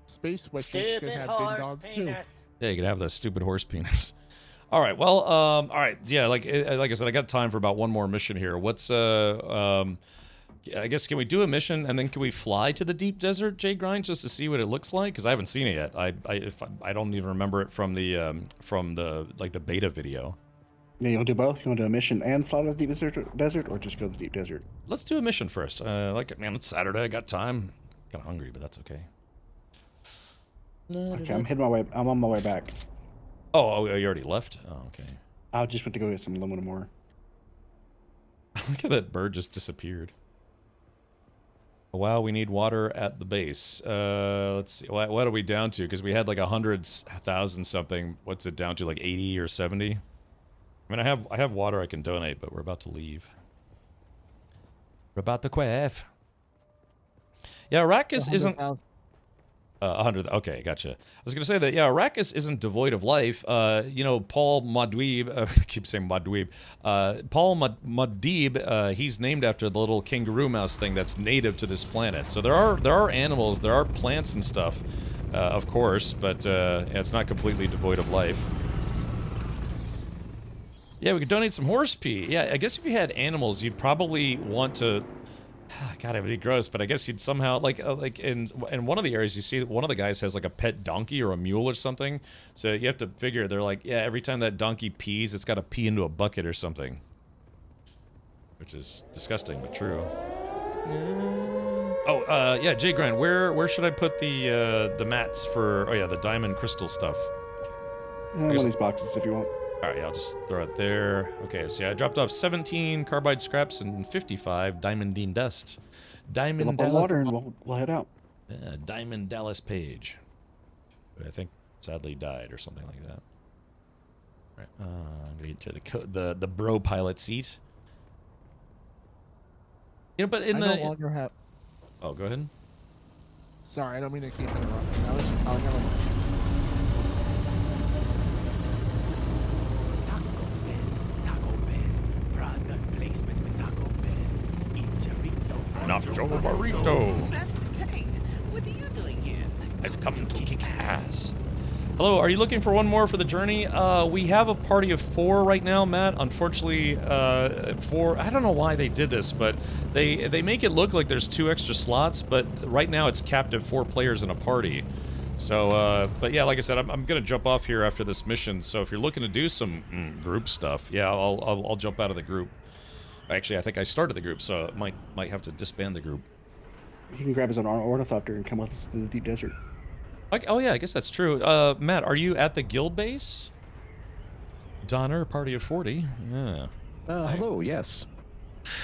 S15: Space witches can have been done too.
S1: Yeah, you can have the stupid horse penis. All right, well, all right, yeah, like I said, I got time for about one more mission here. What's I guess can we do a mission and then can we fly to the deep desert, Jay Grind, just to see what it looks like? Because I haven't seen it yet. I don't even remember it from the like the beta video.
S7: Yeah, you want to do both? You want to do a mission and fly to the deep desert, or just go to the deep desert?
S1: Let's do a mission first. Like, man, it's Saturday. I got time. Kind of hungry, but that's okay.
S7: Okay, I'm on my way back.
S1: Oh, you already left? Oh, okay.
S7: I just went to go get some aluminum ore.
S1: Look at that bird just disappeared. Wow, we need water at the base. Let's see. What are we down to? Because we had like 100,000 something. What's it down to? Like 80 or 70? I mean, I have water I can donate, but we're about to leave. We're about to quaff. Yeah, Arrakis isn't... 100. Okay, gotcha. I was gonna say that, yeah, Arrakis isn't devoid of life. You know, Paul Muad'Dib, I keep saying Muad'Dib. Paul Muad'Dib, he's named after the little kangaroo mouse thing that's native to this planet. So there are animals, there are plants and stuff, of course, but yeah, it's not completely devoid of life. Yeah, we could donate some horse pee. Yeah, I guess if you had animals, you'd probably want to. God, it would be gross, but I guess you'd somehow like in one of the areas you see one of the guys has like a pet donkey or a mule or something. So you have to figure they're like, yeah, every time that donkey pees, it's got to pee into a bucket or something, which is disgusting but true. Oh, yeah, Jay Grind, where should I put the mats for? Oh yeah, the diamond crystal stuff.
S7: One of these boxes if you want.
S1: Alright, I'll just throw it there. Okay, so yeah, I dropped off 17 carbide scraps and 55 diamondine dust.
S7: Fill up on water and we'll head out.
S1: Yeah, Diamond Dallas Page. But I think sadly died or something like that. Alright, I'm gonna get to the bro pilot seat. You know, but in
S15: I no longer have.
S1: Oh, go ahead.
S15: Sorry, I don't mean to keep interrupting. I was never.
S1: Nacho burrito.
S8: Master Kane, what are you doing here?
S1: I've come to kick ass. Hello, are you looking for one more for the journey? We have a party of 4 right now, Matt. Unfortunately, 4. I don't know why they did this, but they make it look like there's 2 extra slots, but right now it's capped at 4 players in a party. So, but yeah, like I said, I'm gonna jump off here after this mission. So if you're looking to do some group stuff, yeah, I'll jump out of the group. Actually, I think I started the group, so might have to disband the group.
S7: He can grab his own ornithopter and come with us to the deep desert.
S1: Oh yeah, I guess that's true. Matt, are you at the guild base? Donner, party of 40. Yeah.
S17: Hello, yes.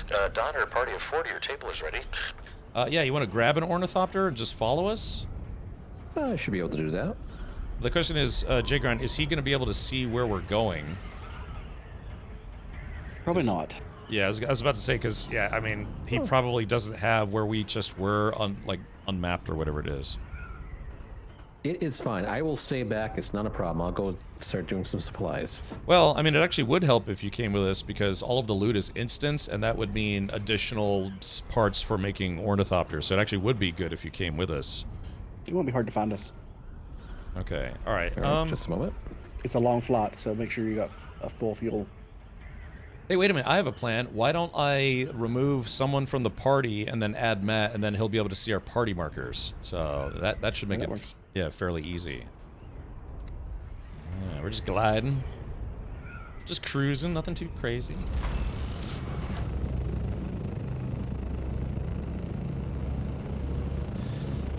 S21: Donner, party of 40, your table is ready.
S1: Yeah, you want to grab an ornithopter and just follow us?
S17: I should be able to do that.
S1: The question is, Jagron, is he going to be able to see where we're going?
S7: Probably not.
S1: Yeah, I was about to say, because, yeah, I mean, he probably doesn't have where we just were, unmapped or whatever it is.
S17: It is fine. I will stay back. It's not a problem. I'll go start doing some supplies.
S1: Well, I mean, it actually would help if you came with us, because all of the loot is instance, and that would mean additional parts for making ornithopters. So it actually would be good if you came with us.
S7: It won't be hard to find us.
S1: Okay, all right.
S17: Just a moment.
S7: It's a long flight, so make sure you got a full fuel.
S1: Hey, wait a minute. I have a plan. Why don't I remove someone from the party and then add Matt, and then he'll be able to see our party markers. So that should make it fairly easy. Yeah, we're just gliding. Just cruising, nothing too crazy.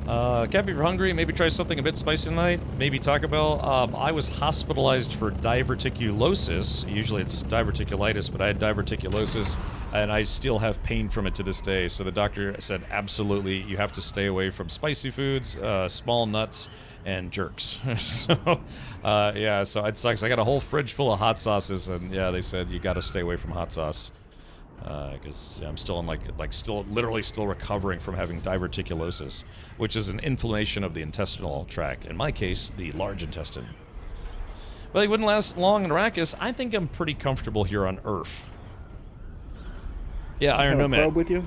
S1: Cappy, if you're hungry, maybe try something a bit spicy tonight. Maybe Taco Bell. I was hospitalized for diverticulosis. Usually it's diverticulitis, but I had diverticulosis, and I still have pain from it to this day. So the doctor said, absolutely, you have to stay away from spicy foods, small nuts, and jerks. So, yeah, so it sucks. I got a whole fridge full of hot sauces, and yeah, they said you got to stay away from hot sauce. Because I'm still literally still recovering from having diverticulosis, which is an inflammation of the intestinal tract. In my case, the large intestine. Well, he wouldn't last long in Arrakis. I think I'm pretty comfortable here on Earth. Yeah, Iron Nomad.
S7: Probe with you?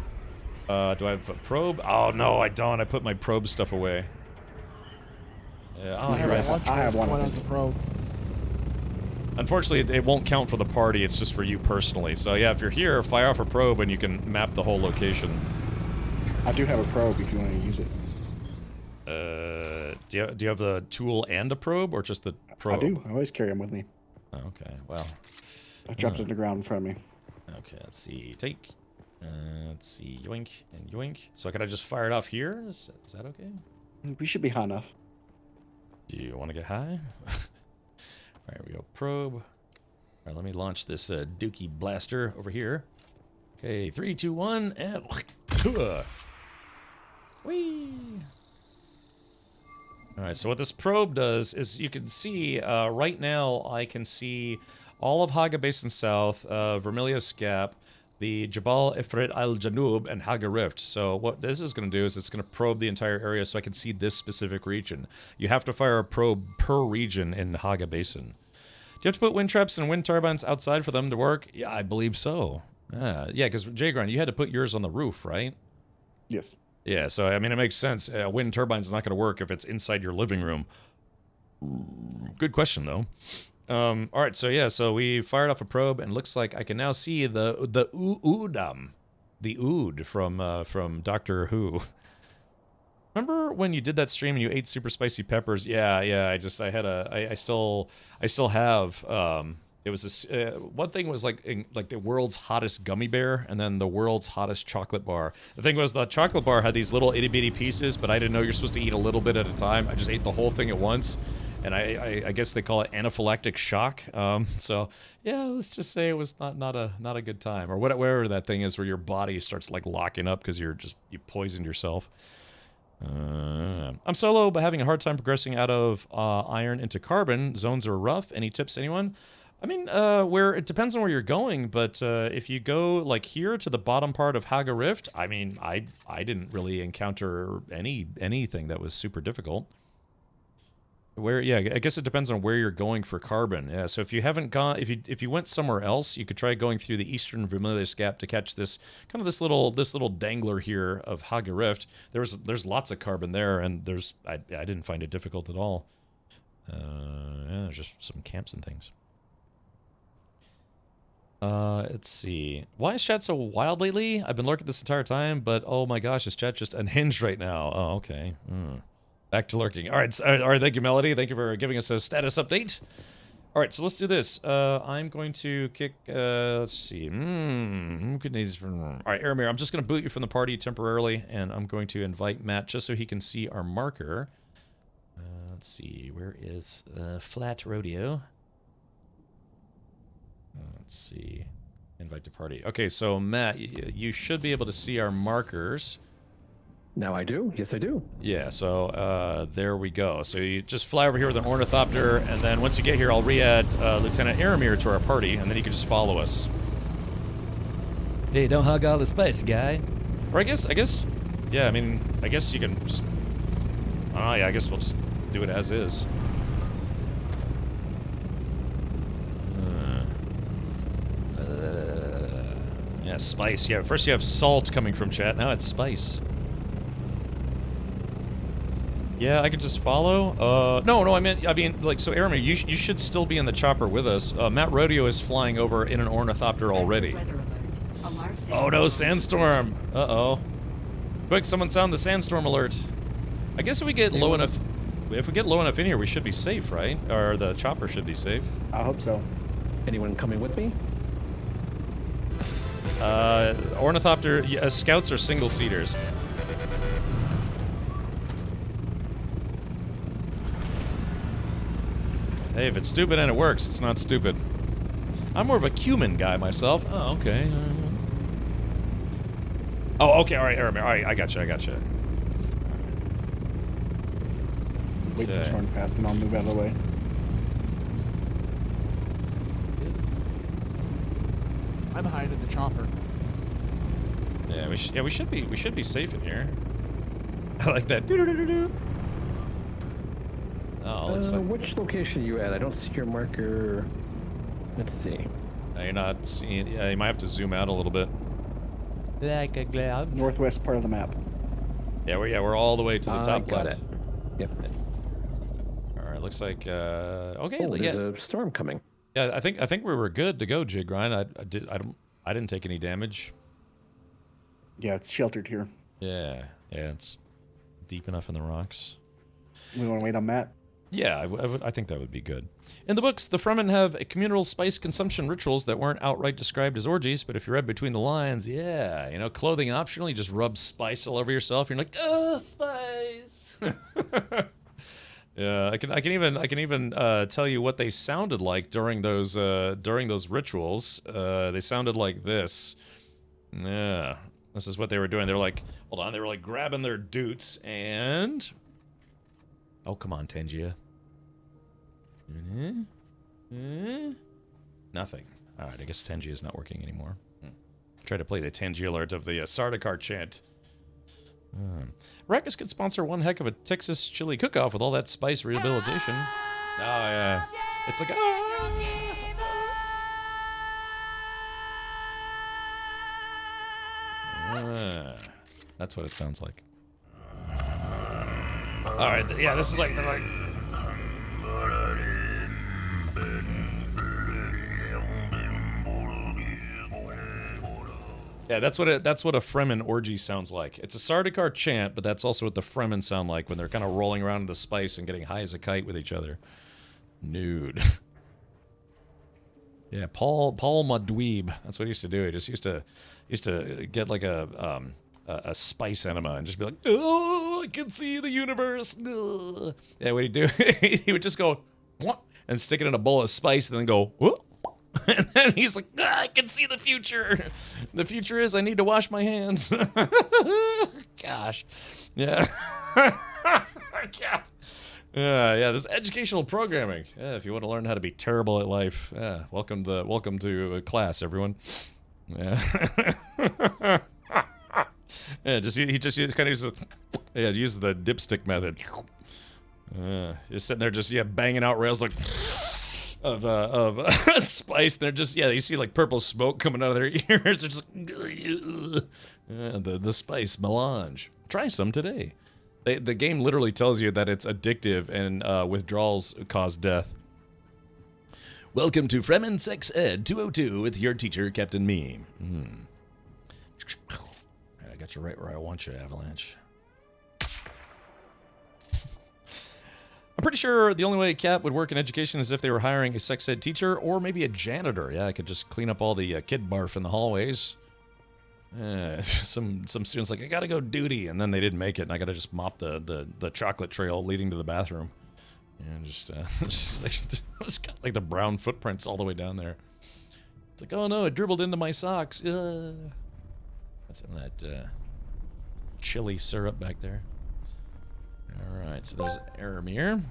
S1: Do I have a probe? Oh no, I don't. I put my probe stuff away. Yeah,
S7: I have one
S15: as a probe.
S1: Unfortunately, it won't count for the party, it's just for you personally. So yeah, if you're here, fire off a probe and you can map the whole location.
S7: I do have a probe if you want to use it.
S1: Do you have the tool and a probe, or just the probe?
S7: I do. I always carry them with me.
S1: Oh, okay, well.
S7: I dropped it on the ground in front of me.
S1: Okay, let's see. Take. Let's see. Yoink and yoink. So can I just fire it off here? Is that okay?
S7: We should be high enough.
S1: Do you want to get high? All right, we go probe. All right, let me launch this Dookie blaster over here. Okay, 3, 2, 1, and whee! All right, so what this probe does is you can see right now I can see all of Haga Basin South, Vermilius Gap, the Jabal Ifrit al-Janub and Haga Rift. So what this is going to do is it's going to probe the entire area so I can see this specific region. You have to fire a probe per region in the Haga Basin. Do you have to put wind traps and wind turbines outside for them to work? Yeah, I believe so. Yeah, because Jagron, you had to put yours on the roof, right?
S7: Yes.
S1: Yeah, so I mean, it makes sense. A wind turbine's not going to work if it's inside your living room. Good question, though. All right, so yeah, so we fired off a probe, and looks like I can now see the Ood from Doctor Who. Remember when you did that stream and you ate super spicy peppers? Yeah. I still have. It was this one thing was like the world's hottest gummy bear, and then the world's hottest chocolate bar. The thing was the chocolate bar had these little itty bitty pieces, but I didn't know you're supposed to eat a little bit at a time. I just ate the whole thing at once, and I guess they call it anaphylactic shock. So yeah, let's just say it was not a good time, or whatever that thing is where your body starts like locking up because you poisoned yourself. I'm solo, but having a hard time progressing out of iron into carbon. Zones are rough. Any tips, anyone? I mean, where it depends on where you're going, but if you go like here to the bottom part of Haga Rift, I mean, I didn't really encounter anything that was super difficult. Yeah, I guess it depends on where you're going for carbon. Yeah, so if you haven't gone, if you went somewhere else, you could try going through the Eastern Vermilius Gap to catch this this little dangler here of Haga Rift. There's lots of carbon there, and I didn't find it difficult at all. Yeah, there's just some camps and things. Let's see. Why is chat so wild lately? I've been lurking this entire time, but oh my gosh, is chat just unhinged right now? Oh, okay. Back to lurking. All right, thank you, Melody. Thank you for giving us a status update. All right, so let's do this. I'm going to kick, let's see. All right, Aramir, I'm just going to boot you from the party temporarily, and I'm going to invite Matt just so he can see our marker. Let's see, where is Flat Rodeo? Let's see. Invite to party. Okay, so Matt, you should be able to see our markers.
S17: Now I do. Yes, I do.
S1: Yeah, so there we go. So you just fly over here with an ornithopter, and then once you get here, I'll re-add Lieutenant Aramir to our party, and then you can just follow us. Hey, don't hug all the space, guy. Or I guess, yeah, I mean, I guess you can just... Oh, yeah, I guess we'll just do it as is. Yeah, spice. Yeah, first you have salt coming from chat, now it's spice. Yeah, I could just follow. No, I mean, like, so Aramir, you should still be in the chopper with us. Matt Rodeo is flying over in an ornithopter already. Oh no, sandstorm! Uh-oh. Quick, someone sound the sandstorm alert. I guess if we get low enough in here, we should be safe, right? Or the chopper should be safe.
S7: I hope so.
S17: Anyone coming with me?
S1: Ornithopter, yeah, scouts are single-seaters. Hey, if it's stupid and it works, it's not stupid. I'm more of a cumin guy myself. Oh, okay. Oh, okay, alright, Aramir. Alright, I gotcha.
S7: Wait for the storm to pass, then I'll move out of the way.
S15: I'm hiding in the chopper.
S1: Yeah, we should be safe in here. I like that. Doo-doo-doo-doo-doo. Oh, looks like...
S17: Which location are you at? I don't see your marker. Let's see.
S1: No, you're not seeing... Yeah, you might have to zoom out a little bit. Like a glove.
S7: Northwest part of the map.
S1: Yeah, we're all the way to the top
S17: got
S1: left.
S17: it. Yep.
S1: All right, looks like okay.
S17: Oh, there's a storm coming.
S1: Yeah, I think we were good to go, Jig Ryan. I didn't take any damage.
S7: Yeah, it's sheltered here.
S1: Yeah, it's deep enough in the rocks.
S7: We want to wait on Matt?
S1: Yeah, I think that would be good. In the books, the Fremen have communal spice consumption rituals that weren't outright described as orgies, but if you read between the lines, yeah, you know, clothing optional, you just rub spice all over yourself. You're like, oh, spice. Yeah, I can even tell you what they sounded like during those rituals. They sounded like this. Yeah, this is what they were doing. They were like, hold on, they were like grabbing their doots and. Oh, come on, Tangia. Nothing. All right, I guess Tangia is not working anymore. Try to play the Tangier art of the Sardaukar chant. Arrakis could sponsor one heck of a Texas chili cook-off with all that spice rehabilitation. Oh, yeah. It's like, that's what it sounds like. Alright, yeah, this is like, they're like... Yeah, that's what a Fremen orgy sounds like. It's a Sardaukar chant, but that's also what the Fremen sound like when they're kind of rolling around in the spice and getting high as a kite with each other. Nude. Yeah, Paul Madweeb. That's what he used to do. He just used to get like a spice enema and just be like, oh, I can see the universe. Ugh. Yeah, what he'd do, he would just go, what? And stick it in a bowl of spice and then go, whoop. And then he's like, I can see the future. The future is I need to wash my hands. Gosh. Yeah. Yeah, this educational programming. Yeah, if you want to learn how to be terrible at life, yeah, welcome to class, everyone. Yeah. Yeah, he just kind of uses the dipstick method. Just sitting there, just banging out rails like of spice. They're just you see like purple smoke coming out of their ears. They're just the spice melange. Try some today. The game literally tells you that it's addictive and withdrawals cause death. Welcome to Fremen Sex Ed 202 with your teacher, Captain Me. I got you right where I want you, Avalanche. I'm pretty sure the only way Cap would work in education is if they were hiring a sex ed teacher or maybe a janitor. Yeah, I could just clean up all the kid barf in the hallways. Some students like, I gotta go duty, and then they didn't make it, and I gotta just mop the chocolate trail leading to the bathroom. And just got like the brown footprints all the way down there. It's like, oh no, it dribbled into my socks. That's some of that chili syrup back there. Alright, so there's Aramir.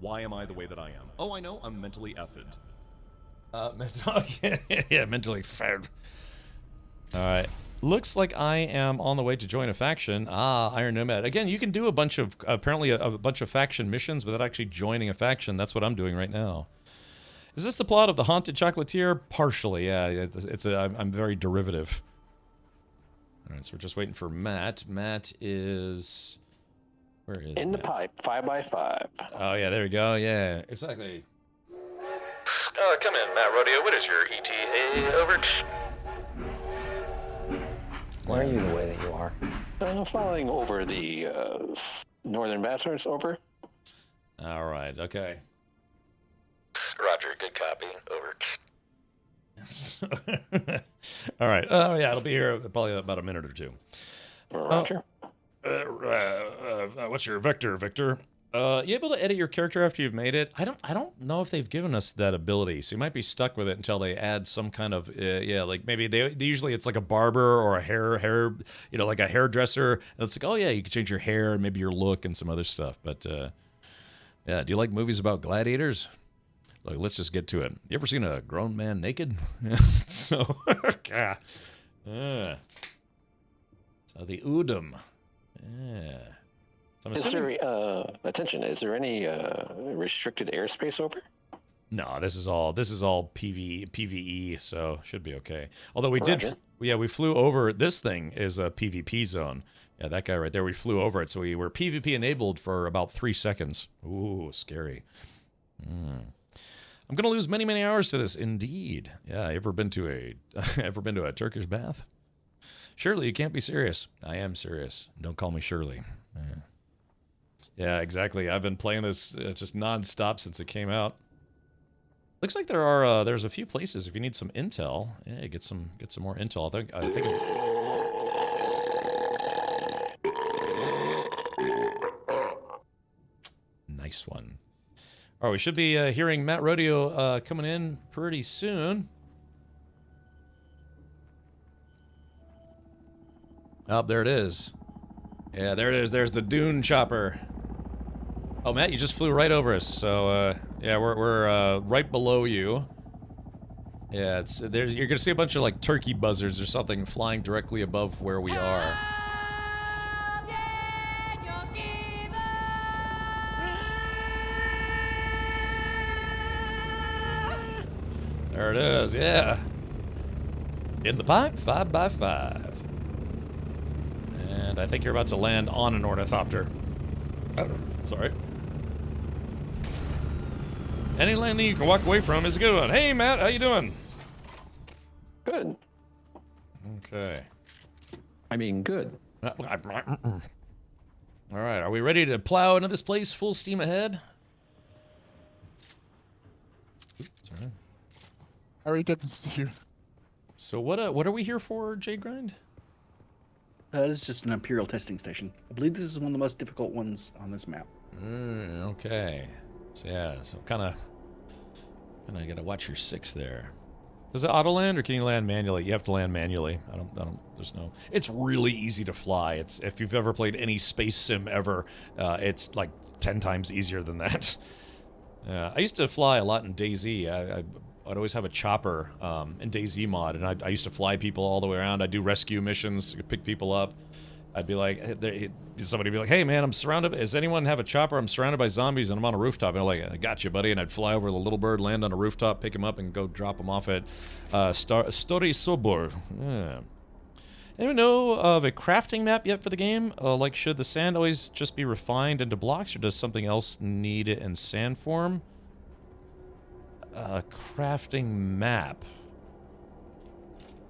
S9: Why am I the way that I am? Oh, I know, I'm mentally effed.
S1: Yeah, mentally fed. Alright. Looks like I am on the way to join a faction. Iron Nomad. Again, you can do apparently a bunch of faction missions without actually joining a faction. That's what I'm doing right now. Is this the plot of The Haunted Chocolatier? Partially, yeah. I'm very derivative. Alright, so we're just waiting for Matt. Matt is... Where is
S21: In
S1: Matt?
S21: the pipe, 5x5.
S1: Oh, yeah, there we go. Yeah, exactly.
S21: Come in, Matt Rodeo. What is your ETA? Over.
S17: Why are you the way that you are?
S21: Flying over the northern bathrooms. Over.
S1: Alright, okay.
S21: Roger, good copy. Over.
S1: Alright, oh yeah, it'll be here probably about a minute or two.
S21: Roger.
S1: What's your vector, Victor? You able to edit your character after you've made it? I don't know if they've given us that ability, so you might be stuck with it until they add some kind of like maybe they usually it's like a barber or a hair like a hairdresser, and it's like, oh yeah, you can change your hair and maybe your look and some other stuff. But yeah, do you like movies about gladiators? Like, let's just get to it. You ever seen a grown man naked? So so the Udum. Yeah. So I'm assuming...
S21: Attention, is there any restricted airspace over?
S1: No, this is all PvE, so should be okay. Although we we flew over, this thing is a PvP zone. Yeah, that guy right there, we flew over it, so we were PvP enabled for about 3 seconds. Ooh, scary. I'm gonna lose many, many hours to this, indeed. Yeah, ever been to a Turkish bath? Shirley, you can't be serious. I am serious. Don't call me Shirley. Yeah, exactly. I've been playing this just non-stop since it came out. Looks like there's a few places if you need some intel. Yeah, get some more intel. I think. Nice one. All right, we should be hearing Matt Rodeo coming in pretty soon. Oh, there it is. Yeah, there it is. There's the Dune chopper. Oh, Matt, you just flew right over us. So, yeah, we're right below you. Yeah, it's there. You're gonna see a bunch of like turkey buzzards or something flying directly above where we are. There it is. Yeah. In the pipe, 5x5. And I think you're about to land on an ornithopter. Sorry. Any landing you can walk away from is a good one. Hey, Matt, how you doing?
S17: Good.
S1: Okay.
S17: I mean, good.
S1: All right, are we ready to plow into this place full steam ahead? Oops, sorry.
S15: How are you doing, Steve?
S1: So what are we here for, Jade Grind?
S7: This is just an Imperial testing station. I believe this is one of the most difficult ones on this map.
S1: Okay. So yeah, so kind of gotta watch your 6 there. Does it auto land or can you land manually? You have to land manually. There's no. It's really easy to fly. It's if you've ever played any space sim ever, it's like 10 times easier than that. I used to fly a lot in DayZ. I'd always have a chopper in DayZ mod, and I used to fly people all the way around. I'd do rescue missions, pick people up. I'd be like, somebody would be like, hey man, I'm surrounded. Does anyone have a chopper? I'm surrounded by zombies and I'm on a rooftop. And I'm like, I got you, buddy. And I'd fly over the little bird, land on a rooftop, pick him up, and go drop him off at Story Sobor. Yeah. Anyone know of a crafting map yet for the game? Like, should the sand always just be refined into blocks, or does something else need it in sand form? Crafting map.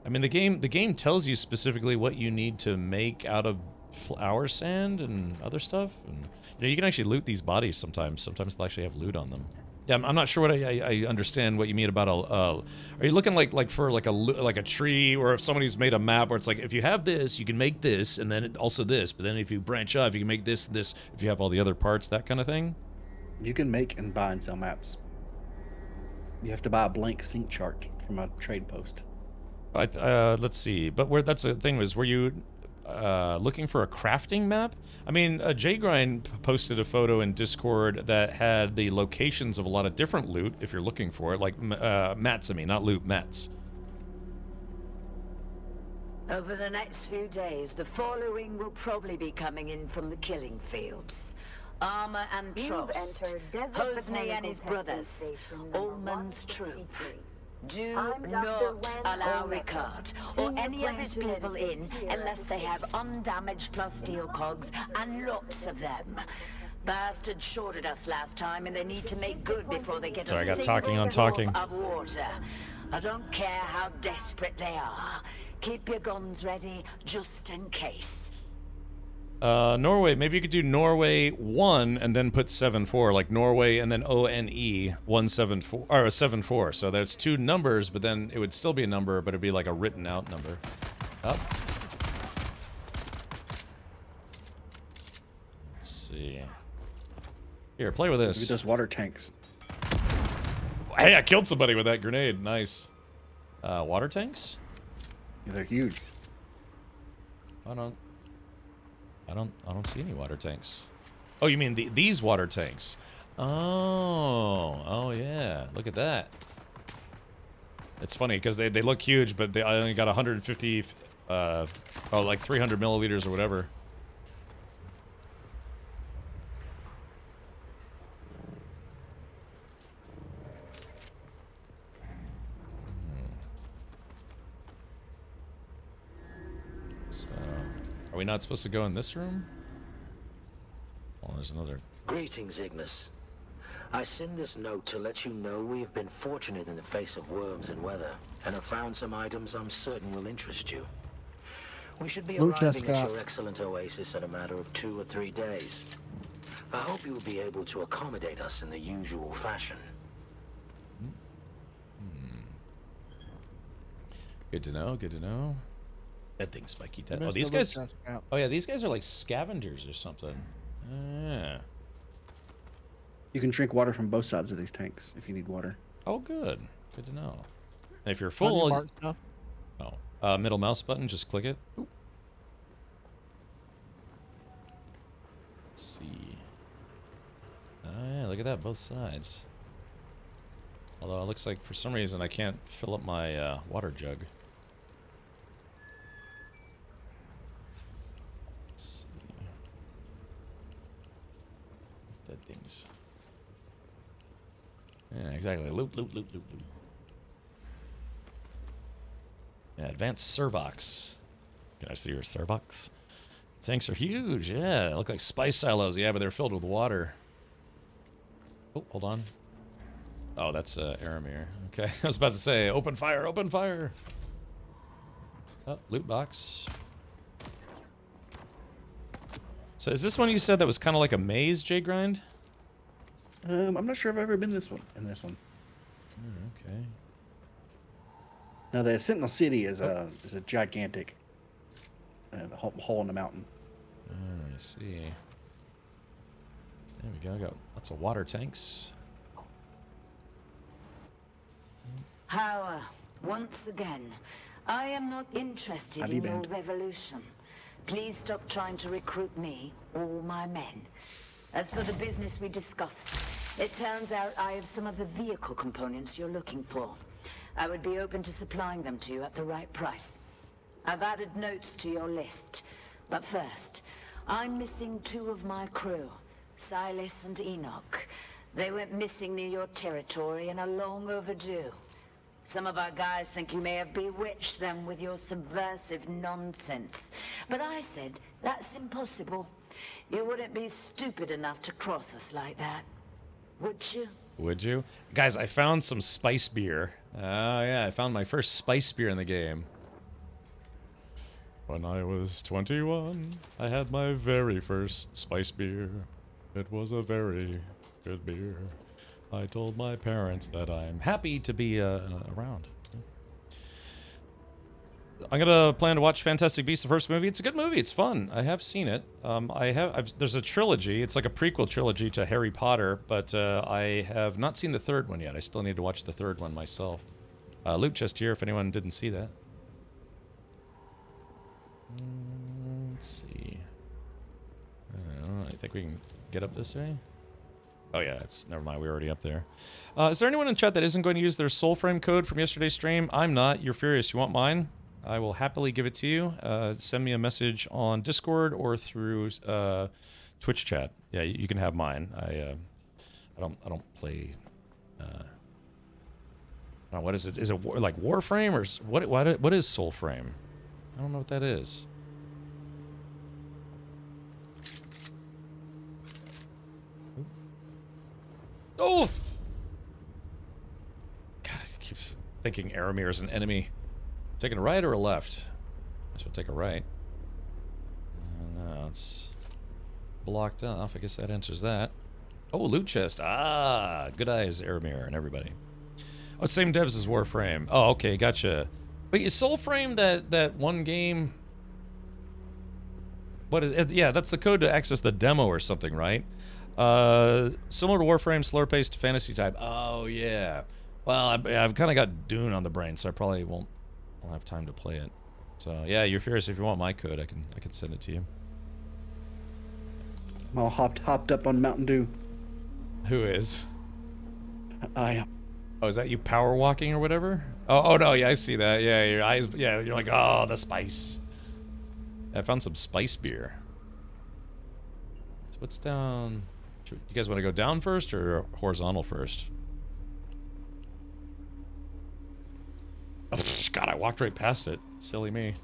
S1: I mean, the game tells you specifically what you need to make out of flower sand and other stuff, and you know you can actually loot these bodies sometimes. Sometimes they'll actually have loot on them. Yeah, I'm not sure what I understand what you mean about a. Are you looking like for like a tree, or if somebody's made a map where it's like if you have this, you can make this, and then also this, but then if you branch off, you can make this, this. If you have all the other parts, that kind of thing.
S7: You can make and buy and sell maps. You have to buy a blank sync chart from a trade post.
S1: Let's see. But where that's the thing was, were you looking for a crafting map? I mean, J-Grind posted a photo in Discord that had the locations of a lot of different loot if you're looking for it, like mats. I mean, not loot, mats.
S10: Over the next few days, the following will probably be coming in from the killing fields. Armor and Trust, Hosney and his brothers, Ullman's troop. Do not allow Ricard or any of his people in unless they have undamaged plus steel cogs, and lots of them. Bastards shorted us last time, and they need to make good before they get
S1: Sorry, I got
S10: a
S1: talking on talking.
S10: of water. I don't care how desperate they are. Keep your guns ready, just in case.
S1: Norway, maybe you could do Norway 1 and then put 7-4, like Norway and then ONE 174 or 7-4. So that's 2 numbers, but then it would still be a number, but it'd be like a written out number. Up. Let's see. Here, play with this.
S7: Maybe those water tanks.
S1: Hey, I killed somebody with that grenade. Nice. Water tanks?
S7: Yeah, they're huge.
S1: I don't see any water tanks. Oh, you mean these water tanks? Oh yeah. Look at that. It's funny because they look huge, but I only got 150, like 300 milliliters or whatever. So, are we not supposed to go in this room? Oh, there's another.
S13: Greetings, Ignis. I send this note to let you know we have been fortunate in the face of worms and weather, and have found some items I'm certain will interest you. We should be arriving at your excellent oasis in a matter of 2 or 3 days. I hope you will be able to accommodate us in the usual fashion.
S1: Good to know, good to know. That thing's spiky. Oh, these guys. Oh yeah, these guys are like scavengers or something. Yeah.
S7: You can drink water from both sides of these tanks if you need water.
S1: Oh, good. Good to know. And if you're full, middle mouse button, just click it. Ooh. Let's see. Oh yeah, look at that, both sides. Although it looks like for some reason I can't fill up my water jug. Let's see. Dead things. Yeah, exactly. Loot, loot, loot, loot, loot. Yeah, advanced servox. Can I see your servox? Tanks are huge, yeah. They look like spice silos, yeah, but they're filled with water. Oh, hold on. Oh, that's Aramir. Okay, I was about to say, open fire, open fire. Oh, loot box. So is this one you said that was kind of like a maze, J-Grind?
S7: I'm not sure if I've ever been in this one.
S1: Okay.
S7: Now the Sentinel City is a gigantic hole in the mountain.
S1: I see. There we go. Got lots of water tanks.
S10: How, once again, I am not interested in your revolution. Please stop trying to recruit me or my men. As for the business we discussed, it turns out I have some of the vehicle components you're looking for. I would be open to supplying them to you at the right price. I've added notes to your list. But first, I'm missing 2 of my crew, Silas and Enoch. They went missing near your territory and are long overdue. Some of our guys think you may have bewitched them with your subversive nonsense. But I said, that's impossible. You wouldn't be stupid enough to cross us like that, would you?
S1: Would you? Guys, I found some spice beer. Oh, yeah, I found my first spice beer in the game. When I was 21, I had my very first spice beer. It was a very good beer. I told my parents that I'm happy to be around. I'm gonna plan to watch Fantastic Beasts, the first movie. It's a good movie. It's fun. I have seen it. There's a trilogy. It's like a prequel trilogy to Harry Potter, but I have not seen the third one yet. I still need to watch the third one myself. Loot chest here, if anyone didn't see that. Let's see. I think we can get up this way. Oh yeah, it's never mind. We're already up there. Is there anyone in chat that isn't going to use their Soulframe code from yesterday's stream? I'm not. You're furious. You want mine? I will happily give it to you. Send me a message on Discord or through Twitch chat. Yeah, you can have mine. I don't play. What is it? Is it like Warframe or what is Soulframe? I don't know what that is. Oh! God, I keep thinking Aramir is an enemy. Taking a right or a left? I guess we'll take a right. No, it's blocked off. I guess that answers that. Oh, loot chest. Ah, good eyes, Aramir and everybody. Oh, same devs as Warframe. Oh, okay, gotcha. Wait, is Soulframe that one game? What is it? Yeah, that's the code to access the demo or something, right? Similar to Warframe, slower-paced fantasy type. Oh yeah. Well, I've kind of got Dune on the brain, so I probably won't have time to play it. So yeah, you're furious. If you want my code, I can send it to you.
S7: I'm all hopped up on Mountain Dew.
S1: Who is?
S7: I am.
S1: Oh, is that you power walking or whatever? Oh no, yeah, I see that. Yeah, your eyes. Yeah, you're like, oh, the spice. I found some spice beer. So what's down? You guys want to go down first or horizontal first? Oh, God, I walked right past it. Silly me.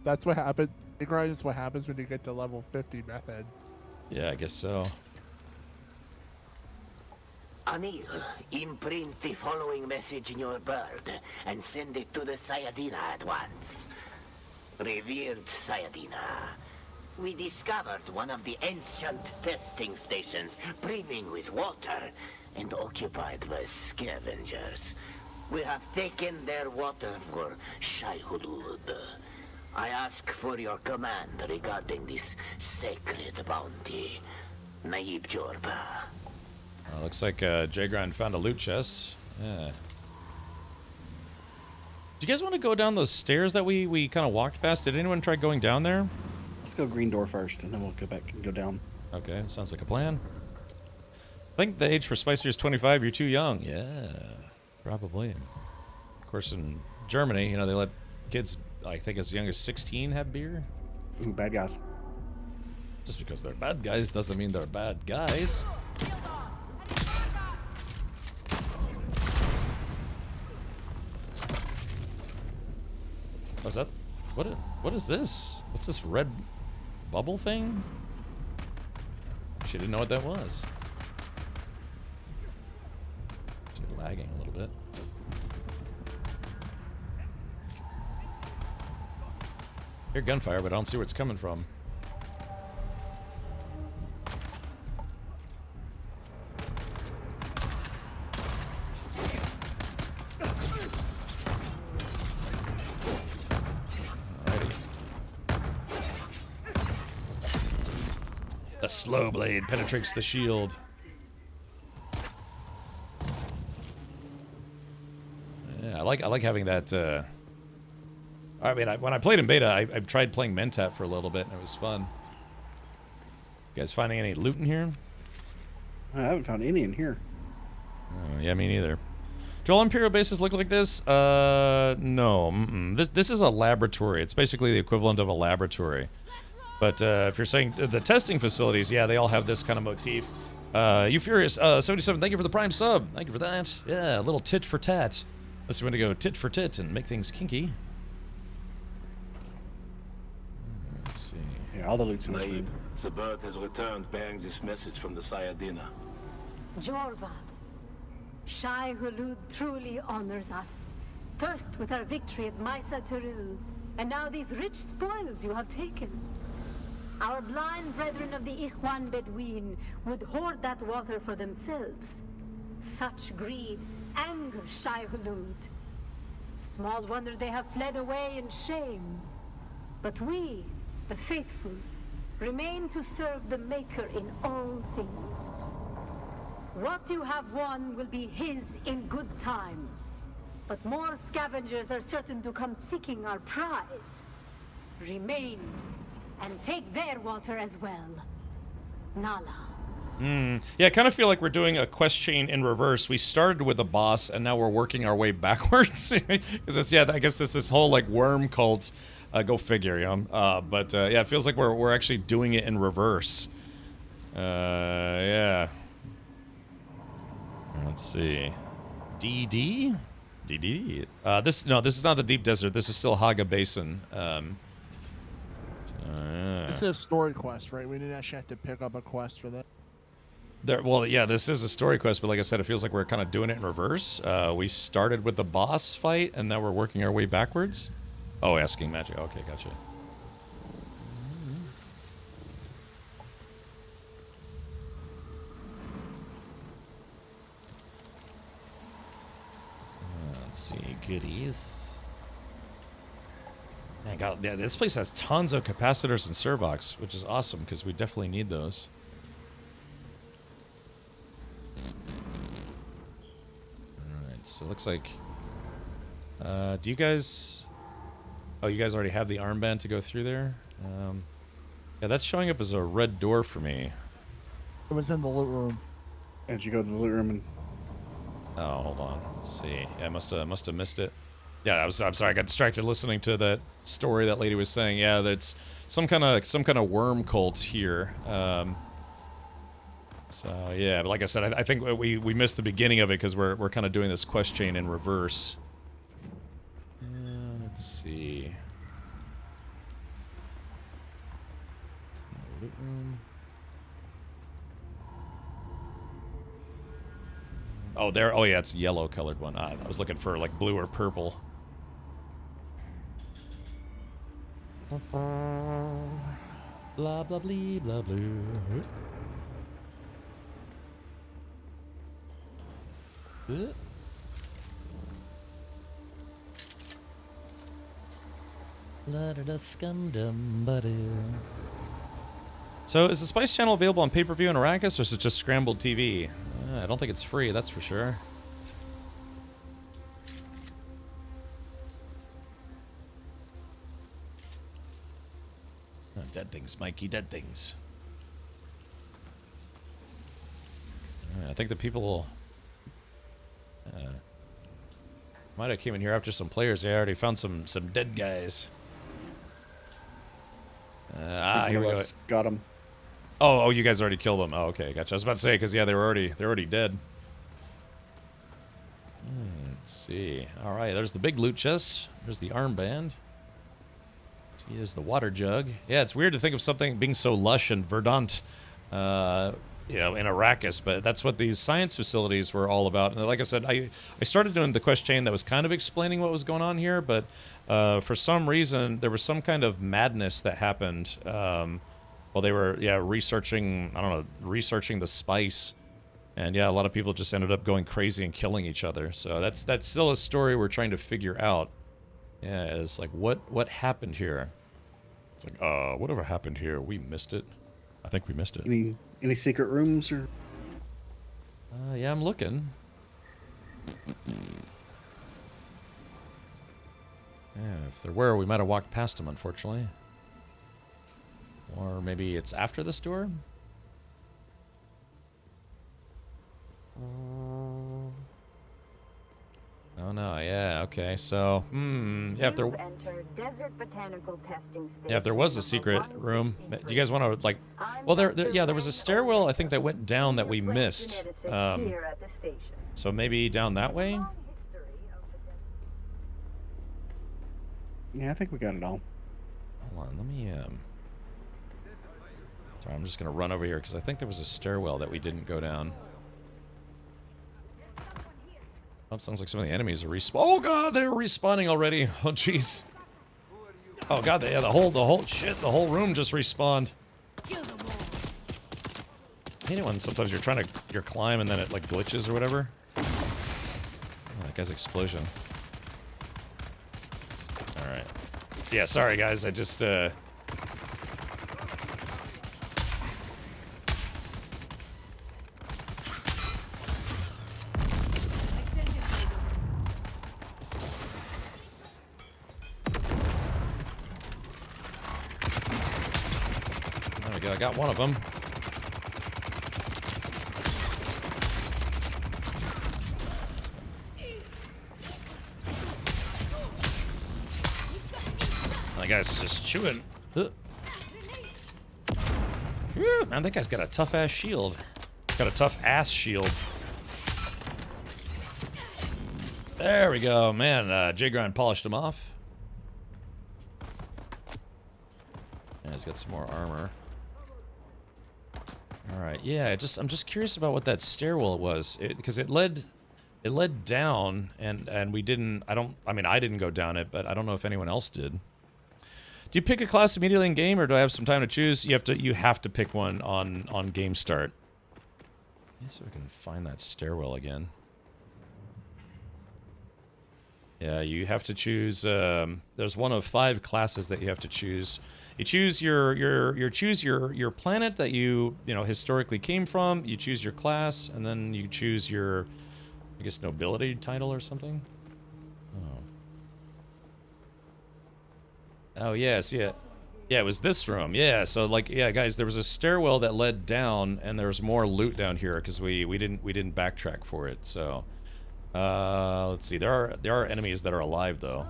S15: That's what happens. It's what happens when you get to level 50 method.
S1: Yeah, I guess so.
S13: Anil, imprint the following message in your bird and send it to the Sayadina at once. Revered Sayadina, we discovered one of the ancient testing stations brimming with water and occupied by scavengers. We have taken their water for Shai Hulud. I ask for your command regarding this sacred bounty. Naib Jorba.
S1: Looks like J-Grind found a loot chest. Yeah. Do you guys want to go down those stairs that we kind of walked past? Did anyone try going down there?
S7: Let's go green door first, and then we'll go back and go down.
S1: Okay, sounds like a plan. I think the age for Spicer is 25. You're too young. Yeah. Probably. Of course, in Germany, you know, they let kids, I think, as young as 16 have beer.
S7: Ooh, bad guys.
S1: Just because they're bad guys doesn't mean they're bad guys. Oh, is that... What is this? What's this red bubble thing? She didn't know what that was. She's lagging a little bit. Hear gunfire, but I don't see where it's coming from. A slow blade penetrates the shield. Yeah, I like having that. I mean, when I played in beta, I tried playing Mentat for a little bit, and it was fun. You guys finding any loot in here?
S7: I haven't found any in here.
S1: Oh, yeah, me neither. Do all Imperial bases look like this? No. This is a laboratory. It's basically the equivalent of a laboratory. But if you're saying the testing facilities, yeah, they all have this kind of motif. You Furious 77, thank you for the Prime sub. Thank you for that. Yeah, a little tit for tat. Unless you want to go tit for tit and make things kinky. Let's see.
S7: Yeah, all the loot's in this
S13: Naib,
S7: room.
S13: the bird has returned bearing this message from the Sayadina.
S3: Jorva, Shai Hulud truly honors us. First with our victory at Maisa Turil, and now these rich spoils you have taken. Our blind brethren of the Ikhwan Bedouin would hoard that water for themselves. Such greed angers Shai Hulud. Small wonder they have fled away in shame. But we, the faithful, remain to serve the Maker in all things. What you have won will be his in good time. But more scavengers are certain to come seeking our prize. Remain, and take their water as well. Nala.
S1: Yeah, I kind of feel like we're doing a quest chain in reverse. We started with a boss, and now we're working our way backwards. Because it's, yeah, I guess this whole, like, worm cult. Go figure, you know. But, yeah, it feels like we're actually doing it in reverse. Yeah. Let's see. DD? DD? This is not the Deep Desert. This is still Haga Basin.
S15: This is a story quest, right? We didn't actually have to pick up a quest for that.
S1: Well, yeah, this is a story quest, but like I said, it feels like we're kind of doing it in reverse. We started with the boss fight, and now we're working our way backwards. Oh, asking magic. Okay, gotcha. Let's see, goodies. Man, God, yeah, this place has tons of capacitors and servox, which is awesome because we definitely need those. Alright, so it looks like... do you guys... Oh, you guys already have the armband to go through there? Yeah, that's showing up as a red door for me.
S15: It was in the loot room.
S7: Did you go to the loot room and...
S1: Oh, hold on. Let's see. Yeah, I must have missed it. Yeah, I'm sorry. I got distracted listening to that story that lady was saying. Yeah, that's some kind of worm cult here. So yeah, but like I said, I think we missed the beginning of it because we're kind of doing this quest chain in reverse. Let's see. Loot room. Oh, there. Oh, yeah, it's a yellow colored one. I was looking for like blue or purple. Blah, blah, blee, blah, blue. So, is the Spice Channel available on pay-per-view in Arrakis, or is it just scrambled TV? I don't think it's free, that's for sure. Oh, dead things, Mikey, dead things. I think the people will... Might have came in here after some players. I already found some dead guys. Here we go.
S7: Got them.
S1: Oh, you guys already killed them. Oh, okay, gotcha. I was about to say because yeah, they're already dead. Let's see. All right, there's the big loot chest. There's the armband. Here's the water jug. Yeah, it's weird to think of something being so lush and verdant, you know, in Arrakis, but that's what these science facilities were all about. And like I said, I started doing the quest chain that was kind of explaining what was going on here, but for some reason there was some kind of madness that happened while they were researching. I don't know, researching the spice. And yeah, a lot of people just ended up going crazy and killing each other. So that's still a story we're trying to figure out. Yeah, it's like what happened here? It's like, whatever happened here? We missed it. I think we missed it.
S7: Any secret rooms or?
S1: Yeah, I'm looking. Yeah, if there were, we might have walked past them, unfortunately. Or maybe it's after this door? Oh no, yeah, okay, so, yeah, if there was a secret room, do you guys want to, like, well, there was a stairwell, I think, that went down that we missed, so maybe down that way?
S7: Yeah, I think we got it all.
S1: Hold on, let me, sorry, I'm just gonna run over here, because I think there was a stairwell that we didn't go down. Oh, sounds like some of the enemies are oh god, they're respawning already. Oh jeez. Oh god, the whole room just respawned. I hate it when sometimes you're climbing and then it like glitches or whatever. Oh, that guy's explosion. Alright. Yeah, sorry guys, I just I got one of them. That guy's just chewing. Whew, man, that guy's got a tough ass shield. Got a tough ass shield. There we go, man. J-Grind polished him off. Yeah, he's got some more armor. All right, yeah. I'm just curious about what that stairwell was, because it led down, and we didn't. I mean, I didn't go down it, but I don't know if anyone else did. Do you pick a class immediately in game, or do I have some time to choose? You have to pick one on game start. Let me see if I can find that stairwell again. Yeah, you have to choose. There's one of 5 classes that you have to choose. You choose your planet that you historically came from. You choose your class, and then you choose your, I guess, nobility title or something. Oh yes, yeah, it was this room. Yeah, so like, yeah, guys, there was a stairwell that led down, and there was more loot down here because we didn't backtrack for it. So, let's see. There are enemies that are alive though.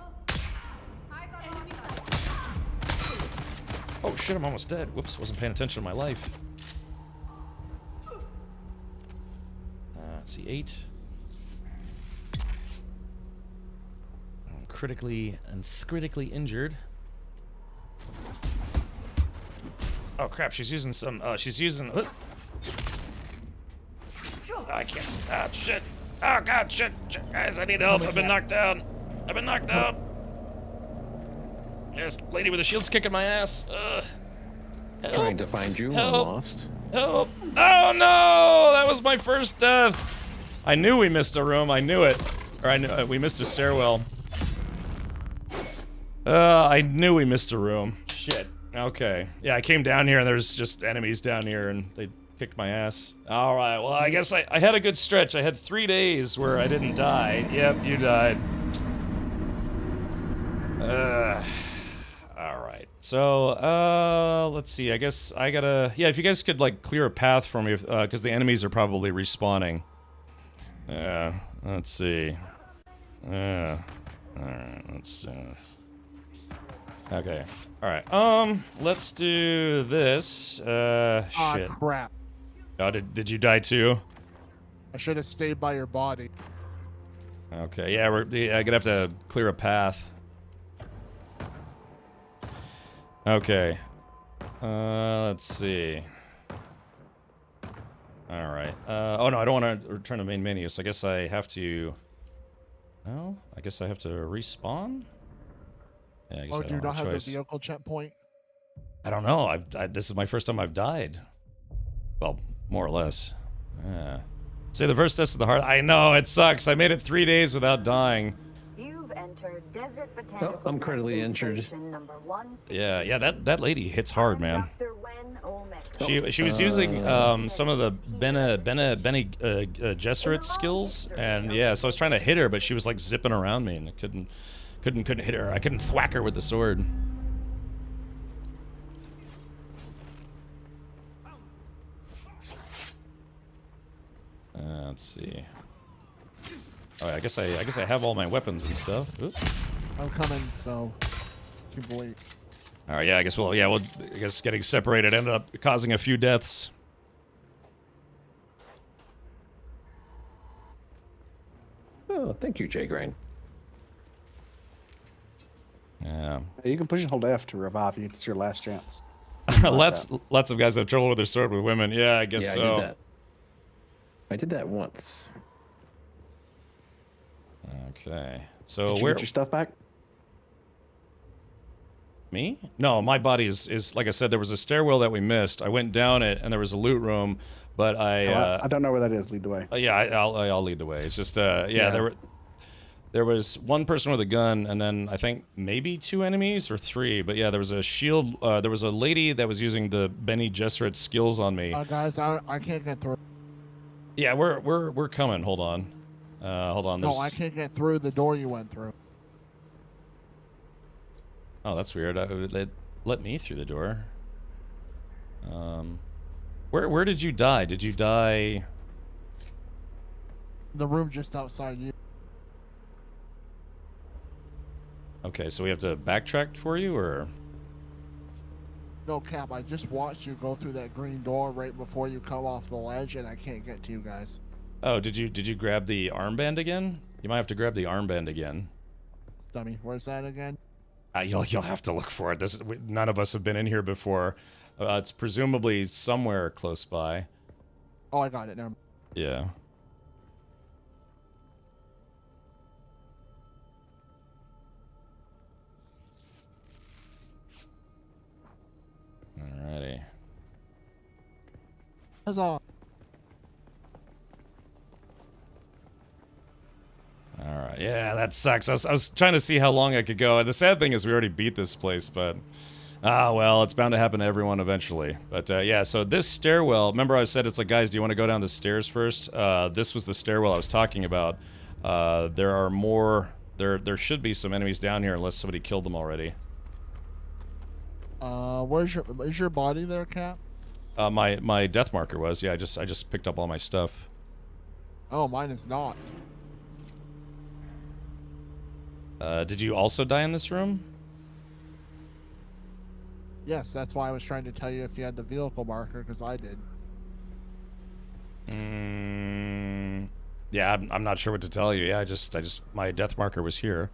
S1: Oh shit, I'm almost dead. Whoops, wasn't paying attention to my life. Let's see, 8. I'm critically injured. Oh crap, she's using some, I can't, shit. Oh god, shit, guys, I need help. I've been knocked down. Yes, lady with the shield's kicking my ass. Help.
S17: Trying to find you. I'm lost.
S1: Help. Oh no! That was my first death. I knew we missed a room. I knew it. Or I knew we missed a stairwell. I knew we missed a room. Shit. Okay. Yeah, I came down here and there's just enemies down here and they kicked my ass. Alright, well I guess I had a good stretch. I had 3 days where I didn't die. Yep, you died. Alright. So, let's see. I guess I gotta... Yeah, if you guys could, like, clear a path for me, because the enemies are probably respawning. Yeah, let's see. Alright, let's okay. Alright. Let's do this. Shit.
S15: Crap.
S1: Oh, did you die too?
S15: I should have stayed by your body.
S1: Okay, yeah, we're gonna have to clear a path. Okay. Let's see. Alright. Oh no, I don't want to return to main menu, so I guess I have to... Oh, I guess I have to respawn? Yeah, I guess I
S15: Do you
S1: don't
S15: not
S1: have a
S15: have
S1: choice.
S15: the vehicle checkpoint?
S1: I don't know. This is my first time I've died. Well, more or less. Yeah. Say the first test of the heart. I know, it sucks. I made it 3 days without dying.
S12: You've entered Desert Botanical
S17: I'm critically injured.
S1: Yeah, that lady hits hard, man. She was using some of the Bene Gesserit skills, and yeah, so I was trying to hit her, but she was like zipping around me, and I couldn't hit her. I couldn't thwack her with the sword. Let's see. Oh, I guess I have all my weapons and stuff. Oops.
S15: I'm coming, so keep waiting.
S1: All right, yeah, I guess I guess getting separated ended up causing a few deaths.
S17: Oh, thank you, Jay Grain.
S1: Yeah.
S7: You can push and hold F to revive you. It's your last chance.
S1: Lots of guys have trouble with their sword with women. Yeah, I guess so.
S17: I did that. I did that once.
S1: Okay. So
S7: did you get your stuff back?
S1: Me? No, my body is like I said. There was a stairwell that we missed. I went down it, and there was a loot room, but
S7: I don't know where that is. Lead the way.
S1: Yeah, I'll lead the way. It's just yeah. There was one person with a gun, and then I think maybe 2 enemies or 3. But yeah, there was a shield. There was a lady that was using the Bene Gesserit skills on me.
S15: Guys, I can't get through.
S1: Yeah, we're coming. Hold on. Hold on.
S15: No, I can't get through the door you went through.
S1: Oh, that's weird. They let me through the door. Where did you die? Did you die?
S15: The room just outside you.
S1: Okay, so we have to backtrack for you, or?
S15: No, Cap, I just watched you go through that green door right before you come off the ledge, and I can't get to you guys.
S1: Oh, did you grab the armband again? You might have to grab the armband again.
S15: Dummy, where's that again?
S1: You'll have to look for it. None of us have been in here before. It's presumably somewhere close by.
S15: Oh, I got it now.
S1: Yeah. Alrighty.
S15: Huzzah.
S1: Alright, yeah, that sucks. I was trying to see how long I could go. And the sad thing is we already beat this place, but... well, it's bound to happen to everyone eventually. But yeah, so this stairwell... Remember I said it's like, guys, do you want to go down the stairs first? This was the stairwell I was talking about. There are more... There should be some enemies down here unless somebody killed them already.
S15: Is your body there, Cap?
S1: My death marker was. Yeah, I just picked up all my stuff.
S15: Oh, mine is not.
S1: Did you also die in this room?
S15: Yes, that's why I was trying to tell you if you had the vehicle marker, because I did.
S1: Yeah, I'm not sure what to tell you. Yeah, my death marker was here.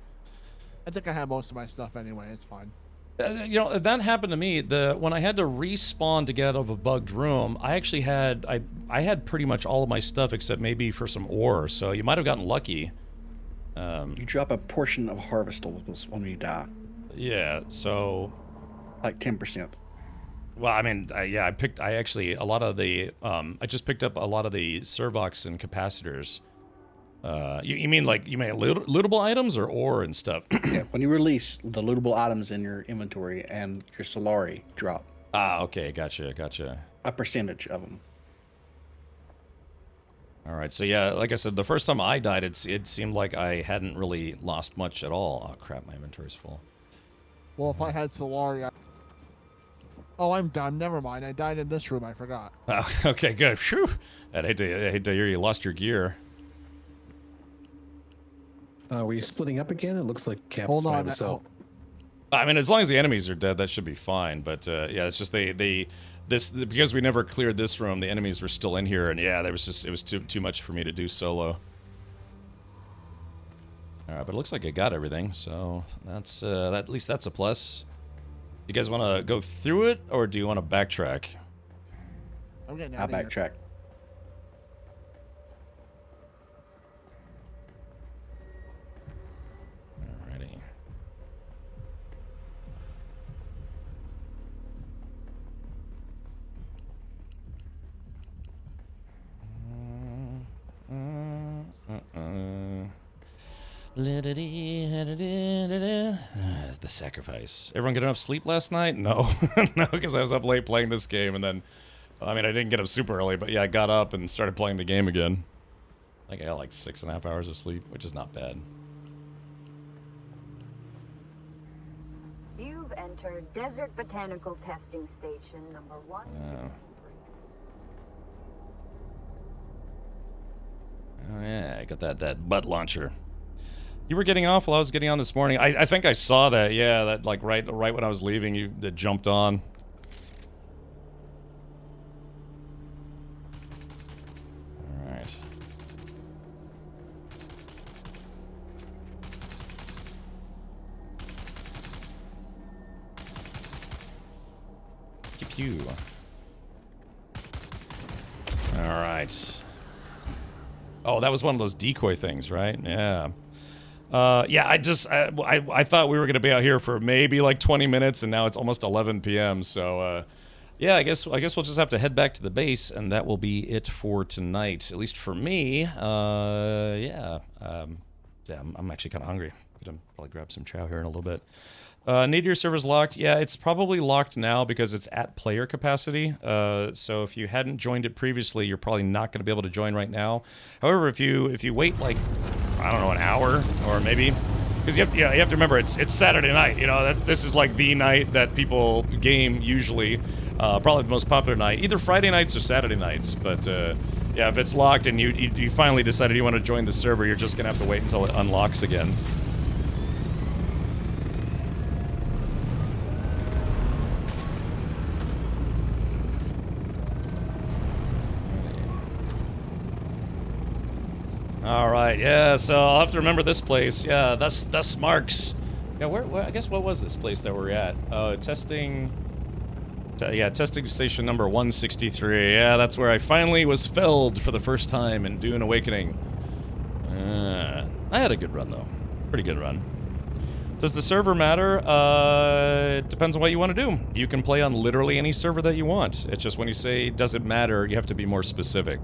S15: I think I have most of my stuff anyway. It's fine.
S1: You know, that happened to me. When I had to respawn to get out of a bugged room, I actually had I had pretty much all of my stuff except maybe for some ore. So you might have gotten lucky.
S7: You drop a portion of harvestables when you die.
S1: Yeah, so
S7: like 10%.
S1: Well, I mean, I actually a lot of the I just picked up a lot of the servox and capacitors. You mean lootable items or ore and stuff?
S7: Yeah, when you release the lootable items in your inventory and your Solari drop.
S1: Ah, okay, gotcha.
S7: A percentage of them.
S1: All right, so yeah, like I said, the first time I died, it seemed like I hadn't really lost much at all. Oh crap, my inventory's full.
S15: Well, if I had Solari, Oh, I'm done. Never mind. I died in this room. I forgot.
S1: Oh, okay, good. Phew. I hate to hear you lost your gear.
S17: Are we splitting up again? It looks like Cap's
S15: Hold
S17: by
S15: on.
S17: himself.
S1: I mean, as long as the enemies are dead, that should be fine. But yeah, it's just because we never cleared this room, the enemies were still in here, and yeah, it was too much for me to do solo. All right, but it looks like I got everything, so that's at least that's a plus. You guys want to go through it, or do you want to backtrack?
S15: I'm getting
S7: I'll
S15: out of here.
S7: backtrack.
S1: Alrighty. The sacrifice. Everyone get enough sleep last night? No. No, because I was up late playing this game, and then, I mean, I didn't get up super early, but yeah, I got up and started playing the game again. I think I got like 6.5 hours of sleep, which is not bad.
S12: You've entered Desert Botanical Testing Station number 1.
S1: Oh yeah, I got that butt launcher. You were getting off while I was getting on this morning. I think I saw that. Yeah, that like right when I was leaving, you that jumped on. All right. Pew. All right. Oh, that was one of those decoy things, right? Yeah. Yeah, I thought we were gonna be out here for maybe like 20 minutes, and now it's almost 11 p.m. So, yeah, I guess we'll just have to head back to the base, and that will be it for tonight, at least for me. Yeah, I'm actually kind of hungry. Gonna probably grab some chow here in a little bit. Nadir server's locked. Yeah, it's probably locked now because it's at player capacity. So if you hadn't joined it previously, you're probably not going to be able to join right now. However, if you wait like, I don't know, an hour or maybe, because you have to remember it's Saturday night. You know this is like the night that people game usually. Probably the most popular night, either Friday nights or Saturday nights. But yeah, if it's locked and you finally decided you want to join the server, you're just gonna have to wait until it unlocks again. All right, yeah. So I'll have to remember this place. Yeah, that's Marks. Yeah, where? I guess what was this place that we're at? Testing. Yeah, testing station number 163. Yeah, that's where I finally was felled for the first time in Dune Awakening. I had a good run though, pretty good run. Does the server matter? It depends on what you want to do. You can play on literally any server that you want. It's just when you say does it matter, you have to be more specific.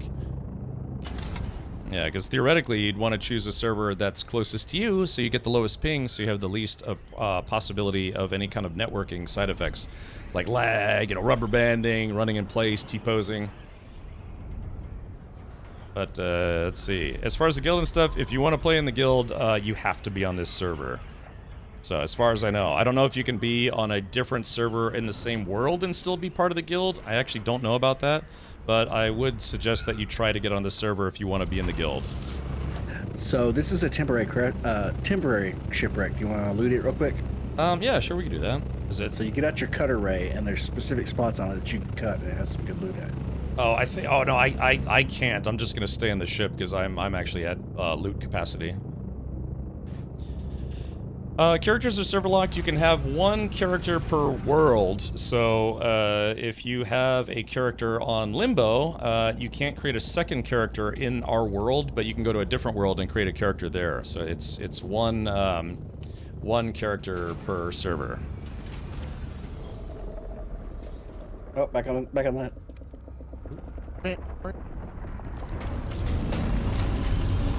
S1: Yeah, because theoretically, you'd want to choose a server that's closest to you, so you get the lowest ping, so you have the least possibility of any kind of networking side effects, like lag, rubber banding, running in place, T-posing. But let's see. As far as the guild and stuff, if you want to play in the guild, you have to be on this server. So as far as I know, I don't know if you can be on a different server in the same world and still be part of the guild. I actually don't know about that. But I would suggest that you try to get on the server if you want to be in the guild.
S7: So this is a temporary shipwreck. Do you want to loot it real quick?
S1: Yeah, sure, we can do that. Is it?
S7: So you get out your cutter ray, and there's specific spots on it that you can cut, and it has some good loot at it.
S1: Oh, oh no, I can't. I'm just gonna stay on the ship because I'm actually at loot capacity. Characters are server locked. You can have one character per world. So if you have a character on Limbo, you can't create a second character in our world, but you can go to a different world and create a character there. So it's one character per server.
S7: Oh, back on that.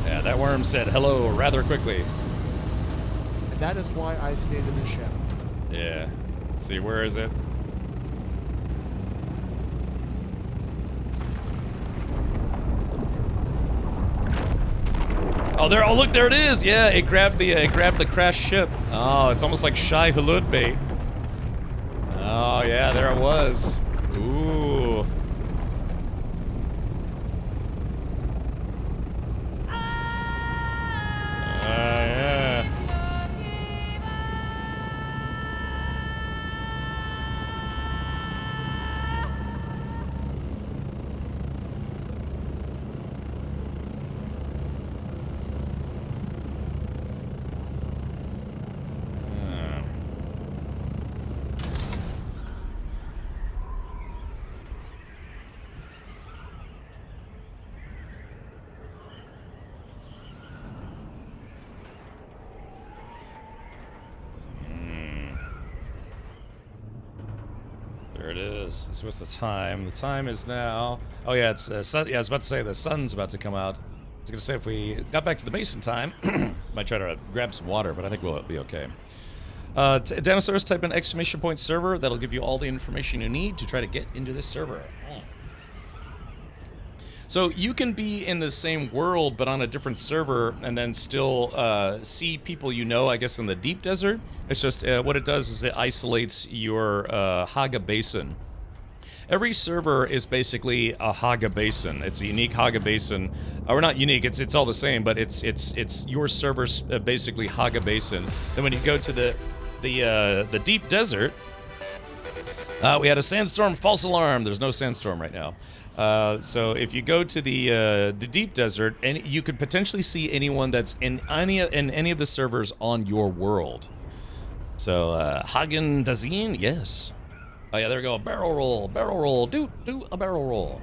S1: Yeah, that worm said hello rather quickly.
S15: That is why I stayed in the ship.
S1: Yeah. Let's see, where is it? Oh, there! Oh, look, there it is. Yeah, it grabbed the crashed ship. Oh, it's almost like Shai Hulud bait. Oh yeah, there it was. Ooh. Yeah. There it is. This was the time. The time is now. Oh yeah, it's sun. Yeah, I was about to say the sun's about to come out. I was gonna say if we got back to the base in time, might try to grab some water, but I think we'll be okay. Dinosaurs, type in !! server. That'll give you all the information you need to try to get into this server. So you can be in the same world, but on a different server, and then still see people you know, I guess, in the deep desert. It's just, what it does is it isolates your Haga Basin. Every server is basically a Haga Basin. It's a unique Haga Basin. Or not unique, it's all the same, but it's your server's basically Haga Basin. Then when you go to the deep desert, we had a sandstorm, false alarm. There's no sandstorm right now. So if you go to the deep desert, and you could potentially see anyone that's in any of the servers on your world. So Hagen Dazin, yes. Oh yeah, there we go. Barrel roll. Do a barrel roll.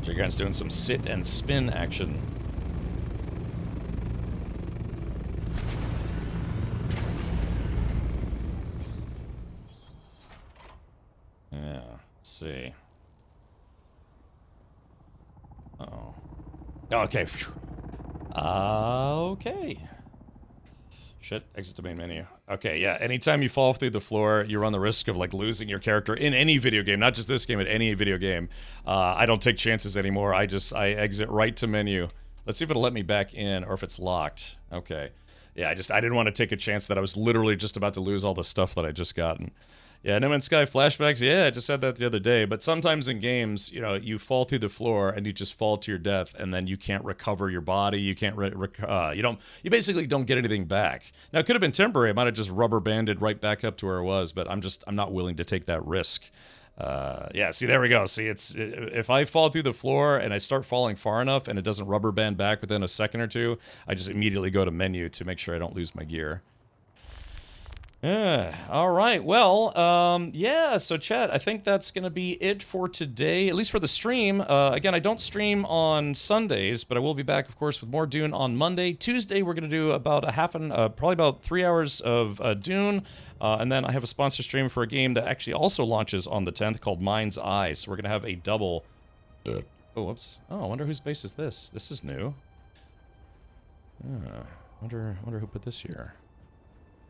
S1: Jiggan's doing some sit and spin action. Yeah, let's see. Uh-oh. Okay. Okay. Shit, exit the main menu. Okay, yeah, anytime you fall through the floor, you run the risk of, like, losing your character in any video game, not just this game, but any video game. I don't take chances anymore. I exit right to menu. Let's see if it'll let me back in, or if it's locked. Okay. Yeah, I didn't want to take a chance that I was literally just about to lose all the stuff that I just gotten. Yeah, No Man's Sky flashbacks, yeah, I just said that the other day, but sometimes in games, you know, you fall through the floor and you just fall to your death, and then you can't recover your body, you can't, you basically don't get anything back. Now, it could have been temporary, I might have just rubber banded right back up to where it was, but I'm not willing to take that risk. Yeah, see, there we go. See, if I fall through the floor and I start falling far enough and it doesn't rubber band back within a second or two, I just immediately go to menu to make sure I don't lose my gear. Yeah, all right. Well, yeah, so chat, I think that's going to be it for today, at least for the stream. Again, I don't stream on Sundays, but I will be back, of course, with more Dune on Monday. Tuesday, we're going to do about probably about 3 hours of Dune, and then I have a sponsor stream for a game that actually also launches on the 10th called Mind's Eye, so we're going to have a double... Oh, whoops. Oh, I wonder whose base is this. This is new. Wonder who put this here.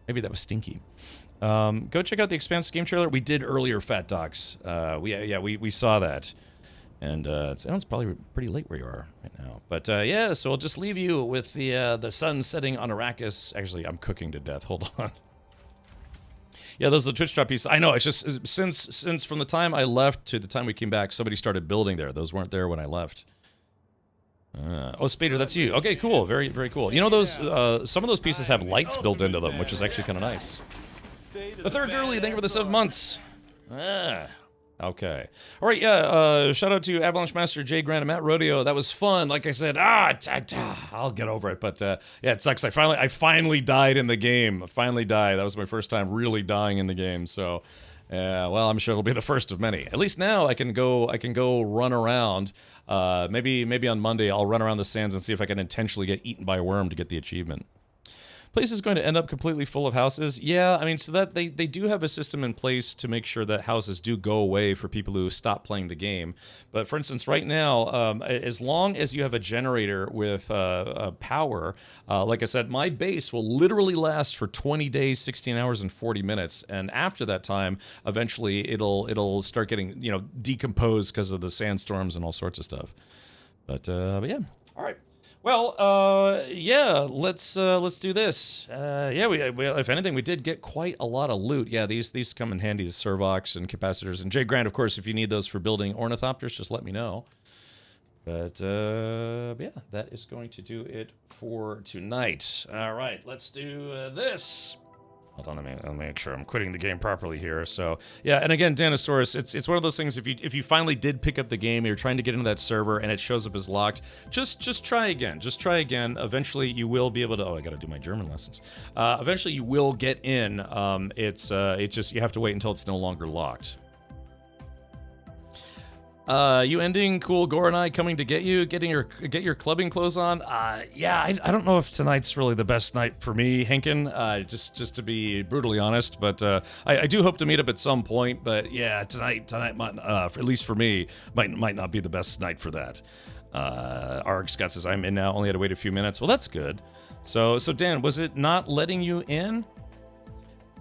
S1: Maybe that was Stinky. Go check out the Expanse game trailer. We did earlier, Fat Docs. We saw that. And it's probably pretty late where you are right now. But yeah, so I'll just leave you with the sun setting on Arrakis. Actually, I'm cooking to death. Hold on. Yeah, those are the Twitch drop pieces. I know, it's just since from the time I left to the time we came back, somebody started building there. Those weren't there when I left. Oh, Spader, that's you. Okay, cool. Very, very cool. You know, those some of those pieces have lights built into them, which is actually kind of nice. The third girly, thank you for the 7 months. Okay. All right, yeah, shout out to Avalanche Master, Jay Grant, and Matt Rodeo. That was fun. Like I said, I'll get over it. But yeah, it sucks. I finally died in the game. I finally died. That was my first time really dying in the game. So, well, I'm sure it'll be the first of many. At least now I can go run around. Maybe on Monday I'll run around the sands and see if I can intentionally get eaten by a worm to get the achievement. Place is going to end up completely full of houses. Yeah, I mean, so that they do have a system in place to make sure that houses do go away for people who stop playing the game. But for instance, right now, as long as you have a generator with power, like I said, my base will literally last for 20 days, 16 hours, and 40 minutes. And after that time, eventually it'll start getting, you know, decomposed because of the sandstorms and all sorts of stuff. But yeah, all right. Well, yeah, let's do this. Yeah, we if anything, we did get quite a lot of loot. Yeah, these come in handy, the Servox and capacitors. And Jay Grant, of course, if you need those for building ornithopters, just let me know. But yeah, that is going to do it for tonight. All right, let's do this. Hold on, I'll make sure I'm quitting the game properly here. So, yeah, and again, Danosaurus, it's one of those things, if you finally did pick up the game, you're trying to get into that server, and it shows up as locked, just try again. Just try again. Eventually, you will be able to... Oh, I gotta do my German lessons. Eventually, you will get in. It's just, you have to wait until it's no longer locked. You ending? Cool. Gore and I coming to get you, get your clubbing clothes on. Yeah, I don't know if tonight's really the best night for me, Henkin. Just to be brutally honest, but I do hope to meet up at some point. But yeah, tonight might, at least for me, might not be the best night for that. Arg Scott says I'm in now. Only had to wait a few minutes. Well, that's good. So Dan, was it not letting you in?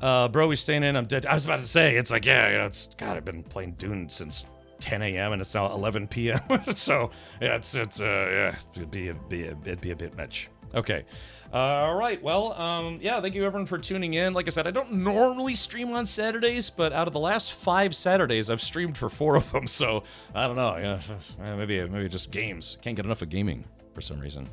S1: Bro, we staying in. I'm dead. I was about to say, it's like, yeah, it's God. I've been playing Dune since 10 a.m. and it's now 11 p.m. So yeah, it'd be a bit much. Okay. All right. Well, yeah. Thank you everyone for tuning in. Like I said, I don't normally stream on Saturdays, but out of the last 5 Saturdays, I've streamed for 4 of them. So I don't know. Yeah, maybe just games. Can't get enough of gaming for some reason.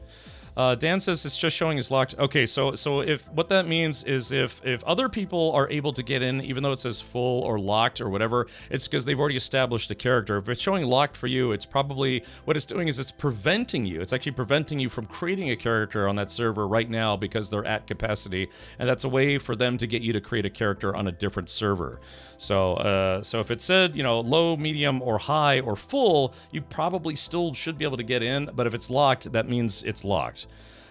S1: Dan says it's just showing is locked. Okay, so if what that means is if other people are able to get in, even though it says full or locked or whatever, it's because they've already established a character. If it's showing locked for you, it's probably what it's doing is it's preventing you. It's actually preventing you from creating a character on that server right now because they're at capacity, and that's a way for them to get you to create a character on a different server. So if it said, low, medium, or high, or full, you probably still should be able to get in, but if it's locked, that means it's locked.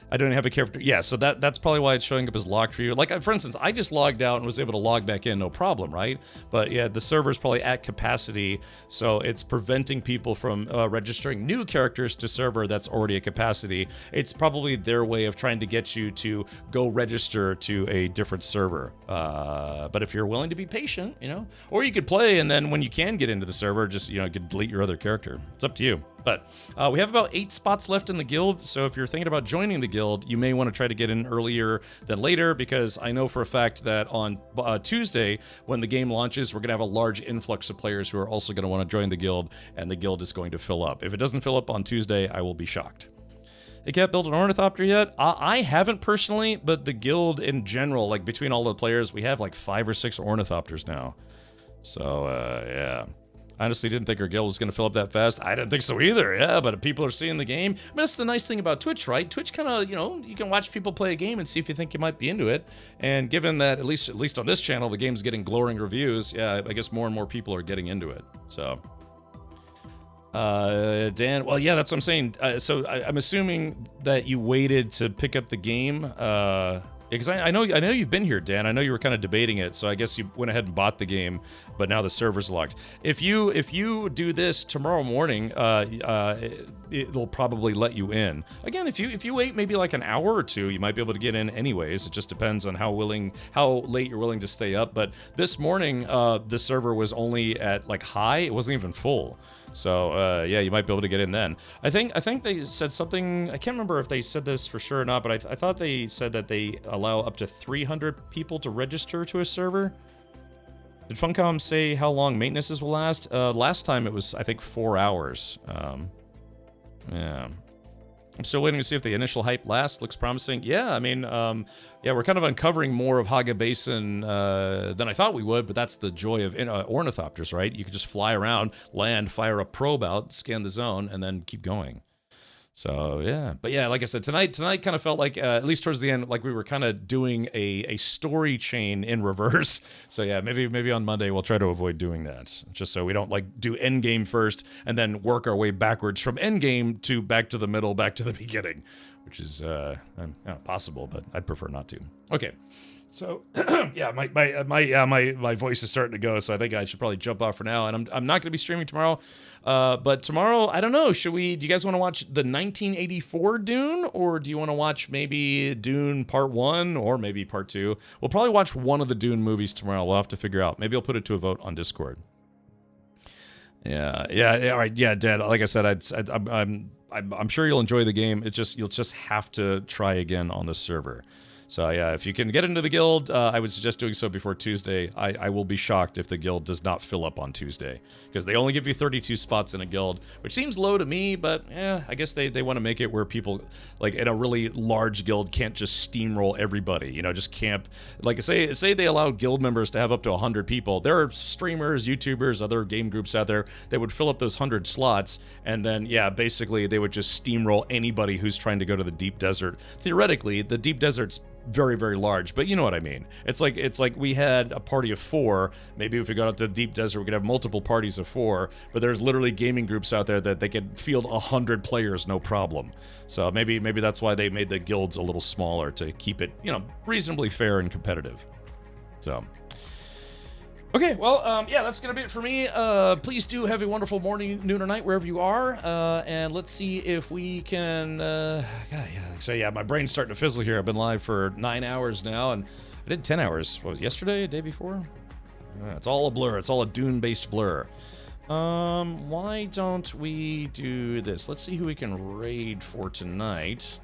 S1: I don't have a character. Yeah, so that's probably why it's showing up as locked for you. Like, for instance, I just logged out and was able to log back in, no problem, right? But yeah, the server's probably at capacity, so it's preventing people from registering new characters to server that's already at capacity. It's probably their way of trying to get you to go register to a different server. But if you're willing to be patient, or you could play, and then when you can get into the server, just, you could delete your other character. It's up to you. But we have about 8 spots left in the guild, so if you're thinking about joining the guild, you may want to try to get in earlier than later, because I know for a fact that on Tuesday, when the game launches, we're going to have a large influx of players who are also going to want to join the guild, and the guild is going to fill up. If it doesn't fill up on Tuesday, I will be shocked. They can't build an ornithopter yet? I haven't personally, but the guild in general, like between all the players, we have like 5 or 6 ornithopters now. So, yeah. Honestly, didn't think our guild was going to fill up that fast. I didn't think so either, yeah, but if people are seeing the game, I mean, that's the nice thing about Twitch, right? Twitch kind of, you can watch people play a game and see if you think you might be into it. And given that, at least on this channel, the game's getting glowing reviews, yeah, I guess more and more people are getting into it, so. Dan, well, yeah, that's what I'm saying. So I'm assuming that you waited to pick up the game, because I know you've been here, Dan. I know you were kind of debating it, so I guess you went ahead and bought the game, but now the server's locked. If you do this tomorrow morning, it'll probably let you in. Again, if you wait maybe like an hour or 2, you might be able to get in anyways. It just depends on how late you're willing to stay up. But this morning, the server was only at like high. It wasn't even full. So, yeah, you might be able to get in then. I think they said something, I can't remember if they said this for sure or not, but I thought they said that they allow up to 300 people to register to a server. Did Funcom say how long maintenances will last? Last time it was, I think, 4 hours. Yeah. I'm still waiting to see if the initial hype lasts. Looks promising. Yeah, I mean, yeah, we're kind of uncovering more of Haga Basin than I thought we would, but that's the joy of ornithopters, right? You can just fly around, land, fire a probe out, scan the zone, and then keep going. So, yeah. But yeah, like I said, tonight kind of felt like, at least towards the end, like we were kind of doing a story chain in reverse. So yeah, maybe on Monday we'll try to avoid doing that. Just so we don't like do endgame first and then work our way backwards from endgame to back to the middle, back to the beginning. Which is possible, but I'd prefer not to. Okay. So, yeah, my voice is starting to go, so I think I should probably jump off for now. And I'm not going to be streaming tomorrow. But tomorrow, I don't know. Do you guys want to watch the 1984 Dune, or do you want to watch maybe Dune Part 1 or maybe Part 2? We'll probably watch one of the Dune movies tomorrow. We'll have to figure out. Maybe I'll put it to a vote on Discord. Yeah. All right. Yeah, Dad. Like I said, I'm sure you'll enjoy the game. You'll just have to try again on the server. So yeah, if you can get into the guild, I would suggest doing so before Tuesday. I will be shocked if the guild does not fill up on Tuesday, because they only give you 32 spots in a guild, which seems low to me, but yeah, I guess they want to make it where people, like in a really large guild, can't just steamroll everybody, just camp. Like say they allow guild members to have up to 100 people. There are streamers, YouTubers, other game groups out there that would fill up those 100 slots, and then yeah, basically they would just steamroll anybody who's trying to go to the deep desert. Theoretically, the deep desert's very, very large, but you know what I mean. It's like we had a party of 4. Maybe if we got out to the deep desert, we could have multiple parties of 4. But there's literally gaming groups out there that they could field 100 players, no problem. So maybe that's why they made the guilds a little smaller to keep it, you know, reasonably fair and competitive. So. Okay, well, yeah, that's going to be it for me. Please do have a wonderful morning, noon, or night, wherever you are. And let's see if we can... God, yeah, so yeah, my brain's starting to fizzle here. I've been live for 9 hours now, and I did 10 hours. What was it, yesterday, day before? It's all a blur. It's all a Dune-based blur. Why don't we do this? Let's see who we can raid for tonight.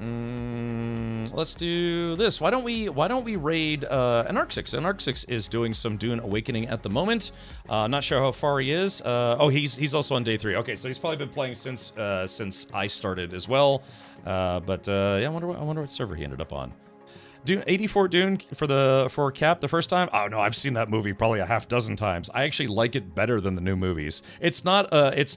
S1: Let's do this. Why don't we raid Anarxix? Anarxix is doing some Dune Awakening at the moment. Not sure how far he is. Oh, he's also on day 3. Okay, so he's probably been playing since I started as well. Yeah, I wonder what server he ended up on. Dune 84 Dune for Cap the first time. Oh no, I've seen that movie probably a half dozen times. I actually like it better than the new movies. It's not it's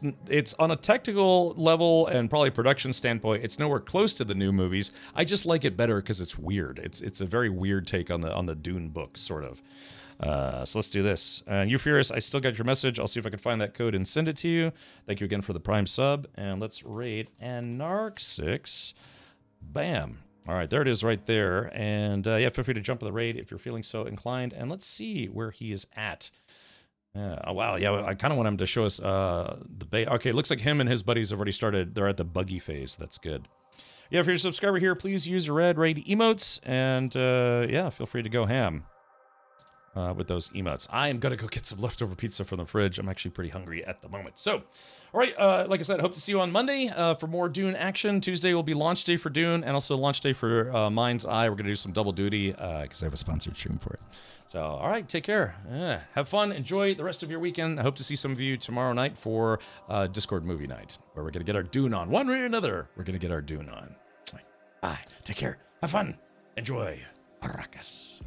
S1: on a technical level and probably production standpoint, it's nowhere close to the new movies. I just like it better because it's weird. It's a very weird take on the Dune books, sort of. So let's do this. You Furious, I still got your message. I'll see if I can find that code and send it to you. Thank you again for the Prime sub. And let's raid Anarxix. Bam. All right, there it is right there. And yeah, feel free to jump in the raid if you're feeling so inclined. And let's see where he is at. Oh, wow. Yeah, I kind of want him to show us the bay. Okay, looks like him and his buddies have already started. They're at the buggy phase. That's good. Yeah, if you're a subscriber here, please use your red raid emotes. And yeah, feel free to go ham with those emotes. I am going to go get some leftover pizza from the fridge. I'm actually pretty hungry at the moment. So, all right, like I said, hope to see you on Monday for more Dune action. Tuesday will be launch day for Dune and also launch day for Mind's Eye. We're going to do some double duty because I have a sponsored stream for it. So, all right, take care. Have fun. Enjoy the rest of your weekend. I hope to see some of you tomorrow night for Discord movie night, where we're going to get our Dune on. One way or another, we're going to get our Dune on. Bye. Take care. Have fun. Enjoy. Arrakis.